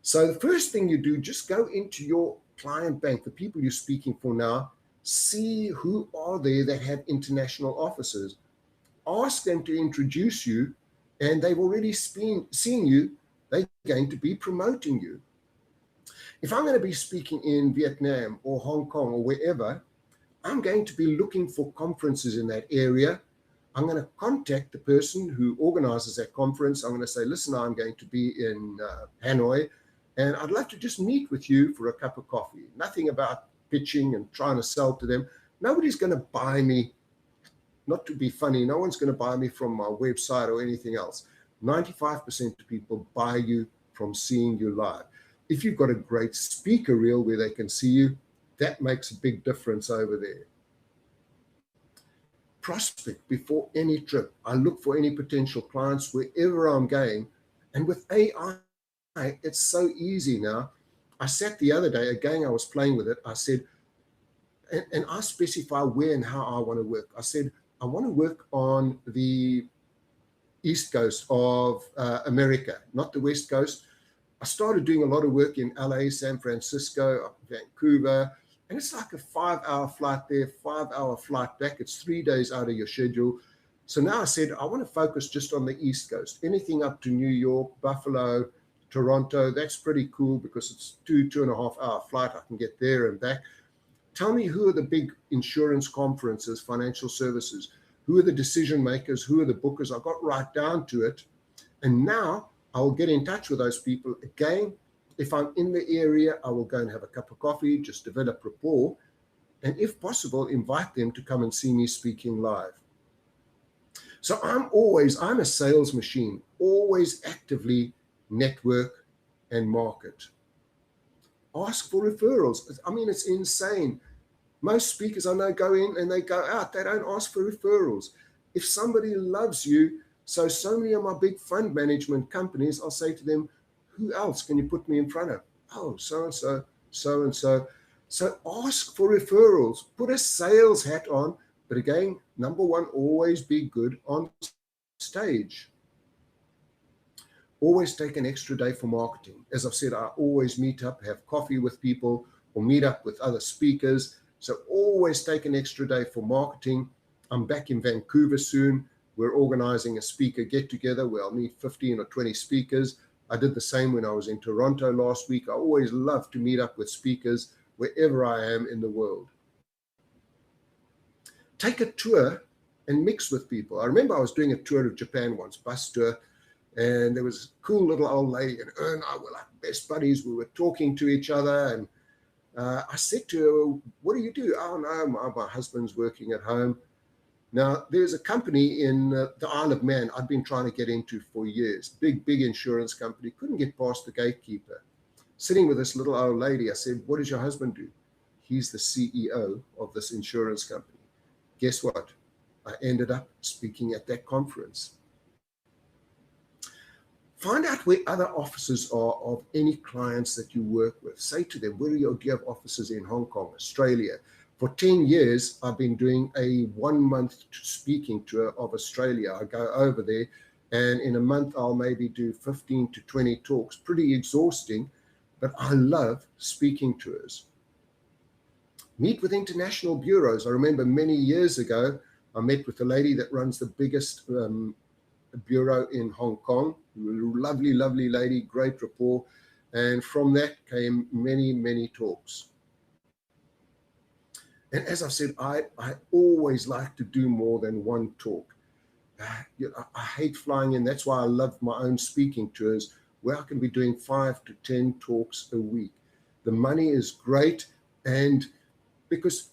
So the first thing you do, just go into your client bank, the people you're speaking for now, see who are there that have international offices. Ask them to introduce you, and they've already seen you. They're going to be promoting you. If I'm going to be speaking in Vietnam or Hong Kong or wherever, I'm going to be looking for conferences in that area. I'm going to contact the person who organizes that conference. I'm going to say, listen, I'm going to be in Hanoi, and I'd love to just meet with you for a cup of coffee. Nothing about pitching and trying to sell to them. Nobody's going to buy me, not to be funny, no one's going to buy me from my website or anything else. 95% of people buy you from seeing you live. If you've got a great speaker reel where they can see you, that makes a big difference over there. Prospect before any trip. I look for any potential clients wherever I'm going. And with AI, it's so easy now. I sat the other day, again, I was playing with it. I said, and I specify where and how I want to work. I said, I want to work on the East Coast of America, not the West Coast. I started doing a lot of work in LA, San Francisco, Vancouver, and it's like a 5-hour flight there, 5-hour flight back. It's 3 days out of your schedule. So now I said, I want to focus just on the East Coast, anything up to New York, Buffalo, Toronto. That's pretty cool because it's 2.5 hour flight. I can get there and back. Tell me who are the big insurance conferences, financial services, who are the decision makers, who are the bookers. I got right down to it. And now I will get in touch with those people again. If I'm in the area, I will go and have a cup of coffee, just develop rapport, and if possible, invite them to come and see me speaking live. So I'm a sales machine, always actively network and market. Ask for referrals. I mean, it's insane. Most speakers I know go in and they go out. They don't ask for referrals. If somebody loves you, so many of my big fund management companies, I'll say to them, who else can you put me in front of? Oh, so-and-so, so-and-so. So ask for referrals. Put a sales hat on. But again, number one, always be good on stage. Always take an extra day for marketing. As I've said, I always meet up, have coffee with people, or meet up with other speakers. So always take an extra day for marketing. I'm back in Vancouver soon. We're organizing a speaker get-together where I'll meet 15 or 20 speakers. I did the same when I was in Toronto last week. I always love to meet up with speakers wherever I am in the world. Take a tour and mix with people. I remember I was doing a tour of Japan once, bus tour, and there was a cool little old lady, and her and I were like best buddies. We were talking to each other, and I said to her, what do you do? Oh, no, my husband's working at home. Now, there's a company in the Isle of Man I've been trying to get into for years. Big insurance company. Couldn't get past the gatekeeper. Sitting with this little old lady, I said, what does your husband do? He's the CEO of this insurance company. Guess what? I ended up speaking at that conference. Find out where other offices are of any clients that you work with. Say to them, do you have offices in Hong Kong, Australia? For 10 years, I've been doing a 1-month speaking tour of Australia. I go over there, and in a month, I'll maybe do 15 to 20 talks. Pretty exhausting, but I love speaking tours. Meet with international bureaus. I remember many years ago, I met with a lady that runs the biggest bureau in Hong Kong. Lovely lady, great rapport. And from that came many talks. And as I've said, I always like to do more than one talk. I hate flying in. That's why I love my own speaking tours, where I can be doing 5 to 10 talks a week. The money is great. And because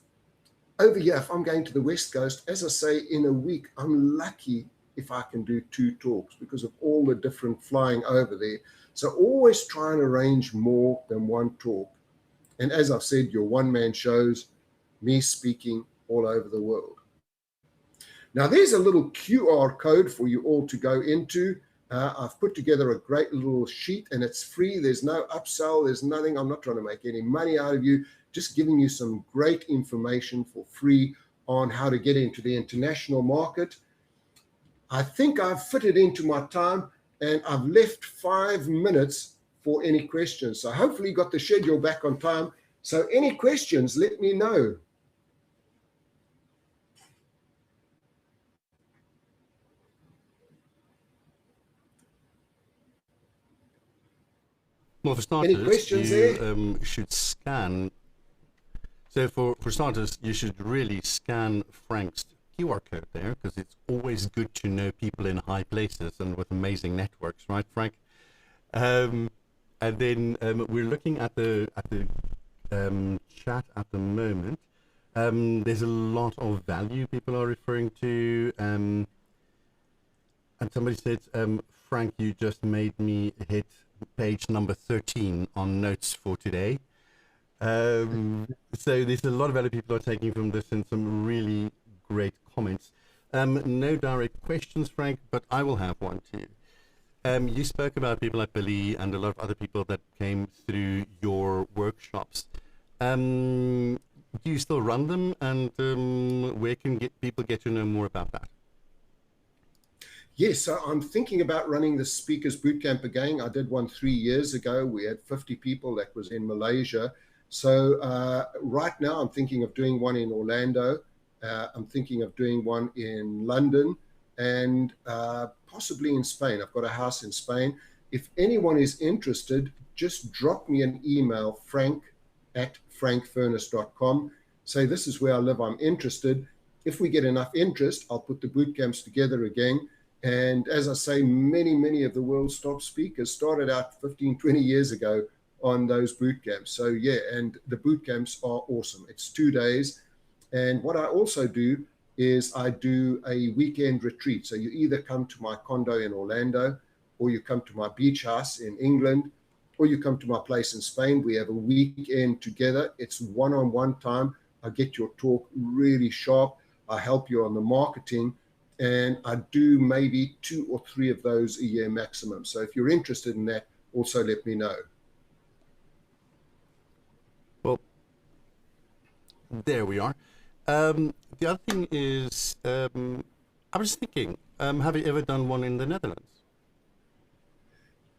over here, if I'm going to the West Coast, as I say, in a week, I'm lucky if I can do 2 talks because of all the different flying over there. So always try and arrange more than one talk. And as I've said, your one-man shows, me speaking all over the world. Now, there's a little QR code for you all to go into. I've put together a great little sheet, and it's free. There's no upsell. There's nothing. I'm not trying to make any money out of you. Just giving you some great information for free on how to get into the international market. I think I've fitted into my time, and I've left 5 minutes for any questions. So hopefully you got the schedule back on time. So any questions, let me know. Well, for starters, any questions you should scan. So for starters, you should really scan Frank's QR code there, because it's always good to know people in high places and with amazing networks, right, Frank? And then we're looking at the chat at the moment. There's a lot of value people are referring to, and somebody said, Frank, you just made me hit page number 13 on notes for today. So there's a lot of value people are taking from this, and some really great comments. No direct questions, Frank, but I will have one too. You spoke about people like Billy and a lot of other people that came through your workshops. Do you still run them, and where can people get to know more about that? Yes, so I'm thinking about running the Speakers Bootcamp again. I did one 3 years ago. We had 50 people. That was in Malaysia. So right now I'm thinking of doing one in Orlando. I'm thinking of doing one in London, and possibly in Spain. I've got a house in Spain. If anyone is interested, just drop me an email, frank@frankfurnace.com, say, this is where I live, I'm interested. If we get enough interest, I'll put the boot camps together again. And as I say, many of the world's top speakers started out 15, 20 years ago on those boot camps. So yeah, and the boot camps are awesome. It's 2 days. And what I also do is I do a weekend retreat. So you either come to my condo in Orlando, or you come to my beach house in England, or you come to my place in Spain. We have a weekend together. It's one-on-one time. I get your talk really sharp. I help you on the marketing, and I do maybe 2 or 3 of those a year maximum. So if you're interested in that, also let me know. Well, there we are. The other thing is, I was thinking, have you ever done one in the Netherlands?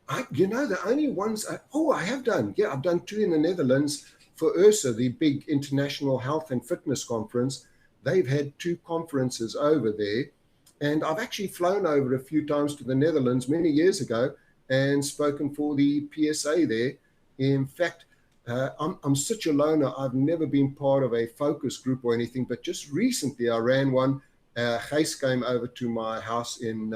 The only ones, I have done. Yeah, I've done 2 in the Netherlands for URSA, the big international health and fitness conference. They've had 2 conferences over there. And I've actually flown over a few times to the Netherlands many years ago and spoken for the PSA there. In fact, I'm such a loner. I've never been part of a focus group or anything, but just recently I ran one. Gijs came over to my house in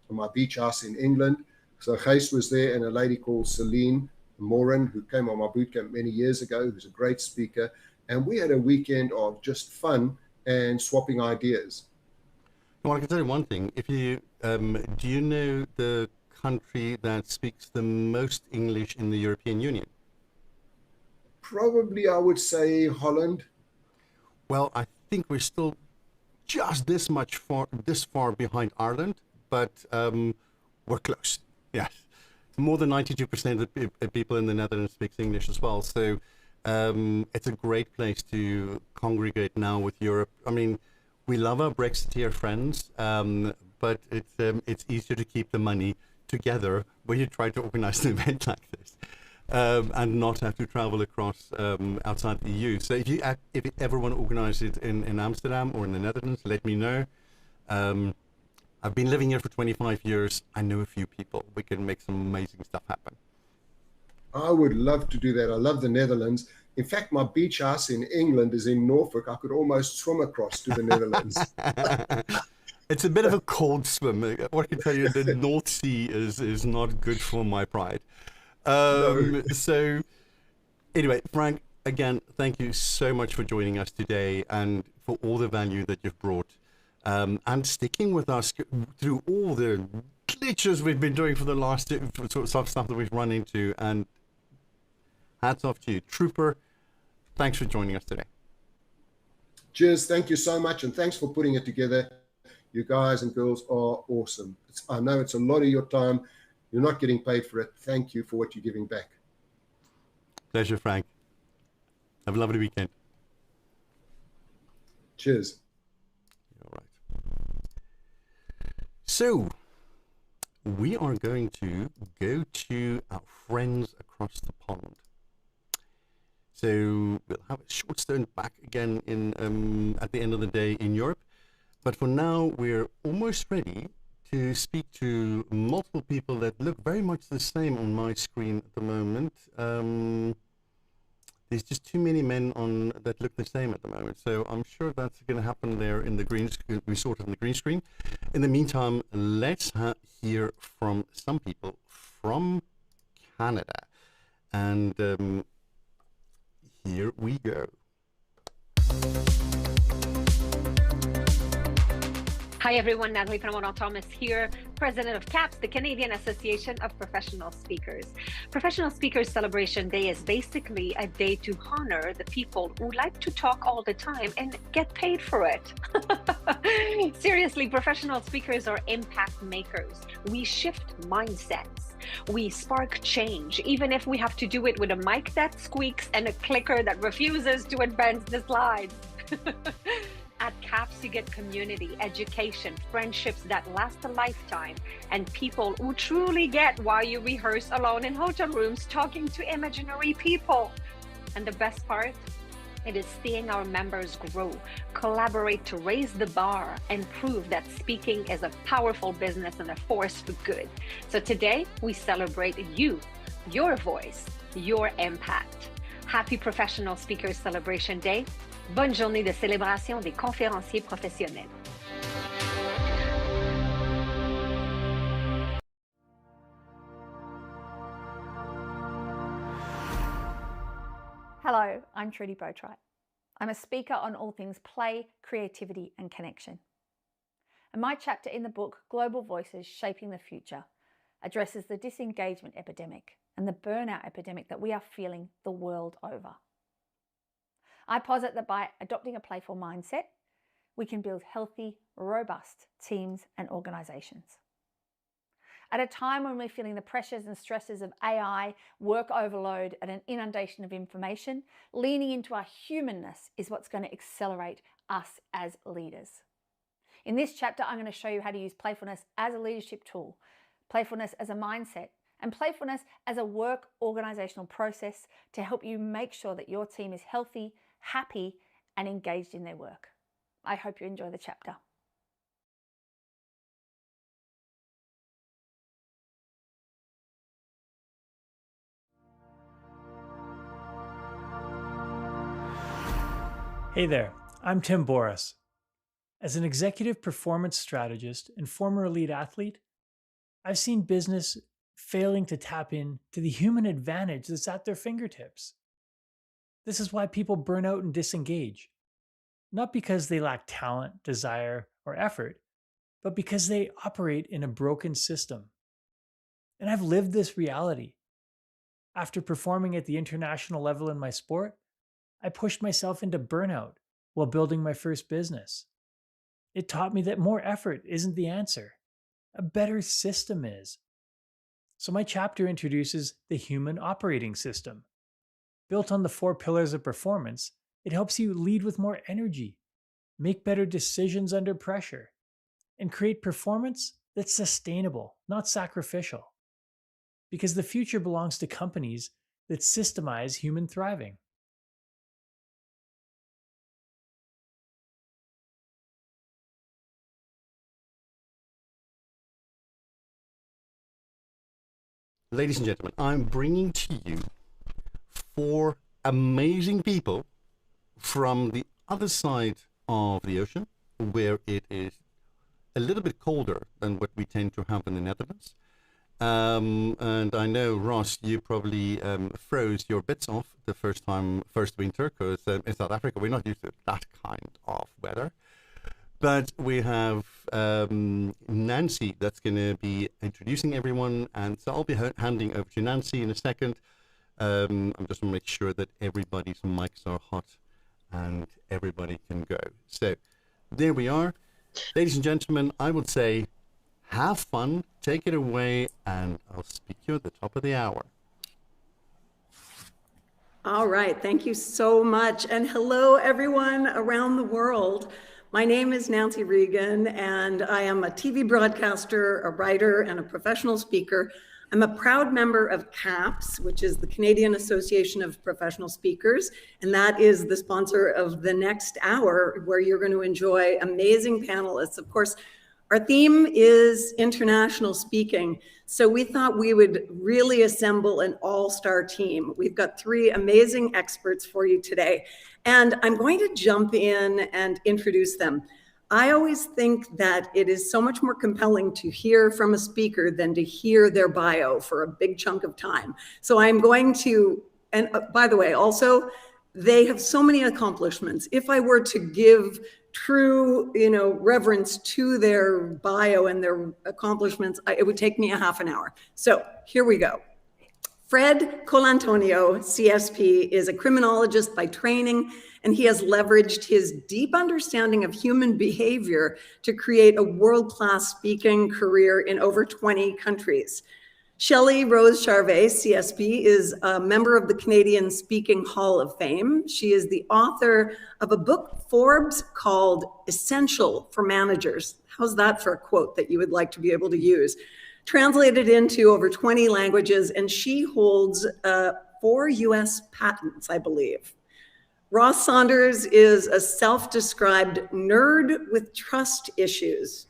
my beach house in England. So Gijs was there, and a lady called Celine Morin, who came on my bootcamp many years ago, who's a great speaker. And we had a weekend of just fun and swapping ideas. Well, I can tell you one thing. If you do you know the country that speaks the most English in the European Union? Probably, I would say Holland. Well, I think we're still just this far behind Ireland, but we're close. Yes, more than 92% of people in the Netherlands speaks English as well. So it's a great place to congregate now with Europe. I mean, we love our Brexiteer friends, but it's easier to keep the money together when you try to organize an event like this. And not have to travel across outside the EU. So if you ever want to organize it in Amsterdam or in the Netherlands, let me know. I've been living here for 25 years. I know a few people. We can make some amazing stuff happen. I would love to do that. I love the Netherlands. In fact, my beach house in England is in Norfolk. I could almost swim across to the Netherlands. It's a bit of a cold swim. What I can tell you, the North Sea is not good for my pride. No. So anyway, Frank, again, thank you so much for joining us today and for all the value that you've brought, and sticking with us through all the glitches we've been doing for the last sort of stuff that we've run into. And hats off to you, Trooper. Thanks for joining us today. Cheers. Thank you so much. And thanks for putting it together. You guys and girls are awesome. I know it's a lot of your time. You're not getting paid for it. Thank you for what you're giving back. Pleasure, Frank. Have a lovely weekend. Cheers. All right. So, we are going to go to our friends across the pond. So, we'll have a short stint back again in at the end of the day in Europe. But for now, we're almost ready to speak to multiple people that look very much the same on my screen at the moment. There's just too many men on that look the same at the moment, so I'm sure that's going to happen there in the green screen. We sort it in the green screen. In the meantime, let's hear from some people from Canada, and here we go. Hi everyone, Natalie Thomas here, President of CAPS, the Canadian Association of Professional Speakers. Professional Speakers Celebration Day is basically a day to honor the people who like to talk all the time and get paid for it. Seriously, professional speakers are impact makers. We shift mindsets. We spark change, even if we have to do it with a mic that squeaks and a clicker that refuses to advance the slides. At CAPS, you get community, education, friendships that last a lifetime, and people who truly get why you rehearse alone in hotel rooms talking to imaginary people. And the best part? It is seeing our members grow, collaborate to raise the bar, and prove that speaking is a powerful business and a force for good. So today, we celebrate you, your voice, your impact. Happy Professional Speakers Celebration Day. Bonne journée de célébration des conférenciers professionnels. Hello, I'm Trudy Boatwright. I'm a speaker on all things play, creativity, and connection. And my chapter in the book, Global Voices Shaping the Future, addresses the disengagement epidemic and the burnout epidemic that we are feeling the world over. I posit that by adopting a playful mindset, we can build healthy, robust teams and organizations. At a time when we're feeling the pressures and stresses of AI, work overload, and an inundation of information, leaning into our humanness is what's going to accelerate us as leaders. In this chapter, I'm going to show you how to use playfulness as a leadership tool, playfulness as a mindset, and playfulness as a work organizational process to help you make sure that your team is healthy, happy, and engaged in their work. I hope you enjoy the chapter. Hey there, I'm Tim Boris. As an executive performance strategist and former elite athlete, I've seen business failing to tap into the human advantage that's at their fingertips. This is why people burn out and disengage, not because they lack talent, desire, or effort, but because they operate in a broken system. And I've lived this reality. After performing at the international level in my sport, I pushed myself into burnout while building my first business. It taught me that more effort isn't the answer. A better system is. So my chapter introduces the human operating system. Built on the 4 pillars of performance, it helps you lead with more energy, make better decisions under pressure, and create performance that's sustainable, not sacrificial. Because the future belongs to companies that systemize human thriving. Ladies and gentlemen, I'm bringing to you 4 amazing people from the other side of the ocean, where it is a little bit colder than what we tend to have in the Netherlands. And I know, Ross, you probably froze your bits off the first winter, because in South Africa we're not used to that kind of weather. But we have Nancy that's going to be introducing everyone, and so I'll be handing over to Nancy in a second. I'm just going to make sure that everybody's mics are hot and everybody can go. So there we are. Ladies and gentlemen, I would say have fun, take it away, and I'll speak to you at the top of the hour. All right, thank you so much. And hello, everyone around the world. My name is Nancy Regan, and I am a TV broadcaster, a writer, and a professional speaker. I'm a proud member of CAPS, which is the Canadian Association of Professional Speakers, and that is the sponsor of the next hour, where you're going to enjoy amazing panelists. Of course, our theme is international speaking, so we thought we would really assemble an all-star team. We've got 3 amazing experts for you today, and I'm going to jump in and introduce them. I always think that it is so much more compelling to hear from a speaker than to hear their bio for a big chunk of time. So I'm going to, and by the way, also, they have so many accomplishments. If I were to give true, reverence to their bio and their accomplishments, it would take me a half an hour. So here we go. Fred Colantonio, CSP, is a criminologist by training, and he has leveraged his deep understanding of human behavior to create a world-class speaking career in over 20 countries. Shelley Rose Charvet, CSP, is a member of the Canadian Speaking Hall of Fame. She is the author of a book, Forbes, called Essential for Managers. How's that for a quote that you would like to be able to use? Translated into over 20 languages, and she holds 4 US patents, I believe. Ross Saunders is a self-described nerd with trust issues.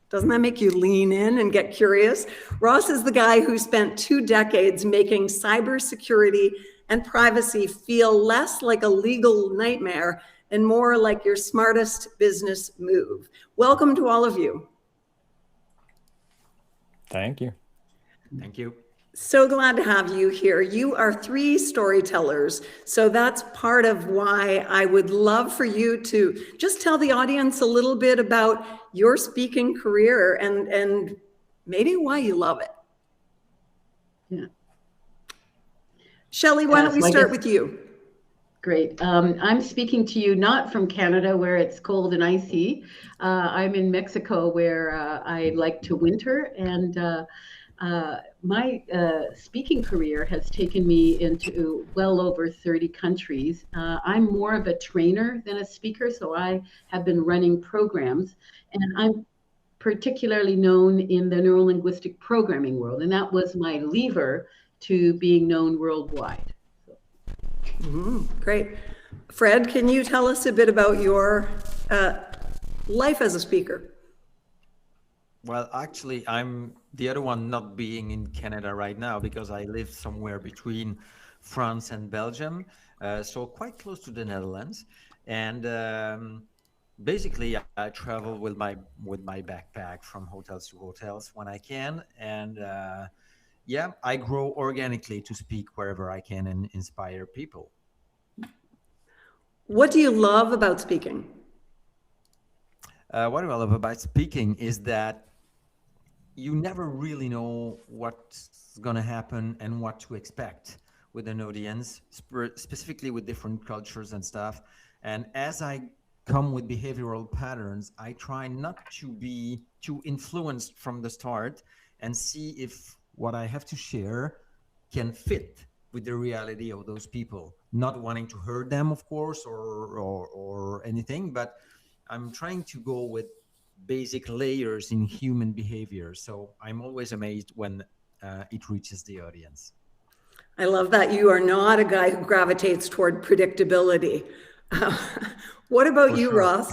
Doesn't that make you lean in and get curious? Ross is the guy who spent 2 decades making cybersecurity and privacy feel less like a legal nightmare and more like your smartest business move. Welcome to all of you. Thank you. Thank you. So glad to have you here. You are 3 storytellers, so that's part of why I would love for you to just tell the audience a little bit about your speaking career and maybe why you love it. Yeah. Shelley, why don't we start with you? Great. I'm speaking to you not from Canada where it's cold and icy. I'm in Mexico where I like to winter, and my speaking career has taken me into well over 30 countries. I'm more of a trainer than a speaker, so I have been running programs, and I'm particularly known in the neurolinguistic programming world, and that was my lever to being known worldwide. Great. Fred, can you tell us a bit about your life as a speaker? Well, actually, I'm the other one not being in Canada right now because I live somewhere between France and Belgium, so quite close to the Netherlands. And basically, I travel with my backpack from hotels to hotels when I can, and yeah, I grow organically to speak wherever I can and inspire people. What do you love about speaking? What I love about speaking is that you never really know what's going to happen and what to expect with an audience, specifically with different cultures and stuff. And as I come with behavioral patterns, I try not to be too influenced from the start and see if what I have to share can fit with the reality of those people. Not wanting to hurt them, of course, or anything, but I'm trying to go with basic layers in human behavior. So I'm always amazed when it reaches the audience. I love that you are not a guy who gravitates toward predictability. What about you, Ross?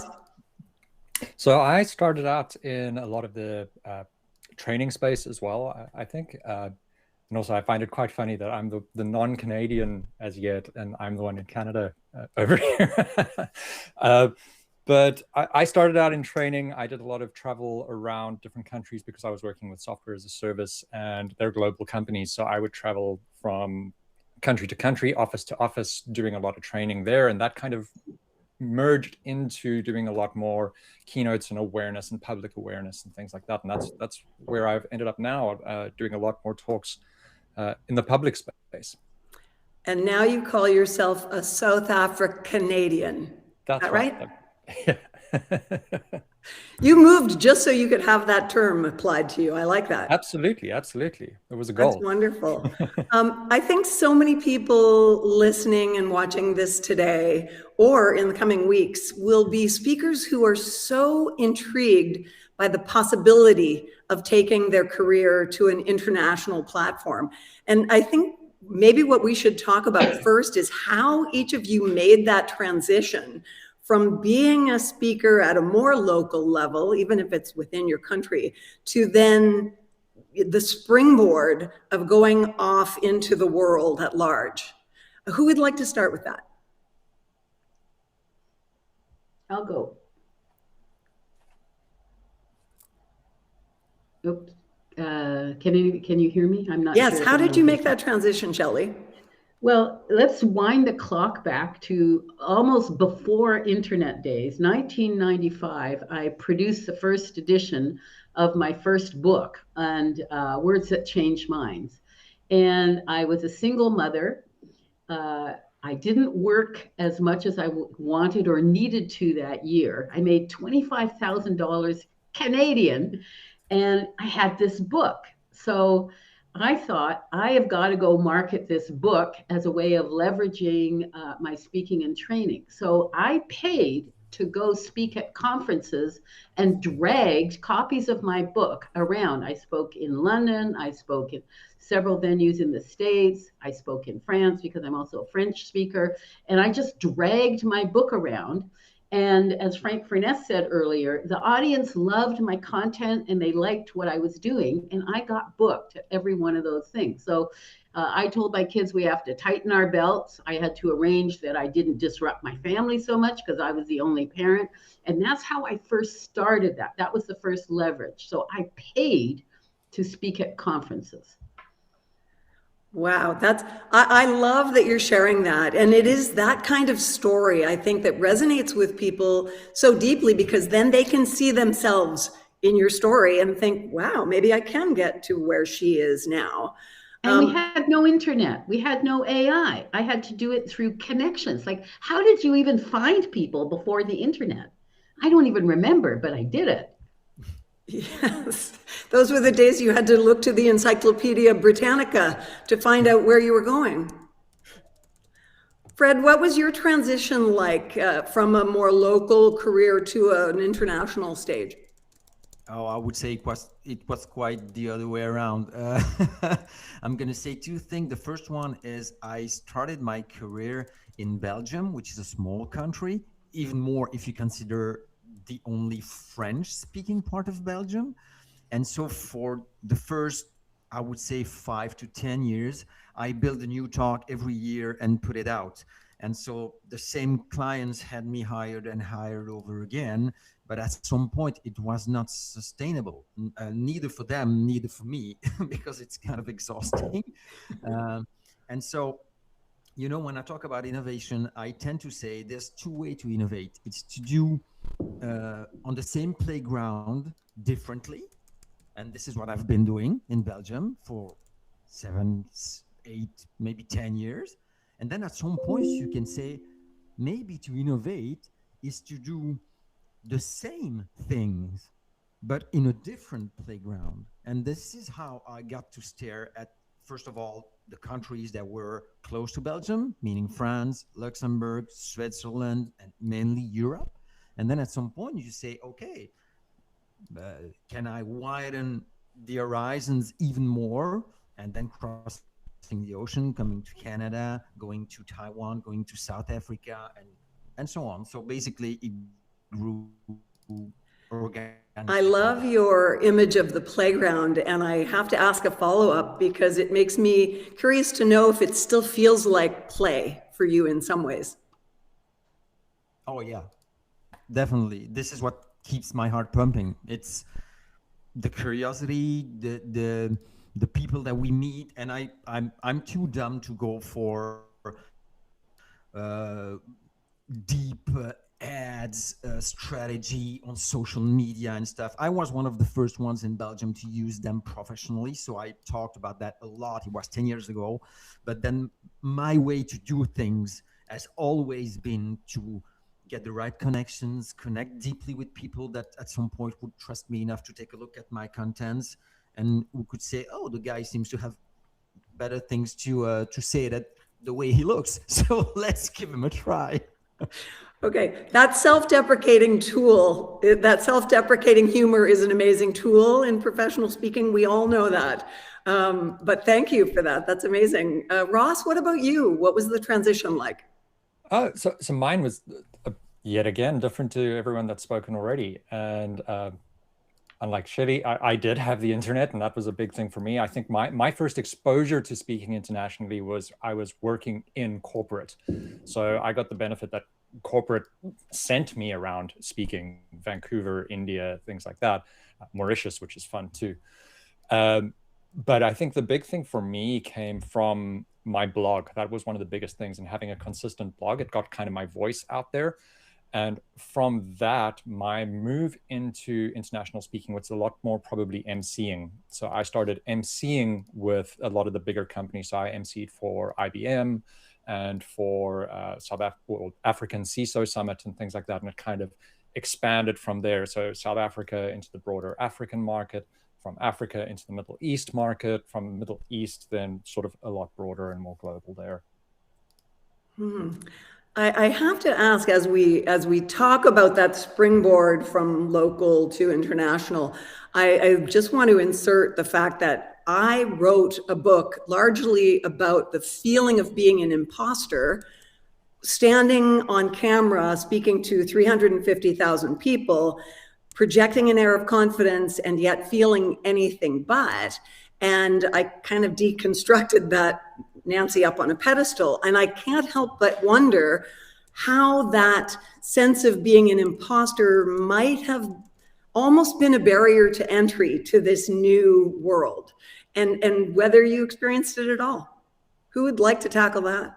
So I started out in a lot of the training space as well, I think. And also I find it quite funny that I'm the non-Canadian as yet, and I'm the one in Canada over here. But I started out in training. I did a lot of travel around different countries because I was working with software as a service, and they're global companies. So I would travel from country to country, office to office, doing a lot of training there. And that kind of merged into doing a lot more keynotes and awareness and public awareness and things like that. And that's where I've ended up now, doing a lot more talks in the public space. And now you call yourself a South African Canadian. That's that right? Yeah. You moved just so you could have that term applied to you. I like that. Absolutely, absolutely. It was a goal. That's wonderful. I think so many people listening and watching this today or in the coming weeks will be speakers who are so intrigued by the possibility of taking their career to an international platform. And I think maybe what we should talk about first is how each of you made that transition from being a speaker at a more local level, even if it's within your country, to then the springboard of going off into the world at large. Who would like to start with that? I'll go. Oops. Can you hear me? I'm not sure. Yes, how did you make that transition, Shelley? Well, let's wind the clock back to almost before internet days. 1995, I produced the first edition of my first book, and Words That Change Minds. And I was a single mother. I didn't work as much as I wanted or needed to that year. I made $25,000 Canadian, and I had this book. So I thought, I have got to go market this book as a way of leveraging my speaking and training. So I paid to go speak at conferences and dragged copies of my book around. I spoke in London. I spoke in several venues in the States. I spoke in France because I'm also a French speaker. And I just dragged my book around. And as Frank Furness said earlier, the audience loved my content and they liked what I was doing. And I got booked at every one of those things. So I told my kids we have to tighten our belts. I had to arrange that I didn't disrupt my family so much because I was the only parent. And that's how I first started that. That was the first leverage. So I paid to speak at conferences. Wow, I love that you're sharing that. And it is that kind of story, I think, that resonates with people so deeply, because then they can see themselves in your story and think, wow, maybe I can get to where she is now. And we had no internet. We had no AI. I had to do it through connections. Like, how did you even find people before the internet? I don't even remember, but I did it. Yes, those were the days you had to look to the Encyclopedia Britannica to find out where you were going. Fred, what was your transition like from a more local career to an international stage? Oh, I would say it was quite the other way around. I'm going to say two things. The first one is I started my career in Belgium, which is a small country, even more if you consider the only French-speaking part of Belgium. And so for the first, I would say 5 to 10 years, I built a new talk every year and put it out. And so the same clients had me hired and hired over again. But at some point, it was not sustainable, neither for them, neither for me, because it's kind of exhausting. And so, you know, when I talk about innovation, I tend to say there's two ways to innovate. It's to do on the same playground differently. And this is what I've been doing in Belgium for 7, 8, maybe 10 years. And then at some point you can say, maybe to innovate is to do the same things, but in a different playground. And this is how I got to stare at, first of all, the countries that were close to Belgium, meaning France, Luxembourg, Switzerland, and mainly Europe. And then at some point you say, okay, can I widen the horizons even more? And then crossing the ocean, coming to Canada, going to Taiwan, going to South Africa, and so on. So basically it grew organically. I love your image of the playground, and I have to ask a follow-up because it makes me curious to know if it still feels like play for you in some ways. Oh yeah, definitely. This is what keeps my heart pumping. It's the curiosity, the people that we meet, and I'm too dumb to go for deep ads strategy on social media and stuff. I was one of the first ones in Belgium to use them professionally, so I talked about that a lot. It was 10 years ago. But then my way to do things has always been to get the right connections, connect deeply with people that at some point would trust me enough to take a look at my contents, and who could say, oh, the guy seems to have better things to say that the way he looks, so let's give him a try. Okay, that self-deprecating tool, that self-deprecating humor is an amazing tool in professional speaking. We all know that. But thank you for that. That's amazing. Ross, what about you? What was the transition like? So mine was yet again different to everyone that's spoken already. And unlike Shelly, I did have the internet, and that was a big thing for me. I think my first exposure to speaking internationally was I was working in corporate. So I got the benefit that corporate sent me around speaking, Vancouver, India, things like that, Mauritius, which is fun too. But I think the big thing for me came from my blog. That was one of the biggest things, and having a consistent blog, it got kind of my voice out there. And from that, my move into international speaking was a lot more probably emceeing. So I started emceeing with a lot of the bigger companies. So I emceed for IBM and for African CISO Summit and things like that. And it kind of expanded from there. So South Africa into the broader African market, from Africa into the Middle East market, from the Middle East, then sort of a lot broader and more global there. I have to ask, as we talk about that springboard from local to international, I just want to insert the fact that I wrote a book largely about the feeling of being an imposter standing on camera, speaking to 350,000 people, projecting an air of confidence and yet feeling anything but. And I kind of deconstructed that Nancy up on a pedestal. And I can't help but wonder how that sense of being an imposter might have almost been a barrier to entry to this new world, and whether you experienced it at all. Who would like to tackle that?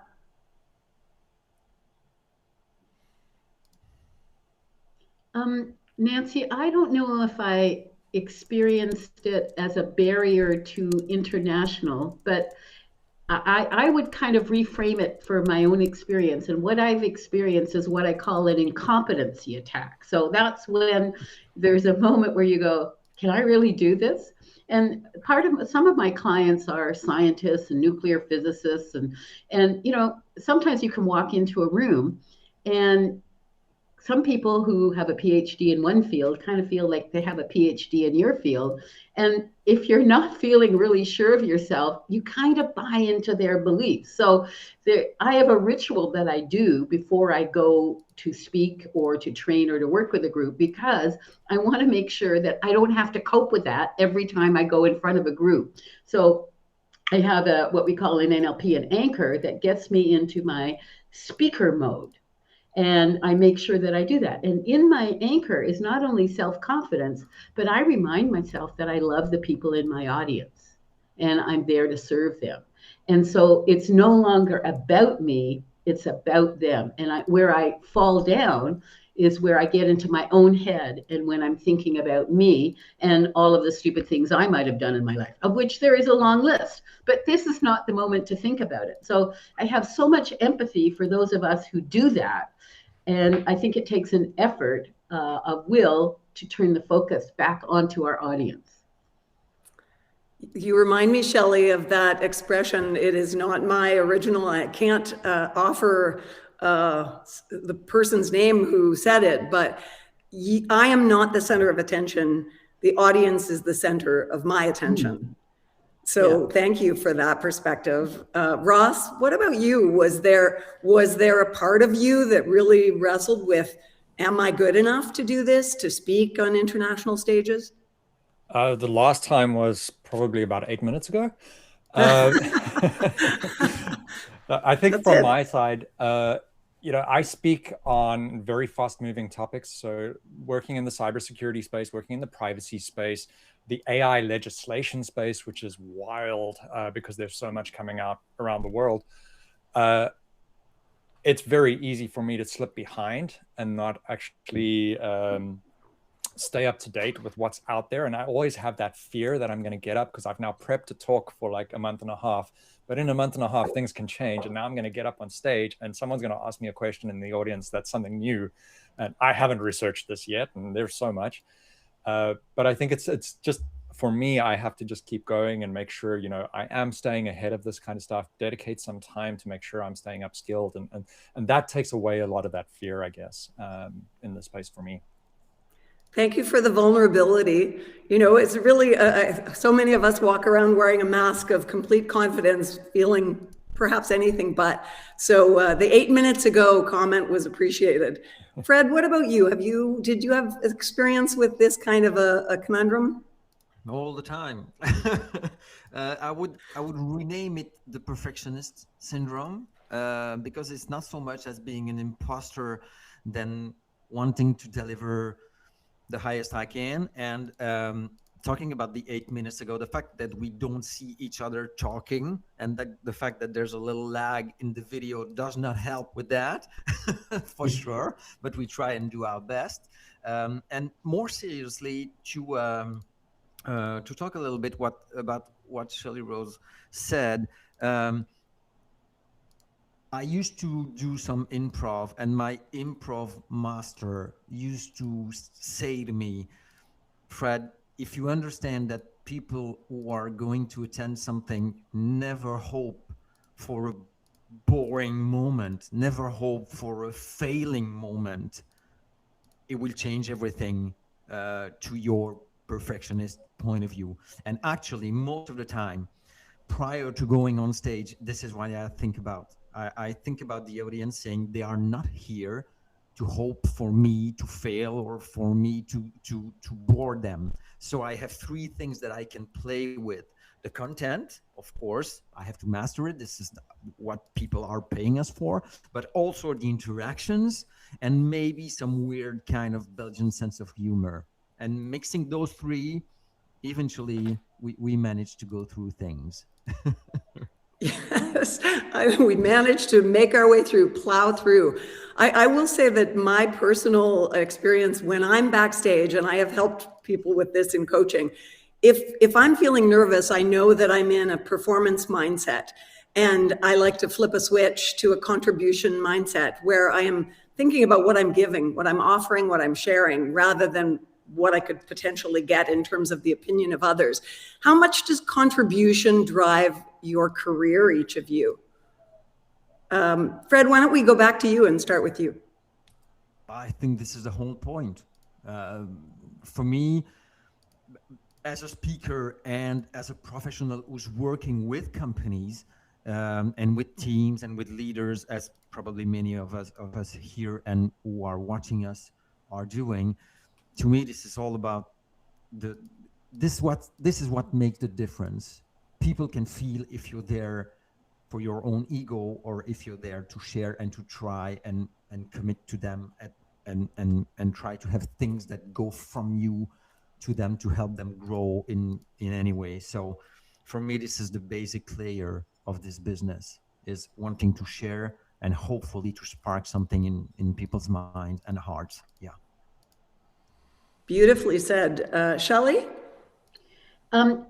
Nancy, I don't know if I experienced it as a barrier to international, but I would kind of reframe it for my own experience. And what I've experienced is what I call an incompetency attack. So that's when there's a moment where you go, can I really do this? And some of my clients are scientists and nuclear physicists. And you know, sometimes you can walk into a room and some people who have a PhD in one field kind of feel like they have a PhD in your field. And if you're not feeling really sure of yourself, you kind of buy into their beliefs. So I have a ritual that I do before I go to speak or to train or to work with a group, because I want to make sure that I don't have to cope with that every time I go in front of a group. So I have what we call in NLP an anchor that gets me into my speaker mode. And I make sure that I do that. And in my anchor is not only self-confidence, but I remind myself that I love the people in my audience and I'm there to serve them. And so it's no longer about me, it's about them. And where I fall down is where I get into my own head and when I'm thinking about me and all of the stupid things I might have done in my life, of which there is a long list. But this is not the moment to think about it. So I have so much empathy for those of us who do that. And I think it takes an effort of will to turn the focus back onto our audience. You remind me, Shelley, of that expression, it is not my original. I can't offer the person's name who said it, but I am not the center of attention. The audience is the center of my attention. So thank you for that perspective. Ross, what about you? Was there a part of you that really wrestled with, am I good enough to do this, to speak on international stages? The last time was probably about 8 minutes ago. I think from my side, you know, I speak on very fast moving topics. So working in the cybersecurity space, working in the privacy space, the AI legislation space, which is wild because there's so much coming out around the world. It's very easy for me to slip behind and not actually stay up to date with what's out there. And I always have that fear that I'm going to get up because I've now prepped to talk for like a month and a half. But in a month and a half, things can change. And now I'm going to get up on stage and someone's going to ask me a question in the audience that's something new. And I haven't researched this yet. And there's so much. But I think it's just, for me, I have to just keep going and make sure, you know, I am staying ahead of this kind of stuff, dedicate some time to make sure I'm staying upskilled. And that takes away a lot of that fear, I guess, in the space for me. Thank you for the vulnerability. You know, it's really, so many of us walk around wearing a mask of complete confidence, feeling perhaps anything but. So the 8 minutes ago comment was appreciated. Fred, what about you? Did you have experience with this kind of a conundrum? All the time. I would rename it the perfectionist syndrome because it's not so much as being an imposter than wanting to deliver the highest I can. And talking about the 8 minutes ago, the fact that we don't see each other talking and that the fact that there's a little lag in the video does not help with that for sure, but we try and do our best. And more seriously, to talk a little bit about what Shelley Rose said, I used to do some improv, and my improv master used to say to me, Fred, if you understand that people who are going to attend something never hope for a boring moment, never hope for a failing moment, it will change everything to your perfectionist point of view. And actually, most of the time, prior to going on stage, this is what I think about. I think about the audience saying they are not here to hope for me to fail or for me to bore them. So I have three things that I can play with. The content, of course, I have to master it. This is what people are paying us for, but also the interactions and maybe some weird kind of Belgian sense of humor. And mixing those three, eventually we manage to go through things. Yes, we managed to make our way through, plow through. I will say that my personal experience when I'm backstage, and I have helped people with this in coaching, if I'm feeling nervous, I know that I'm in a performance mindset, and I like to flip a switch to a contribution mindset where I am thinking about what I'm giving, what I'm offering, what I'm sharing, rather than what I could potentially get in terms of the opinion of others. How much does contribution drive your career, each of you? Fred, why don't we go back to you and start with you? I think this is the whole point. For me, as a speaker and as a professional who's working with companies and with teams and with leaders, as probably many of us here and who are watching us are doing, to me, this is all about this is what makes the difference. People can feel if you're there for your own ego or if you're there to share and to try and commit to them and try to have things that go from you to them to help them grow in any way. So for me, this is the basic layer of this business, is wanting to share and hopefully to spark something in people's minds and hearts. Yeah. Beautifully said. Shelley?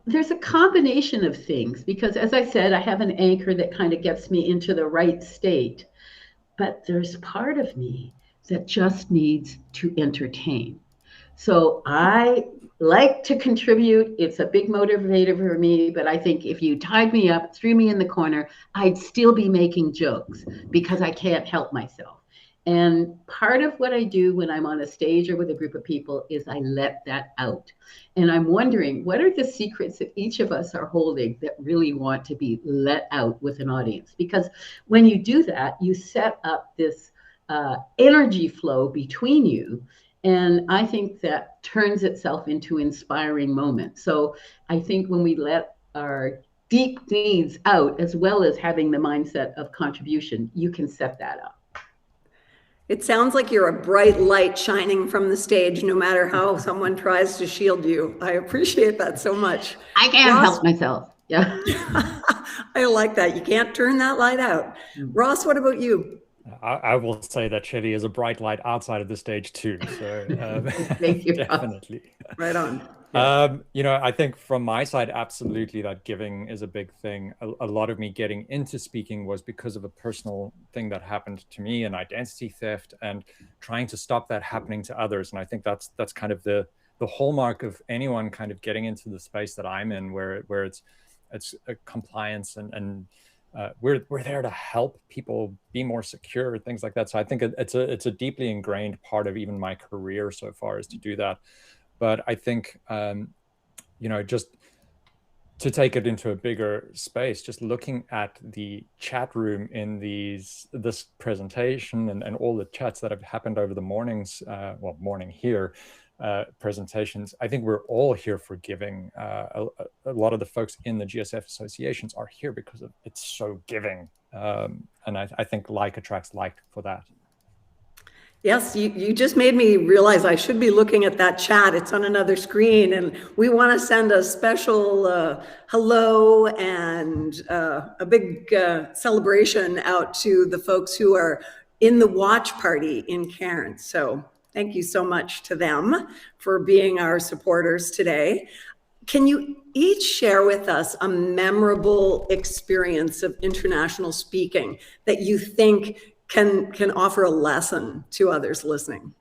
There's a combination of things because, as I said, I have an anchor that kind of gets me into the right state. But there's part of me that just needs to entertain. So I like to contribute. It's a big motivator for me, but I think if you tied me up, threw me in the corner, I'd still be making jokes because I can't help myself. And part of what I do when I'm on a stage or with a group of people is I let that out. And I'm wondering, what are the secrets that each of us are holding that really want to be let out with an audience? Because when you do that, you set up this energy flow between you. And I think that turns itself into inspiring moments. So I think when we let our deep needs out, as well as having the mindset of contribution, you can set that up. It sounds like you're a bright light shining from the stage, no matter how someone tries to shield you. I appreciate that so much. I can't help myself. Yeah. I like that. You can't turn that light out. Ross, what about you? I will say that Chevy is a bright light outside of the stage too. So Thank you, definitely. Right on. You know, I think from my side, absolutely, that giving is a big thing. A lot of me getting into speaking was because of a personal thing that happened to me, an identity theft, and trying to stop that happening to others. And I think that's kind of the hallmark of anyone kind of getting into the space that I'm in, where it's a compliance and we're there to help people be more secure, things like that. So I think it's a deeply ingrained part of even my career so far, is to do that. But I think, you know, just to take it into a bigger space, just looking at the chat room in this presentation and all the chats that have happened over the mornings, well, morning here, presentations, I think we're all here for giving. A lot of the folks in the GSF associations are here because it's so giving. And I think like attracts like for that. Yes, you just made me realize I should be looking at that chat. It's on another screen, and we want to send a special hello and a big celebration out to the folks who are in the watch party in Cairns. So thank you so much to them for being our supporters today. Can you each share with us a memorable experience of international speaking that you think can offer a lesson to others listening?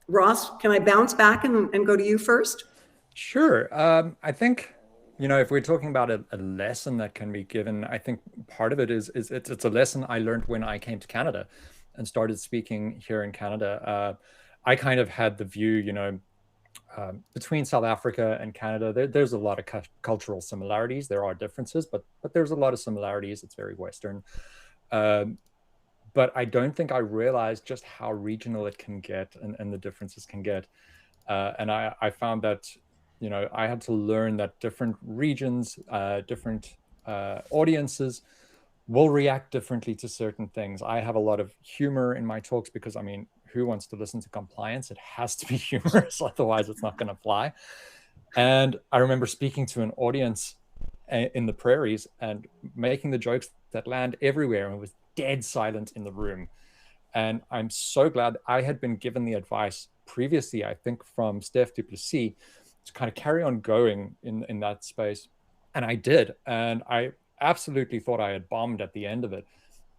Ross, can I bounce back and go to you first? Sure. I think, you know, if we're talking about a lesson that can be given, I think part of it is it's a lesson I learned when I came to Canada and started speaking here in Canada. I kind of had the view, you know, between South Africa and Canada, there's a lot of cultural similarities. There are differences, but there's a lot of similarities. It's very Western. But I don't think I realized just how regional it can get and the differences can get. And I found that, you know, I had to learn that different regions, different audiences will react differently to certain things. I have a lot of humor in my talks because, I mean, who wants to listen to compliance? It has to be humorous, otherwise it's not going to fly. And I remember speaking to an audience in the prairies and making the jokes that land everywhere, and it was dead silent in the room. And I'm so glad I had been given the advice previously, I think from Steph Duplessis, to kind of carry on going in that space. And I did. And I absolutely thought I had bombed at the end of it.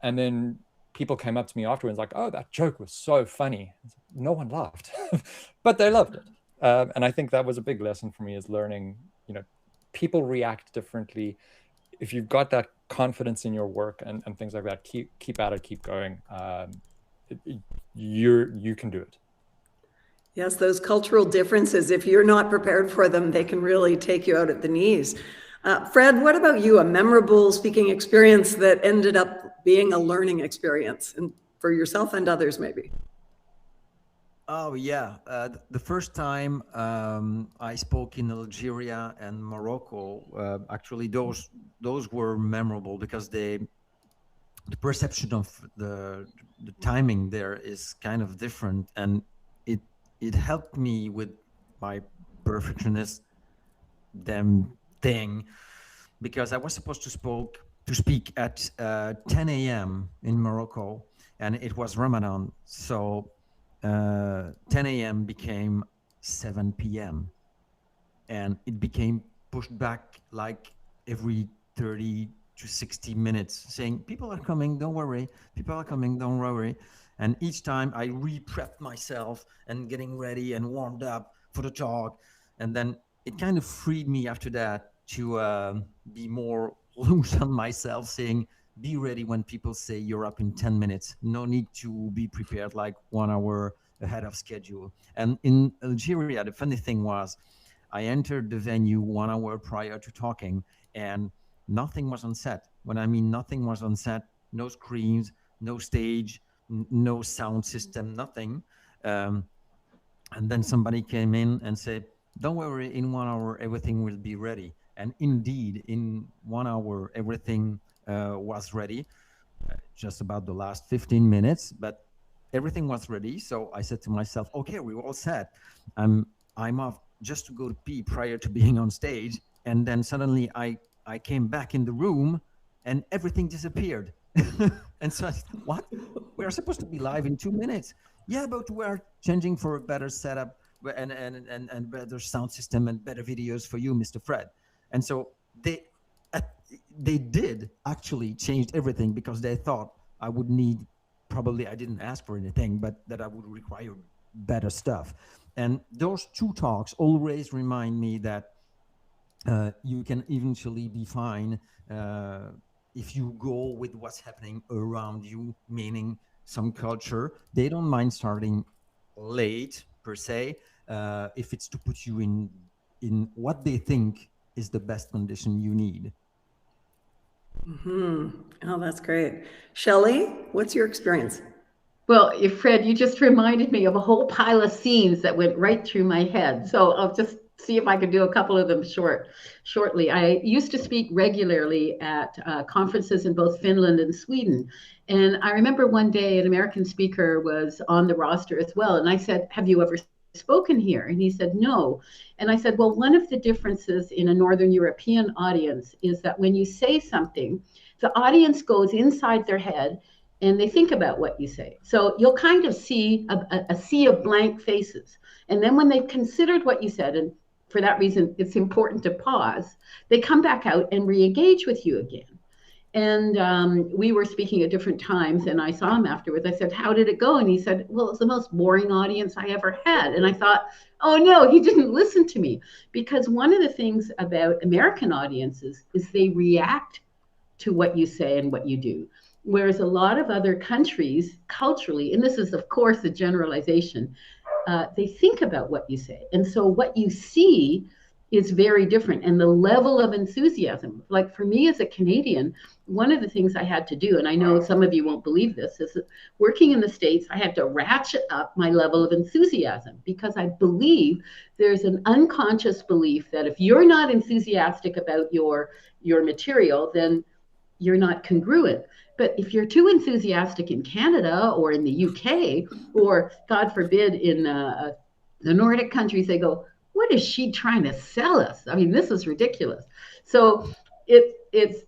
And then people came up to me afterwards like, oh, that joke was so funny. No one laughed, but they loved it. And I think that was a big lesson for me, is learning, you know, people react differently. If you've got that confidence in your work and things like that, keep at it, keep going. You can do it. Yes, those cultural differences, if you're not prepared for them, they can really take you out at the knees. Fred, what about you? A memorable speaking experience that ended up being a learning experience, and for yourself and others, maybe? Oh yeah, the first time I spoke in Algeria and Morocco, actually those were memorable because the perception of the timing there is kind of different, and it helped me with my perfectionist thing, because I was supposed to speak at 10 a.m. in Morocco, and it was Ramadan, so 10 a.m. became 7 p.m. and it became pushed back like every 30 to 60 minutes, saying people are coming, don't worry, people are coming, don't worry. And each time I re-prepped myself and getting ready and warmed up for the talk. And then it kind of freed me after that to be more loose on myself, saying, be ready when people say you're up in 10 minutes. No need to be prepared like 1 hour ahead of schedule. And in Algeria, the funny thing was, I entered the venue 1 hour prior to talking, and nothing was on set. When I mean nothing was on set, no screens, no stage, no sound system, nothing. And then somebody came in and said, don't worry, in 1 hour, everything will be ready. And indeed, in 1 hour, everything was ready, just about the last 15 minutes, but everything was ready. So I said to myself, okay, we're all set. I'm off just to go to pee prior to being on stage. And then suddenly I came back in the room and everything disappeared. And so I said, what? We're supposed to be live in 2 minutes. Yeah, but we're changing for a better setup and better sound system and better videos for you, Mr. Fred. And so they did actually change everything because they thought I would need, probably I didn't ask for anything, but that I would require better stuff. And those two talks always remind me that you can eventually be fine if you go with what's happening around you, meaning some culture. They don't mind starting late per se, if it's to put you in what they think is the best condition you need. Mm-hmm. Oh, that's great. Shelley, what's your experience? Well, Fred, you just reminded me of a whole pile of scenes that went right through my head. So I'll just see if I can do a couple of them shortly. I used to speak regularly at conferences in both Finland and Sweden. And I remember one day an American speaker was on the roster as well. And I said, have you ever spoken here? And he said, no. And I said, well, one of the differences in a Northern European audience is that when you say something, the audience goes inside their head and they think about what you say. So you'll kind of see a sea of blank faces. And then when they've considered what you said, and for that reason, it's important to pause, they come back out and re-engage with you again. And we were speaking at different times, and I saw him afterwards. I said, how did it go? And he said, well, it's the most boring audience I ever had. And I thought, oh no, he didn't listen to me. Because one of the things about American audiences is they react to what you say and what you do. Whereas a lot of other countries culturally, and this is of course a generalization, they think about what you say. And so what you see is very different. And the level of enthusiasm, like for me as a Canadian, one of the things I had to do, and I know some of you won't believe this, is that working in the States, I had to ratchet up my level of enthusiasm, because I believe there's an unconscious belief that if you're not enthusiastic about your material, then you're not congruent. But if you're too enthusiastic in Canada or in the UK, or God forbid in the Nordic countries, they go, what is she trying to sell us? I mean, this is ridiculous. So it's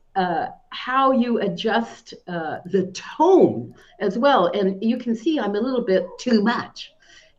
how you adjust the tone as well. And you can see I'm a little bit too much.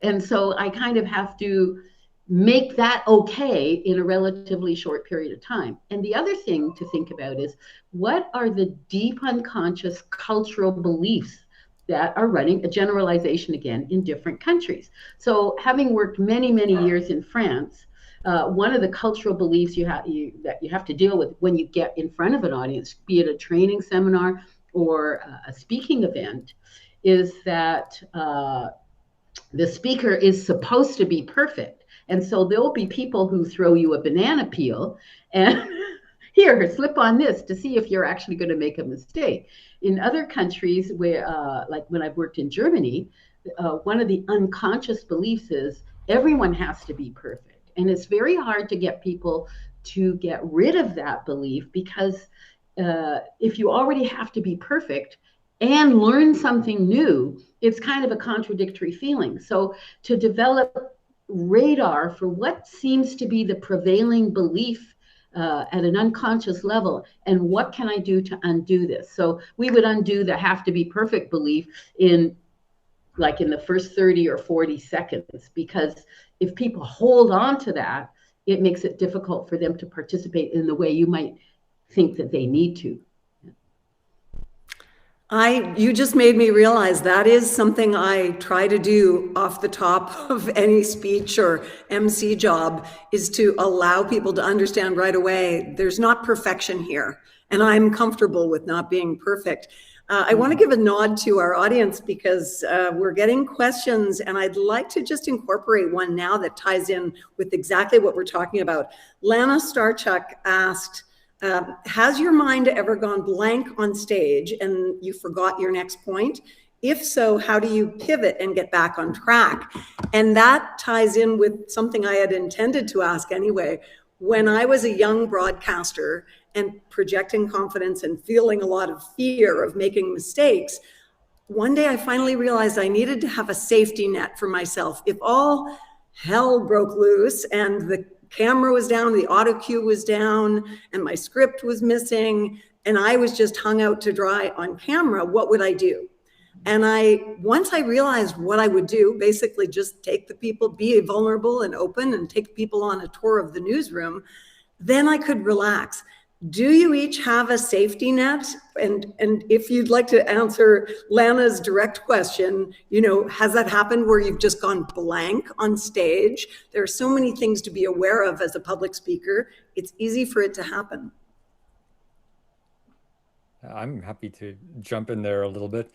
And so I kind of have to make that okay in a relatively short period of time. And the other thing to think about is, what are the deep unconscious cultural beliefs that are running, a generalization again, in different countries? So having worked many, many years in France, one of the cultural beliefs that you have to deal with when you get in front of an audience, be it a training seminar or a speaking event, is that the speaker is supposed to be perfect. And so there'll be people who throw you a banana peel and here, slip on this to see if you're actually going to make a mistake. In other countries where, like when I've worked in Germany, one of the unconscious beliefs is everyone has to be perfect. And it's very hard to get people to get rid of that belief, because if you already have to be perfect and learn something new, it's kind of a contradictory feeling. So to develop radar for what seems to be the prevailing belief at an unconscious level, and what can I do to undo this? So we would undo the have to be perfect belief in the first 30 or 40 seconds, because if people hold on to that, it makes it difficult for them to participate in the way you might think that they need to. You just made me realize that is something I try to do off the top of any speech or MC job, is to allow people to understand right away there's not perfection here, and I'm comfortable with not being perfect. I want to give a nod to our audience, because we're getting questions, and I'd like to just incorporate one now that ties in with exactly what we're talking about. Lana Starchuk asked, has your mind ever gone blank on stage and you forgot your next point? If so, how do you pivot and get back on track? And that ties in with something I had intended to ask anyway. When I was a young broadcaster and projecting confidence and feeling a lot of fear of making mistakes, one day I finally realized I needed to have a safety net for myself. If all hell broke loose and the camera was down, the auto cue was down, and my script was missing, and I was just hung out to dry on camera, what would I do? And once I realized what I would do, basically just take the people, be vulnerable and open, and take people on a tour of the newsroom, then I could relax. Do you each have a safety net? And if you'd like to answer Lana's direct question, has that happened where you've just gone blank on stage? There are so many things to be aware of as a public speaker. It's easy for it to happen. I'm happy to jump in there a little bit.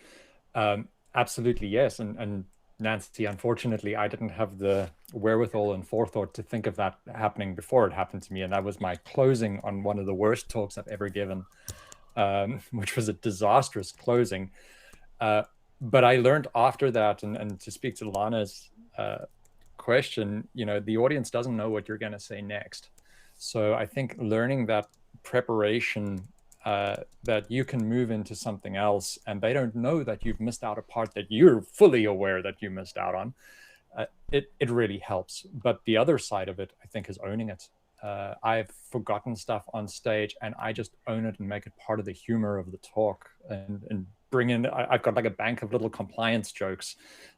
Absolutely, yes. And Nancy, unfortunately, I didn't have the wherewithal and forethought to think of that happening before it happened to me. And that was my closing on one of the worst talks I've ever given, which was a disastrous closing. But I learned after that, and to speak to Lana's question, the audience doesn't know what you're going to say next. So I think learning that preparation, that you can move into something else and they don't know that you've missed out a part that you're fully aware that you missed out on, it really helps. But the other side of it, I think, is owning it. I've forgotten stuff on stage, and I just own it and make it part of the humor of the talk, and bring in, I've got like a bank of little compliance jokes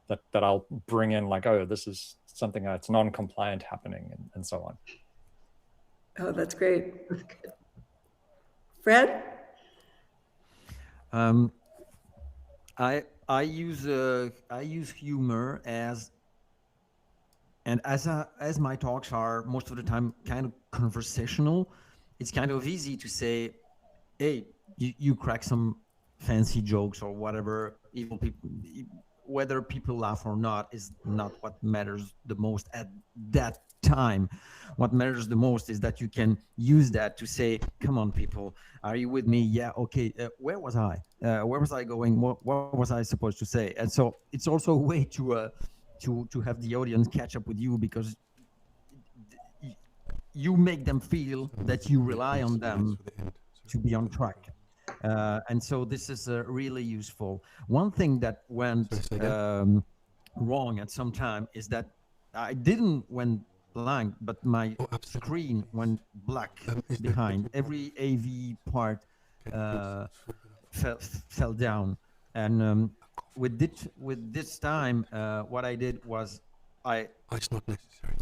that I'll bring in, like, oh, this is something that's non-compliant happening, and so on. Oh, that's great. That's good. Fred? I use humor as my talks are most of the time kind of conversational. It's kind of easy to say, hey, you crack some fancy jokes or whatever. Evil people, whether people laugh or not is not what matters the most at that time. What matters the most is that you can use that to say, come on, people, are you with me? Yeah, okay. Where was I? Where was I going? What was I supposed to say? And so it's also a way to have the audience catch up with you, because you make them feel that you rely on them to be on track. And so this is really useful. One thing that went wrong at some time is that I didn't went blank, but my screen went black behind. Every AV part fell down. And with this time, what I did was it's not necessary.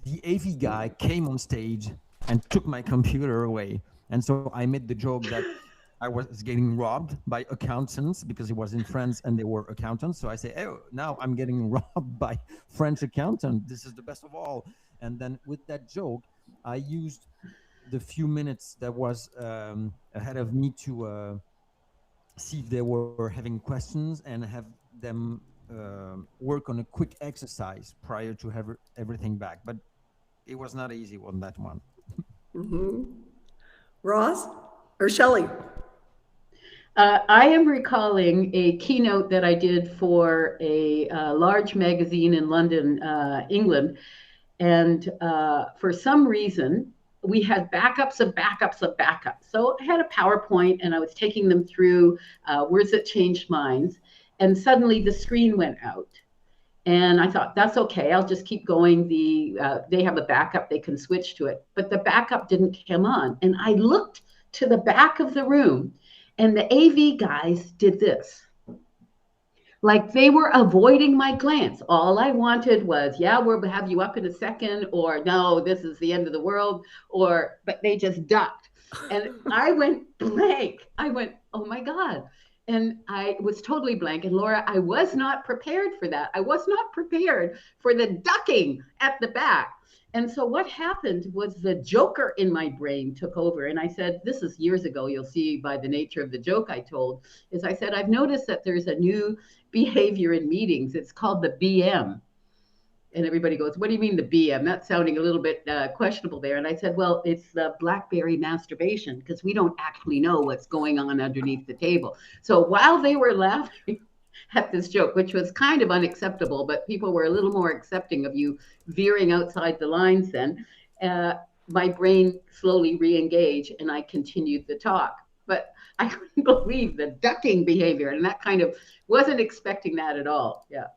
The AV guy came on stage and took my computer away. And so I made the joke that I was getting robbed by accountants, because it was in France and they were accountants. So I say, oh, now I'm getting robbed by French accountant. This is the best of all. And then with that joke, I used the few minutes that was ahead of me to see if they were having questions and have them work on a quick exercise prior to have everything back. But it was not easy on that one. Mm-hmm. Ross or Shelley? I am recalling a keynote that I did for a large magazine in London, England. And for some reason, we had backups of backups of backups. So I had a PowerPoint and I was taking them through words that changed minds. And suddenly the screen went out. And I thought, that's okay, I'll just keep going. They have a backup, they can switch to it. But the backup didn't come on. And I looked to the back of the room, and the AV guys did this. Like they were avoiding my glance. All I wanted was, yeah, we'll have you up in a second, or no, this is the end of the world, but they just ducked. And I went blank. I went, oh my God. And I was totally blank. And Laura, I was not prepared for that. I was not prepared for the ducking at the back. And so what happened was the joker in my brain took over. And I said, this is years ago, you'll see by the nature of the joke I told, is I said, I've noticed that there's a new behavior in meetings. It's called the BM. And everybody goes, what do you mean the BM? That's sounding a little bit questionable there. And I said, well, it's the BlackBerry masturbation, because we don't actually know what's going on underneath the table. So while they were laughing at this joke, which was kind of unacceptable, but people were a little more accepting of you veering outside the lines then, my brain slowly re-engaged and I continued the talk. But I couldn't believe the ducking behavior, and that kind of wasn't expecting that at all. Yeah.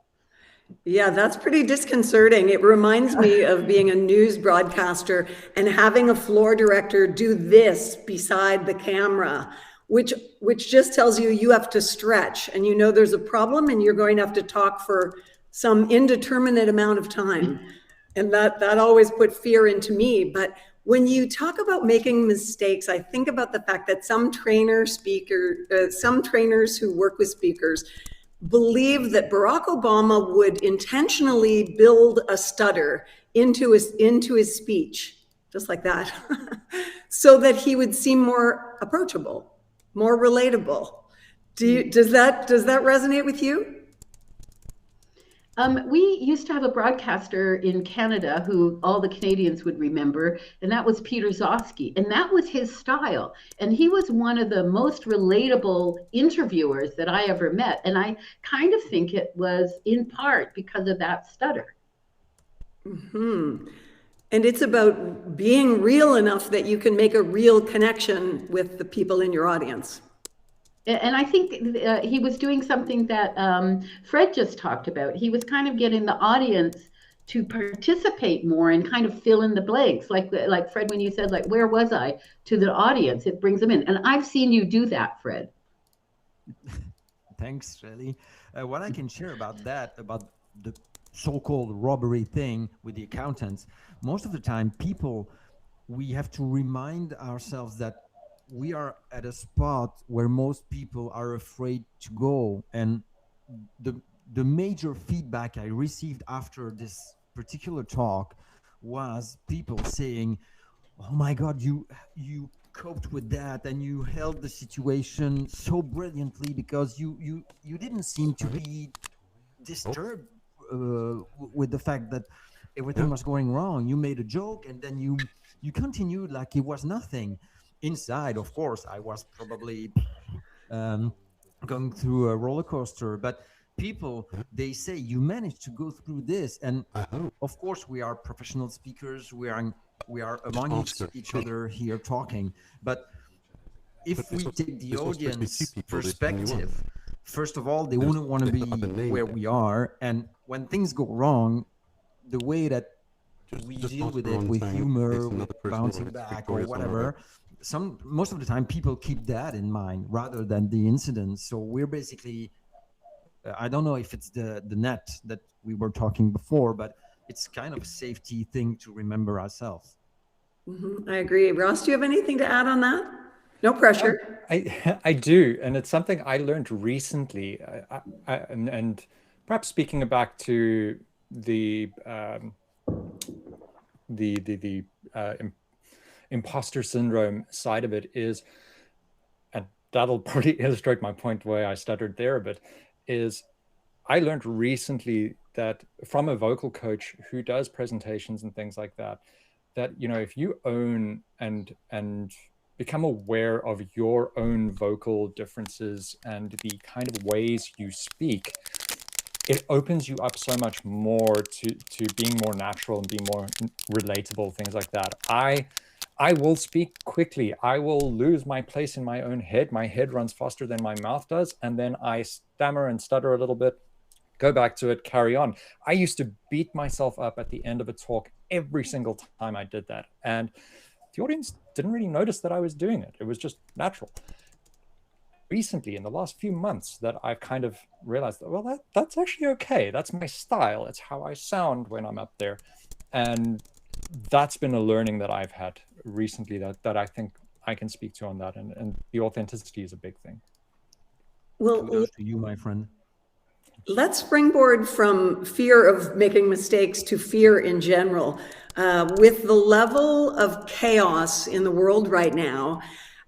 Yeah, that's pretty disconcerting. It reminds me of being a news broadcaster and having a floor director do this beside the camera, which just tells you have to stretch, and you know there's a problem and you're going to have to talk for some indeterminate amount of time. And that always put fear into me. But when you talk about making mistakes, I think about the fact that some trainers who work with speakers believe that Barack Obama would intentionally build a stutter into his speech, just like that, so that he would seem more approachable, more relatable. Does that resonate with you? We used to have a broadcaster in Canada who all the Canadians would remember, and that was Peter Zosky, and that was his style. And he was one of the most relatable interviewers that I ever met. And I kind of think it was in part because of that stutter. Mm-hmm. And it's about being real enough that you can make a real connection with the people in your audience. And I think he was doing something that Fred just talked about. He was kind of getting the audience to participate more and kind of fill in the blanks. Like Fred, when you said, like, where was I, to the audience, it brings them in. And I've seen you do that, Fred. Thanks, Shelley. What I can share about that, about the so-called robbery thing with the accountants, most of the time we have to remind ourselves that we are at a spot where most people are afraid to go. And the major feedback I received after this particular talk was people saying, oh my God, you coped with that and you held the situation so brilliantly, because you didn't seem to be disturbed with the fact that everything was going wrong. You made a joke and then you continued like it was nothing. Inside, of course, I was probably going through a roller coaster, but people, they say you managed to go through this, and of course we are professional speakers, we are among each other here talking, but if we take the audience perspective, first of all, they wouldn't want to be where we are, and when things go wrong, the way that we deal with it, with humor, with bouncing back or whatever, most of the time people keep that in mind rather than the incident. So we're basically, I don't know if it's the net that we were talking before, but it's kind of a safety thing to remember ourselves. I agree. Ross, do you have anything to add on that? No pressure. I do, and it's something I learned recently, and perhaps speaking back to the imposter syndrome side of it is, and that'll probably illustrate my point where I stuttered there a bit, is I learned recently that from a vocal coach who does presentations and things like that, that, you know, if you own and become aware of your own vocal differences and the kind of ways you speak, it opens you up so much more to being more natural and be more relatable, things like that. I will speak quickly. I will lose my place in my own head. My head runs faster than my mouth does. And then I stammer and stutter a little bit, go back to it, carry on. I used to beat myself up at the end of a talk every single time I did that. And the audience didn't really notice that I was doing it. It was just natural. Recently, in the last few months, that I've kind of realized that, well, that's actually okay. That's my style. It's how I sound when I'm up there. And that's been a learning that I've had recently that I think I can speak to on that. And the authenticity is a big thing. Well, kudos to you, my friend. Let's springboard from fear of making mistakes to fear in general. With the level of chaos in the world right now,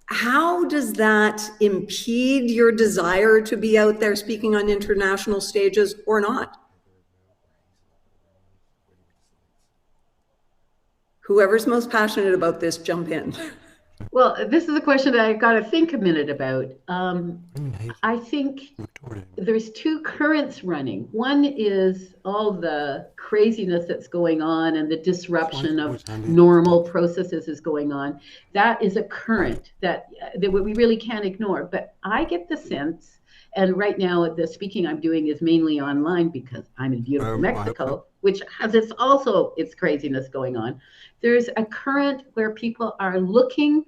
how does that impede your desire to be out there speaking on international stages or not? Whoever's most passionate about this, jump in. Well, this is a question that I've got to think a minute about. I think there's two currents running. One is all the craziness that's going on and the disruption of normal processes is going on. That is a current that we really can't ignore. But I get the sense, and right now the speaking I'm doing is mainly online because I'm in beautiful Mexico, which has its craziness going on. There's a current where people are looking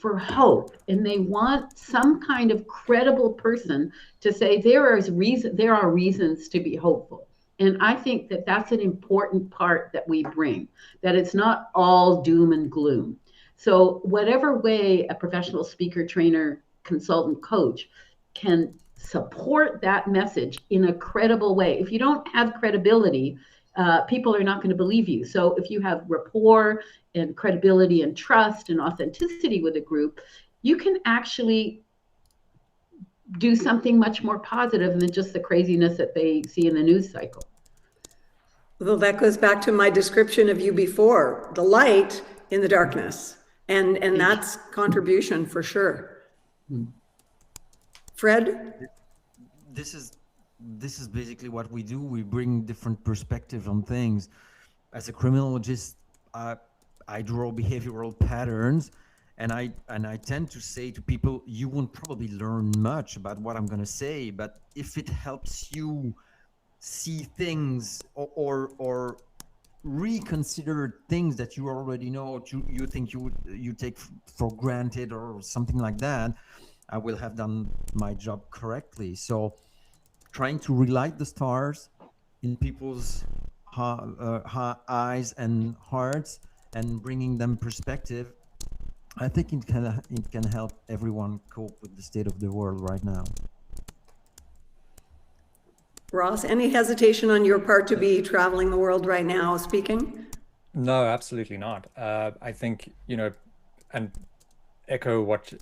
for hope and they want some kind of credible person to say there are reasons to be hopeful. And I think that that's an important part that we bring, that it's not all doom and gloom. So whatever way a professional speaker, trainer, consultant, coach can support that message in a credible way. If you don't have credibility, people are not going to believe you. So if you have rapport and credibility and trust and authenticity with a group, you can actually do something much more positive than just the craziness that they see in the news cycle. Well, that goes back to my description of you before, the light in the darkness. And that's contribution for sure. Fred? This is basically what we do. We bring different perspectives on things. As a criminologist, I draw behavioral patterns, and I tend to say to people, you won't probably learn much about what I'm going to say, but if it helps you see things or reconsider things that you already know, you think you take for granted or something like that, I will have done my job correctly. So trying to relight the stars in people's eyes and hearts and bringing them perspective, I think it can help everyone cope with the state of the world right now. Ross, any hesitation on your part to be traveling the world right now speaking? No, absolutely not. I think, and echo what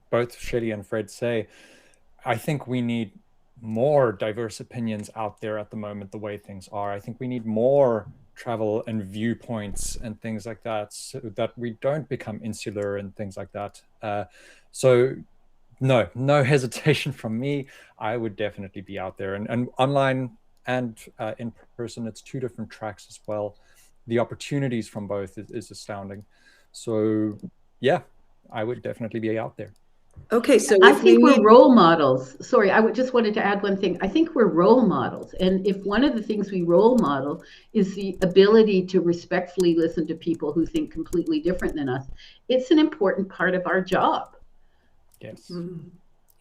both Shelley and Fred say, I think we need more diverse opinions out there at the moment, the way things are. I think we need more travel and viewpoints and things like that, so that we don't become insular and things like that. So no hesitation from me. I would definitely be out there, and online and in person. It's two different tracks as well. The opportunities from both is astounding. So yeah, I would definitely be out there. Okay, so I think we're role models. Sorry, just wanted to add one thing. I think we're role models. And if one of the things we role model is the ability to respectfully listen to people who think completely different than us, it's an important part of our job. Yes.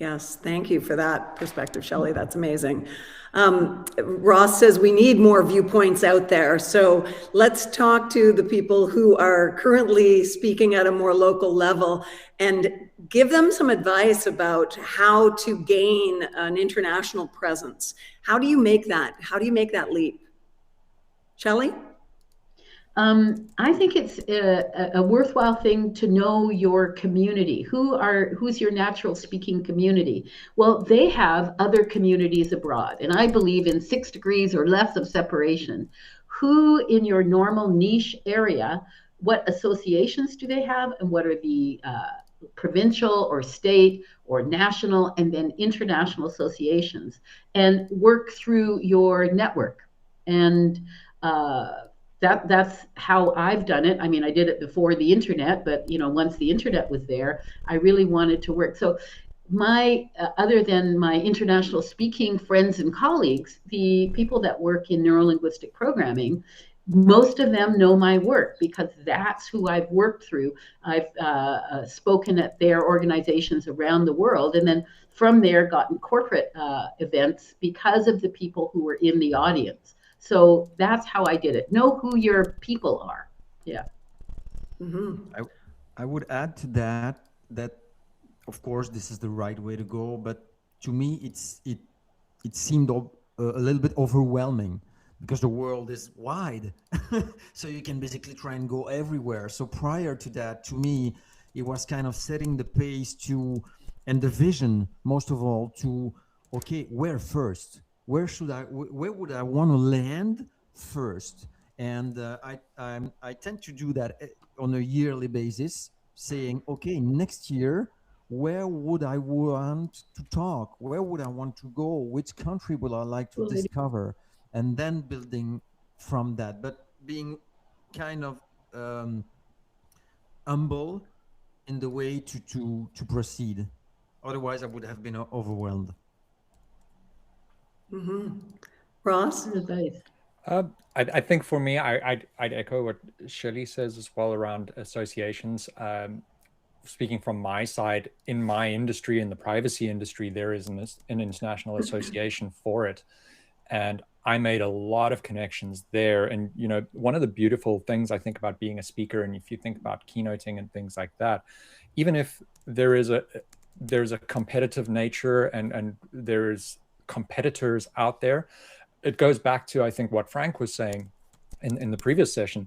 Yes, thank you for that perspective, Shelley. That's amazing. Ross says we need more viewpoints out there. So let's talk to the people who are currently speaking at a more local level and give them some advice about how to gain an international presence. How do you make that? How do you make that leap? Shelley? I think it's a worthwhile thing to know your community. Who's your natural speaking community? Well, they have other communities abroad, and I believe in 6 degrees or less of separation. Who in your normal niche area, what associations do they have, and what are the provincial or state or national and then international associations, and work through your network. And that's how I've done it. I mean, I did it before the internet, but once the internet was there, I really wanted to work. So my other than my international speaking friends and colleagues, the people that work in neurolinguistic programming, most of them know my work because that's who I've worked through. I've spoken at their organizations around the world, and then from there gotten corporate events because of the people who were in the audience. So that's how I did it. Know who your people are. Yeah. I would add to that of course this is the right way to go, but to me it seemed a little bit overwhelming because the world is wide. So you can basically try and go everywhere. So prior to that, to me, it was kind of setting the pace and the vision, most of all, to, okay, where first? Where would I want to land first? And I tend to do that on a yearly basis, saying, okay, next year, where would I want to talk? Where would I want to go? Which country would I like to discover? And then building from that, but being kind of humble in the way to proceed. Otherwise, I would have been overwhelmed. Ross? I think for me, I'd echo what Shelley says as well around associations. Speaking from my side, in my industry, in the privacy industry, there is an international association for it. And I made a lot of connections there. And, one of the beautiful things I think about being a speaker, and if you think about keynoting and things like that, even if there's a competitive nature and there's competitors out there, it goes back to, I think, what Frank was saying in the previous session.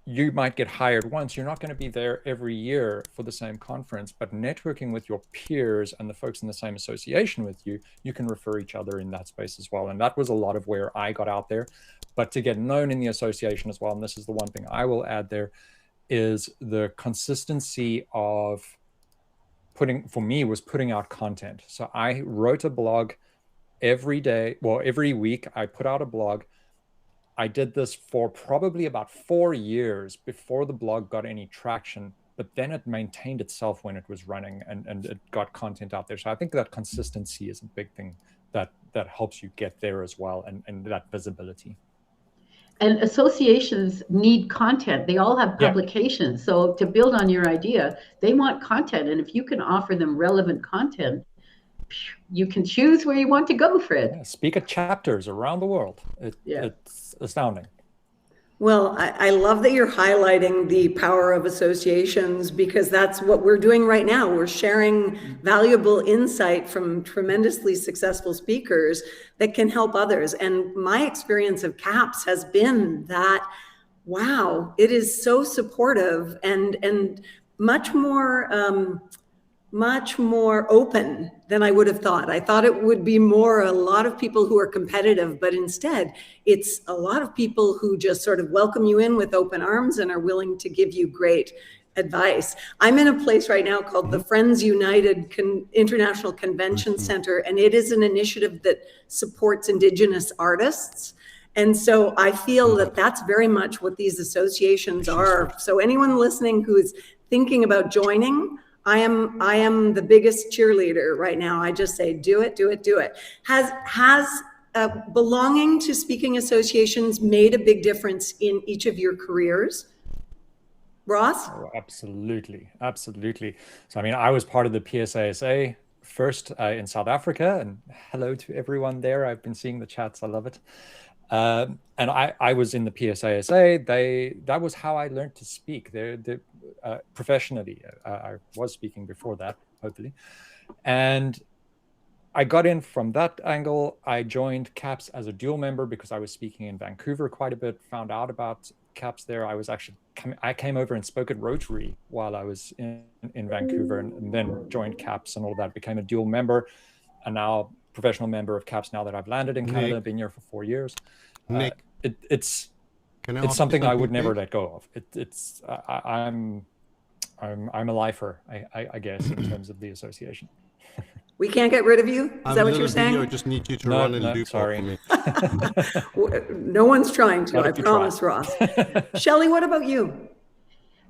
You might get hired once. You're not going to be there every year for the same conference, but networking with your peers and the folks in the same association with you, you can refer each other in that space as well. And that was a lot of where I got out there. But to get known in the association as well, and this is the one thing I will add there, is the consistency of putting out content. So I wrote a blog every week. I put out a blog. I did this for probably about 4 years before the blog got any traction, but then it maintained itself when it was running and it got content out there. So I think that consistency is a big thing that helps you get there as well, and that visibility. And associations need content. They all have publications. Yeah. So to build on your idea, they want content. And if you can offer them relevant content, you can choose where you want to go, Fred. Yeah, speak at chapters around the world. It's astounding. Well, I love that you're highlighting the power of associations, because that's what we're doing right now. We're sharing valuable insight from tremendously successful speakers that can help others. And my experience of CAPS has been that, wow, it is so supportive and much more much more open than I would have thought. I thought it would be more a lot of people who are competitive, but instead it's a lot of people who just sort of welcome you in with open arms and are willing to give you great advice. I'm in a place right now called the Friends United International Convention Center, and it is an initiative that supports Indigenous artists. And so I feel that that's very much what these associations are. So anyone listening who is thinking about joining, I am the biggest cheerleader right now. I just say, do it, do it, do it. Has belonging to speaking associations made a big difference in each of your careers? Ross? Oh, absolutely, absolutely. So, I mean, I was part of the PSASA first in South Africa, and hello to everyone there. I've been seeing the chats. I love it. And I was in the PSASA. That was how I learned to speak professionally. I was speaking before that, hopefully. And I got in from that angle. I joined CAPS as a dual member because I was speaking in Vancouver quite a bit, found out about CAPS there. I came over and spoke at Rotary while I was in Vancouver, and then joined CAPS and all that, became a dual member, and now professional member of CAPS now that I've landed in Canada. I've been here for 4 years. Nick, it's something I would never let go of. I'm a lifer, I guess, in terms of the association. We can't get rid of you? Is that what you're saying? I just need you to run and loop for me. No one's trying to, I promise, Ross. Shelley, what about you?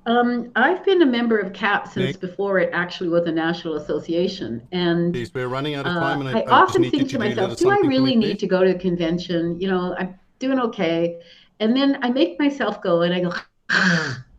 I've been a member of CAP since before it actually was a national association. And please, we're running out of time. And I often think to myself, do I really need to go to a convention? You know, I'm doing okay. And then I make myself go and I go,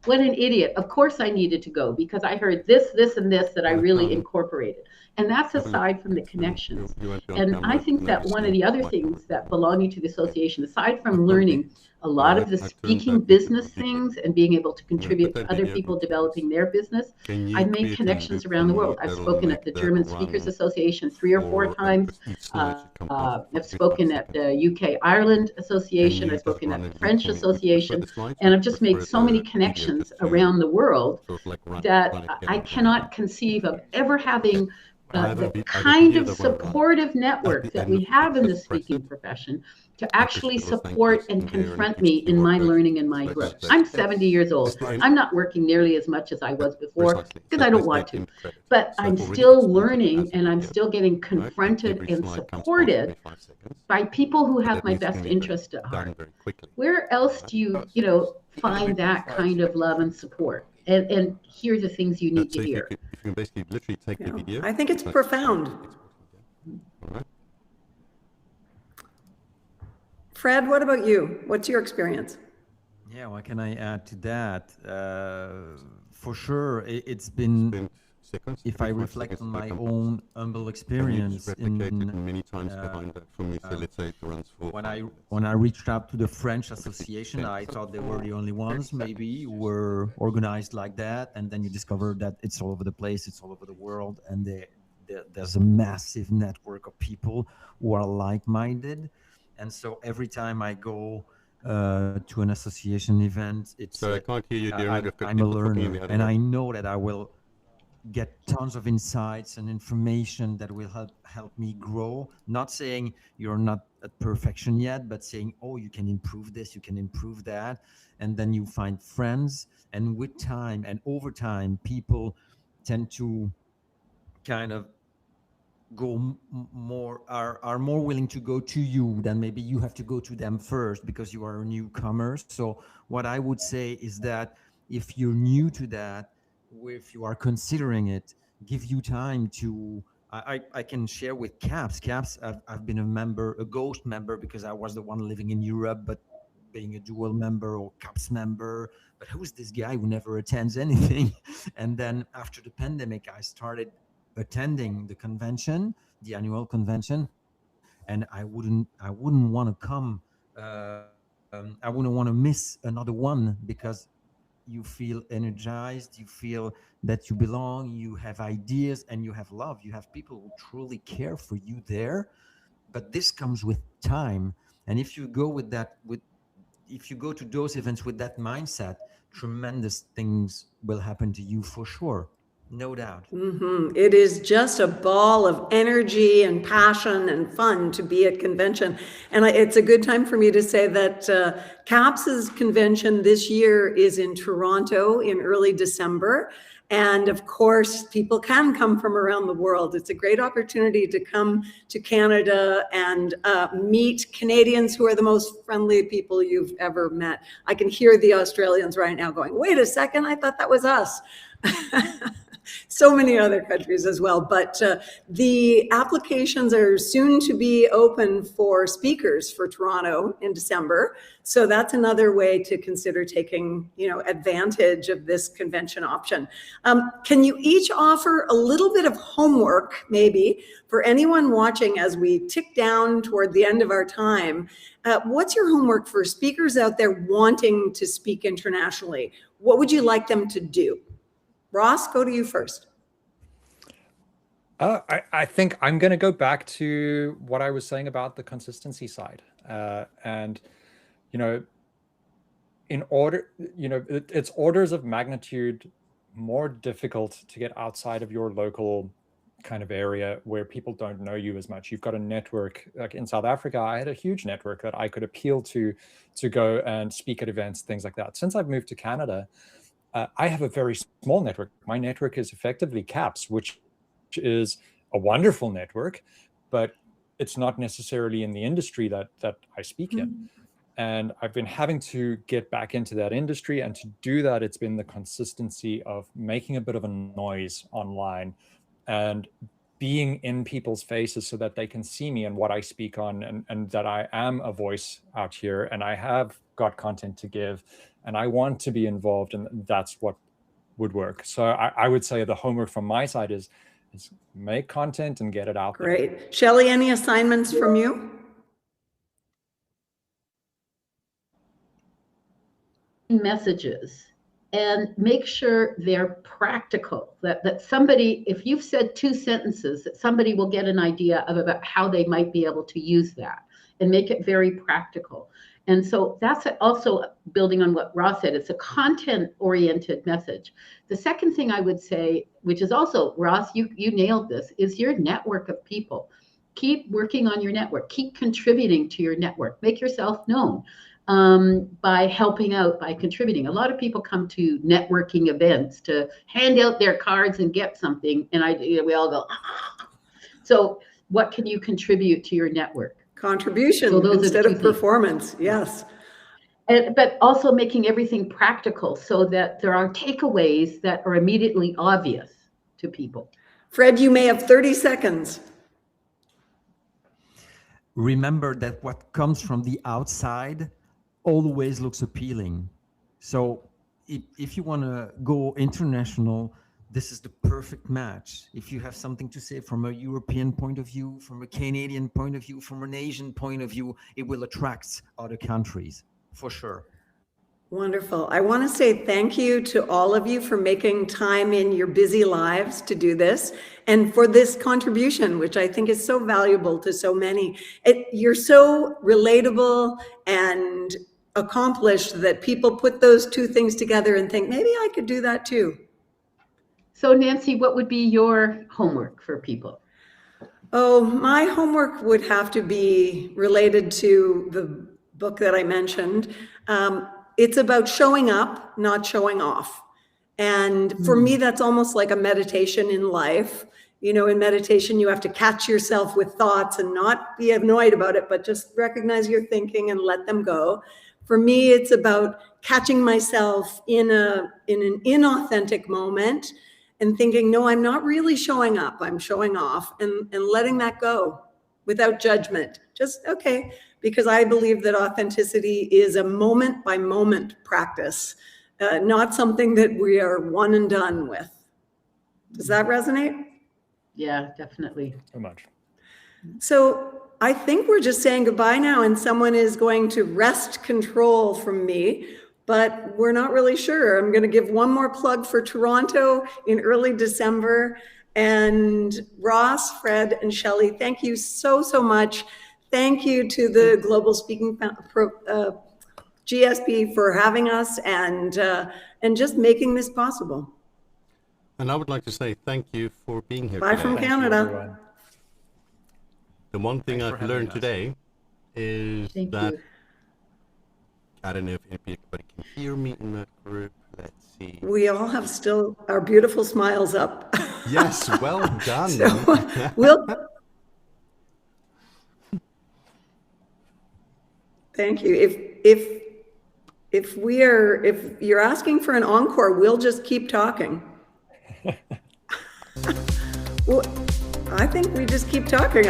what an idiot. Of course I needed to go because I heard this, this, and this that I really incorporated. And that's aside from the connections. And I think that one of the other things that belonging to the association, aside from learning a lot of the speaking business things and being able to contribute to other people developing their business, I've made connections around the world. I've spoken at the German Speakers Association 3 or 4 times. I've spoken at the UK Ireland Association. I've spoken at the French Association. And I've just made so many connections around the world that I cannot conceive of ever having the kind of supportive network that we have in the speaking profession to actually support and confront me in my learning and my growth. I'm 70 years old. I'm not working nearly as much as I was before because I don't want to, but I'm still learning and I'm still getting confronted and supported by people who have my best interest at heart. Where else do you find that kind of love and support? And here are the things you need to hear. If you can basically literally take the video. I think it's profound. All right. Fred, what about you? What's your experience? Yeah, what can I add to that? For sure, it's been, if I reflect on my own humble experience, many times behind that for me, so let's say it runs for. When I reached out to the French Association, I thought they were the only ones maybe who were organized like that, and then you discover that it's all over the place, it's all over the world, and there's a massive network of people who are like-minded. And so every time I go to an association event, it's I can't hear you, dear. I'm a learner, and I know that I will get tons of insights and information that will help me grow. Not saying you're not at perfection yet, but saying, oh, you can improve this, you can improve that. And then you find friends, and with time and over time, people tend to kind of go more, are more willing to go to you than maybe you have to go to them first because you are a newcomer. So what I would say is that if you're new to that, if you are considering it, give you time to, I can share with CAPS. CAPS, I've been a ghost member because I was the one living in Europe, but being a dual member or CAPS member, but who's this guy who never attends anything? And then after the pandemic, I started attending the convention, the annual convention, and I wouldn't want to come. I wouldn't want to miss another one because you feel energized, you feel that you belong, you have ideas, and you have love. You have people who truly care for you there. But this comes with time, and if you go with that, if you go to those events with that mindset, tremendous things will happen to you for sure. No doubt. It is just a ball of energy and passion and fun to be at convention. And it's a good time for me to say that CAPS's convention this year is in Toronto in early December. And of course, people can come from around the world. It's a great opportunity to come to Canada and meet Canadians who are the most friendly people you've ever met. I can hear the Australians right now going, wait a second, I thought that was us. So many other countries as well, but the applications are soon to be open for speakers for Toronto in December. So that's another way to consider taking, advantage of this convention option. Can you each offer a little bit of homework, maybe, for anyone watching as we tick down toward the end of our time? What's your homework for speakers out there wanting to speak internationally? What would you like them to do? Ross, go to you first. I think I'm going to go back to what I was saying about the consistency side. It's orders of magnitude more difficult to get outside of your local kind of area where people don't know you as much. You've got a network. Like in South Africa, I had a huge network that I could appeal to go and speak at events, things like that. Since I've moved to Canada, I have a very small network. My network is effectively CAPS, which is a wonderful network, but it's not necessarily in the industry that I speak in. And I've been having to get back into that industry. And to do that, it's been the consistency of making a bit of a noise online and being in people's faces so that they can see me and what I speak on, and that I am a voice out here and I have got content to give and I want to be involved, and that's what would work. So I would say the homework from my side is make content and get it out there. Great. Shelley, any assignments from you? Messages, and make sure they're practical, that somebody, if you've said 2 sentences, that somebody will get an idea of about how they might be able to use that, and make it very practical. And so that's also building on what Ross said. It's a content-oriented message. The second thing I would say, which is also, Ross, you nailed this, is your network of people. Keep working on your network. Keep contributing to your network. Make yourself known by helping out, by contributing. A lot of people come to networking events to hand out their cards and get something, and we all go, ah. So what can you contribute to your network? Contribution instead of performance, yes. But also making everything practical so that there are takeaways that are immediately obvious to people. Fred, you may have 30 seconds. Remember that what comes from the outside always looks appealing. So if you want to go international, this is the perfect match. If you have something to say from a European point of view, from a Canadian point of view, from an Asian point of view, it will attract other countries, for sure. Wonderful. I want to say thank you to all of you for making time in your busy lives to do this, and for this contribution, which I think is so valuable to so many. You're so relatable and accomplished that people put those 2 things together and think, maybe I could do that too. So Nancy, what would be your homework for people? Oh, my homework would have to be related to the book that I mentioned. It's about showing up, not showing off. And for me, that's almost like a meditation in life. In meditation, you have to catch yourself with thoughts and not be annoyed about it, but just recognize you're thinking and let them go. For me, it's about catching myself in an inauthentic moment and thinking, no, I'm not really showing up, I'm showing off, and letting that go without judgment. Just, okay, because I believe that authenticity is a moment by moment practice, not something that we are one and done with. Does that resonate? Yeah, definitely. So much. So I think we're just saying goodbye now, and someone is going to wrest control from me, but we're not really sure. I'm going to give one more plug for Toronto in early December. And Ross, Fred, and Shelley, thank you so, so much. Thank you to the Global Speaking GSP for having us and just making this possible. And I would like to say thank you for being here Bye today. from Canada. The one thing Thanks for I've having learned us. today is Thank that you. I don't know if anybody can hear me in that group. Let's see. We all have still our beautiful smiles up. Yes, well done. So we'll. Thank you. If you're asking for an encore, we'll just keep talking. Well, I think we just keep talking.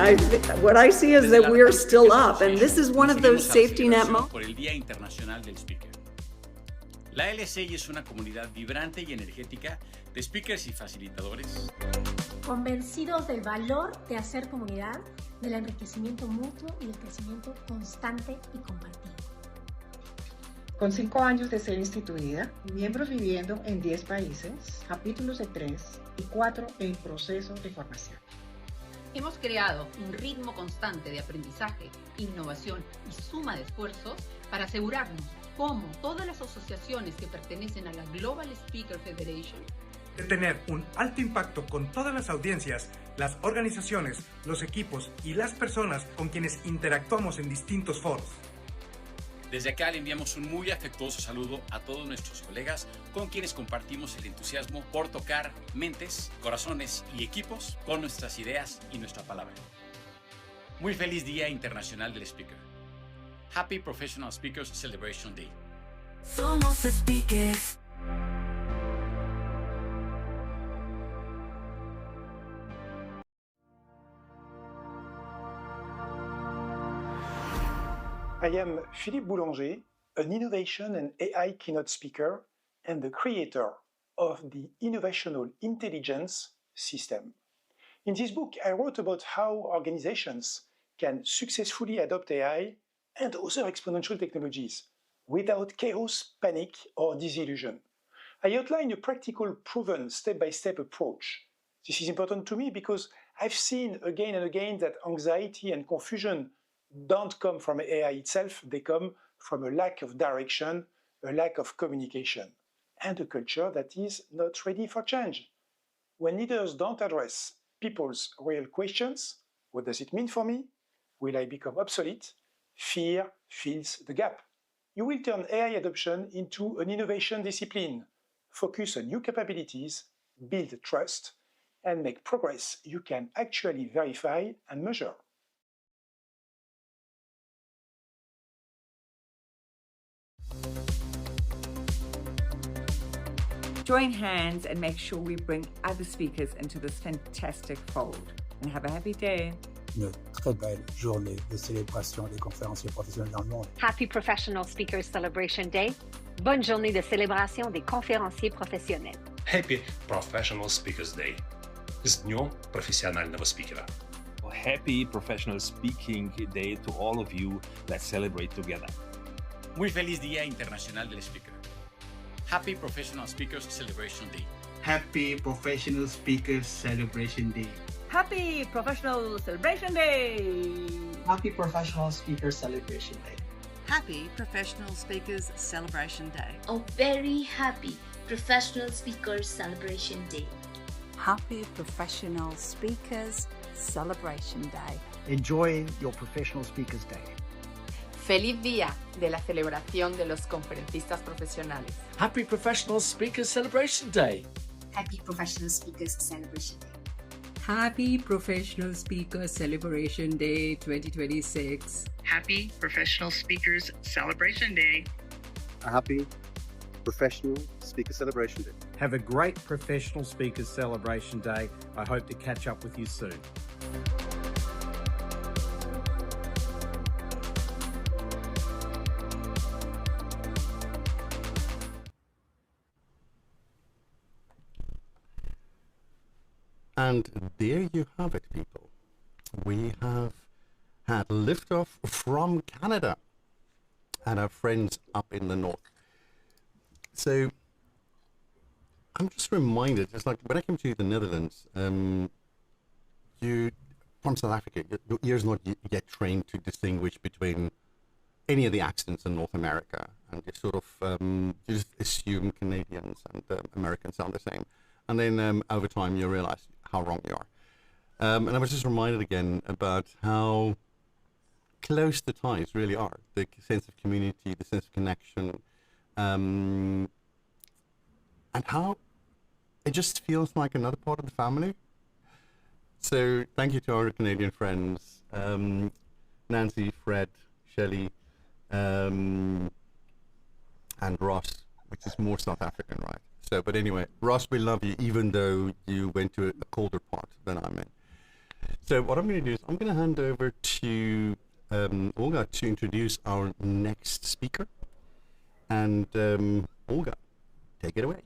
What I see is that we're still up, and this is one of those safety net moments. Por el Día Internacional del Speaker. La LSI es una comunidad vibrante y energética de speakers y facilitadores. Convencidos del valor de hacer comunidad, del enriquecimiento mutuo y del crecimiento constante y compartido. Con 5 años de ser instituida, miembros viviendo en 10 países, capítulos de 3 y 4 en proceso de formación. Hemos creado un ritmo constante de aprendizaje, innovación y suma de esfuerzos para asegurarnos, como todas las asociaciones que pertenecen a la Global Speaker Federation, de tener un alto impacto con todas las audiencias, las organizaciones, los equipos y las personas con quienes interactuamos en distintos foros. Desde acá le enviamos un muy afectuoso saludo a todos nuestros colegas con quienes compartimos el entusiasmo por tocar mentes, corazones y equipos con nuestras ideas y nuestra palabra. Muy feliz Día Internacional del Speaker. Happy Professional Speakers Celebration Day. Somos speakers. I am Philippe Boulanger, an innovation and AI keynote speaker and the creator of the Innovational Intelligence System. In this book, I wrote about how organizations can successfully adopt AI and other exponential technologies without chaos, panic, or disillusion. I outline a practical, proven, step-by-step approach. This is important to me because I've seen again and again that anxiety and confusion don't come from AI itself, they come from a lack of direction, a lack of communication, and a culture that is not ready for change. When leaders don't address people's real questions, what does it mean for me? Will I become obsolete? Fear fills the gap. You will turn AI adoption into an innovation discipline. Focus on new capabilities, build trust, and make progress you can actually verify and measure. Join hands and make sure we bring other speakers into this fantastic fold. And have a happy day. Une très belle journée de célébration des conférenciers professionnels dans le monde. Happy Professional Speakers Celebration Day. Bonne journée de célébration des conférenciers professionnels. Happy Professional Speakers Day. С Днем профессионального спикера. Happy Professional Speaking Day to all of you. Let's celebrate together. Muy feliz Día Internacional del Speaker. Happy Professional Speakers Celebration Day. Happy Professional Speakers Celebration Day. Happy Professional Celebration Day! Happy Professional Speakers Celebration Day. Happy Professional Speakers Celebration Day. A very happy Professional Speakers Celebration Day. Happy Professional Speakers Celebration Day. Enjoy your Professional Speakers Day. Feliz día de la celebración de los conferencistas profesionales. Happy Professional Speakers Celebration Day. Happy Professional Speakers Celebration Day. Happy Professional Speakers Celebration Day 2026. Happy Professional Speakers Celebration Day. A happy Professional Speakers Celebration Day. Have a great Professional Speakers Celebration Day. I hope to catch up with you soon. And there you have it, people. We have had liftoff from Canada and our friends up in the north. So I'm just reminded, just like when I came to the Netherlands, you from South Africa, your ear's not yet trained to distinguish between any of the accents in North America, and you sort of you just assume Canadians and Americans sound the same. and then over time you realize how wrong you are. And I was just reminded again about how close the ties really are, the sense of community, the sense of connection, and how it just feels like another part of the family. So thank you to our Canadian friends, Nancy, Fred, Shelley, and Ross, which is more South African, right? So, but anyway, Ross, we love you, even though you went to a colder part than I'm in. So what I'm going to do is I'm going to hand over to Olga to introduce our next speaker. And Olga, take it away.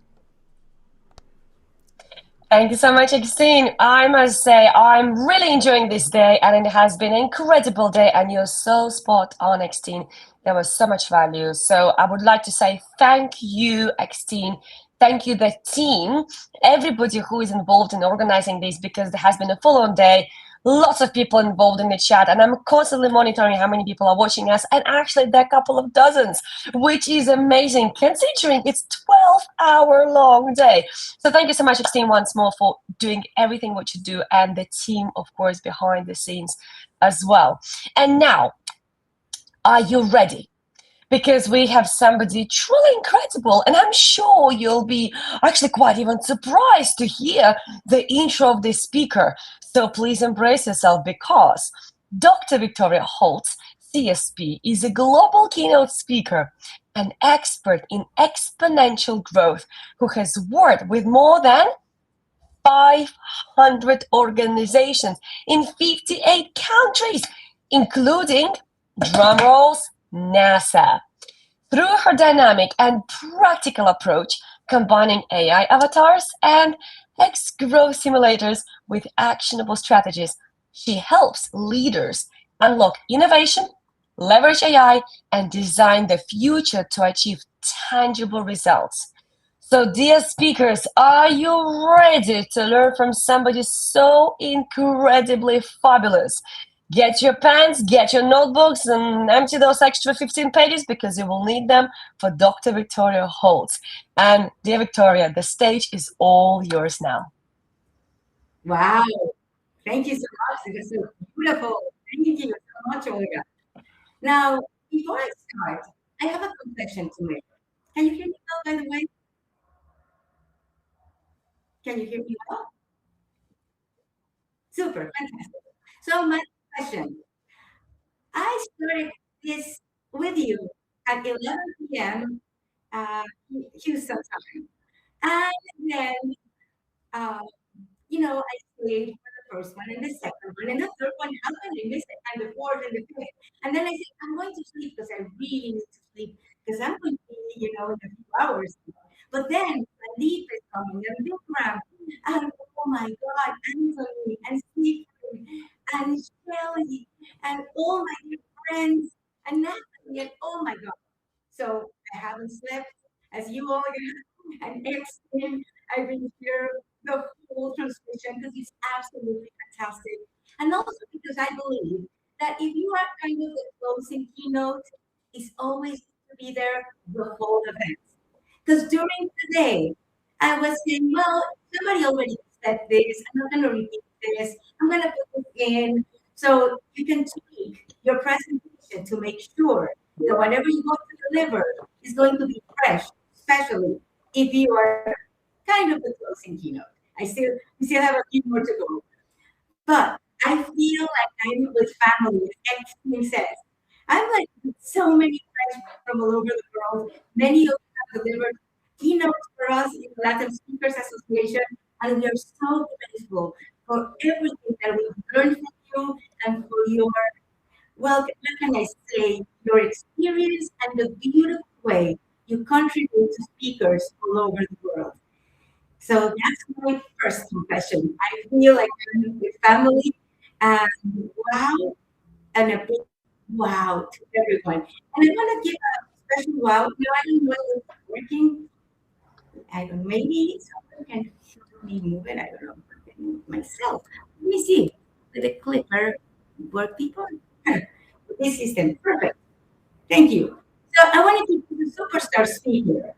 Thank you so much, Eksteen. I must say, I'm really enjoying this day, and it has been an incredible day, and you're so spot on, Eksteen. There was so much value. So I would like to say thank you, Eksteen. Thank you, the team, everybody who is involved in organizing this, because there has been a full-on day. Lots of people involved in the chat, and I'm constantly monitoring how many people are watching us, and actually there are a couple of dozens, which is amazing considering it's 12-hour long day. So thank you so much, Eksteen, once more for doing everything what you do, and the team, of course, behind the scenes as well. And now, are you ready? Because we have somebody truly incredible, and I'm sure you'll be actually quite even surprised to hear the intro of this speaker. So please embrace yourself, because Dr. Victoria Holtz, CSP, is a global keynote speaker, an expert in exponential growth, who has worked with more than 500 organizations in 58 countries, including, drum rolls, NASA. Through her dynamic and practical approach, combining AI avatars and growth simulators with actionable strategies, she helps leaders unlock innovation, leverage AI, and design the future to achieve tangible results. So, dear speakers, are you ready to learn from somebody so incredibly fabulous? Get your pens, get your notebooks, and empty those extra 15 pages, because you will need them for Dr. Victoria Holtz. And dear Victoria, the stage is all yours now. Wow. Thank you so much. It was so beautiful. Thank you so much, Olga. Now, before I start, I have a confession to make. Can you hear me well, by the way? Can you hear me well? Super, fantastic. So my question, I started this with you at 11 p.m. Houston time. And then, I stayed for the first one and the second one and the third one happened, and the second, and the fourth and the fifth. And then I said, I'm going to sleep because I really need to sleep because I'm going to be, in a few hours. But then Leap is coming and Vikram and oh my God, Anthony and Stephen and Shelly and all my new friends and Natalie and oh my God. So I haven't slept as you all and Eksteen. I've been here the whole transmission because it's absolutely fantastic. And also because I believe that if you are kind of the closing keynote, it's always to be there the whole event. Because during the day, I was saying, well, somebody already said this. I'm not going to repeat this. I'm going to put this in. So you can tweak your presentation to make sure that whatever you want to deliver is going to be fresh, especially if you are kind of the closing keynote. We still have a few more to go. But I feel like I'm with family, as Eksteen says. I'm like with so many friends from all over the world. Many of them have delivered keynotes for us in the Latin Speakers Association, and we are so grateful for everything that we've learned from you and for your, well, what can I say, your experience and the beautiful way you contribute to speakers all over the world. So that's my first confession. I feel like I'm with family, and wow, and a big wow to everyone. And I want to give a special wow. I don't know if it's working. I don't know, maybe someone can help me move it. I don't know if I can move myself. Let me see. Did the clicker work, people? This system, perfect. Thank you. So I wanted to do the superstar speaker.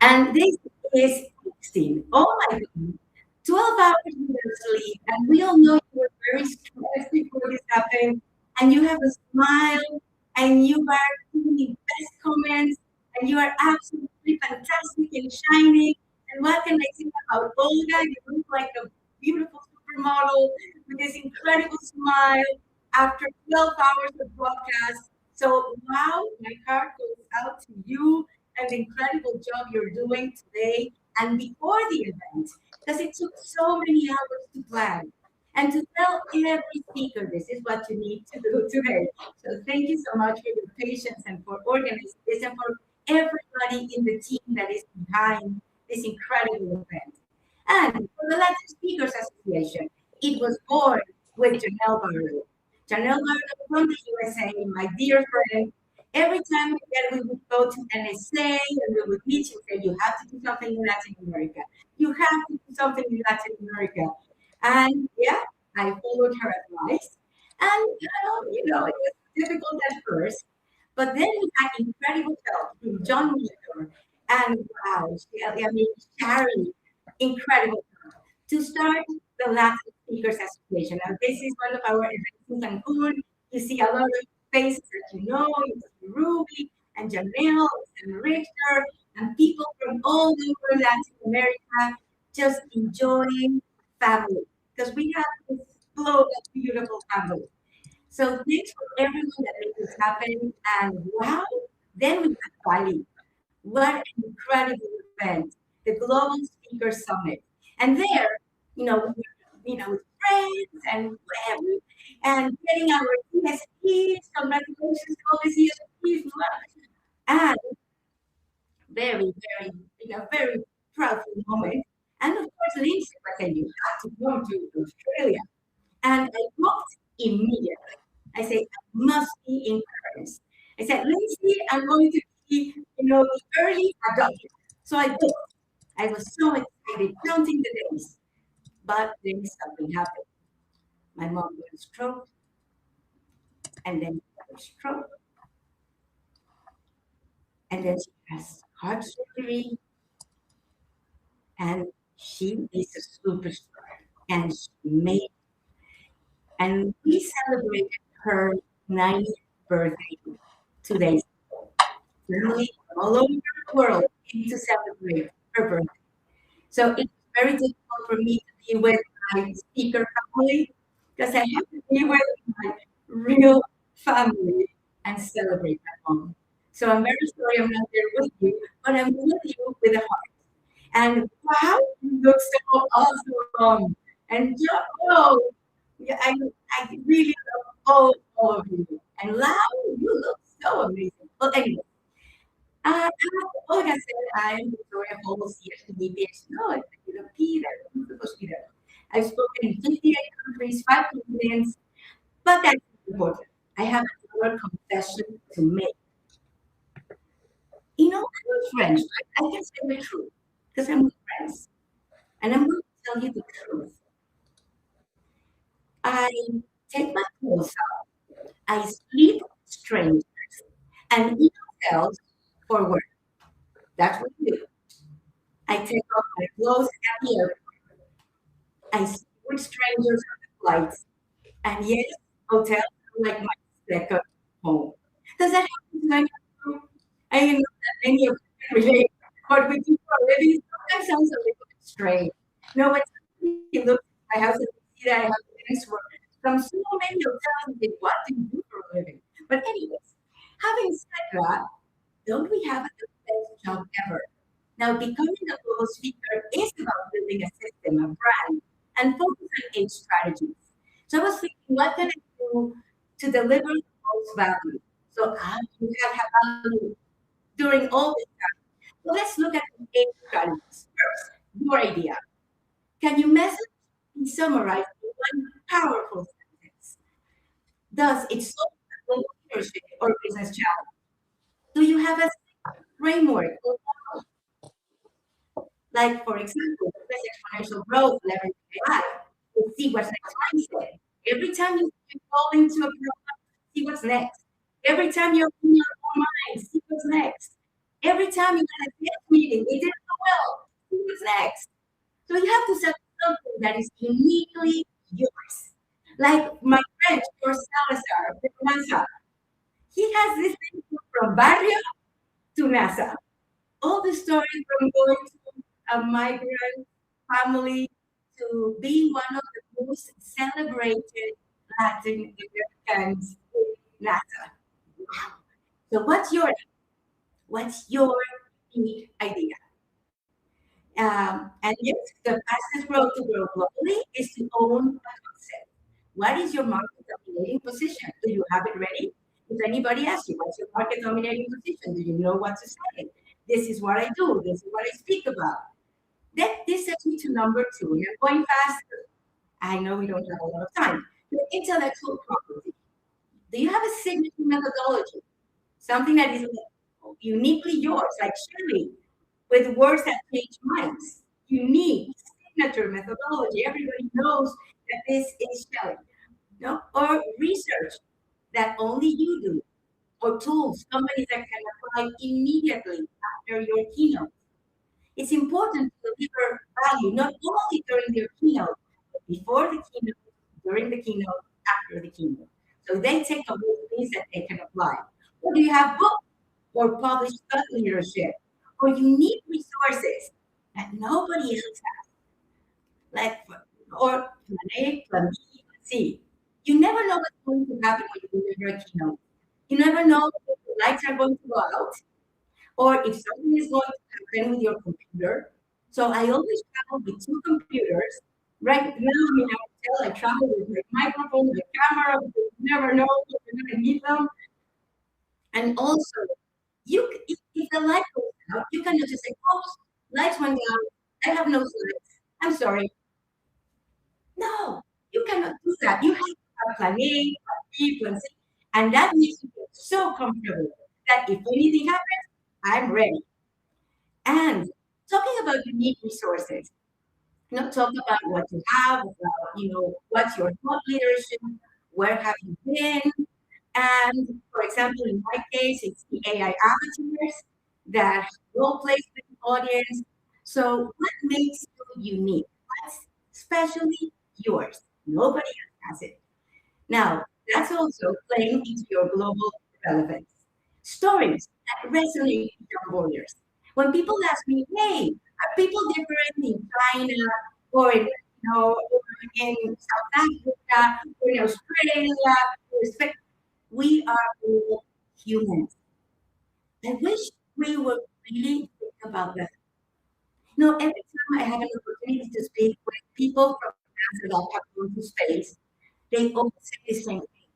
And this is Eksteen. Oh my God. 12 hours without sleep. And we all know you were very stressed before this happened. And you have a smile and you are giving the best comments and you are absolutely fantastic and shining. And what can I say about Olga? You look like a beautiful supermodel with this incredible smile after 12 hours of broadcast. So, wow, my heart goes out to you and the incredible job you're doing today and before the event, because it took so many hours to plan and to tell every speaker this is what you need to do today. So thank you so much for your patience and for organizing this and for everybody in the team that is behind this incredible event. And for the Latin Speakers Association, it was born with Janelle Barlow. Janelle Barlow from the USA, my dear friend. Every time we would go to NSA and we would meet, she would say, you have to do something in Latin America. You have to do something in Latin America. And yeah, I followed her advice. And, it was difficult at first. But then we had incredible help from John Miller and wow, Shari, incredible help to start the Latin Speakers Association. Now, this is one of our events in Cancun. You see a lot of faces that you know, you see Ruby and Janelle and Richter and people from all over Latin America just enjoying family because we have this global, beautiful family. So thanks for everyone that made this happen. And wow, then we had Bali. What an incredible event, the Global Speaker Summit. And there, with friends and whatever, and getting our ESPs, congratulations to all the ESPs, and very, very, very proud moment. And of course, Lindsay was saying, you have to come to Australia. And I booked immediately. I said, I must be in Cairns. I said, Lindsay, I'm going to be, the early adopter. So I booked. I was so excited, counting the days. But then something happened. My mom got a stroke, and then she got a stroke. And then she has heart surgery, and she is a superstar, and she made it. And we celebrated her 90th birthday 2 days ago. Family all over the world came to celebrate her birthday. So it's very difficult for me to be with my speaker family because I have to be with my real family and celebrate at home. So I'm very sorry I'm not there with you, but I'm with you with a heart. And wow, you look so awesome. And Joe, I really love all of you. And Lau, you look so amazing. Well, anyway, as Olga said, I'm Victoria Holmes here to be PSNL. I've spoken in 58 countries, 5 continents, but that's important. I have another confession to make. I'm with friends, right? I can say the truth because I'm with friends. And I'm going to tell you the truth. I take my clothes off. I sleep with strangers and eat hotels for work. That's what I do. I take off my clothes at the airport. I sleep with strangers on the flights. And yes, hotels are like my second home. Does that happen to anyone? I know that many of you can relate. What we do for a living sometimes sounds a little bit strange. No, but you look at my house and see that I have things from so many hotels and think, what do you do for a living? But anyways, having said that, don't we have the best job ever? Now, becoming a global speaker is about building a system, a brand, and focus on 8 strategies. So I was thinking, what can I do to deliver the most value? So you can have value during all this time. So let's look at the 8 strategies. First, your idea. Can your message be summarized in one powerful sentence? Does it solve a global leadership or business challenge? Do you have a framework or model? Like, for example, exponential growth, leveraging AI. You see what's next mindset. Every time you fall into a problem, see what's next. Every time you're in your own mind, see what's next. Every time you had a sales meeting, it didn't go well. what's next? So you have to set something that is uniquely yours. Like my friend, George Salazar, from NASA. He has this thing from barrio to NASA. All the stories from going to a migrant family to being one of the most celebrated Latin Americans in NASA. Wow. So what's your unique idea? And yes, the fastest road to grow globally is to own a concept. What is your market dominating position? Do you have it ready? If anybody asks you, what's your market dominating position? Do you know what to say? This is what I do. This is what I speak about. This takes me to number 2. You're going faster. I know we don't have a lot of time. The intellectual property. Do you have a signature methodology? Something that is uniquely yours, like Shelley, with words that change minds. Unique signature methodology. Everybody knows that this is Shelley. No? Or research that only you do. Or tools, companies that can apply immediately after your keynote. It's important to deliver value, not only during your keynote, but before the keynote, during the keynote, after the keynote. So they take away things that they can apply. Or do you have books or published thought leadership or unique resources that nobody else has? Like, or plan A, plan B, plan C. You never know what's going to happen when you deliver a keynote. You never know if the lights are going to go out or if something is going to happen with your computer. So I always travel with 2 computers. Right now, I mean, I travel with my microphone, my camera, because you never know if you're going to need them. And also, if the light goes out, you cannot just say, oh, lights went down, I have no slides. I'm sorry. No, you cannot do that. You have to have plan A, plan B, plan C. And that makes you feel so comfortable that if anything happens, I'm ready. And talking about unique resources, talk about what you have, about, what's your thought leadership, where have you been? And for example, in my case, it's the AI avatars that role plays with the audience. So what makes you unique? What's specially yours? Nobody else has it. Now, that's also playing into your global relevance. Stories that resonate with young warriors. When people ask me, hey, are people different in China or in South Africa or in Australia? We are all humans. I wish we would really think about that. Every time I have an opportunity to speak with people from Amsterdam that have gone to space, they all say the same thing.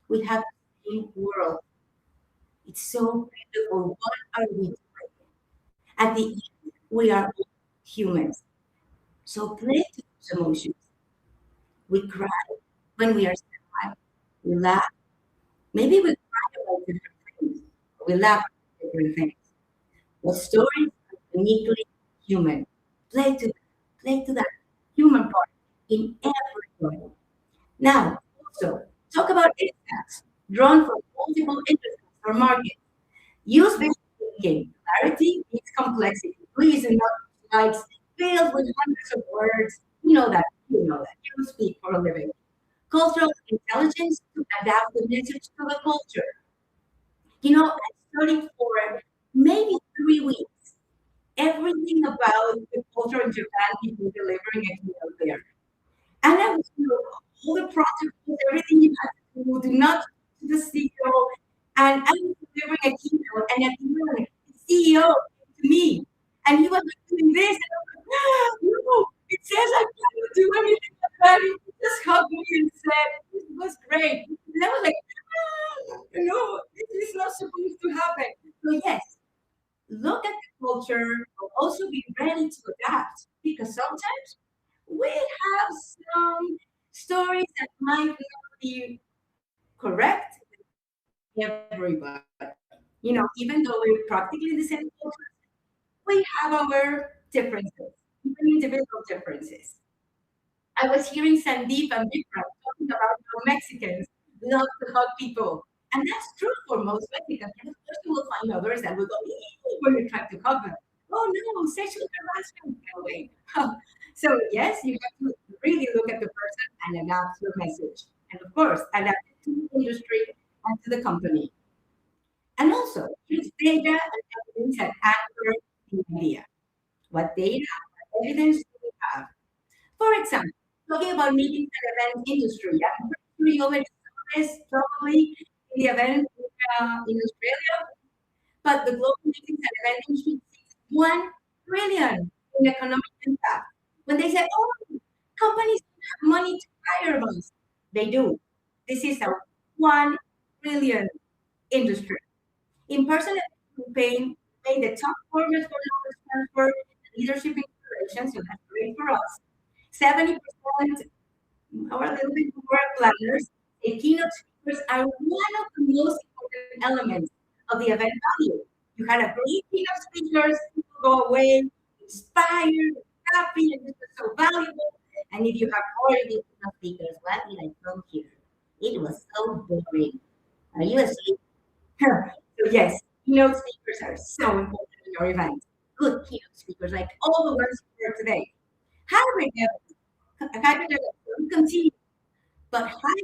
We have the same world. It's so beautiful. What are we doing? At the end, we are all humans. So play to those emotions. We cry when we are sad. We laugh. Maybe we cry about different things. We laugh at different things. But stories are uniquely human. Play to that human part in everyone. Now, also, talk about insights drawn from multiple industries or markets. Use visual thinking. Clarity meets complexity. Please do not slides filled with hundreds of words. You know that. You speak for a living. Cultural intelligence to adapt the message to the culture. I studied for maybe 3 weeks everything about the culture in Japan before delivering a keynote there. And I was all the protocols, everything you had to do not to the CEO. And I was delivering a keynote, and at the end, the CEO came to me, and he was doing this, and I was like, no, it says I can't do anything about it. He just hugged me and said, this was great. And I was like, no, this is not supposed to happen. So yes, look at the culture, but also be ready to adapt, because sometimes we have some stories that might not be correct with everybody. Even though we're practically the same culture, we have our differences, even individual differences. I was hearing Sandeep and Vikram talking about how Mexicans love to hug people. And that's true for most Mexicans. And of course, you will find others that will go when you try to hug them. oh no, sexual harassment. No way. So yes, you have to really look at the person and adapt your message. And of course, adapt it to the industry and to the company. And also use data and evidence that anchor the idea. What data and evidence do we have? For example, talking about meetings and event industry, I'm pretty sure you already saw this probably in the event in Australia, but the global meetings and event industry sees 1 trillion in economic impact. When they say, oh, companies don't have money to hire us, they do. This is a 1 trillion industry. In-person campaign made the top performers for knowledge transfer and leadership inspiration, so that's great for us. 70% or a little bit more planners and keynote speakers are one of the most important elements of the event value. You had a great keynote speakers, people go away inspired, happy, and this was so valuable. And if you have already keynote speakers, what did I come here? It was so boring. Are you asleep? So yes, keynote speakers are so important in your event. Good keynote speakers, like all the ones here today. Hybrid events will continue, but high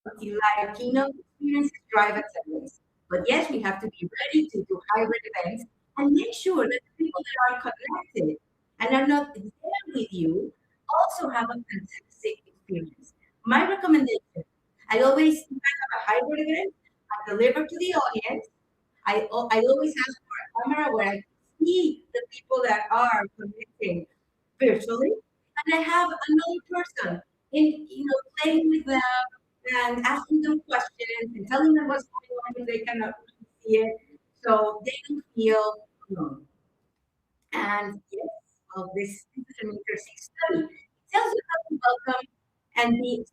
quality live keynote experiences drive attendance. But yes, we have to be ready to do hybrid events and make sure that the people that are connected and are not there with you also have a fantastic experience. My recommendation, I always, if I have a hybrid event, I deliver to the audience. I always ask for a camera where I can see the people that are connecting virtually, and I have another person playing with them and asking them questions and telling them what's going on if they cannot see it, so they don't feel alone. And yes, well, this is an interesting study. It tells you how to welcome and be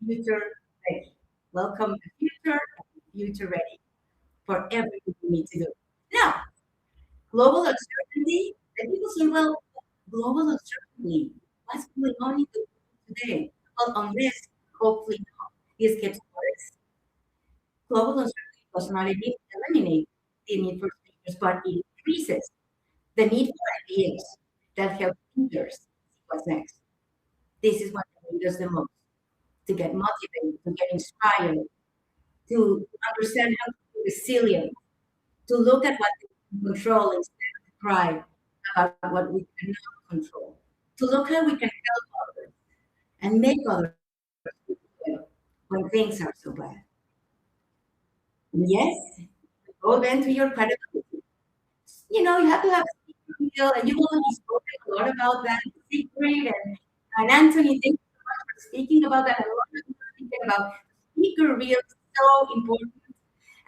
future ready. Welcome the future and future ready for everything you need to do. Now, global uncertainty. And people say, well, global uncertainty. What's going on in the world today? Well, unless hopefully not, this gets worse. Global uncertainty does not eliminate the need for speakers, but it increases the need for ideas that help leaders see what's next. This is what they need us the most, to get motivated, to get inspired, to understand how to be resilient, to look at what they can control instead of cry about what we cannot control, to look how we can help others and make others feel better when things are so bad. And yes, go then to your credibility. You have to have a speaker reel, and you've already spoken a lot about that secret. And Anthony, thank you so much for speaking about that. A lot of people are thinking about speaker reels, so important.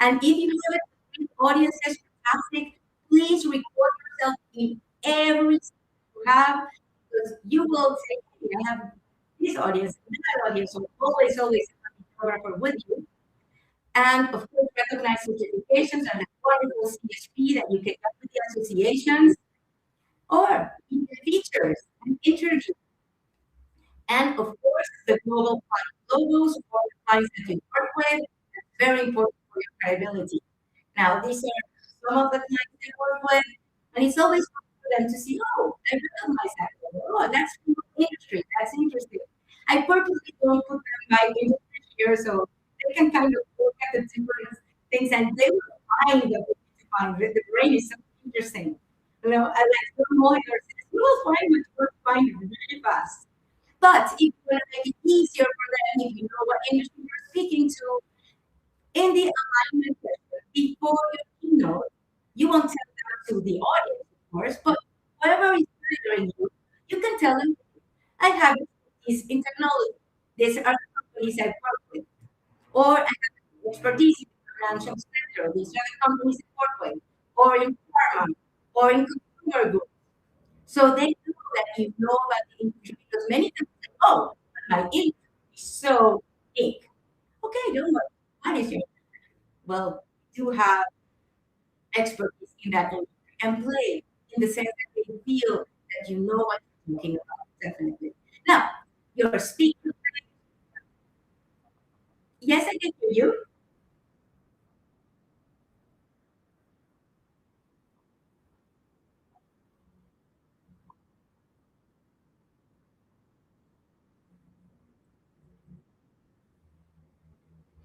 And if you have a audience that's fantastic, please record yourself in every you have, because you will say, hey, I have this audience, that audience, so always have a photographer with you. And of course, recognize certifications and a wonderful CSP that you can get with the associations, or even features and interviews. And of course, the global logos for the clients that you work with. That's very important for your credibility. Now, these are some of the clients I work with, and it's always fun for them to see, oh, I recognize that logo. Oh, that's from the industry. That's interesting. I purposely don't put them by industry here, so they can kind of look at the different things, and they will find the the brain is so interesting. I like Molly says, you will find what you want to find really fast. But if you want to make it easier for them, if you know what industry you're speaking to, in the alignment session, before your keynote, you won't tell that to the audience, of course, but whoever is monitoring you, you can tell them, I have expertise in technology. These are the companies I work with. Or I have expertise in the financial sector. These are the companies I work with. Or in pharma, or in consumer goods. So they know that you know about the industry, because many people say, oh, but my industry is so big. Okay, don't worry. What is your industry? Well, you have expertise in that industry and play in the sense that they feel that you know what you're talking about, definitely. Now, your speaker. Yes, I can hear you.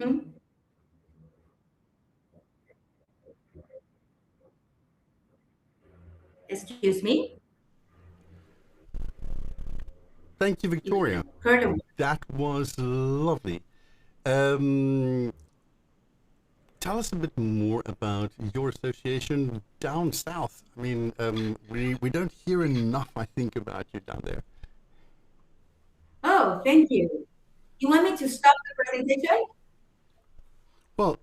Hmm? Excuse me? Thank you, Victoria. That was lovely. Tell us a bit more about your association down south. I mean, we don't hear enough, I think, about you down there. Oh, thank you. You want me to stop the presentation? Well,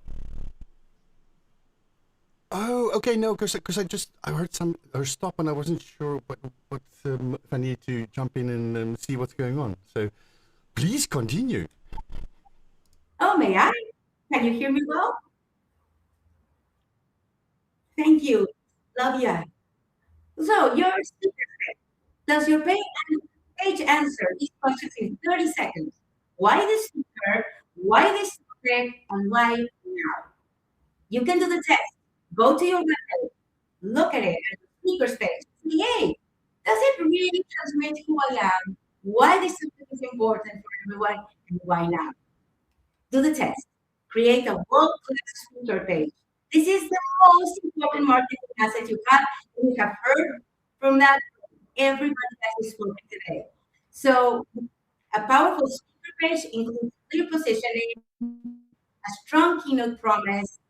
oh, okay, no, because I heard her stop and I wasn't sure what if I need to jump in and see what's going on. So, please continue. Oh, may I? Can you hear me well? Thank you. Love ya. So, your speaker said, does your page answer these questions in 30 seconds? Why this speaker? Why this subject? And why now? You can do the test. Go to your webpage, look at it, at the speaker's page. Say, hey, does it really transmit who I am? Why this subject is important for everyone, and why now? Do the test. Create a world-class speaker page. This is the most important marketing asset you have, and we have heard from that everybody that is spoken today. So a powerful speaker page includes clear positioning, a strong keynote promise,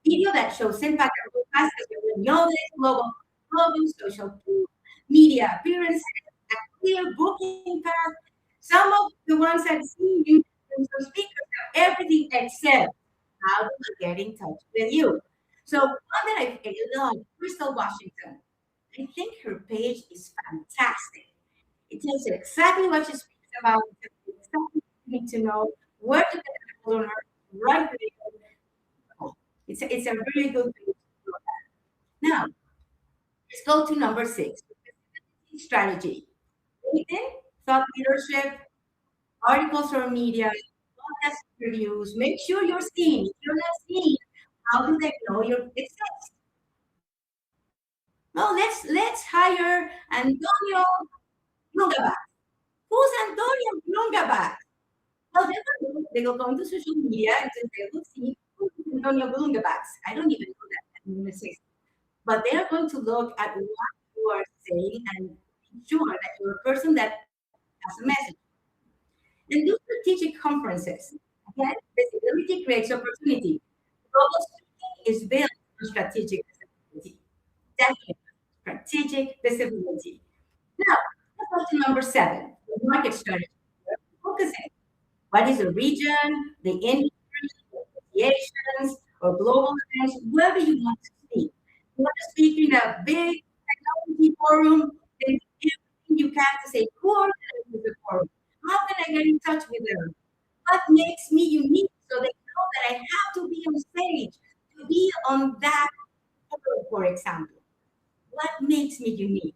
video that shows impact and real fast because we know this global social proof, media appearances, a clear booking path. Some of the ones I've seen in terms of speakers have everything except how to get in touch with you. So one that I love, Crystal Washington. I think her page is fantastic. It tells you exactly what she speaks about, exactly what you need to know, where to get a hold on her, right video. It's a really good page to look at. Now, let's go to number 6, strategy. LinkedIn, thought leadership, articles or media, podcast reviews. Make sure you're seen. If you're not seen, how do they know you exist? No, let's hire Antonio Lungaback. Who's Antonio Lungaback? Well, they will go into social media and they will see who's Antonio Lungaback. I don't even know that name exists. But they are going to look at what you are saying and ensure that you're a person that has a message. And do strategic conferences. Again, visibility creates opportunity. Global speaking is built on strategic visibility. Definitely, strategic visibility. Now, let's go to number 7, the market strategy. Focusing. What is the region, the industry, the associations, or global events, wherever you want to speak. You want to speak in a big technology forum, then do everything you can to say, who organizes the forum? How can I get in touch with them? What makes me unique so they know that I have to be on stage, to be on that forum, for example? What makes me unique?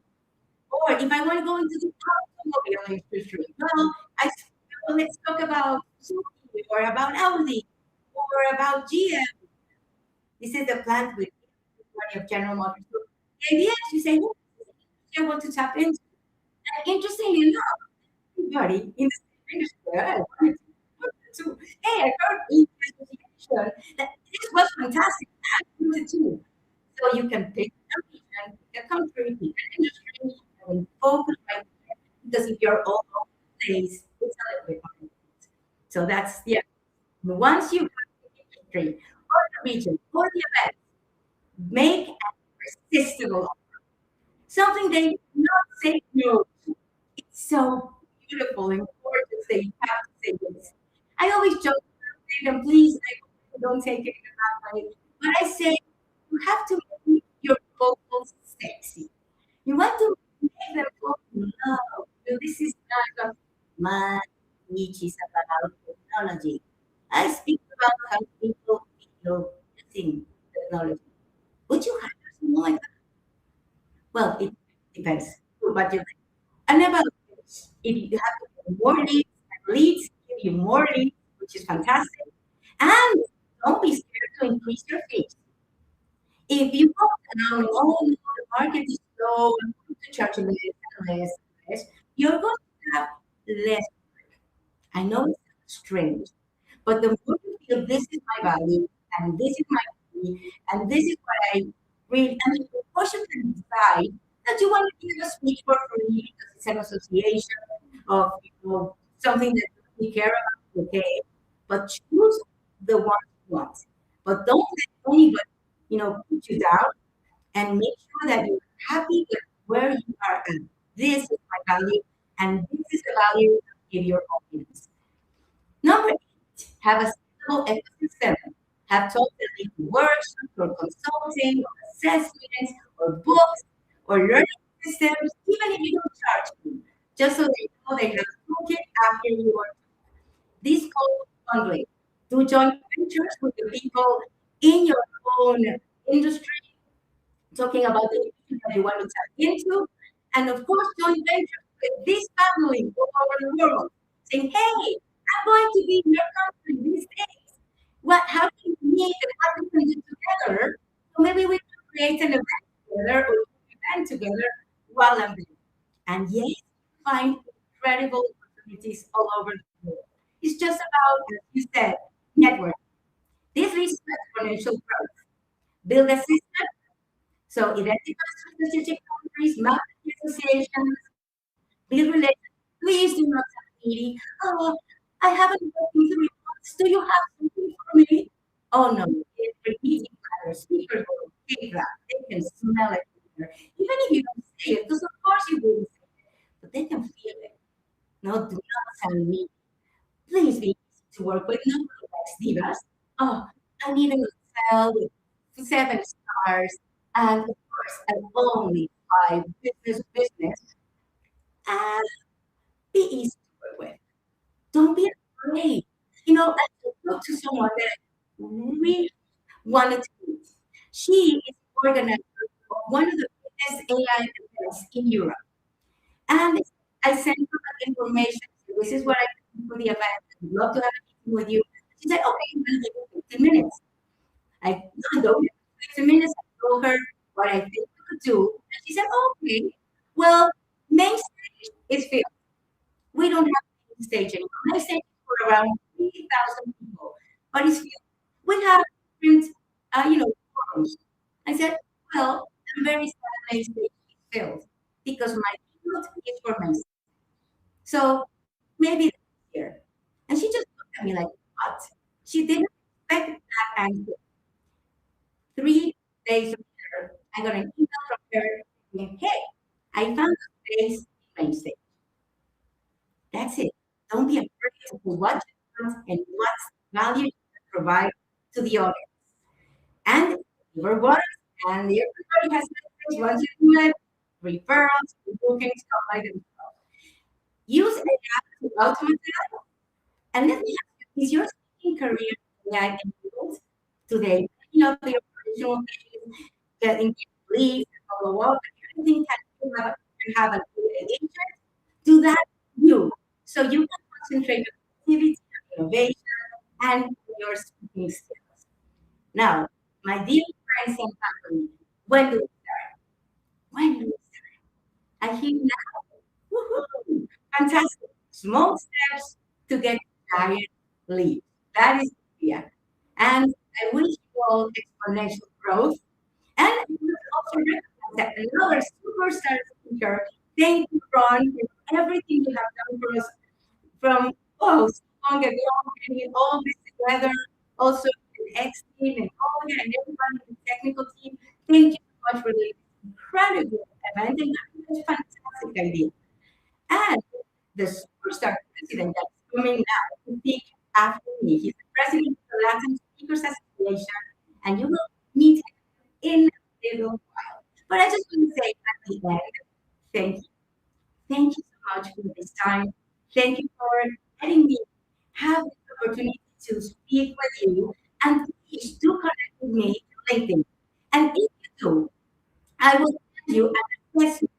Or if I want to go into the automobile industry, let's talk about Suzuki or about Audi or about GM. This is the plant with of General Motors. So the idea is to say, what I want to tap into. And interestingly enough, everybody in the industry, I wanted to, hey, I heard in the association that this was fantastic. I wanted to. So you can pick a region, pick a country, pick an industry, and focus right there. Because if you're all over the place, it's a little bit hard. So that's, yeah. Once you have the industry or the region or the event, make an irresistible offer. Something they do not say no to. It's so beautiful and gorgeous that you have to say yes. I always joke with them, please, I don't take it in a bad way. But I say, you have to make your vocals sexy. You want to make them fall in love. So this is not a my niche is about technology. I speak about how people feel using technology. Would you hire someone like that? Well, it depends on what you like. And about this, if you have to get more leads give you more leads, which is fantastic. And don't be scared to increase your fees. If you go down, oh no, the market is low, I'm going to charge less and less and less, you're going to have less work. I know it's strange, But the more you feel this is my value, and this is my duty, and this is what I really, I mean, of course you can decide that you want to give a speech for free because it's an association of something that you care about, okay? But choose the one you want. But don't let anybody, put you down, and make sure that you're happy with where you are at. This is my value, and this is the value you give your audience. Number 8, have a stable ecosystem. Have totally workshops or consulting or assessments or books or learning systems, even if you don't charge them, just so they know they have a toolkit after you are. This called bundling. Do joint ventures with the people in your own industry, talking about the industry that you want to tap into, and of course, joint ventures with this family all over the world, saying, "Hey, I'm going to be in your country these days. How can we meet and what we can do together? So maybe we can create an event together or an event together while I'm there." And yes, find incredible opportunities all over the world. It's just about, as you said, network. This leads to exponential growth. Build a system. So identify strategic countries, map associations, build relations. Please do not tell me, "Oh, I haven't worked in 3 months. Do you have something for me?" Oh no, it's repeating patterns. Speakers will take that. They can smell it. Even if you don't say it, because of course you wouldn't say it, but they can feel it. No, do not tell me. Please be easy to work with. Nobody likes divas. Oh, I need a hotel with 7 stars, and of course, I'm only 5 business. And be easy to work with. Don't be afraid. I talked to someone that I really wanted to meet. She is organizer of one of the biggest AI events in Europe. And I sent her that information. This is what I can do for the event. I'd love to have a meeting with you. She said, "Okay, I'm going to give you 15 minutes." I don't give her 15 minutes. I told her what I think we could do. And she said, "Okay, well, main stage is filled. We don't have a main stage anymore. Main stage is for around 3,000 people, but it's filled. We have different, forums." I said, "Well, I'm very sad main stage is filled because my keynote is for main stage. So maybe next year." And she just looked at me like, "What?" She didn't expect that answer. 3 days later, I got an email from her saying, "Hey, I found a space in main stage." That's it. Don't be afraid to do what you want and what value you can provide to the audience. And your works, and everybody has messages once you do it, referrals, booking, stuff like that. Use AI to automate that. And let me ask you, is your speaking career AI enabled today? The operational things, getting leads, follow up, everything can have an agent do that you. So you can concentrate on creativity, innovation, and your speaking skills. Now, my dear friends and family, when do we start? When do we start? I hear now. Woohoo! Fantastic. Small steps to get giant leap. That is the idea. And I wish you all exponential growth. And I would also recognize that another superstar speaker. Thank you, Ron, for everything you have done for us from so long ago, getting all this together. Also, with Eksteen and Olga and everybody in the technical team. Thank you so much for this incredible event and this fantastic idea. And the superstar president that's coming now to speak after me. He's the president of the Latin Speakers Association, and you will meet him in a little while. But I just want to say at the end, thank you. Thank you so much for this time. Thank you for letting me have the opportunity to speak with you. And please do connect with me to LinkedIn. And if you do, I will send you an assessment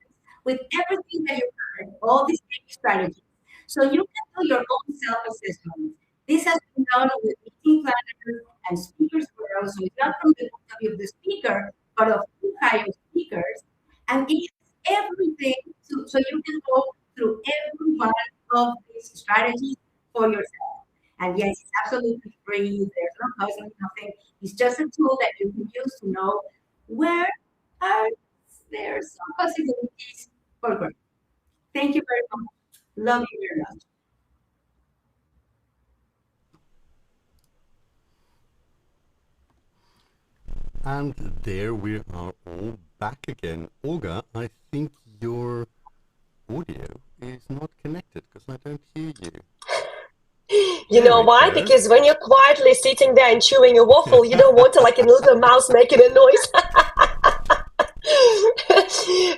with everything that you heard, all these strategies. So you can do your own self-assessment. This has been done with meeting planners and speakers bureaus. So it's not from the point of view of the speaker, but of who hires speakers. And it has everything so you can go through every one of these strategies for yourself. And yes, it's absolutely free. There's no cost, nothing. It's just a tool that you can use to know where are there some possibilities for growth. Thank you very much. Love you very much. And there we are all back again. Olga, I think your audio is not connected because I don't hear you. You know why? Because when you're quietly sitting there and chewing a waffle, you don't want to like a little mouse making a noise.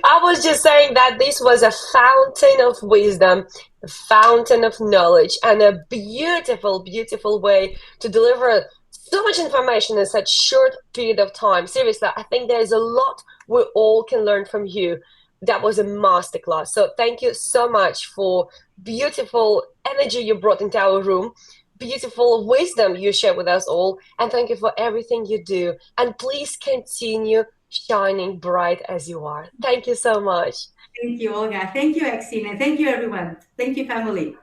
I was just saying that this was a fountain of wisdom, a fountain of knowledge, and a beautiful, beautiful way to deliver so much information in such short period of time. Seriously, I think there's a lot we all can learn from you. That was a masterclass. So thank you so much for beautiful energy you brought into our room, beautiful wisdom you share with us all, and thank you for everything you do. And please continue shining bright as you are. Thank you so much. Thank you, Olga. Thank you, Eksteen. And thank you, everyone. Thank you, family.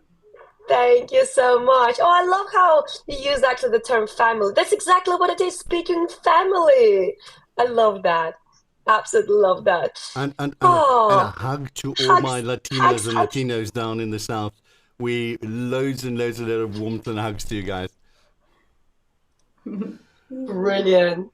Thank you so much. Oh, I love how you use actually the term family. That's exactly what it is, speaking family. I love that. Absolutely love that. And a hug to all my Latinas and Latinos down in the South. Loads and loads of warmth and hugs to you guys. Brilliant.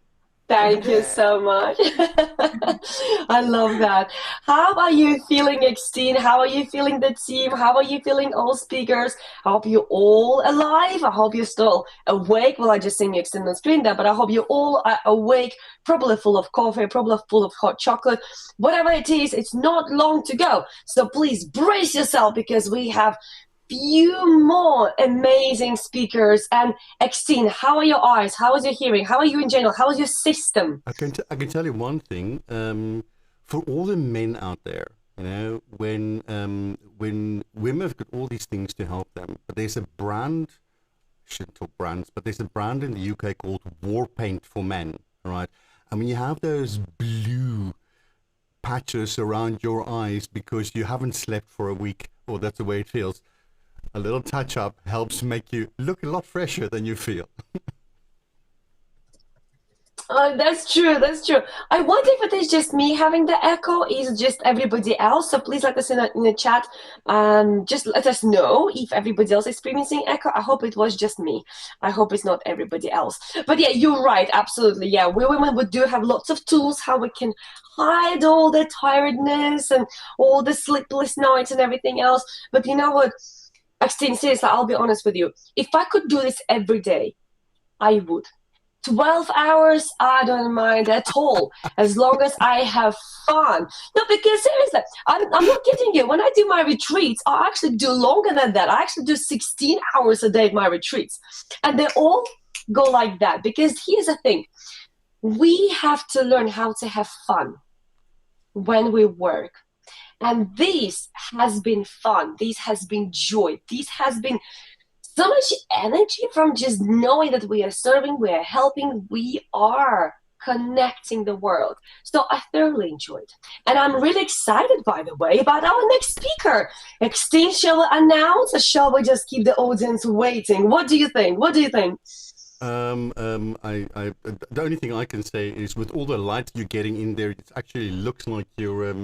Thank you so much. I love that. How are you feeling, Eksteen? How are you feeling the team? How are you feeling all speakers? I hope you're all alive. I hope you're still awake. Well, I just seen you Eksteen on the screen there, but I hope you all are awake, probably full of coffee, probably full of hot chocolate. Whatever it is, it's not long to go. So please brace yourself because we have few more amazing speakers. And Eksteen, how are your eyes? How is your hearing? How are you in general? How is your system? I can tell you one thing. For all the men out there, you know, when women have got all these things to help them, but there's a brand, shouldn't talk brands, but there's a brand in the UK called War Paint for Men, right? And when you have those blue patches around your eyes because you haven't slept for a week, or that's the way it feels, a little touch-up helps make you look a lot fresher than you feel. Oh, that's true. That's true. I wonder if it is just me having the echo, is just everybody else. So please let us in the chat. Just let us know if everybody else is experiencing echo. I hope it was just me. I hope it's not everybody else. But yeah, you're right. Absolutely. Yeah, we women do have lots of tools how we can hide all the tiredness and all the sleepless nights and everything else. But you know what, Eksteen, seriously, I'll be honest with you. If I could do this every day, I would. 12 hours, I don't mind at all, as long as I have fun. No, because seriously, I'm not kidding you. When I do my retreats, I actually do longer than that. I actually do 16 hours a day at my retreats. And they all go like that. Because here's the thing. We have to learn how to have fun when we work. And this has been fun. This has been joy. This has been so much energy from just knowing that we are serving, we are helping, we are connecting the world. So I thoroughly enjoyed. And I'm really excited, by the way, about our next speaker. Eksteen, shall we announce or shall we just keep the audience waiting? What do you think? What do you think? The only thing I can say is with all the light you're getting in there, it actually looks like you're a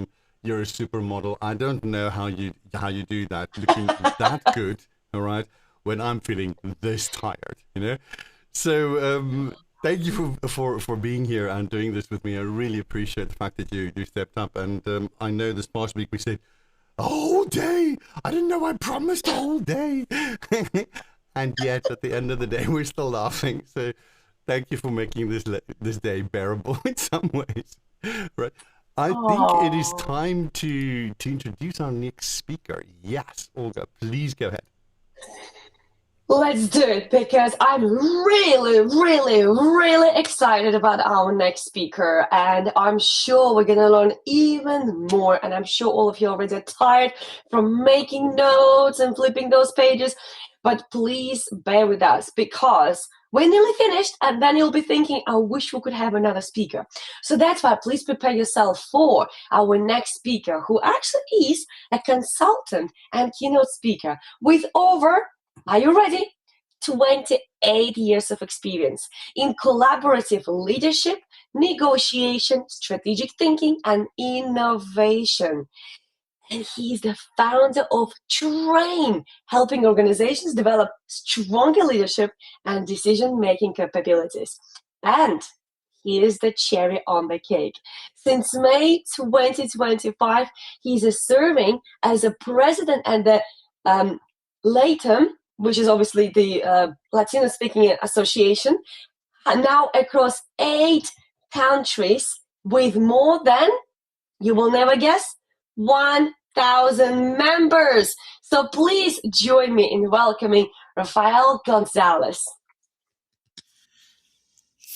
supermodel. I don't know how you do that, looking that good, all right, when I'm feeling this tired, you know. So thank you for being here and doing this with me. I really appreciate the fact that you stepped up. And I know this past week we said a whole day. I didn't know I promised a whole day. And yet at the end of the day we're still laughing. So thank you for making this day bearable in some ways. Right. I think it is time to introduce our next speaker. Yes, Olga, please go ahead. Let's do it, because I'm really, really, really excited about our next speaker, and I'm sure we're going to learn even more, and I'm sure all of you already are tired from making notes and flipping those pages, but please bear with us, because we're nearly finished, and then you'll be thinking, I wish we could have another speaker. So that's why please prepare yourself for our next speaker, who actually is a consultant and keynote speaker with over, are you ready? 28 years of experience in collaborative leadership, negotiation, strategic thinking, and innovation. And he's the founder of Train, helping organizations develop stronger leadership and decision-making capabilities. And here's the cherry on the cake. Since May 2025, he's serving as a president at the LATAM, which is obviously the Latino-speaking association, now across 8 countries with more than, you will never guess, 1,000 members. So please join me in welcoming Rafael Gonzalez.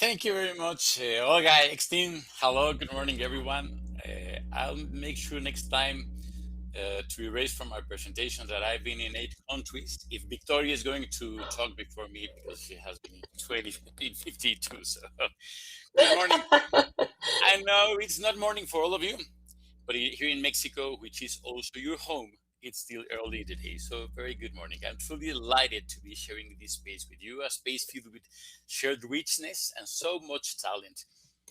Thank you very much, Olga, Eksteen. Hello, good morning, everyone. I'll make sure next time to erase from my presentation that I've been in 8 countries. If Victoria is going to talk before me, because she has been in 52. So, good morning. I know it's not morning for all of you, but here in Mexico, which is also your home, it's still early today. So very good morning. I'm truly delighted to be sharing this space with you, a space filled with shared richness and so much talent.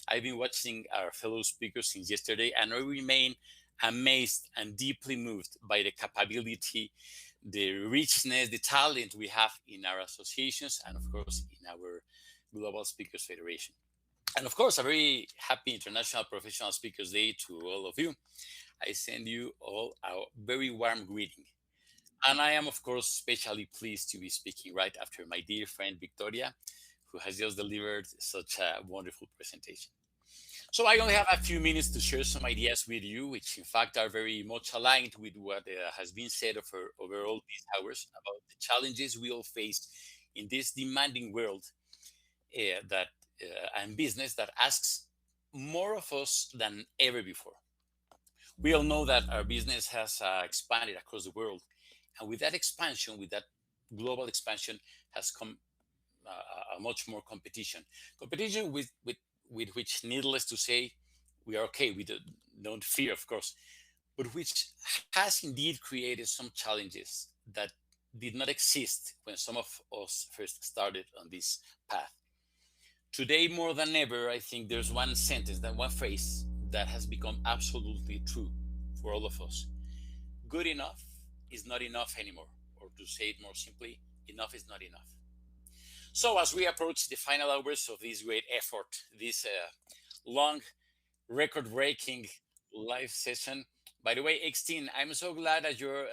I've been watching our fellow speakers since yesterday, and I remain amazed and deeply moved by the capability, the richness, the talent we have in our associations, and of course in our Global Speakers Federation. And of course, a very happy International Professional Speakers Day to all of you. I send you all a very warm greeting. And I am, of course, especially pleased to be speaking right after my dear friend Victoria, who has just delivered such a wonderful presentation. So I only have a few minutes to share some ideas with you, which in fact are very much aligned with what has been said over all these hours about the challenges we all face in this demanding world and business that asks more of us than ever before. We all know that our business has expanded across the world, and with that expansion, with that global expansion, has come a much more competition. Competition with which, needless to say, we are okay. We don't fear, of course, but which has indeed created some challenges that did not exist when some of us first started on this path. Today, more than ever, I think there's one sentence, that one phrase that has become absolutely true for all of us. Good enough is not enough anymore. Or to say it more simply, enough is not enough. So as we approach the final hours of this great effort, this long, record-breaking live session. By the way, Eksteen, I'm so glad that you're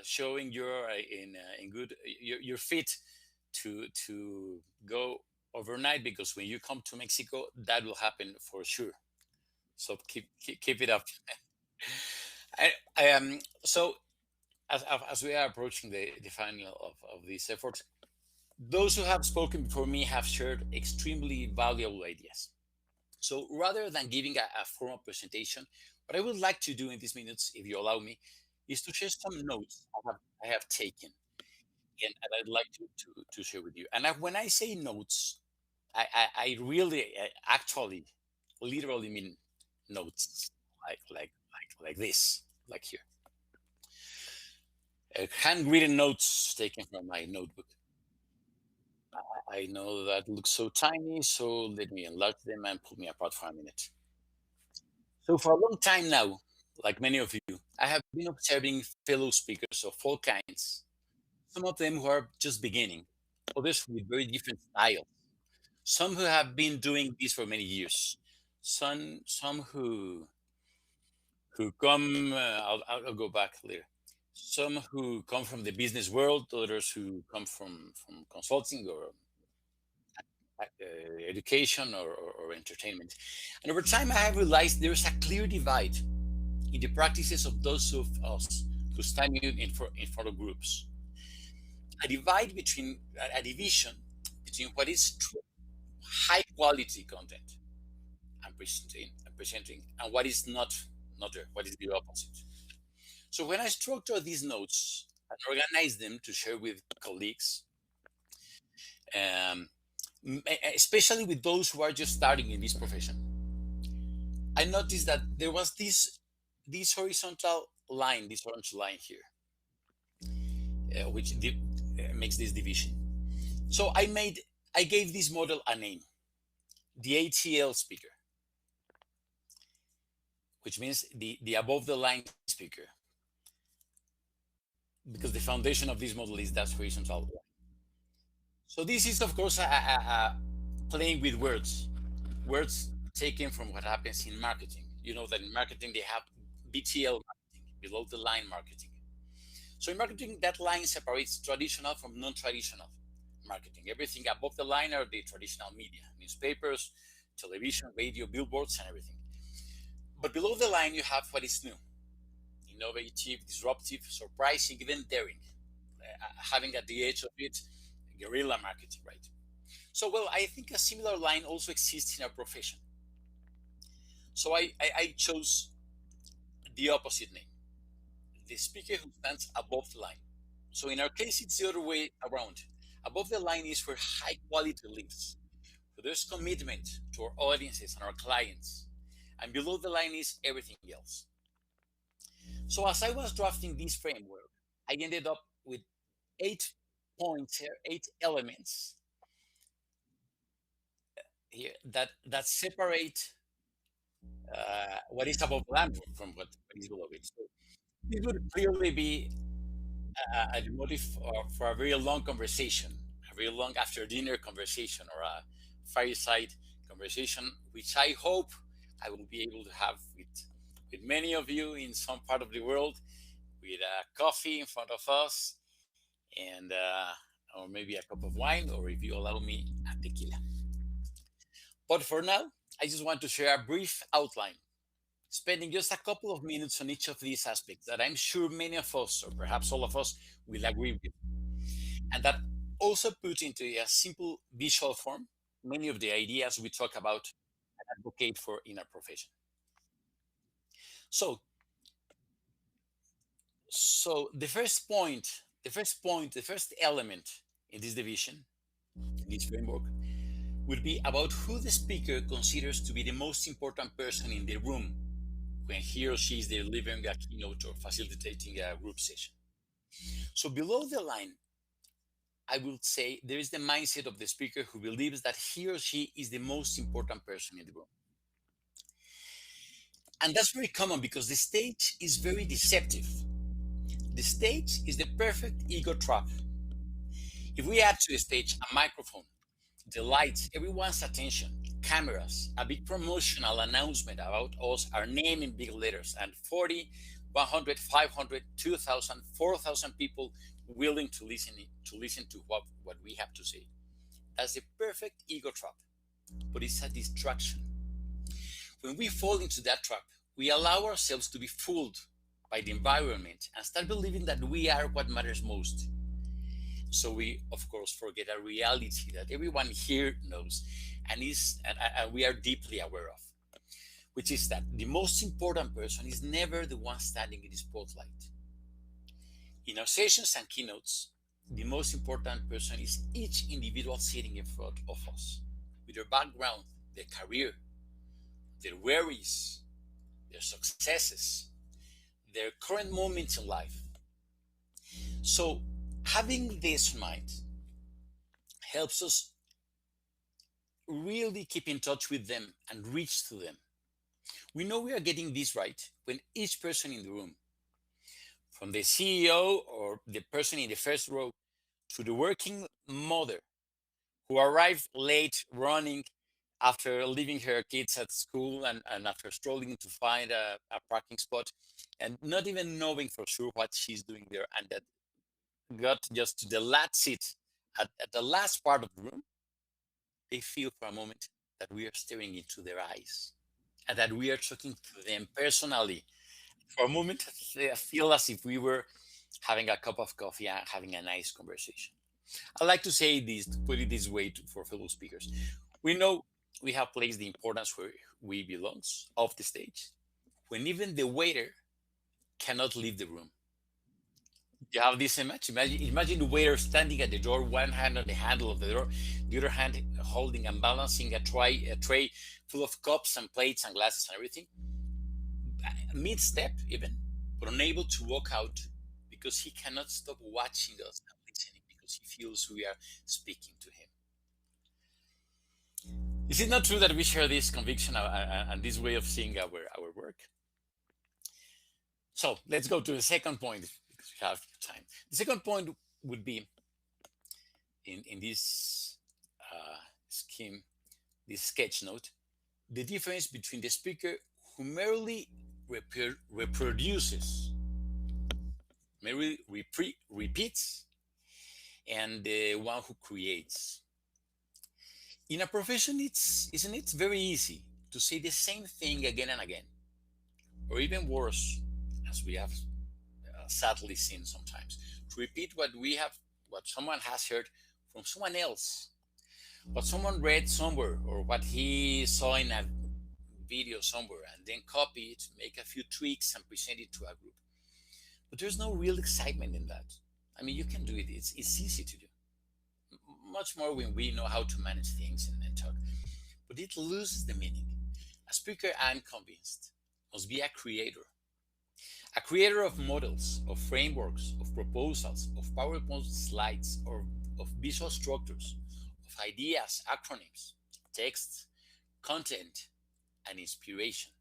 showing you're fit to go overnight, because when you come to Mexico, that will happen for sure. So keep it up. So as we are approaching the final of this effort, those who have spoken before me have shared extremely valuable ideas. So rather than giving a formal presentation, what I would like to do in these minutes, if you allow me, is to share some notes I have taken, and I'd like to share with you. And when I say notes, I really actually literally mean notes, like this, like here. Handwritten notes taken from my notebook. I know that looks so tiny, so let me enlarge them and pull me apart for a minute. So for a long time now, like many of you, I have been observing fellow speakers of all kinds, some of them who are just beginning, others with very different styles, some who have been doing this for many years, some who come, I'll go back later, some who come from the business world, others who come from consulting or education or entertainment. And over time, I have realized there's a clear divide in the practices of those of us who stand in front of groups. A division between what is true, high quality content and presenting, and what is not there, what is the opposite. So when I structure these notes and organize them to share with colleagues, especially with those who are just starting in this profession, I noticed that there was this horizontal line, this orange line here, which makes this division. So I gave this model a name, the ATL speaker, which means the above the line speaker, because the foundation of this model is that horizontal line. So this is, of course, playing with words taken from what happens in marketing. You know that in marketing they have BTL marketing, below the line marketing. So in marketing, that line separates traditional from non-traditional marketing. Everything above the line are the traditional media, newspapers, television, radio, billboards, and everything. But below the line, you have what is new, innovative, disruptive, surprising, even daring, having at the edge of it guerrilla marketing, right? So, well, I think a similar line also exists in our profession. So I chose the opposite name, the speaker who stands above the line. So in our case, it's the other way around. Above the line is where high quality lives, where there's commitment to our audiences and our clients. And below the line is everything else. So as I was drafting this framework, I ended up with 8 points here, 8 elements here that separate what is above the line from what is below it. So this would clearly be a motive for a very long conversation, a very long after dinner conversation, or a fireside conversation, which I hope I will be able to have with many of you in some part of the world, with a coffee in front of us, and or maybe a cup of wine, or if you allow me, a tequila. But for now, I just want to share a brief outline, spending just a couple of minutes on each of these aspects that I'm sure many of us, or perhaps all of us, will agree with, and that also put into a simple visual form many of the ideas we talk about and advocate for in our profession. So the first element in this division, in this framework, would be about who the speaker considers to be the most important person in the room when he or she is delivering a keynote or facilitating a group session. So below the line, I would say there is the mindset of the speaker who believes that he or she is the most important person in the room. And that's very common because the stage is very deceptive. The stage is the perfect ego trap. If we add to the stage a microphone, the lights, everyone's attention, cameras, a big promotional announcement about us, our name in big letters, and 40, 100, 500, 2,000, 4,000 people willing to listen to what we have to say. That's the perfect ego trap, but it's a distraction. When we fall into that trap, we allow ourselves to be fooled by the environment and start believing that we are what matters most. So we, of course, forget a reality that everyone here knows and we are deeply aware of, which is that the most important person is never the one standing in the spotlight. In our sessions and keynotes, the most important person is each individual sitting in front of us, with their background, their career, their worries, their successes, their current moments in life. So having this in mind helps us really keep in touch with them and reach to them. We know we are getting this right when each person in the room, from the CEO or the person in the first row to the working mother who arrived late running after leaving her kids at school and after strolling to find a parking spot and not even knowing for sure what she's doing there, and that got just to the last seat at the last part of the room, they feel for a moment that we are staring into their eyes and that we are talking to them personally. For a moment, they feel as if we were having a cup of coffee and having a nice conversation. I like to say this, to put it this way for fellow speakers. We know we have placed the importance where we belong, off the stage, when even the waiter cannot leave the room. You have this image? Imagine the waiter standing at the door, one hand on the handle of the door, the other hand holding and balancing a tray full of cups and plates and glasses and everything, mid-step even, but unable to walk out because he cannot stop watching us and listening, because if feels we are speaking to him. Is it not true that we share this conviction and this way of seeing our work? So let's go to the second point because we have time. The second point would be in this scheme, this sketch note, the difference between the speaker who merely reproduces, merely repeats, and the one who creates. In a profession, isn't it very easy to say the same thing again and again, or even worse, as we have sadly seen sometimes, to repeat what someone has heard from someone else, what someone read somewhere, or what he saw in a video somewhere, and then copy it, make a few tweaks, and present it to a group. But there's no real excitement in that. I mean, you can do it. It's easy to do. Much more when we know how to manage things and talk. But it loses the meaning. A speaker, I'm convinced, must be a creator. A creator of models, of frameworks, of proposals, of PowerPoint slides, or of visual structures, of ideas, acronyms, texts, content, and inspiration.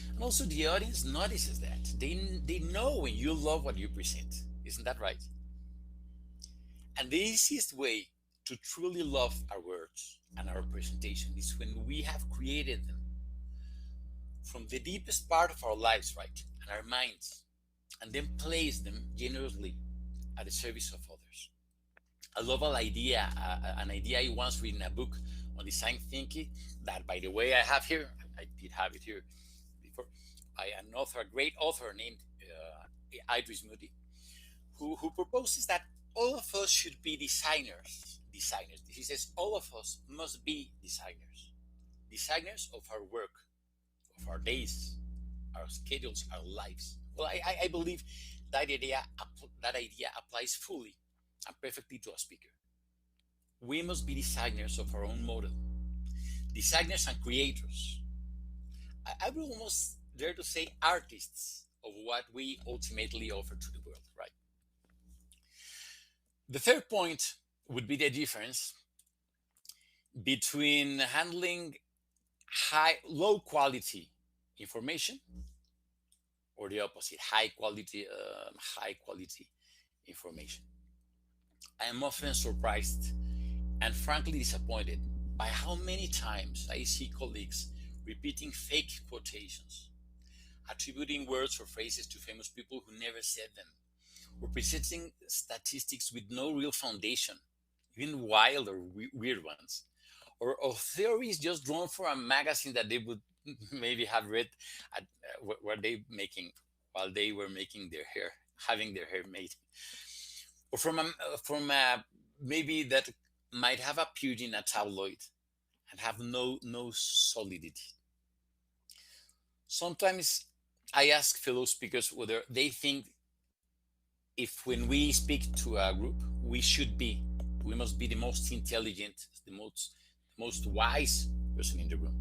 And also the audience notices that. They know when you love what you present. Isn't that right? And the easiest way to truly love our words and our presentation is when we have created them from the deepest part of our lives, right, and our minds, and then place them generously at the service of others. I love an idea I once read in a book on design thinking that, by the way, I have here. I did have it here before, by an author, a great author named Idris Moody, who proposes that all of us should be designers. He says all of us must be designers of our work, of our days, our schedules, our lives. Well, I believe that idea applies fully and perfectly to a speaker. We must be designers of our own model, designers and creators. I will almost dare to say artists of what we ultimately offer to the world, right? The third point would be the difference between handling low quality information or the opposite, high quality information. I am often surprised and frankly disappointed by how many times I see colleagues repeating fake quotations, attributing words or phrases to famous people who never said them, or presenting statistics with no real foundation, even wild or weird ones, or theories just drawn from a magazine that they would maybe have read while they were making their hair, having their hair made, or from a maybe that might have appeared in a tabloid and have no solidity. Sometimes I ask fellow speakers whether they think if when we speak to a group, we must be the most intelligent, the most wise person in the room.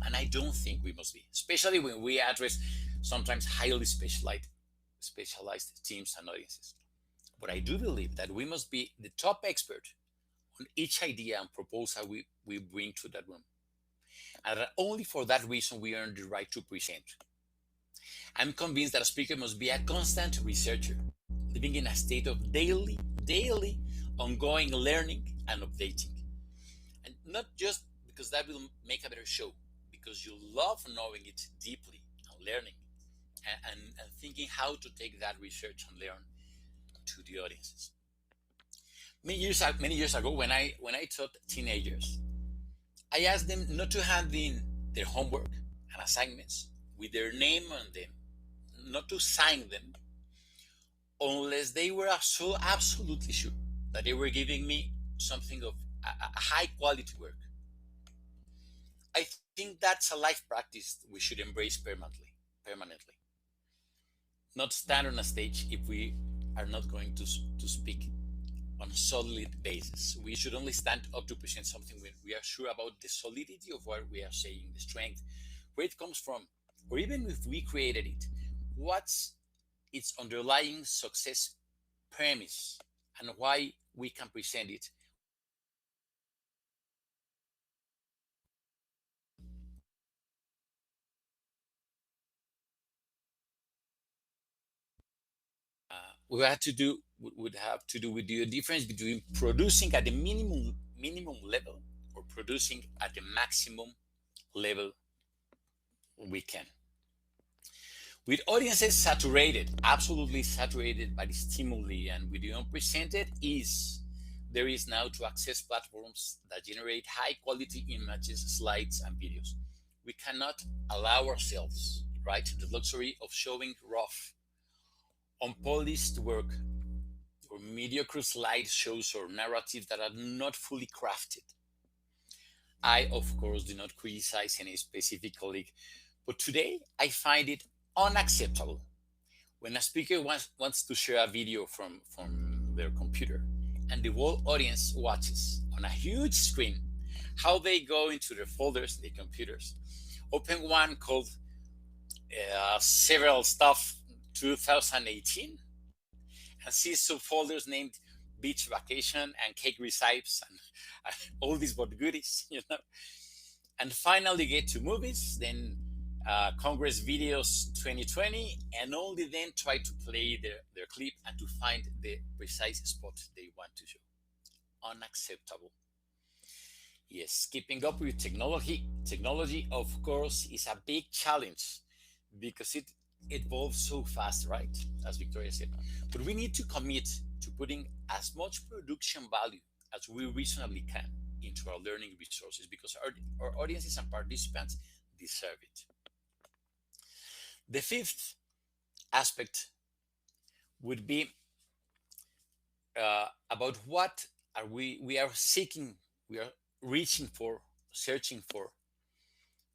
And I don't think we must be, especially when we address sometimes highly specialized teams and audiences. But I do believe that we must be the top expert on each idea and proposal we bring to that room. And that only for that reason we earn the right to present. I'm convinced that a speaker must be a constant researcher, living in a state of daily, ongoing learning and updating. And not just because that will make a better show, because you love knowing it deeply and learning and thinking how to take that research and learn to the audiences. Many years ago, when I taught teenagers, I asked them not to hand in their homework and assignments with their name on them, not to sign them, unless they were so absolutely sure that they were giving me something of a high quality work. I think that's a life practice we should embrace permanently. Not stand on a stage if we are not going to speak on a solid basis. We should only stand up to present something when we are sure about the solidity of what we are saying, the strength, where it comes from, or even if we created it, what's its underlying success premise and why we can present it. Would have to do with the difference between producing at the minimum level or producing at the maximum level we can. With audiences saturated, absolutely saturated by the stimuli, and with the unprecedented ease there is now to access platforms that generate high quality images, slides, and videos, we cannot allow ourselves, right, the luxury of showing rough, unpolished work or mediocre slideshows or narratives that are not fully crafted. I, of course, do not criticize any specific colleague, but today I find it unacceptable when a speaker wants to share a video from their computer and the whole audience watches on a huge screen how they go into their folders, their computers, open one called several stuff 2018 and see subfolders named beach vacation and cake recipes and all these but goodies, and finally get to movies, then Congress videos 2020, and only then try to play their clip and to find the precise spot they want to show. Unacceptable. Yes, keeping up with technology, of course, is a big challenge because it evolves so fast, right? As Victoria said. But we need to commit to putting as much production value as we reasonably can into our learning resources because our audiences and participants deserve it. The fifth aspect would be about what are we are seeking, we are reaching for, searching for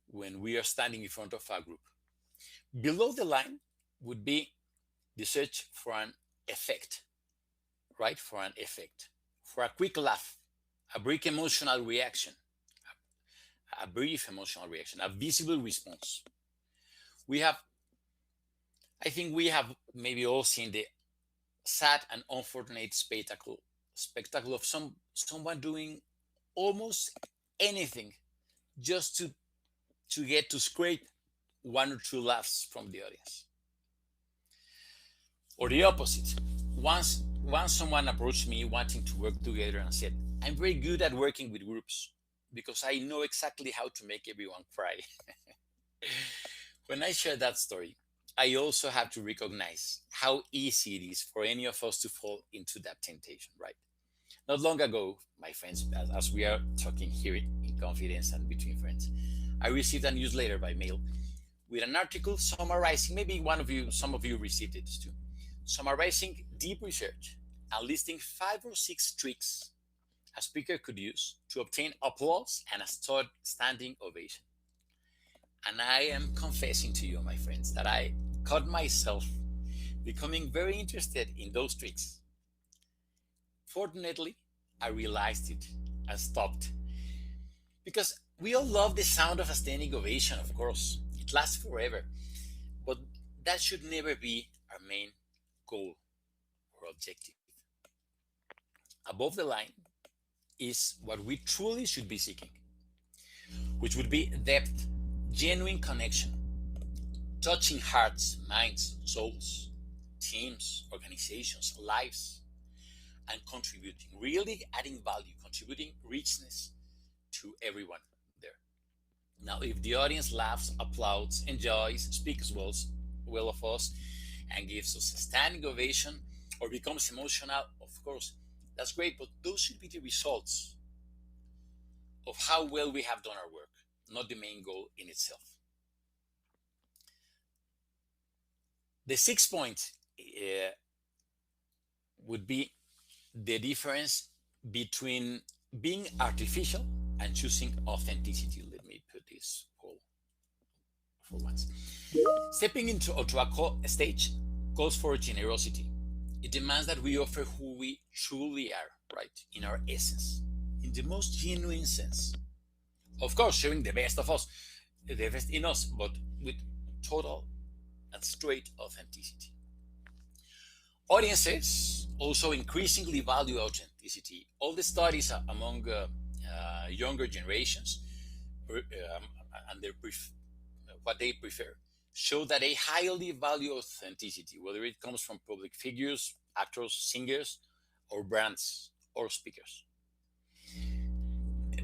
when we are standing in front of a group. Below the line would be the search for an effect, right? For an effect, for a quick laugh, a brief emotional reaction, a visible response. I think we have maybe all seen the sad and unfortunate spectacle of someone doing almost anything just to get to scrape one or two laughs from the audience. Or the opposite. Once someone approached me wanting to work together and said, I'm very good at working with groups because I know exactly how to make everyone cry. When I share that story, I also have to recognize how easy it is for any of us to fall into that temptation, right? Not long ago, my friends, as we are talking here in confidence and between friends, I received a newsletter by mail with an article summarizing, maybe some of you received it too, summarizing deep research and listing 5 or 6 tricks a speaker could use to obtain applause and a standing ovation. And I am confessing to you, my friends, that I caught myself becoming very interested in those tricks. Fortunately, I realized it and stopped. Because we all love the sound of a standing ovation, of course. It lasts forever. But that should never be our main goal or objective. Above the line is what we truly should be seeking, which would be depth, genuine connection, touching hearts, minds, souls, teams, organizations, lives, and contributing, really adding value, contributing richness to everyone there. Now, if the audience laughs, applauds, enjoys, speaks well of us, and gives us a standing ovation or becomes emotional, of course, that's great, but those should be the results of how well we have done our work, not the main goal in itself. The 6th point would be the difference between being artificial and choosing authenticity. Let me put this poll for once. Stepping into a stage calls for generosity. It demands that we offer who we truly are, right? In our essence, in the most genuine sense. Of course, showing the best of us, the best in us, but with total and straight authenticity. Audiences also increasingly value authenticity. All the studies among younger generations and what they prefer show that they highly value authenticity, whether it comes from public figures, actors, singers, or brands or speakers.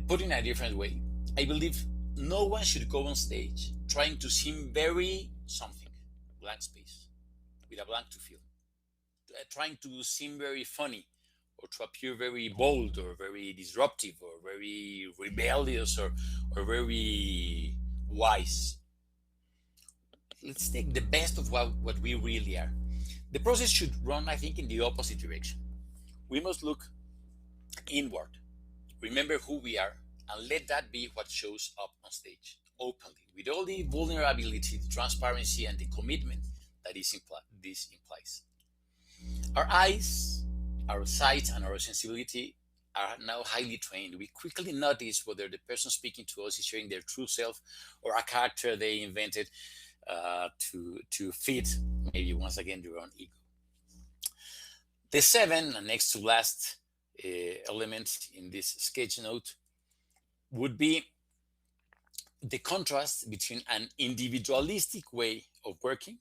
Put in a different way, I believe no one should go on stage trying to seem very something, blank space, with a blank to fill, trying to seem very funny or to appear very bold or very disruptive or very rebellious or very wise. Let's take the best of what we really are. The process should run, I think, in the opposite direction. We must look inward, remember who we are, and let that be what shows up on stage, openly, with all the vulnerability, the transparency, and the commitment that this implies. Our eyes, our sight, and our sensibility are now highly trained. We quickly notice whether the person speaking to us is sharing their true self or a character they invented to fit, maybe once again, their own ego. The seventh and next to last element in this sketch note would be the contrast between an individualistic way of working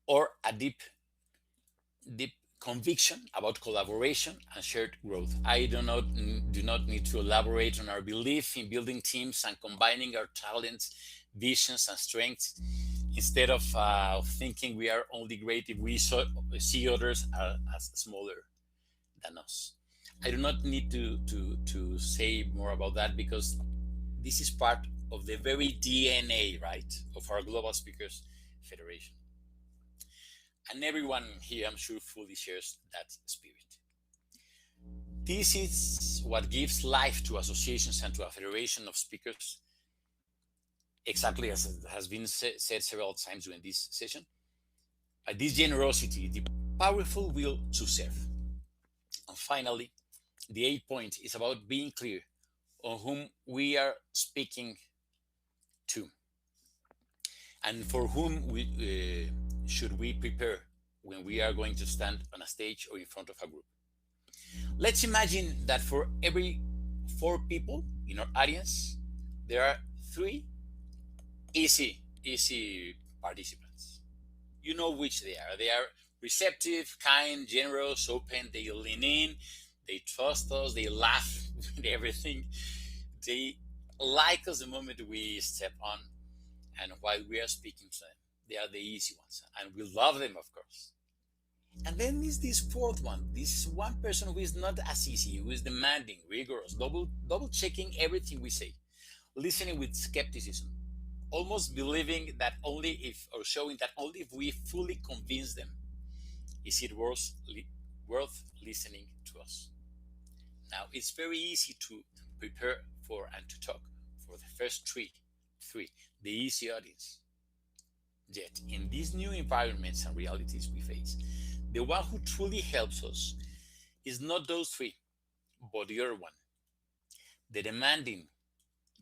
or a deep conviction about collaboration and shared growth. I do not need to elaborate on our belief in building teams and combining our talents, visions, and strengths, instead of thinking we are only great if we see others as smaller than us. I do not need to say more about that, because this is part of the very DNA, right, of our Global Speakers Federation. And everyone here, I'm sure, fully shares that spirit. This is what gives life to associations and to a federation of speakers, exactly as has been said several times during this session. This generosity, the powerful will to serve. And finally, the 8th point is about being clear on whom we are speaking to, and for whom should we prepare when we are going to stand on a stage or in front of a group. Let's imagine that for every 4 people in our audience, there are 3 easy participants. You know which they are. They are receptive, kind, generous, open. They lean in, they trust us, they laugh with everything. They like us the moment we step on, and while we are speaking to them, they are the easy ones, and we love them, of course. And then is this 4th one. This is one person who is not as easy, who is demanding, rigorous, double checking everything we say, listening with skepticism, almost believing that showing that only if we fully convince them is it worth listening to us. Now, it's very easy to prepare for and to talk for the first three, the easy audience. Yet, in these new environments and realities we face, the one who truly helps us is not those 3, but the other one, the demanding,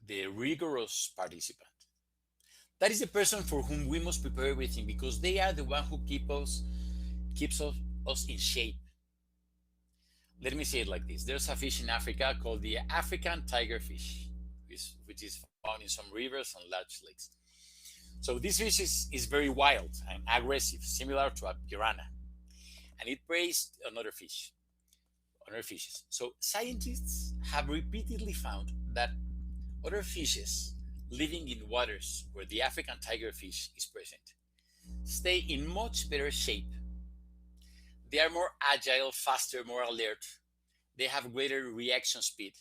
the rigorous participant. That is the person for whom we must prepare everything, because they are the one who keeps us in shape. Let me say it like this. There's a fish in Africa called the African tigerfish, which is found in some rivers and large lakes. So this fish is very wild and aggressive, similar to a piranha, and it preys on other fishes. So scientists have repeatedly found that other fishes living in waters where the African tigerfish is present stay in much better shape. They are more agile, faster, more alert. They have greater reaction speed.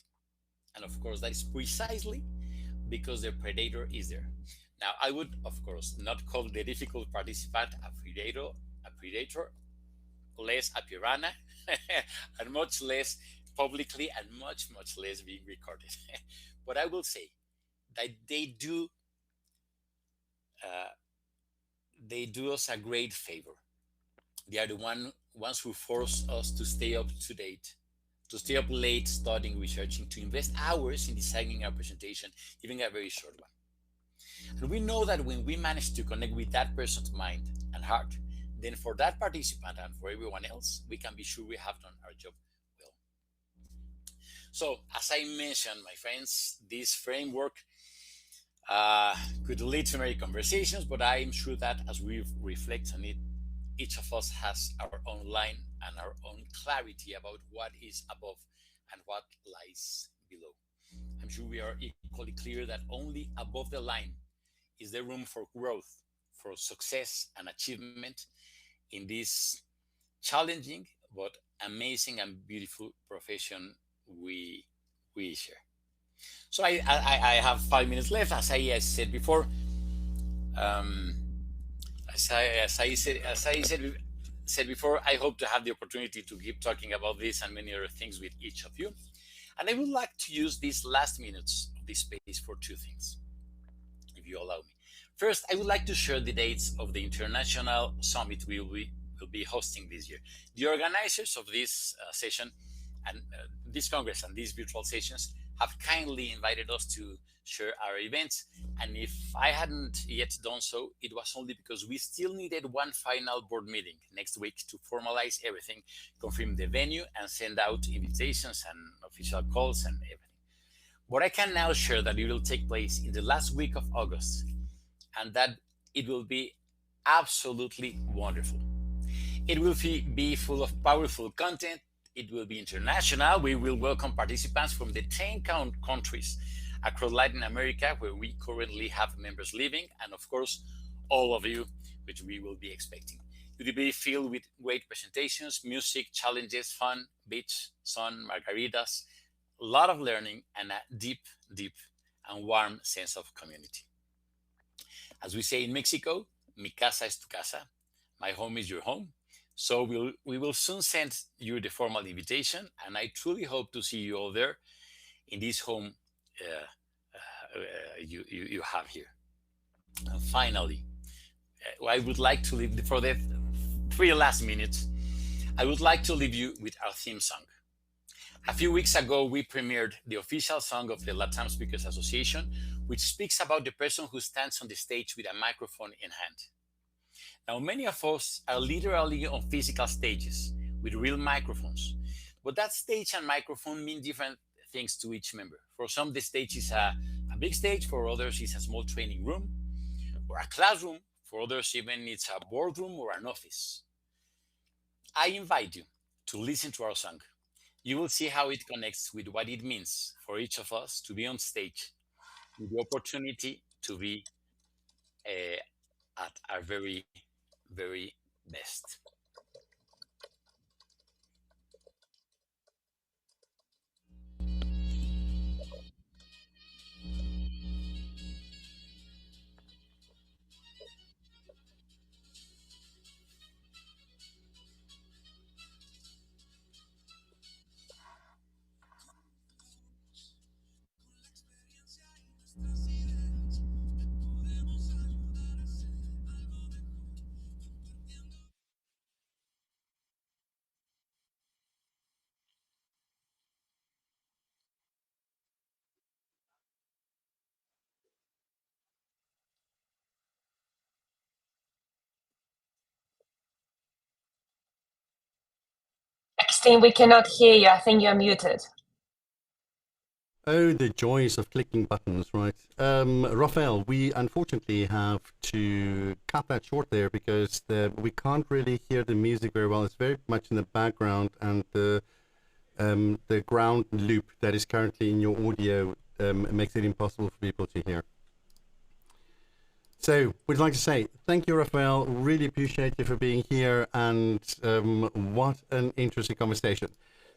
And of course, that is precisely because their predator is there. Now, I would, of course, not call the difficult participant a predator, less a piranha, and much less publicly, and much less being recorded. But I will say that they do us a great favor. They are the ones who force us to stay up to date, to stay up late studying, researching, to invest hours in designing our presentation, even a very short one. And we know that when we manage to connect with that person's mind and heart, then for that participant and for everyone else, we can be sure we have done our job well. So, as I mentioned, my friends, this framework could lead to many conversations, but I'm sure that as we reflect on it, each of us has our own line and our own clarity about what is above and what lies below. I'm sure we are equally clear that only above the line is there room for growth, for success and achievement in this challenging but amazing and beautiful profession we share. So I have 5 minutes left. As I said before, as I said before, I hope to have the opportunity to keep talking about this and many other things with each of you. And I would like to use these last minutes of this space for two things, if you allow me. First, I would like to share the dates of the international summit we will be hosting this year. The organizers of this session and this Congress and these virtual sessions have kindly invited us to share our events. And if I hadn't yet done so, it was only because we still needed one final board meeting next week to formalize everything, confirm the venue, and send out invitations and official calls and everything. But I can now share that it will take place in the last week of August, and that it will be absolutely wonderful. It will be full of powerful content. It will be international. We will welcome participants from the 10 countries across Latin America, where we currently have members living, and of course, all of you, which we will be expecting. It will be filled with great presentations, music, challenges, fun, beach, sun, margaritas, a lot of learning, and a deep, deep and warm sense of community. As we say in Mexico, mi casa es tu casa, my home is your home. So we will soon send you the formal invitation, and I truly hope to see you all there in this home you have here. And finally, I would like to leave for the 3 last minutes. I would like to leave you with our theme song. A few weeks ago, we premiered the official song of the LATAM Speakers Association, which speaks about the person who stands on the stage with a microphone in hand. Now, many of us are literally on physical stages with real microphones, but that stage and microphone mean different things to each member. For some, the stage is a big stage. For others, it's a small training room or a classroom. For others, even it's a boardroom or an office. I invite you to listen to our song. You will see how it connects with what it means for each of us to be on stage with the opportunity to be at our very, very best. Eksteen, we cannot hear you. I think you're muted. Oh, the joys of clicking buttons, right? Raphael, we unfortunately have to cut that short there because we can't really hear the music very well. It's very much in the background, and the ground loop that is currently in your audio makes it impossible for people to hear. So we'd like to say thank you, Raphael. Really appreciate you for being here, and what an interesting conversation.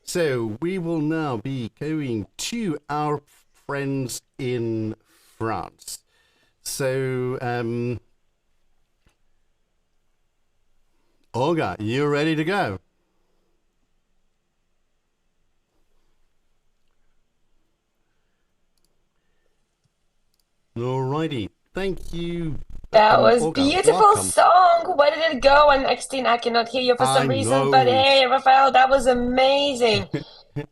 So we will now be going to our friends in France. So, Olga, you're ready to go. Alrighty, thank you. That was Olga, beautiful welcome. song. Where did it go? And Eksteen, I cannot hear you for some reason. But hey, Raphael, that was amazing.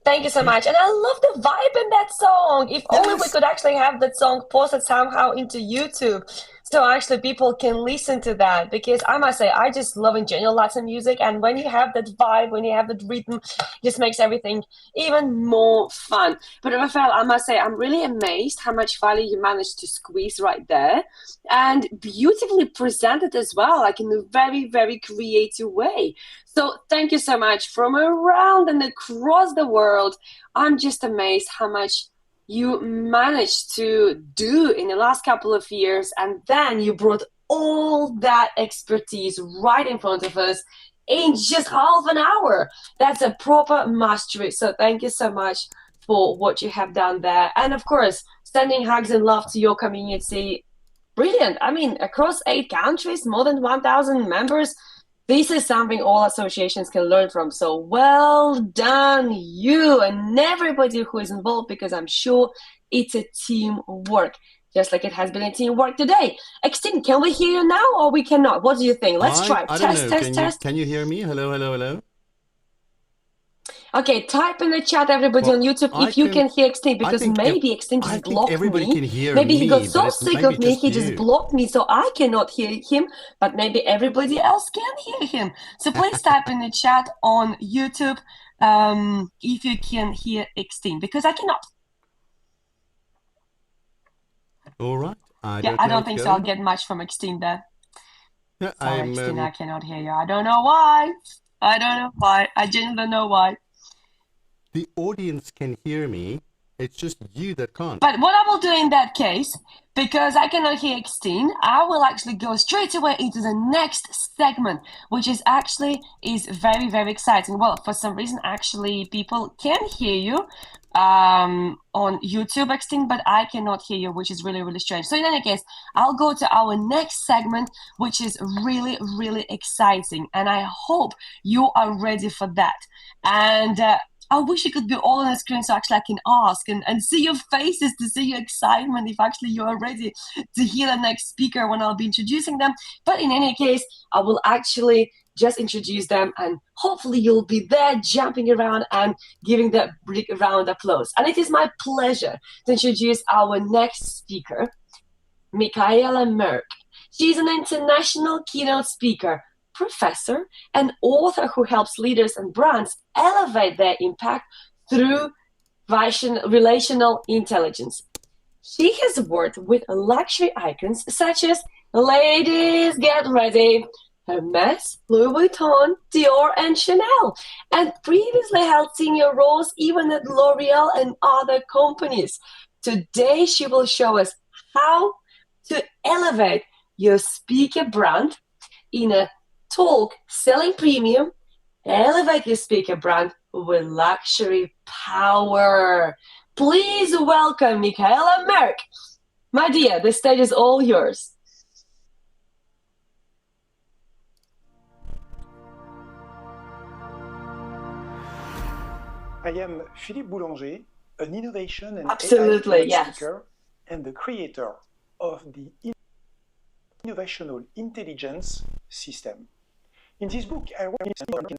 Thank you so much. And I love the vibe in that song. If only we could actually have that song posted somehow into YouTube. So actually people can listen to that, because I must say I just love in general Latin music, and when you have that vibe, when you have that rhythm, it just makes everything even more fun. But Rafael, I must say I'm really amazed how much value you managed to squeeze right there, and beautifully presented as well, like in a very, very creative way. So thank you so much. From around and across the world, I'm just amazed how much you managed to do in the last couple of years, and then you brought all that expertise right in front of us in just half an hour. That's a proper mastery. So thank you so much for what you have done there. And of course, sending hugs and love to your community. Brilliant. I mean, across 8 countries, more than 1,000 members. This is something all associations can learn from. So well done, you and everybody who is involved, because I'm sure it's a teamwork, just like it has been a teamwork today. Eksteen, can we hear you now or we cannot? What do you think? Let's try. I Test, don't know. test. Can you hear me? Hello, hello, hello. Okay, type in the chat, everybody on YouTube, if you can hear Eksteen, because maybe Eksteen just blocked everybody me. Can hear maybe he got so but sick of me, he just blocked me, so I cannot hear him, but maybe everybody else can hear him. So please type in the chat on YouTube if you can hear Eksteen, because I cannot. All right. I don't think so. I'll get much from Eksteen there. Yeah, sorry, Eksteen, I cannot hear you. I don't know why. I genuinely don't know why. The audience can hear me. It's just you that can't. But what I will do in that case, because I cannot hear Eksteen, I will actually go straight away into the next segment, which is very, very exciting. Well, for some reason, actually, people can hear you on YouTube, Eksteen, but I cannot hear you, which is really, really strange. So in any case, I'll go to our next segment, which is really, really exciting. And I hope you are ready for that. And I wish it could be all on the screen so actually I can ask and see your faces, to see your excitement if actually you are ready to hear the next speaker when I'll be introducing them. But in any case, I will actually just introduce them, and hopefully you'll be there jumping around and giving that big round of applause. And it is my pleasure to introduce our next speaker, Michaela Merck. She's an international keynote speaker, professor, and author who helps leaders and brands elevate their impact through relational intelligence. She has worked with luxury icons such as, ladies, get ready, Hermes, Louis Vuitton, Dior, and Chanel, and previously held senior roles even at L'Oreal and other companies. Today, she will show us how to elevate your speaker brand in a talk selling premium, elevate your speaker brand with luxury power. Please welcome Michaela Merck. My dear, the stage is all yours. I am Philippe Boulanger, an innovation and Absolutely, AI yes. speaker and the creator of the Innovational Intelligence System. In this book, I wrote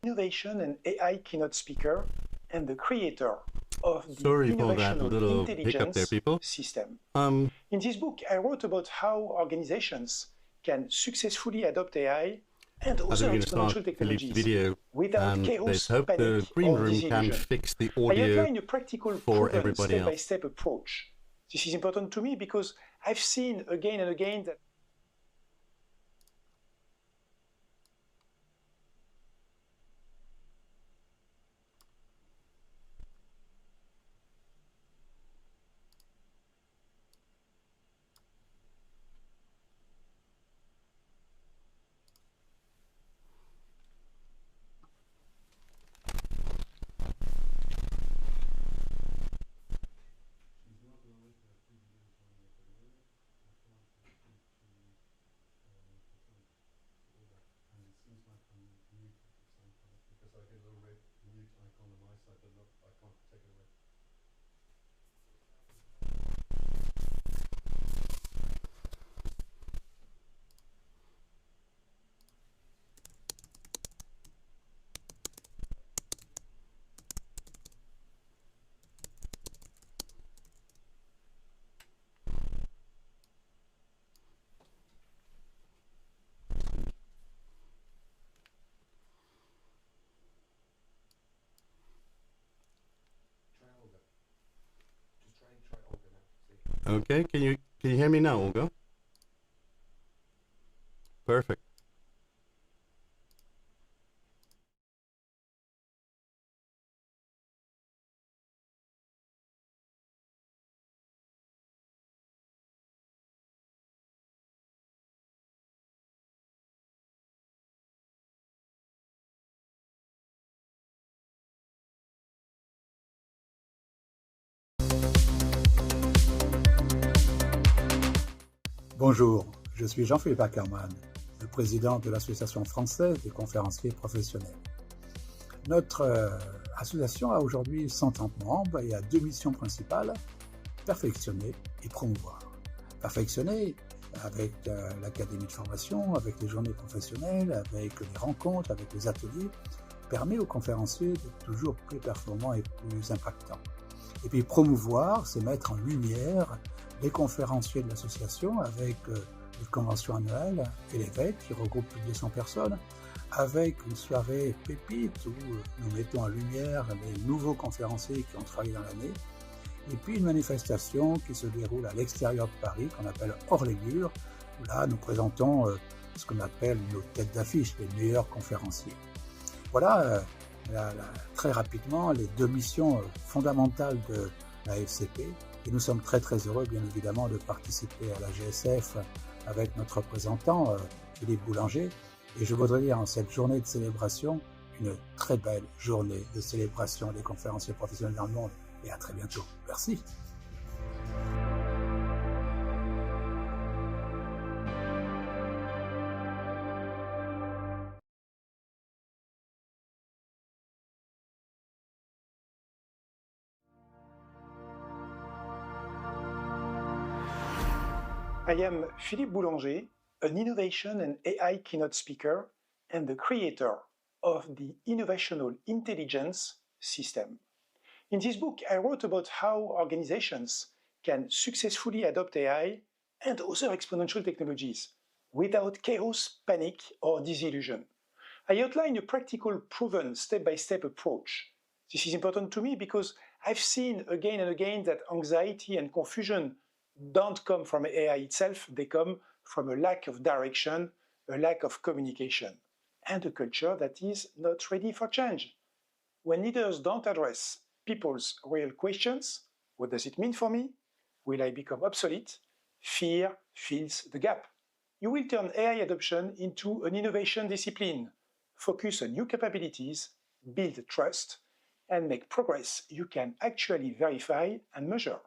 innovation and AI keynote speaker and the creator of the Innovational Intelligence System. In this book, I wrote about how organizations can successfully adopt AI and also exponential technologies without chaos, panic, the green or room disillusion. can fix the I audio outline a practical, for proven, everybody else. step-by-step approach. This is important to me because I've seen again and again that Okay, can you hear me now, Olga? Perfect. Bonjour, je suis Jean-Philippe Ackermann, le président de l'Association française des conférenciers professionnels. Notre association a aujourd'hui 130 membres et a deux missions principales, perfectionner et promouvoir. Perfectionner avec l'académie de formation, avec les journées professionnelles, avec les rencontres, avec les ateliers, permet aux conférenciers d'être toujours plus performants et plus impactants. Et puis promouvoir, c'est mettre en lumière les conférenciers de l'association avec une convention annuelle et l'évêque qui regroupe plus de 200 personnes, avec une soirée pépite où nous mettons en lumière les nouveaux conférenciers qui ont travaillé dans l'année, et puis une manifestation qui se déroule à l'extérieur de Paris qu'on appelle hors les murs, où là nous présentons ce qu'on appelle nos têtes d'affiche, les meilleurs conférenciers. Voilà très rapidement les deux missions fondamentales de la FCP. Et nous sommes très heureux, bien évidemment, de participer à la GSF avec notre représentant, Philippe Boulanger. Et je voudrais dire en cette journée de célébration, une très belle journée de célébration des conférenciers professionnels dans le monde. Et à très bientôt. Merci. I am Philippe Boulanger, an innovation and AI keynote speaker and the creator of the Innovational Intelligence System. In this book, I wrote about how organizations can successfully adopt AI and other exponential technologies without chaos, panic, or disillusion. I outline a practical, proven, step-by-step approach. This is important to me because I've seen again and again that anxiety and confusion don't come from AI itself, they come from a lack of direction, a lack of communication, and a culture that is not ready for change. When leaders don't address people's real questions, what does it mean for me? Will I become obsolete? Fear fills the gap. You will turn AI adoption into an innovation discipline, focus on new capabilities, build trust, and make progress you can actually verify and measure.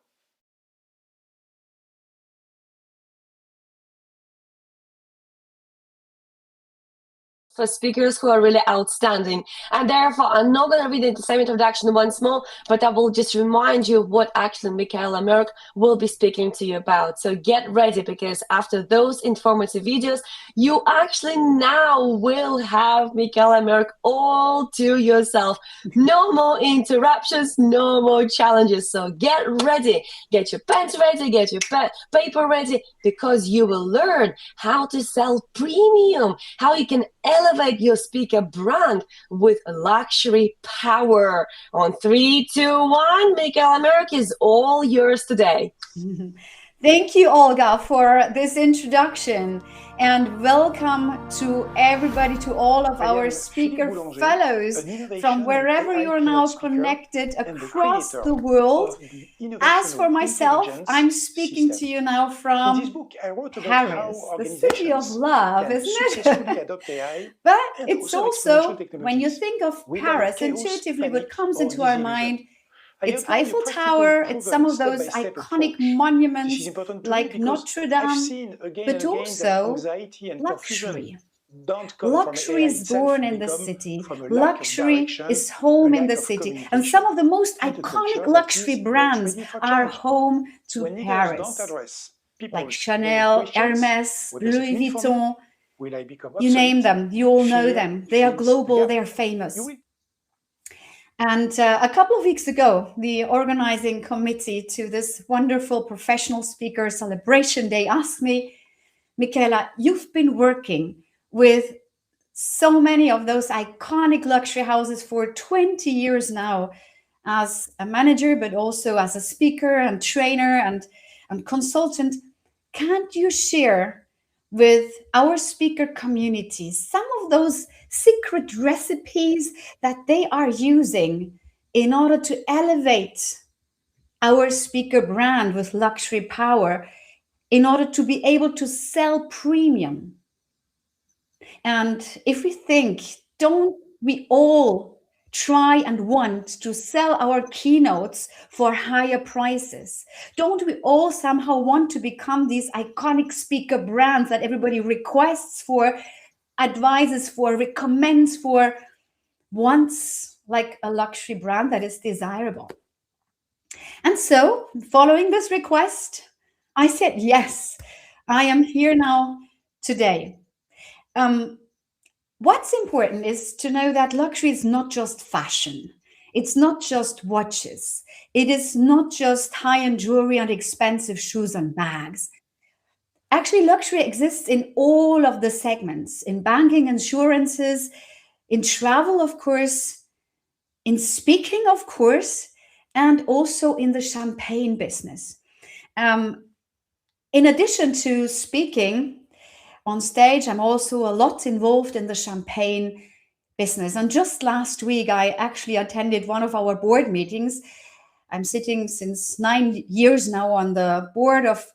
For speakers who are really outstanding, and therefore I'm not going to read the same introduction once more, but I will just remind you of what actually Michaela Merck will be speaking to you about. So get ready, because after those informative videos you actually now will have Michaela Merck all to yourself. No more interruptions, no more challenges. So get ready, get your pens ready, get your paper ready, because you will learn how to sell premium, how you can elevate your speaker brand with luxury power. On 3, 2, 1, Michaela Merck is all yours today. Thank you, Olga, for this introduction, and welcome to everybody, to all of our speaker fellows from wherever you're now connected across the world. As for myself, I'm speaking to you now from Paris, the city of love, isn't it? But it's also, when you think of Paris, intuitively what comes into our mind, it's Eiffel Tower, it's some of those iconic monuments like Notre Dame, but also luxury. don't come Luxury from AI is itself, born they in the come city. from a lack of Luxury direction, is home a in the lack of city. And communication, some of the most and a iconic culture that luxury is not brands ready for are change. home to When leaders don't Paris, address like people's Chanel, questions, Hermes, what does it Louis mean for me? Vuitton. Will I become You name obsolete? them, you all know Fear them. They are fills the global, gap. they are famous. You will And a couple of weeks ago, the organizing committee to this wonderful professional speaker celebration day asked me, Michaela, you've been working with so many of those iconic luxury houses for 20 years now as a manager, but also as a speaker and trainer and consultant. Can't you share with our speaker community some of those secret recipes that they are using in order to elevate our speaker brand with luxury power, in order to be able to sell premium? And if we think, don't we all try and want to sell our keynotes for higher prices? Don't we all somehow want to become these iconic speaker brands that everybody requests for, advises for, recommends for, wants, like a luxury brand that is desirable? And so, following this request, I said, yes, I am here now today. What's important is to know that luxury is not just fashion. It's not just watches. It is not just high-end jewelry and expensive shoes and bags. Actually, luxury exists in all of the segments, in banking, insurances, in travel, of course, in speaking, of course, and also in the champagne business. In addition to speaking on stage, I'm also a lot involved in the champagne business. And just last week, I actually attended one of our board meetings. I'm sitting since 9 years now on the board of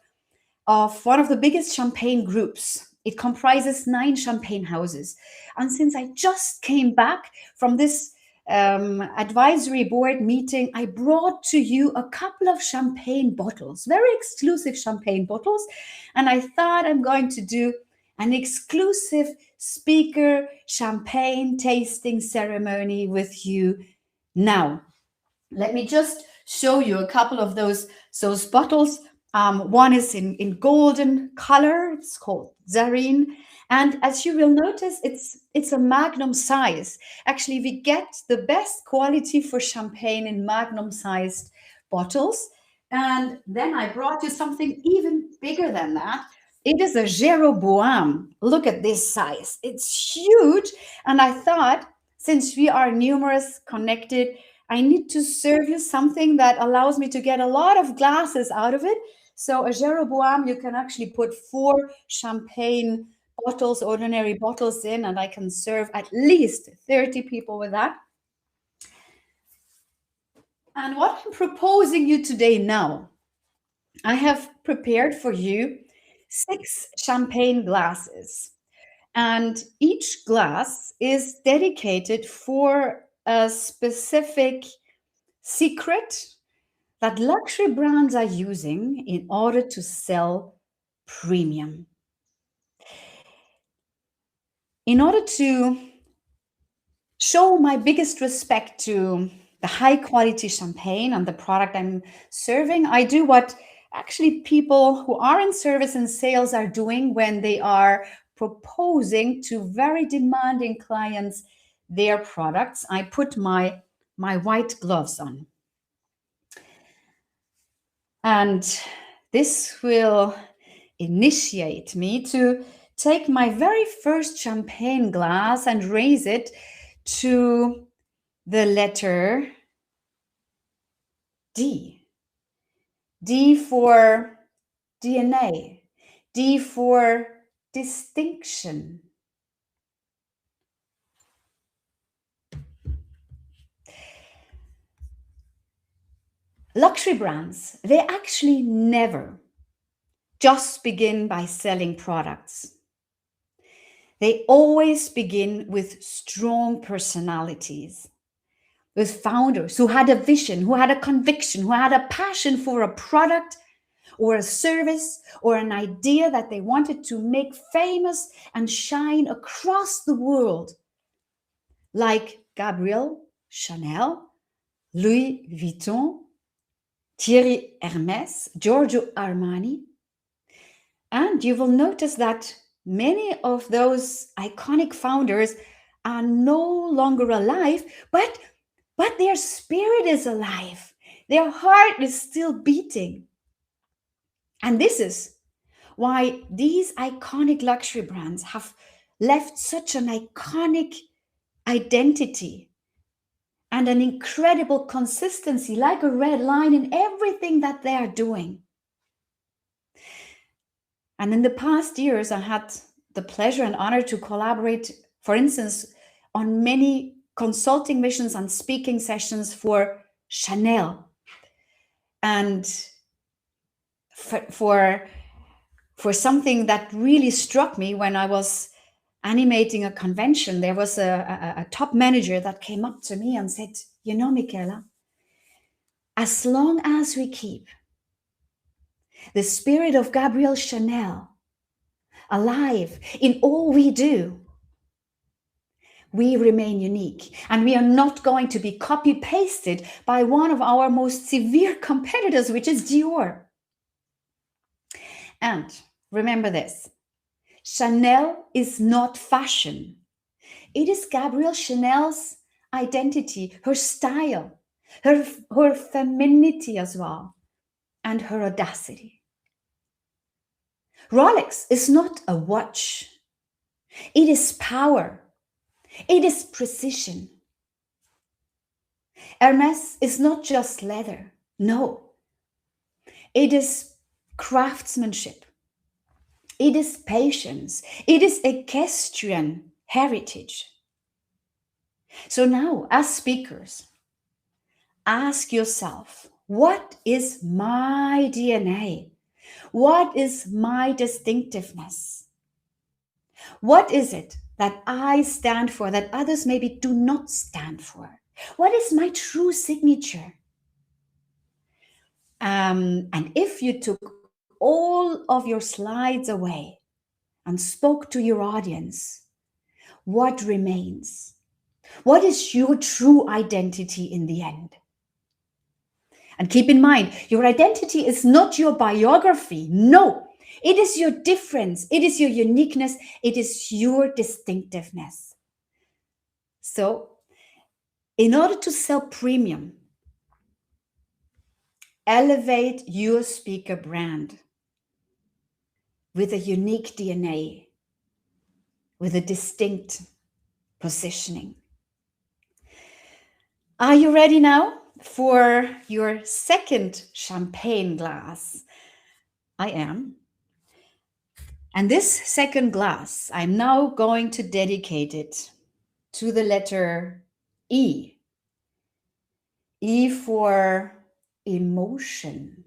one of the biggest champagne groups. It comprises 9 champagne houses. And since I just came back from this advisory board meeting, I brought to you a couple of champagne bottles, very exclusive champagne bottles. And I thought I'm going to do an exclusive speaker champagne tasting ceremony with you now. Let me just show you a couple of those bottles. One is in golden color. It's called Zarine. And as you will notice, it's a magnum size. Actually, we get the best quality for champagne in magnum-sized bottles. And then I brought you something even bigger than that. It is a Jeroboam. Look at this size. It's huge. And I thought, since we are numerous, connected, I need to serve you something that allows me to get a lot of glasses out of it. So a Jeroboam, you can actually put 4 champagne bottles, ordinary bottles in, and I can serve at least 30 people with that. And what I'm proposing you today now, I have prepared for you 6 champagne glasses. And each glass is dedicated for a specific secret that luxury brands are using in order to sell premium. In order to show my biggest respect to the high quality champagne and the product I'm serving, I do what actually people who are in service and sales are doing when they are proposing to very demanding clients their products. I put my white gloves on. And this will initiate me to take my very first champagne glass and raise it to the letter D. D for DNA. D for distinction. Luxury brands, they actually never just begin by selling products. They always begin with strong personalities, with founders who had a vision, who had a conviction, who had a passion for a product or a service or an idea that they wanted to make famous and shine across the world, like Gabrielle Chanel, Louis Vuitton, Thierry Hermès, Giorgio Armani. And you will notice that many of those iconic founders are no longer alive, but their spirit is alive. Their heart is still beating. And this is why these iconic luxury brands have left such an iconic identity and an incredible consistency, like a red line in everything that they are doing. And in the past years, I had the pleasure and honor to collaborate, for instance, on many consulting missions and speaking sessions for Chanel. And for something that really struck me when I was animating a convention, there was a top manager that came up to me and said, you know, Michaela, as long as we keep the spirit of Gabrielle Chanel alive in all we do, we remain unique, and we are not going to be copy-pasted by one of our most severe competitors, which is Dior. And remember this, Chanel is not fashion. It is Gabrielle Chanel's identity, her style, her femininity as well, and her audacity. Rolex is not a watch. It is power. It is precision. Hermès is not just leather. No. It is craftsmanship. It is patience. It is equestrian heritage. So now, as speakers, ask yourself, what is my DNA? What is my distinctiveness? What is it that I stand for that others maybe do not stand for? What is my true signature? And if you took all of your slides away and spoke to your audience, what remains? What is your true identity in the end? And keep in mind, your identity is not your biography. No, it is your difference. It is your uniqueness. It is your distinctiveness. So, in order to sell premium, elevate your speaker brand with a unique DNA, with a distinct positioning. Are you ready now for your second champagne glass? I am. And this second glass, I'm now going to dedicate it to the letter E. E for emotion.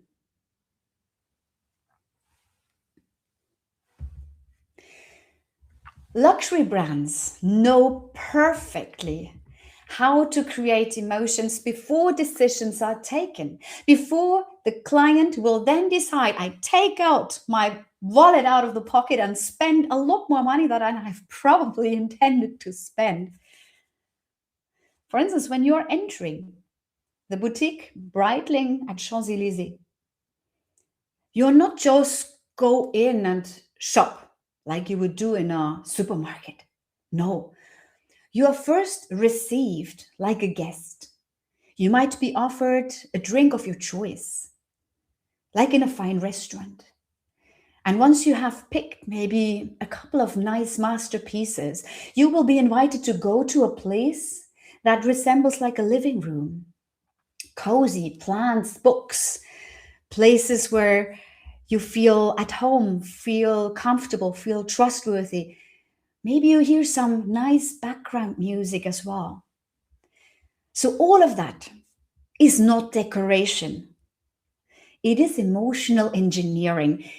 Luxury brands know perfectly how to create emotions before decisions are taken, before the client will then decide, I take out my wallet out of the pocket and spend a lot more money than I've probably intended to spend. For instance, when you're entering the boutique Breitling at Champs-Élysées, you're not just go in and shop like you would do in a supermarket. No. You are first received like a guest. You might be offered a drink of your choice, like in a fine restaurant. And once you have picked maybe a couple of nice masterpieces, you will be invited to go to a place that resembles like a living room. Cozy, plants, books, places where you feel at home, feel comfortable, feel trustworthy. Maybe you hear some nice background music as well. So all of that is not decoration. It is emotional engineering.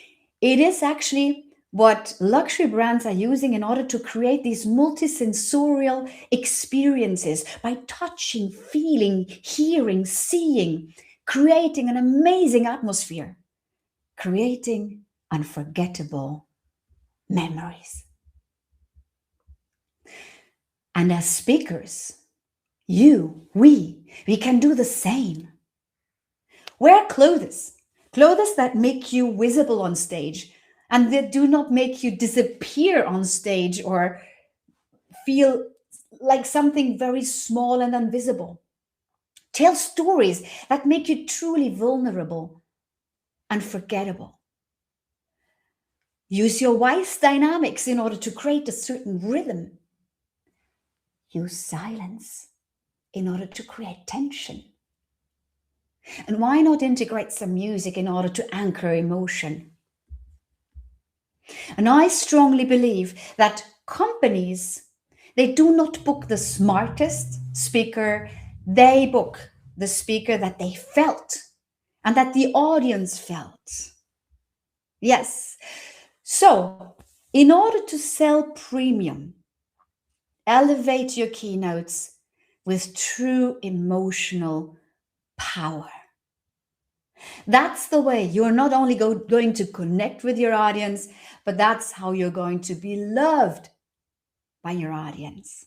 It is actually what luxury brands are using in order to create these multisensorial experiences by touching, feeling, hearing, seeing, creating an amazing atmosphere. creating unforgettable memories. And as speakers, we can do the same. Wear clothes that make you visible on stage and that do not make you disappear on stage or feel like something very small and invisible. Tell stories that make you truly vulnerable and forgettable. Use your voice dynamics in order to create a certain rhythm. Use silence in order to create tension. And why not integrate some music in order to anchor emotion? And I strongly believe that companies, they do not book the smartest speaker, they book the speaker that they felt and that the audience felt. Yes. So, in order to sell premium, elevate your keynotes with true emotional power. That's the way you're not only going to connect with your audience, but that's how you're going to be loved by your audience.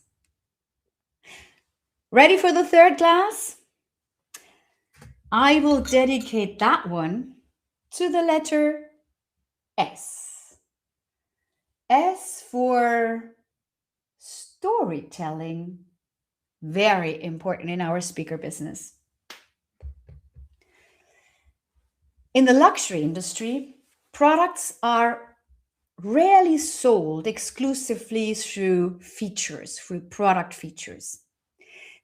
Ready for the third class? I will dedicate that one to the letter S. S for storytelling, very important in our speaker business. In the luxury industry, products are rarely sold exclusively through features, through product features.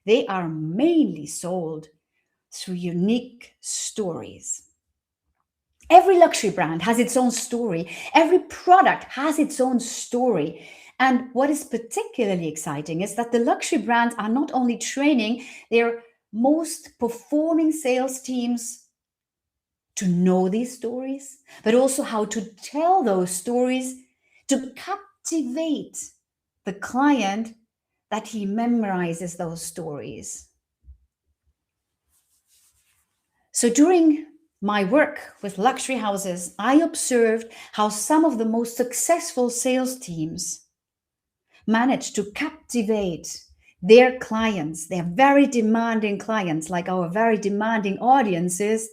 They are mainly sold through unique stories. Every luxury brand has its own story. Every product has its own story. And what is particularly exciting is that the luxury brands are not only training their most performing sales teams to know these stories, but also how to tell those stories to captivate the client that he memorizes those stories. So during my work with luxury houses, I observed how some of the most successful sales teams manage to captivate their clients, their very demanding clients, like our very demanding audiences,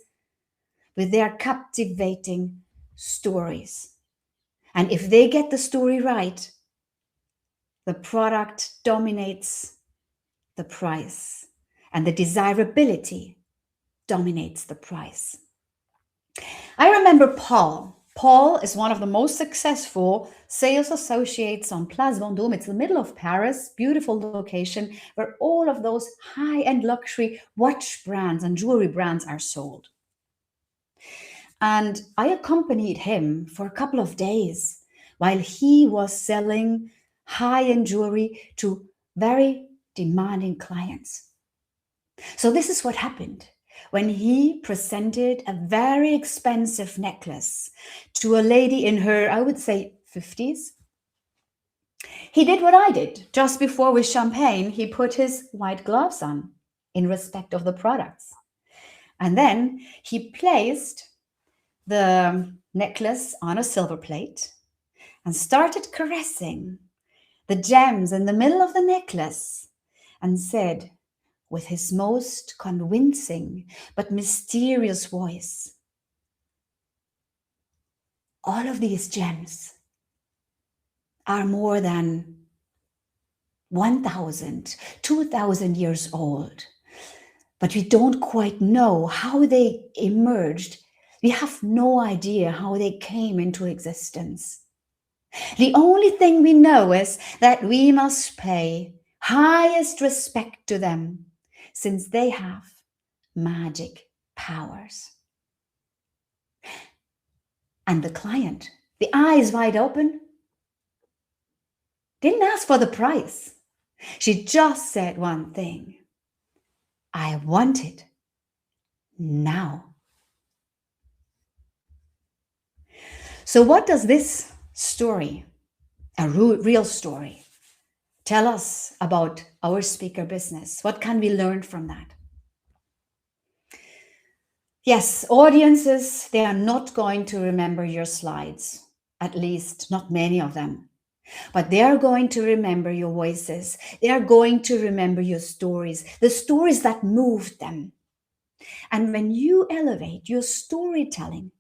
with their captivating stories. And if they get the story right, the product dominates the price, and the desirability dominates the price. I remember Paul. Paul is one of the most successful sales associates on Place Vendôme. It's the middle of Paris, beautiful location where all of those high-end luxury watch brands and jewelry brands are sold. And I accompanied him for a couple of days while he was selling high-end jewelry to very demanding clients. So this is what happened when he presented a very expensive necklace to a lady in her, I would say, 50s. He did what I did. Just before with champagne, he put his white gloves on in respect of the products. And then he placed the necklace on a silver plate and started caressing the gems in the middle of the necklace and said with his most convincing but mysterious voice, all of these gems are more than 1,000, 2,000 years old, but we don't quite know how they emerged. We have no idea how they came into existence. The only thing we know is that we must pay highest respect to them since they have magic powers. And the client, the eyes wide open, didn't ask for the price. She just said one thing: I want it now. So what does this story, a real story, tell us about our speaker business? What can we learn from that? Yes, audiences, they are not going to remember your slides, at least not many of them. But they are going to remember your voices. They are going to remember your stories, the stories that moved them. And when you elevate your storytelling,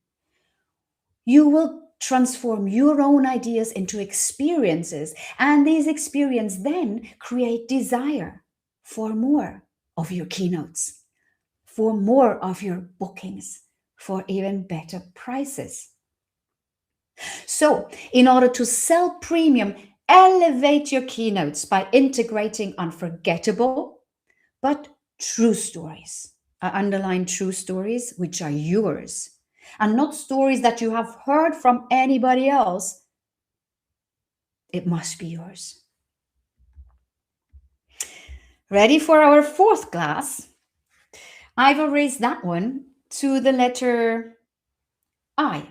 you will transform your own ideas into experiences. And these experiences then create desire for more of your keynotes, for more of your bookings, for even better prices. So, in order to sell premium, elevate your keynotes by integrating unforgettable but true stories. I underline true stories, which are yours, and not stories that you have heard from anybody else. It must be yours. Ready for our fourth class? I've erased that one to the letter I.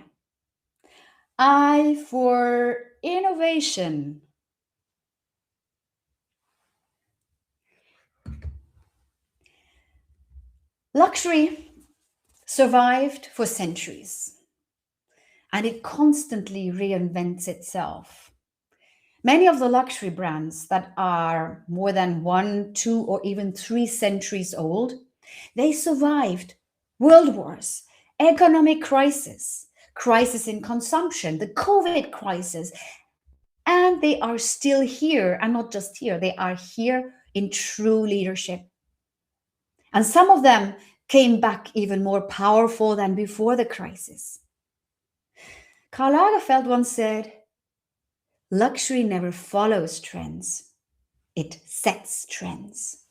I for innovation. Luxury survived for centuries, and it constantly reinvents itself. Many of the luxury brands that are more than 1, 2, or even 3 centuries old, they survived world wars, economic crisis, crisis in consumption, the COVID crisis, and they are still here, and not just here, they are here in true leadership. And some of them came back even more powerful than before the crisis. Karl Lagerfeld once said, "Luxury never follows trends, it sets trends."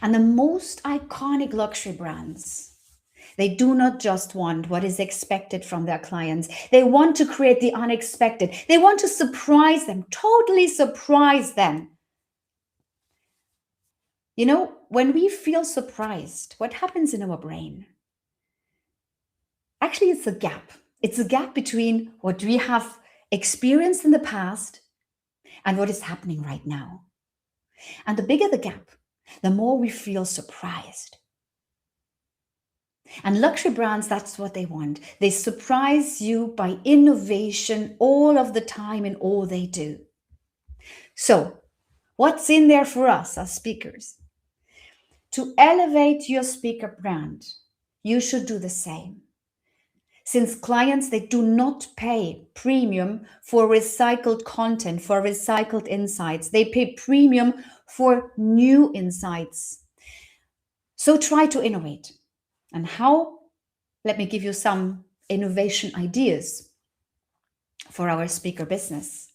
And the most iconic luxury brands, they do not just want what is expected from their clients. They want to create the unexpected. They want to surprise them, totally surprise them. You know, when we feel surprised, what happens in our brain? Actually, it's a gap. It's a gap between what we have experienced in the past and what is happening right now. And the bigger the gap, the more we feel surprised. And luxury brands, that's what they want. They surprise you by innovation all of the time in all they do. So, what's in there for us as speakers? To elevate your speaker brand, you should do the same. Since clients, they do not pay premium for recycled content, for recycled insights. They pay premium for new insights. So try to innovate. And how? Let me give you some innovation ideas for our speaker business.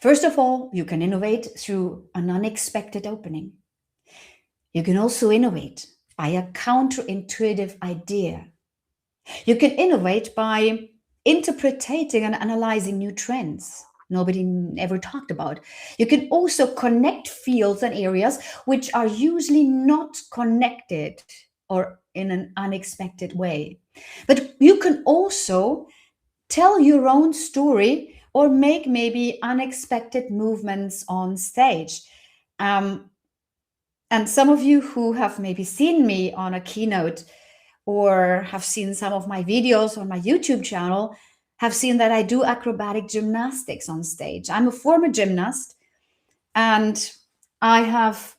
First of all, you can innovate through an unexpected opening. You can also innovate by a counterintuitive idea. You can innovate by interpreting and analyzing new trends nobody ever talked about. You can also connect fields and areas which are usually not connected or in an unexpected way. But you can also tell your own story or make maybe unexpected movements on stage. And some of you who have maybe seen me on a keynote or have seen some of my videos on my YouTube channel have seen that I do acrobatic gymnastics on stage. I'm a former gymnast, and I have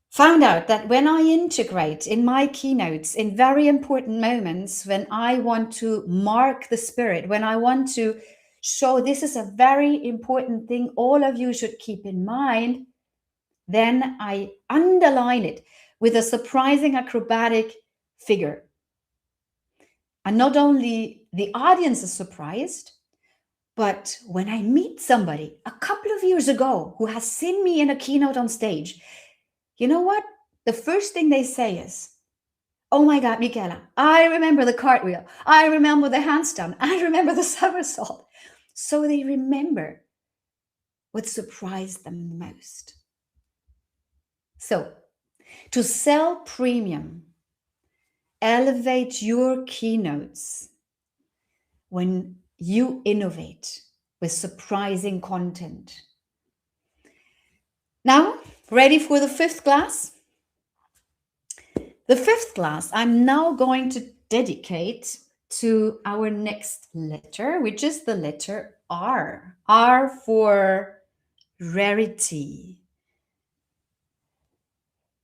found out that when I integrate in my keynotes in very important moments, when I want to mark the spirit, when I want to show this is a very important thing all of you should keep in mind, then I underline it with a surprising acrobatic figure. And not only the audience is surprised, but when I meet somebody a couple of years ago who has seen me in a keynote on stage, you know what? The first thing they say is, "Oh my God, Michaela, I remember the cartwheel. I remember the handstand. I remember the somersault." So they remember what surprised them the most. So, to sell premium, elevate your keynotes when you innovate with surprising content. Now, ready for the fifth class? the fifth class I'm now going to dedicate to our next letter, which is the letter R. R for rarity.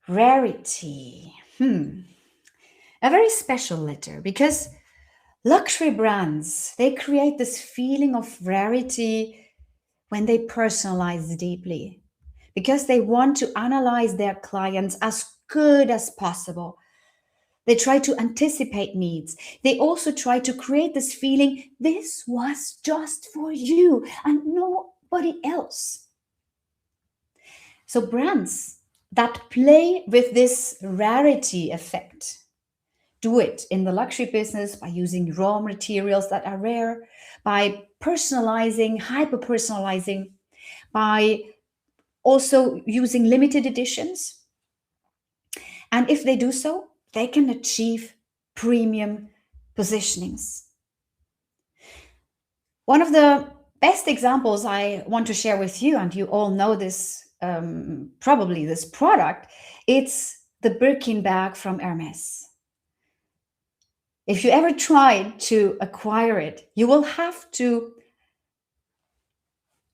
Rarity. A very special letter, because luxury brands, they create this feeling of rarity when they personalize deeply, because they want to analyze their clients as good as possible. They try to anticipate needs. They also try to create this feeling, this was just for you and nobody else. So brands that play with this rarity effect do it in the luxury business by using raw materials that are rare, by personalizing, hyper-personalizing, by also using limited editions. And if they do so, they can achieve premium positionings. One of the best examples I want to share with you, and you all know this, probably this product, it's the Birkin bag from Hermes. If you ever tried to acquire it, you will have to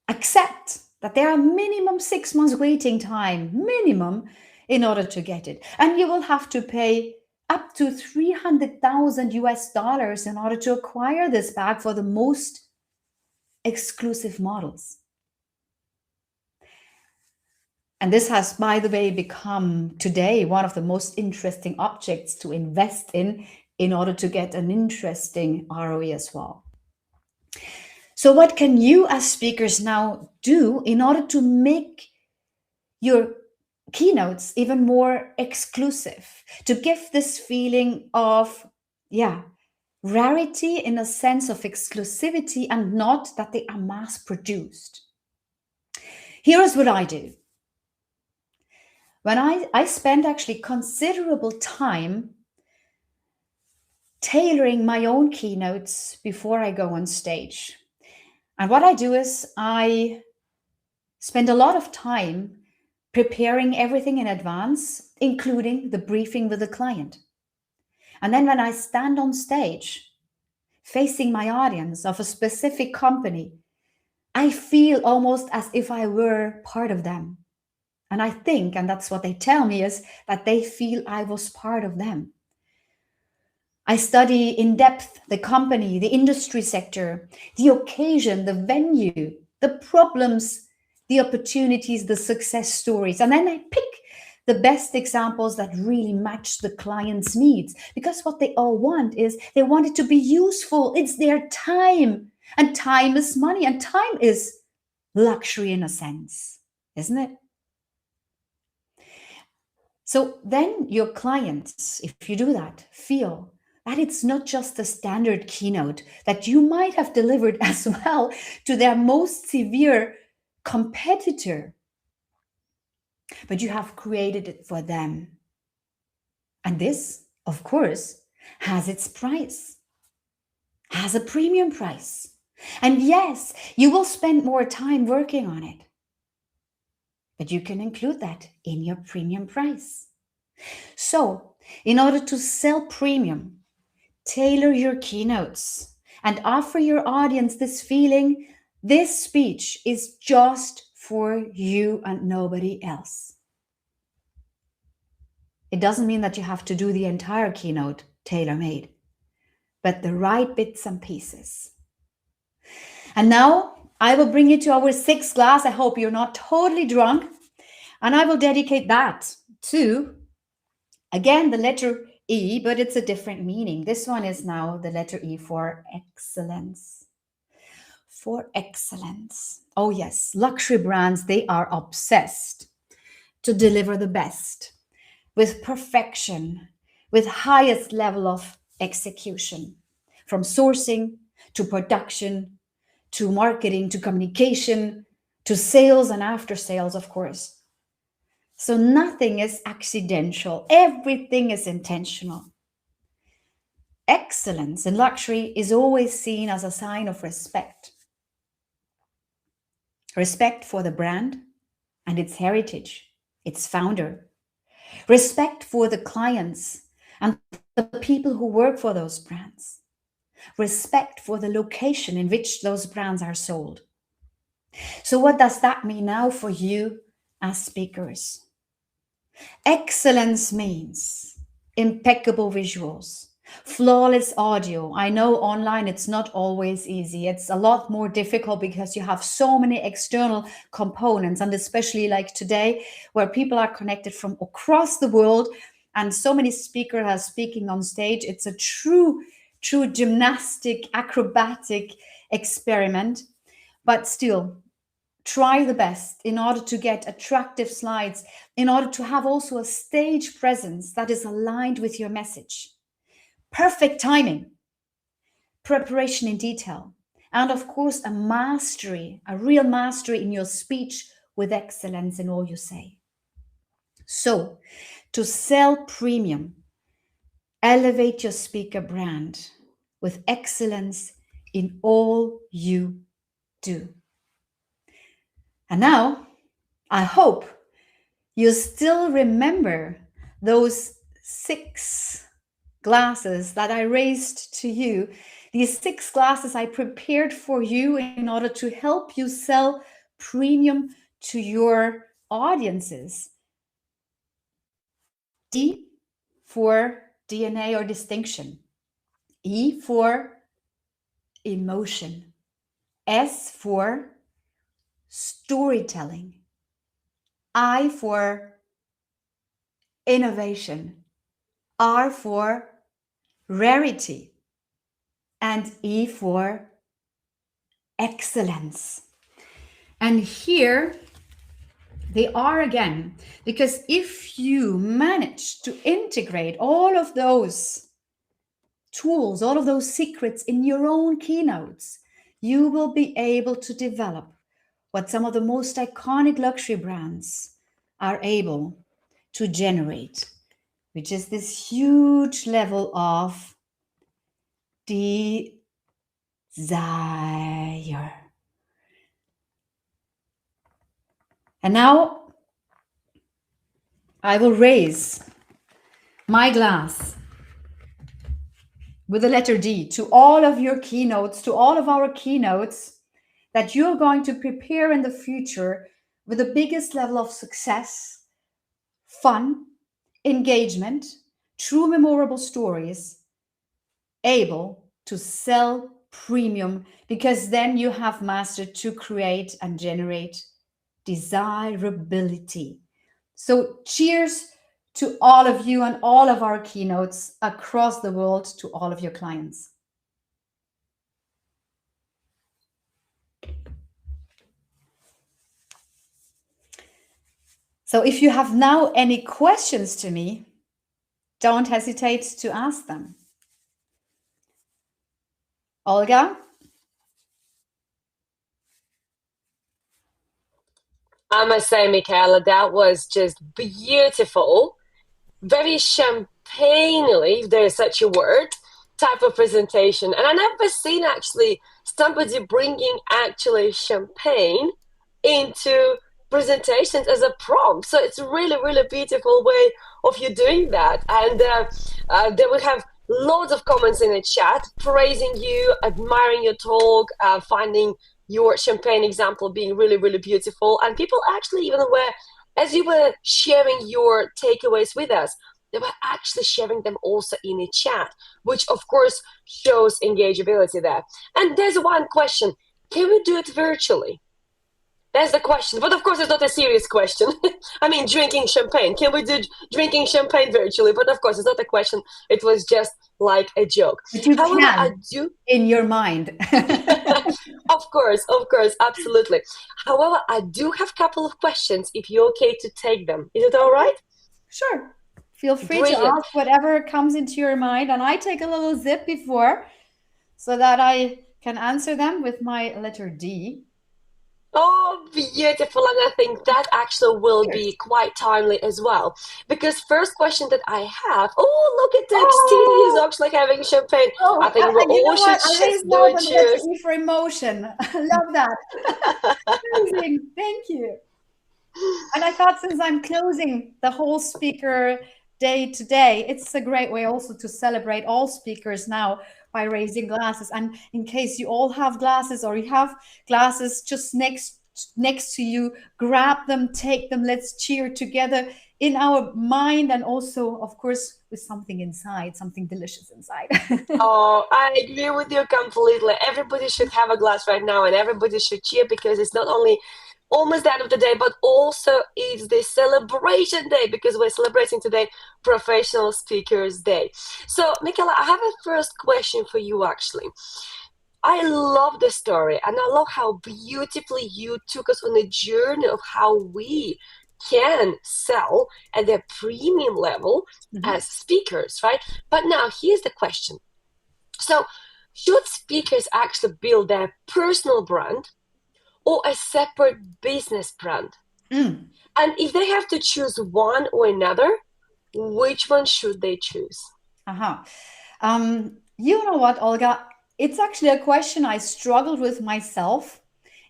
accept that there are minimum 6 months waiting time, minimum, in order to get it. And you will have to pay up to $300,000 in order to acquire this bag for the most exclusive models. And this has, by the way, become today one of the most interesting objects to invest in order to get an interesting ROE as well. So what can you as speakers now do in order to make your keynotes even more exclusive, to give this feeling of, rarity in a sense of exclusivity and not that they are mass produced? Here is what I do. When I spend actually considerable time tailoring my own keynotes before I go on stage. And what I do is I spend a lot of time preparing everything in advance, including the briefing with the client. And then when I stand on stage, facing my audience of a specific company, I feel almost as if I were part of them. And I think, and that's what they tell me, is that they feel I was part of them. I study in depth the company, the industry sector, the occasion, the venue, the problems, the opportunities, the success stories. And then I pick the best examples that really match the client's needs. Because what they all want is they want it to be useful. It's their time. And time is money. And time is luxury in a sense, isn't it? So then your clients, if you do that, feel that it's not just a standard keynote that you might have delivered as well to their most severe competitor, but you have created it for them. And this, of course, has its price, has a premium price. And yes, you will spend more time working on it, but you can include that in your premium price. So, in order to sell premium, tailor your keynotes and offer your audience this feeling, this speech is just for you and nobody else. It doesn't mean that you have to do the entire keynote tailor-made, but the right bits and pieces. And now I will bring you to our sixth class. I hope you're not totally drunk. And I will dedicate that to, again, the letter E, but it's a different meaning. This one is now the letter E for excellence. For excellence. Oh yes, luxury brands, they are obsessed to deliver the best with perfection, with highest level of execution, from sourcing to production, to marketing, to communication, to sales and after sales, of course. So nothing is accidental. Everything is intentional. Excellence in luxury is always seen as a sign of respect. Respect for the brand and its heritage, its founder, respect for the clients and the people who work for those brands, respect for the location in which those brands are sold. So what does that mean now for you as speakers? Excellence means impeccable visuals, flawless audio. I know online it's not always easy. It's a lot more difficult because you have so many external components, and especially like today where people are connected from across the world and so many speakers are speaking on stage. It's a true gymnastic, acrobatic experiment, but still try the best in order to get attractive slides, in order to have also a stage presence that is aligned with your message. Perfect timing, preparation in detail, and of course a mastery, a real mastery in your speech with excellence in all you say. So, to sell premium, elevate your speaker brand with excellence in all you do. And now, I hope you still remember those 6 glasses that I raised to you, these 6 glasses I prepared for you in order to help you sell premium to your audiences. D for DNA or distinction. E for emotion. S for storytelling. I for innovation. R for rarity. And E for excellence. And here they are again, because if you manage to integrate all of those tools, all of those secrets in your own keynotes, you will be able to develop what some of the most iconic luxury brands are able to generate, which is this huge level of desire. And now I will raise my glass with the letter D to all of your keynotes, to all of our keynotes that you're going to prepare in the future with the biggest level of success, fun, engagement, true memorable stories, able to sell premium, because then you have mastered to create and generate desirability. So cheers to all of you and all of our keynotes across the world, to all of your clients. So if you have now any questions to me, don't hesitate to ask them. Olga? I must say, Michaela, that was just beautiful. Very champagne-y, if there is such a word, type of presentation. And I never seen actually somebody bringing actually champagne into presentations as a prompt. So it's a really, really beautiful way of you doing that. And then we have loads of comments in the chat praising you, admiring your talk, finding your champagne example being really, really beautiful. And people actually even were, as you were sharing your takeaways with us, they were actually sharing them also in the chat, which of course shows engageability there. And there's one question: can we do it virtually? That's the question, but of course it's not a serious question. I mean, drinking champagne. Can we do drinking champagne virtually? But of course it's not a question. It was just like a joke. But you However, can, I do in your mind. Of course, absolutely. However, I do have a couple of questions, if you're okay to take them. Is it all right? Sure. Feel free Brilliant. to ask whatever comes into your mind. And I take a little sip before so that I can answer them with my letter D. Oh, beautiful. And I think that actually will be quite timely as well. Because first question that I have, look at the Eksteen, he's actually having champagne. I think we all should just do a cheers. E for emotion. I love that. Amazing. Thank you. And I thought, since I'm closing the whole speaker day today, it's a great way also to celebrate all speakers now by raising glasses. And in case you all have glasses, or you have glasses just next to you, grab them, take them, let's cheer together in our mind, and also, of course, with something inside, something delicious inside. Oh, I agree with you completely. Everybody should have a glass right now, and everybody should cheer, because it's not only almost the end of the day, but also it's the celebration day, because we're celebrating today Professional Speakers Day. So, Michaela, I have a first question for you, actually. I love the story, and I love how beautifully you took us on a journey of how we can sell at the premium level as speakers, right? But now here's the question. So should speakers actually build their personal brand or a separate business brand? And if they have to choose one or another, which one should they choose? You know what, Olga? It's actually a question I struggled with myself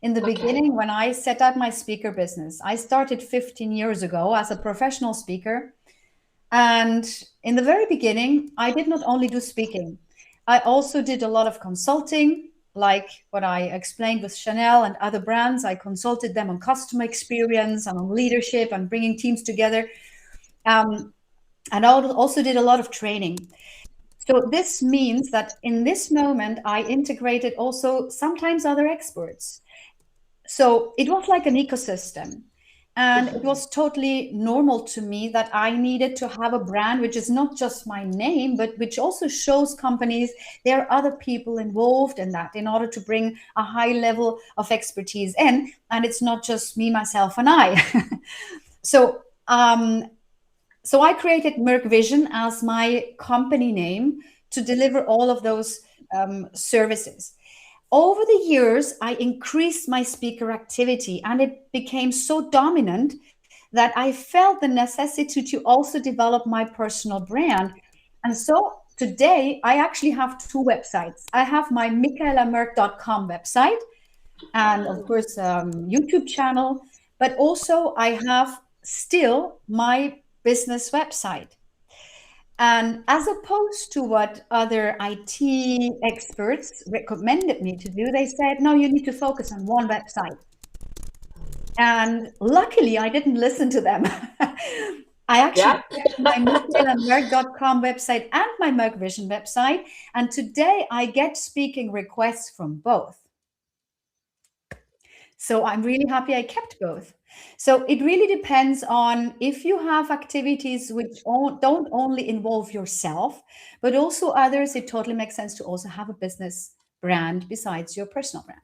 in the beginning when I set up my speaker business. I started 15 years ago as a professional speaker. And in the very beginning, I did not only do speaking. I also did a lot of consulting, like what I explained with Chanel and other brands. I consulted them on customer experience and on leadership and bringing teams together. And I also did a lot of training. So this means that in this moment, I integrated also sometimes other experts. So it was like an ecosystem. And it was totally normal to me that I needed to have a brand which is not just my name, but which also shows companies there are other people involved in that, in order to bring a high level of expertise in. And it's not just me, myself, and I. So I created Merck Vision as my company name to deliver all of those services. Over the years, I increased my speaker activity, and it became so dominant that I felt the necessity to also develop my personal brand. And so today, I actually have two websites. I have my michaelamerck.com website, and of course, YouTube channel, but also I have still my business website. And as opposed to what other IT experts recommended me to do, they said, no, you need to focus on one website. And luckily, I didn't listen to them. I actually kept my michaelamerck.com website and my Merck Vision website. And today I get speaking requests from both. So I'm really happy I kept both. So it really depends on if you have activities which don't only involve yourself, but also others. It totally makes sense to also have a business brand besides your personal brand.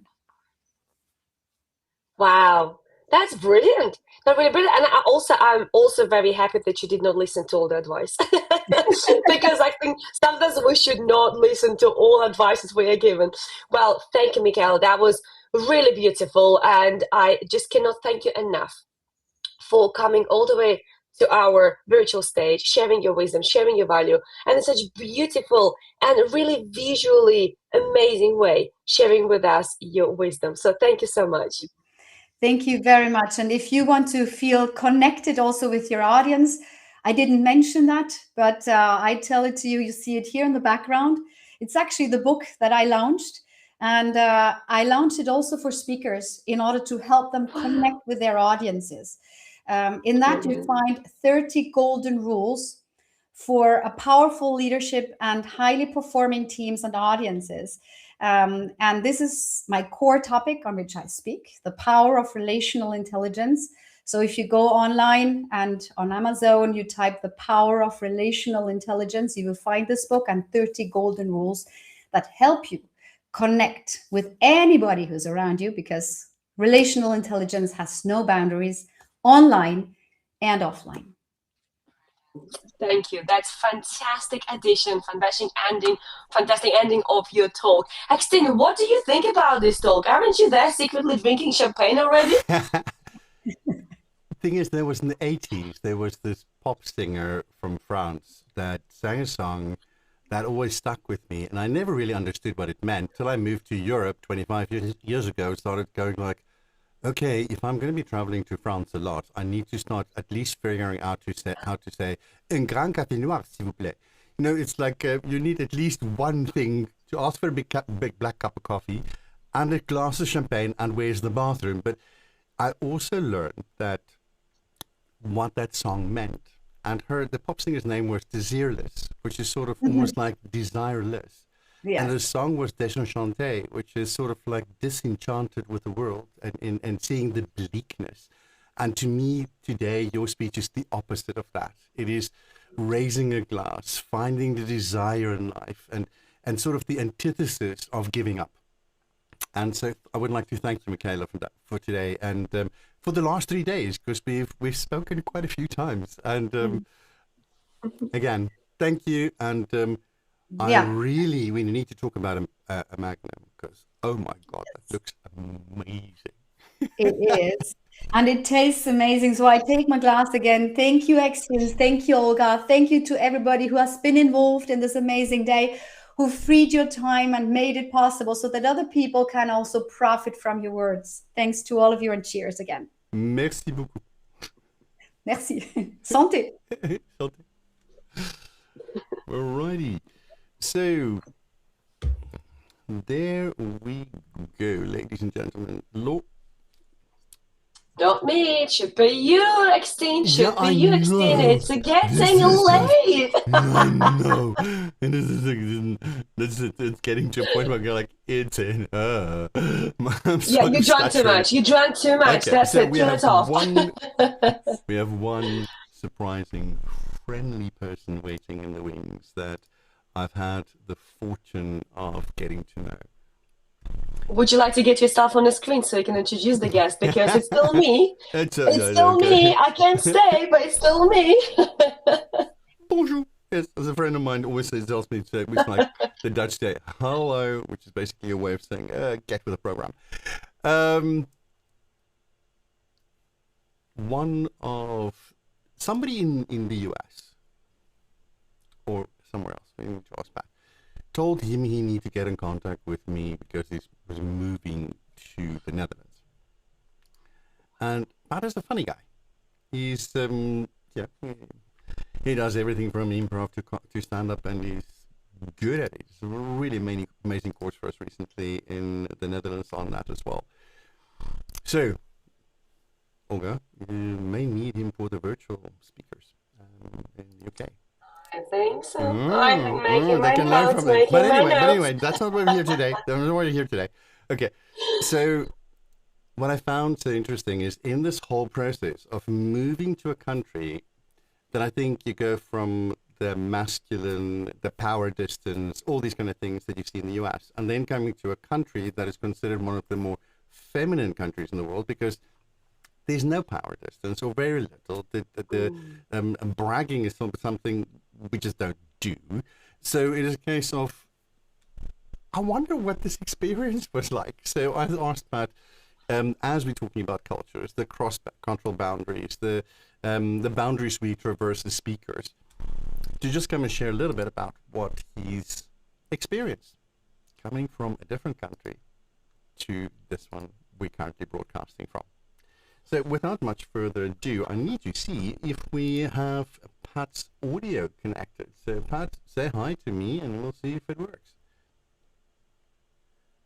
Wow, that's brilliant. That's really brilliant. And I'm also very happy that you did not listen to all the advice. Because I think sometimes we should not listen to all advices we are given. Well, thank you, Michaela. That was really beautiful. And I just cannot thank you enough for coming all the way to our virtual stage, sharing your wisdom, sharing your value, and in such beautiful and really visually amazing way, sharing with us your wisdom. So thank you so much. Thank you very much. And if you want to feel connected also with your audience, I didn't mention that, but I tell it to you, you see it here in the background. It's actually the book that I launched. And I launched it also for speakers in order to help them connect with their audiences. In that, you find 30 golden rules for a powerful leadership and highly performing teams and audiences. And this is my core topic on which I speak, the power of relational intelligence. So if you go online and on Amazon, you type the power of relational intelligence, you will find this book and 30 golden rules that help you connect with anybody who's around you, because relational intelligence has no boundaries, online and offline. Thank you. That's fantastic addition, fantastic ending of your talk. Eksteen, what do you think about this talk? Aren't you there secretly drinking champagne already? The thing is, there was in the 80s, there was this pop singer from France that sang a song that always stuck with me, and I never really understood what it meant till I moved to Europe 25 years ago, started going like, okay, if I'm going to be traveling to France a lot, I need to start at least figuring out how to say un grand café noir, s'il vous plaît. You know, it's like you need at least one thing to ask for a big black cup of coffee and a glass of champagne and where's the bathroom. But I also learned that what that song meant. And the pop singer's name was Desireless, which is sort of almost like desireless. Yes. And the song was Désenchanté, which is sort of like disenchanted with the world and seeing the bleakness. And to me, today, your speech is the opposite of that. It is raising a glass, finding the desire in life, and sort of the antithesis of giving up. And so I would like to thank you, Michaela, for today and for the last 3 days, because we've spoken quite a few times. And again, thank you. And we need to talk about a Magnum, because, oh my God, that looks amazing. It is. And it tastes amazing. So I take my glass again. Thank you, Eksteen. Thank you, Olga. Thank you to everybody who has been involved in this amazing day, who freed your time and made it possible so that other people can also profit from your words. Thanks to all of you, and cheers again. Merci beaucoup. Merci. Santé. Santé. Alrighty. So, there we go, ladies and gentlemen. Not me, it should be you, Eksteen. Should be you, Eksteen. It's getting late. I know. And it's getting to a point where you're like, it's in. Yeah, you drank too much. You drank too much. Okay, that's so it. Turn it off. We have one surprising, friendly person waiting in the wings that I've had the fortune of getting to know. Would you like to get yourself on the screen so you can introduce the guest? Because it's still me. It's still me. I can't stay, but it's still me. Bonjour. Yes, as a friend of mine always tells me to, which like the Dutch say hello, which is basically a way of saying get with the program. One of somebody in the US or somewhere else, maybe to ask back, told him he needed to get in contact with me because he was moving to the Netherlands. And Pat is a funny guy. He's he does everything from improv to stand up, and he's good at it. It's a really amazing course for us recently in the Netherlands on that as well. So, Olga, you may need him for the virtual speakers in the UK. I think so. I think making they can learn from it. But anyway, that's not why we're here today. That's not why we're here today. Okay, so what I found so interesting is in this whole process of moving to a country that I think you go from the masculine, the power distance, all these kind of things that you see in the US, and then coming to a country that is considered one of the more feminine countries in the world because there's no power distance or very little. The bragging is something we just don't do. So it is a case of, I wonder what this experience was like. So I asked Pat, as we're talking about cultures, the cross-cultural boundaries, the boundaries we traverse as speakers, to just come and share a little bit about what he's experienced coming from a different country to this one we're currently broadcasting from. So without much further ado, I need to see if we have Pat's audio connected. So Pat, say hi to me and we'll see if it works.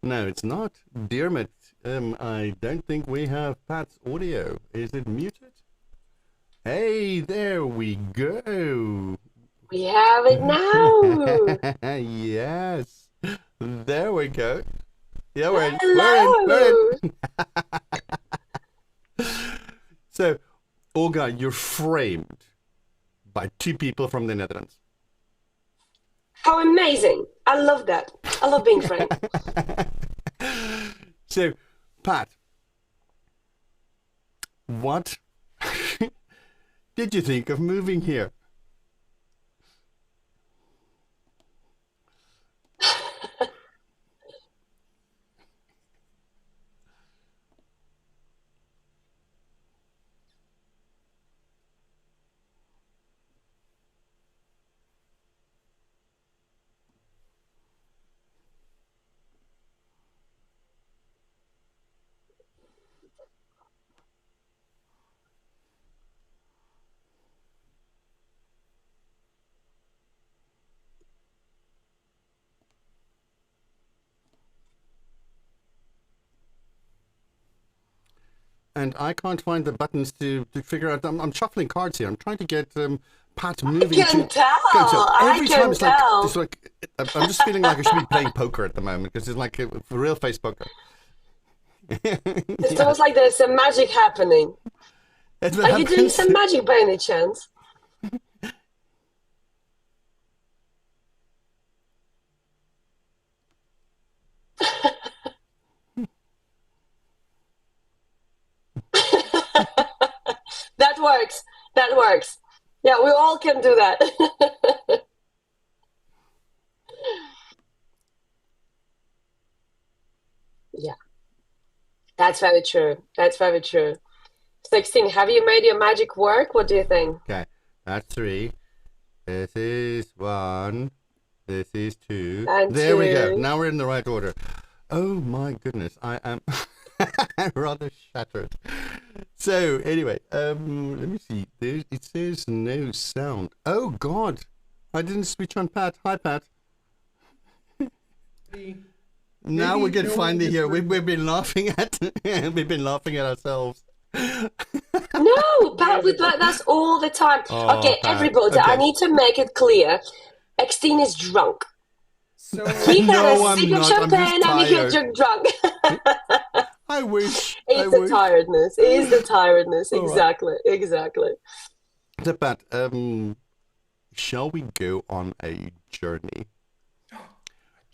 No, it's not. Dermot, I don't think we have Pat's audio. Is it muted? Hey, there we go. We have it now. Yes. There we go. Yeah, we're in. So, Olga, you're framed by two people from the Netherlands. How amazing. I love that. I love being framed. So, Pat, what did you think of moving here? and I can't find the buttons to figure out. I'm shuffling cards here. I'm trying to get Pat moving. I can tell. So every time it's tell. like I'm just feeling like I should be playing poker at the moment because it's like a real face poker. It's almost like there's some magic happening. Are you doing some magic by any chance? That works. That works. Yeah, we all can do that. Yeah, that's very true. That's very true. 16, have you made your magic work? What do you think? Okay, that's 3. This is 1. This is 2. And there 2. we go. Now we're in the right order. Oh my goodness, I am rather shattered. So anyway, let me see. It says no sound. Oh God, I didn't switch on Pat. Hi Pat. Now we can finally hear. We've been laughing at ourselves. No, Pat would like us all the time. Oh, okay, Pat. everybody, Okay. I need to make it clear. Eksteen is drunk. So He had No, a I'm sip of not. I'm just champagne and he tired. got drunk. I wish. It's the tiredness. It's the tiredness. All right. Exactly. Exactly. So Pat, shall we go on a journey?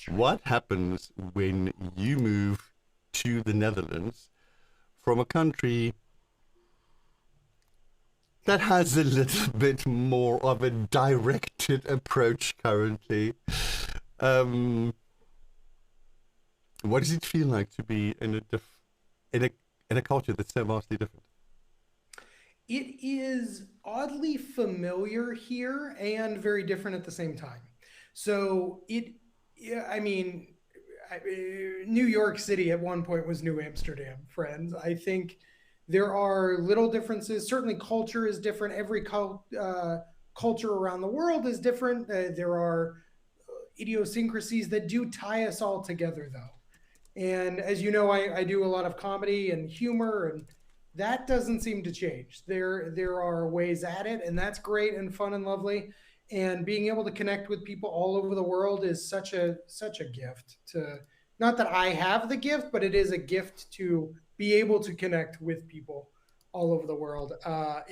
What happens when you move to the Netherlands from a country that has a little bit more of a directed approach currently? What does it feel like to be in a culture that's so vastly different? it is oddly familiar here and very different at the same time. So I mean, New York City at one point was New Amsterdam, friends. I think there are little differences. Certainly culture is different. Every culture around the world is different. There are idiosyncrasies that do tie us all together, though. And as you know, I do a lot of comedy and humor, and that doesn't seem to change. There are ways at it, and that's great and fun and lovely. And being able to connect with people all over the world is such a gift. Not that I have the gift, but it is a gift to be able to connect with people all over the world. If